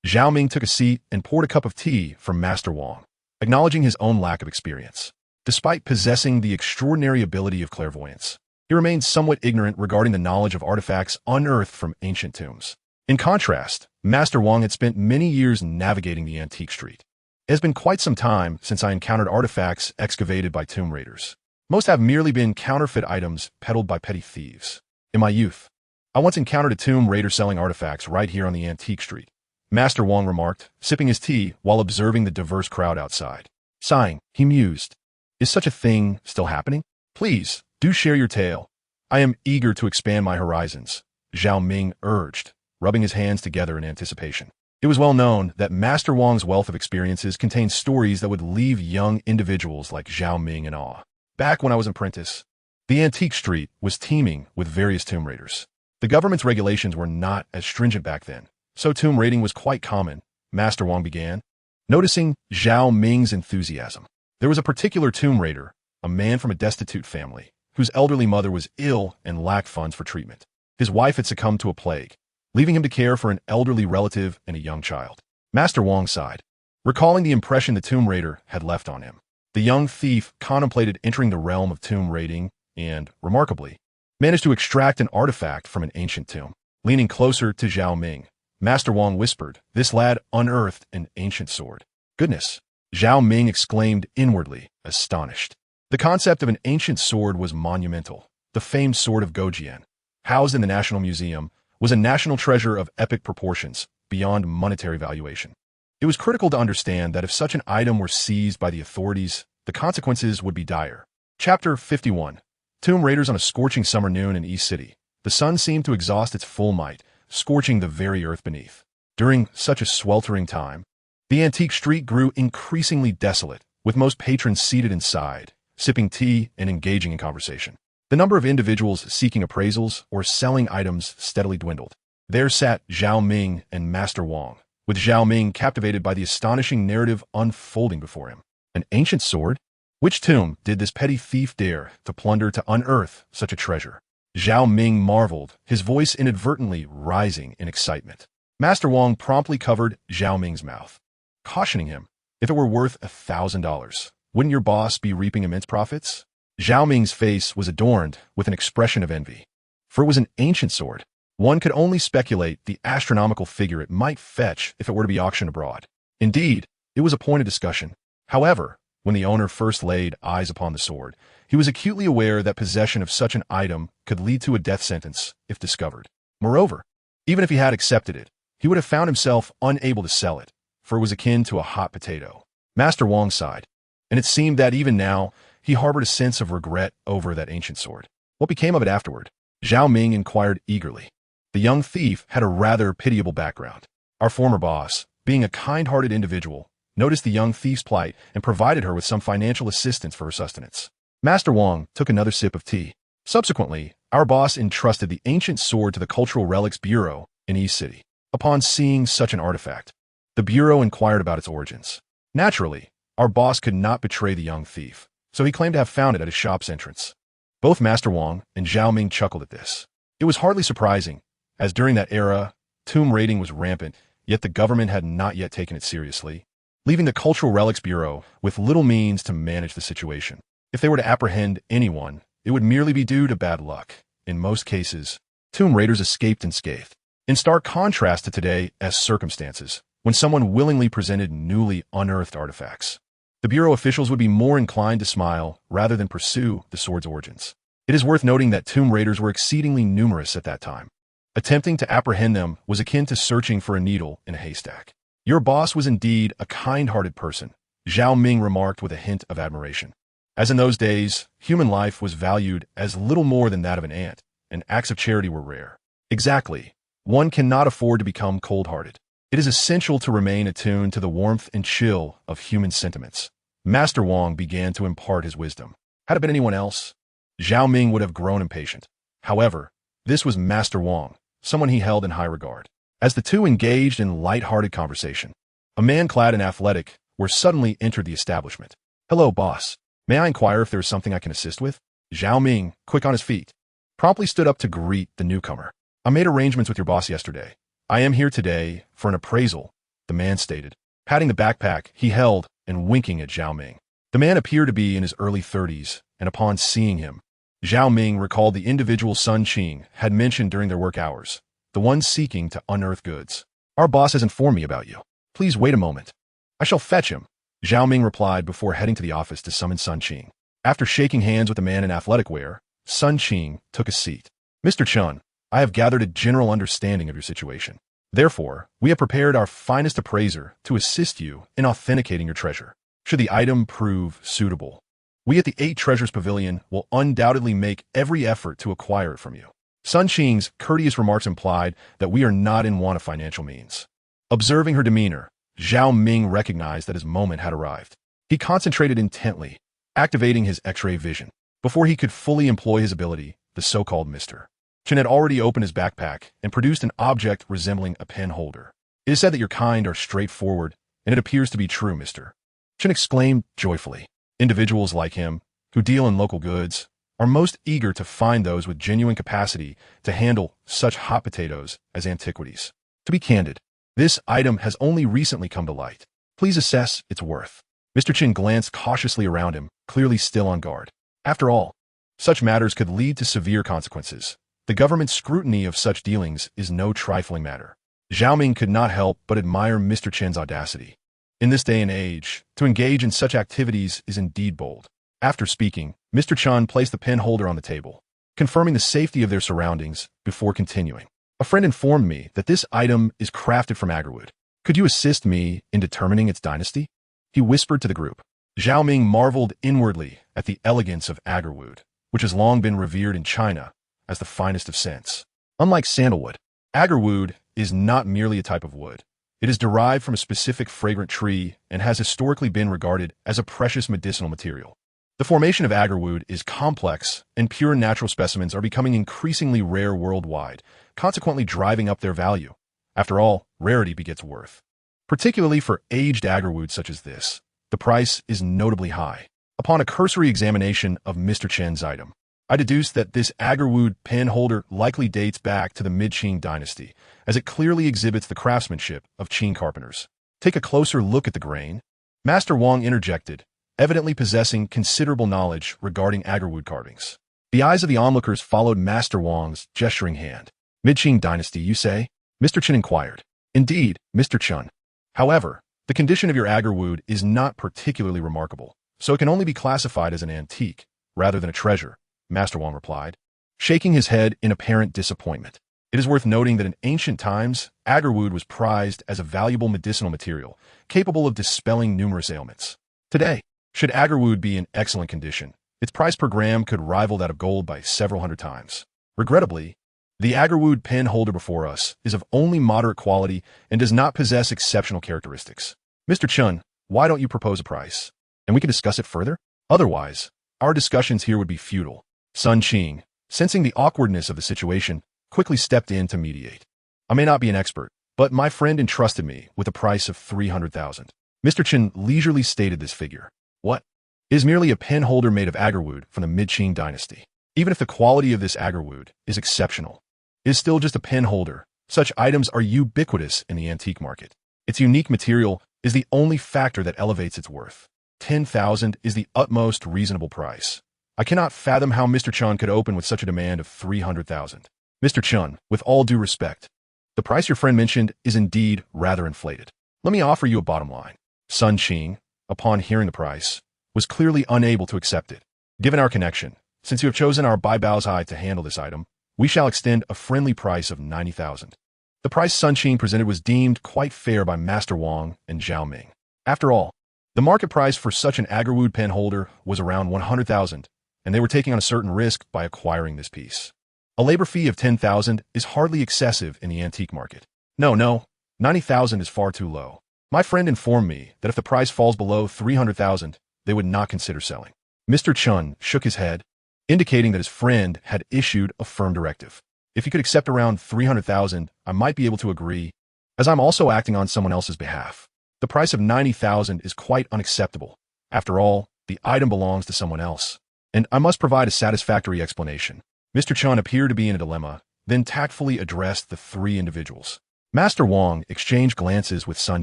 Zhao Ming took a seat and poured a cup of tea for Master Wang, acknowledging his own lack of experience. Despite possessing the extraordinary ability of clairvoyance, he remained somewhat ignorant regarding the knowledge of artifacts unearthed from ancient tombs. In contrast, Master Wang had spent many years navigating the antique street. It has been quite some time since I encountered artifacts excavated by tomb raiders. Most have merely been counterfeit items peddled by petty thieves. In my youth, I once encountered a tomb raider selling artifacts right here on the antique street, Master Wang remarked, sipping his tea while observing the diverse crowd outside. Sighing, he mused, "Is such a thing still happening? Please, do share your tale. I am eager to expand my horizons," Zhao Ming urged, rubbing his hands together in anticipation. It was well known that Master Wang's wealth of experiences contained stories that would leave young individuals like Zhao Ming in awe. Back when I was an apprentice, the antique street was teeming with various tomb raiders. The government's regulations were not as stringent back then, so tomb raiding was quite common. Master Wang began, noticing Zhao Ming's enthusiasm. There was a particular tomb raider, a man from a destitute family, whose elderly mother was ill and lacked funds for treatment. His wife had succumbed to a plague, leaving him to care for an elderly relative and a young child. Master Wang sighed, recalling the impression the tomb raider had left on him. The young thief contemplated entering the realm of tomb raiding and, remarkably, managed to extract an artifact from an ancient tomb. Leaning closer to Zhao Ming, Master Wang whispered, "This lad unearthed an ancient sword." "Goodness!" Zhao Ming exclaimed inwardly, astonished. The concept of an ancient sword was monumental. The famed sword of Gojian, housed in the National Museum, was a national treasure of epic proportions, beyond monetary valuation. It was critical to understand that if such an item were seized by the authorities, the consequences would be dire. Chapter 51. Tomb Raiders on a scorching summer noon in East City. The sun seemed to exhaust its full might, scorching the very earth beneath. During such a sweltering time, the antique street grew increasingly desolate, with most patrons seated inside, sipping tea and engaging in conversation. The number of individuals seeking appraisals or selling items steadily dwindled. There sat Zhao Ming and Master Wang, with Zhao Ming captivated by the astonishing narrative unfolding before him. An ancient sword? Which tomb did this petty thief dare to plunder to unearth such a treasure? Zhao Ming marveled, his voice inadvertently rising in excitement. Master Wang promptly covered Zhao Ming's mouth, cautioning him, "If it were worth $1,000, wouldn't your boss be reaping immense profits?" Zhao Ming's face was adorned with an expression of envy, for it was an ancient sword. One could only speculate the astronomical figure it might fetch if it were to be auctioned abroad. Indeed, it was a point of discussion. However, when the owner first laid eyes upon the sword, he was acutely aware that possession of such an item could lead to a death sentence if discovered. Moreover, even if he had accepted it, he would have found himself unable to sell it, for it was akin to a hot potato. Master Wang sighed, and it seemed that even now, he harbored a sense of regret over that ancient sword. What became of it afterward? Zhao Ming inquired eagerly. The young thief had a rather pitiable background. Our former boss, being a kind-hearted individual, noticed the young thief's plight and provided her with some financial assistance for her sustenance. Master Wang took another sip of tea. Subsequently, our boss entrusted the ancient sword to the Cultural Relics Bureau in East City. Upon seeing such an artifact, the Bureau inquired about its origins. Naturally, our boss could not betray the young thief, so he claimed to have found it at his shop's entrance. Both Master Wang and Zhao Ming chuckled at this. It was hardly surprising, as during that era, tomb raiding was rampant, yet the government had not yet taken it seriously, leaving the Cultural Relics Bureau with little means to manage the situation. If they were to apprehend anyone, it would merely be due to bad luck. In most cases, tomb raiders escaped unscathed. In stark contrast to today as circumstances, when someone willingly presented newly unearthed artifacts, the Bureau officials would be more inclined to smile rather than pursue the sword's origins. It is worth noting that tomb raiders were exceedingly numerous at that time. Attempting to apprehend them was akin to searching for a needle in a haystack. Your boss was indeed a kind-hearted person, Zhao Ming remarked with a hint of admiration. As in those days, human life was valued as little more than that of an ant, and acts of charity were rare. Exactly. One cannot afford to become cold-hearted. It is essential to remain attuned to the warmth and chill of human sentiments. Master Wang began to impart his wisdom. Had it been anyone else, Zhao Ming would have grown impatient. However, this was Master Wang, someone he held in high regard. As the two engaged in light-hearted conversation, a man clad in athletic wear suddenly entered the establishment. "Hello, boss. May I inquire if there is something I can assist with?" Zhao Ming, quick on his feet, promptly stood up to greet the newcomer. "I made arrangements with your boss yesterday. I am here today for an appraisal," the man stated, patting the backpack he held and winking at Zhao Ming. The man appeared to be in his early 30s, and upon seeing him, Zhao Ming recalled the individual Sun Qing had mentioned during their work hours, the one seeking to unearth goods. "Our boss has informed me about you. Please wait a moment. I shall fetch him," Zhao Ming replied before heading to the office to summon Sun Qing. After shaking hands with the man in athletic wear, Sun Qing took a seat. "Mr. Chun, I have gathered a general understanding of your situation. Therefore, we have prepared our finest appraiser to assist you in authenticating your treasure. Should the item prove suitable, we at the 8 Treasures Pavilion will undoubtedly make every effort to acquire it from you." Sun Qing's courteous remarks implied that we are not in want of financial means. Observing her demeanor, Zhao Ming recognized that his moment had arrived. He concentrated intently, activating his X-ray vision. Before he could fully employ his ability, the so-called Mr. Chen had already opened his backpack and produced an object resembling a pen holder. It is said that your kind are straightforward, and it appears to be true, Mr. Chen exclaimed joyfully. Individuals like him, who deal in local goods, are most eager to find those with genuine capacity to handle such hot potatoes as antiquities. To be candid, this item has only recently come to light. Please assess its worth. Mr. Chen glanced cautiously around him, clearly still on guard. After all, such matters could lead to severe consequences. The government's scrutiny of such dealings is no trifling matter. Zhao Ming could not help but admire Mr. Chen's audacity. In this day and age, to engage in such activities is indeed bold. After speaking, Mr. Chen placed the pen holder on the table, confirming the safety of their surroundings before continuing. A friend informed me that this item is crafted from agarwood. Could you assist me in determining its dynasty? He whispered to the group. Zhao Ming marveled inwardly at the elegance of agarwood, which has long been revered in China as the finest of scents. Unlike sandalwood, agarwood is not merely a type of wood. It is derived from a specific fragrant tree and has historically been regarded as a precious medicinal material. The formation of agarwood is complex, and pure natural specimens are becoming increasingly rare worldwide, consequently driving up their value. After all, rarity begets worth. Particularly for aged agarwood such as this, the price is notably high. Upon a cursory examination of Mr. Chen's item, I deduced that this agarwood pen holder likely dates back to the mid-Qing dynasty, as it clearly exhibits the craftsmanship of Qing carpenters. Take a closer look at the grain. Master Wang interjected, evidently possessing considerable knowledge regarding agarwood carvings. The eyes of the onlookers followed Master Wang's gesturing hand. Mid-Qing dynasty, you say? Mr. Chen inquired. Indeed, Mr. Chen. However, the condition of your agarwood is not particularly remarkable, so it can only be classified as an antique, rather than a treasure, Master Wang replied, shaking his head in apparent disappointment. It is worth noting that in ancient times, agarwood was prized as a valuable medicinal material, capable of dispelling numerous ailments. Today, should agarwood be in excellent condition, its price per gram could rival that of gold by several hundred times. Regrettably, the agarwood pen holder before us is of only moderate quality and does not possess exceptional characteristics. Mr. Chen, why don't you propose a price? And we can discuss it further? Otherwise, our discussions here would be futile. Sun Qing, sensing the awkwardness of the situation, quickly stepped in to mediate. I may not be an expert, but my friend entrusted me with a price of 300,000. Mr. Chen leisurely stated this figure. What? It is merely a pen holder made of agarwood from the mid-Qing dynasty. Even if the quality of this agarwood is exceptional, it is still just a pen holder. Such items are ubiquitous in the antique market. Its unique material is the only factor that elevates its worth. 10,000 is the utmost reasonable price. I cannot fathom how Mr. Chen could open with such a demand of 300,000. Mr. Chen, with all due respect, the price your friend mentioned is indeed rather inflated. Let me offer you a bottom line. Sun Qing, upon hearing the price, was clearly unable to accept it. Given our connection, since you have chosen our Babao Zhai to handle this item, we shall extend a friendly price of 90,000. The price Sun Qing presented was deemed quite fair by Master Wang and Zhao Ming. After all, the market price for such an agarwood pen holder was around 100,000, and they were taking on a certain risk by acquiring this piece. A labor fee of 10,000 is hardly excessive in the antique market. No, 90,000 is far too low. My friend informed me that if the price falls below 300,000, they would not consider selling. Mr. Chen shook his head, indicating that his friend had issued a firm directive. If he could accept around 300,000, I might be able to agree, as I'm also acting on someone else's behalf. The price of 90,000 is quite unacceptable. After all, the item belongs to someone else, and I must provide a satisfactory explanation. Mr. Chen appeared to be in a dilemma, then tactfully addressed the three individuals. Master Wang exchanged glances with Sun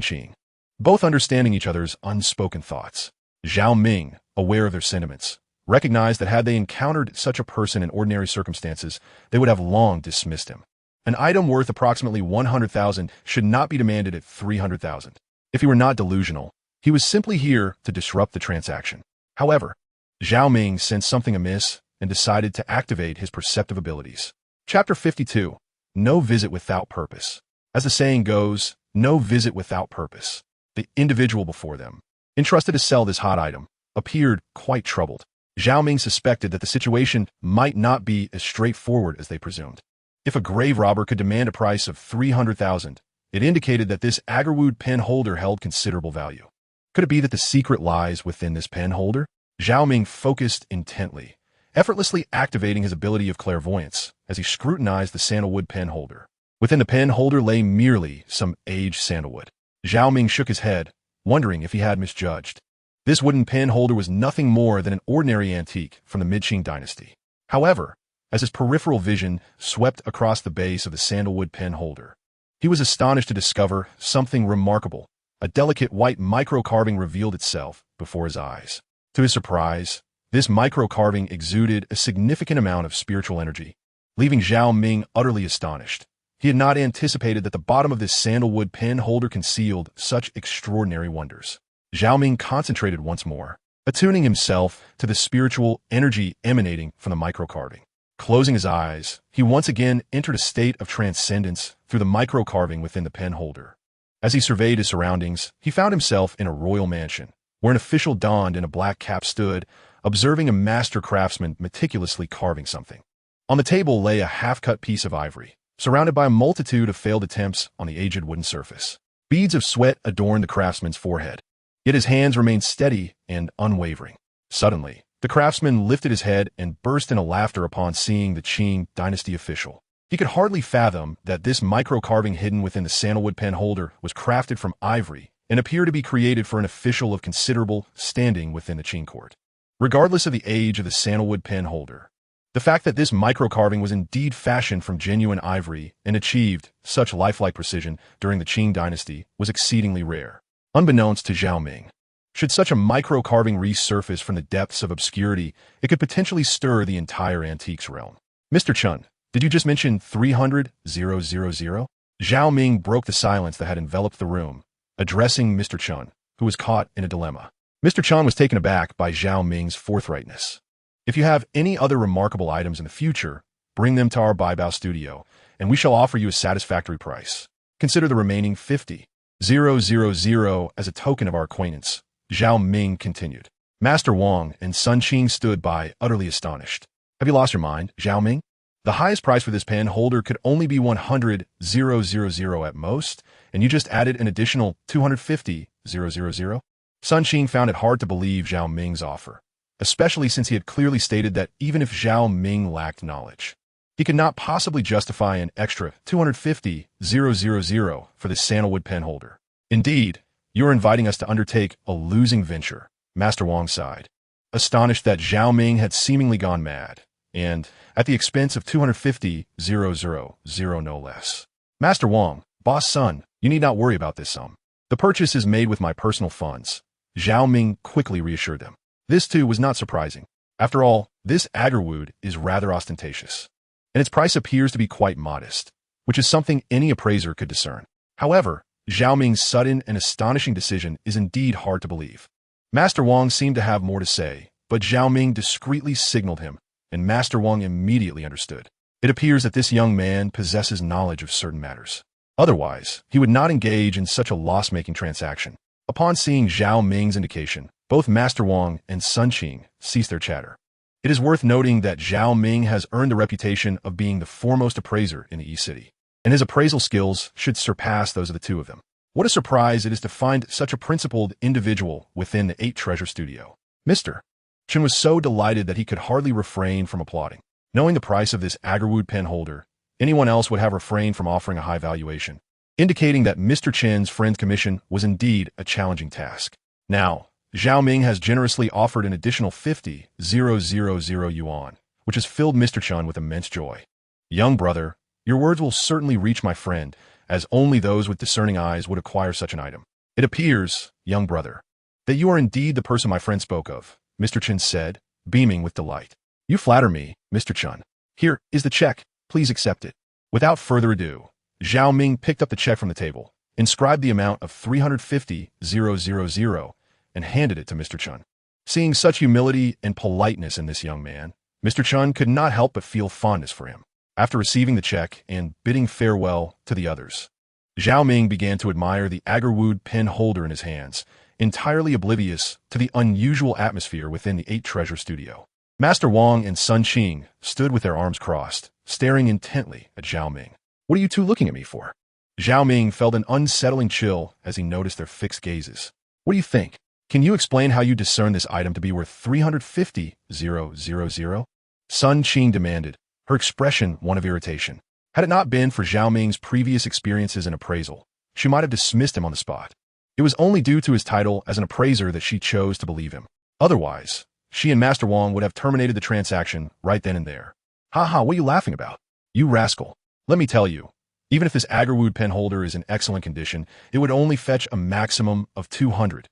Qing, both understanding each other's unspoken thoughts. Zhao Ming, aware of their sentiments, recognized that had they encountered such a person in ordinary circumstances, they would have long dismissed him. An item worth approximately 100,000 should not be demanded at 300,000. If he were not delusional, he was simply here to disrupt the transaction. However, Zhao Ming sensed something amiss and decided to activate his perceptive abilities. Chapter 52. No visit without purpose. As the saying goes, no visit without purpose. The individual before them, entrusted to sell this hot item, appeared quite troubled. Zhao Ming suspected that the situation might not be as straightforward as they presumed. If a grave robber could demand a price of 300,000, It indicated that this agarwood pen holder held considerable value. Could it be that the secret lies within this pen holder? Zhao Ming focused intently, effortlessly activating his ability of clairvoyance as he scrutinized the sandalwood pen holder. Within the pen holder lay merely some aged sandalwood. Zhao Ming shook his head, wondering if he had misjudged. This wooden pen holder was nothing more than an ordinary antique from the Mid-Qing dynasty. However, as his peripheral vision swept across the base of the sandalwood pen holder, he was astonished to discover something remarkable. A delicate white micro-carving revealed itself before his eyes. To his surprise, this micro-carving exuded a significant amount of spiritual energy, leaving Zhao Ming utterly astonished. He had not anticipated that the bottom of this sandalwood pen holder concealed such extraordinary wonders. Zhao Ming concentrated once more, attuning himself to the spiritual energy emanating from the micro-carving. Closing his eyes, he once again entered a state of transcendence through the micro-carving within the pen holder. As he surveyed his surroundings, he found himself in a royal mansion, where an official donned in a black cap stood, observing a master craftsman meticulously carving something. On the table lay a half-cut piece of ivory, surrounded by a multitude of failed attempts on the aged wooden surface. Beads of sweat adorned the craftsman's forehead, yet his hands remained steady and unwavering. Suddenly, the craftsman lifted his head and burst into laughter upon seeing the Qing dynasty official. He could hardly fathom that this micro-carving hidden within the sandalwood pen holder was crafted from ivory and appeared to be created for an official of considerable standing within the Qing court. Regardless of the age of the sandalwood pen holder, the fact that this micro-carving was indeed fashioned from genuine ivory and achieved such lifelike precision during the Qing dynasty was exceedingly rare. Unbeknownst to Zhao Ming, should such a micro-carving resurface from the depths of obscurity, it could potentially stir the entire antiques realm. Mr. Chun, did you just mention 300,000? Zhao Ming broke the silence that had enveloped the room, addressing Mr. Chun, who was caught in a dilemma. Mr. Chun was taken aback by Zhao Ming's forthrightness. If you have any other remarkable items in the future, bring them to our Babao studio, and we shall offer you a satisfactory price. Consider the remaining 50,000 as a token of our acquaintance, Zhao Ming continued. Master Wang and Sun Qing stood by, utterly astonished. Have you lost your mind, Zhao Ming? The highest price for this pen holder could only be 100,000 at most, and you just added an additional 250,000. Sun Qing found it hard to believe Zhao Ming's offer, especially since he had clearly stated that even if Zhao Ming lacked knowledge, he could not possibly justify an extra 250,000 for this sandalwood pen holder. Indeed, you are inviting us to undertake a losing venture, Master Wang sighed, astonished that Zhao Ming had seemingly gone mad, and at the expense of 250,000 no less. Master Wang, boss Sun, you need not worry about this sum. The purchase is made with my personal funds, Zhao Ming quickly reassured them. This too was not surprising. After all, this agarwood is rather ostentatious, and its price appears to be quite modest, which is something any appraiser could discern. However, Zhao Ming's sudden and astonishing decision is indeed hard to believe. Master Wang seemed to have more to say, but Zhao Ming discreetly signaled him, and Master Wang immediately understood. It appears that this young man possesses knowledge of certain matters. Otherwise, he would not engage in such a loss-making transaction. Upon seeing Zhao Ming's indication, both Master Wang and Sun Qing ceased their chatter. It is worth noting that Zhao Ming has earned the reputation of being the foremost appraiser in the East City, and his appraisal skills should surpass those of the two of them. What a surprise it is to find such a principled individual within the 8 Treasure Studio. Mr. Chun was so delighted that he could hardly refrain from applauding. Knowing the price of this agarwood pen holder, anyone else would have refrained from offering a high valuation, indicating that Mr. Chen's friend's commission was indeed a challenging task. Now, Zhao Ming has generously offered an additional 50,000 yuan, which has filled Mr. Chun with immense joy. Young brother, your words will certainly reach my friend, as only those with discerning eyes would acquire such an item. It appears, young brother, that you are indeed the person my friend spoke of, Mr. Chun said, beaming with delight. You flatter me, Mr. Chun. Here is the check, please accept it. Without further ado, Zhao Ming picked up the check from the table, inscribed the amount of 350,000, and handed it to Mr. Chun. Seeing such humility and politeness in this young man, Mr. Chun could not help but feel fondness for him. After receiving the check and bidding farewell to the others, Zhao Ming began to admire the agarwood pen holder in his hands, entirely oblivious to the unusual atmosphere within the 8 Treasure Studio. Master Wang and Sun Qing stood with their arms crossed, staring intently at Zhao Ming. What are you two looking at me for? Zhao Ming felt an unsettling chill as he noticed their fixed gazes. What do you think? Can you explain how you discern this item to be worth 350,000? Sun Qing demanded, her expression one of irritation. Had it not been for Zhao Ming's previous experiences in appraisal, she might have dismissed him on the spot. It was only due to his title as an appraiser that she chose to believe him. Otherwise, she and Master Wang would have terminated the transaction right then and there. Haha, what are you laughing about? You rascal. Let me tell you, even if this agarwood pen holder is in excellent condition, it would only fetch a maximum of 200,000.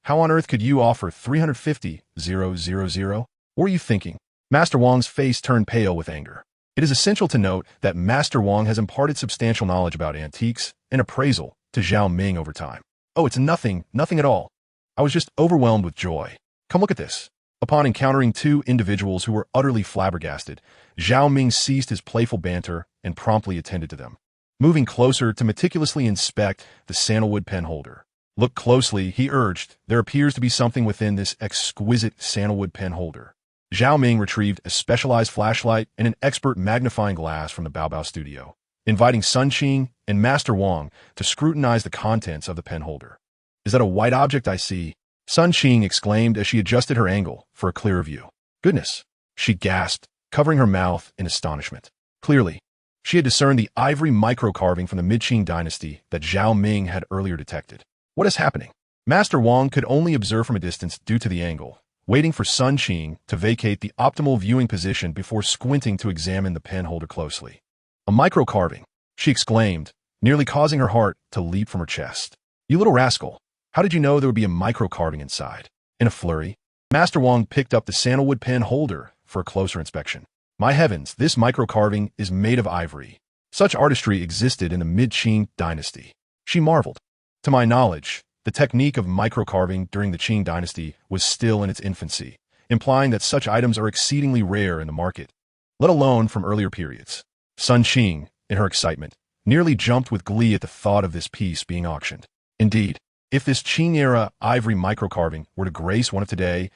How on earth could you offer 350,000? What were you thinking? Master Wang's face turned pale with anger. It is essential to note that Master Wang has imparted substantial knowledge about antiques and appraisal to Zhao Ming over time. Oh, it's nothing at all. I was just overwhelmed with joy. Come look at this. Upon encountering two individuals who were utterly flabbergasted, Zhao Ming ceased his playful banter and promptly attended to them, moving closer to meticulously inspect the sandalwood pen holder. Look closely, he urged. There appears to be something within this exquisite sandalwood pen holder. Zhao Ming retrieved a specialized flashlight and an expert magnifying glass from the Babao studio, inviting Sun Qing and Master Wang to scrutinize the contents of the pen holder. Is that a white object I see? Sun Qing exclaimed as she adjusted her angle for a clearer view. Goodness, she gasped, covering her mouth in astonishment. Clearly, she had discerned the ivory micro-carving from the Mid-Qing dynasty that Zhao Ming had earlier detected. What is happening? Master Wang could only observe from a distance due to the angle, waiting for Sun Qing to vacate the optimal viewing position before squinting to examine the pen holder closely. A micro-carving, she exclaimed, nearly causing her heart to leap from her chest. You little rascal, how did you know there would be a micro-carving inside? In a flurry, Master Wang picked up the sandalwood pen holder for a closer inspection. My heavens, this micro-carving is made of ivory. Such artistry existed in the Mid-Qing dynasty. She marveled. To my knowledge, the technique of micro-carving during the Qing dynasty was still in its infancy, implying that such items are exceedingly rare in the market, let alone from earlier periods. Sun Qing, in her excitement, nearly jumped with glee at the thought of this piece being auctioned. Indeed, if this Qing-era ivory micro-carving were to grace one of today's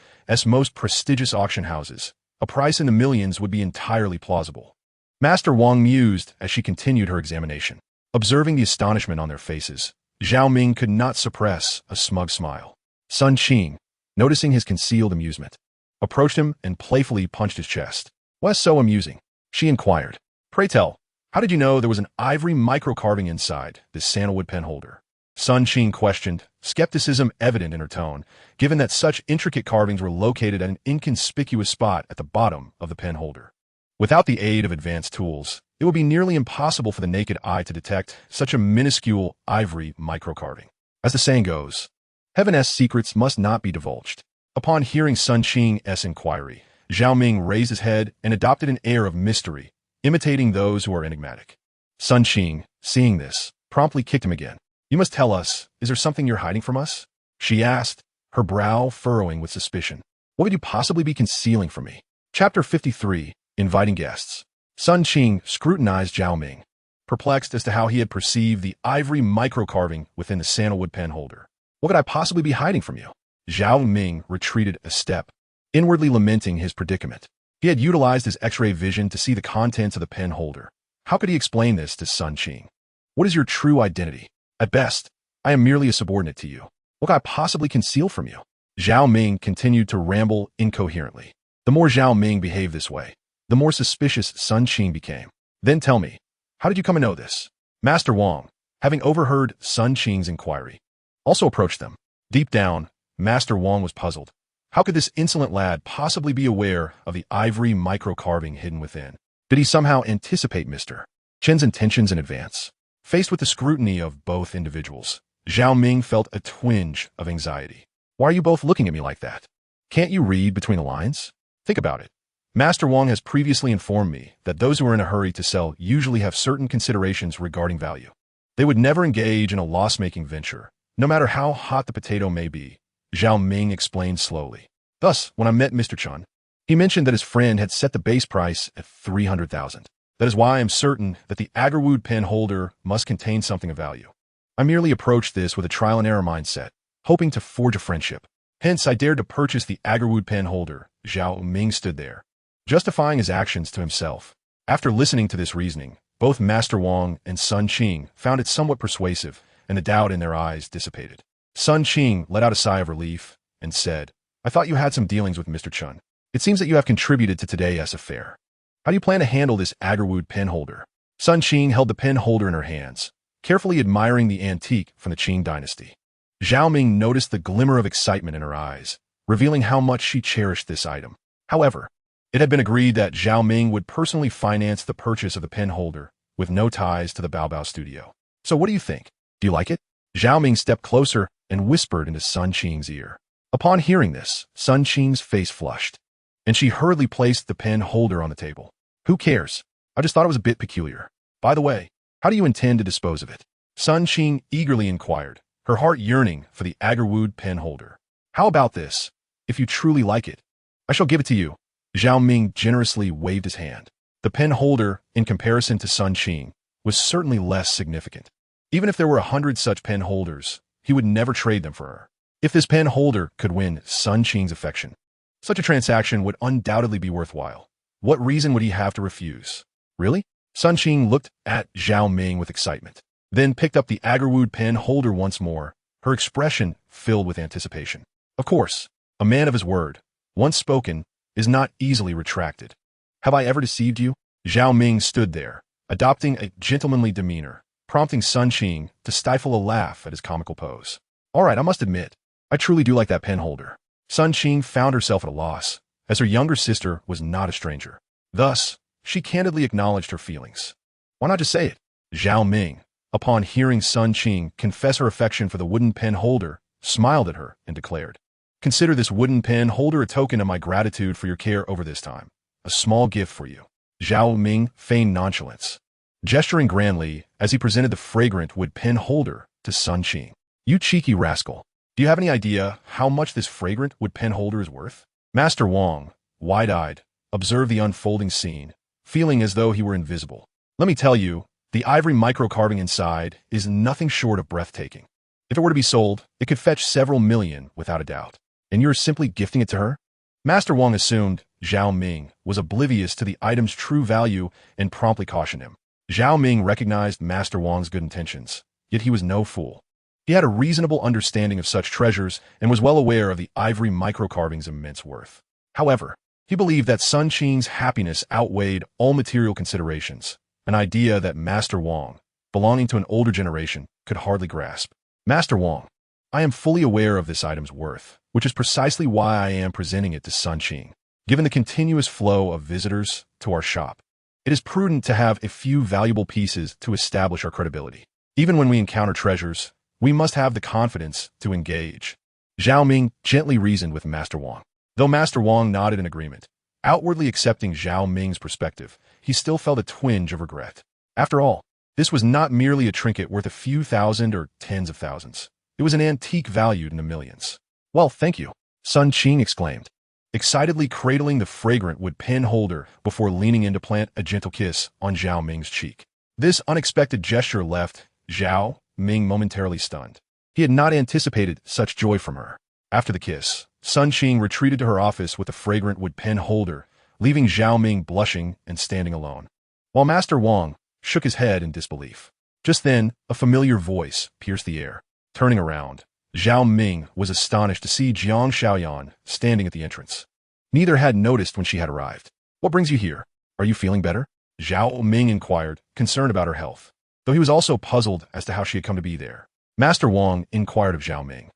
most prestigious auction houses, a price in the millions would be entirely plausible. Master Wang mused as she continued her examination. Observing the astonishment on their faces, Zhao Ming could not suppress a smug smile. Sun Qing, noticing his concealed amusement, approached him and playfully punched his chest. What's so amusing? She inquired. Pray tell, how did you know there was an ivory micro-carving inside this sandalwood pen holder? Sun Qing questioned, skepticism evident in her tone, given that such intricate carvings were located at an inconspicuous spot at the bottom of the pen holder. Without the aid of advanced tools, it would be nearly impossible for the naked eye to detect such a minuscule ivory micro-carving. As the saying goes, heaven's secrets must not be divulged. Upon hearing Sun Qing's inquiry, Zhao Ming raised his head and adopted an air of mystery, imitating those who are enigmatic. Sun Qing, seeing this, promptly kicked him again. You must tell us, is there something you're hiding from us? She asked, her brow furrowing with suspicion. What could you possibly be concealing from me? Chapter 53, Inviting Guests. Sun Qing scrutinized Zhao Ming, perplexed as to how he had perceived the ivory micro-carving within the sandalwood pen holder. What could I possibly be hiding from you? Zhao Ming retreated a step, inwardly lamenting his predicament. He had utilized his X-ray vision to see the contents of the pen holder. How could he explain this to Sun Qing? What is your true identity? At best, I am merely a subordinate to you. What could I possibly conceal from you? Zhao Ming continued to ramble incoherently. The more Zhao Ming behaved this way, the more suspicious Sun Qing became. Then tell me, how did you come to know this? Master Wang, having overheard Sun Qing's inquiry, also approached them. Deep down, Master Wang was puzzled. How could this insolent lad possibly be aware of the ivory micro-carving hidden within? Did he somehow anticipate Mr. Chen's intentions in advance? Faced with the scrutiny of both individuals, Zhao Ming felt a twinge of anxiety. Why are you both looking at me like that? Can't you read between the lines? Think about it. Master Wang has previously informed me that those who are in a hurry to sell usually have certain considerations regarding value. They would never engage in a loss-making venture, no matter how hot the potato may be, Zhao Ming explained slowly. Thus, when I met Mr. Chen, he mentioned that his friend had set the base price at 300,000. That is why I am certain that the agarwood pen holder must contain something of value. I merely approached this with a trial-and-error mindset, hoping to forge a friendship. Hence, I dared to purchase the agarwood pen holder. Zhao Ming stood there, justifying his actions to himself. After listening to this reasoning, Both Master Wang and Sun Qing found it somewhat persuasive, and the doubt in their eyes dissipated. Sun Qing let out a sigh of relief and said, "I thought you had some dealings with Mr. Chun. It seems that you have contributed to today's affair. How do you plan to handle this agarwood pen holder?" Sun Qing held the pen holder in her hands, carefully admiring the antique from the Qing dynasty. Zhao Ming noticed the glimmer of excitement in her eyes, revealing how much she cherished this item. However, it had been agreed that Zhao Ming would personally finance the purchase of the pen holder, with no ties to the Babao studio. "So what do you think? Do you like it?" Zhao Ming stepped closer and whispered into Sun Qing's ear. Upon hearing this, Sun Qing's face flushed, and she hurriedly placed the pen holder on the table. "Who cares? I just thought it was a bit peculiar. By the way, how do you intend to dispose of it?" Sun Qing eagerly inquired, her heart yearning for the agarwood pen holder. "How about this? If you truly like it, I shall give it to you." Zhao Ming generously waved his hand. The pen holder, in comparison to Sun Qing, was certainly less significant. Even if there were 100 such pen holders, he would never trade them for her. If this pen holder could win Sun Qing's affection, such a transaction would undoubtedly be worthwhile. What reason would he have to refuse? "Really?" Sun Qing looked at Zhao Ming with excitement, then picked up the agarwood pen holder once more, her expression filled with anticipation. Of course, a man of his word, once spoken, is not easily retracted. "Have I ever deceived you?" Zhao Ming stood there, adopting a gentlemanly demeanor, prompting Sun Qing to stifle a laugh at his comical pose. "All right, I must admit, I truly do like that pen holder." Sun Qing found herself at a loss, as her younger sister was not a stranger. Thus, she candidly acknowledged her feelings. "Why not just say it?" Zhao Ming, upon hearing Sun Qing confess her affection for the wooden pen holder, smiled at her and declared, "Consider this wooden pen holder a token of my gratitude for your care over this time. A small gift for you." Zhao Ming feigned nonchalance, gesturing grandly as he presented the fragrant wood pen holder to Sun Qing. "You cheeky rascal. Do you have any idea how much this fragrant wood pen holder is worth?" Master Wang, wide-eyed, observed the unfolding scene, feeling as though he were invisible. "Let me tell you, the ivory micro-carving inside is nothing short of breathtaking. If it were to be sold, it could fetch several million without a doubt. And you're simply gifting it to her?" Master Wang assumed Zhao Ming was oblivious to the item's true value and promptly cautioned him. Zhao Ming recognized Master Wang's good intentions, yet he was no fool. He had a reasonable understanding of such treasures and was well aware of the ivory micro-carving's immense worth. However, he believed that Sun Qing's happiness outweighed all material considerations, an idea that Master Wang, belonging to an older generation, could hardly grasp. "Master Wang, I am fully aware of this item's worth, which is precisely why I am presenting it to Sun Qing. Given the continuous flow of visitors to our shop, it is prudent to have a few valuable pieces to establish our credibility. Even when we encounter treasures, we must have the confidence to engage." Zhao Ming gently reasoned with Master Wang. Though Master Wang nodded in agreement, outwardly accepting Zhao Ming's perspective, he still felt a twinge of regret. After all, this was not merely a trinket worth a few thousand or tens of thousands. It was an antique valued in the millions. "Well, thank you," Sun Qing exclaimed, excitedly cradling the fragrant wood pen holder before leaning in to plant a gentle kiss on Zhao Ming's cheek. This unexpected gesture left Zhao Ming momentarily stunned. He had not anticipated such joy from her. After the kiss, Sun Qing retreated to her office with the fragrant wood pen holder, leaving Zhao Ming blushing and standing alone, while Master Wang shook his head in disbelief. Just then, a familiar voice pierced the air. Turning around, Zhao Ming was astonished to see Jiang Shaoyan standing at the entrance. Neither had noticed when she had arrived. "What brings you here? Are you feeling better?" Zhao Ming inquired, concerned about her health, though he was also puzzled as to how she had come to be there. Master Wang inquired of Zhao Ming.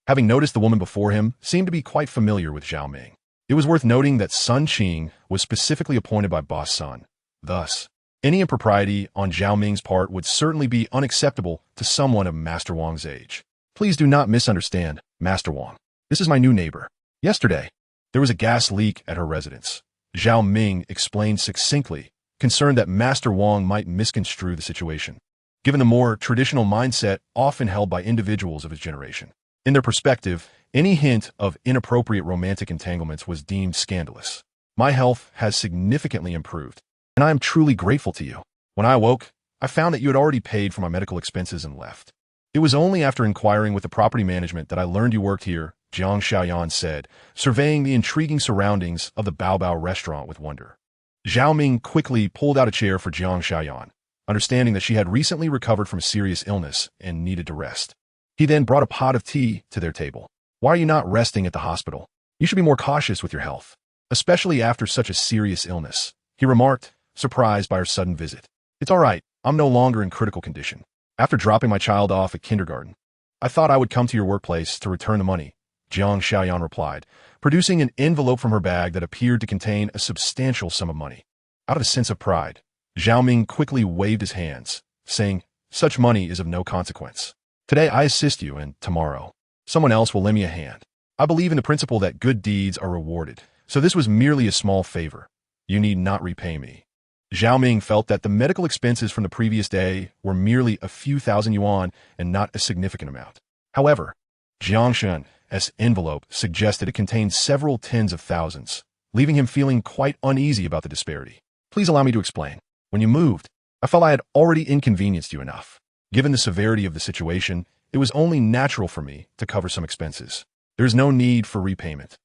Having noticed the woman before him seemed to be quite familiar with Zhao Ming. It was worth noting that Sun Qing was specifically appointed by Boss Sun. Thus, any impropriety on Zhao Ming's part would certainly be unacceptable to someone of Master Wang's age. "Please do not misunderstand, Master Wang. This is my new neighbor. Yesterday, there was a gas leak at her residence." Zhao Ming explained succinctly, concerned that Master Wang might misconstrue the situation, given the more traditional mindset often held by individuals of his generation. In their perspective, any hint of inappropriate romantic entanglements was deemed scandalous. "My health has significantly improved, and I am truly grateful to you. When I awoke, I found that you had already paid for my medical expenses and left. It was only after inquiring with the property management that I learned you worked here," Jiang Shaoyan said, surveying the intriguing surroundings of the Babao restaurant with wonder. Zhao Ming quickly pulled out a chair for Jiang Shaoyan, understanding that she had recently recovered from a serious illness and needed to rest. He then brought a pot of tea to their table. "Why are you not resting at the hospital? You should be more cautious with your health, especially after such a serious illness," he remarked, surprised by her sudden visit. "It's all right. I'm no longer in critical condition. After dropping my child off at kindergarten, I thought I would come to your workplace to return the money," Jiang Xiaoyan replied, producing an envelope from her bag that appeared to contain a substantial sum of money. Out of a sense of pride, Zhao Ming quickly waved his hands, saying, "Such money is of no consequence. Today I assist you, and tomorrow someone else will lend me a hand. I believe in the principle that good deeds are rewarded, so this was merely a small favor. You need not repay me." Zhao Ming felt that the medical expenses from the previous day were merely a few thousand yuan and not a significant amount. However, Jiang Shen's envelope suggested it contained several tens of thousands, leaving him feeling quite uneasy about the disparity. "Please allow me to explain. When you moved, I felt I had already inconvenienced you enough. Given the severity of the situation, it was only natural for me to cover some expenses. There is no need for repayment."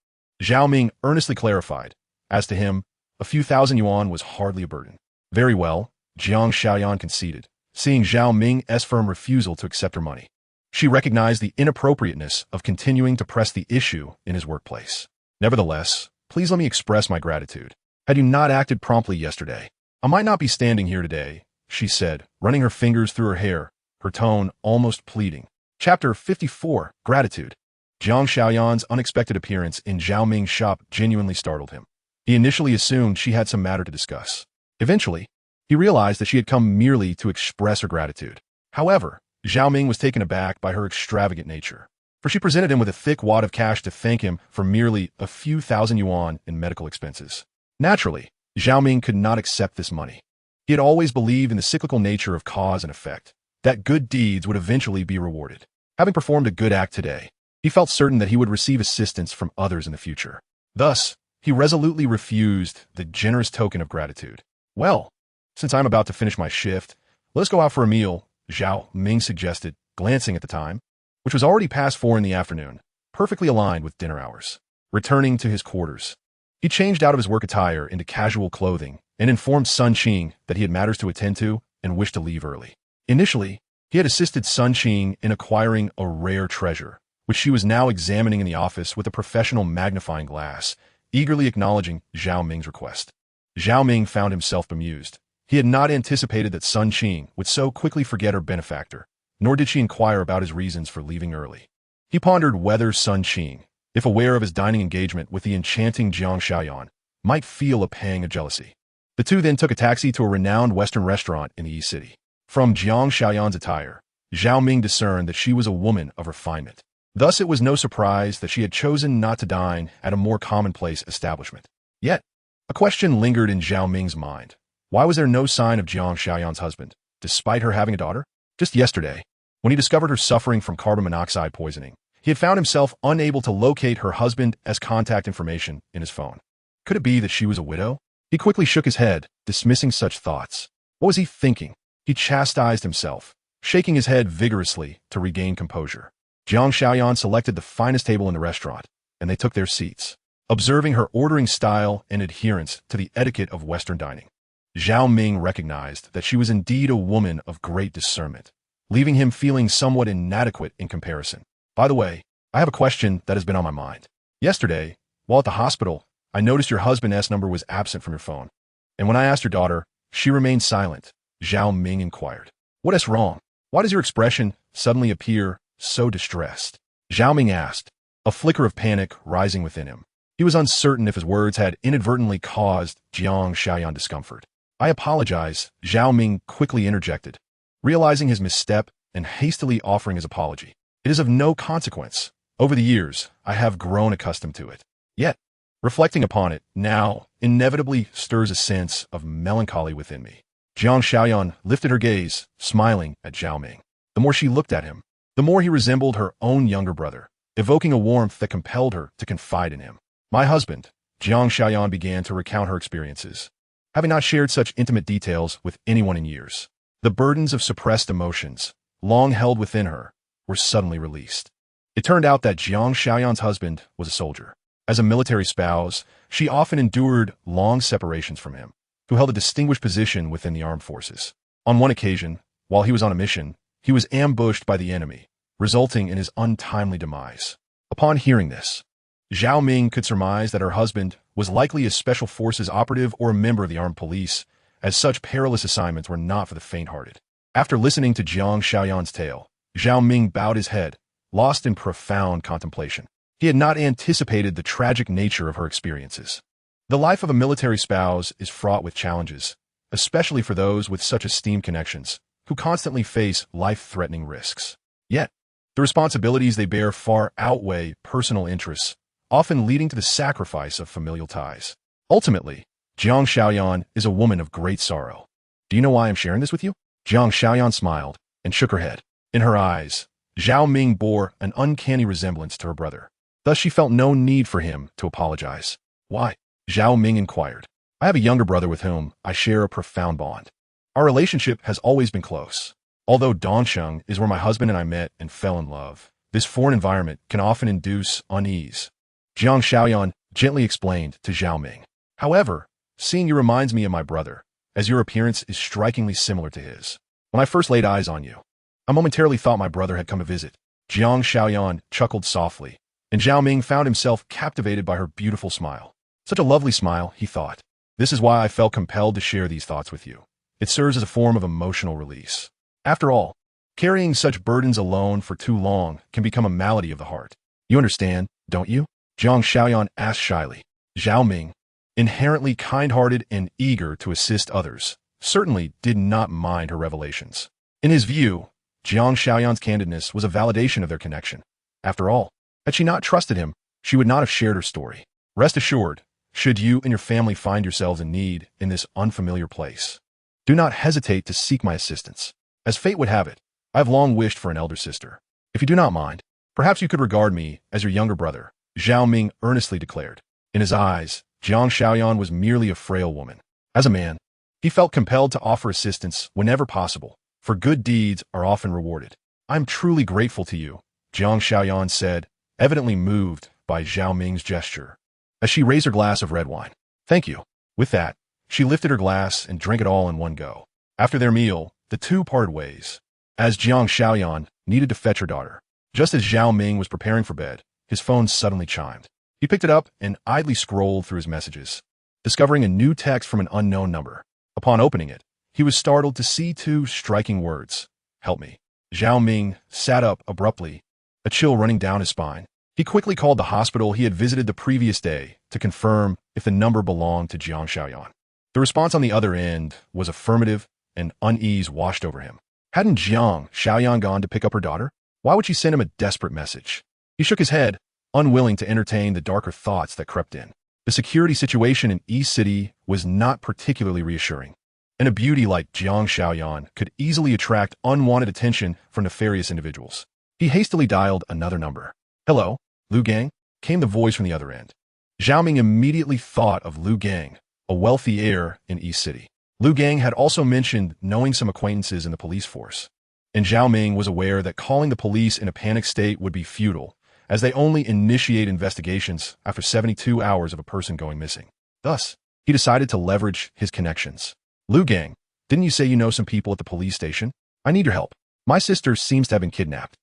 Zhao Ming earnestly clarified. As to him, a few thousand yuan was hardly a burden. "Very well," Jiang Xiaoyan conceded, seeing Zhao Ming's firm refusal to accept her money. She recognized the inappropriateness of continuing to press the issue in his workplace. "Nevertheless, please let me express my gratitude. Had you not acted promptly yesterday, I might not be standing here today," she said, running her fingers through her hair, her tone almost pleading. Chapter 54, Gratitude. Jiang Xiaoyan's unexpected appearance in Zhao Ming's shop genuinely startled him. He initially assumed she had some matter to discuss. Eventually, he realized that she had come merely to express her gratitude. However, Zhao Ming was taken aback by her extravagant nature, for she presented him with a thick wad of cash to thank him for merely a few thousand yuan in medical expenses. Naturally, Zhao Ming could not accept this money. He had always believed in the cyclical nature of cause and effect, that good deeds would eventually be rewarded. Having performed a good act today, he felt certain that he would receive assistance from others in the future. Thus, he resolutely refused the generous token of gratitude. "Well, since I'm about to finish my shift, let us go out for a meal," Zhao Ming suggested, glancing at the time, which was already past 4 in the afternoon, perfectly aligned with dinner hours. Returning to his quarters, he changed out of his work attire into casual clothing and informed Sun Qing that he had matters to attend to and wished to leave early. Initially, he had assisted Sun Qing in acquiring a rare treasure, which she was now examining in the office with a professional magnifying glass, eagerly acknowledging Zhao Ming's request. Zhao Ming found himself bemused. He had not anticipated that Sun Qing would so quickly forget her benefactor, nor did she inquire about his reasons for leaving early. He pondered whether Sun Qing, if aware of his dining engagement with the enchanting Jiang Xiaoyan, might feel a pang of jealousy. The two then took a taxi to a renowned Western restaurant in the East City. From Jiang Xiaoyan's attire, Zhao Ming discerned that she was a woman of refinement. Thus it was no surprise that she had chosen not to dine at a more commonplace establishment. Yet, a question lingered in Zhao Ming's mind. Why was there no sign of Jiang Xiaoyan's husband, despite her having a daughter? Just yesterday, when he discovered her suffering from carbon monoxide poisoning, he had found himself unable to locate her husband as contact information in his phone. Could it be that she was a widow? He quickly shook his head, dismissing such thoughts. What was he thinking? He chastised himself, shaking his head vigorously to regain composure. Jiang Xiaoyan selected the finest table in the restaurant, and they took their seats, observing her ordering style and adherence to the etiquette of Western dining. Zhao Ming recognized that she was indeed a woman of great discernment, leaving him feeling somewhat inadequate in comparison. "By the way, I have a question that has been on my mind. Yesterday, while at the hospital, I noticed your husband's number was absent from your phone, and when I asked your daughter, she remained silent," Zhao Ming inquired. "What is wrong? Why does your expression suddenly appear so distressed?" Zhao Ming asked, a flicker of panic rising within him. He was uncertain if his words had inadvertently caused Jiang Xiaoyan discomfort. "I apologize," Zhao Ming quickly interjected, realizing his misstep and hastily offering his apology. "It is of no consequence. Over the years, I have grown accustomed to it. Yet, reflecting upon it now inevitably stirs a sense of melancholy within me." Jiang Xiaoyan lifted her gaze, smiling at Zhao Ming. The more she looked at him, the more he resembled her own younger brother, evoking a warmth that compelled her to confide in him. "My husband," Jiang Xiaoyan began to recount her experiences, having not shared such intimate details with anyone in years. The burdens of suppressed emotions, long held within her, were suddenly released. It turned out that Jiang Xiaoyan's husband was a soldier. As a military spouse, she often endured long separations from him, who held a distinguished position within the armed forces. On one occasion, while he was on a mission, he was ambushed by the enemy, resulting in his untimely demise. Upon hearing this, Zhao Ming could surmise that her husband was likely a special forces operative or a member of the armed police, as such perilous assignments were not for the faint-hearted. After listening to Jiang Shaoyan's tale, Zhao Ming bowed his head, lost in profound contemplation. He had not anticipated the tragic nature of her experiences. The life of a military spouse is fraught with challenges, especially for those with such esteemed connections, who constantly face life-threatening risks. Yet, the responsibilities they bear far outweigh personal interests, often leading to the sacrifice of familial ties. Ultimately, Jiang Shaoyan is a woman of great sorrow. Do you know why I'm sharing this with you? Jiang Shaoyan smiled and shook her head. In her eyes, Zhao Ming bore an uncanny resemblance to her brother. Thus she felt no need for him to apologize. Why? Zhao Ming inquired. I have a younger brother with whom I share a profound bond. Our relationship has always been close. Although Dongsheng is where my husband and I met and fell in love, this foreign environment can often induce unease. Jiang Shaoyan gently explained to Zhao Ming. However, seeing you reminds me of my brother, as your appearance is strikingly similar to his. When I first laid eyes on you, I momentarily thought my brother had come to visit. Jiang Shaoyan chuckled softly, and Zhao Ming found himself captivated by her beautiful smile. Such a lovely smile, he thought. This is why I felt compelled to share these thoughts with you. It serves as a form of emotional release. After all, carrying such burdens alone for too long can become a malady of the heart. You understand, don't you? Jiang Shaoyan asked shyly. Zhao Ming, inherently kind-hearted and eager to assist others, certainly did not mind her revelations. In his view, Jiang Shaoyan's candidness was a validation of their connection. After all, had she not trusted him, she would not have shared her story. Rest assured, should you and your family find yourselves in need in this unfamiliar place, do not hesitate to seek my assistance. As fate would have it, I have long wished for an elder sister. If you do not mind, perhaps you could regard me as your younger brother, Zhao Ming earnestly declared. In his eyes, Jiang Shaoyan was merely a frail woman. As a man, he felt compelled to offer assistance whenever possible, for good deeds are often rewarded. I'm truly grateful to you, Jiang Shaoyan said, evidently moved by Zhao Ming's gesture, as she raised her glass of red wine. Thank you. With that, she lifted her glass and drank it all in one go. After their meal, the two parted ways, as Jiang Shaoyan needed to fetch her daughter. Just as Zhao Ming was preparing for bed, his phone suddenly chimed. He picked it up and idly scrolled through his messages, discovering a new text from an unknown number. Upon opening it, he was startled to see two striking words. Help me. Zhao Ming sat up abruptly, a chill running down his spine. He quickly called the hospital he had visited the previous day to confirm if the number belonged to Jiang Shaoyan. The response on the other end was affirmative, and unease washed over him. Hadn't Jiang Shaoyan gone to pick up her daughter? Why would she send him a desperate message? He shook his head, unwilling to entertain the darker thoughts that crept in. The security situation in East City was not particularly reassuring, and a beauty like Jiang Shaoyan could easily attract unwanted attention from nefarious individuals. He hastily dialed another number. Hello, Lu Gang? Came the voice from the other end. Zhao Ming immediately thought of Lu Gang, a wealthy heir in East City. Lu Gang had also mentioned knowing some acquaintances in the police force, and Zhao Ming was aware that calling the police in a panic state would be futile, as they only initiate investigations after 72 hours of a person going missing. Thus, he decided to leverage his connections. Lu Gang, didn't you say you know some people at the police station? I need your help. My sister seems to have been kidnapped.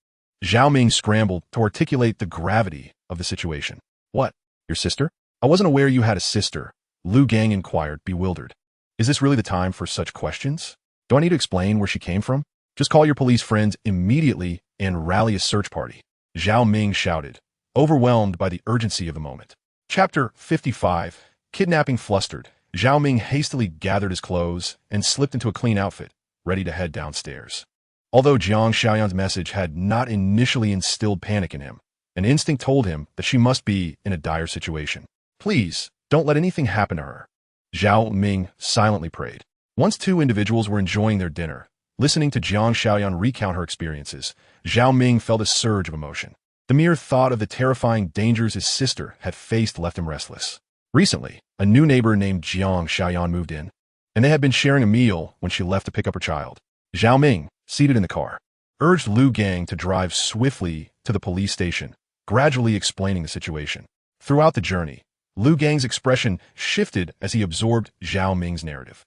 Zhao Ming scrambled to articulate the gravity of the situation. What? Your sister? I wasn't aware you had a sister, Lu Gang inquired, bewildered. Is this really the time for such questions? Do I need to explain where she came from? Just call your police friends immediately and rally a search party. Zhao Ming shouted, overwhelmed by the urgency of the moment. Chapter 55. Kidnapping flustered. Zhao Ming hastily gathered his clothes and slipped into a clean outfit, ready to head downstairs. Although Jiang Shaoyan's message had not initially instilled panic in him, an instinct told him that she must be in a dire situation. Please, don't let anything happen to her, Zhao Ming silently prayed. Once two individuals were enjoying their dinner, listening to Jiang Shaoyan recount her experiences, Zhao Ming felt a surge of emotion. The mere thought of the terrifying dangers his sister had faced left him restless. Recently, a new neighbor named Jiang Shaoyan moved in, and they had been sharing a meal when she left to pick up her child. Zhao Ming, seated in the car, urged Lu Gang to drive swiftly to the police station, gradually explaining the situation. Throughout the journey, Lu Gang's expression shifted as he absorbed Zhao Ming's narrative.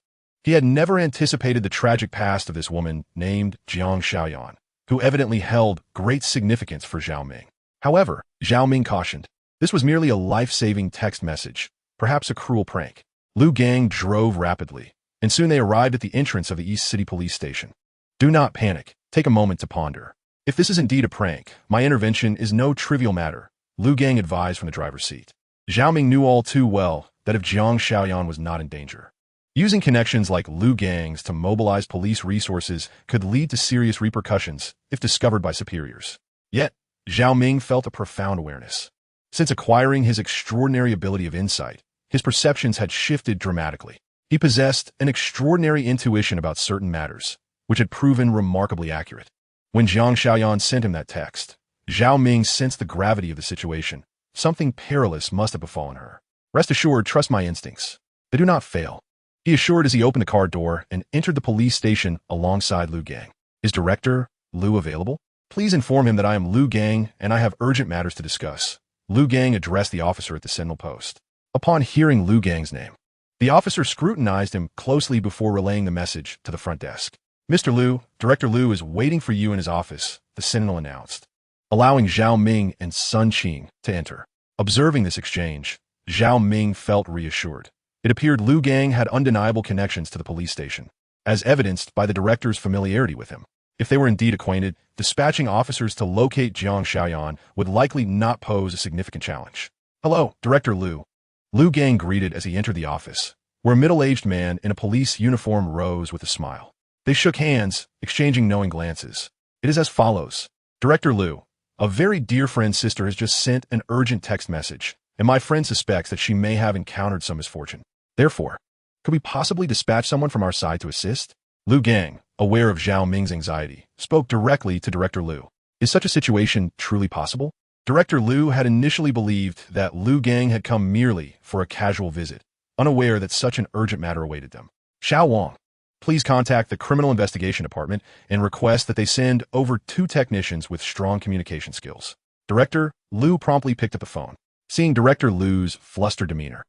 He had never anticipated the tragic past of this woman named Jiang Xiaoyan, who evidently held great significance for Zhao Ming. However, Zhao Ming cautioned, this was merely a life-saving text message, perhaps a cruel prank. Lu Gang drove rapidly, and soon they arrived at the entrance of the East City Police Station. Do not panic. Take a moment to ponder. If this is indeed a prank, my intervention is no trivial matter, Lu Gang advised from the driver's seat. Zhao Ming knew all too well that if Jiang Xiaoyan was not in danger, using connections like Lu Gang's to mobilize police resources could lead to serious repercussions if discovered by superiors. Yet, Zhao Ming felt a profound awareness. Since acquiring his extraordinary ability of insight, his perceptions had shifted dramatically. He possessed an extraordinary intuition about certain matters, which had proven remarkably accurate. When Jiang Xiaoyan sent him that text, Zhao Ming sensed the gravity of the situation. Something perilous must have befallen her. Rest assured, trust my instincts. They do not fail, he assured as he opened the car door and entered the police station alongside Lu Gang. Is Director Lu available? Please inform him that I am Lu Gang and I have urgent matters to discuss. Lu Gang addressed the officer at the Sentinel post. Upon hearing Lu Gang's name, the officer scrutinized him closely before relaying the message to the front desk. Mr. Lu, Director Lu is waiting for you in his office, the Sentinel announced, allowing Zhao Ming and Sun Qing to enter. Observing this exchange, Zhao Ming felt reassured. It appeared Lu Gang had undeniable connections to the police station, as evidenced by the director's familiarity with him. If they were indeed acquainted, dispatching officers to locate Jiang Xiaoyan would likely not pose a significant challenge. Hello, Director Lu. Lu Gang greeted as he entered the office, where a middle-aged man in a police uniform rose with a smile. They shook hands, exchanging knowing glances. It is as follows. Director Lu, a very dear friend's sister has just sent an urgent text message, and my friend suspects that she may have encountered some misfortune. Therefore, could we possibly dispatch someone from our side to assist? Lu Gang, aware of Zhao Ming's anxiety, spoke directly to Director Lu. Is such a situation truly possible? Director Lu had initially believed that Lu Gang had come merely for a casual visit, unaware that such an urgent matter awaited them. Xiao Wang, please contact the Criminal Investigation Department and request that they send over 2 technicians with strong communication skills. Director Lu promptly picked up the phone. Seeing Director Lu's flustered demeanor,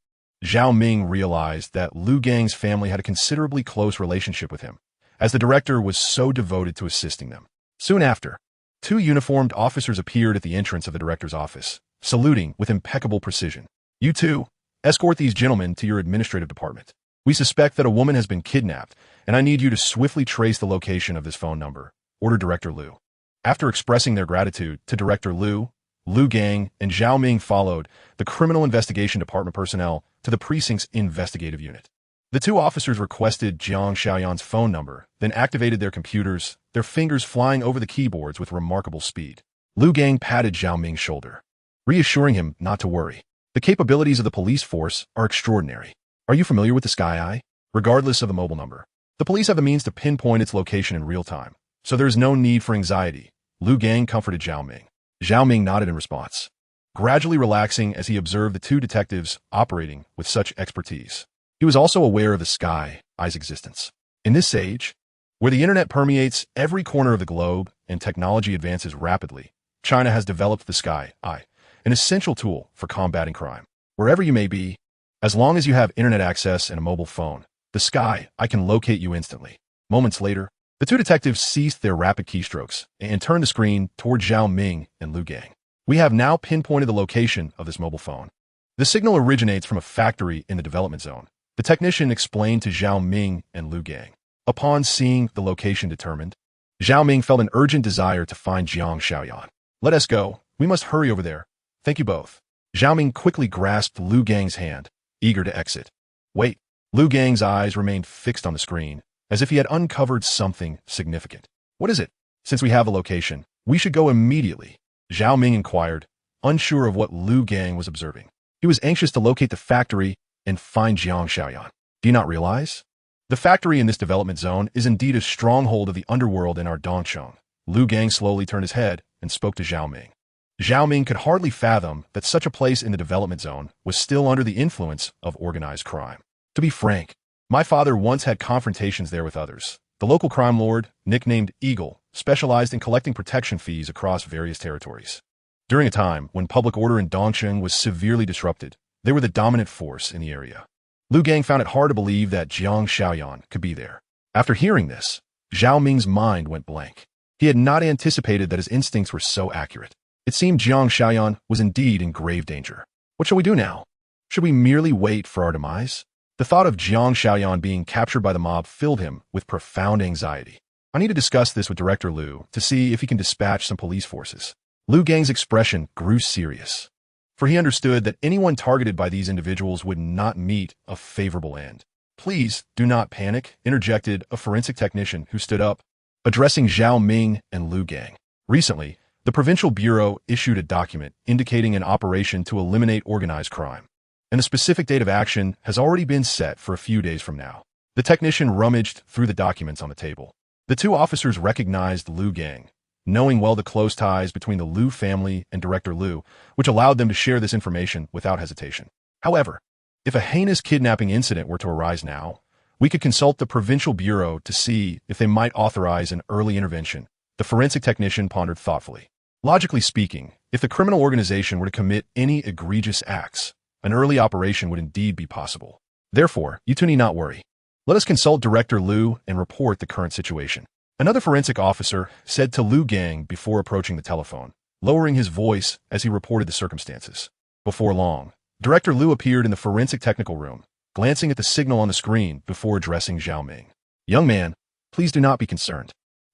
Zhao Ming realized that Lu Gang's family had a considerably close relationship with him, as the director was so devoted to assisting them. Soon after, 2 uniformed officers appeared at the entrance of the director's office, saluting with impeccable precision. You two, escort these gentlemen to your administrative department. We suspect that a woman has been kidnapped, and I need you to swiftly trace the location of this phone number, ordered Director Lu. After expressing their gratitude to Director Lu, Lu Gang and Zhao Ming followed the Criminal Investigation Department personnel to the precinct's investigative unit. The 2 officers requested Jiang Xiaoyan's phone number, then activated their computers, their fingers flying over the keyboards with remarkable speed. Lu Gang patted Zhao Ming's shoulder, reassuring him not to worry. The capabilities of the police force are extraordinary. Are you familiar with the Sky Eye? Regardless of the mobile number, the police have the means to pinpoint its location in real time, so there is no need for anxiety, Lu Gang comforted Zhao Ming. Zhao Ming nodded in response, gradually relaxing as he observed the 2 detectives operating with such expertise. He was also aware of the Sky Eye's existence. In this age, where the internet permeates every corner of the globe and technology advances rapidly, China has developed the Sky Eye, an essential tool for combating crime. Wherever you may be, as long as you have internet access and a mobile phone, the Sky Eye can locate you instantly. Moments later, the 2 detectives ceased their rapid keystrokes and turned the screen toward Zhao Ming and Lu Gang. We have now pinpointed the location of this mobile phone. The signal originates from a factory in the development zone, the technician explained to Zhao Ming and Lu Gang. Upon seeing the location determined, Zhao Ming felt an urgent desire to find Jiang Xiaoyan. Let us go. We must hurry over there. Thank you both. Zhao Ming quickly grasped Lu Gang's hand, eager to exit. Wait. Lu Gang's eyes remained fixed on the screen, as if he had uncovered something significant. What is it? Since we have a location, we should go immediately, Zhao Ming inquired, unsure of what Lu Gang was observing. He was anxious to locate the factory and find Jiang Xiaoyan. Do you not realize? The factory in this development zone is indeed a stronghold of the underworld in our Dongcheng. Lu Gang slowly turned his head and spoke to Zhao Ming. Zhao Ming could hardly fathom that such a place in the development zone was still under the influence of organized crime. To be frank, my father once had confrontations there with others. The local crime lord, nicknamed Eagle, specialized in collecting protection fees across various territories. During a time when public order in Dongcheng was severely disrupted, they were the dominant force in the area. Lu Gang found it hard to believe that Jiang Shaoyan could be there. After hearing this, Zhao Ming's mind went blank. He had not anticipated that his instincts were so accurate. It seemed Jiang Shaoyan was indeed in grave danger. What shall we do now? Should we merely wait for our demise? The thought of Jiang Shaoyan being captured by the mob filled him with profound anxiety. I need to discuss this with Director Liu to see if he can dispatch some police forces. Lu Gang's expression grew serious, for he understood that anyone targeted by these individuals would not meet a favorable end. Please do not panic, interjected a forensic technician who stood up, addressing Zhao Ming and Lu Gang. Recently, the Provincial Bureau issued a document indicating an operation to eliminate organized crime, and the specific date of action has already been set for a few days from now. The technician rummaged through the documents on the table. The two officers recognized Lu Gang, knowing well the close ties between the Liu family and Director Liu, which allowed them to share this information without hesitation. However, if a heinous kidnapping incident were to arise now, we could consult the Provincial Bureau to see if they might authorize an early intervention. The forensic technician pondered thoughtfully. Logically speaking, if the criminal organization were to commit any egregious acts, an early operation would indeed be possible. Therefore, you two need not worry. Let us consult Director Liu and report the current situation. Another forensic officer said to Lu Gang before approaching the telephone, lowering his voice as he reported the circumstances. Before long, Director Liu appeared in the forensic technical room, glancing at the signal on the screen before addressing Zhao Ming. Young man, please do not be concerned.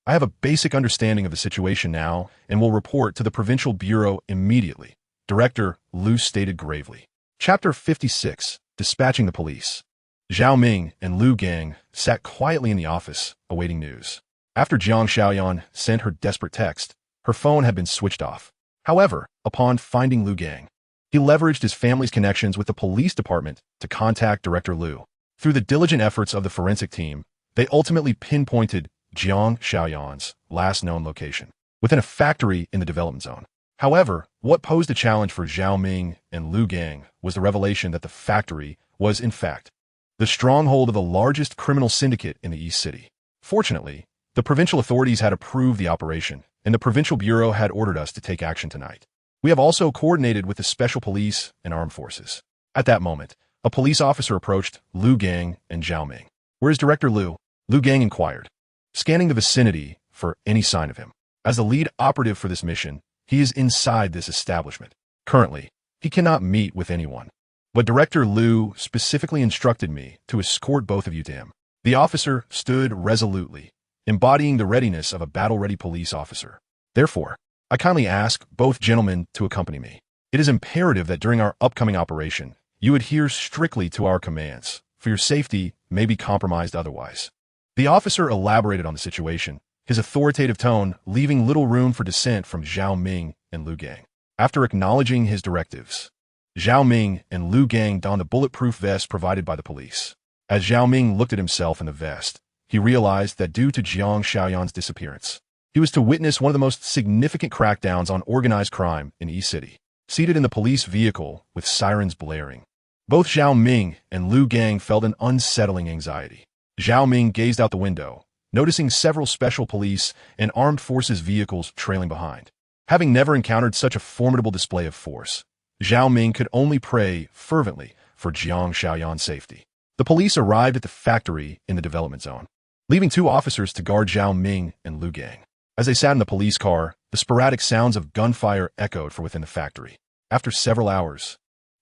I have a basic understanding of the situation now and will report to the Provincial Bureau immediately, Director Liu stated gravely. Chapter 56, Dispatching the Police. Zhao Ming and Lu Gang sat quietly in the office, awaiting news. After Jiang Shaoyan sent her desperate text, her phone had been switched off. However, upon finding Lu Gang, he leveraged his family's connections with the police department to contact Director Liu. Through the diligent efforts of the forensic team, they ultimately pinpointed Jiang Shaoyan's last known location, within a factory in the development zone. However, what posed a challenge for Zhao Ming and Lu Gang was the revelation that the factory was, in fact, the stronghold of the largest criminal syndicate in the East City. Fortunately, the provincial authorities had approved the operation, and the Provincial Bureau had ordered us to take action tonight. We have also coordinated with the Special Police and Armed Forces. At that moment, a police officer approached Lu Gang and Zhao Ming. Where is Director Liu? Lu Gang inquired, scanning the vicinity for any sign of him. As the lead operative for this mission, he is inside this establishment. Currently, he cannot meet with anyone. But Director Liu specifically instructed me to escort both of you to him. The officer stood resolutely, embodying the readiness of a battle-ready police officer. Therefore, I kindly ask both gentlemen to accompany me. It is imperative that during our upcoming operation, you adhere strictly to our commands, for your safety may be compromised otherwise. The officer elaborated on the situation, his authoritative tone leaving little room for dissent from Zhao Ming and Lu Gang. After acknowledging his directives, Zhao Ming and Lu Gang donned the bulletproof vest provided by the police. As Zhao Ming looked at himself in the vest, he realized that due to Jiang Shaoyan's disappearance, he was to witness one of the most significant crackdowns on organized crime in East City. Seated in the police vehicle with sirens blaring, both Zhao Ming and Lu Gang felt an unsettling anxiety. Zhao Ming gazed out the window, noticing several special police and armed forces vehicles trailing behind. Having never encountered such a formidable display of force, Zhao Ming could only pray fervently for Jiang Shaoyan's safety. The police arrived at the factory in the development zone, leaving two officers to guard Zhao Ming and Lu Gang. As they sat in the police car, the sporadic sounds of gunfire echoed from within the factory. After several hours,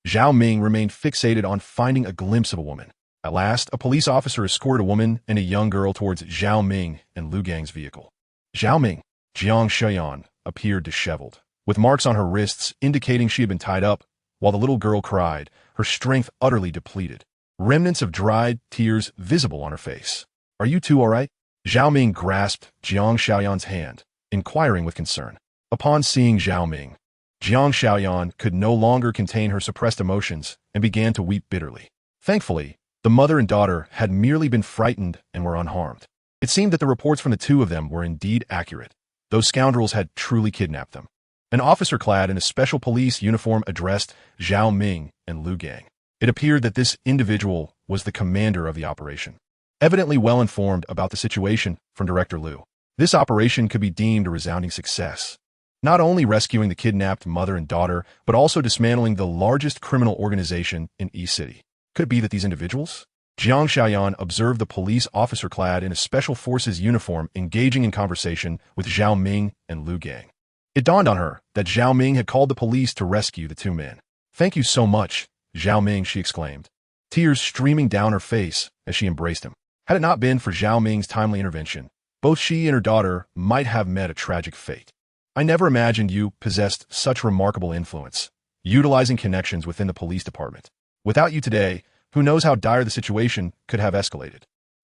Zhao Ming remained fixated on finding a glimpse of a woman. At last, a police officer escorted a woman and a young girl towards Zhao Ming and Lu Gang's vehicle. Zhao Ming, Jiang Shaoyan, appeared disheveled, with marks on her wrists indicating she had been tied up, while the little girl cried, her strength utterly depleted, remnants of dried tears visible on her face. Are you two all right? Zhao Ming grasped Jiang Shaoyan's hand, inquiring with concern. Upon seeing Zhao Ming, Jiang Shaoyan could no longer contain her suppressed emotions and began to weep bitterly. Thankfully, the mother and daughter had merely been frightened and were unharmed. It seemed that the reports from the two of them were indeed accurate. Those scoundrels had truly kidnapped them. An officer clad in a special police uniform addressed Zhao Ming and Lu Gang. It appeared that this individual was the commander of the operation, evidently well informed about the situation from Director Liu. This operation could be deemed a resounding success, not only rescuing the kidnapped mother and daughter, but also dismantling the largest criminal organization in East City. Could it be that these individuals? Jiang Xiaoyan observed the police officer clad in a special forces uniform engaging in conversation with Zhao Ming and Lu Gang. It dawned on her that Zhao Ming had called the police to rescue the two men. "Thank you so much, Zhao Ming," she exclaimed, tears streaming down her face as she embraced him. Had it not been for Zhao Ming's timely intervention, both she and her daughter might have met a tragic fate. "I never imagined you possessed such remarkable influence, utilizing connections within the police department. Without you today, who knows how dire the situation could have escalated."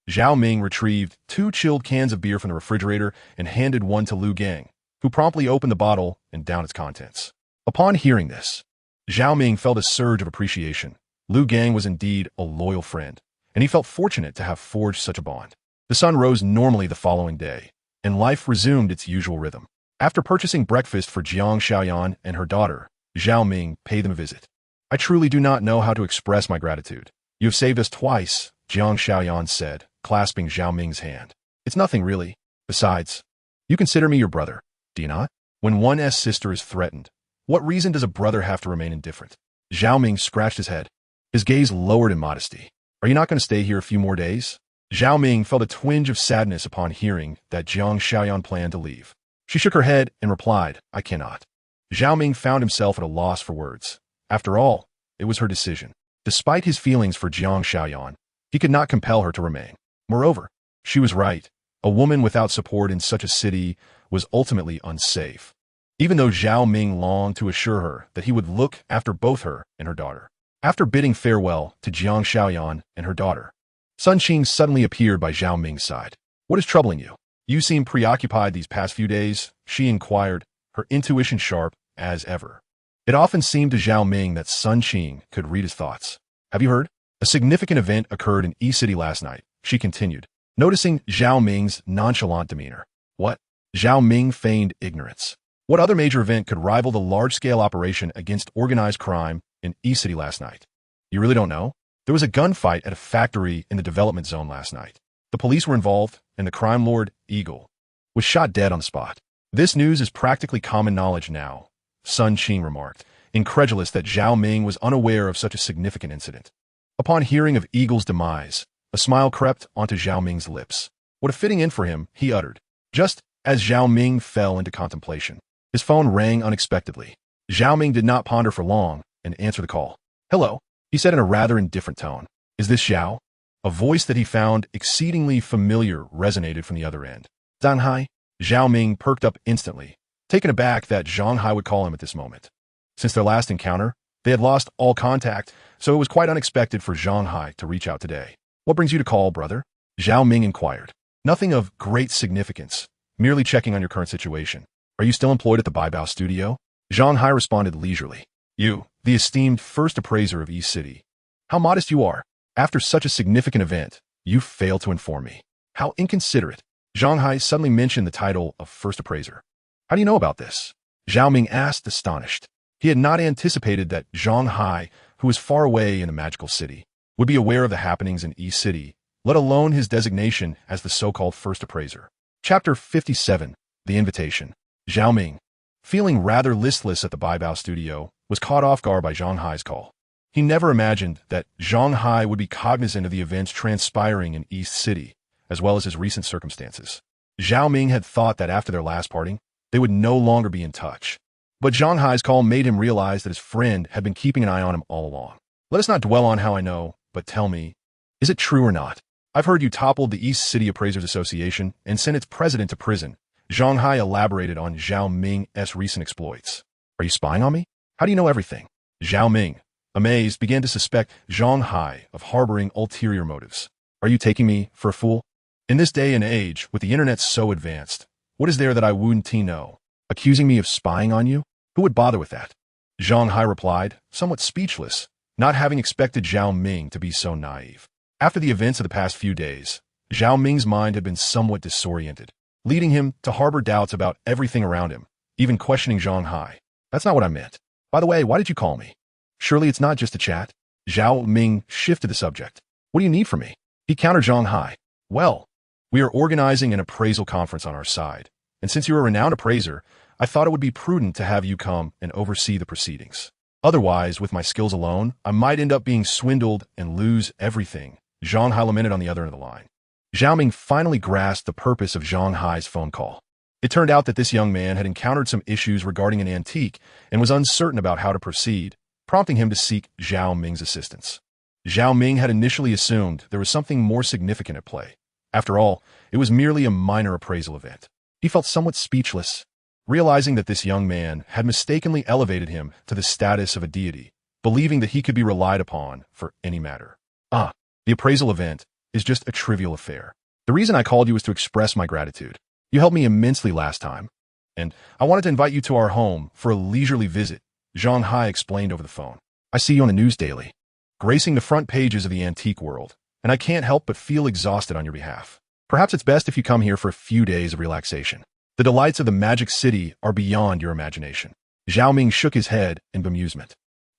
Zhao Ming retrieved 2 chilled cans of beer from the refrigerator and handed one to Lu Gang, who promptly opened the bottle and downed its contents. Upon hearing this, Zhao Ming felt a surge of appreciation. Lu Gang was indeed a loyal friend, and he felt fortunate to have forged such a bond. The sun rose normally the following day, and life resumed its usual rhythm. After purchasing breakfast for Jiang Xiaoyan and her daughter, Zhao Ming paid them a visit. "I truly do not know how to express my gratitude. You have saved us twice," Jiang Xiaoyan said, clasping Zhao Ming's hand. "It's nothing really. Besides, you consider me your brother, do you not? When one's sister is threatened, what reason does a brother have to remain indifferent?" Zhao Ming scratched his head, his gaze lowered in modesty. "Are you not going to stay here a few more days?" Zhao Ming felt a twinge of sadness upon hearing that Jiang Xiaoyan planned to leave. She shook her head and replied, "I cannot." Zhao Ming found himself at a loss for words. After all, it was her decision. Despite his feelings for Jiang Xiaoyan, he could not compel her to remain. Moreover, she was right. A woman without support in such a city was ultimately unsafe. Even though Zhao Ming longed to assure her that he would look after both her and her daughter. After bidding farewell to Jiang Xiaoyan and her daughter, Sun Qing suddenly appeared by Zhao Ming's side. "What is troubling you? You seem preoccupied these past few days," she inquired, her intuition sharp as ever. It often seemed to Zhao Ming that Sun Qing could read his thoughts. "Have you heard? A significant event occurred in E City last night," she continued, noticing Zhao Ming's nonchalant demeanor. "What?" Zhao Ming feigned ignorance. What other major event could rival the large-scale operation against organized crime in E City last night? "You really don't know? There was a gunfight at a factory in the development zone last night. The police were involved, and the crime lord, Eagle, was shot dead on the spot." "This news is practically common knowledge now," Sun Qing remarked, incredulous that Zhao Ming was unaware of such a significant incident. Upon hearing of Eagle's demise, a smile crept onto Zhao Ming's lips. What a fitting end for him, he uttered. Just as Zhao Ming fell into contemplation, his phone rang unexpectedly. Zhao Ming did not ponder for long and answered the call. "Hello," he said in a rather indifferent tone. "Is this Zhao?" A voice that he found exceedingly familiar resonated from the other end. "Zhanghai?" Zhao Ming perked up instantly, taken aback that Zhanghai would call him at this moment. Since their last encounter, they had lost all contact, so it was quite unexpected for Zhanghai to reach out today. "What brings you to call, brother?" Zhao Ming inquired. "Nothing of great significance, merely checking on your current situation. Are you still employed at the Babao studio?" Zhanghai responded leisurely. "You, the esteemed first appraiser of East City. How modest you are. After such a significant event, you fail to inform me. How inconsiderate." Zhanghai suddenly mentioned the title of first appraiser. "How do you know about this?" Zhao Ming asked, astonished. He had not anticipated that Zhanghai, who was far away in the magical city, would be aware of the happenings in East City, let alone his designation as the so-called first appraiser. Chapter 57, The Invitation. Zhao Ming, feeling rather listless at the Babao studio, was caught off guard by Zhanghai's call. He never imagined that Zhanghai would be cognizant of the events transpiring in East City, as well as his recent circumstances. Zhao Ming had thought that after their last parting, they would no longer be in touch. But Zhanghai's call made him realize that his friend had been keeping an eye on him all along. "Let us not dwell on how I know, but tell me, is it true or not? I've heard you toppled the East City Appraisers Association and sent its president to prison." Zhanghai elaborated on Zhao Ming's recent exploits. "Are you spying on me? How do you know everything?" Zhao Ming, amazed, began to suspect Zhanghai of harboring ulterior motives. "Are you taking me for a fool? In this day and age, with the internet so advanced, what is there that I wouldn't know? Accusing me of spying on you? Who would bother with that?" Zhanghai replied, somewhat speechless, not having expected Zhao Ming to be so naive. After the events of the past few days, Zhao Ming's mind had been somewhat disoriented, leading him to harbor doubts about everything around him, even questioning Zhanghai. "That's not what I meant. By the way, why did you call me? Surely it's not just a chat?" Zhao Ming shifted the subject. "What do you need from me?" He countered Zhanghai. "Well, we are organizing an appraisal conference on our side, and since you're a renowned appraiser, I thought it would be prudent to have you come and oversee the proceedings." Otherwise, with my skills alone, I might end up being swindled and lose everything, Zhang Hai lamented on the other end of the line. Zhao Ming finally grasped the purpose of Zhang Hai's phone call. It turned out that this young man had encountered some issues regarding an antique and was uncertain about how to proceed, prompting him to seek Zhao Ming's assistance. Zhao Ming had initially assumed there was something more significant at play. After all, it was merely a minor appraisal event. He felt somewhat speechless, realizing that this young man had mistakenly elevated him to the status of a deity, believing that he could be relied upon for any matter. The appraisal event is just a trivial affair. The reason I called you was to express my gratitude. You helped me immensely last time, and I wanted to invite you to our home for a leisurely visit, Zhang Hai explained over the phone. I see you on the news daily, gracing the front pages of the antique world, and I can't help but feel exhausted on your behalf. Perhaps it's best if you come here for a few days of relaxation. The delights of the magic city are beyond your imagination. Zhao Ming shook his head in bemusement.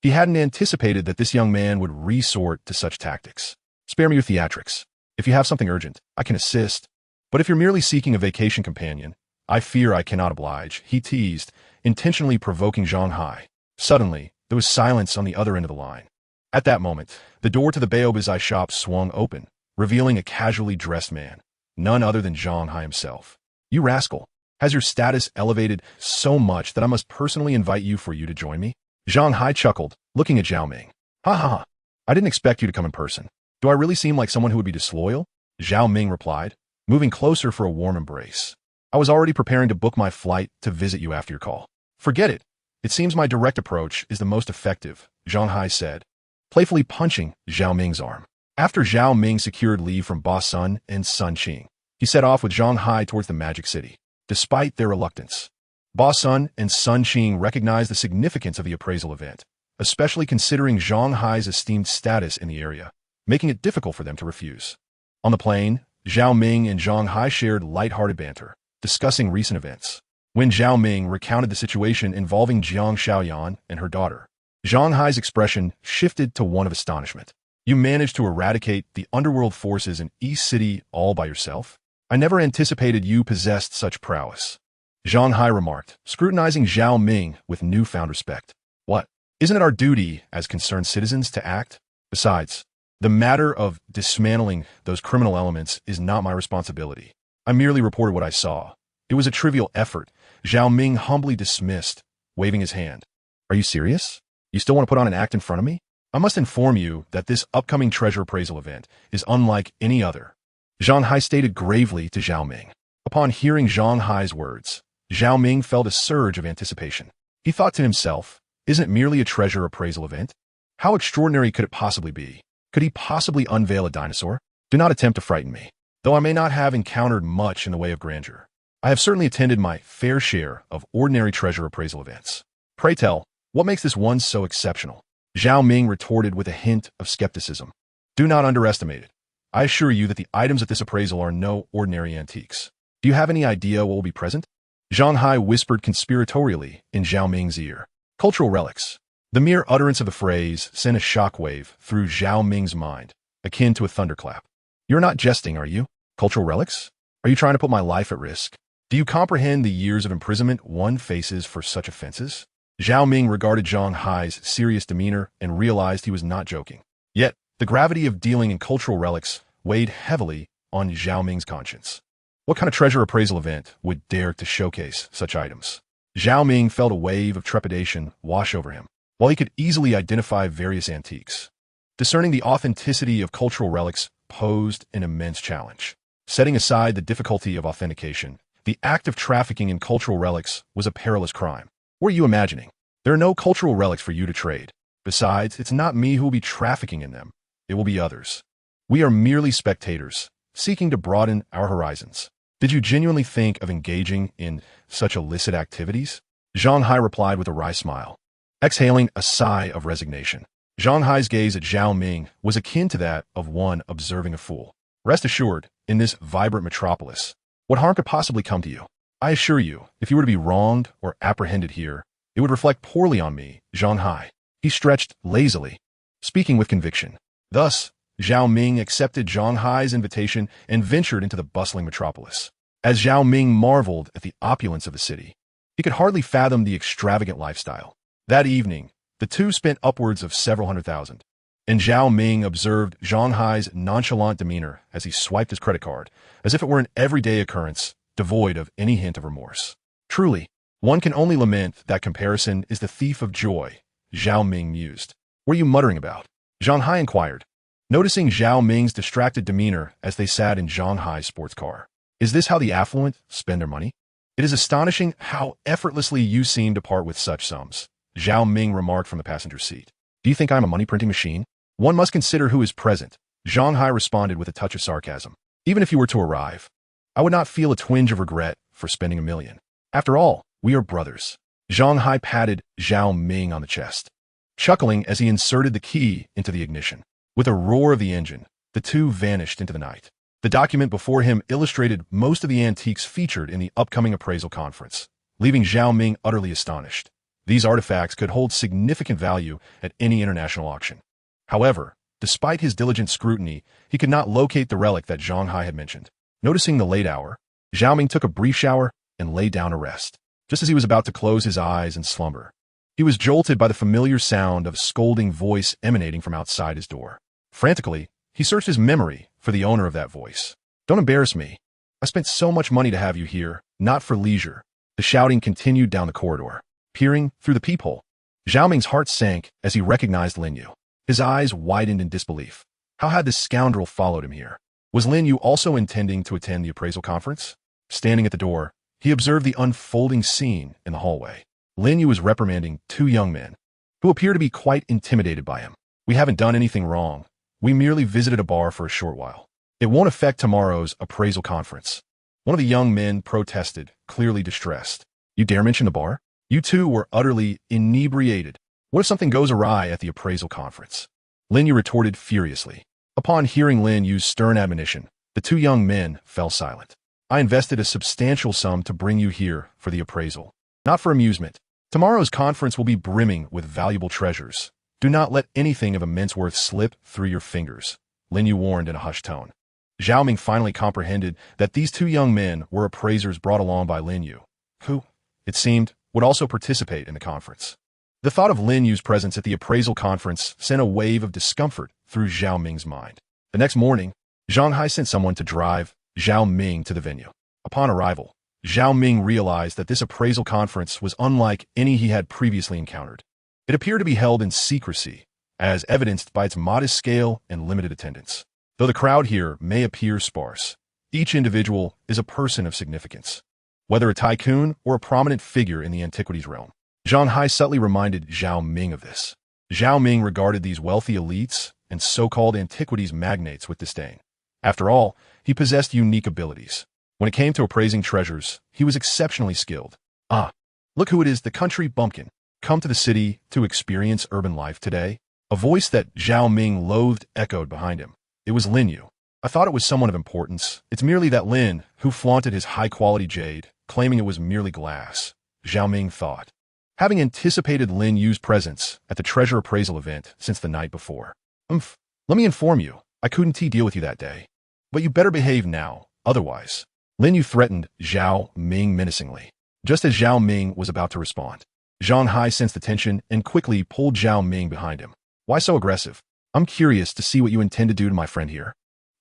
He hadn't anticipated that this young man would resort to such tactics. Spare me your theatrics. If you have something urgent, I can assist. But if you're merely seeking a vacation companion, I fear I cannot oblige, he teased, intentionally provoking Zhang Hai. Suddenly, there was silence on the other end of the line. At that moment, the door to the Babao Zhai shop swung open, revealing a casually dressed man, none other than Zhang Hai himself. You rascal, has your status elevated so much that I must personally invite you to join me? Zhang Hai chuckled, looking at Zhao Ming. Ha ha ha, I didn't expect you to come in person. Do I really seem like someone who would be disloyal? Zhao Ming replied, moving closer for a warm embrace. I was already preparing to book my flight to visit you after your call. Forget it. It seems my direct approach is the most effective, Zhang Hai said, playfully punching Zhao Ming's arm. After Zhao Ming secured leave from Boss Sun and Sun Qing, he set off with Zhang Hai towards the Magic City. Despite their reluctance, Boss Sun and Sun Qing recognized the significance of the appraisal event, especially considering Zhang Hai's esteemed status in the area, making it difficult for them to refuse. On the plane, Zhao Ming and Zhang Hai shared light-hearted banter, discussing recent events. When Zhao Ming recounted the situation involving Jiang Shaoyan and her daughter, Zhang Hai's expression shifted to one of astonishment. You managed to eradicate the underworld forces in East City all by yourself? I never anticipated you possessed such prowess. Zhang Hai remarked, scrutinizing Zhao Ming with newfound respect. What? Isn't it our duty as concerned citizens to act? Besides, the matter of dismantling those criminal elements is not my responsibility. I merely reported what I saw. It was a trivial effort, Zhao Ming humbly dismissed, waving his hand. Are you serious? You still want to put on an act in front of me? I must inform you that this upcoming treasure appraisal event is unlike any other, Zhang Hai stated gravely to Zhao Ming. Upon hearing Zhang Hai's words, Zhao Ming felt a surge of anticipation. He thought to himself, isn't it merely a treasure appraisal event? How extraordinary could it possibly be? Could he possibly unveil a dinosaur? Do not attempt to frighten me. Though I may not have encountered much in the way of grandeur, I have certainly attended my fair share of ordinary treasure appraisal events. Pray tell, what makes this one so exceptional? Zhao Ming retorted with a hint of skepticism. Do not underestimate it. I assure you that the items at this appraisal are no ordinary antiques. Do you have any idea what will be present? Zhang Hai whispered conspiratorially in Zhao Ming's ear. Cultural relics. The mere utterance of the phrase sent a shockwave through Zhao Ming's mind, akin to a thunderclap. You're not jesting, are you? Cultural relics? Are you trying to put my life at risk? Do you comprehend the years of imprisonment one faces for such offenses? Zhao Ming regarded Zhang Hai's serious demeanor and realized he was not joking. Yet, the gravity of dealing in cultural relics weighed heavily on Zhao Ming's conscience. What kind of treasure appraisal event would dare to showcase such items? Zhao Ming felt a wave of trepidation wash over him. While he could easily identify various antiques, discerning the authenticity of cultural relics posed an immense challenge. Setting aside the difficulty of authentication, the act of trafficking in cultural relics was a perilous crime. What are you imagining? There are no cultural relics for you to trade. Besides, it's not me who will be trafficking in them. It will be others. We are merely spectators, seeking to broaden our horizons. Did you genuinely think of engaging in such illicit activities? Zhang Hai replied with a wry smile, exhaling a sigh of resignation. Zhang Hai's gaze at Zhao Ming was akin to that of one observing a fool. Rest assured, in this vibrant metropolis, what harm could possibly come to you? I assure you, if you were to be wronged or apprehended here, it would reflect poorly on me, Zhang Hai. He stretched lazily, speaking with conviction. Thus, Zhao Ming accepted Zhang Hai's invitation and ventured into the bustling metropolis. As Zhao Ming marveled at the opulence of the city, he could hardly fathom the extravagant lifestyle. That evening, The two spent upwards of several hundred thousand. And Zhao Ming observed Zhang Hai's nonchalant demeanor as he swiped his credit card, as if it were an everyday occurrence, devoid of any hint of remorse. Truly, one can only lament that comparison is the thief of joy, Zhao Ming mused. What are you muttering about? Zhang Hai inquired, noticing Zhao Ming's distracted demeanor as they sat in Zhang Hai's sports car. Is this how the affluent spend their money? It is astonishing how effortlessly you seem to part with such sums, Zhao Ming remarked from the passenger seat. Do you think I'm a money-printing machine? One must consider who is present, Zhang Hai responded with a touch of sarcasm. Even if you were to arrive, I would not feel a twinge of regret for spending $1 million. After all, we are brothers. Zhang Hai patted Zhao Ming on the chest, chuckling as he inserted the key into the ignition. With a roar of the engine, the two vanished into the night. The document before him illustrated most of the antiques featured in the upcoming appraisal conference, leaving Zhao Ming utterly astonished. These artifacts could hold significant value at any international auction. However, despite his diligent scrutiny, he could not locate the relic that Zhang Hai had mentioned. Noticing the late hour, Zhao Ming took a brief shower and lay down to rest. Just as he was about to close his eyes and slumber, he was jolted by the familiar sound of a scolding voice emanating from outside his door. Frantically, he searched his memory for the owner of that voice. Don't embarrass me. I spent so much money to have you here, not for leisure. The shouting continued down the corridor. Peering through the peephole, Zhao Ming's heart sank as he recognized Lin Yu. His eyes widened in disbelief. How had this scoundrel followed him here? Was Lin Yu also intending to attend the appraisal conference? Standing at the door, he observed the unfolding scene in the hallway. Lin Yu was reprimanding two young men, who appear to be quite intimidated by him. We haven't done anything wrong. We merely visited a bar for a short while. It won't affect tomorrow's appraisal conference. One of the young men protested, clearly distressed. You dare mention the bar? You two were utterly inebriated. What if something goes awry at the appraisal conference? Lin Yu retorted furiously. Upon hearing Lin Yu's stern admonition, the two young men fell silent. I invested a substantial sum to bring you here for the appraisal, not for amusement. Tomorrow's conference will be brimming with valuable treasures. Do not let anything of immense worth slip through your fingers, Lin Yu warned in a hushed tone. Zhao Ming finally comprehended that these two young men were appraisers brought along by Lin Yu, who, it seemed, would also participate in the conference. The thought of Lin Yu's presence at the appraisal conference sent a wave of discomfort through Zhao Ming's mind. The next morning, Zhang Hai sent someone to drive Zhao Ming to the venue. Upon arrival, Zhao Ming realized that this appraisal conference was unlike any he had previously encountered. It appeared to be held in secrecy, as evidenced by its modest scale and limited attendance. Though the crowd here may appear sparse, each individual is a person of significance, whether a tycoon or a prominent figure in the antiquities realm. Zhang Hai subtly reminded Zhao Ming of this. Zhao Ming regarded these wealthy elites and so-called antiquities magnates with disdain. After all, he possessed unique abilities. When it came to appraising treasures, he was exceptionally skilled. Ah, look who it is, the country bumpkin. Come to the city to experience urban life today? A voice that Zhao Ming loathed echoed behind him. It was Lin Yu. I thought it was someone of importance. It's merely that Lin, who flaunted his high-quality jade, claiming it was merely glass, Zhao Ming thought, having anticipated Lin Yu's presence at the treasure appraisal event since the night before. Let me inform you, I couldn't deal with you that day. But you better behave now, otherwise. Lin Yu threatened Zhao Ming menacingly. Just as Zhao Ming was about to respond, Zhang Hai sensed the tension and quickly pulled Zhao Ming behind him. Why so aggressive? I'm curious to see what you intend to do to my friend here.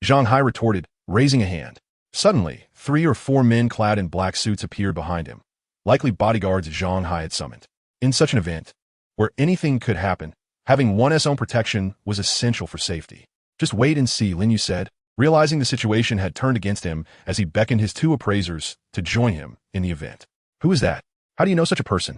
Zhang Hai retorted, raising a hand. Suddenly, 3 or 4 men clad in black suits appeared behind him, likely bodyguards Zhang Hai had summoned. In such an event, where anything could happen, having one's own protection was essential for safety. Just wait and see, Lin Yu said, realizing the situation had turned against him as he beckoned his 2 appraisers to join him in the event. Who is that? How do you know such a person?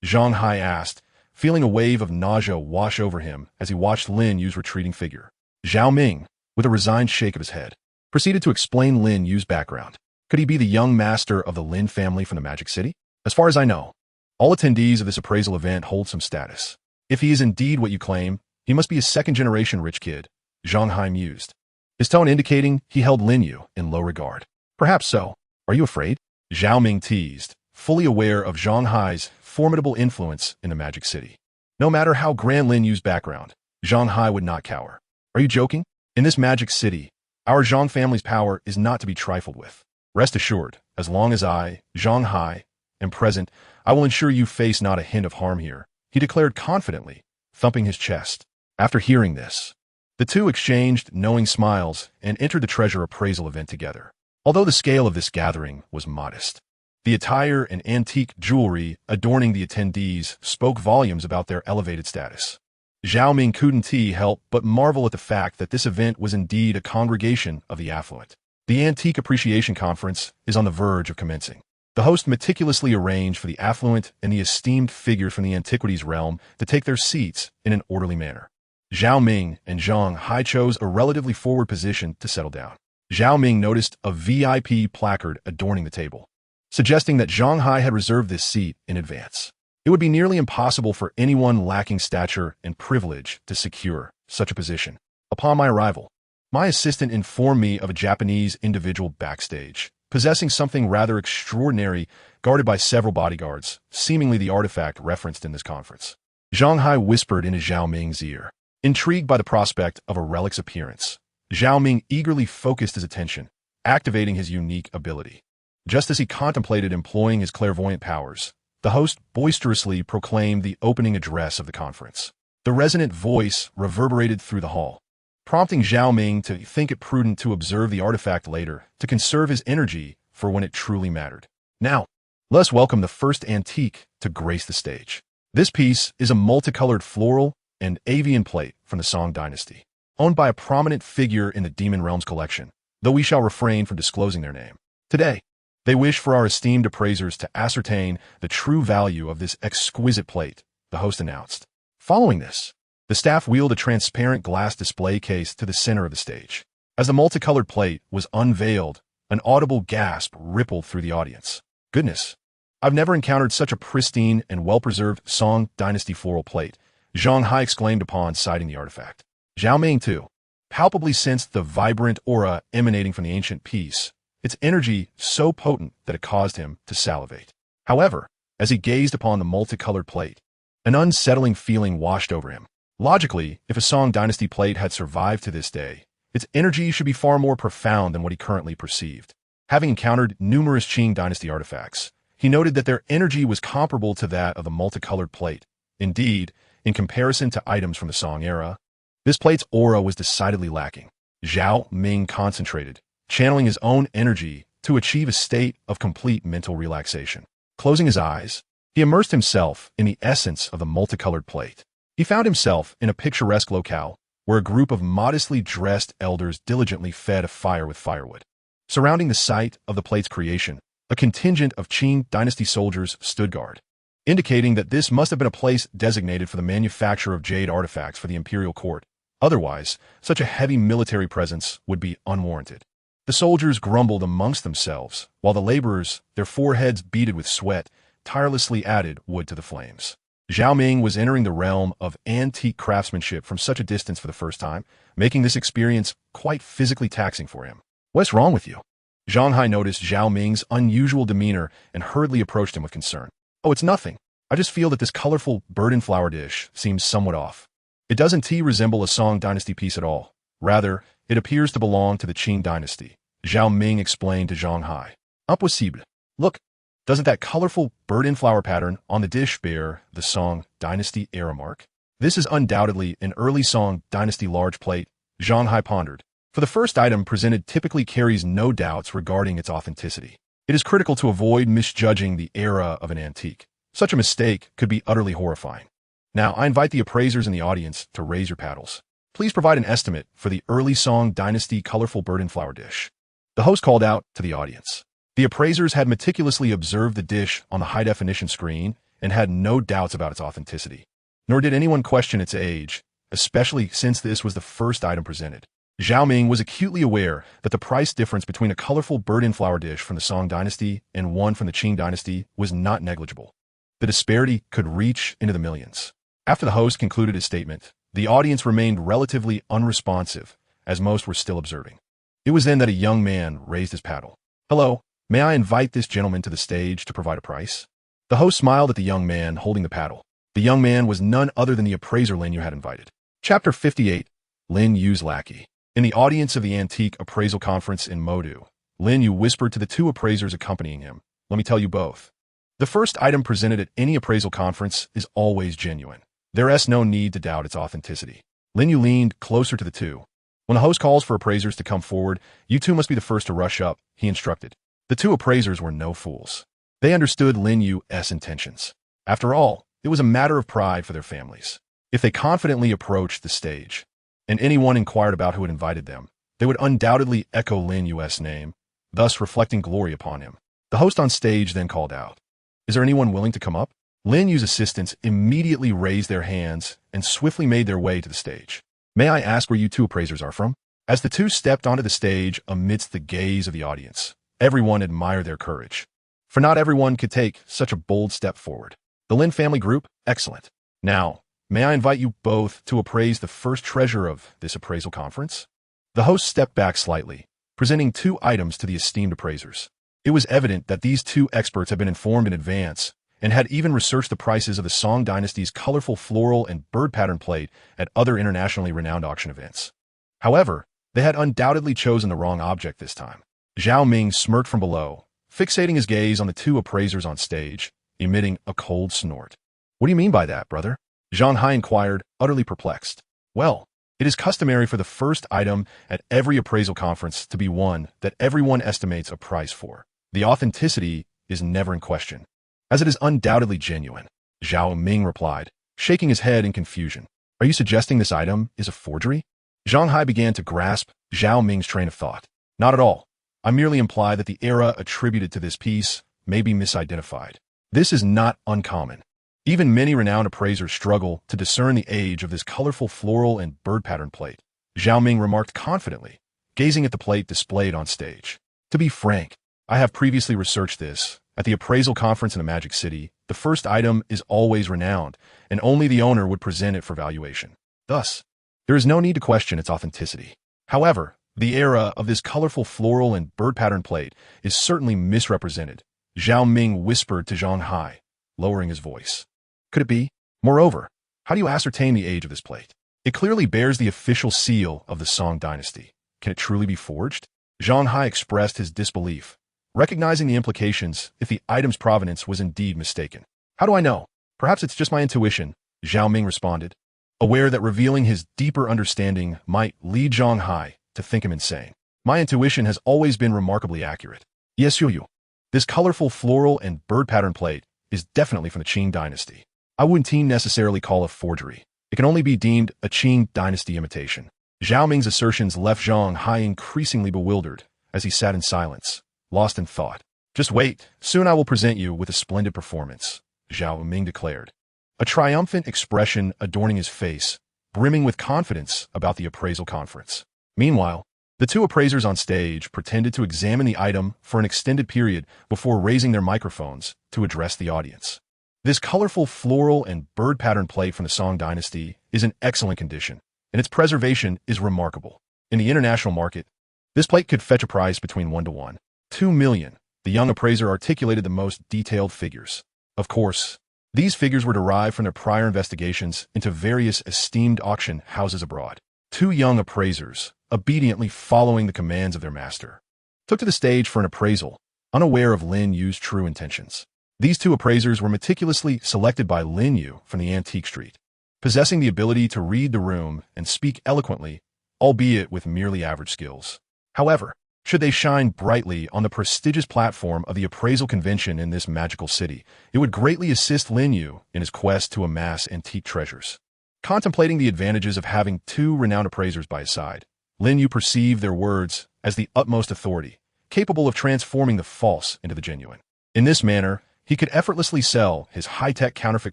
Zhang Hai asked, feeling a wave of nausea wash over him as he watched Lin Yu's retreating figure. Zhao Ming, with a resigned shake of his head, proceeded to explain Lin Yu's background. Could he be the young master of the Lin family from the Magic City? As far as I know, all attendees of this appraisal event hold some status. If he is indeed what you claim, he must be a second-generation rich kid, Zhang Hai mused, his tone indicating he held Lin Yu in low regard. Perhaps so. Are you afraid? Zhao Ming teased, fully aware of Zhang Hai's formidable influence in the Magic City. No matter how grand Lin Yu's background, Zhang Hai would not cower. Are you joking? In this Magic City, our Zhang family's power is not to be trifled with. Rest assured, as long as I, Zhang Hai, am present, I will ensure you face not a hint of harm here, he declared confidently, thumping his chest. After hearing this, the two exchanged knowing smiles and entered the treasure appraisal event together. Although the scale of this gathering was modest, the attire and antique jewelry adorning the attendees spoke volumes about their elevated status. Zhao Ming couldn't help but marvel at the fact that this event was indeed a congregation of the affluent. The Antique Appreciation Conference is on the verge of commencing. The host meticulously arranged for the affluent and the esteemed figures from the antiquities realm to take their seats in an orderly manner. Zhao Ming and Zhang Hai chose a relatively forward position to settle down. Zhao Ming noticed a VIP placard adorning the table, suggesting that Zhang Hai had reserved this seat in advance. It would be nearly impossible for anyone lacking stature and privilege to secure such a position. Upon my arrival, my assistant informed me of a Japanese individual backstage, possessing something rather extraordinary, guarded by several bodyguards, seemingly the artifact referenced in this conference. Zhang Hai whispered into Zhao Ming's ear. Intrigued by the prospect of a relic's appearance, Zhao Ming eagerly focused his attention, activating his unique ability. Just as he contemplated employing his clairvoyant powers, the host boisterously proclaimed the opening address of the conference. The resonant voice reverberated through the hall, prompting Zhao Ming to think it prudent to observe the artifact later to conserve his energy for when it truly mattered. Now, let's welcome the first antique to grace the stage. This piece is a multicolored floral and avian plate from the Song dynasty, owned by a prominent figure in the Demon Realms collection, though we shall refrain from disclosing their name. Today, they wish for our esteemed appraisers to ascertain the true value of this exquisite plate, the host announced. Following this, the staff wheeled a transparent glass display case to the center of the stage. As the multicolored plate was unveiled, an audible gasp rippled through the audience. Goodness, I've never encountered such a pristine and well-preserved Song dynasty floral plate, Zhang Hai exclaimed upon sighting the artifact. Zhao Ming, too, palpably sensed the vibrant aura emanating from the ancient piece, its energy so potent that it caused him to salivate. However, as he gazed upon the multicolored plate, an unsettling feeling washed over him. Logically, if a Song dynasty plate had survived to this day, its energy should be far more profound than what he currently perceived. Having encountered numerous Qing dynasty artifacts, he noted that their energy was comparable to that of the multicolored plate. Indeed, in comparison to items from the Song era, this plate's aura was decidedly lacking. Zhao Ming concentrated, channeling his own energy to achieve a state of complete mental relaxation. Closing his eyes, he immersed himself in the essence of the multicolored plate. He found himself in a picturesque locale where a group of modestly dressed elders diligently fed a fire with firewood. Surrounding the site of the plate's creation, a contingent of Qing dynasty soldiers stood guard, indicating that this must have been a place designated for the manufacture of jade artifacts for the imperial court. Otherwise, such a heavy military presence would be unwarranted. The soldiers grumbled amongst themselves, while the laborers, their foreheads beaded with sweat, tirelessly added wood to the flames. Zhao Ming was entering the realm of antique craftsmanship from such a distance for the first time, making this experience quite physically taxing for him. What's wrong with you? Zhang Hai noticed Zhao Ming's unusual demeanor and hurriedly approached him with concern. Oh, it's nothing. I just feel that this colorful bird and flower dish seems somewhat off. It doesn't resemble a Song dynasty piece at all. Rather, it appears to belong to the Qing dynasty, Zhao Ming explained to Zhang Hai. Impossible. Look, doesn't that colorful bird and flower pattern on the dish bear the Song dynasty era mark? This is undoubtedly an early Song dynasty large plate, Zhang Hai pondered. For the first item presented typically carries no doubts regarding its authenticity. It is critical to avoid misjudging the era of an antique. Such a mistake could be utterly horrifying. Now, I invite the appraisers in the audience to raise your paddles. Please provide an estimate for the early Song dynasty colorful bird and flower dish. The host called out to the audience. The appraisers had meticulously observed the dish on the high-definition screen and had no doubts about its authenticity. Nor did anyone question its age, especially since this was the first item presented. Zhao Ming was acutely aware that the price difference between a colorful bird and flower dish from the Song dynasty and one from the Qing dynasty was not negligible. The disparity could reach into the millions. After the host concluded his statement, the audience remained relatively unresponsive, as most were still observing. It was then that a young man raised his paddle. Hello, may I invite this gentleman to the stage to provide a price? The host smiled at the young man holding the paddle. The young man was none other than the appraiser Lin Yu had invited. Chapter 58, Lin Yu's Lackey. In the audience of the Antique Appraisal Conference in Modu, Lin Yu whispered to the two appraisers accompanying him, "Let me tell you both. The first item presented at any appraisal conference is always genuine. There's no need to doubt its authenticity. Lin Yu leaned closer to the two. When the host calls for appraisers to come forward, you two must be the first to rush up, he instructed. The two appraisers were no fools. They understood Lin Yu's intentions. After all, it was a matter of pride for their families. If they confidently approached the stage, and anyone inquired about who had invited them, they would undoubtedly echo Lin Yu's name, thus reflecting glory upon him. The host on stage then called out, "Is there anyone willing to come up?" Lin Yu's assistants immediately raised their hands and swiftly made their way to the stage. "May I ask where you two appraisers are from?" As the two stepped onto the stage amidst the gaze of the audience, everyone admired their courage. For not everyone could take such a bold step forward. The Lin family group? Excellent. Now, may I invite you both to appraise the first treasure of this appraisal conference? The host stepped back slightly, presenting two items to the esteemed appraisers. It was evident that these two experts had been informed in advance and had even researched the prices of the Song dynasty's colorful floral and bird pattern plate at other internationally renowned auction events. However, they had undoubtedly chosen the wrong object this time. Zhao Ming smirked from below, fixating his gaze on the two appraisers on stage, emitting a cold snort. "What do you mean by that, brother?" Zhang Hai inquired, utterly perplexed. "Well, it is customary for the first item at every appraisal conference to be one that everyone estimates a price for. The authenticity is never in question, as it is undoubtedly genuine," Zhao Ming replied, shaking his head in confusion. "Are you suggesting this item is a forgery?" Zhang Hai began to grasp Zhao Ming's train of thought. "Not at all. I merely imply that the era attributed to this piece may be misidentified. This is not uncommon. Even many renowned appraisers struggle to discern the age of this colorful floral and bird pattern plate," Zhao Ming remarked confidently, gazing at the plate displayed on stage. "To be frank, I have previously researched this. At the appraisal conference in a Magic City, the first item is always renowned, and only the owner would present it for valuation. Thus, there is no need to question its authenticity. However, the era of this colorful floral and bird pattern plate is certainly misrepresented," Zhao Ming whispered to Zhang Hai, lowering his voice. "Could it be? Moreover, how do you ascertain the age of this plate? It clearly bears the official seal of the Song dynasty. Can it truly be forged?" Zhang Hai expressed his disbelief, recognizing the implications if the item's provenance was indeed mistaken. "How do I know? Perhaps it's just my intuition," Zhao Ming responded, aware that revealing his deeper understanding might lead Zhang Hai to think him insane. "My intuition has always been remarkably accurate. Yes, Yu. This colorful floral and bird pattern plate is definitely from the Qing dynasty. I wouldn't necessarily call a forgery. It can only be deemed a Qing dynasty imitation." Zhao Ming's assertions left Zhang Hai increasingly bewildered as he sat in silence, lost in thought. "Just wait. Soon I will present you with a splendid performance," Zhao Ming declared, a triumphant expression adorning his face, brimming with confidence about the appraisal conference. Meanwhile, the two appraisers on stage pretended to examine the item for an extended period before raising their microphones to address the audience. This colorful floral and bird pattern plate from the Song dynasty is in excellent condition, and its preservation is remarkable. In the international market, this plate could fetch a price between 1 to 1. 2 million. The young appraiser articulated the most detailed figures. Of course, these figures were derived from their prior investigations into various esteemed auction houses abroad. Two young appraisers, obediently following the commands of their master, took to the stage for an appraisal, unaware of Lin Yu's true intentions. These two appraisers were meticulously selected by Lin Yu from the antique street, possessing the ability to read the room and speak eloquently, albeit with merely average skills. However, should they shine brightly on the prestigious platform of the appraisal convention in this magical city, it would greatly assist Lin Yu in his quest to amass antique treasures. Contemplating the advantages of having two renowned appraisers by his side, Lin Yu perceived their words as the utmost authority, capable of transforming the false into the genuine. In this manner, he could effortlessly sell his high-tech counterfeit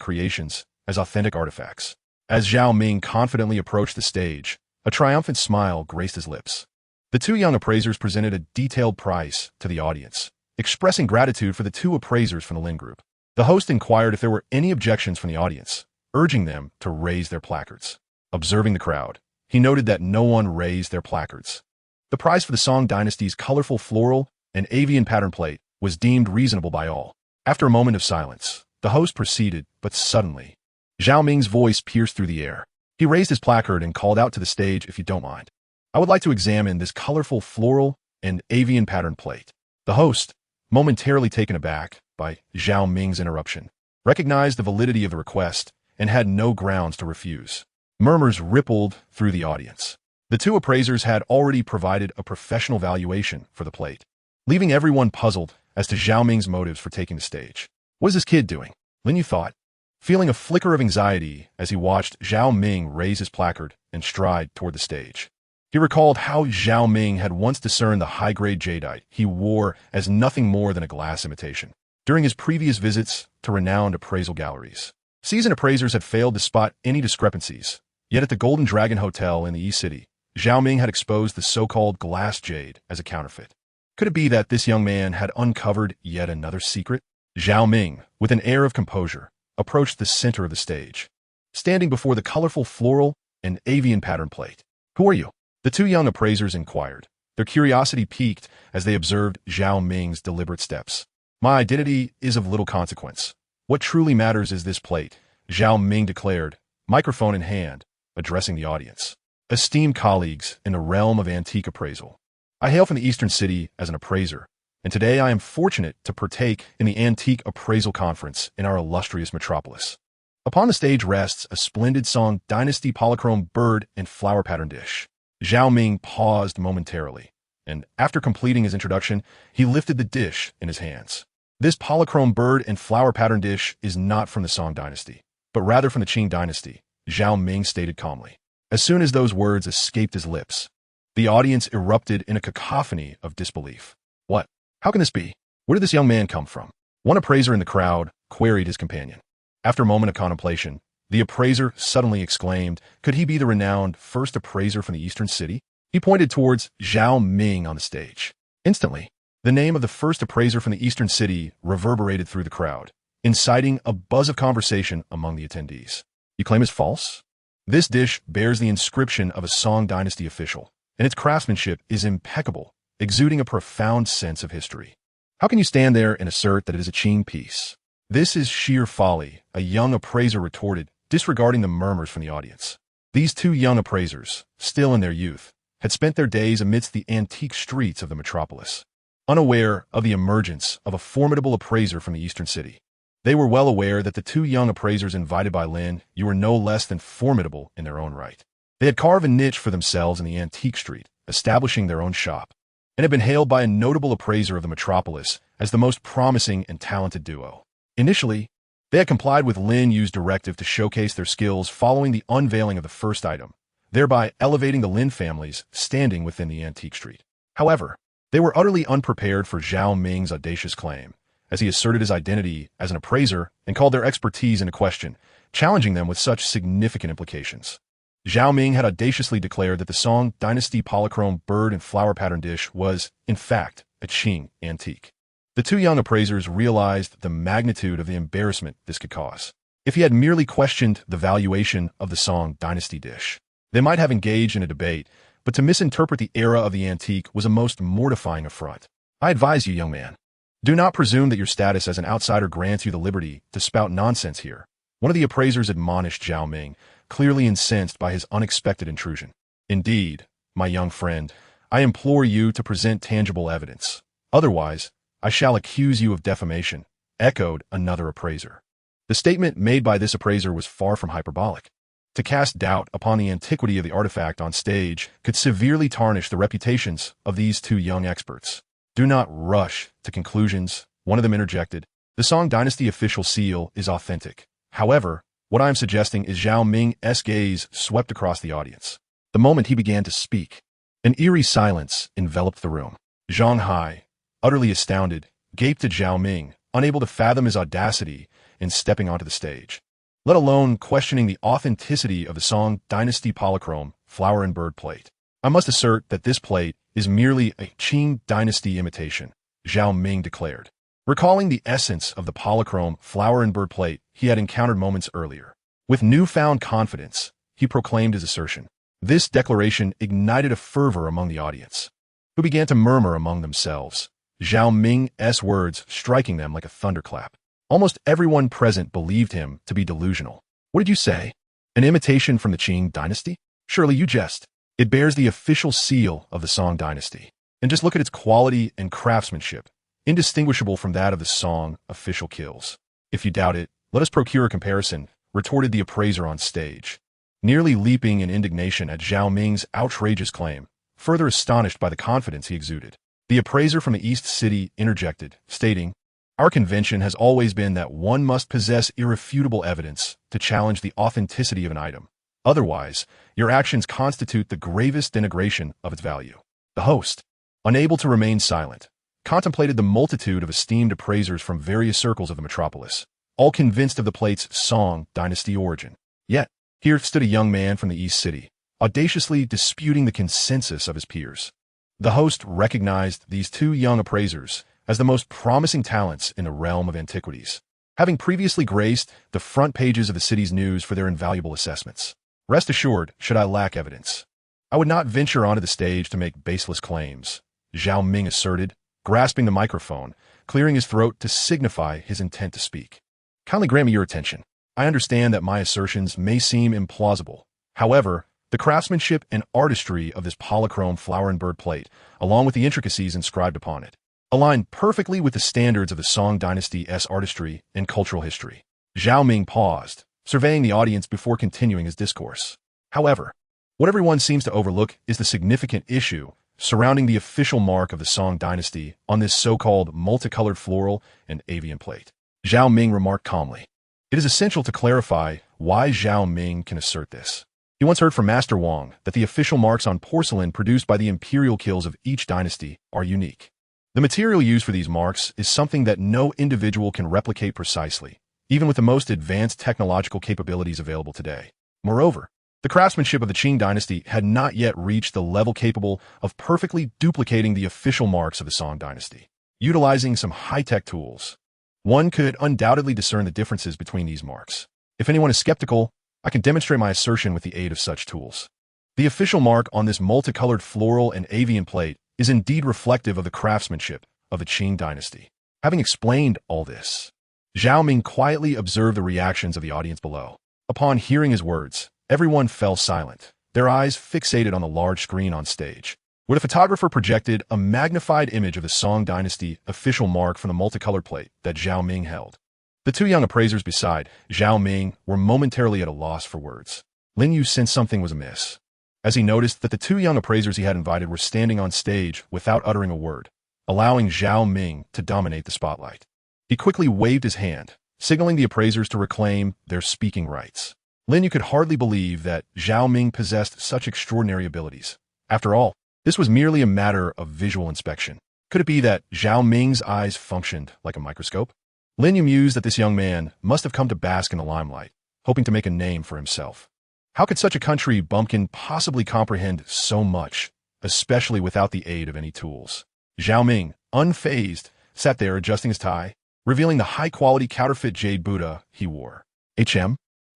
creations as authentic artifacts. As Zhao Ming confidently approached the stage, a triumphant smile graced his lips. The two young appraisers presented a detailed price to the audience, expressing gratitude for the two appraisers from the Lin Group. The host inquired if there were any objections from the audience, urging them to raise their placards. Observing the crowd, he noted that no one raised their placards. The price for the Song dynasty's colorful floral and avian pattern plate was deemed reasonable by all. After a moment of silence, the host proceeded, but suddenly, Zhao Ming's voice pierced through the air. He raised his placard and called out to the stage, "If you don't mind, I would like to examine this colorful floral and avian pattern plate." The host, momentarily taken aback by Zhao Ming's interruption, recognized the validity of the request and had no grounds to refuse. Murmurs rippled through the audience. The two appraisers had already provided a professional valuation for the plate, leaving everyone puzzled as to Zhao Ming's motives for taking the stage. What is this kid doing? Lin Yu thought, feeling a flicker of anxiety as he watched Zhao Ming raise his placard and stride toward the stage. He recalled how Zhao Ming had once discerned the high-grade jadeite he wore as nothing more than a glass imitation during his previous visits to renowned appraisal galleries. Seasoned appraisers had failed to spot any discrepancies, yet at the Golden Dragon Hotel in the East City, Zhao Ming had exposed the so-called glass jade as a counterfeit. Could it be that this young man had uncovered yet another secret? Zhao Ming, with an air of composure, approached the center of the stage, standing before the colorful floral and avian pattern plate. Who are you? The two young appraisers inquired, their curiosity piqued as they observed Zhao Ming's deliberate steps. My identity is of little consequence. What truly matters is this plate, Zhao Ming declared, microphone in hand, addressing the audience. Esteemed colleagues in the realm of antique appraisal, I hail from the Eastern City as an appraiser, and today I am fortunate to partake in the Antique Appraisal Conference in our illustrious metropolis. Upon the stage rests a splendid Song Dynasty polychrome bird and flower pattern dish. Zhao Ming paused momentarily, and after completing his introduction, he lifted the dish in his hands. This polychrome bird and flower pattern dish is not from the Song Dynasty, but rather from the Qing Dynasty, Zhao Ming stated calmly. As soon as those words escaped his lips, the audience erupted in a cacophony of disbelief. What? How can this be? Where did this young man come from? One appraiser in the crowd queried his companion. After a moment of contemplation, the appraiser suddenly exclaimed, could he be the renowned first appraiser from the Eastern City? He pointed towards Zhao Ming on the stage. Instantly, the name of the first appraiser from the Eastern City reverberated through the crowd, inciting a buzz of conversation among the attendees. You claim it's false? This dish bears the inscription of a Song Dynasty official, and its craftsmanship is impeccable, exuding a profound sense of history. How can you stand there and assert that it is a Qing piece? This is sheer folly, a young appraiser retorted, disregarding the murmurs from the audience. These two young appraisers, still in their youth, had spent their days amidst the antique streets of the metropolis, unaware of the emergence of a formidable appraiser from the Eastern City. They were well aware that the two young appraisers invited by Lin Yu were no less than formidable in their own right. They had carved a niche for themselves in the antique street, establishing their own shop, and had been hailed by a notable appraiser of the metropolis as the most promising and talented duo. Initially, they had complied with Lin Yu's directive to showcase their skills following the unveiling of the first item, thereby elevating the Lin family's standing within the antique street. However, they were utterly unprepared for Zhao Ming's audacious claim, as he asserted his identity as an appraiser and called their expertise into question, challenging them with such significant implications. Zhao Ming had audaciously declared that the Song Dynasty polychrome bird and flower pattern dish was, in fact, a Qing antique. The two young appraisers realized the magnitude of the embarrassment this could cause. If he had merely questioned the valuation of the Song Dynasty dish, they might have engaged in a debate, but to misinterpret the era of the antique was a most mortifying affront. I advise you, young man, do not presume that your status as an outsider grants you the liberty to spout nonsense here. One of the appraisers admonished Zhao Ming, clearly incensed by his unexpected intrusion. Indeed, my young friend, I implore you to present tangible evidence. Otherwise, I shall accuse you of defamation, echoed another appraiser. The statement made by this appraiser was far from hyperbolic. To cast doubt upon the antiquity of the artifact on stage could severely tarnish the reputations of these two young experts. Do not rush to conclusions, one of them interjected. The Song Dynasty official seal is authentic. However, what I am suggesting is Zhao Ming's gaze swept across the audience. The moment he began to speak, an eerie silence enveloped the room. Zhang Hai, utterly astounded, gaped at Zhao Ming, unable to fathom his audacity in stepping onto the stage, let alone questioning the authenticity of the Song Dynasty polychrome flower and bird plate. I must assert that this plate is merely a Qing Dynasty imitation, Zhao Ming declared, recalling the essence of the polychrome flower and bird plate he had encountered moments earlier. With newfound confidence, he proclaimed his assertion. This declaration ignited a fervor among the audience, who began to murmur among themselves, Zhao Ming's words striking them like a thunderclap. Almost everyone present believed him to be delusional. What did you say? An imitation from the Qing Dynasty? Surely you jest. It bears the official seal of the Song Dynasty. And just look at its quality and craftsmanship. indistinguishable from that of the song Official Kills. If you doubt it, let us procure a comparison, retorted the appraiser on stage, nearly leaping in indignation at Zhao Ming's outrageous claim, further astonished by the confidence he exuded. The appraiser from the East City interjected, stating, "Our convention has always been that one must possess irrefutable evidence to challenge the authenticity of an item. Otherwise, your actions constitute the gravest denigration of its value." The host, unable to remain silent, contemplated the multitude of esteemed appraisers from various circles of the metropolis, all convinced of the plate's Song dynasty origin. Yet, here stood a young man from the East City, audaciously disputing the consensus of his peers. The host recognized these two young appraisers as the most promising talents in the realm of antiquities, having previously graced the front pages of the city's news for their invaluable assessments. Rest assured, should I lack evidence, I would not venture onto the stage to make baseless claims, Zhao Ming asserted, grasping the microphone, clearing his throat to signify his intent to speak. Kindly grant me your attention. I understand that my assertions may seem implausible. However, the craftsmanship and artistry of this polychrome flower and bird plate, along with the intricacies inscribed upon it, align perfectly with the standards of the Song dynasty's artistry and cultural history. Zhao Ming paused, surveying the audience before continuing his discourse. However, what everyone seems to overlook is the significant issue surrounding the official mark of the Song dynasty on this so-called multicolored floral and avian plate. Zhao Ming remarked calmly. It is essential to clarify why Zhao Ming can assert this. He once heard from Master Wang that the official marks on porcelain produced by the imperial kills of each dynasty are unique. The material used for these marks is something that no individual can replicate precisely, even with the most advanced technological capabilities available today. Moreover, the craftsmanship of the Qing dynasty had not yet reached the level capable of perfectly duplicating the official marks of the Song dynasty. Utilizing some high-tech tools, one could undoubtedly discern the differences between these marks. If anyone is skeptical, I can demonstrate my assertion with the aid of such tools. The official mark on this multicolored floral and avian plate is indeed reflective of the craftsmanship of the Qing dynasty. Having explained all this, Zhao Ming quietly observed the reactions of the audience below. Upon hearing his words, everyone fell silent, their eyes fixated on the large screen on stage, where the photographer projected a magnified image of the Song dynasty official mark from the multicolored plate that Zhao Ming held. The two young appraisers beside Zhao Ming were momentarily at a loss for words. Lin Yu sensed something was amiss, as he noticed that the two young appraisers he had invited were standing on stage without uttering a word, allowing Zhao Ming to dominate the spotlight. He quickly waved his hand, signaling the appraisers to reclaim their speaking rights. Lin Yu could hardly believe that Zhao Ming possessed such extraordinary abilities. After all, this was merely a matter of visual inspection. Could it be that Zhao Ming's eyes functioned like a microscope? Lin Yu mused that this young man must have come to bask in the limelight, hoping to make a name for himself. How could such a country bumpkin possibly comprehend so much, especially without the aid of any tools? Zhao Ming, unfazed, sat there adjusting his tie, revealing the high-quality counterfeit jade Buddha he wore.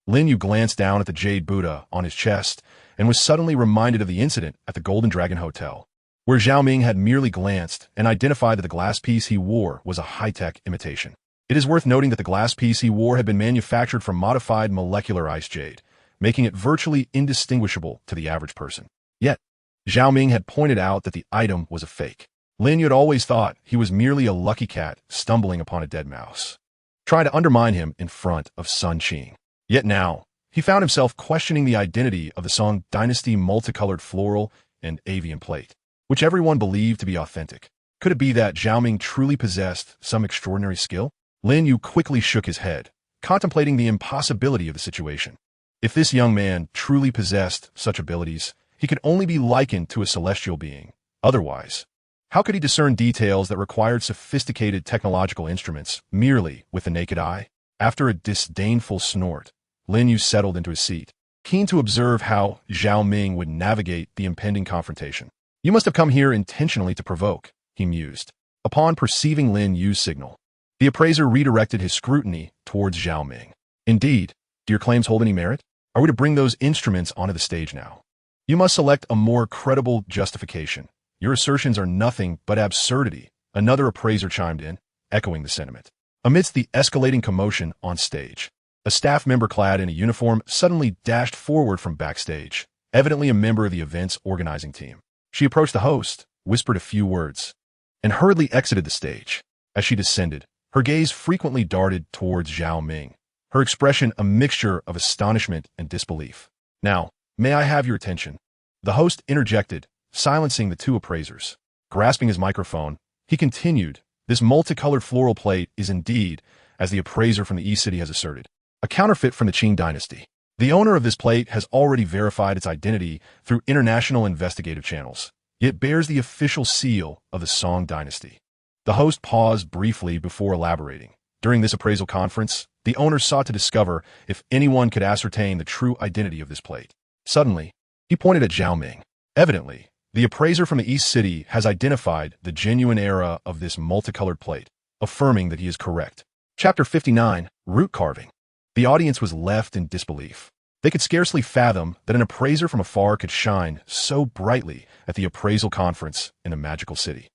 Lin Yu glanced down at the jade Buddha on his chest and was suddenly reminded of the incident at the Golden Dragon Hotel, where Zhao Ming had merely glanced and identified that the glass piece he wore was a high-tech imitation. It is worth noting that the glass piece he wore had been manufactured from modified molecular ice jade, making it virtually indistinguishable to the average person. Yet, Zhao Ming had pointed out that the item was a fake. Lin Yu had always thought he was merely a lucky cat stumbling upon a dead mouse, trying to undermine him in front of Sun Qing. Yet now, he found himself questioning the identity of the Song dynasty multicolored floral and avian plate, which everyone believed to be authentic. Could it be that Zhao Ming truly possessed some extraordinary skill? Lin Yu quickly shook his head, contemplating the impossibility of the situation. If this young man truly possessed such abilities, he could only be likened to a celestial being. Otherwise, how could he discern details that required sophisticated technological instruments merely with the naked eye? After a disdainful snort, Lin Yu settled into his seat, keen to observe how Zhao Ming would navigate the impending confrontation. You must have come here intentionally to provoke, he mused. Upon perceiving Lin Yu's signal, the appraiser redirected his scrutiny towards Zhao Ming. Indeed, do your claims hold any merit? Are we to bring those instruments onto the stage now? You must select a more credible justification. Your assertions are nothing but absurdity, another appraiser chimed in, echoing the sentiment. Amidst the escalating commotion on stage, a staff member clad in a uniform suddenly dashed forward from backstage, evidently a member of the event's organizing team. She approached the host, whispered a few words, and hurriedly exited the stage. As she descended, her gaze frequently darted towards Zhao Ming, her expression a mixture of astonishment and disbelief. "Now, may I have your attention?" The host interjected, silencing the two appraisers. Grasping his microphone, he continued, "This multicolored floral plate is indeed, as the appraiser from the East City has asserted, a counterfeit from the Qing dynasty. The owner of this plate has already verified its identity through international investigative channels. It bears the official seal of the Song dynasty." The host paused briefly before elaborating. During this appraisal conference, the owner sought to discover if anyone could ascertain the true identity of this plate. Suddenly, he pointed at Zhao Ming. Evidently, the appraiser from the East City has identified the genuine era of this multicolored plate, affirming that he is correct. Chapter 59, Root Carving. The audience was left in disbelief. They could scarcely fathom that an appraiser from afar could shine so brightly at the appraisal conference in a magical city.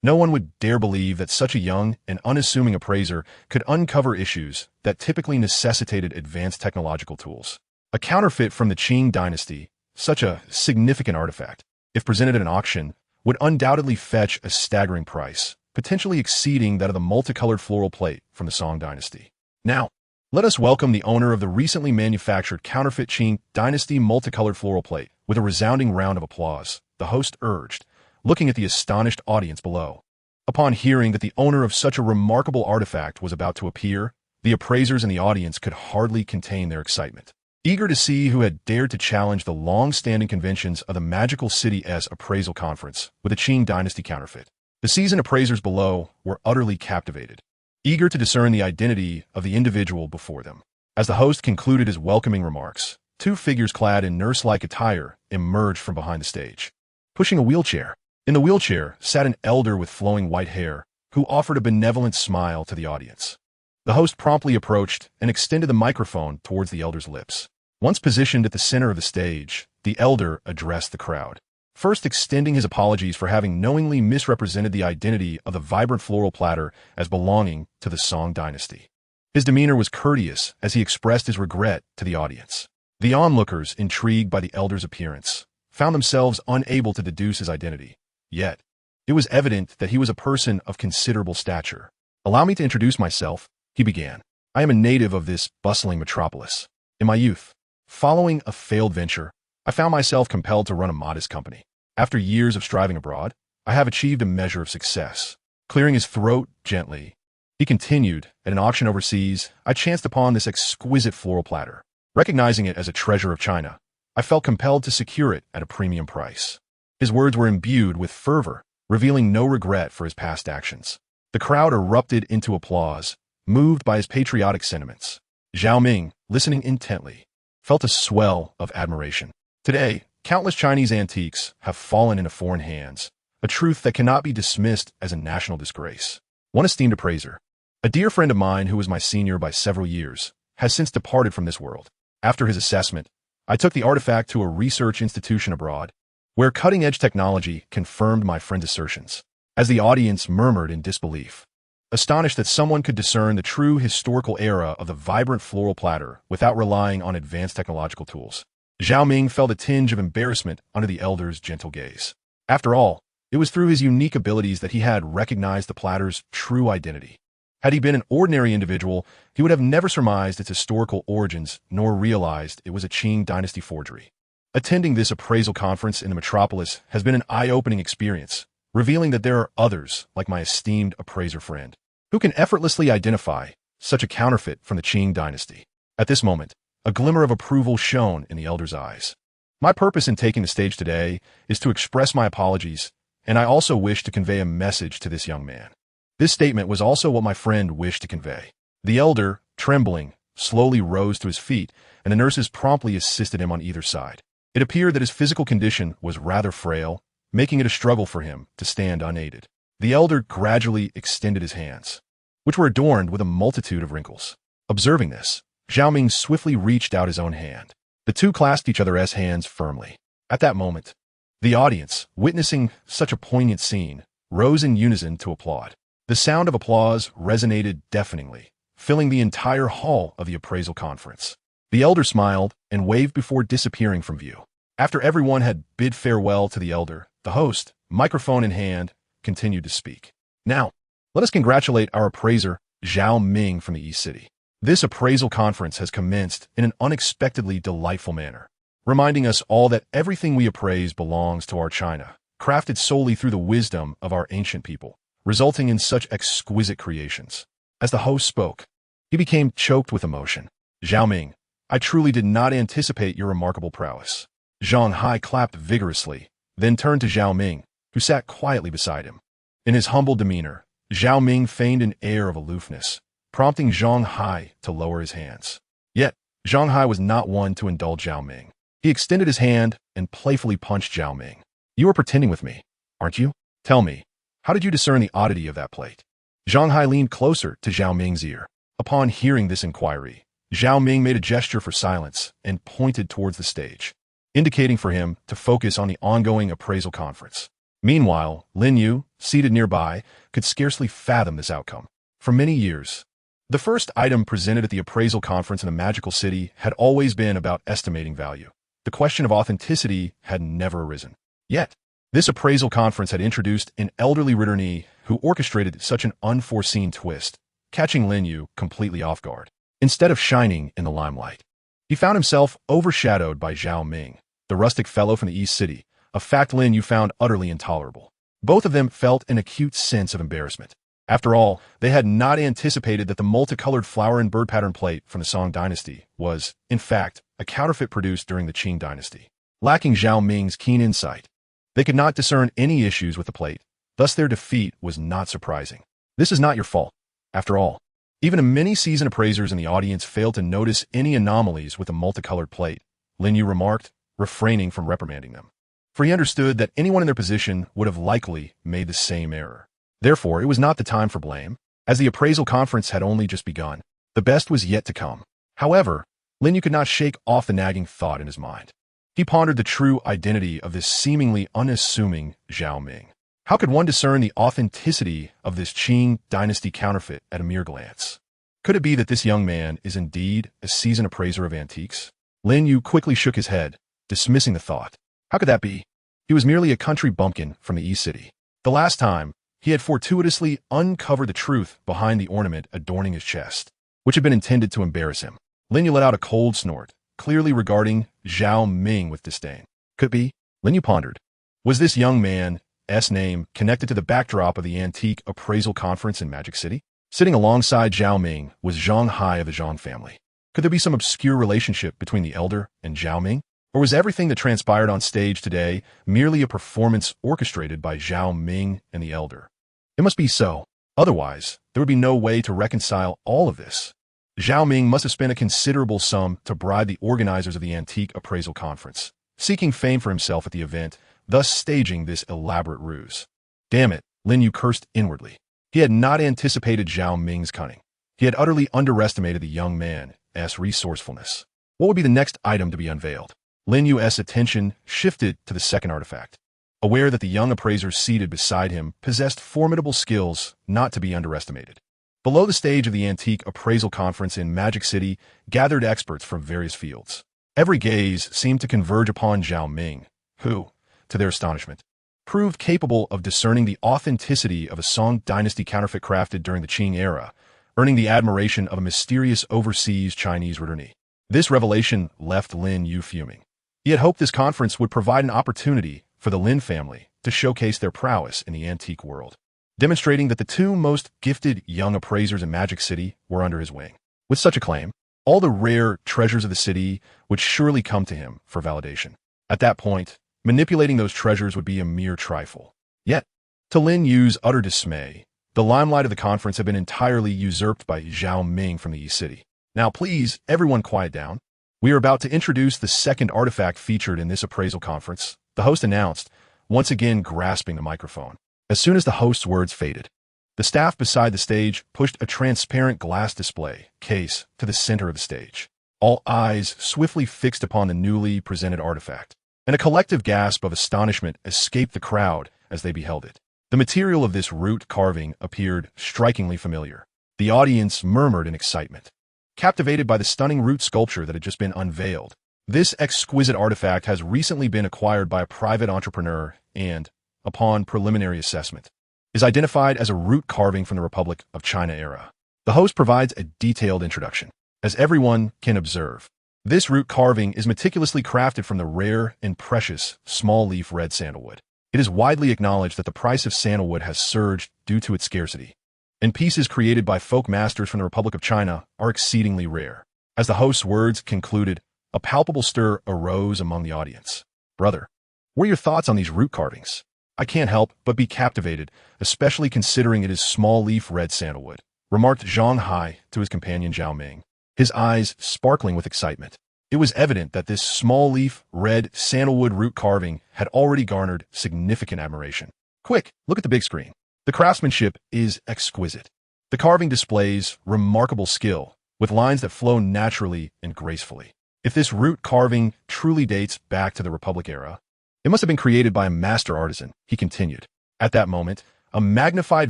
No one would dare believe that such a young and unassuming appraiser could uncover issues that typically necessitated advanced technological tools. A counterfeit from the Qing dynasty, such a significant artifact, if presented at an auction, would undoubtedly fetch a staggering price, potentially exceeding that of the multicolored floral plate from the Song dynasty. Now, let us welcome the owner of the recently manufactured counterfeit Qing dynasty multicolored floral plate with a resounding round of applause, the host urged, looking at the astonished audience below. Upon hearing that the owner of such a remarkable artifact was about to appear, the appraisers in the audience could hardly contain their excitement. Eager to see who had dared to challenge the long-standing conventions of the Magical City's appraisal conference with a Qing dynasty counterfeit, the seasoned appraisers below were utterly captivated, eager to discern the identity of the individual before them. As the host concluded his welcoming remarks, two figures clad in nurse-like attire emerged from behind the stage, pushing a wheelchair. In the wheelchair sat an elder with flowing white hair, who offered a benevolent smile to the audience. The host promptly approached and extended the microphone towards the elder's lips. Once positioned at the center of the stage, the elder addressed the crowd, first extending his apologies for having knowingly misrepresented the identity of the vibrant floral platter as belonging to the Song dynasty. His demeanor was courteous as he expressed his regret to the audience. The onlookers, intrigued by the elder's appearance, found themselves unable to deduce his identity. Yet, it was evident that he was a person of considerable stature. "Allow me to introduce myself," he began. "I am a native of this bustling metropolis. In my youth, following a failed venture, I found myself compelled to run a modest company. After years of striving abroad, I have achieved a measure of success." Clearing his throat gently, he continued, "At an auction overseas, I chanced upon this exquisite floral platter. Recognizing it as a treasure of China, I felt compelled to secure it at a premium price." His words were imbued with fervor, revealing no regret for his past actions. The crowd erupted into applause, moved by his patriotic sentiments. Zhao Ming, listening intently, felt a swell of admiration. Today, countless Chinese antiques have fallen into foreign hands, a truth that cannot be dismissed as a national disgrace. One esteemed appraiser, a dear friend of mine who was my senior by several years, has since departed from this world. After his assessment, I took the artifact to a research institution abroad, where cutting-edge technology confirmed my friend's assertions. As the audience murmured in disbelief, astonished that someone could discern the true historical era of the vibrant floral platter without relying on advanced technological tools, Zhao Ming felt a tinge of embarrassment under the elder's gentle gaze. After all, it was through his unique abilities that he had recognized the platter's true identity. Had he been an ordinary individual, he would have never surmised its historical origins nor realized it was a Qing dynasty forgery. Attending this appraisal conference in the metropolis has been an eye-opening experience, revealing that there are others, like my esteemed appraiser friend, who can effortlessly identify such a counterfeit from the Qing dynasty. At this moment, a glimmer of approval shone in the elder's eyes. "My purpose in taking the stage today is to express my apologies, and I also wish to convey a message to this young man." This statement was also what my friend wished to convey. The elder, trembling, slowly rose to his feet, and the nurses promptly assisted him on either side. It appeared that his physical condition was rather frail, making it a struggle for him to stand unaided. The elder gradually extended his hands, which were adorned with a multitude of wrinkles. Observing this, Zhao Ming swiftly reached out his own hand. The two clasped each other's hands firmly. At that moment, the audience, witnessing such a poignant scene, rose in unison to applaud. The sound of applause resonated deafeningly, filling the entire hall of the appraisal conference. The elder smiled and waved before disappearing from view. After everyone had bid farewell to the elder, the host, microphone in hand, continued to speak. "Now, Let us congratulate our appraiser, Zhao Ming from the East City. This appraisal conference has commenced in an unexpectedly delightful manner, reminding us all that everything we appraise belongs to our China, crafted solely through the wisdom of our ancient people, resulting in such exquisite creations. As the host spoke, he became choked with emotion. Zhao Ming, I truly did not anticipate your remarkable prowess. Zhang Hai clapped vigorously, then turned to Zhao Ming, who sat quietly beside him. In his humble demeanor, Zhao Ming feigned an air of aloofness, prompting Zhang Hai to lower his hands. Yet, Zhang Hai was not one to indulge Zhao Ming. He extended his hand and playfully punched Zhao Ming. You are pretending with me, aren't you? Tell me, how did you discern the oddity of that plate? Zhang Hai leaned closer to Zhao Ming's ear. Upon hearing this inquiry, Zhao Ming made a gesture for silence and pointed towards the stage, indicating for him to focus on the ongoing appraisal conference. Meanwhile, Lin Yu, seated nearby, could scarcely fathom this outcome. For many years, the first item presented at the appraisal conference in the magical city had always been about estimating value. The question of authenticity had never arisen. Yet, this appraisal conference had introduced an elderly returnee who orchestrated such an unforeseen twist, catching Lin Yu completely off guard. Instead of shining in the limelight, he found himself overshadowed by Zhao Ming, the rustic fellow from the East City, a fact Lin Yu found utterly intolerable. Both of them felt an acute sense of embarrassment. After all, they had not anticipated that the multicolored flower and bird pattern plate from the Song dynasty was, in fact, a counterfeit produced during the Qing dynasty. Lacking Zhao Ming's keen insight, they could not discern any issues with the plate, thus their defeat was not surprising. This is not your fault. After all, even many seasoned appraisers in the audience failed to notice any anomalies with the multicolored plate, Lin Yu remarked, refraining from reprimanding them. For he understood that anyone in their position would have likely made the same error. Therefore, it was not the time for blame, as the appraisal conference had only just begun. The best was yet to come. However, Lin Yu could not shake off the nagging thought in his mind. He pondered the true identity of this seemingly unassuming Zhao Ming. How could one discern the authenticity of this Qing dynasty counterfeit at a mere glance? Could it be that this young man is indeed a seasoned appraiser of antiques? Lin Yu quickly shook his head, dismissing the thought. How could that be? He was merely a country bumpkin from the East City. The last time, he had fortuitously uncovered the truth behind the ornament adorning his chest, which had been intended to embarrass him. Lin Yu let out a cold snort, clearly regarding Zhao Ming with disdain. Could it be? Lin Yu pondered. Was this young man's name connected to the backdrop of the antique appraisal conference in Magic City? Sitting alongside Zhao Ming was Zhang Hai of the Zhang family. Could there be some obscure relationship between the elder and Zhao Ming? Or was everything that transpired on stage today merely a performance orchestrated by Zhao Ming and the elder? It must be so. Otherwise, there would be no way to reconcile all of this. Zhao Ming must have spent a considerable sum to bribe the organizers of the antique appraisal conference, seeking fame for himself at the event, thus staging this elaborate ruse. Damn it, Lin Yu cursed inwardly. He had not anticipated Zhao Ming's cunning. He had utterly underestimated the young man's resourcefulness. What would be the next item to be unveiled? Lin Yu's attention shifted to the second artifact. Aware that the young appraiser seated beside him possessed formidable skills not to be underestimated. Below the stage of the antique appraisal conference in Magic City gathered experts from various fields. Every gaze seemed to converge upon Zhao Ming, who, to their astonishment, proved capable of discerning the authenticity of a Song dynasty counterfeit crafted during the Qing era, earning the admiration of a mysterious overseas Chinese returnee. This revelation left Lin Yu fuming. He had hoped this conference would provide an opportunity for the Lin family to showcase their prowess in the antique world, demonstrating that the two most gifted young appraisers in Magic City were under his wing. With such a claim, all the rare treasures of the city would surely come to him for validation. At that point, manipulating those treasures would be a mere trifle. Yet, to Lin Yu's utter dismay, the limelight of the conference had been entirely usurped by Zhao Ming from the East City. Now please, everyone quiet down. We are about to introduce the second artifact featured in this appraisal conference, the host announced, once again grasping the microphone. As soon as the host's words faded, the staff beside the stage pushed a transparent glass display case to the center of the stage. All eyes swiftly fixed upon the newly presented artifact, and a collective gasp of astonishment escaped the crowd as they beheld it. The material of this root carving appeared strikingly familiar. The audience murmured in excitement, captivated by the stunning root sculpture that had just been unveiled. This exquisite artifact has recently been acquired by a private entrepreneur and, upon preliminary assessment, is identified as a root carving from the Republic of China era. The host provides a detailed introduction. As everyone can observe, this root carving is meticulously crafted from the rare and precious small-leaf red sandalwood. It is widely acknowledged that the price of sandalwood has surged due to its scarcity, and pieces created by folk masters from the Republic of China are exceedingly rare. As the host's words concluded, a palpable stir arose among the audience. "Brother, what are your thoughts on these root carvings? I can't help but be captivated, especially considering it is small-leaf red sandalwood," remarked Zhang Hai to his companion Zhao Ming, his eyes sparkling with excitement. It was evident that this small-leaf red sandalwood root carving had already garnered significant admiration. "Quick, look at the big screen. The craftsmanship is exquisite. The carving displays remarkable skill, with lines that flow naturally and gracefully. If this root carving truly dates back to the Republic era, it must have been created by a master artisan," he continued. At that moment, a magnified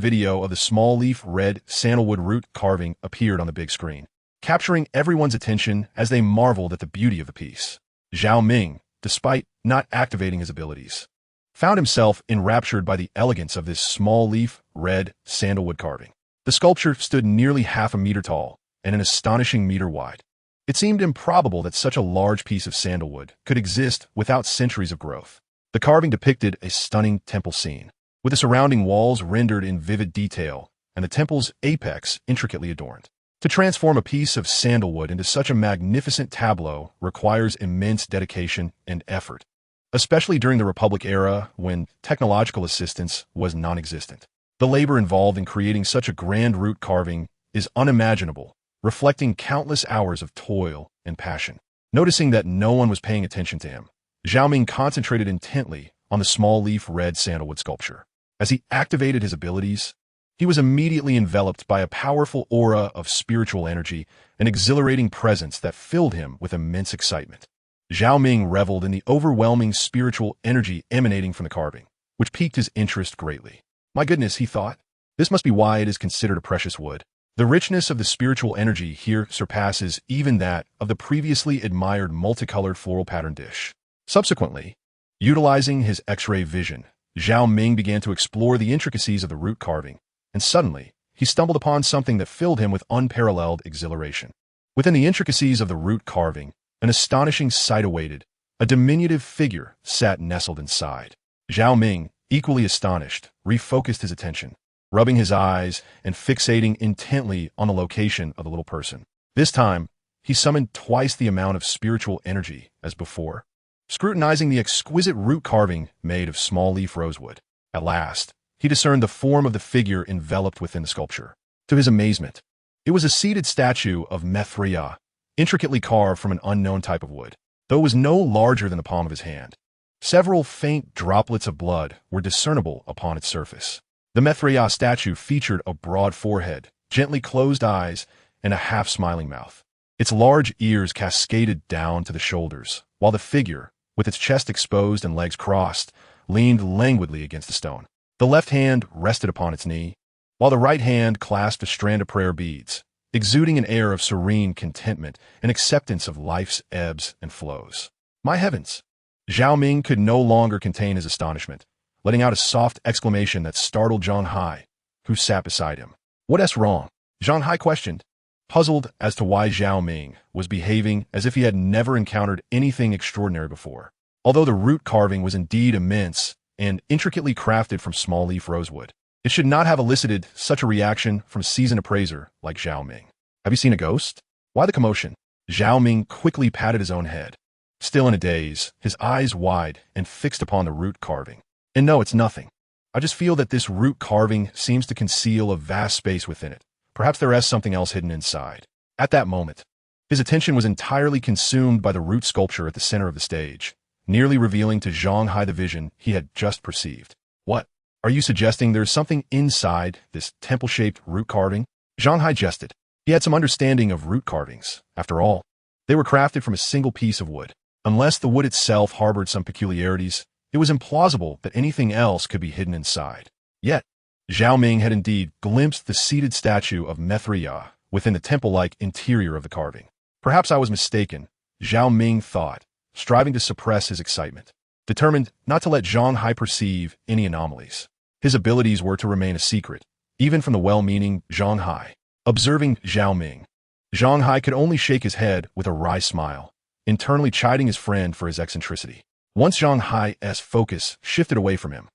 video of the small-leaf red sandalwood root carving appeared on the big screen, capturing everyone's attention as they marveled at the beauty of the piece. Zhao Ming, despite not activating his abilities, found himself enraptured by the elegance of this small-leaf red sandalwood carving. The sculpture stood nearly half a meter tall and an astonishing meter wide. It seemed improbable that such a large piece of sandalwood could exist without centuries of growth. The carving depicted a stunning temple scene, with the surrounding walls rendered in vivid detail and the temple's apex intricately adorned. To transform a piece of sandalwood into such a magnificent tableau requires immense dedication and effort, especially during the Republic era when technological assistance was non-existent. The labor involved in creating such a grand root carving is unimaginable, reflecting countless hours of toil and passion. Noticing that no one was paying attention to him, Zhao Ming concentrated intently on the small-leaf red sandalwood sculpture. As he activated his abilities, he was immediately enveloped by a powerful aura of spiritual energy, an exhilarating presence that filled him with immense excitement. Zhao Ming reveled in the overwhelming spiritual energy emanating from the carving, which piqued his interest greatly. "My goodness," he thought, "this must be why it is considered a precious wood. The richness of the spiritual energy here surpasses even that of the previously admired multicolored floral pattern dish." Subsequently, utilizing his X-ray vision, Zhao Ming began to explore the intricacies of the root carving, and suddenly, he stumbled upon something that filled him with unparalleled exhilaration. Within the intricacies of the root carving, an astonishing sight awaited. A diminutive figure sat nestled inside. Zhao Ming, equally astonished, refocused his attention, rubbing his eyes and fixating intently on the location of the little person. This time, he summoned twice the amount of spiritual energy as before, scrutinizing the exquisite root carving made of small-leaf rosewood. At last, he discerned the form of the figure enveloped within the sculpture. To his amazement, it was a seated statue of Mithria, intricately carved from an unknown type of wood, though it was no larger than the palm of his hand. Several faint droplets of blood were discernible upon its surface. The Mithria statue featured a broad forehead, gently closed eyes, and a half-smiling mouth. Its large ears cascaded down to the shoulders, while the figure, with its chest exposed and legs crossed, leaned languidly against the stone. The left hand rested upon its knee, while the right hand clasped a strand of prayer beads, exuding an air of serene contentment and acceptance of life's ebbs and flows. "My heavens!" Zhao Ming could no longer contain his astonishment, letting out a soft exclamation that startled Zhang Hai, who sat beside him. "What's wrong?" Zhang Hai questioned, puzzled as to why Zhao Ming was behaving as if he had never encountered anything extraordinary before. Although the root carving was indeed immense and intricately crafted from small-leaf rosewood, it should not have elicited such a reaction from a seasoned appraiser like Zhao Ming. "Have you seen a ghost? Why the commotion?" Zhao Ming quickly patted his own head, still in a daze, his eyes wide and fixed upon the root carving. "And no, it's nothing. I just feel that this root carving seems to conceal a vast space within it. Perhaps there is something else hidden inside." At that moment, his attention was entirely consumed by the root sculpture at the center of the stage, nearly revealing to Zhang Hai the vision he had just perceived. "What? Are you suggesting there is something inside this temple-shaped root carving?" Zhang Hai jested. He had some understanding of root carvings. After all, they were crafted from a single piece of wood. Unless the wood itself harbored some peculiarities, it was implausible that anything else could be hidden inside. Yet, Zhao Ming had indeed glimpsed the seated statue of Mithria within the temple-like interior of the carving. Perhaps I was mistaken, Zhao Ming thought, striving to suppress his excitement, determined not to let Zhang Hai perceive any anomalies. His abilities were to remain a secret, even from the well-meaning Zhang Hai. Observing Zhao Ming, Zhang Hai could only shake his head with a wry smile, internally chiding his friend for his eccentricity. Once Zhang Hai's focus shifted away from him,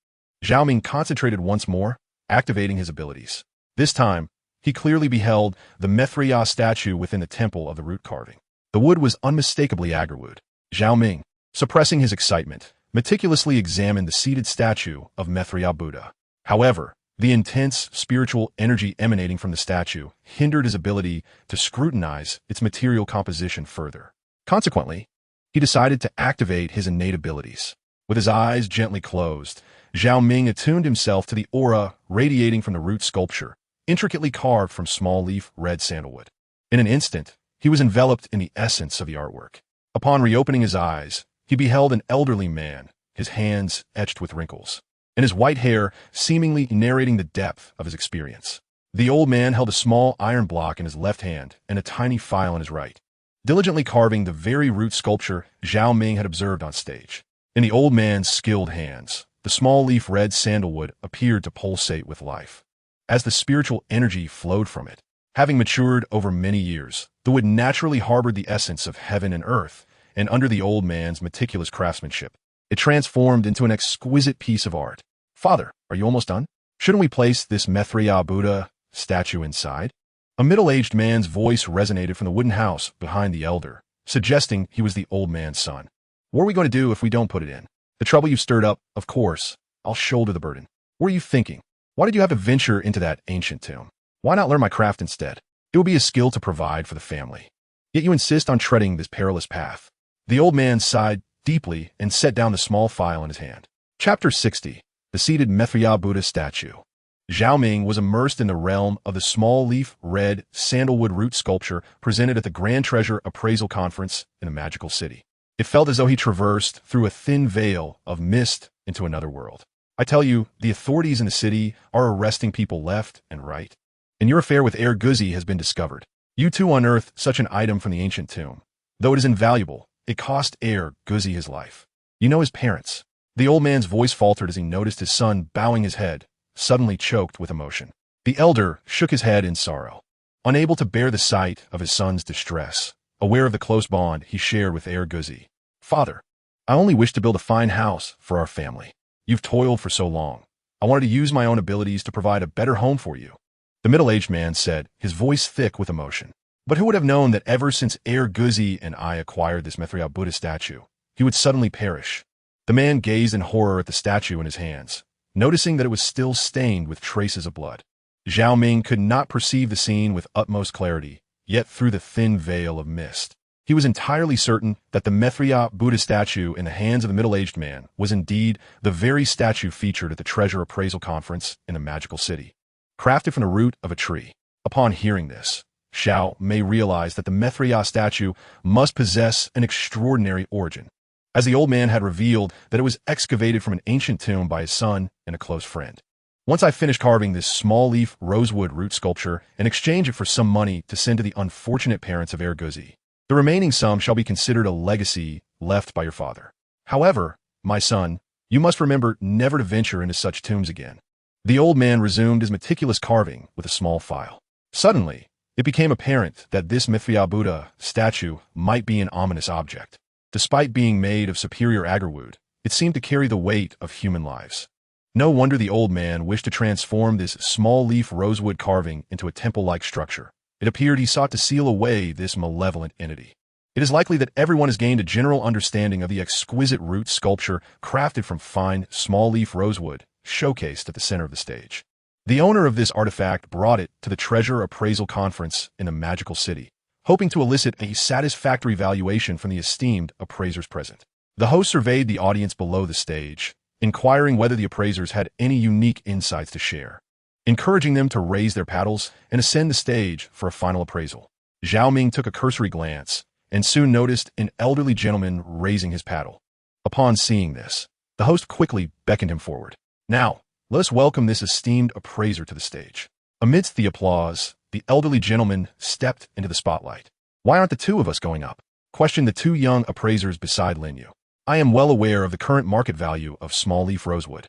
Zhao Ming concentrated once more, activating his abilities. This time, he clearly beheld the Mithriya statue within the temple of the root carving. The wood was unmistakably agarwood. Zhao Ming, suppressing his excitement, meticulously examined the seated statue of Mithriya Buddha. However, the intense spiritual energy emanating from the statue hindered his ability to scrutinize its material composition further. Consequently, he decided to activate his innate abilities. With his eyes gently closed, Zhao Ming attuned himself to the aura radiating from the root sculpture, intricately carved from small-leaf red sandalwood. In an instant, he was enveloped in the essence of the artwork. Upon reopening his eyes, he beheld an elderly man, his hands etched with wrinkles, and his white hair seemingly narrating the depth of his experience. The old man held a small iron block in his left hand and a tiny file in his right, diligently carving the very root sculpture Zhao Ming had observed on stage. In the old man's skilled hands, the small-leaf red sandalwood appeared to pulsate with life. As the spiritual energy flowed from it, having matured over many years, the wood naturally harbored the essence of heaven and earth, and under the old man's meticulous craftsmanship, it transformed into an exquisite piece of art. "Father, are you almost done? Shouldn't we place this Mithriya Buddha statue inside?" A middle-aged man's voice resonated from the wooden house behind the elder, suggesting he was the old man's son. "What are we going to do if we don't put it in? The trouble you've stirred up, of course. I'll shoulder the burden. What are you thinking? Why did you have to venture into that ancient tomb? Why not learn my craft instead? It would be a skill to provide for the family. Yet you insist on treading this perilous path." The old man sighed deeply and set down the small file in his hand. Chapter 60. The Seated Mithriya Buddha Statue. Zhao Ming was immersed in the realm of the small-leaf red sandalwood root sculpture presented at the Grand Treasure Appraisal Conference in the magical city. It felt as though he traversed through a thin veil of mist into another world. "I tell you, the authorities in the city are arresting people left and right. And your affair with Heir Guzi has been discovered. You too unearthed such an item from the ancient tomb. Though it is invaluable, it cost Heir Guzi his life. You know his parents." The old man's voice faltered as he noticed his son bowing his head, suddenly choked with emotion. The elder shook his head in sorrow, unable to bear the sight of his son's distress, aware of the close bond he shared with Heir Guzi. "Father, I only wish to build a fine house for our family. You've toiled for so long. I wanted to use my own abilities to provide a better home for you," the middle-aged man said, his voice thick with emotion. "But who would have known that ever since Heir Guzi and I acquired this Mithriya Buddha statue, he would suddenly perish?" The man gazed in horror at the statue in his hands, noticing that it was still stained with traces of blood. Zhao Ming could not perceive the scene with utmost clarity, yet through the thin veil of mist, he was entirely certain that the Mithriya Buddha statue in the hands of the middle-aged man was indeed the very statue featured at the Treasure Appraisal Conference in the magical city, crafted from the root of a tree. Upon hearing this, Zhao Ming realized that the Mithriya statue must possess an extraordinary origin, as the old man had revealed that it was excavated from an ancient tomb by his son and a close friend. "Once I finish carving this small-leaf rosewood root sculpture and exchange it for some money to send to the unfortunate parents of Heir Guzi, the remaining sum shall be considered a legacy left by your father. However, my son, you must remember never to venture into such tombs again." The old man resumed his meticulous carving with a small file. Suddenly, it became apparent that this Mithriya Buddha statue might be an ominous object. Despite being made of superior agarwood, it seemed to carry the weight of human lives. No wonder the old man wished to transform this small-leaf rosewood carving into a temple-like structure. It appeared he sought to seal away this malevolent entity. It is likely that everyone has gained a general understanding of the exquisite root sculpture crafted from fine, small-leaf rosewood, showcased at the center of the stage. The owner of this artifact brought it to the Treasure Appraisal Conference in the magical city, hoping to elicit a satisfactory valuation from the esteemed appraisers present. The host surveyed the audience below the stage, inquiring whether the appraisers had any unique insights to share, encouraging them to raise their paddles and ascend the stage for a final appraisal. Zhao Ming took a cursory glance and soon noticed an elderly gentleman raising his paddle. Upon seeing this, the host quickly beckoned him forward. "Now, let us welcome this esteemed appraiser to the stage." Amidst the applause, the elderly gentleman stepped into the spotlight. "Why aren't the two of us going up?" questioned the two young appraisers beside Lin Yu. "I am well aware of the current market value of small-leaf rosewood,"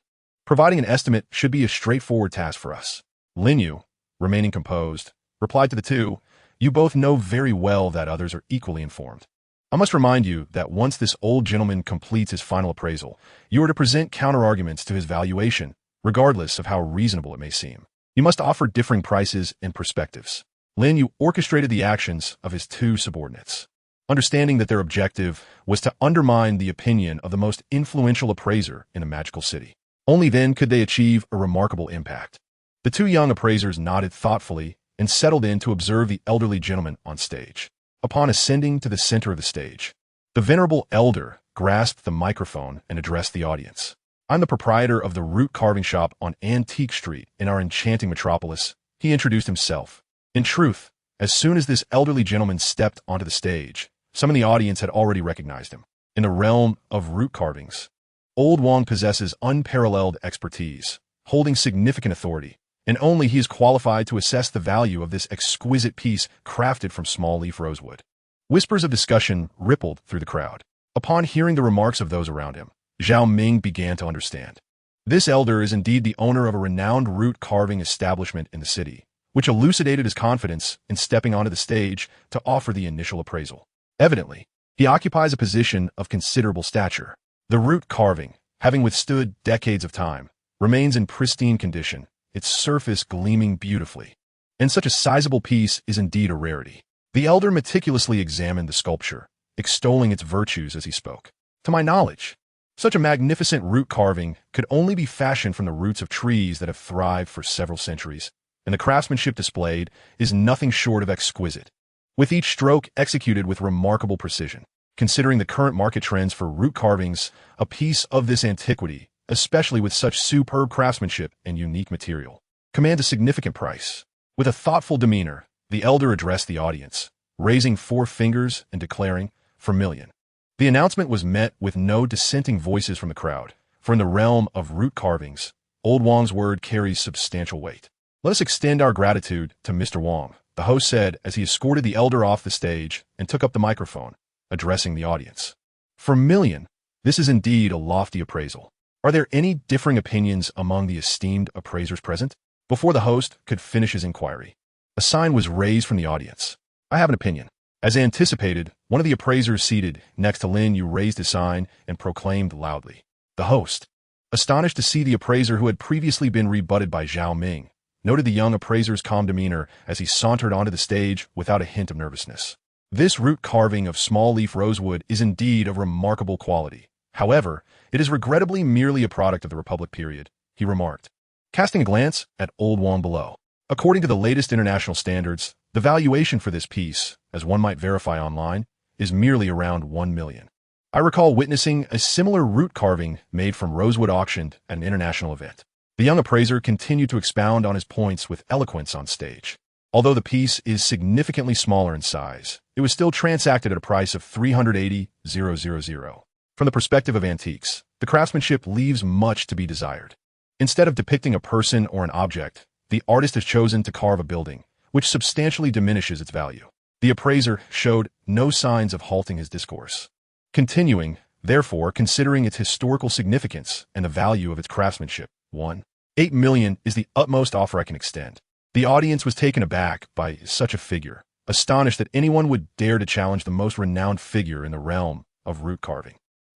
Providing an estimate should be a straightforward task for us. Lin Yu, remaining composed, replied to the two, "You both know very well that others are equally informed. I must remind you that once this old gentleman completes his final appraisal, you are to present counterarguments to his valuation, regardless of how reasonable it may seem. You must offer differing prices and perspectives." Lin Yu orchestrated the actions of his two subordinates, understanding that their objective was to undermine the opinion of the most influential appraiser in a magical city. Only then could they achieve a remarkable impact. The two young appraisers nodded thoughtfully and settled in to observe the elderly gentleman on stage. Upon ascending to the center of the stage, the venerable elder grasped the microphone and addressed the audience. "I'm the proprietor of the root carving shop on Antique Street in our enchanting metropolis," he introduced himself. In truth, as soon as this elderly gentleman stepped onto the stage, some in the audience had already recognized him. In the realm of root carvings, Old Wang possesses unparalleled expertise, holding significant authority, and only he is qualified to assess the value of this exquisite piece crafted from small-leaf rosewood. Whispers of discussion rippled through the crowd. Upon hearing the remarks of those around him, Zhao Ming began to understand. This elder is indeed the owner of a renowned root carving establishment in the city, which elucidated his confidence in stepping onto the stage to offer the initial appraisal. Evidently, he occupies a position of considerable stature. The root carving, having withstood decades of time, remains in pristine condition, its surface gleaming beautifully. And such a sizable piece is indeed a rarity. The elder meticulously examined the sculpture, extolling its virtues as he spoke. "To my knowledge, such a magnificent root carving could only be fashioned from the roots of trees that have thrived for several centuries, and the craftsmanship displayed is nothing short of exquisite, with each stroke executed with remarkable precision. Considering the current market trends for root carvings, a piece of this antiquity, especially with such superb craftsmanship and unique material, commands a significant price." With a thoughtful demeanor, the elder addressed the audience, raising 4 fingers and declaring, "For million." The announcement was met with no dissenting voices from the crowd, for in the realm of root carvings, Old Wang's word carries substantial weight. "Let us extend our gratitude to Mr. Wang," the host said as he escorted the elder off the stage and took up the microphone, addressing the audience. "For million, this is indeed a lofty appraisal. Are there any differing opinions among the esteemed appraisers present?" Before the host could finish his inquiry, a sign was raised from the audience. "I have an opinion." As anticipated, one of the appraisers seated next to Lin Yu raised his sign and proclaimed loudly. The host, astonished to see the appraiser who had previously been rebutted by Zhao Ming, noted the young appraiser's calm demeanor as he sauntered onto the stage without a hint of nervousness. "This root carving of small-leaf rosewood is indeed of remarkable quality. However, it is regrettably merely a product of the Republic period," he remarked, casting a glance at Old Wang below. "According to the latest international standards, the valuation for this piece, as one might verify online, is merely around 1 million. I recall witnessing a similar root carving made from rosewood auctioned at an international event." The young appraiser continued to expound on his points with eloquence on stage. Although the piece is significantly smaller in size, it was still transacted at a price of 380,000. From the perspective of antiques, the craftsmanship leaves much to be desired. Instead of depicting a person or an object, the artist has chosen to carve a building, which substantially diminishes its value. The appraiser showed no signs of halting his discourse, continuing, therefore, considering its historical significance and the value of its craftsmanship. 1.8 million is the utmost offer I can extend. The audience was taken aback by such a figure, astonished that anyone would dare to challenge the most renowned figure in the realm of root carving.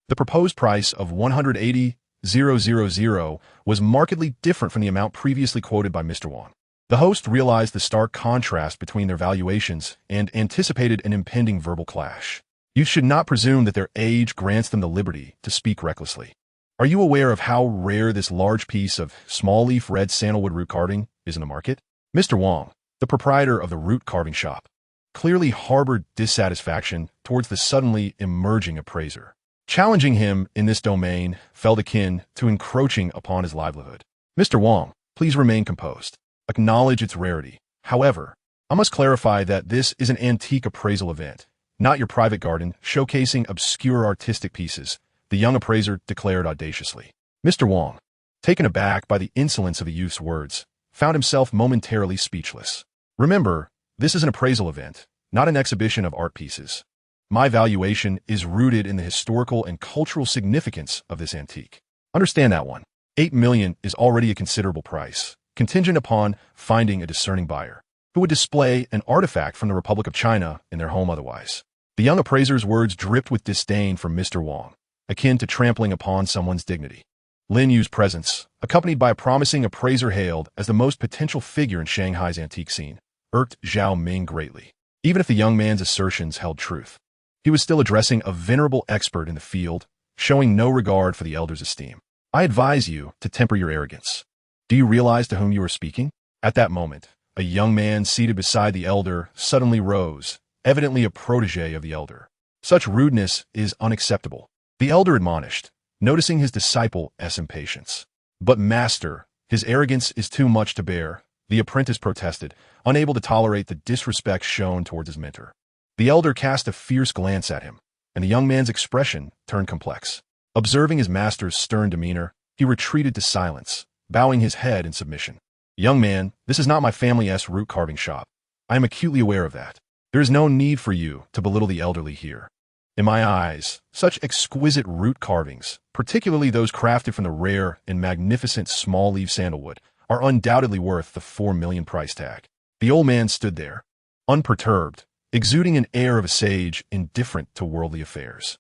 The proposed price of 180,000 was markedly different from the amount previously quoted by Mr. Wang. The host realized the stark contrast between their valuations and anticipated an impending verbal clash. "You should not presume that their age grants them the liberty to speak recklessly. Are you aware of how rare this large piece of small-leaf red sandalwood root carving is in the market?" Mr. Wang, the proprietor of the root carving shop, clearly harbored dissatisfaction towards the suddenly emerging appraiser. Challenging him in this domain felt akin to encroaching upon his livelihood. "Mr. Wang, please remain composed. Acknowledge its rarity. However, I must clarify that this is an antique appraisal event, not your private garden showcasing obscure artistic pieces," the young appraiser declared audaciously. Mr. Wang, taken aback by the insolence of the youth's words, found himself momentarily speechless. "Remember, this is an appraisal event, not an exhibition of art pieces. My valuation is rooted in the historical and cultural significance of this antique. Understand that one." 8 million is already a considerable price, contingent upon finding a discerning buyer who would display an artifact from the Republic of China in their home otherwise. The young appraiser's words dripped with disdain from Mr. Wang, akin to trampling upon someone's dignity. Lin Yu's presence, accompanied by a promising appraiser hailed as the most potential figure in Shanghai's antique scene, irked Zhao Ming greatly. Even if the young man's assertions held truth, he was still addressing a venerable expert in the field, showing no regard for the elder's esteem. I advise you to temper your arrogance. Do you realize to whom you are speaking? At that moment, a young man seated beside the elder suddenly rose, evidently a protege of the elder. Such rudeness is unacceptable, the elder admonished, noticing his disciple's impatience. But master, his arrogance is too much to bear, the apprentice protested, unable to tolerate the disrespect shown towards his mentor. The elder cast a fierce glance at him, and the young man's expression turned complex. Observing his master's stern demeanor, he retreated to silence, bowing his head in submission. Young man, this is not my family's root carving shop. I am acutely aware of that. There is no need for you to belittle the elderly here. In my eyes, such exquisite root carvings, particularly those crafted from the rare and magnificent small-leaf sandalwood, are undoubtedly worth the 4 million price tag. The old man stood there, unperturbed, exuding an air of a sage indifferent to worldly affairs.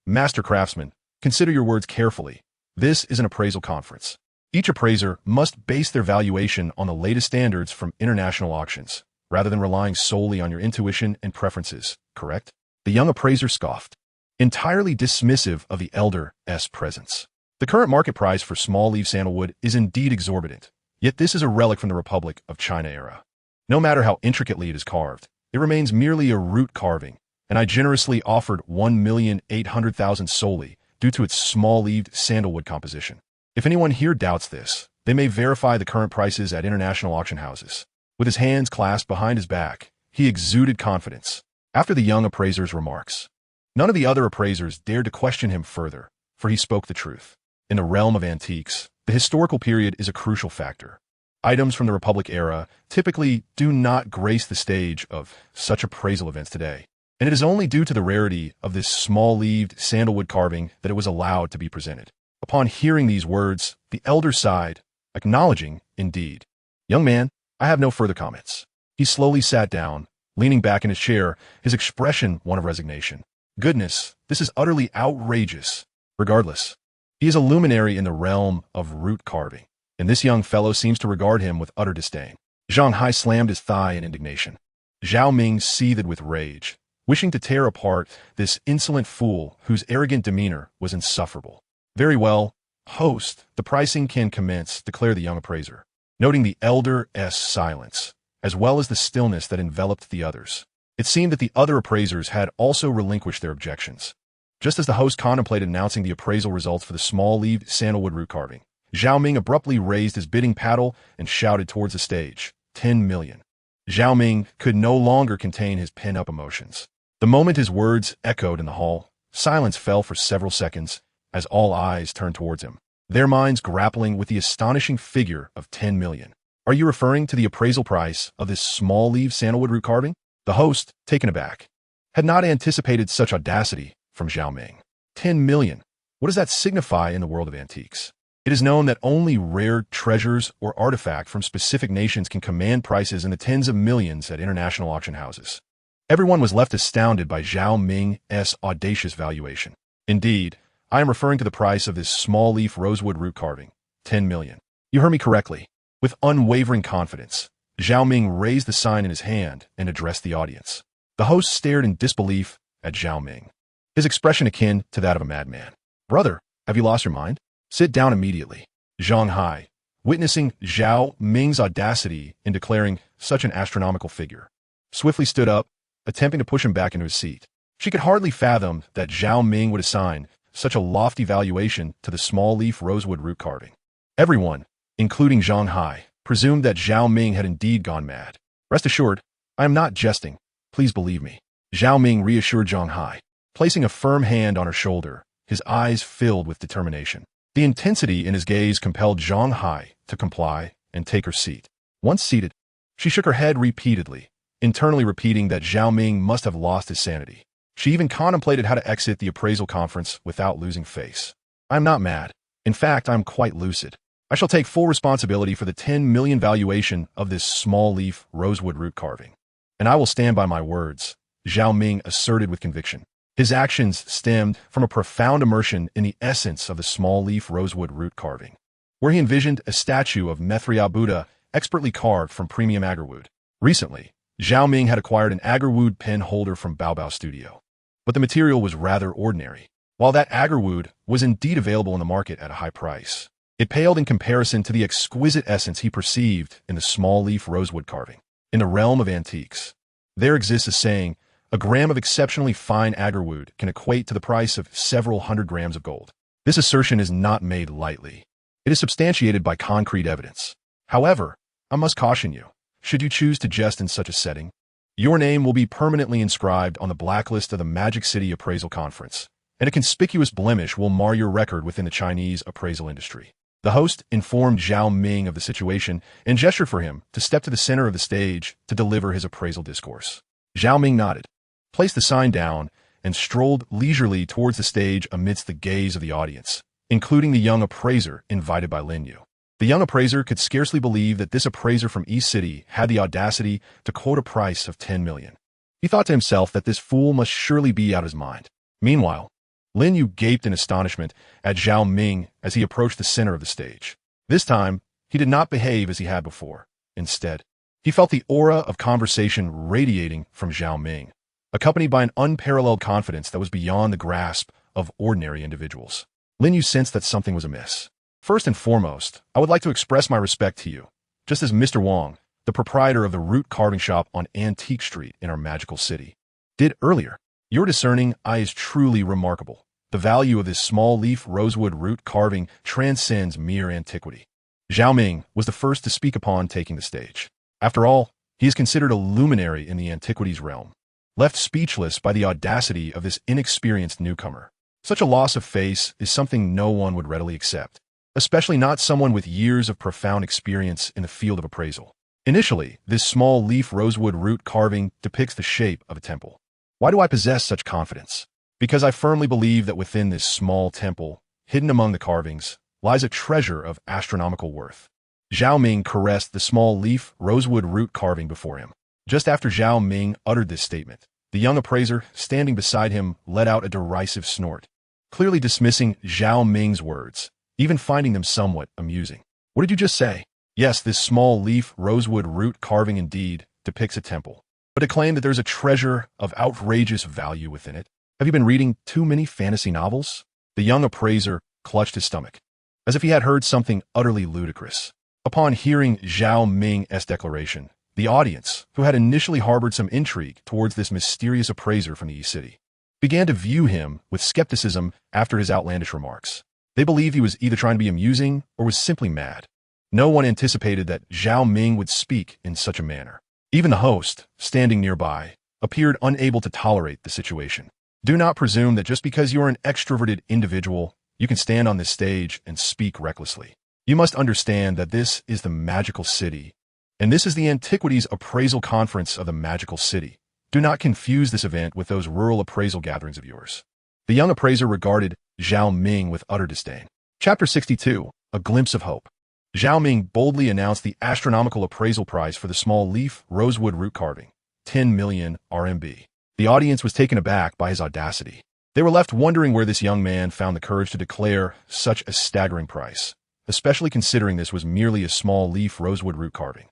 Master craftsman, consider your words carefully. This is an appraisal conference. Each appraiser must base their valuation on the latest standards from international auctions, rather than relying solely on your intuition and preferences, correct? The young appraiser scoffed, entirely dismissive of the elder's presence. The current market price for small-leaf sandalwood is indeed exorbitant, yet this is a relic from the Republic of China era. No matter how intricately it is carved, it remains merely a root carving, and I generously offered 1,800,000 solely due to its small-leaved sandalwood composition. If anyone here doubts this, they may verify the current prices at international auction houses. With his hands clasped behind his back, he exuded confidence. After the young appraiser's remarks, none of the other appraisers dared to question him further, for he spoke the truth. In the realm of antiques, the historical period is a crucial factor. Items from the Republic era typically do not grace the stage of such appraisal events today, and it is only due to the rarity of this small-leaved sandalwood carving that it was allowed to be presented. Upon hearing these words, the elder sighed, acknowledging, indeed. Young man, I have no further comments. He slowly sat down, leaning back in his chair, his expression one of resignation. Goodness, this is utterly outrageous. Regardless, he is a luminary in the realm of root carving, and this young fellow seems to regard him with utter disdain. Zhang Hai slammed his thigh in indignation. Zhao Ming seethed with rage, wishing to tear apart this insolent fool whose arrogant demeanor was insufferable. Very well, host, the pricing can commence, declared the young appraiser, noting the elder's silence, as well as the stillness that enveloped the others. It seemed that the other appraisers had also relinquished their objections. Just as the host contemplated announcing the appraisal results for the small-leaved sandalwood root carving, Zhao Ming abruptly raised his bidding paddle and shouted towards the stage, 10 million. Zhao Ming could no longer contain his pent-up emotions. The moment his words echoed in the hall, silence fell for several seconds as all eyes turned towards him, their minds grappling with the astonishing figure of 10 million. Are you referring to the appraisal price of this small-leaved sandalwood root carving? The host, taken aback, had not anticipated such audacity from Zhao Ming. 10 million. What does that signify in the world of antiques? It is known that only rare treasures or artifacts from specific nations can command prices in the tens of millions at international auction houses. Everyone was left astounded by Zhao Ming's audacious valuation. Indeed, I am referring to the price of this small-leaf rosewood root carving, 10 million. You heard me correctly. With unwavering confidence, Zhao Ming raised the sign in his hand and addressed the audience. The host stared in disbelief at Zhao Ming, his expression akin to that of a madman. Brother, have you lost your mind? Sit down immediately. Zhang Hai, witnessing Zhao Ming's audacity in declaring such an astronomical figure, swiftly stood up, attempting to push him back into his seat. She could hardly fathom that Zhao Ming would assign such a lofty valuation to the small-leaf rosewood root carving. Everyone, including Zhang Hai, presumed that Zhao Ming had indeed gone mad. Rest assured, I am not jesting. Please believe me. Zhao Ming reassured Zhang Hai, placing a firm hand on her shoulder, his eyes filled with determination. The intensity in his gaze compelled Zhang Hai to comply and take her seat. Once seated, she shook her head repeatedly, internally repeating that Zhao Ming must have lost his sanity. She even contemplated how to exit the appraisal conference without losing face. I am not mad. In fact, I am quite lucid. I shall take full responsibility for the 10 million valuation of this small leaf rosewood root carving. And I will stand by my words, Zhao Ming asserted with conviction. His actions stemmed from a profound immersion in the essence of the small leaf rosewood root carving, where he envisioned a statue of Mithra Buddha expertly carved from premium agarwood. Recently, Zhao Ming had acquired an agarwood pen holder from Babao Studio, but the material was rather ordinary. While that agarwood was indeed available in the market at a high price, it paled in comparison to the exquisite essence he perceived in the small leaf rosewood carving. In the realm of antiques, there exists a saying, a gram of exceptionally fine agarwood can equate to the price of several hundred grams of gold. This assertion is not made lightly. It is substantiated by concrete evidence. However, I must caution you, should you choose to jest in such a setting, your name will be permanently inscribed on the blacklist of the Magic City Appraisal Conference, and a conspicuous blemish will mar your record within the Chinese appraisal industry. The host informed Zhao Ming of the situation and gestured for him to step to the center of the stage to deliver his appraisal discourse. Zhao Ming nodded, placed the sign down, and strolled leisurely towards the stage amidst the gaze of the audience, including the young appraiser invited by Lin Yu. The young appraiser could scarcely believe that this appraiser from East City had the audacity to quote a price of 10 million. He thought to himself that this fool must surely be out of his mind. Meanwhile, Lin Yu gaped in astonishment at Zhao Ming as he approached the center of the stage. This time, he did not behave as he had before. Instead, he felt the aura of conversation radiating from Zhao Ming, accompanied by an unparalleled confidence that was beyond the grasp of ordinary individuals. Lin Yu sensed that something was amiss. First and foremost, I would like to express my respect to you, just as Mr. Wang, the proprietor of the root carving shop on Antique Street in our magical city, did earlier. Your discerning eye is truly remarkable. The value of this small leaf rosewood root carving transcends mere antiquity. Zhao Ming was the first to speak upon taking the stage. After all, he is considered a luminary in the antiquities realm. Left speechless by the audacity of this inexperienced newcomer, such a loss of face is something no one would readily accept, especially not someone with years of profound experience in the field of appraisal. Initially, this small leaf rosewood root carving depicts the shape of a temple. Why do I possess such confidence? Because I firmly believe that within this small temple, hidden among the carvings, lies a treasure of astronomical worth. Zhao Ming caressed the small leaf rosewood root carving before him. Just after Zhao Ming uttered this statement, the young appraiser standing beside him let out a derisive snort, clearly dismissing Zhao Ming's words, even finding them somewhat amusing. What did you just say? Yes, this small leaf rosewood root carving indeed depicts a temple, but to claim that there's a treasure of outrageous value within it. Have you been reading too many fantasy novels? The young appraiser clutched his stomach, as if he had heard something utterly ludicrous. Upon hearing Zhao Ming's declaration, the audience, who had initially harbored some intrigue towards this mysterious appraiser from the East City, began to view him with skepticism after his outlandish remarks. They believed he was either trying to be amusing or was simply mad. No one anticipated that Zhao Ming would speak in such a manner. Even the host, standing nearby, appeared unable to tolerate the situation. Do not presume that just because you are an extroverted individual, you can stand on this stage and speak recklessly. You must understand that this is the magical city, and this is the Antiquities Appraisal Conference of the Magical City. Do not confuse this event with those rural appraisal gatherings of yours. The young appraiser regarded Zhao Ming with utter disdain. Chapter 62, A Glimpse of Hope. Zhao Ming boldly announced the astronomical appraisal price for the small leaf rosewood root carving, 10 million RMB. The audience was taken aback by his audacity. They were left wondering where this young man found the courage to declare such a staggering price, especially considering this was merely a small leaf rosewood root carving.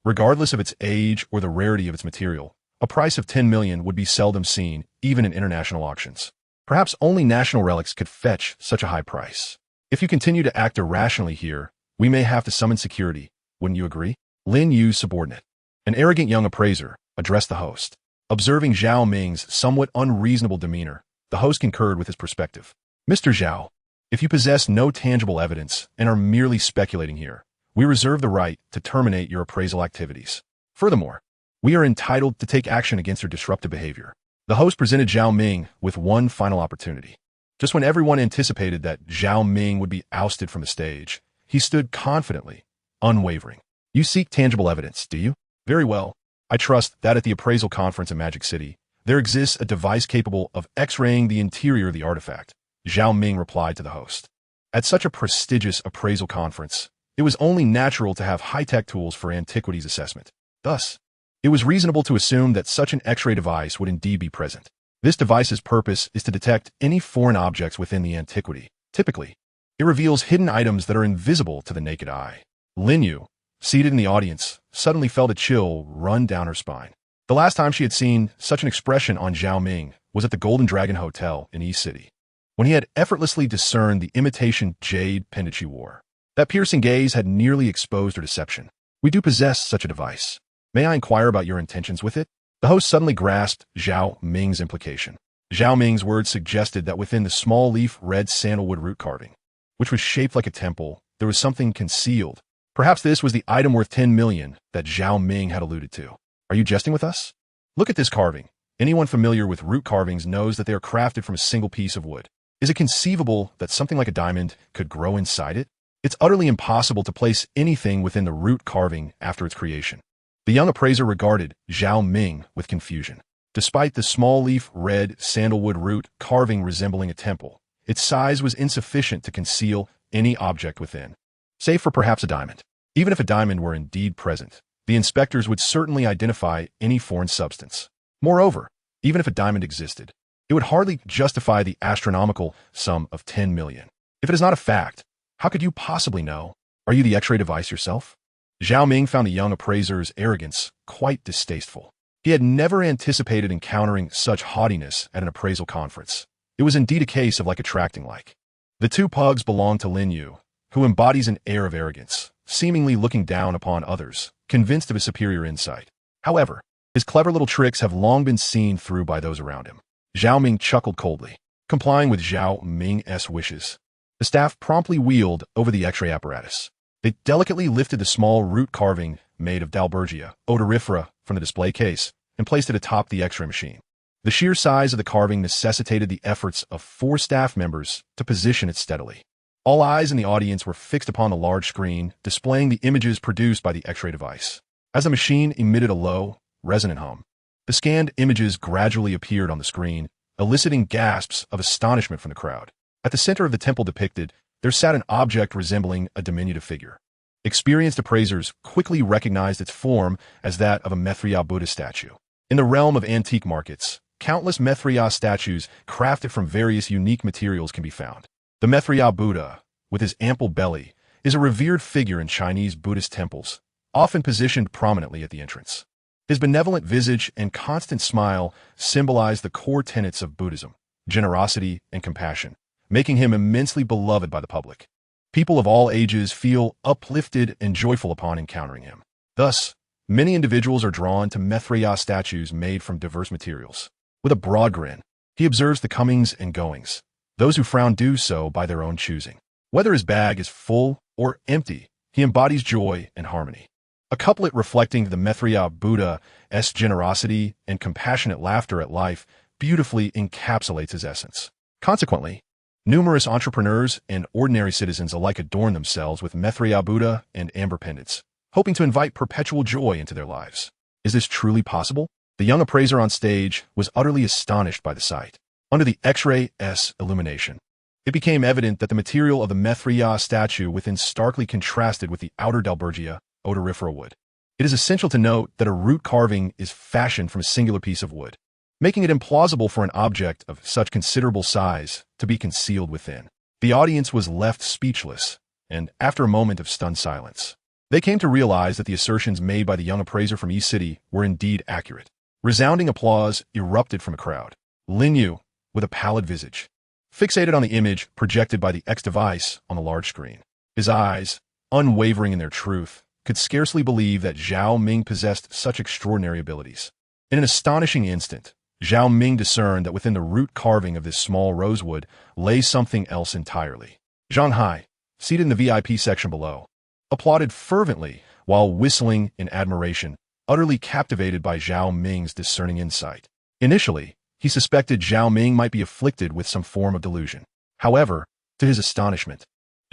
Regardless of its age or the rarity of its material, a price of 10 million would be seldom seen, even in international auctions. Perhaps only national relics could fetch such a high price. If you continue to act irrationally here, we may have to summon security, wouldn't you agree? Lin Yu's subordinate, an arrogant young appraiser, addressed the host. Observing Zhao Ming's somewhat unreasonable demeanor, the host concurred with his perspective. Mr. Zhao, if you possess no tangible evidence and are merely speculating here, we reserve the right to terminate your appraisal activities. Furthermore, we are entitled to take action against your disruptive behavior. The host presented Zhao Ming with one final opportunity. Just when everyone anticipated that Zhao Ming would be ousted from the stage, he stood confidently, unwavering. You seek tangible evidence, do you? Very well. I trust that at the appraisal conference in Magic City, there exists a device capable of X-raying the interior of the artifact, Zhao Ming replied to the host. At such a prestigious appraisal conference, it was only natural to have high-tech tools for antiquities assessment. Thus, it was reasonable to assume that such an X-ray device would indeed be present. This device's purpose is to detect any foreign objects within the antiquity. Typically, it reveals hidden items that are invisible to the naked eye. Lin Yu, seated in the audience, suddenly felt a chill run down her spine. The last time she had seen such an expression on Zhao Ming was at the Golden Dragon Hotel in East City, when he had effortlessly discerned the imitation jade pendant she wore. That piercing gaze had nearly exposed her deception. We do possess such a device. May I inquire about your intentions with it? The host suddenly grasped Zhao Ming's implication. Zhao Ming's words suggested that within the small leaf red sandalwood root carving, which was shaped like a temple, there was something concealed. Perhaps this was the item worth 10 million that Zhao Ming had alluded to. Are you jesting with us? Look at this carving. Anyone familiar with root carvings knows that they are crafted from a single piece of wood. Is it conceivable that something like a diamond could grow inside it? It's utterly impossible to place anything within the root carving after its creation. The young appraiser regarded Zhao Ming with confusion. Despite the small leaf red sandalwood root carving resembling a temple, its size was insufficient to conceal any object within, save for perhaps a diamond. Even if a diamond were indeed present, the inspectors would certainly identify any foreign substance. Moreover, even if a diamond existed, it would hardly justify the astronomical sum of 10 million. If it is not a fact, how could you possibly know? Are you the X-ray device yourself? Zhao Ming found the young appraiser's arrogance quite distasteful. He had never anticipated encountering such haughtiness at an appraisal conference. It was indeed a case of like attracting like. The two pugs belonged to Lin Yu, who embodies an air of arrogance, seemingly looking down upon others, convinced of his superior insight. However, his clever little tricks have long been seen through by those around him. Zhao Ming chuckled coldly, complying with Zhao Ming's wishes. The staff promptly wheeled over the X-ray apparatus. They delicately lifted the small root carving made of Dalbergia odorifera from the display case and placed it atop the X-ray machine. The sheer size of the carving necessitated the efforts of 4 staff members to position it steadily. All eyes in the audience were fixed upon the large screen, displaying the images produced by the X-ray device. As the machine emitted a low, resonant hum, the scanned images gradually appeared on the screen, eliciting gasps of astonishment from the crowd. At the center of the temple depicted, there sat an object resembling a diminutive figure. Experienced appraisers quickly recognized its form as that of a Mithriya Buddha statue. In the realm of antique markets, countless Mithriya statues crafted from various unique materials can be found. The Mithriya Buddha, with his ample belly, is a revered figure in Chinese Buddhist temples, often positioned prominently at the entrance. His benevolent visage and constant smile symbolize the core tenets of Buddhism, generosity and compassion, making him immensely beloved by the public. People of all ages feel uplifted and joyful upon encountering him. Thus, many individuals are drawn to Mithriya statues made from diverse materials. With a broad grin, he observes the comings and goings. Those who frown do so by their own choosing. Whether his bag is full or empty, he embodies joy and harmony. A couplet reflecting the Mithriya Buddha's generosity and compassionate laughter at life beautifully encapsulates his essence. Consequently, numerous entrepreneurs and ordinary citizens alike adorn themselves with Mithriya Buddha and amber pendants, hoping to invite perpetual joy into their lives. Is this truly possible? The young appraiser on stage was utterly astonished by the sight. Under the X-ray's illumination, it became evident that the material of the Mithriya statue within starkly contrasted with the outer Dalbergia odorifera wood. It is essential to note that a root carving is fashioned from a singular piece of wood, making it implausible for an object of such considerable size to be concealed within. The audience was left speechless, and after a moment of stunned silence, they came to realize that the assertions made by the young appraiser from East City were indeed accurate. Resounding applause erupted from a crowd. Lin Yu, with a pallid visage, fixated on the image projected by the X device on the large screen. His eyes, unwavering in their truth, could scarcely believe that Zhao Ming possessed such extraordinary abilities. In an astonishing instant, Zhao Ming discerned that within the root carving of this small rosewood lay something else entirely. Zhang Hai, seated in the VIP section below, applauded fervently while whistling in admiration, utterly captivated by Zhao Ming's discerning insight. Initially, he suspected Zhao Ming might be afflicted with some form of delusion. However, to his astonishment,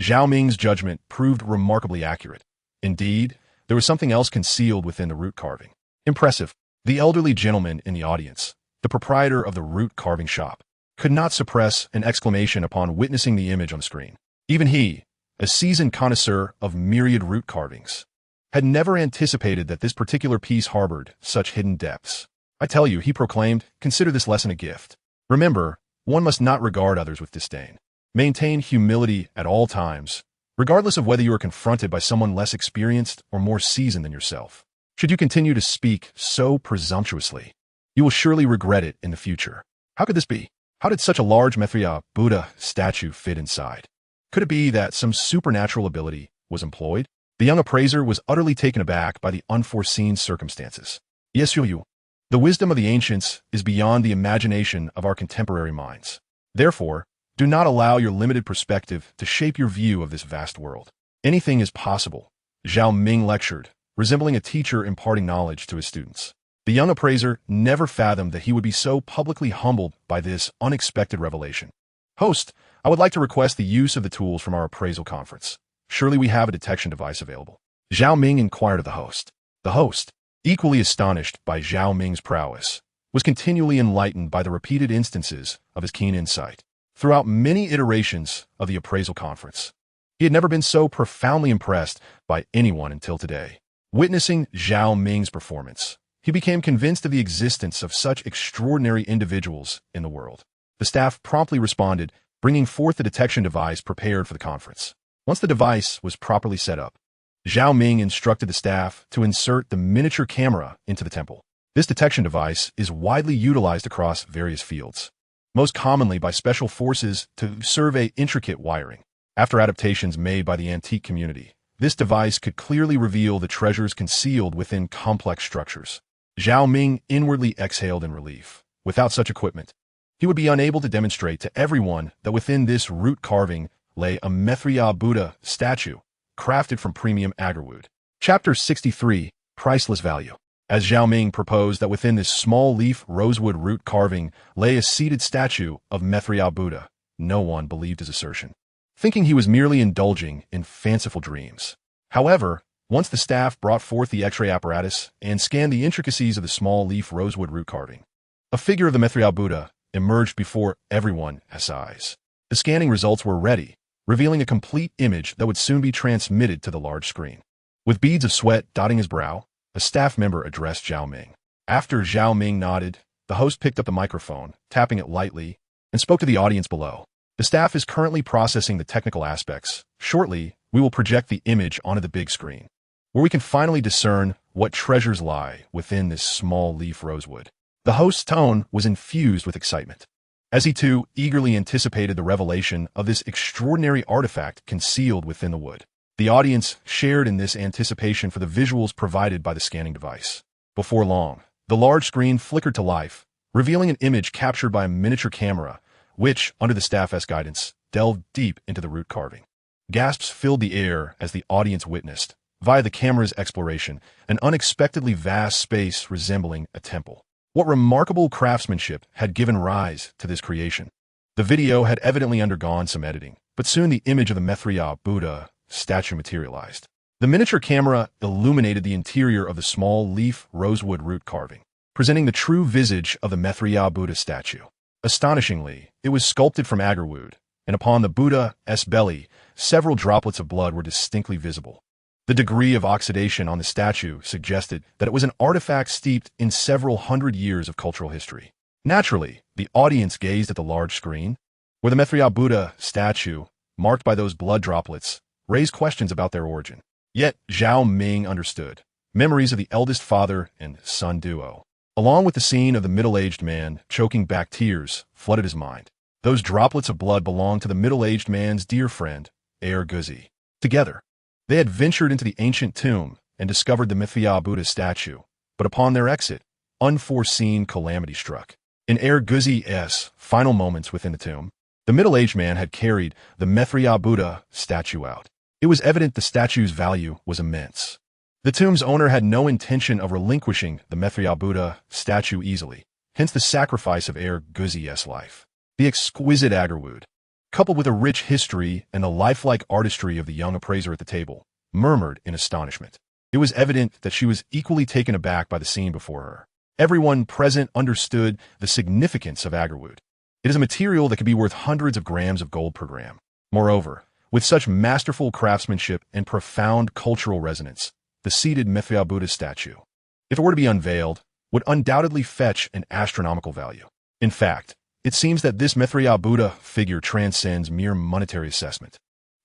Zhao Ming's judgment proved remarkably accurate. Indeed, there was something else concealed within the root carving. Impressive. The elderly gentleman in the audience, the proprietor of the root carving shop, could not suppress an exclamation upon witnessing the image on the screen. Even he, a seasoned connoisseur of myriad root carvings, had never anticipated that this particular piece harbored such hidden depths. I tell you, he proclaimed, consider this lesson a gift. Remember, one must not regard others with disdain. Maintain humility at all times, regardless of whether you are confronted by someone less experienced or more seasoned than yourself. Should you continue to speak so presumptuously, you will surely regret it in the future. How could this be? How did such a large Maitreya Buddha statue fit inside? Could it be that some supernatural ability was employed? The young appraiser was utterly taken aback by the unforeseen circumstances. Yes, you. The wisdom of the ancients is beyond the imagination of our contemporary minds. Therefore, do not allow your limited perspective to shape your view of this vast world. Anything is possible, Zhao Ming lectured, resembling a teacher imparting knowledge to his students. The young appraiser never fathomed that he would be so publicly humbled by this unexpected revelation. Host, I would like to request the use of the tools from our appraisal conference. Surely we have a detection device available. Zhao Ming inquired of the host. The host, equally astonished by Zhao Ming's prowess, was continually enlightened by the repeated instances of his keen insight. Throughout many iterations of the appraisal conference, he had never been so profoundly impressed by anyone until today. Witnessing Zhao Ming's performance, he became convinced of the existence of such extraordinary individuals in the world. The staff promptly responded, bringing forth the detection device prepared for the conference. Once the device was properly set up, Zhao Ming instructed the staff to insert the miniature camera into the temple. This detection device is widely utilized across various fields, most commonly by special forces to survey intricate wiring. After adaptations made by the antique community, this device could clearly reveal the treasures concealed within complex structures. Zhao Ming inwardly exhaled in relief. Without such equipment, he would be unable to demonstrate to everyone that within this root carving lay a Maitreya Buddha statue, crafted from premium agarwood. Chapter 63, Priceless Value. As Zhao Ming proposed that within this small leaf rosewood root carving lay a seated statue of Maitreya Buddha, no one believed his assertion, thinking he was merely indulging in fanciful dreams. However, once the staff brought forth the X-ray apparatus and scanned the intricacies of the small leaf rosewood root carving, a figure of the Maitreya Buddha emerged before everyone's eyes. The scanning results were ready, revealing a complete image that would soon be transmitted to the large screen. With beads of sweat dotting his brow, a staff member addressed Zhao Ming. After Zhao Ming nodded, the host picked up the microphone, tapping it lightly, and spoke to the audience below. The staff is currently processing the technical aspects. Shortly, we will project the image onto the big screen, where we can finally discern what treasures lie within this small leaf rosewood. The host's tone was infused with excitement, as he too eagerly anticipated the revelation of this extraordinary artifact concealed within the wood. The audience shared in this anticipation for the visuals provided by the scanning device. Before long, the large screen flickered to life, revealing an image captured by a miniature camera, which, under the staff's guidance, delved deep into the root carving. Gasps filled the air as the audience witnessed, via the camera's exploration, an unexpectedly vast space resembling a temple. What remarkable craftsmanship had given rise to this creation? The video had evidently undergone some editing, but soon the image of the Maitreya Buddha statue materialized. The miniature camera illuminated the interior of the small leaf rosewood root carving, presenting the true visage of the Maitreya Buddha statue. Astonishingly, it was sculpted from agarwood, and upon the Buddha's belly, several droplets of blood were distinctly visible. The degree of oxidation on the statue suggested that it was an artifact steeped in several hundred years of cultural history. Naturally, the audience gazed at the large screen, where the Maitreya Buddha statue, marked by those blood droplets, raised questions about their origin. Yet, Zhao Ming understood. Memories of the eldest father and son duo, along with the scene of the middle-aged man choking back tears, flooded his mind. Those droplets of blood belonged to the middle-aged man's dear friend, heiress. Together, they had ventured into the ancient tomb and discovered the Maitreya Buddha statue, but upon their exit, unforeseen calamity struck. In heiress's final moments within the tomb, the middle-aged man had carried the Maitreya Buddha statue out. It was evident the statue's value was immense. The tomb's owner had no intention of relinquishing the Maitreya Buddha statue easily, hence the sacrifice of heiress's life. The exquisite agarwood, coupled with a rich history and the lifelike artistry of the young appraiser at the table, murmured in astonishment. It was evident that she was equally taken aback by the scene before her. Everyone present understood the significance of agarwood. It is a material that can be worth hundreds of grams of gold per gram. Moreover, With such masterful craftsmanship and profound cultural resonance, the seated Mithra Buddha statue, if it were to be unveiled, would undoubtedly fetch an astronomical value. In fact, it seems that this Mithra Buddha figure transcends mere monetary assessment.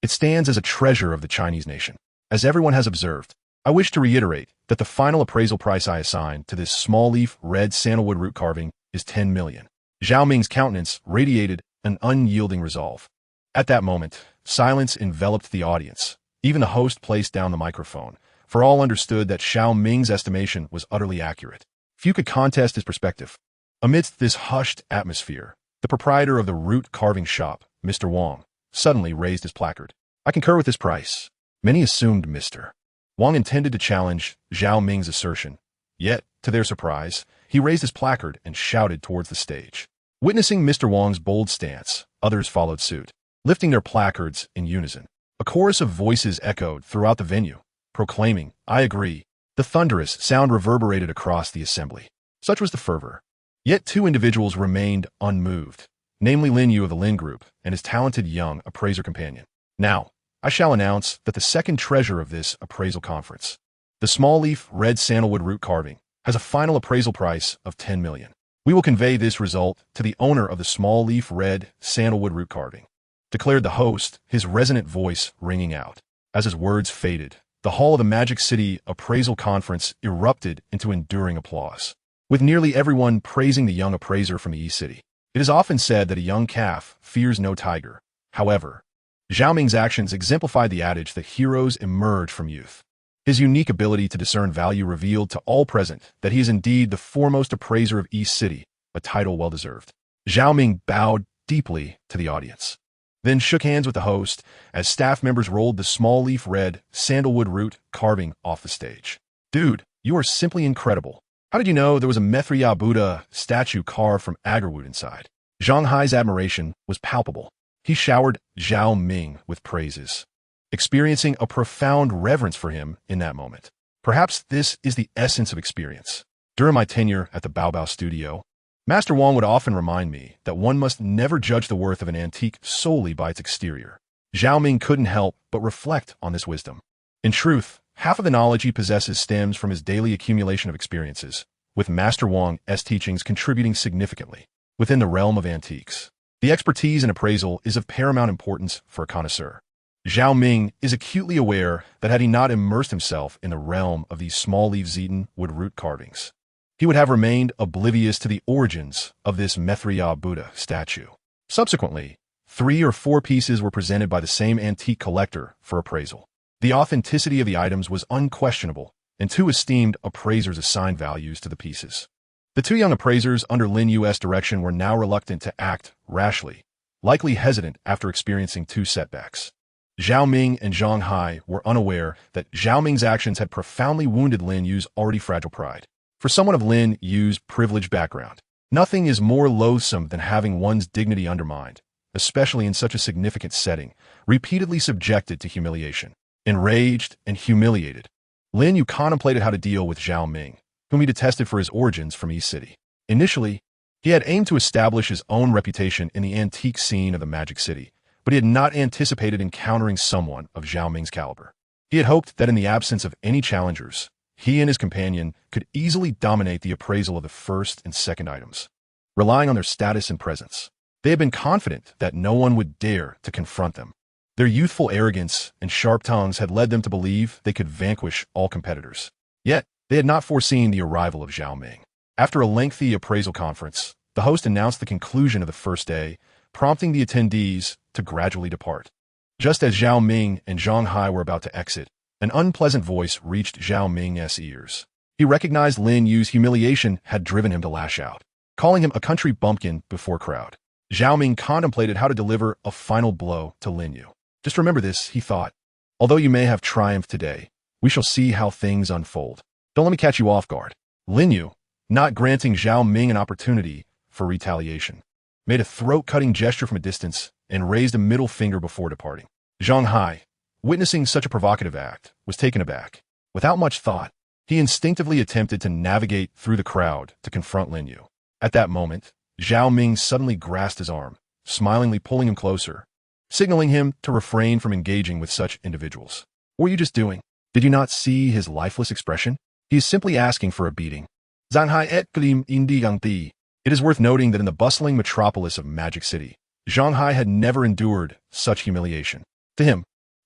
It stands as a treasure of the Chinese nation. As everyone has observed, I wish to reiterate that the final appraisal price I assign to this small-leaf red sandalwood root carving is 10 million. Zhao Ming's countenance radiated an unyielding resolve. At that moment, silence enveloped the audience. Even the host placed down the microphone, for all understood that Zhao Ming's estimation was utterly accurate. Few could contest his perspective. Amidst this hushed atmosphere, the proprietor of the root carving shop, Mr. Wang, suddenly raised his placard. I concur with this price. Many assumed Mr. Wang intended to challenge Zhao Ming's assertion. Yet, to their surprise, he raised his placard and shouted towards the stage. Witnessing Mr. Wang's bold stance, others followed suit, lifting their placards in unison. A chorus of voices echoed throughout the venue, proclaiming, I agree. The thunderous sound reverberated across the assembly. Such was the fervor. Yet two individuals remained unmoved, namely Lin Yu of the Lin Group and his talented young appraiser companion. Now, I shall announce that the second treasure of this appraisal conference, the small-leaf red sandalwood root carving, has a final appraisal price of 10 million. We will convey this result to the owner of the small-leaf red sandalwood root carving, declared the host, his resonant voice ringing out. As his words faded, the hall of the Magic City appraisal conference erupted into enduring applause, with nearly everyone praising the young appraiser from E City. It is often said that a young calf fears no tiger. However, Zhao Ming's actions exemplified the adage that heroes emerge from youth. His unique ability to discern value revealed to all present that he is indeed the foremost appraiser of East City, a title well-deserved. Zhao Ming bowed deeply to the audience, then shook hands with the host as staff members rolled the small-leaf red sandalwood root carving off the stage. Dude, you are simply incredible. How did you know there was a Mithra Buddha statue carved from agarwood inside? Zhang Hai's admiration was palpable. He showered Zhao Ming with praises, experiencing a profound reverence for him in that moment. Perhaps this is the essence of experience. During my tenure at the Babao studio, Master Wang would often remind me that one must never judge the worth of an antique solely by its exterior. Zhao Ming couldn't help but reflect on this wisdom. In truth, half of the knowledge he possesses stems from his daily accumulation of experiences, with Master Wang's teachings contributing significantly within the realm of antiques. The expertise in appraisal is of paramount importance for a connoisseur. Zhao Ming is acutely aware that had he not immersed himself in the realm of these small-leaf Zetan wood root carvings, he would have remained oblivious to the origins of this Mithra Buddha statue. Subsequently, 3 or 4 pieces were presented by the same antique collector for appraisal. The authenticity of the items was unquestionable, and 2 esteemed appraisers assigned values to the pieces. The 2 young appraisers under Lin Yu's direction were now reluctant to act rashly, likely hesitant after experiencing 2 setbacks. Zhao Ming and Zhang Hai were unaware that Zhao Ming's actions had profoundly wounded Lin Yu's already fragile pride. For someone of Lin Yu's privileged background, nothing is more loathsome than having one's dignity undermined, especially in such a significant setting, repeatedly subjected to humiliation. Enraged and humiliated, Lin Yu contemplated how to deal with Zhao Ming, whom he detested for his origins from East City. Initially, he had aimed to establish his own reputation in the antique scene of the Magic City, but he had not anticipated encountering someone of Zhao Ming's caliber. He had hoped that in the absence of any challengers, he and his companion could easily dominate the appraisal of the first and second items, relying on their status and presence. They had been confident that no one would dare to confront them. Their youthful arrogance and sharp tongues had led them to believe they could vanquish all competitors. Yet, they had not foreseen the arrival of Zhao Ming. After a lengthy appraisal conference, the host announced the conclusion of the first day, prompting the attendees to gradually depart. Just as Zhao Ming and Zhang Hai were about to exit, an unpleasant voice reached Zhao Ming's ears. He recognized Lin Yu's humiliation had driven him to lash out, calling him a country bumpkin before crowd. Zhao Ming contemplated how to deliver a final blow to Lin Yu. Just remember this, he thought. Although you may have triumphed today, we shall see how things unfold. Don't let me catch you off guard. Lin Yu, not granting Zhao Ming an opportunity for retaliation, made a throat-cutting gesture from a distance and raised a middle finger before departing. Zhang Hai, witnessing such a provocative act, was taken aback. Without much thought, he instinctively attempted to navigate through the crowd to confront Lin Yu. At that moment, Zhao Ming suddenly grasped his arm, smilingly pulling him closer. signaling him to refrain from engaging with such individuals. What were you just doing? Did you not see his lifeless expression? He is simply asking for a beating. Zanhai et glim indi yangti. It is worth noting that in the bustling metropolis of Magic City, Zhang Hai had never endured such humiliation. To him,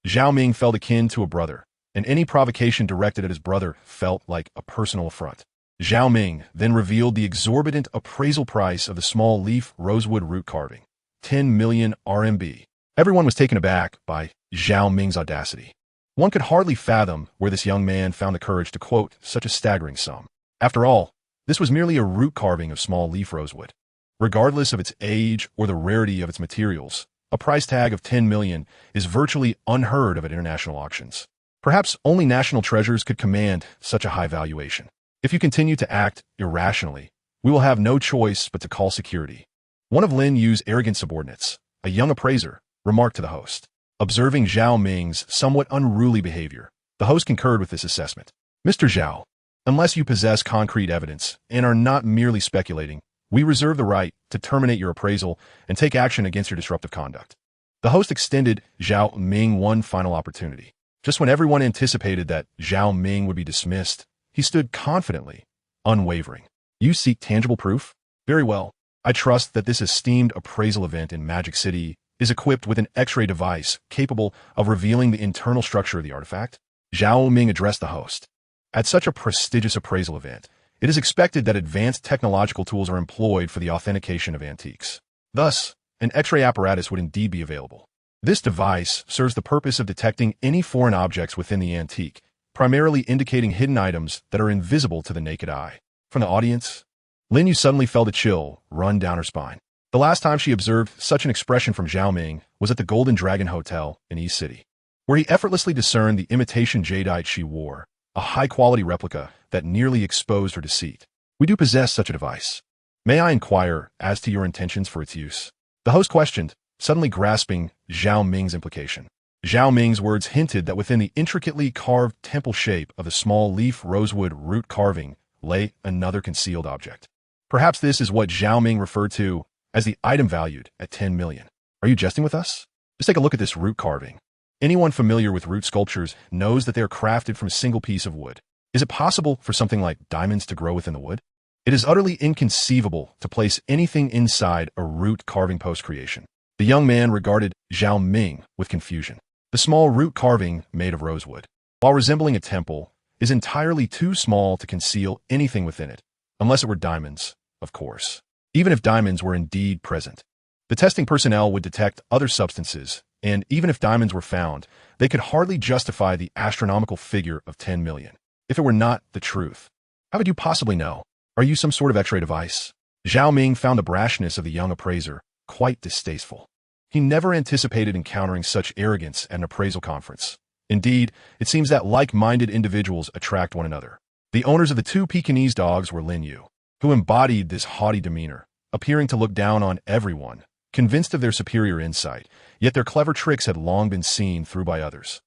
Zhao Ming felt akin to a brother, and any provocation directed at his brother felt like a personal affront. Zhao Ming then revealed the exorbitant appraisal price of the small leaf rosewood root carving, 10 million RMB. Everyone was taken aback by Zhao Ming's audacity. One could hardly fathom where this young man found the courage to quote such a staggering sum. After all, this was merely a root carving of small leaf rosewood. Regardless of its age or the rarity of its materials, a price tag of 10 million is virtually unheard of at international auctions. Perhaps only national treasures could command such a high valuation. If you continue to act irrationally, we will have no choice but to call security. One of Lin Yu's arrogant subordinates, a young appraiser, remarked to the host. Observing Zhao Ming's somewhat unruly behavior, the host concurred with this assessment. Mr. Zhao, unless you possess concrete evidence and are not merely speculating, we reserve the right to terminate your appraisal and take action against your disruptive conduct. The host extended Zhao Ming one final opportunity. Just when everyone anticipated that Zhao Ming would be dismissed, he stood confidently, unwavering. You seek tangible proof? Very well. I trust that this esteemed appraisal event in Magic City is equipped with an X-ray device capable of revealing the internal structure of the artifact. Zhao Ming addressed the host. At such a prestigious appraisal event, it is expected that advanced technological tools are employed for the authentication of antiques. Thus, an X-ray apparatus would indeed be available. This device serves the purpose of detecting any foreign objects within the antique, primarily indicating hidden items that are invisible to the naked eye. From the audience, Lin Yu suddenly felt a chill run down her spine. The last time she observed such an expression from Zhao Ming was at the Golden Dragon Hotel in East City, where he effortlessly discerned the imitation jadeite she wore, a high-quality replica that nearly exposed her deceit. We do possess such a device. May I inquire as to your intentions for its use? The host questioned, suddenly grasping Zhao Ming's implication. Zhao Ming's words hinted that within the intricately carved temple shape of the small leaf rosewood root carving lay another concealed object. Perhaps this is what Zhao Ming referred to as the item valued at 10 million. Are you jesting with us? Just take a look at this root carving. Anyone familiar with root sculptures knows that they are crafted from a single piece of wood. Is it possible for something like diamonds to grow within the wood? It is utterly inconceivable to place anything inside a root carving post-creation. The young man regarded Zhao Ming with confusion. The small root carving made of rosewood, while resembling a temple, is entirely too small to conceal anything within it, unless it were diamonds, of course. Even if diamonds were indeed present, the testing personnel would detect other substances, and even if diamonds were found, they could hardly justify the astronomical figure of 10 million. If it were not the truth, how would you possibly know? Are you some sort of X-ray device? Zhao Ming found the brashness of the young appraiser quite distasteful. He never anticipated encountering such arrogance at an appraisal conference. Indeed, it seems that like-minded individuals attract one another. The owners of the two Pekingese dogs were Lin Yu, who embodied this haughty demeanor, appearing to look down on everyone, convinced of their superior insight, yet their clever tricks had long been seen through by others.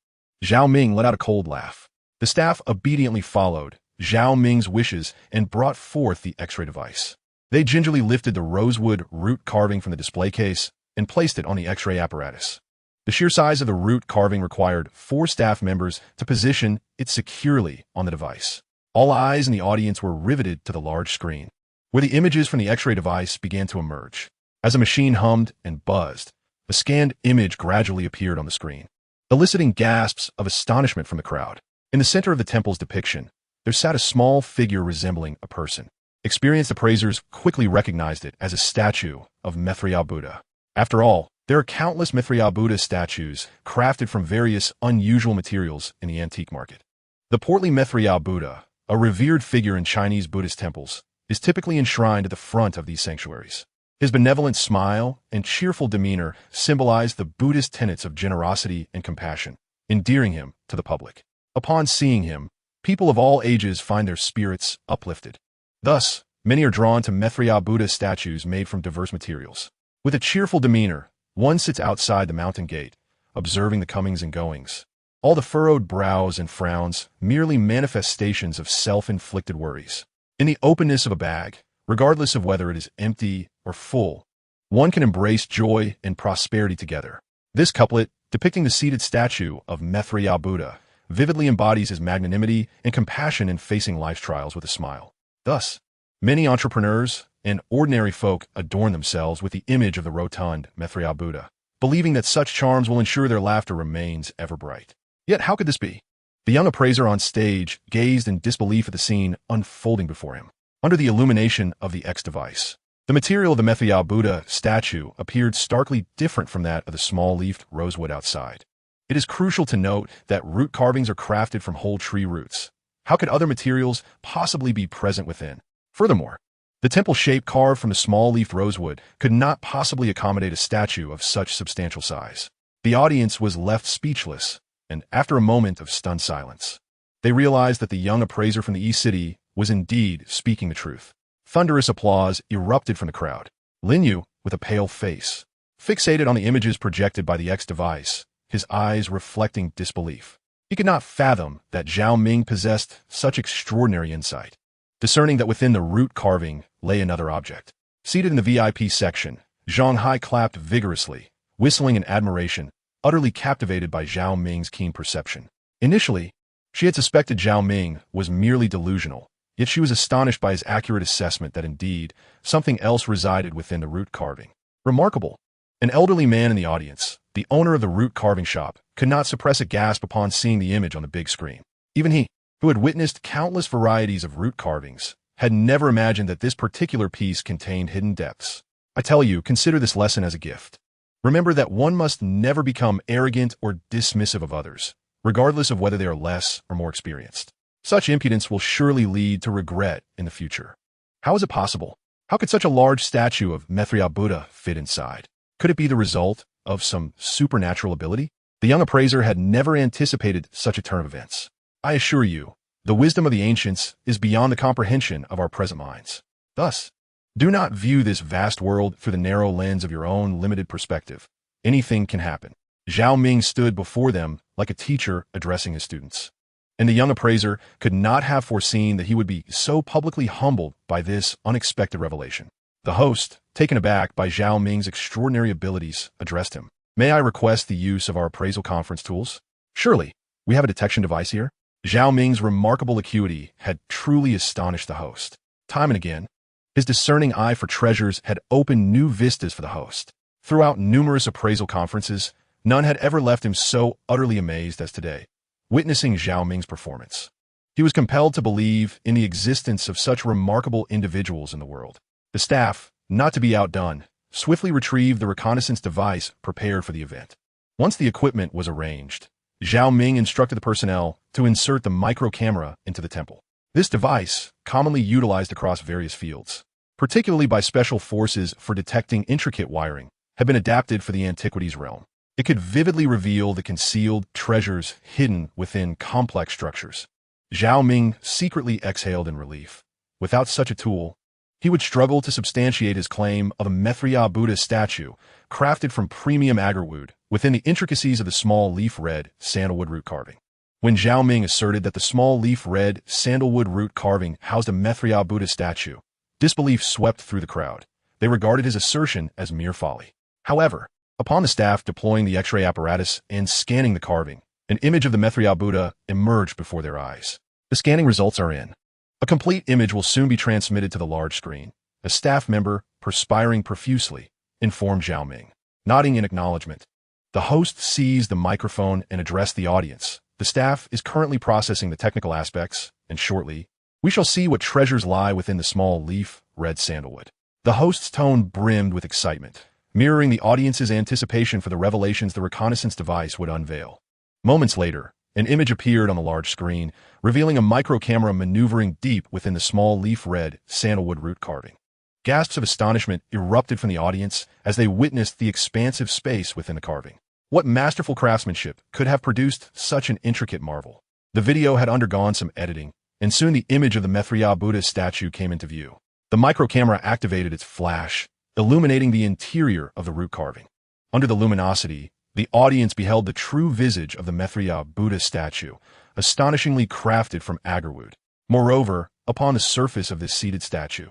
Zhao Ming let out a cold laugh. The staff obediently followed Zhao Ming's wishes and brought forth the X-ray device. They gingerly lifted the rosewood root carving from the display case and placed it on the X-ray apparatus. The sheer size of the root carving required 4 staff members to position it securely on the device. All eyes in the audience were riveted to the large screen, where the images from the X-ray device began to emerge. As the machine hummed and buzzed, a scanned image gradually appeared on the screen, eliciting gasps of astonishment from the crowd. In the center of the temple's depiction, there sat a small figure resembling a person. Experienced appraisers quickly recognized it as a statue of Mithriya Buddha. After all, there are countless Mithriya Buddha statues crafted from various unusual materials in the antique market. The portly Mithriya Buddha, a revered figure in Chinese Buddhist temples, is typically enshrined at the front of these sanctuaries. His benevolent smile and cheerful demeanor symbolize the Buddhist tenets of generosity and compassion, endearing him to the public. Upon seeing him, people of all ages find their spirits uplifted. Thus, many are drawn to Mithriya Buddha statues made from diverse materials. With a cheerful demeanor, one sits outside the mountain gate, observing the comings and goings. All the furrowed brows and frowns, merely manifestations of self-inflicted worries. In the openness of a bag, regardless of whether it is empty or full, one can embrace joy and prosperity together. This couplet, depicting the seated statue of Methria Buddha, vividly embodies his magnanimity and compassion in facing life's trials with a smile. Thus, many entrepreneurs and ordinary folk adorn themselves with the image of the rotund Methria Buddha, believing that such charms will ensure their laughter remains ever bright. Yet how could this be? The young appraiser on stage gazed in disbelief at the scene unfolding before him. Under the illumination of the X device, the material of the Methria Buddha statue appeared starkly different from that of the small-leafed rosewood outside. It is crucial to note that root carvings are crafted from whole tree roots. How could other materials possibly be present within? Furthermore, the temple shape carved from the small-leafed rosewood could not possibly accommodate a statue of such substantial size. The audience was left speechless, and after a moment of stunned silence, they realized that the young appraiser from the East City was indeed speaking the truth. Thunderous applause erupted from the crowd. Lin Yu, with a pale face, fixated on the images projected by the X device, his eyes reflecting disbelief. He could not fathom that Zhao Ming possessed such extraordinary insight. Discerning that within the root carving lay another object. Seated in the VIP section, Zhang Hai clapped vigorously, whistling in admiration, utterly captivated by Zhao Ming's keen perception. Initially, she had suspected Zhao Ming was merely delusional, yet she was astonished by his accurate assessment that indeed something else resided within the root carving. Remarkable! An elderly man in the audience, the owner of the root carving shop, could not suppress a gasp upon seeing the image on the big screen. Even he, who had witnessed countless varieties of root carvings, had never imagined that this particular piece contained hidden depths. I tell you, consider this lesson as a gift. Remember that one must never become arrogant or dismissive of others, regardless of whether they are less or more experienced. Such impudence will surely lead to regret in the future. How is it possible? How could such a large statue of Methria Buddha fit inside? Could it be the result of some supernatural ability? The young appraiser had never anticipated such a turn of events. I assure you, the wisdom of the ancients is beyond the comprehension of our present minds. Thus, do not view this vast world through the narrow lens of your own limited perspective. Anything can happen. Zhao Ming stood before them like a teacher addressing his students. And the young appraiser could not have foreseen that he would be so publicly humbled by this unexpected revelation. The host, taken aback by Zhao Ming's extraordinary abilities, addressed him. May I request the use of our appraisal conference tools? Surely, we have a detection device here. Zhao Ming's remarkable acuity had truly astonished the host. Time and again, his discerning eye for treasures had opened new vistas for the host. Throughout numerous appraisal conferences, none had ever left him so utterly amazed as today. Witnessing Zhao Ming's performance, he was compelled to believe in the existence of such remarkable individuals in the world. The staff, not to be outdone, swiftly retrieved the reconnaissance device prepared for the event. Once the equipment was arranged, Zhao Ming instructed the personnel to insert the micro camera into the temple. This device, commonly utilized across various fields, particularly by special forces for detecting intricate wiring, had been adapted for the antiquities realm. It could vividly reveal the concealed treasures hidden within complex structures. Zhao Ming secretly exhaled in relief. Without such a tool, he would struggle to substantiate his claim of a Methria Buddha statue crafted from premium agarwood within the intricacies of the small leaf-red sandalwood root carving. When Zhao Ming asserted that the small leaf-red sandalwood root carving housed a Methria Buddha statue, disbelief swept through the crowd. They regarded his assertion as mere folly. However, upon the staff deploying the X-ray apparatus and scanning the carving, an image of the Methria Buddha emerged before their eyes. The scanning results are in. A complete image will soon be transmitted to the large screen. A staff member, perspiring profusely, informed Zhao Ming. Nodding in acknowledgement, the host seized the microphone and addressed the audience. The staff is currently processing the technical aspects, and shortly, we shall see what treasures lie within the small leaf, red sandalwood. The host's tone brimmed with excitement, mirroring the audience's anticipation for the revelations the reconnaissance device would unveil. Moments later, an image appeared on the large screen, revealing a micro-camera maneuvering deep within the small leaf-red sandalwood root carving. Gasps of astonishment erupted from the audience as they witnessed the expansive space within the carving. What masterful craftsmanship could have produced such an intricate marvel? The video had undergone some editing, and soon the image of the Methria Buddha statue came into view. The micro-camera activated its flash, illuminating the interior of the root carving. Under the luminosity, the audience beheld the true visage of the Methria Buddha statue, astonishingly crafted from agarwood. Moreover, upon the surface of this seated statue,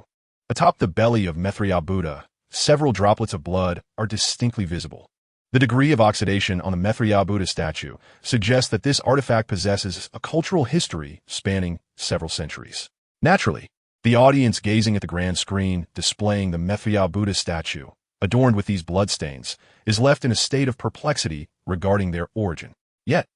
atop the belly of Methria Buddha, several droplets of blood are distinctly visible. The degree of oxidation on the Mithra Buddha statue suggests that this artifact possesses a cultural history spanning several centuries. Naturally, the audience gazing at the grand screen displaying the Mithra Buddha statue, adorned with these bloodstains, is left in a state of perplexity regarding their origin. Yet,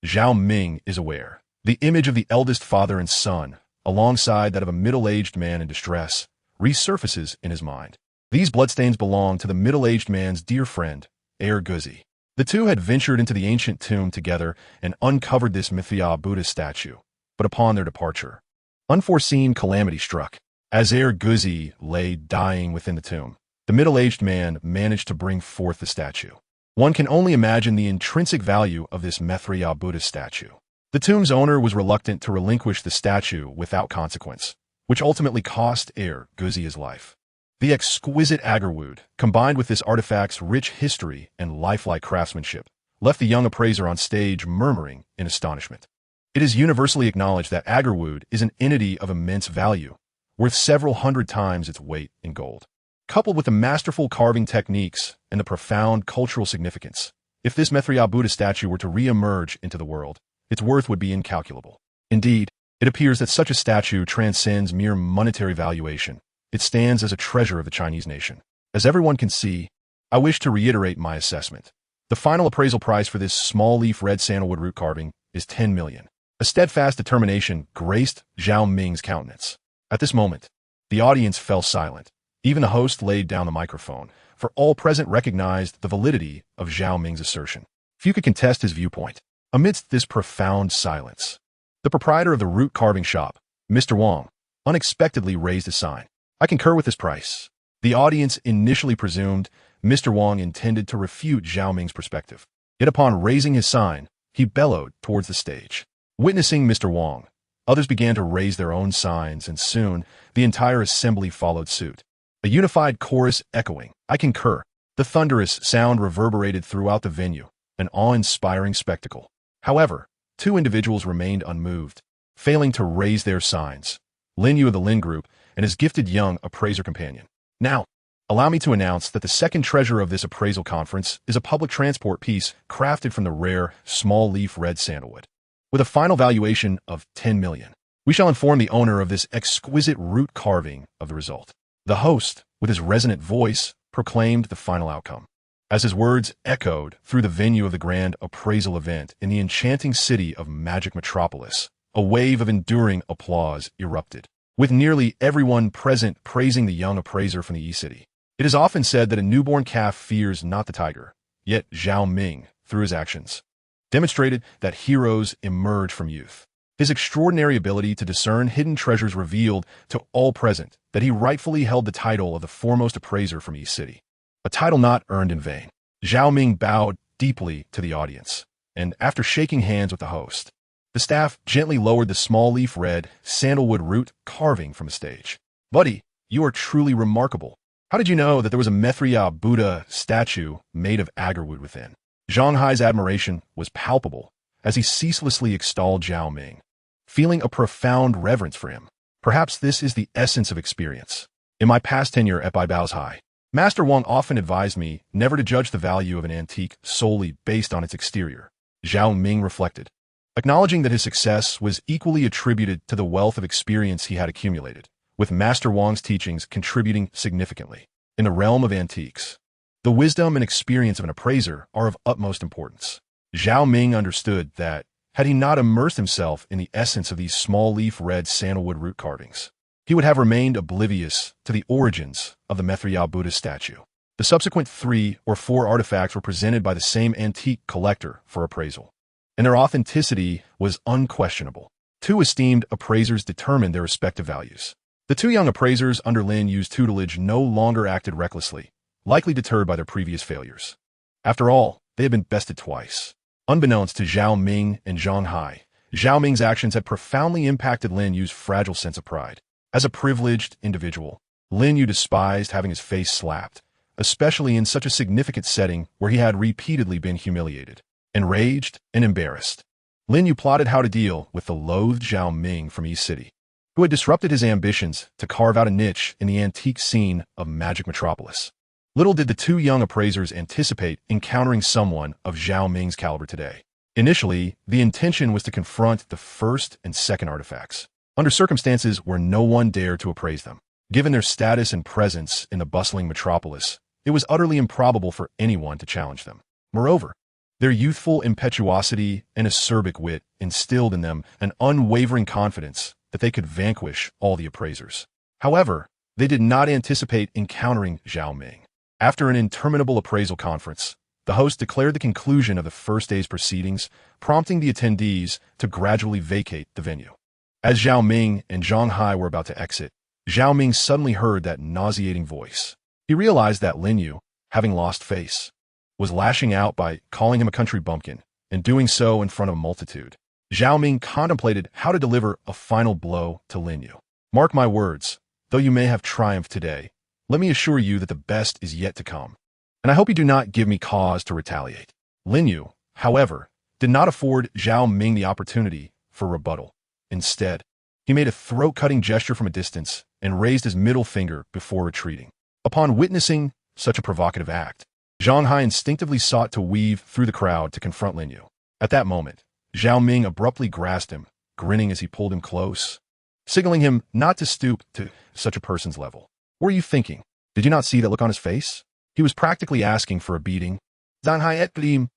Zhao Ming is aware. The image of the eldest father and son, alongside that of a middle-aged man in distress, resurfaces in his mind. These bloodstains belong to the middle-aged man's dear friend, heiress. The two had ventured into the ancient tomb together and uncovered this Mithra Buddha statue, but upon their departure, unforeseen calamity struck. As heiress lay dying within the tomb, the middle-aged man managed to bring forth the statue. One can only imagine the intrinsic value of this Mithra Buddha statue. The tomb's owner was reluctant to relinquish the statue without consequence, which ultimately cost heiress his life. The exquisite agarwood, combined with this artifact's rich history and lifelike craftsmanship, left the young appraiser on stage murmuring in astonishment. It is universally acknowledged that agarwood is an entity of immense value, worth several hundred times its weight in gold. Coupled with the masterful carving techniques and the profound cultural significance, if this Mithra Buddha statue were to re-emerge into the world, its worth would be incalculable. Indeed, it appears that such a statue transcends mere monetary valuation. It stands as a treasure of the Chinese nation. As everyone can see, I wish to reiterate my assessment. The final appraisal price for this small-leaf red sandalwood root carving is 10 million. A steadfast determination graced Zhao Ming's countenance. At this moment, the audience fell silent. Even the host laid down the microphone, for all present recognized the validity of Zhao Ming's assertion. Few could contest his viewpoint. Amidst this profound silence, the proprietor of the root carving shop, Mr. Wang, unexpectedly raised a sign. I concur with this price. The audience initially presumed Mr. Wang intended to refute Zhao Ming's perspective. Yet upon raising his sign, he bellowed towards the stage. Witnessing Mr. Wang, others began to raise their own signs, and soon the entire assembly followed suit. A unified chorus echoing, I concur. The thunderous sound reverberated throughout the venue, an awe-inspiring spectacle. However, two individuals remained unmoved, failing to raise their signs. Lin Yu of the Lin Group and his gifted young appraiser companion. Now, allow me to announce that the second treasure of this appraisal conference is a public transport piece crafted from the rare, small-leaf red sandalwood. With a final valuation of 10 million, we shall inform the owner of this exquisite root carving of the result. The host, with his resonant voice, proclaimed the final outcome. As his words echoed through the venue of the grand appraisal event in the enchanting city of Magic Metropolis, a wave of enduring applause erupted, with nearly everyone present praising the young appraiser from the E-City. It is often said that a newborn calf fears not the tiger, yet Zhao Ming, through his actions, demonstrated that heroes emerge from youth. His extraordinary ability to discern hidden treasures revealed to all present that he rightfully held the title of the foremost appraiser from E-City, a title not earned in vain. Zhao Ming bowed deeply to the audience, and after shaking hands with the host, the staff gently lowered the small-leaf red sandalwood root carving from the stage. Buddy, you are truly remarkable. How did you know that there was a Mithra Buddha statue made of agarwood within? Zhang Hai's admiration was palpable as he ceaselessly extolled Zhao Ming, feeling a profound reverence for him. Perhaps this is the essence of experience. In my past tenure at Babao Zhai, Master Wang often advised me never to judge the value of an antique solely based on its exterior. Zhao Ming reflected, acknowledging that his success was equally attributed to the wealth of experience he had accumulated, with Master Wang's teachings contributing significantly. In the realm of antiques, the wisdom and experience of an appraiser are of utmost importance. Zhao Ming understood that, had he not immersed himself in the essence of these small-leaf red sandalwood root carvings, he would have remained oblivious to the origins of the Mithra Buddha statue. The subsequent 3 or 4 artifacts were presented by the same antique collector for appraisal, and their authenticity was unquestionable. 2 esteemed appraisers determined their respective values. The 2 young appraisers under Lin Yu's tutelage no longer acted recklessly, likely deterred by their previous failures. After all, they had been bested twice. Unbeknownst to Zhao Ming and Zhang Hai, Zhao Ming's actions had profoundly impacted Lin Yu's fragile sense of pride. As a privileged individual, Lin Yu despised having his face slapped, especially in such a significant setting where he had repeatedly been humiliated. Enraged and embarrassed, Lin Yu plotted how to deal with the loathed Zhao Ming from E-City, who had disrupted his ambitions to carve out a niche in the antique scene of Magic Metropolis. Little did the two young appraisers anticipate encountering someone of Zhao Ming's caliber today. Initially, the intention was to confront the first and second artifacts, under circumstances where no one dared to appraise them. Given their status and presence in the bustling metropolis, it was utterly improbable for anyone to challenge them. Moreover, their youthful impetuosity and acerbic wit instilled in them an unwavering confidence that they could vanquish all the appraisers. However, they did not anticipate encountering Zhao Ming. After an interminable appraisal conference, the host declared the conclusion of the first day's proceedings, prompting the attendees to gradually vacate the venue. As Zhao Ming and Zhang Hai were about to exit, Zhao Ming suddenly heard that nauseating voice. He realized that Lin Yu, having lost face, was lashing out by calling him a country bumpkin, and doing so in front of a multitude. Zhao Ming contemplated how to deliver a final blow to Lin Yu. Mark my words, though you may have triumphed today, let me assure you that the best is yet to come, and I hope you do not give me cause to retaliate. Lin Yu, however, did not afford Zhao Ming the opportunity for rebuttal. Instead, he made a throat-cutting gesture from a distance and raised his middle finger before retreating. Upon witnessing such a provocative act, Zhang Hai instinctively sought to weave through the crowd to confront Lin Yu. At that moment, Zhao Ming abruptly grasped him, grinning as he pulled him close, signaling him not to stoop to such a person's level. What were you thinking? Did you not see that look on his face? He was practically asking for a beating. It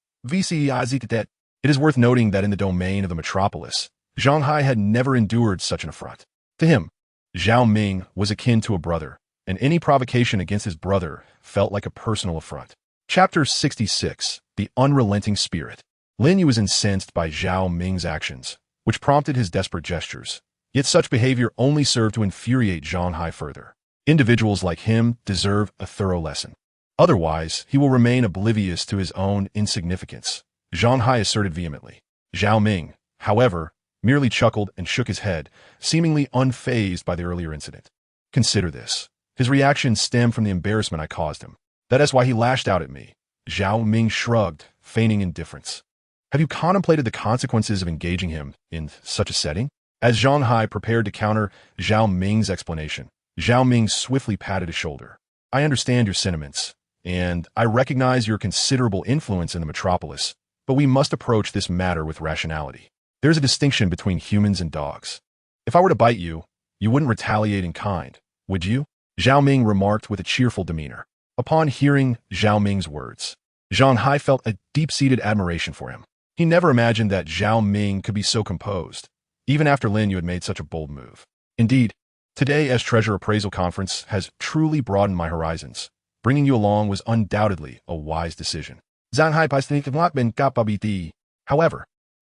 is worth noting that in the domain of the metropolis, Zhang Hai had never endured such an affront. To him, Zhao Ming was akin to a brother, and any provocation against his brother felt like a personal affront. Chapter 66, The Unrelenting Spirit. Lin Yu was incensed by Zhao Ming's actions, which prompted his desperate gestures. Yet such behavior only served to infuriate Zhang Hai further. Individuals like him deserve a thorough lesson. Otherwise, he will remain oblivious to his own insignificance, Zhang Hai asserted vehemently. Zhao Ming, however, merely chuckled and shook his head, seemingly unfazed by the earlier incident. Consider this. His reaction stemmed from the embarrassment I caused him. That is why he lashed out at me. Zhao Ming shrugged, feigning indifference. Have you contemplated the consequences of engaging him in such a setting? As Zhang Hai prepared to counter Zhao Ming's explanation, Zhao Ming swiftly patted his shoulder. I understand your sentiments, and I recognize your considerable influence in the metropolis, but we must approach this matter with rationality. There's a distinction between humans and dogs. If I were to bite you, you wouldn't retaliate in kind, would you? Zhao Ming remarked with a cheerful demeanor. Upon hearing Zhao Ming's words, Zhang Hai felt a deep-seated admiration for him. He never imagined that Zhao Ming could be so composed, even after Lin Yu had made such a bold move. Indeed, today as Treasure Appraisal Conference has truly broadened my horizons. Bringing you along was undoubtedly a wise decision. However,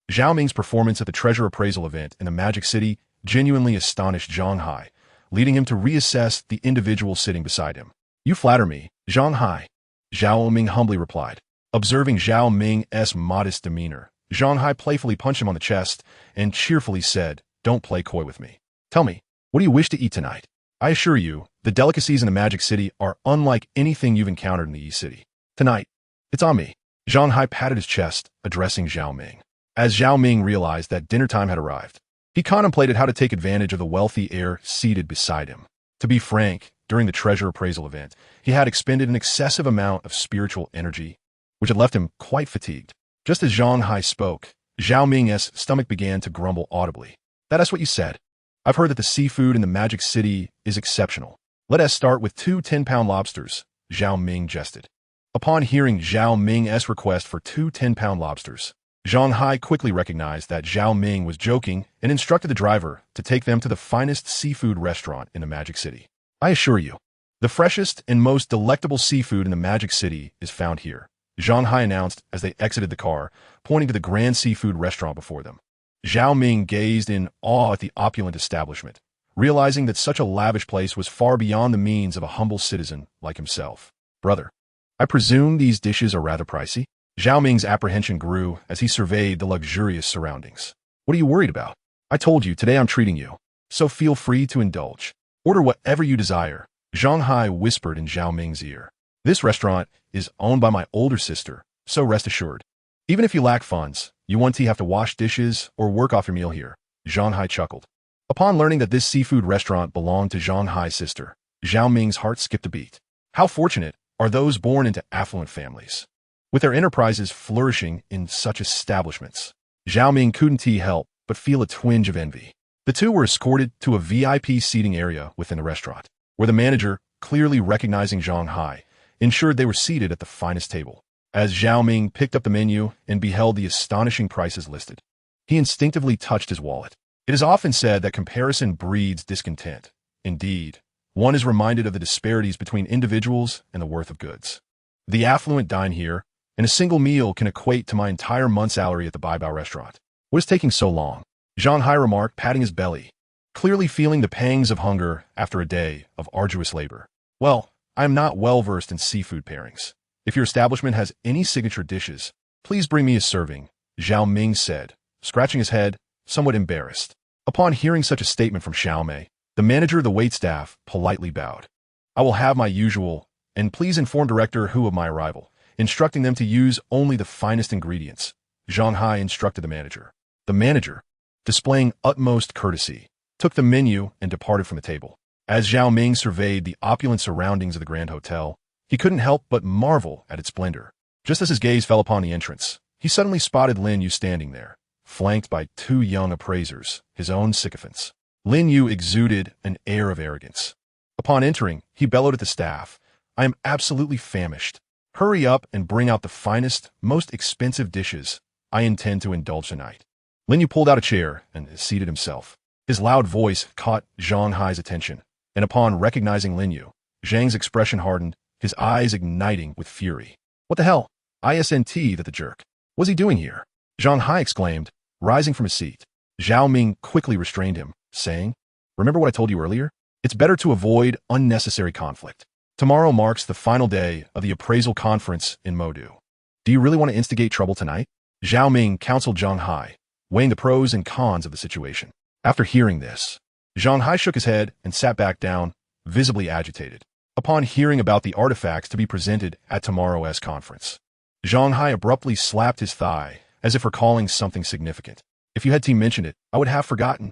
Zhao Ming's performance at the Treasure Appraisal event in the Magic City genuinely astonished Zhang Hai, leading him to reassess the individual sitting beside him. You flatter me, Zhang Hai, Zhao Ming humbly replied. Observing Zhao Ming's modest demeanor, Zhang Hai playfully punched him on the chest and cheerfully said, Don't play coy with me. Tell me, what do you wish to eat tonight? I assure you, the delicacies in the Magic City are unlike anything you've encountered in the East City. Tonight, it's on me. Zhang Hai patted his chest, addressing Zhao Ming. As Zhao Ming realized that dinner time had arrived, he contemplated how to take advantage of the wealthy heir seated beside him. To be frank, during the Treasure Appraisal event, he had expended an excessive amount of spiritual energy, which had left him quite fatigued. Just as Zhang Hai spoke, Zhao Ming's stomach began to grumble audibly. That's what you said. I've heard that the seafood in the Magic City is exceptional. Let us start with 2 10-pound lobsters, Zhao Ming jested. Upon hearing Zhao Ming's request for 2 10-pound lobsters, Zhang Hai quickly recognized that Zhao Ming was joking and instructed the driver to take them to the finest seafood restaurant in the Magic City. I assure you, the freshest and most delectable seafood in the Magic City is found here, Zhang Hai announced as they exited the car, pointing to the grand seafood restaurant before them. Zhao Ming gazed in awe at the opulent establishment, realizing that such a lavish place was far beyond the means of a humble citizen like himself. Brother, I presume these dishes are rather pricey? Zhao Ming's apprehension grew as he surveyed the luxurious surroundings. What are you worried about? I told you, today I'm treating you, so feel free to indulge. Order whatever you desire, Zhang Hai whispered in Zhao Ming's ear. This restaurant is owned by my older sister, so rest assured. Even if you lack funds, you won't have to wash dishes or work off your meal here, Zhang Hai chuckled. Upon learning that this seafood restaurant belonged to Zhang Hai's sister, Zhao Ming's heart skipped a beat. How fortunate are those born into affluent families, with their enterprises flourishing in such establishments. Zhao Ming couldn't help but feel a twinge of envy. The two were escorted to a VIP seating area within the restaurant, where the manager, clearly recognizing Zhang Hai, ensured they were seated at the finest table. As Zhao Ming picked up the menu and beheld the astonishing prices listed, he instinctively touched his wallet. It is often said that comparison breeds discontent. Indeed, one is reminded of the disparities between individuals and the worth of goods. The affluent dine here, and a single meal can equate to my entire month's salary at the Babao restaurant. What is taking so long? Zhang Hai remarked, patting his belly, clearly feeling the pangs of hunger after a day of arduous labor. Well, I am not well versed in seafood pairings. If your establishment has any signature dishes, please bring me a serving, Zhao Ming said, scratching his head, somewhat embarrassed. Upon hearing such a statement from Xiaomei, the manager of the waitstaff politely bowed. I will have my usual, and please inform Director Hu of my arrival, instructing them to use only the finest ingredients, Zhang Hai instructed the manager. The manager, displaying utmost courtesy, took the menu and departed from the table. As Zhao Ming surveyed the opulent surroundings of the Grand Hotel, he couldn't help but marvel at its splendor. Just as his gaze fell upon the entrance, he suddenly spotted Lin Yu standing there, flanked by two young appraisers, his own sycophants. Lin Yu exuded an air of arrogance. Upon entering, he bellowed at the staff, I am absolutely famished. Hurry up and bring out the finest, most expensive dishes I intend to indulge tonight. Lin Yu pulled out a chair and seated himself. His loud voice caught Zhang Hai's attention, and upon recognizing Lin Yu, Zhang's expression hardened, his eyes igniting with fury. What the hell? ISNT that the jerk. What's he doing here? Zhang Hai exclaimed, rising from his seat. Zhao Ming quickly restrained him, saying, remember what I told you earlier? It's better to avoid unnecessary conflict. Tomorrow marks the final day of the appraisal conference in Modu. Do you really want to instigate trouble tonight? Zhao Ming counseled Zhang Hai, weighing the pros and cons of the situation. After hearing this, Zhang Hai shook his head and sat back down, visibly agitated. Upon hearing about the artifacts to be presented at tomorrow's conference, Zhang Hai abruptly slapped his thigh, as if recalling something significant. If you had mentioned it, I would have forgotten.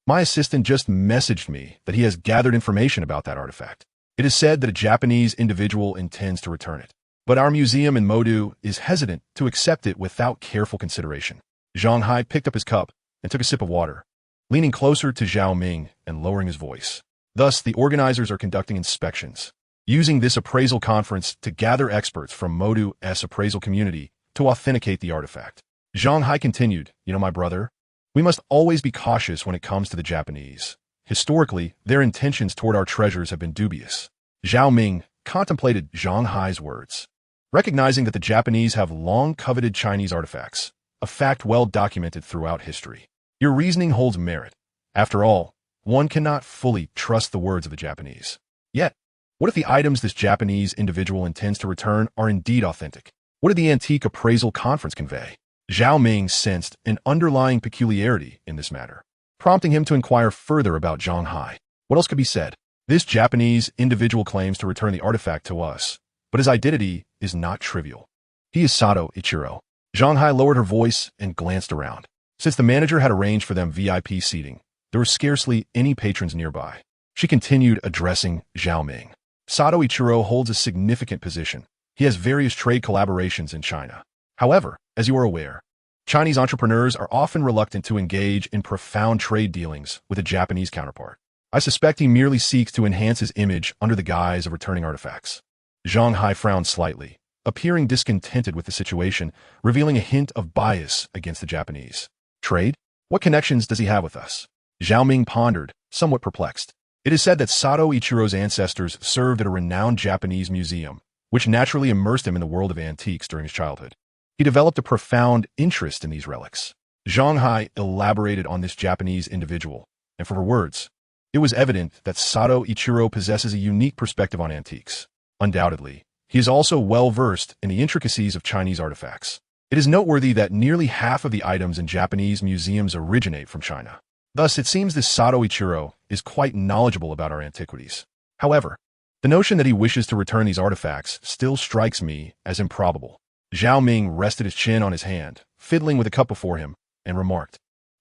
My assistant just messaged me that he has gathered information about that artifact. It is said that a Japanese individual intends to return it, but our museum in Modu is hesitant to accept it without careful consideration. Zhang Hai picked up his cup and took a sip of water, leaning closer to Zhao Ming and lowering his voice. Thus, the organizers are conducting inspections, using this appraisal conference to gather experts from Modu's appraisal community to authenticate the artifact. Zhang Hai continued, you know, my brother, we must always be cautious when it comes to the Japanese. Historically, their intentions toward our treasures have been dubious. Zhao Ming contemplated Zhang Hai's words, recognizing that the Japanese have long coveted Chinese artifacts, a fact well documented throughout history. Your reasoning holds merit. After all, one cannot fully trust the words of the Japanese. Yet, what if the items this Japanese individual intends to return are indeed authentic? What did the antique appraisal conference convey? Zhao Ming sensed an underlying peculiarity in this matter, prompting him to inquire further about Zhang Hai. What else could be said? This Japanese individual claims to return the artifact to us, but his identity is not trivial. He is Sato Ichiro. Zhang Hai lowered her voice and glanced around. Since the manager had arranged for them VIP seating, there were scarcely any patrons nearby. She continued addressing Zhao Ming. Sato Ichiro holds a significant position. He has various trade collaborations in China. However, as you are aware, Chinese entrepreneurs are often reluctant to engage in profound trade dealings with a Japanese counterpart. I suspect he merely seeks to enhance his image under the guise of returning artifacts. Zhang Hai frowned slightly, appearing discontented with the situation, revealing a hint of bias against the Japanese. Trade? What connections does he have with us? Zhao Ming pondered, somewhat perplexed. It is said that Sato Ichiro's ancestors served at a renowned Japanese museum, which naturally immersed him in the world of antiques during his childhood. He developed a profound interest in these relics. Zhang Hai elaborated on this Japanese individual, and from her words, it was evident that Sato Ichiro possesses a unique perspective on antiques. Undoubtedly, he is also well-versed in the intricacies of Chinese artifacts. It is noteworthy that nearly half of the items in Japanese museums originate from China. Thus, it seems this Sato Ichiro is quite knowledgeable about our antiquities. However, the notion that he wishes to return these artifacts still strikes me as improbable. Zhao Ming rested his chin on his hand, fiddling with a cup before him, and remarked.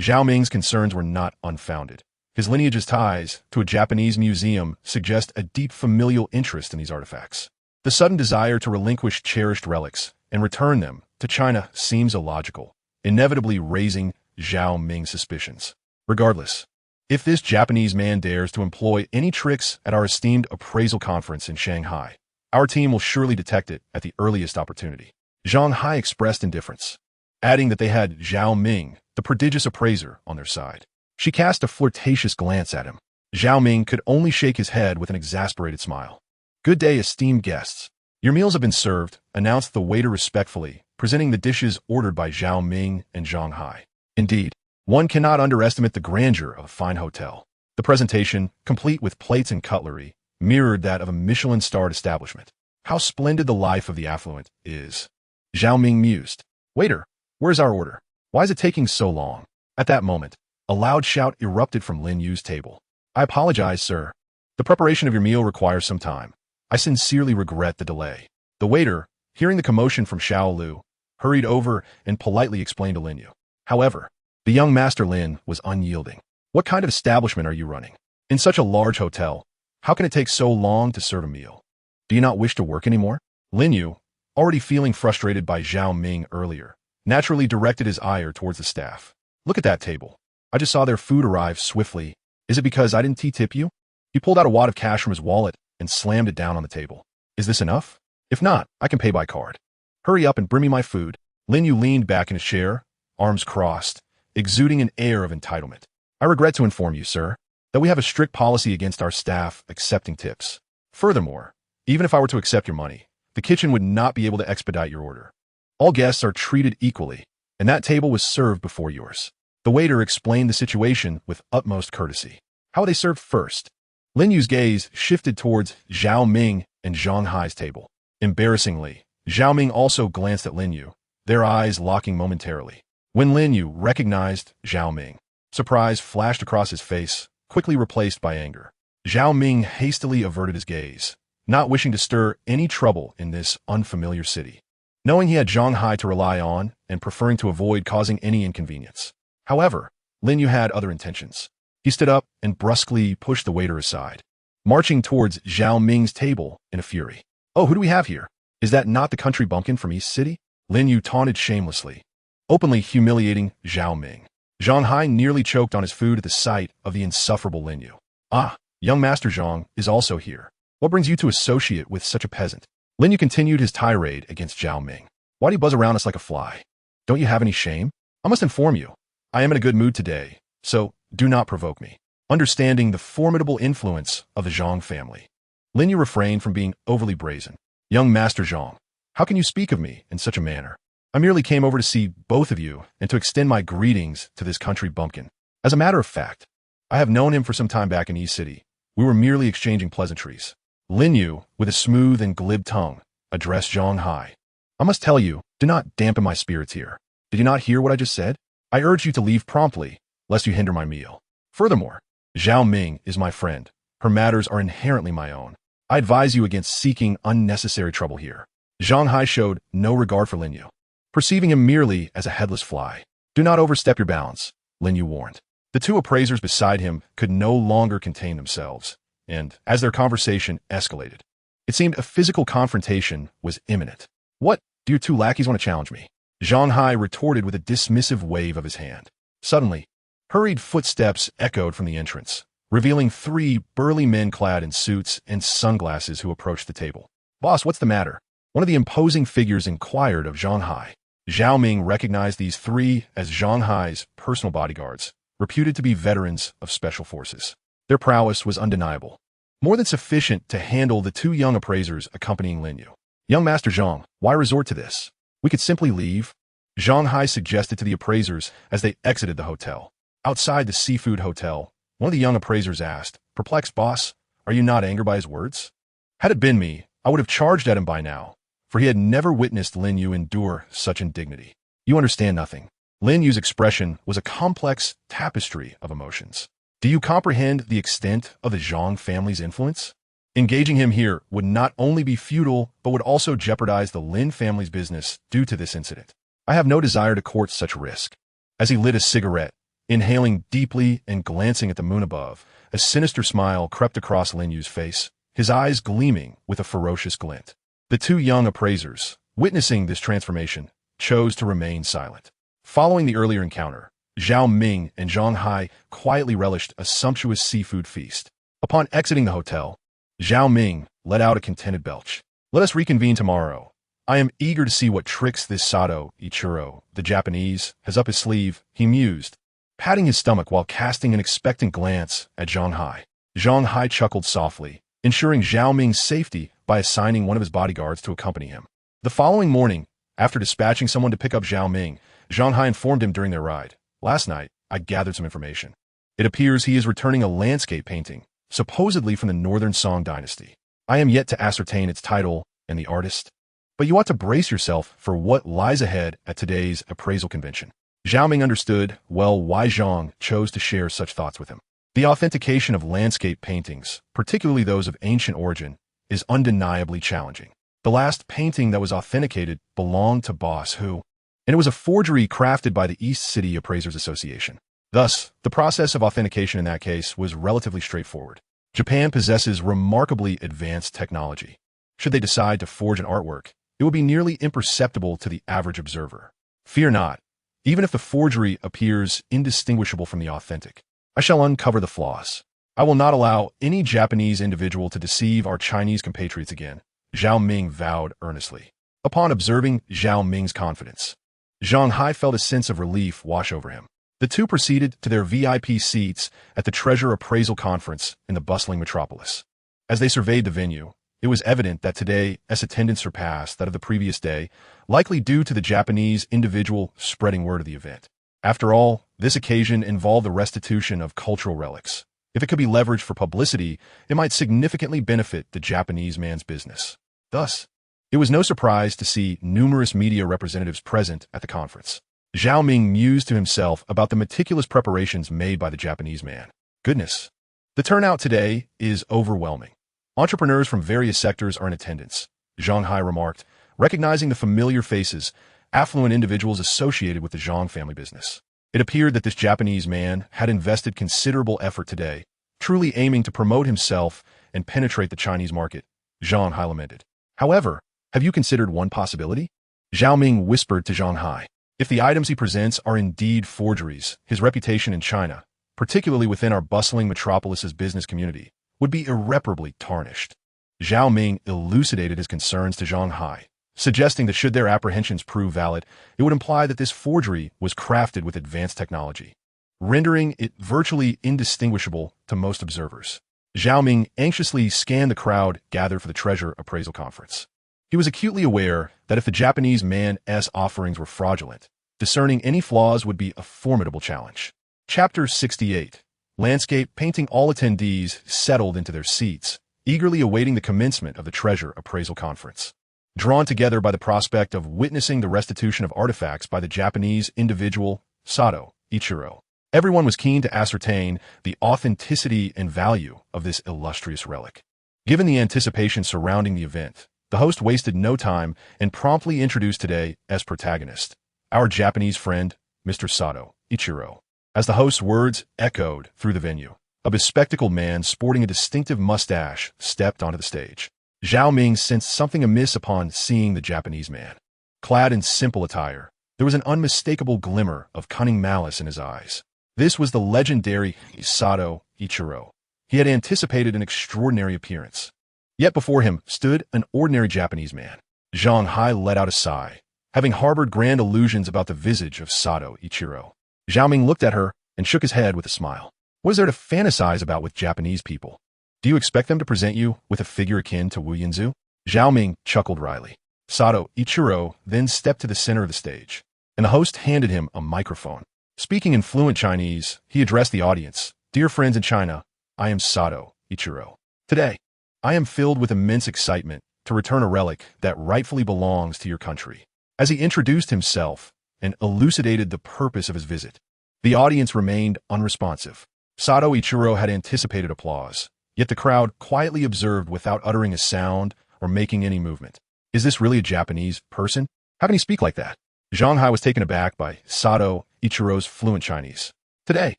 Zhao Ming's concerns were not unfounded. His lineage's ties to a Japanese museum suggest a deep familial interest in these artifacts. The sudden desire to relinquish cherished relics and return them to China seems illogical, inevitably raising Zhao Ming's suspicions. Regardless, if this Japanese man dares to employ any tricks at our esteemed appraisal conference in Shanghai, our team will surely detect it at the earliest opportunity. Zhang Hai expressed indifference, adding that they had Zhao Ming, the prodigious appraiser, on their side. She cast a flirtatious glance at him. Zhao Ming could only shake his head with an exasperated smile. "Good day, esteemed guests. Your meals have been served," announced the waiter respectfully, presenting the dishes ordered by Zhao Ming and Zhang Hai. Indeed, one cannot underestimate the grandeur of a fine hotel. The presentation, complete with plates and cutlery, mirrored that of a Michelin-starred establishment. How splendid the life of the affluent is. Zhao Ming mused. "Waiter, where's our order? Why is it taking so long?" At that moment, a loud shout erupted from Lin Yu's table. "I apologize, sir. The preparation of your meal requires some time. I sincerely regret the delay." The waiter, hearing the commotion from Xiao Lu, hurried over and politely explained to Lin Yu. However, the young master Lin was unyielding. "What kind of establishment are you running? In such a large hotel, how can it take so long to serve a meal? Do you not wish to work anymore?" Lin Yu, already feeling frustrated by Zhao Ming earlier, naturally directed his ire towards the staff. "Look at that table. I just saw their food arrive swiftly. Is it because I didn't tip you?" He pulled out a wad of cash from his wallet and slammed it down on the table. "Is this enough? If not, I can pay by card. Hurry up and bring me my food." Lin Yu leaned back in his chair, arms crossed, exuding an air of entitlement. "I regret to inform you, sir, that we have a strict policy against our staff accepting tips. Furthermore, even if I were to accept your money, the kitchen would not be able to expedite your order. All guests are treated equally, and that table was served before yours." The waiter explained the situation with utmost courtesy. "How are they served first?" Lin Yu's gaze shifted towards Zhao Ming and Zhang Hai's table. Embarrassingly, Zhao Ming also glanced at Lin Yu, their eyes locking momentarily. When Lin Yu recognized Zhao Ming, surprise flashed across his face, quickly replaced by anger. Zhao Ming hastily averted his gaze, not wishing to stir any trouble in this unfamiliar city, knowing he had Zhang Hai to rely on and preferring to avoid causing any inconvenience. However, Lin Yu had other intentions. He stood up and brusquely pushed the waiter aside, marching towards Zhao Ming's table in a fury. "Oh, who do we have here? Is that not the country bumpkin from East City?" Lin Yu taunted shamelessly, openly humiliating Zhao Ming. Zhang Hai nearly choked on his food at the sight of the insufferable Lin Yu. "Ah, young Master Zhang is also here. What brings you to associate with such a peasant?" Lin Yu continued his tirade against Zhao Ming. "Why do you buzz around us like a fly? Don't you have any shame? I must inform you, I am in a good mood today, so do not provoke me." Understanding the formidable influence of the Zhang family, Lin Yu refrained from being overly brazen. "Young Master Zhang, how can you speak of me in such a manner? I merely came over to see both of you and to extend my greetings to this country bumpkin. As a matter of fact, I have known him for some time back in East City. We were merely exchanging pleasantries." Lin Yu, with a smooth and glib tongue, addressed Zhang Hai. "I must tell you, do not dampen my spirits here. Did you not hear what I just said? I urge you to leave promptly, lest you hinder my meal. Furthermore, Zhao Ming is my friend. Her matters are inherently my own. I advise you against seeking unnecessary trouble here." Zhang Hai showed no regard for Lin Yu, perceiving him merely as a headless fly. "Do not overstep your bounds," Lin Yu warned. The two appraisers beside him could no longer contain themselves, and as their conversation escalated, it seemed a physical confrontation was imminent. "What, do your two lackeys want to challenge me?" Zhang Hai retorted with a dismissive wave of his hand. Suddenly, hurried footsteps echoed from the entrance, revealing three burly men clad in suits and sunglasses who approached the table. "Boss, what's the matter?" one of the imposing figures inquired of Zhang Hai. Zhao Ming recognized these three as Zhang Hai's personal bodyguards, reputed to be veterans of special forces. Their prowess was undeniable, more than sufficient to handle the two young appraisers accompanying Lin Yu. "Young Master Zhang, why resort to this? We could simply leave," Zhang Hai suggested to the appraisers as they exited the hotel. Outside the seafood hotel, one of the young appraisers asked, "Perplexed, boss, are you not angered by his words?" Had it been me, I would have charged at him by now, for he had never witnessed Lin Yu endure such indignity. "You understand nothing." Lin Yu's expression was a complex tapestry of emotions. "Do you comprehend the extent of the Zhang family's influence? Engaging him here would not only be futile, but would also jeopardize the Lin family's business due to this incident. I have no desire to court such risk." As he lit a cigarette, inhaling deeply and glancing at the moon above, a sinister smile crept across Lin Yu's face, his eyes gleaming with a ferocious glint. The two young appraisers, witnessing this transformation, chose to remain silent. Following the earlier encounter, Zhao Ming and Zhang Hai quietly relished a sumptuous seafood feast. Upon exiting the hotel, Zhao Ming let out a contented belch. "Let us reconvene tomorrow. I am eager to see what tricks this Sato Ichiro, the Japanese, has up his sleeve," he mused, patting his stomach while casting an expectant glance at Zhang Hai. Zhang Hai chuckled softly, ensuring Zhao Ming's safety by assigning one of his bodyguards to accompany him. The following morning, after dispatching someone to pick up Zhao Ming, Zhang Hai informed him during their ride, "Last night, I gathered some information. It appears he is returning a landscape painting, supposedly from the Northern Song dynasty. I am yet to ascertain its title and the artist, but you ought to brace yourself for what lies ahead at today's appraisal convention." Zhao Ming understood well why Zhang chose to share such thoughts with him. The authentication of landscape paintings, particularly those of ancient origin, is undeniably challenging. The last painting that was authenticated belonged to Boss Hu, and it was a forgery crafted by the East City Appraisers Association. Thus, the process of authentication in that case was relatively straightforward. Japan possesses remarkably advanced technology. Should they decide to forge an artwork, it will be nearly imperceptible to the average observer. Fear not, even if the forgery appears indistinguishable from the authentic. I shall uncover the flaws. I will not allow any Japanese individual to deceive our Chinese compatriots again, Zhao Ming vowed earnestly. Upon observing Zhao Ming's confidence, Zhang Hai felt a sense of relief wash over him. The two proceeded to their VIP seats at the Treasure Appraisal Conference in the bustling metropolis. As they surveyed the venue, it was evident that today's attendance surpassed that of the previous day, likely due to the Japanese individual spreading word of the event. After all, this occasion involved the restitution of cultural relics. If it could be leveraged for publicity, it might significantly benefit the Japanese man's business. Thus, it was no surprise to see numerous media representatives present at the conference. Zhao Ming mused to himself about the meticulous preparations made by the Japanese man. Goodness, the turnout today is overwhelming. Entrepreneurs from various sectors are in attendance, Zhang Hai remarked, recognizing the familiar faces, affluent individuals associated with the Zhang family business. It appeared that this Japanese man had invested considerable effort today, truly aiming to promote himself and penetrate the Chinese market, Zhang Hai lamented. However, have you considered one possibility? Zhao Ming whispered to Zhang Hai. If the items he presents are indeed forgeries, his reputation in China, particularly within our bustling metropolis's business community, would be irreparably tarnished. Zhao Ming elucidated his concerns to Zhang Hai, suggesting that should their apprehensions prove valid, it would imply that this forgery was crafted with advanced technology, rendering it virtually indistinguishable to most observers. Zhao Ming anxiously scanned the crowd gathered for the Treasure Appraisal Conference. He was acutely aware that if the Japanese man's offerings were fraudulent, discerning any flaws would be a formidable challenge. Chapter 68. Landscape painting. All attendees settled into their seats, eagerly awaiting the commencement of the Treasure Appraisal Conference. Drawn together by the prospect of witnessing the restitution of artifacts by the Japanese individual Sato Ichiro, everyone was keen to ascertain the authenticity and value of this illustrious relic. Given the anticipation surrounding the event, the host wasted no time and promptly introduced today as protagonist, our Japanese friend, Mr. Sato Ichiro. As the host's words echoed through the venue, a bespectacled man sporting a distinctive mustache stepped onto the stage. Zhao Ming sensed something amiss upon seeing the Japanese man. Clad in simple attire, there was an unmistakable glimmer of cunning malice in his eyes. This was the legendary Sato Ichiro. He had anticipated an extraordinary appearance. Yet before him stood an ordinary Japanese man. Zhang Hai let out a sigh, having harbored grand illusions about the visage of Sato Ichiro. Zhao Ming looked at her and shook his head with a smile. What is there to fantasize about with Japanese people? Do you expect them to present you with a figure akin to Wu Yinzu? Zhao Ming chuckled wryly. Sato Ichiro then stepped to the center of the stage, and the host handed him a microphone. Speaking in fluent Chinese, he addressed the audience. Dear friends in China, I am Sato Ichiro. Today, I am filled with immense excitement to return a relic that rightfully belongs to your country. As he introduced himself and elucidated the purpose of his visit, the audience remained unresponsive. Sato Ichiro had anticipated applause, yet the crowd quietly observed without uttering a sound or making any movement. Is this really a Japanese person? How can he speak like that? Zhang Hai was taken aback by Sato Ichiro's fluent Chinese. Today,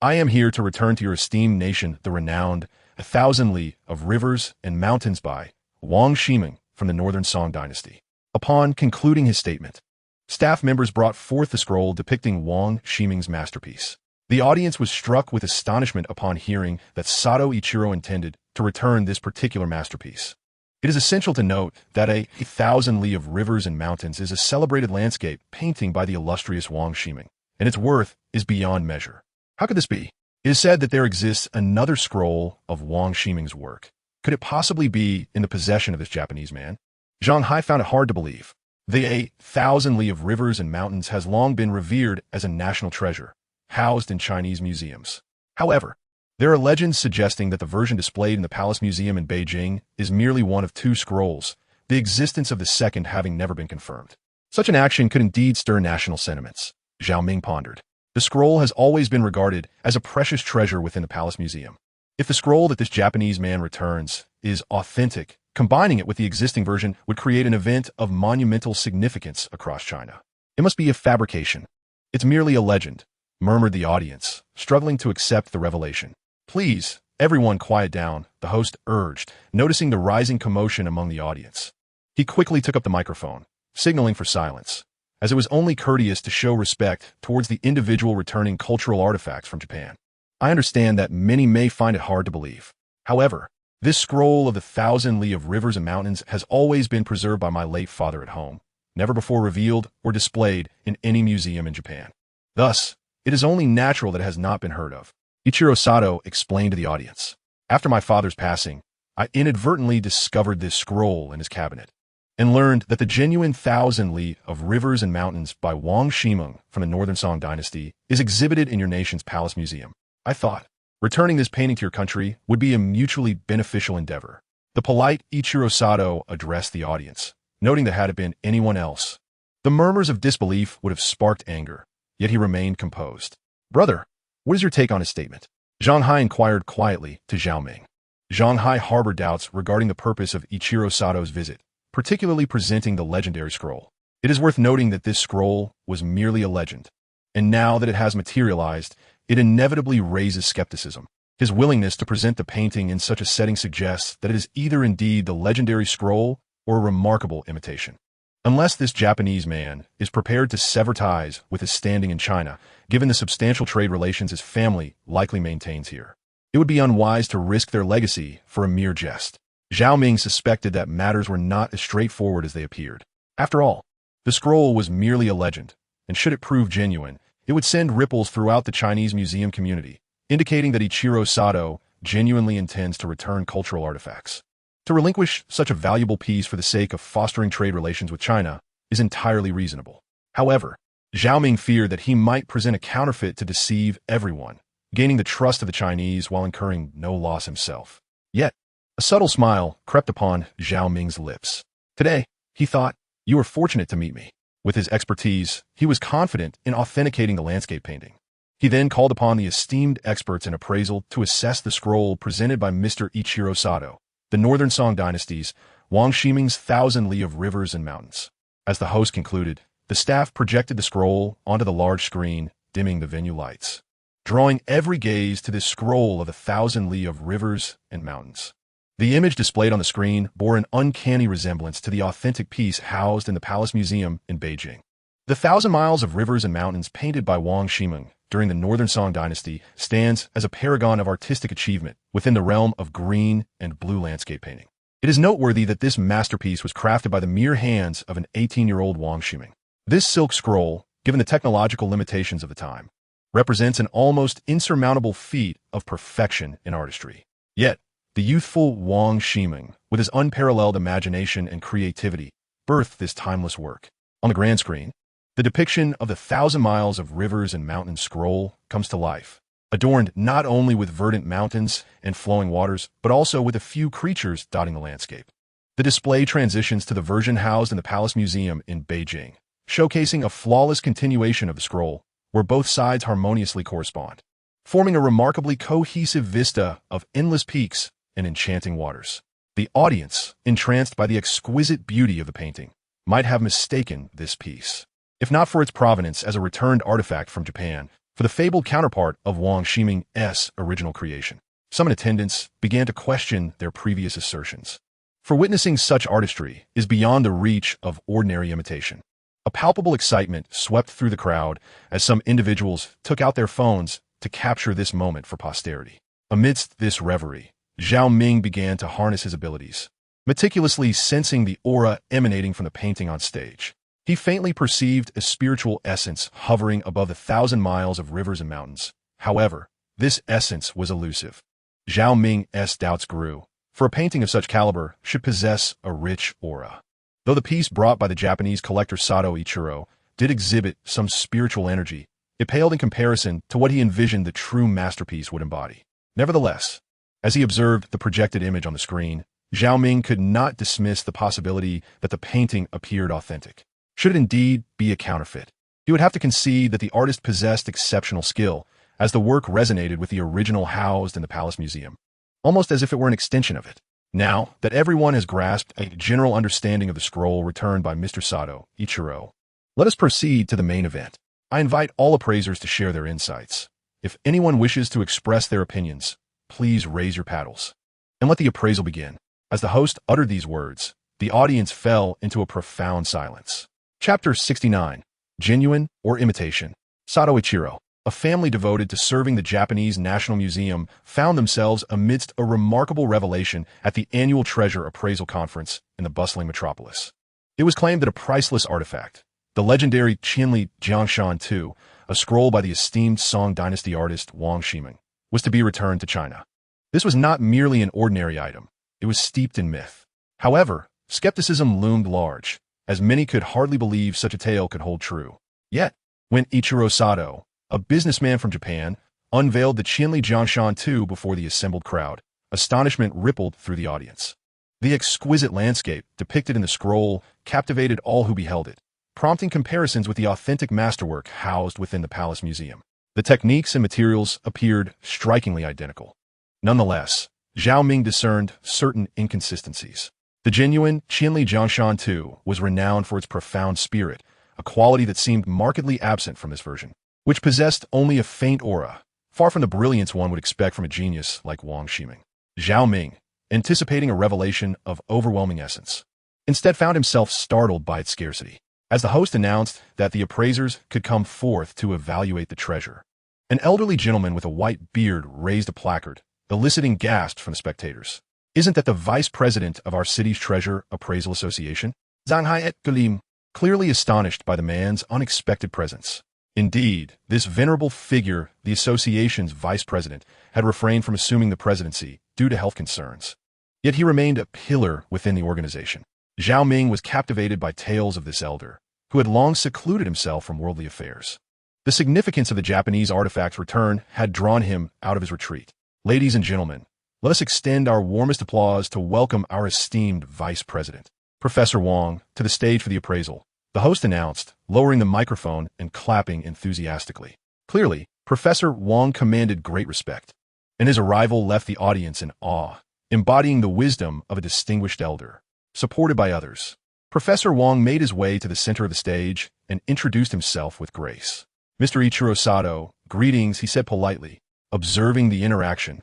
I am here to return to your esteemed nation the renowned 1,000 li of rivers and mountains by Huang Shaofeng, from the Northern Song dynasty. Upon concluding his statement, staff members brought forth the scroll depicting Huang Shaofeng's masterpiece. The audience was struck with astonishment upon hearing that Sato Ichiro intended to return this particular masterpiece. It is essential to note that a thousand li of rivers and mountains is a celebrated landscape painting by the illustrious Huang Shaofeng, and its worth is beyond measure. How could this be? It is said that there exists another scroll of Huang Shaofeng's work. Could it possibly be in the possession of this Japanese man? Zhang Hai found it hard to believe. The thousand li of rivers and mountains has long been revered as a national treasure, housed in Chinese museums. However, there are legends suggesting that the version displayed in the Palace Museum in Beijing is merely one of two scrolls, the existence of the second having never been confirmed. Such an action could indeed stir national sentiments, Zhao Ming pondered. The scroll has always been regarded as a precious treasure within the Palace Museum. If the scroll that this Japanese man returns is authentic, combining it with the existing version would create an event of monumental significance across China. It must be a fabrication. It's merely a legend, murmured the audience, struggling to accept the revelation. Please, everyone quiet down, the host urged, noticing the rising commotion among the audience. He quickly took up the microphone, signaling for silence, as it was only courteous to show respect towards the individual returning cultural artifacts from Japan. I understand that many may find it hard to believe. However, this scroll of the thousand li of rivers and mountains has always been preserved by my late father at home, never before revealed or displayed in any museum in Japan. Thus, it is only natural that it has not been heard of. Ichiro Sato explained to the audience. After my father's passing, I inadvertently discovered this scroll in his cabinet and learned that the genuine thousand li of rivers and mountains by Huang Shaofeng from the Northern Song dynasty is exhibited in your nation's palace museum. I thought, returning this painting to your country would be a mutually beneficial endeavor. The polite Ichiro Sato addressed the audience, noting that had it been anyone else, the murmurs of disbelief would have sparked anger, yet he remained composed. Brother, what is your take on his statement? Zhang Hai inquired quietly to Zhao Ming. Zhang Hai harbored doubts regarding the purpose of Ichiro Sato's visit, particularly presenting the legendary scroll. It is worth noting that this scroll was merely a legend, and now that it has materialized, it inevitably raises skepticism. His willingness to present the painting in such a setting suggests that it is either indeed the legendary scroll or a remarkable imitation. Unless this Japanese man is prepared to sever ties with his standing in China, given the substantial trade relations his family likely maintains here, it would be unwise to risk their legacy for a mere jest. Zhao Ming suspected that matters were not as straightforward as they appeared. After all, the scroll was merely a legend, and should it prove genuine, it would send ripples throughout the Chinese museum community, indicating that Ichiro Sato genuinely intends to return cultural artifacts. To relinquish such a valuable piece for the sake of fostering trade relations with China is entirely reasonable. However, Zhao Ming feared that he might present a counterfeit to deceive everyone, gaining the trust of the Chinese while incurring no loss himself. Yet, a subtle smile crept upon Zhao Ming's lips. Today, he thought, you are fortunate to meet me. With his expertise, he was confident in authenticating the landscape painting. He then called upon the esteemed experts in appraisal to assess the scroll presented by Mr. Ichiro Sato, the Northern Song dynasty's Huang Shaofeng's thousand li of rivers and mountains. As the host concluded, the staff projected the scroll onto the large screen, dimming the venue lights, drawing every gaze to this scroll of a thousand li of rivers and mountains. The image displayed on the screen bore an uncanny resemblance to the authentic piece housed in the Palace Museum in Beijing. The 1,000 miles of rivers and mountains painted by Huang Shaofeng during the Northern Song dynasty stands as a paragon of artistic achievement within the realm of green and blue landscape painting. It is noteworthy that this masterpiece was crafted by the mere hands of an 18-year-old Huang Shaofeng. This silk scroll, given the technological limitations of the time, represents an almost insurmountable feat of perfection in artistry. Yet, the youthful Huang Shaofeng, with his unparalleled imagination and creativity, birthed this timeless work. On the grand screen, the depiction of the 1,000 miles of rivers and mountains scroll comes to life, adorned not only with verdant mountains and flowing waters, but also with a few creatures dotting the landscape. The display transitions to the version housed in the Palace Museum in Beijing, showcasing a flawless continuation of the scroll, where both sides harmoniously correspond, forming a remarkably cohesive vista of endless peaks and enchanting waters. The audience, entranced by the exquisite beauty of the painting, might have mistaken this piece, if not for its provenance as a returned artifact from Japan, for the fabled counterpart of Huang Shaofeng's original creation. Some in attendance began to question their previous assertions. for witnessing such artistry is beyond the reach of ordinary imitation. A palpable excitement swept through the crowd as some individuals took out their phones to capture this moment for posterity. Amidst this reverie, Zhao Ming began to harness his abilities, meticulously sensing the aura emanating from the painting on stage. He faintly perceived a spiritual essence hovering above the 1,000 miles of rivers and mountains. However, this essence was elusive. Zhao Ming's doubts grew, for a painting of such caliber should possess a rich aura. Though the piece brought by the Japanese collector Sato Ichiro did exhibit some spiritual energy, it paled in comparison to what he envisioned the true masterpiece would embody. Nevertheless, as he observed the projected image on the screen, Zhao Ming could not dismiss the possibility that the painting appeared authentic. Should it indeed be a counterfeit, he would have to concede that the artist possessed exceptional skill, as the work resonated with the original housed in the Palace Museum, almost as if it were an extension of it. Now that everyone has grasped a general understanding of the scroll returned by Mr. Sato Ichiro, let us proceed to the main event. I invite all appraisers to share their insights. If anyone wishes to express their opinions, please raise your paddles and let the appraisal begin. As the host uttered these words, the audience fell into a profound silence. Chapter 69. Genuine or Imitation. Sato Ichiro, a family devoted to serving the Japanese National Museum, found themselves amidst a remarkable revelation at the annual treasure appraisal conference in the bustling metropolis. It was claimed that a priceless artifact, the legendary Qianli Jiangshan II, a scroll by the esteemed Song dynasty artist Huang Shaofeng, was to be returned to China. This was not merely an ordinary item. It was steeped in myth. However, skepticism loomed large, as many could hardly believe such a tale could hold true. Yet, when Ichiro Sato, a businessman from Japan, unveiled the Qianli Jiangshan II before the assembled crowd, astonishment rippled through the audience. The exquisite landscape depicted in the scroll captivated all who beheld it, prompting comparisons with the authentic masterwork housed within the Palace Museum. The techniques and materials appeared strikingly identical. Nonetheless, Zhao Ming discerned certain inconsistencies. The genuine Qianli Jiangshan II was renowned for its profound spirit, a quality that seemed markedly absent from this version, which possessed only a faint aura, far from the brilliance one would expect from a genius like Huang Shaofeng. Zhao Ming, anticipating a revelation of overwhelming essence, instead found himself startled by its scarcity. As the host announced that the appraisers could come forth to evaluate the treasure, an elderly gentleman with a white beard raised a placard, eliciting gasps from the spectators. "Isn't that the vice president of our city's treasure appraisal association?" Zhanghai et Gulim, clearly astonished by the man's unexpected presence. Indeed, this venerable figure, the association's vice president, had refrained from assuming the presidency due to health concerns. Yet he remained a pillar within the organization. Zhao Ming was captivated by tales of this elder, who had long secluded himself from worldly affairs. The significance of the Japanese artifact's return had drawn him out of his retreat. Ladies and gentlemen, let us extend our warmest applause to welcome our esteemed Vice President, Professor Wang, to the stage for the appraisal, the host announced, lowering the microphone and clapping enthusiastically. Clearly, Professor Wang commanded great respect, and his arrival left the audience in awe, embodying the wisdom of a distinguished elder. Supported by others, Professor Wang made his way to the center of the stage and introduced himself with grace. "Mr. Ichiro Sato, greetings," he said politely. Observing the interaction,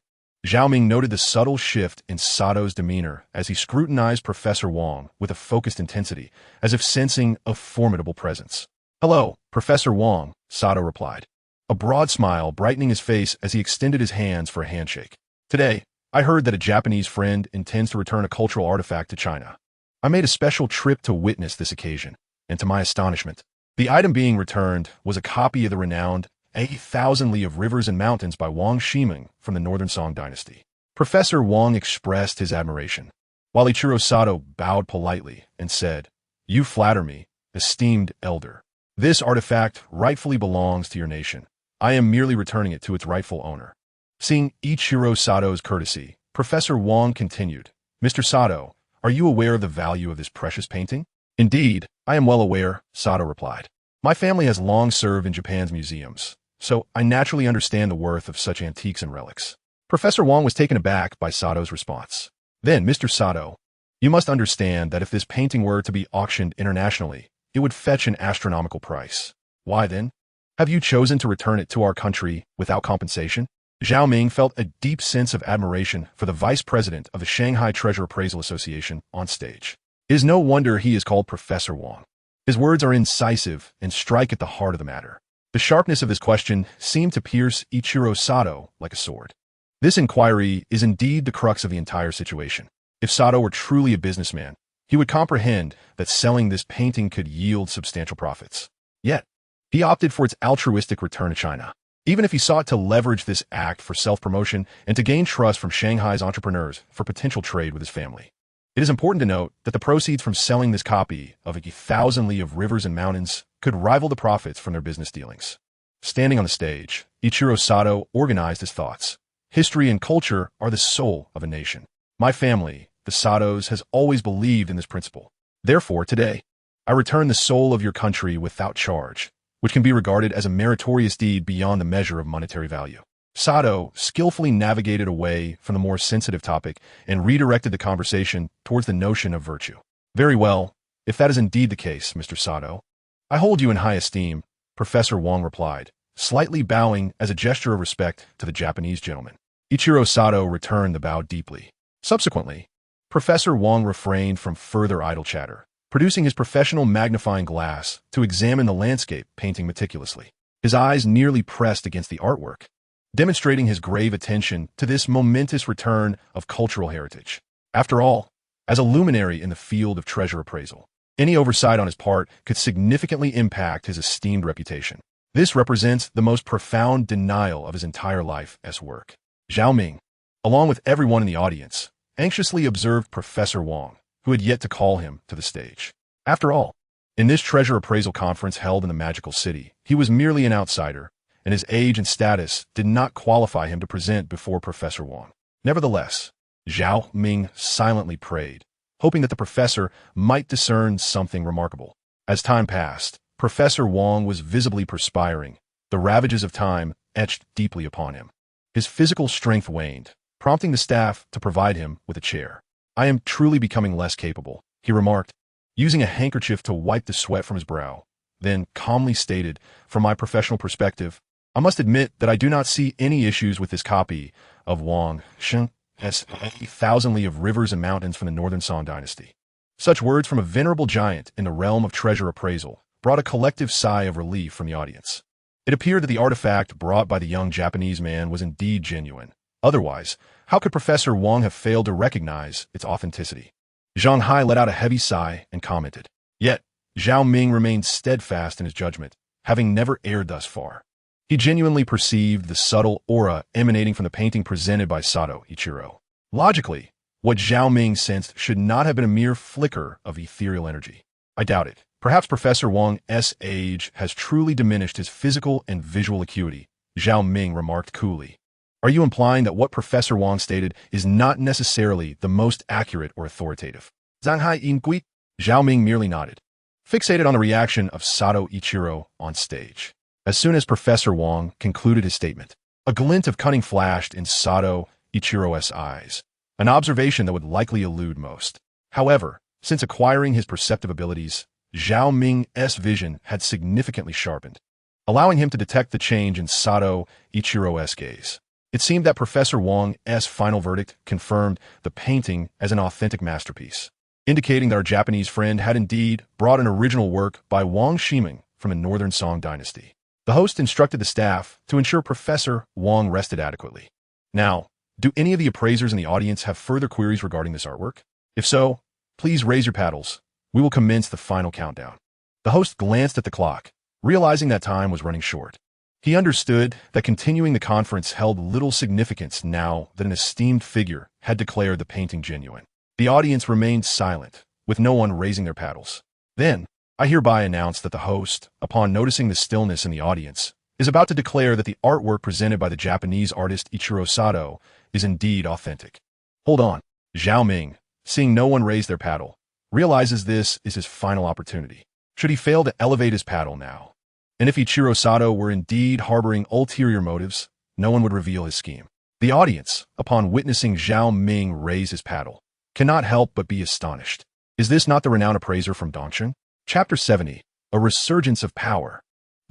Zhao Ming noted the subtle shift in Sato's demeanor as he scrutinized Professor Wang with a focused intensity, as if sensing a formidable presence. "Hello, Professor Wang," Sato replied, a broad smile brightening his face as he extended his hands for a handshake. "Today, I heard that a Japanese friend intends to return a cultural artifact to China. I made a special trip to witness this occasion, and to my astonishment, the item being returned was a copy of the renowned 8,000 Li of Rivers and Mountains by Huang Shaofeng from the Northern Song dynasty." Professor Wang expressed his admiration, while Ichiro Sato bowed politely and said, "You flatter me, esteemed elder. This artifact rightfully belongs to your nation. I am merely returning it to its rightful owner." Seeing Ichiro Sato's courtesy, Professor Wang continued, "Mr. Sato, are you aware of the value of this precious painting?" "Indeed, I am well aware," Sato replied. "My family has long served in Japan's museums, so I naturally understand the worth of such antiques and relics." Professor Wang was taken aback by Sato's response. "Then, Mr. Sato, you must understand that if this painting were to be auctioned internationally, it would fetch an astronomical price. Why then have you chosen to return it to our country without compensation?" Zhao Ming felt a deep sense of admiration for the vice president of the Shanghai Treasure Appraisal Association on stage. It is no wonder he is called Professor Wang. His words are incisive and strike at the heart of the matter. The sharpness of his question seemed to pierce Ichiro Sato like a sword. This inquiry is indeed the crux of the entire situation. If Sato were truly a businessman, he would comprehend that selling this painting could yield substantial profits. Yet, he opted for its altruistic return to China. Even if he sought to leverage this act for self-promotion and to gain trust from Shanghai's entrepreneurs for potential trade with his family. It is important to note that the proceeds from selling this copy of 1,000 Li of Rivers and Mountains could rival the profits from their business dealings. Standing on the stage, Ichiro Sato organized his thoughts. History and culture are the soul of a nation. My family, the Satos, has always believed in this principle. Therefore, today, I return the soul of your country without charge, which can be regarded as a meritorious deed beyond the measure of monetary value. Sato skillfully navigated away from the more sensitive topic and redirected the conversation towards the notion of virtue. Very well, if that is indeed the case, Mr. Sato. I hold you in high esteem, Professor Wang replied, slightly bowing as a gesture of respect to the Japanese gentleman. Ichiro Sato returned the bow deeply. Subsequently, Professor Wang refrained from further idle chatter, producing his professional magnifying glass to examine the landscape painting meticulously. His eyes nearly pressed against the artwork, demonstrating his grave attention to this momentous return of cultural heritage. After all, as a luminary in the field of treasure appraisal, any oversight on his part could significantly impact his esteemed reputation. This represents the most profound denial of his entire life's work. Zhao Ming, along with everyone in the audience, anxiously observed Professor Wang, who had yet to call him to the stage. After all, in this treasure appraisal conference held in the magical city, he was merely an outsider, and his age and status did not qualify him to present before Professor Wang. Nevertheless, Zhao Ming silently prayed, hoping that the professor might discern something remarkable. As time passed, Professor Wang was visibly perspiring, the ravages of time etched deeply upon him. His physical strength waned, prompting the staff to provide him with a chair. I am truly becoming less capable, he remarked, using a handkerchief to wipe the sweat from his brow, then calmly stated, from my professional perspective, I must admit that I do not see any issues with this copy of Huang Shaofeng's 1,000 Li of Rivers and Mountains from the Northern Song Dynasty. Such words from a venerable giant in the realm of treasure appraisal brought a collective sigh of relief from the audience. It appeared that the artifact brought by the young Japanese man was indeed genuine. Otherwise, how could Professor Wang have failed to recognize its authenticity? Zhang Hai let out a heavy sigh and commented. Yet, Zhao Ming remained steadfast in his judgment, having never erred thus far. He genuinely perceived the subtle aura emanating from the painting presented by Sato Ichiro. Logically, what Zhao Ming sensed should not have been a mere flicker of ethereal energy. I doubt it. Perhaps Professor Wang's age has truly diminished his physical and visual acuity, Zhao Ming remarked coolly. Are you implying that what Professor Wang stated is not necessarily the most accurate or authoritative? Zhang Hai Ingui? Zhao Ming merely nodded, fixated on the reaction of Sato Ichiro on stage. As soon as Professor Wang concluded his statement, a glint of cunning flashed in Sato Ichiro's eyes, an observation that would likely elude most. However, since acquiring his perceptive abilities, Zhao Ming's vision had significantly sharpened, allowing him to detect the change in Sato Ichiro's gaze. It seemed that Professor Wang's final verdict confirmed the painting as an authentic masterpiece, indicating that our Japanese friend had indeed brought an original work by Huang Shaofeng from the Northern Song Dynasty. The host instructed the staff to ensure Professor Wang rested adequately. Now, do any of the appraisers in the audience have further queries regarding this artwork? If so, please raise your paddles. We will commence the final countdown. The host glanced at the clock, realizing that time was running short. He understood that continuing the conference held little significance now that an esteemed figure had declared the painting genuine. The audience remained silent, with no one raising their paddles. Then, I hereby announce that the host, upon noticing the stillness in the audience, is about to declare that the artwork presented by the Japanese artist Ichiro Sato is indeed authentic. Hold on. Zhao Ming, seeing no one raise their paddle, realizes this is his final opportunity. Should he fail to elevate his paddle now, and if Ichiro Sato were indeed harboring ulterior motives, no one would reveal his scheme. The audience, upon witnessing Zhao Ming raise his paddle, cannot help but be astonished. Is this not the renowned appraiser from Dongcheng? Chapter 70, A Resurgence of Power.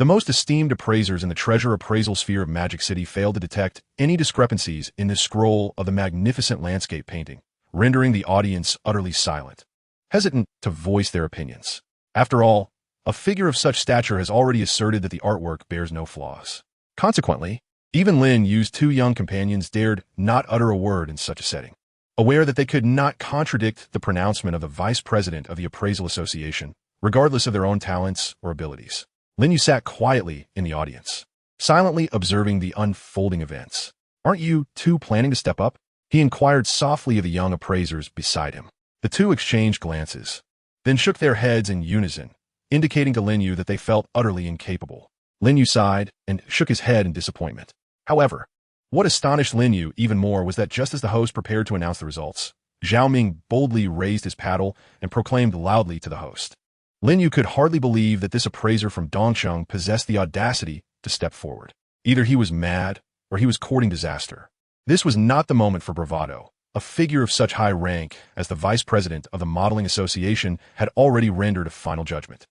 The most esteemed appraisers in the treasure appraisal sphere of Magic City failed to detect any discrepancies in this scroll of the magnificent landscape painting, rendering the audience utterly silent, hesitant to voice their opinions. After all, a figure of such stature has already asserted that the artwork bears no flaws. Consequently, even Lin Yu's two young companions dared not utter a word in such a setting. Aware that they could not contradict the pronouncement of the vice president of the Appraisal Association, regardless of their own talents or abilities, Lin Yu sat quietly in the audience, silently observing the unfolding events. "Aren't you two planning to step up?" he inquired softly of the young appraisers beside him. The two exchanged glances, then shook their heads in unison, indicating to Lin Yu that they felt utterly incapable. Lin Yu sighed and shook his head in disappointment. However, what astonished Lin Yu even more was that just as the host prepared to announce the results, Zhao Ming boldly raised his paddle and proclaimed loudly to the host. Lin Yu could hardly believe that this appraiser from Dongcheng possessed the audacity to step forward. Either he was mad or he was courting disaster. This was not the moment for bravado. A figure of such high rank as the vice president of the Modeling Association had already rendered a final judgment.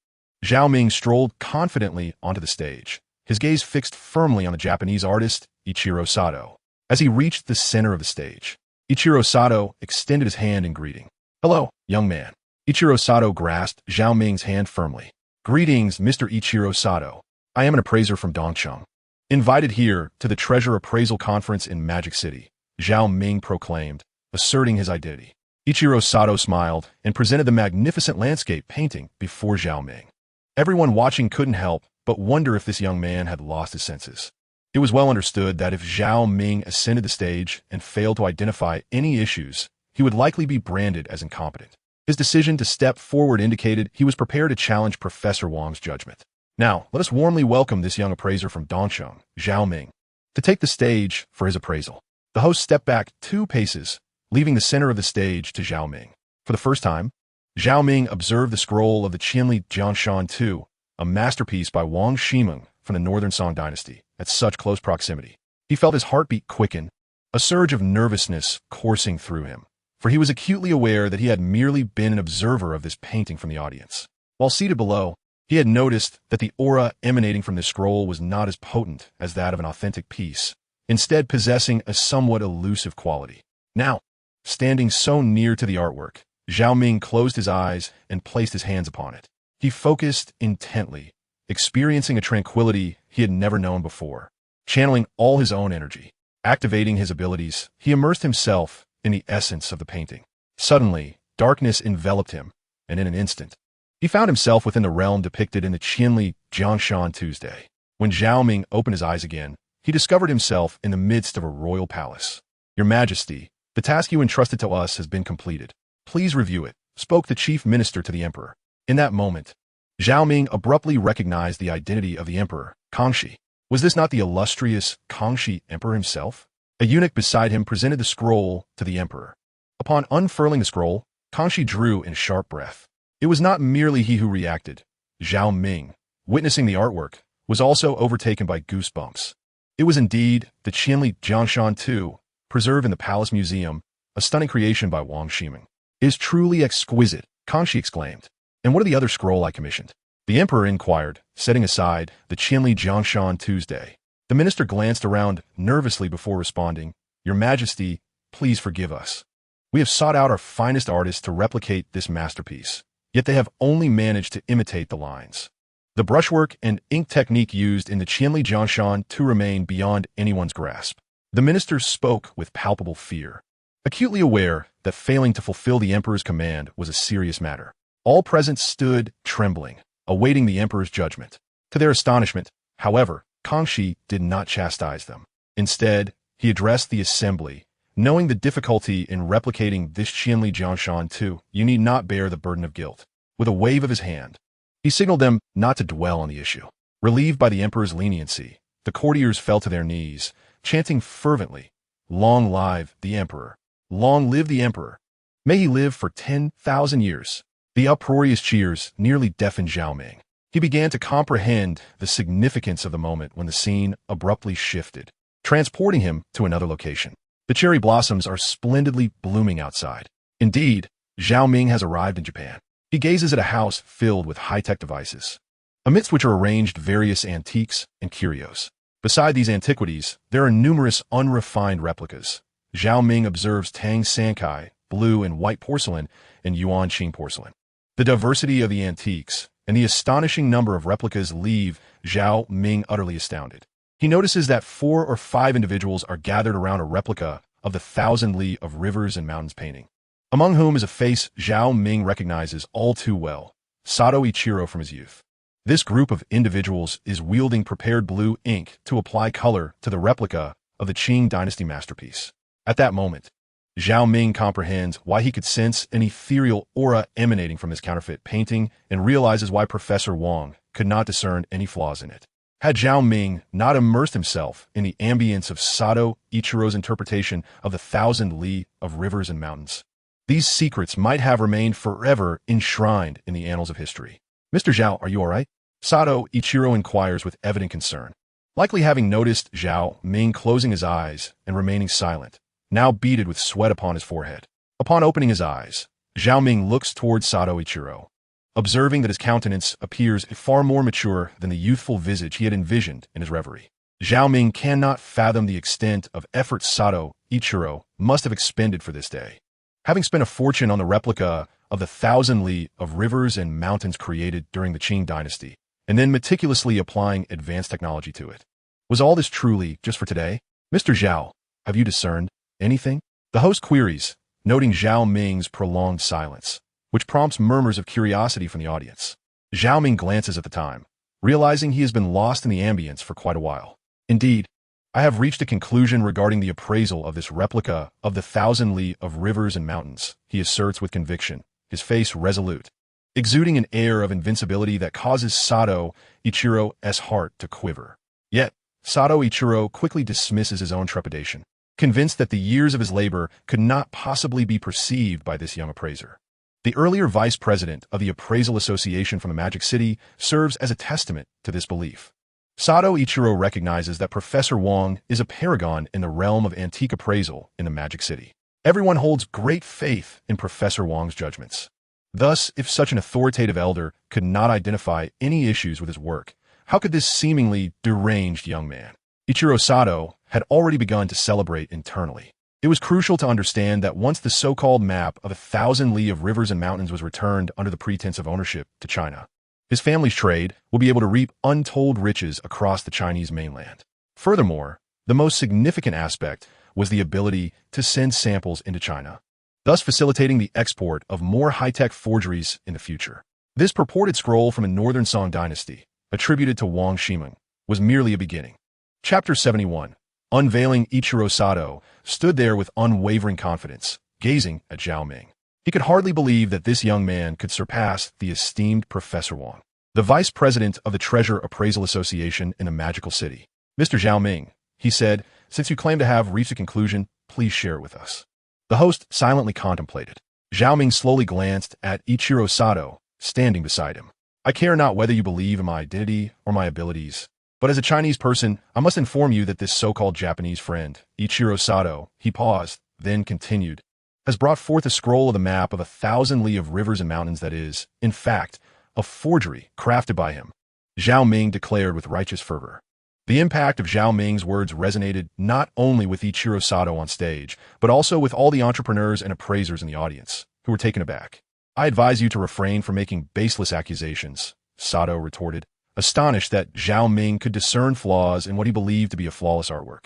Zhao Ming strolled confidently onto the stage, his gaze fixed firmly on the Japanese artist, Ichiro Sato. As he reached the center of the stage, Ichiro Sato extended his hand in greeting. "Hello, young man." Ichiro Sato grasped Zhao Ming's hand firmly. "Greetings, Mr. Ichiro Sato. I am an appraiser from Dongcheng, invited here to the Treasure Appraisal Conference in Magic City," Zhao Ming proclaimed, asserting his identity. Ichiro Sato smiled and presented the magnificent landscape painting before Zhao Ming. Everyone watching couldn't help but wonder if this young man had lost his senses. It was well understood that if Zhao Ming ascended the stage and failed to identify any issues, he would likely be branded as incompetent. His decision to step forward indicated he was prepared to challenge Professor Wang's judgment. Now, let us warmly welcome this young appraiser from Dongcheng, Zhao Ming, to take the stage for his appraisal. The host stepped back 2 paces, leaving the center of the stage to Zhao Ming. For the first time, Zhao Ming observed the scroll of the Qianli Jianshan II, a masterpiece by Huang Shaofeng from the Northern Song dynasty, at such close proximity. He felt his heartbeat quicken, a surge of nervousness coursing through him, for he was acutely aware that he had merely been an observer of this painting from the audience. While seated below, he had noticed that the aura emanating from this scroll was not as potent as that of an authentic piece, instead possessing a somewhat elusive quality. Now, standing so near to the artwork, Zhao Ming closed his eyes and placed his hands upon it. He focused intently, experiencing a tranquility he had never known before. Channeling all his own energy, activating his abilities, he immersed himself in the essence of the painting. Suddenly, darkness enveloped him, and in an instant, he found himself within the realm depicted in the Qianli Jianshan Tuesday. When Zhao Ming opened his eyes again, he discovered himself in the midst of a royal palace. "Your Majesty, the task you entrusted to us has been completed. Please review it," spoke the chief minister to the emperor. In that moment, Zhao Ming abruptly recognized the identity of the emperor, Kangxi. Was this not the illustrious Kangxi emperor himself? A eunuch beside him presented the scroll to the emperor. Upon unfurling the scroll, Kangxi drew in a sharp breath. It was not merely he who reacted. Zhao Ming, witnessing the artwork, was also overtaken by goosebumps. It was indeed the Qianli Jianshan II, preserved in the Palace Museum, a stunning creation by Huang Shaofeng. "It is truly exquisite," Kangxi exclaimed. "And what of the other scroll I commissioned?" the emperor inquired, setting aside the Qianli Jianshan Tuesday. The minister glanced around nervously before responding. "Your Majesty, please forgive us. We have sought out our finest artists to replicate this masterpiece, yet they have only managed to imitate the lines. The brushwork and ink technique used in the Qianli Jianshan to remain beyond anyone's grasp." The minister spoke with palpable fear, acutely aware that failing to fulfill the emperor's command was a serious matter. All present stood trembling, awaiting the emperor's judgment. To their astonishment, however, Kangxi did not chastise them. Instead, he addressed the assembly. "Knowing the difficulty in replicating this Qianli Jianshan II, you need not bear the burden of guilt." With a wave of his hand, he signaled them not to dwell on the issue. Relieved by the emperor's leniency, the courtiers fell to their knees, chanting fervently, "Long live the emperor! Long live the emperor! May he live for 10,000 years!" The uproarious cheers nearly deafened Zhao Ming. He began to comprehend the significance of the moment when the scene abruptly shifted, transporting him to another location. The cherry blossoms are splendidly blooming outside. Indeed, Zhao Ming has arrived in Japan. He gazes at a house filled with high-tech devices. amidst which are arranged various antiques and curios. Beside these antiquities, there are numerous unrefined replicas. Zhao Ming observes Tang Sankai, blue and white porcelain, and Yuan Qing porcelain. The diversity of the antiques and the astonishing number of replicas leave Zhao Ming utterly astounded. He notices that 4 or 5 individuals are gathered around a replica of the Thousand Li of Rivers and Mountains painting, among whom is a face Zhao Ming recognizes all too well, Sato Ichiro from his youth. This group of individuals is wielding prepared blue ink to apply color to the replica of the Qing dynasty masterpiece. At that moment, Zhao Ming comprehends why he could sense an ethereal aura emanating from this counterfeit painting and realizes why Professor Wang could not discern any flaws in it. Had Zhao Ming not immersed himself in the ambience of Sato Ichiro's interpretation of the Thousand Li of Rivers and Mountains, these secrets might have remained forever enshrined in the annals of history. Mr. Zhao, are you all right? Sato Ichiro inquires with evident concern, likely having noticed Zhao Ming closing his eyes and remaining silent, now beaded with sweat upon his forehead. Upon opening his eyes, Zhao Ming looks towards Sato Ichiro, observing that his countenance appears far more mature than the youthful visage he had envisioned in his reverie. Zhao Ming cannot fathom the extent of effort Sato Ichiro must have expended for this day. Having spent a fortune on the replica of the Thousand Li of Rivers and Mountains created during the Qing dynasty, and then meticulously applying advanced technology to it. Was all this truly just for today? Mr. Zhao, have you discerned anything? The host queries, noting Zhao Ming's prolonged silence, which prompts murmurs of curiosity from the audience. Zhao Ming glances at the time, realizing he has been lost in the ambience for quite a while. Indeed, I have reached a conclusion regarding the appraisal of this replica of the Thousand Li of Rivers and Mountains, he asserts with conviction, his face resolute, exuding an air of invincibility that causes Sato Ichiro's heart to quiver. Yet, Sato Ichiro quickly dismisses his own trepidation, convinced that the years of his labor could not possibly be perceived by this young appraiser. The earlier vice president of the Appraisal Association from the Magic City serves as a testament to this belief. Sato Ichiro recognizes that Professor Wang is a paragon in the realm of antique appraisal in the Magic City. Everyone holds great faith in Professor Wang's judgments. Thus, if such an authoritative elder could not identify any issues with his work, how could this seemingly deranged young man? Ichiro Sato had already begun to celebrate internally. It was crucial to understand that once the so-called map of 1,000 li of rivers and mountains was returned under the pretense of ownership to China, his family's trade will be able to reap untold riches across the Chinese mainland. Furthermore, the most significant aspect was the ability to send samples into China, thus facilitating the export of more high-tech forgeries in the future. This purported scroll from a northern Song dynasty, attributed to Huang Shaofeng, was merely a beginning. Chapter 71. Unveiling. Ichiro Sato stood there with unwavering confidence, gazing at Zhao Ming. He could hardly believe that this young man could surpass the esteemed Professor Wang, the vice president of the Treasure Appraisal Association in the Magical City. Mr. Zhao Ming, he said, since you claim to have reached a conclusion, please share it with us. The host silently contemplated. Zhao Ming slowly glanced at Ichiro Sato, standing beside him. I care not whether you believe in my identity or my abilities, but as a Chinese person, I must inform you that this so-called Japanese friend, Ichiro Sato, he paused, then continued, has brought forth a scroll of the map of 1,000 li of rivers and mountains that is, in fact, a forgery crafted by him. Zhao Ming declared with righteous fervor. The impact of Zhao Ming's words resonated not only with Ichiro Sato on stage, but also with all the entrepreneurs and appraisers in the audience, who were taken aback. I advise you to refrain from making baseless accusations, Sato retorted, astonished that Zhao Ming could discern flaws in what he believed to be a flawless artwork.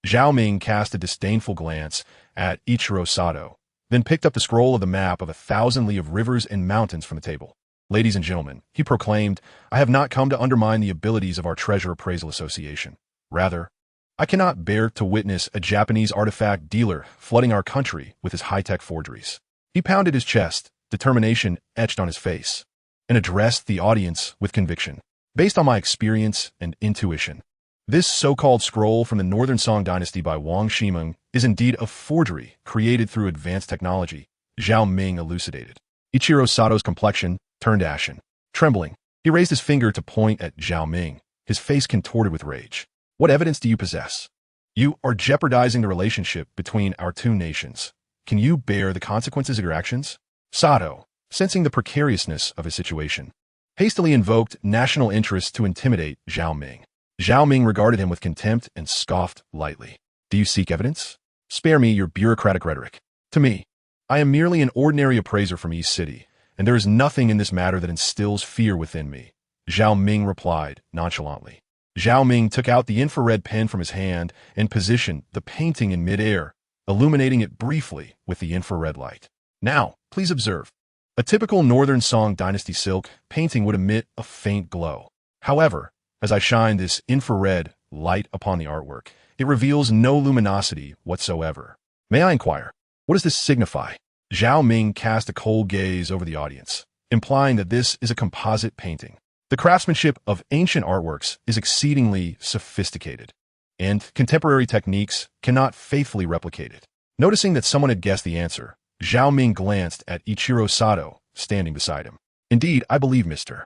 Zhao Ming cast a disdainful glance at Ichiro Sato, then picked up the scroll of the map of 1,000 li of rivers and mountains from the table. Ladies and gentlemen, he proclaimed, I have not come to undermine the abilities of our Treasure Appraisal Association. Rather, I cannot bear to witness a Japanese artifact dealer flooding our country with his high-tech forgeries. He pounded his chest, determination etched on his face, and addressed the audience with conviction. Based on my experience and intuition, this so-called scroll from the Northern Song dynasty by Huang Shaofeng is indeed a forgery created through advanced technology, Zhao Ming elucidated. Ichiro Sato's complexion turned ashen. Trembling, he raised his finger to point at Zhao Ming, his face contorted with rage. What evidence do you possess? You are jeopardizing the relationship between our two nations. Can you bear the consequences of your actions? Sato, sensing the precariousness of his situation, hastily invoked national interest to intimidate Zhao Ming. Zhao Ming regarded him with contempt and scoffed lightly. Do you seek evidence? Spare me your bureaucratic rhetoric. To me, I am merely an ordinary appraiser from East City, and there is nothing in this matter that instills fear within me, Zhao Ming replied nonchalantly. Zhao Ming took out the infrared pen from his hand and positioned the painting in midair, illuminating it briefly with the infrared light. Now, please observe. A typical Northern Song Dynasty silk painting would emit a faint glow. However, as I shine this infrared light upon the artwork, it reveals no luminosity whatsoever. May I inquire, what does this signify? Zhao Ming cast a cold gaze over the audience, implying that this is a composite painting. The craftsmanship of ancient artworks is exceedingly sophisticated, and contemporary techniques cannot faithfully replicate it. Noticing that someone had guessed the answer, Zhao Ming glanced at Ichiro Sato, standing beside him. Indeed, I believe Mr.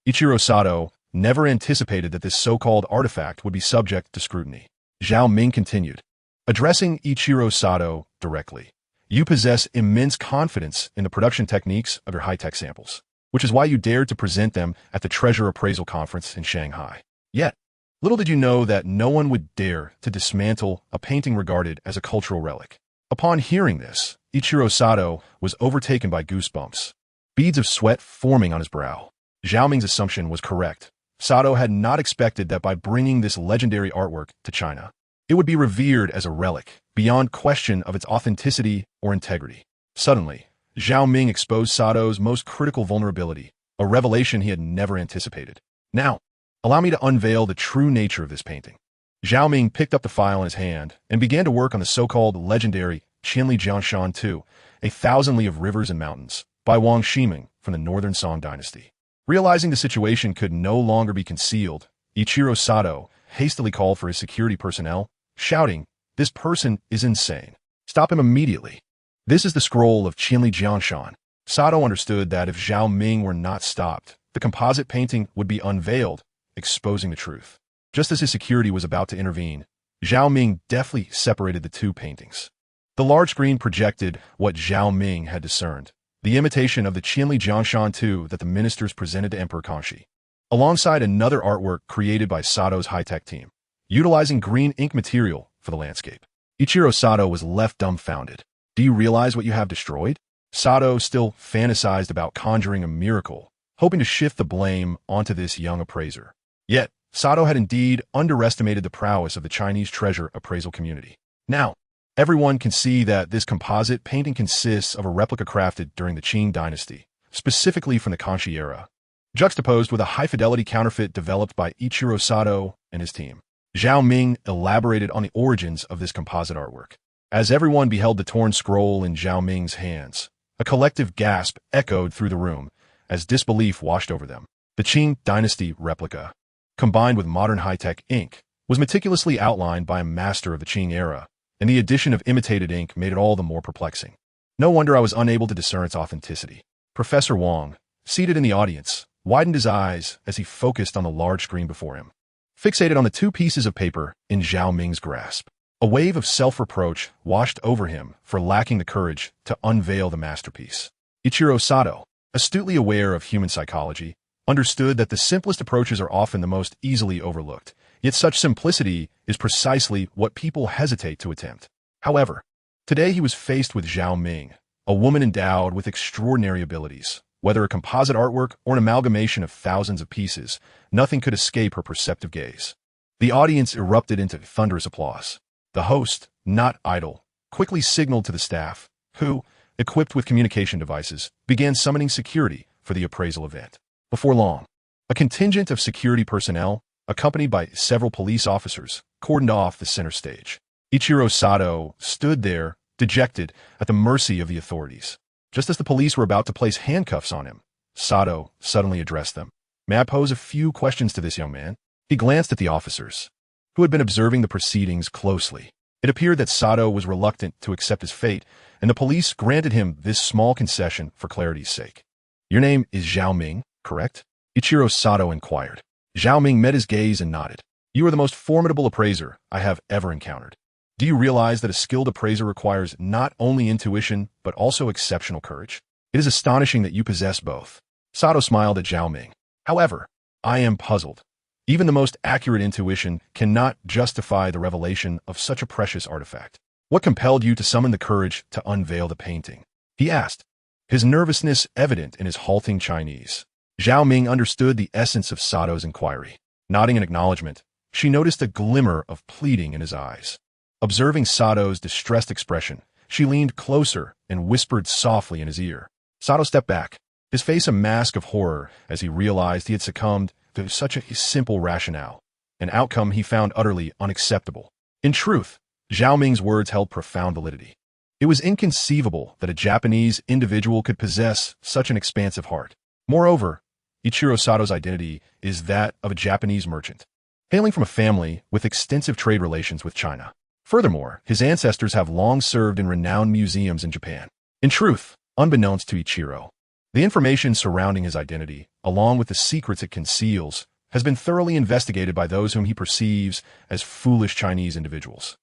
Ichiro Sato never anticipated that this so-called artifact would be subject to scrutiny. Zhao Ming continued, addressing Ichiro Sato directly. You possess immense confidence in the production techniques of your high-tech samples, which is why you dared to present them at the Treasure Appraisal Conference in Shanghai. Yet, little did you know that no one would dare to dismantle a painting regarded as a cultural relic. Upon hearing this, Ichiro Sato was overtaken by goosebumps, beads of sweat forming on his brow. Zhao Ming's assumption was correct. Sato had not expected that by bringing this legendary artwork to China, it would be revered as a relic, beyond question of its authenticity or integrity. Suddenly, Zhao Ming exposed Sato's most critical vulnerability, a revelation he had never anticipated. Now, allow me to unveil the true nature of this painting. Zhao Ming picked up the file in his hand and began to work on the so-called legendary Qinli Jianshan II, A Thousand Li of Rivers and Mountains, by Huang Shaofeng from the Northern Song Dynasty. Realizing the situation could no longer be concealed, Ichiro Sato hastily called for his security personnel, shouting, "This person is insane. Stop him immediately." This is the scroll of Qinli Jianshan. Sato understood that if Zhao Ming were not stopped, the composite painting would be unveiled, exposing the truth. Just as his security was about to intervene, Zhao Ming deftly separated the two paintings. The large screen projected what Zhao Ming had discerned, the imitation of the Qinli Jianshan II that the ministers presented to Emperor Kangxi, alongside another artwork created by Sato's high-tech team, utilizing green ink material for the landscape. Ichiro Sato was left dumbfounded. Do you realize what you have destroyed? Sato still fantasized about conjuring a miracle, hoping to shift the blame onto this young appraiser. Yet, Sato had indeed underestimated the prowess of the Chinese treasure appraisal community. Now, everyone can see that this composite painting consists of a replica crafted during the Qing dynasty, specifically from the Kangxi era, juxtaposed with a high-fidelity counterfeit developed by Ichiro Sato and his team. Zhao Ming elaborated on the origins of this composite artwork. As everyone beheld the torn scroll in Zhao Ming's hands, a collective gasp echoed through the room as disbelief washed over them. The Qing dynasty replica, combined with modern high-tech ink, was meticulously outlined by a master of the Qing era, and the addition of imitated ink made it all the more perplexing. No wonder I was unable to discern its authenticity. Professor Wang, seated in the audience, widened his eyes as he focused on the large screen before him, fixated on the two pieces of paper in Zhao Ming's grasp. A wave of self-reproach washed over him for lacking the courage to unveil the masterpiece. Ichiro Sato, astutely aware of human psychology, understood that the simplest approaches are often the most easily overlooked, yet such simplicity is precisely what people hesitate to attempt. However, today he was faced with Zhao Ming, a woman endowed with extraordinary abilities. Whether a composite artwork or an amalgamation of thousands of pieces, nothing could escape her perceptive gaze. The audience erupted into thunderous applause. The host, not idle, quickly signaled to the staff, who, equipped with communication devices, began summoning security for the appraisal event. Before long, a contingent of security personnel, accompanied by several police officers, cordoned off the center stage. Ichiro Sato stood there, dejected, at the mercy of the authorities. Just as the police were about to place handcuffs on him, Sato suddenly addressed them. "May I pose a few questions to this young man?" He glanced at the officers, who had been observing the proceedings closely. It appeared that Sato was reluctant to accept his fate, and the police granted him this small concession for clarity's sake. "Your name is Zhao Ming, correct?" Ichiro Sato inquired. Zhao Ming met his gaze and nodded. "You are the most formidable appraiser I have ever encountered. Do you realize that a skilled appraiser requires not only intuition, but also exceptional courage? It is astonishing that you possess both." Sato smiled at Zhao Ming. However, I am puzzled. Even the most accurate intuition cannot justify the revelation of such a precious artifact. What compelled you to summon the courage to unveil the painting? He asked, his nervousness evident in his halting Chinese. Zhao Ming understood the essence of Sato's inquiry. Nodding in acknowledgement, she noticed a glimmer of pleading in his eyes. Observing Sato's distressed expression, she leaned closer and whispered softly in his ear. Sato stepped back, his face a mask of horror as he realized he had succumbed to such a simple rationale, an outcome he found utterly unacceptable. In truth, Zhao Ming's words held profound validity. It was inconceivable that a Japanese individual could possess such an expansive heart. Moreover, Ichiro Sato's identity is that of a Japanese merchant, hailing from a family with extensive trade relations with China. Furthermore, his ancestors have long served in renowned museums in Japan. In truth, unbeknownst to Ichiro, the information surrounding his identity, along with the secrets it conceals, has been thoroughly investigated by those whom he perceives as foolish Chinese individuals.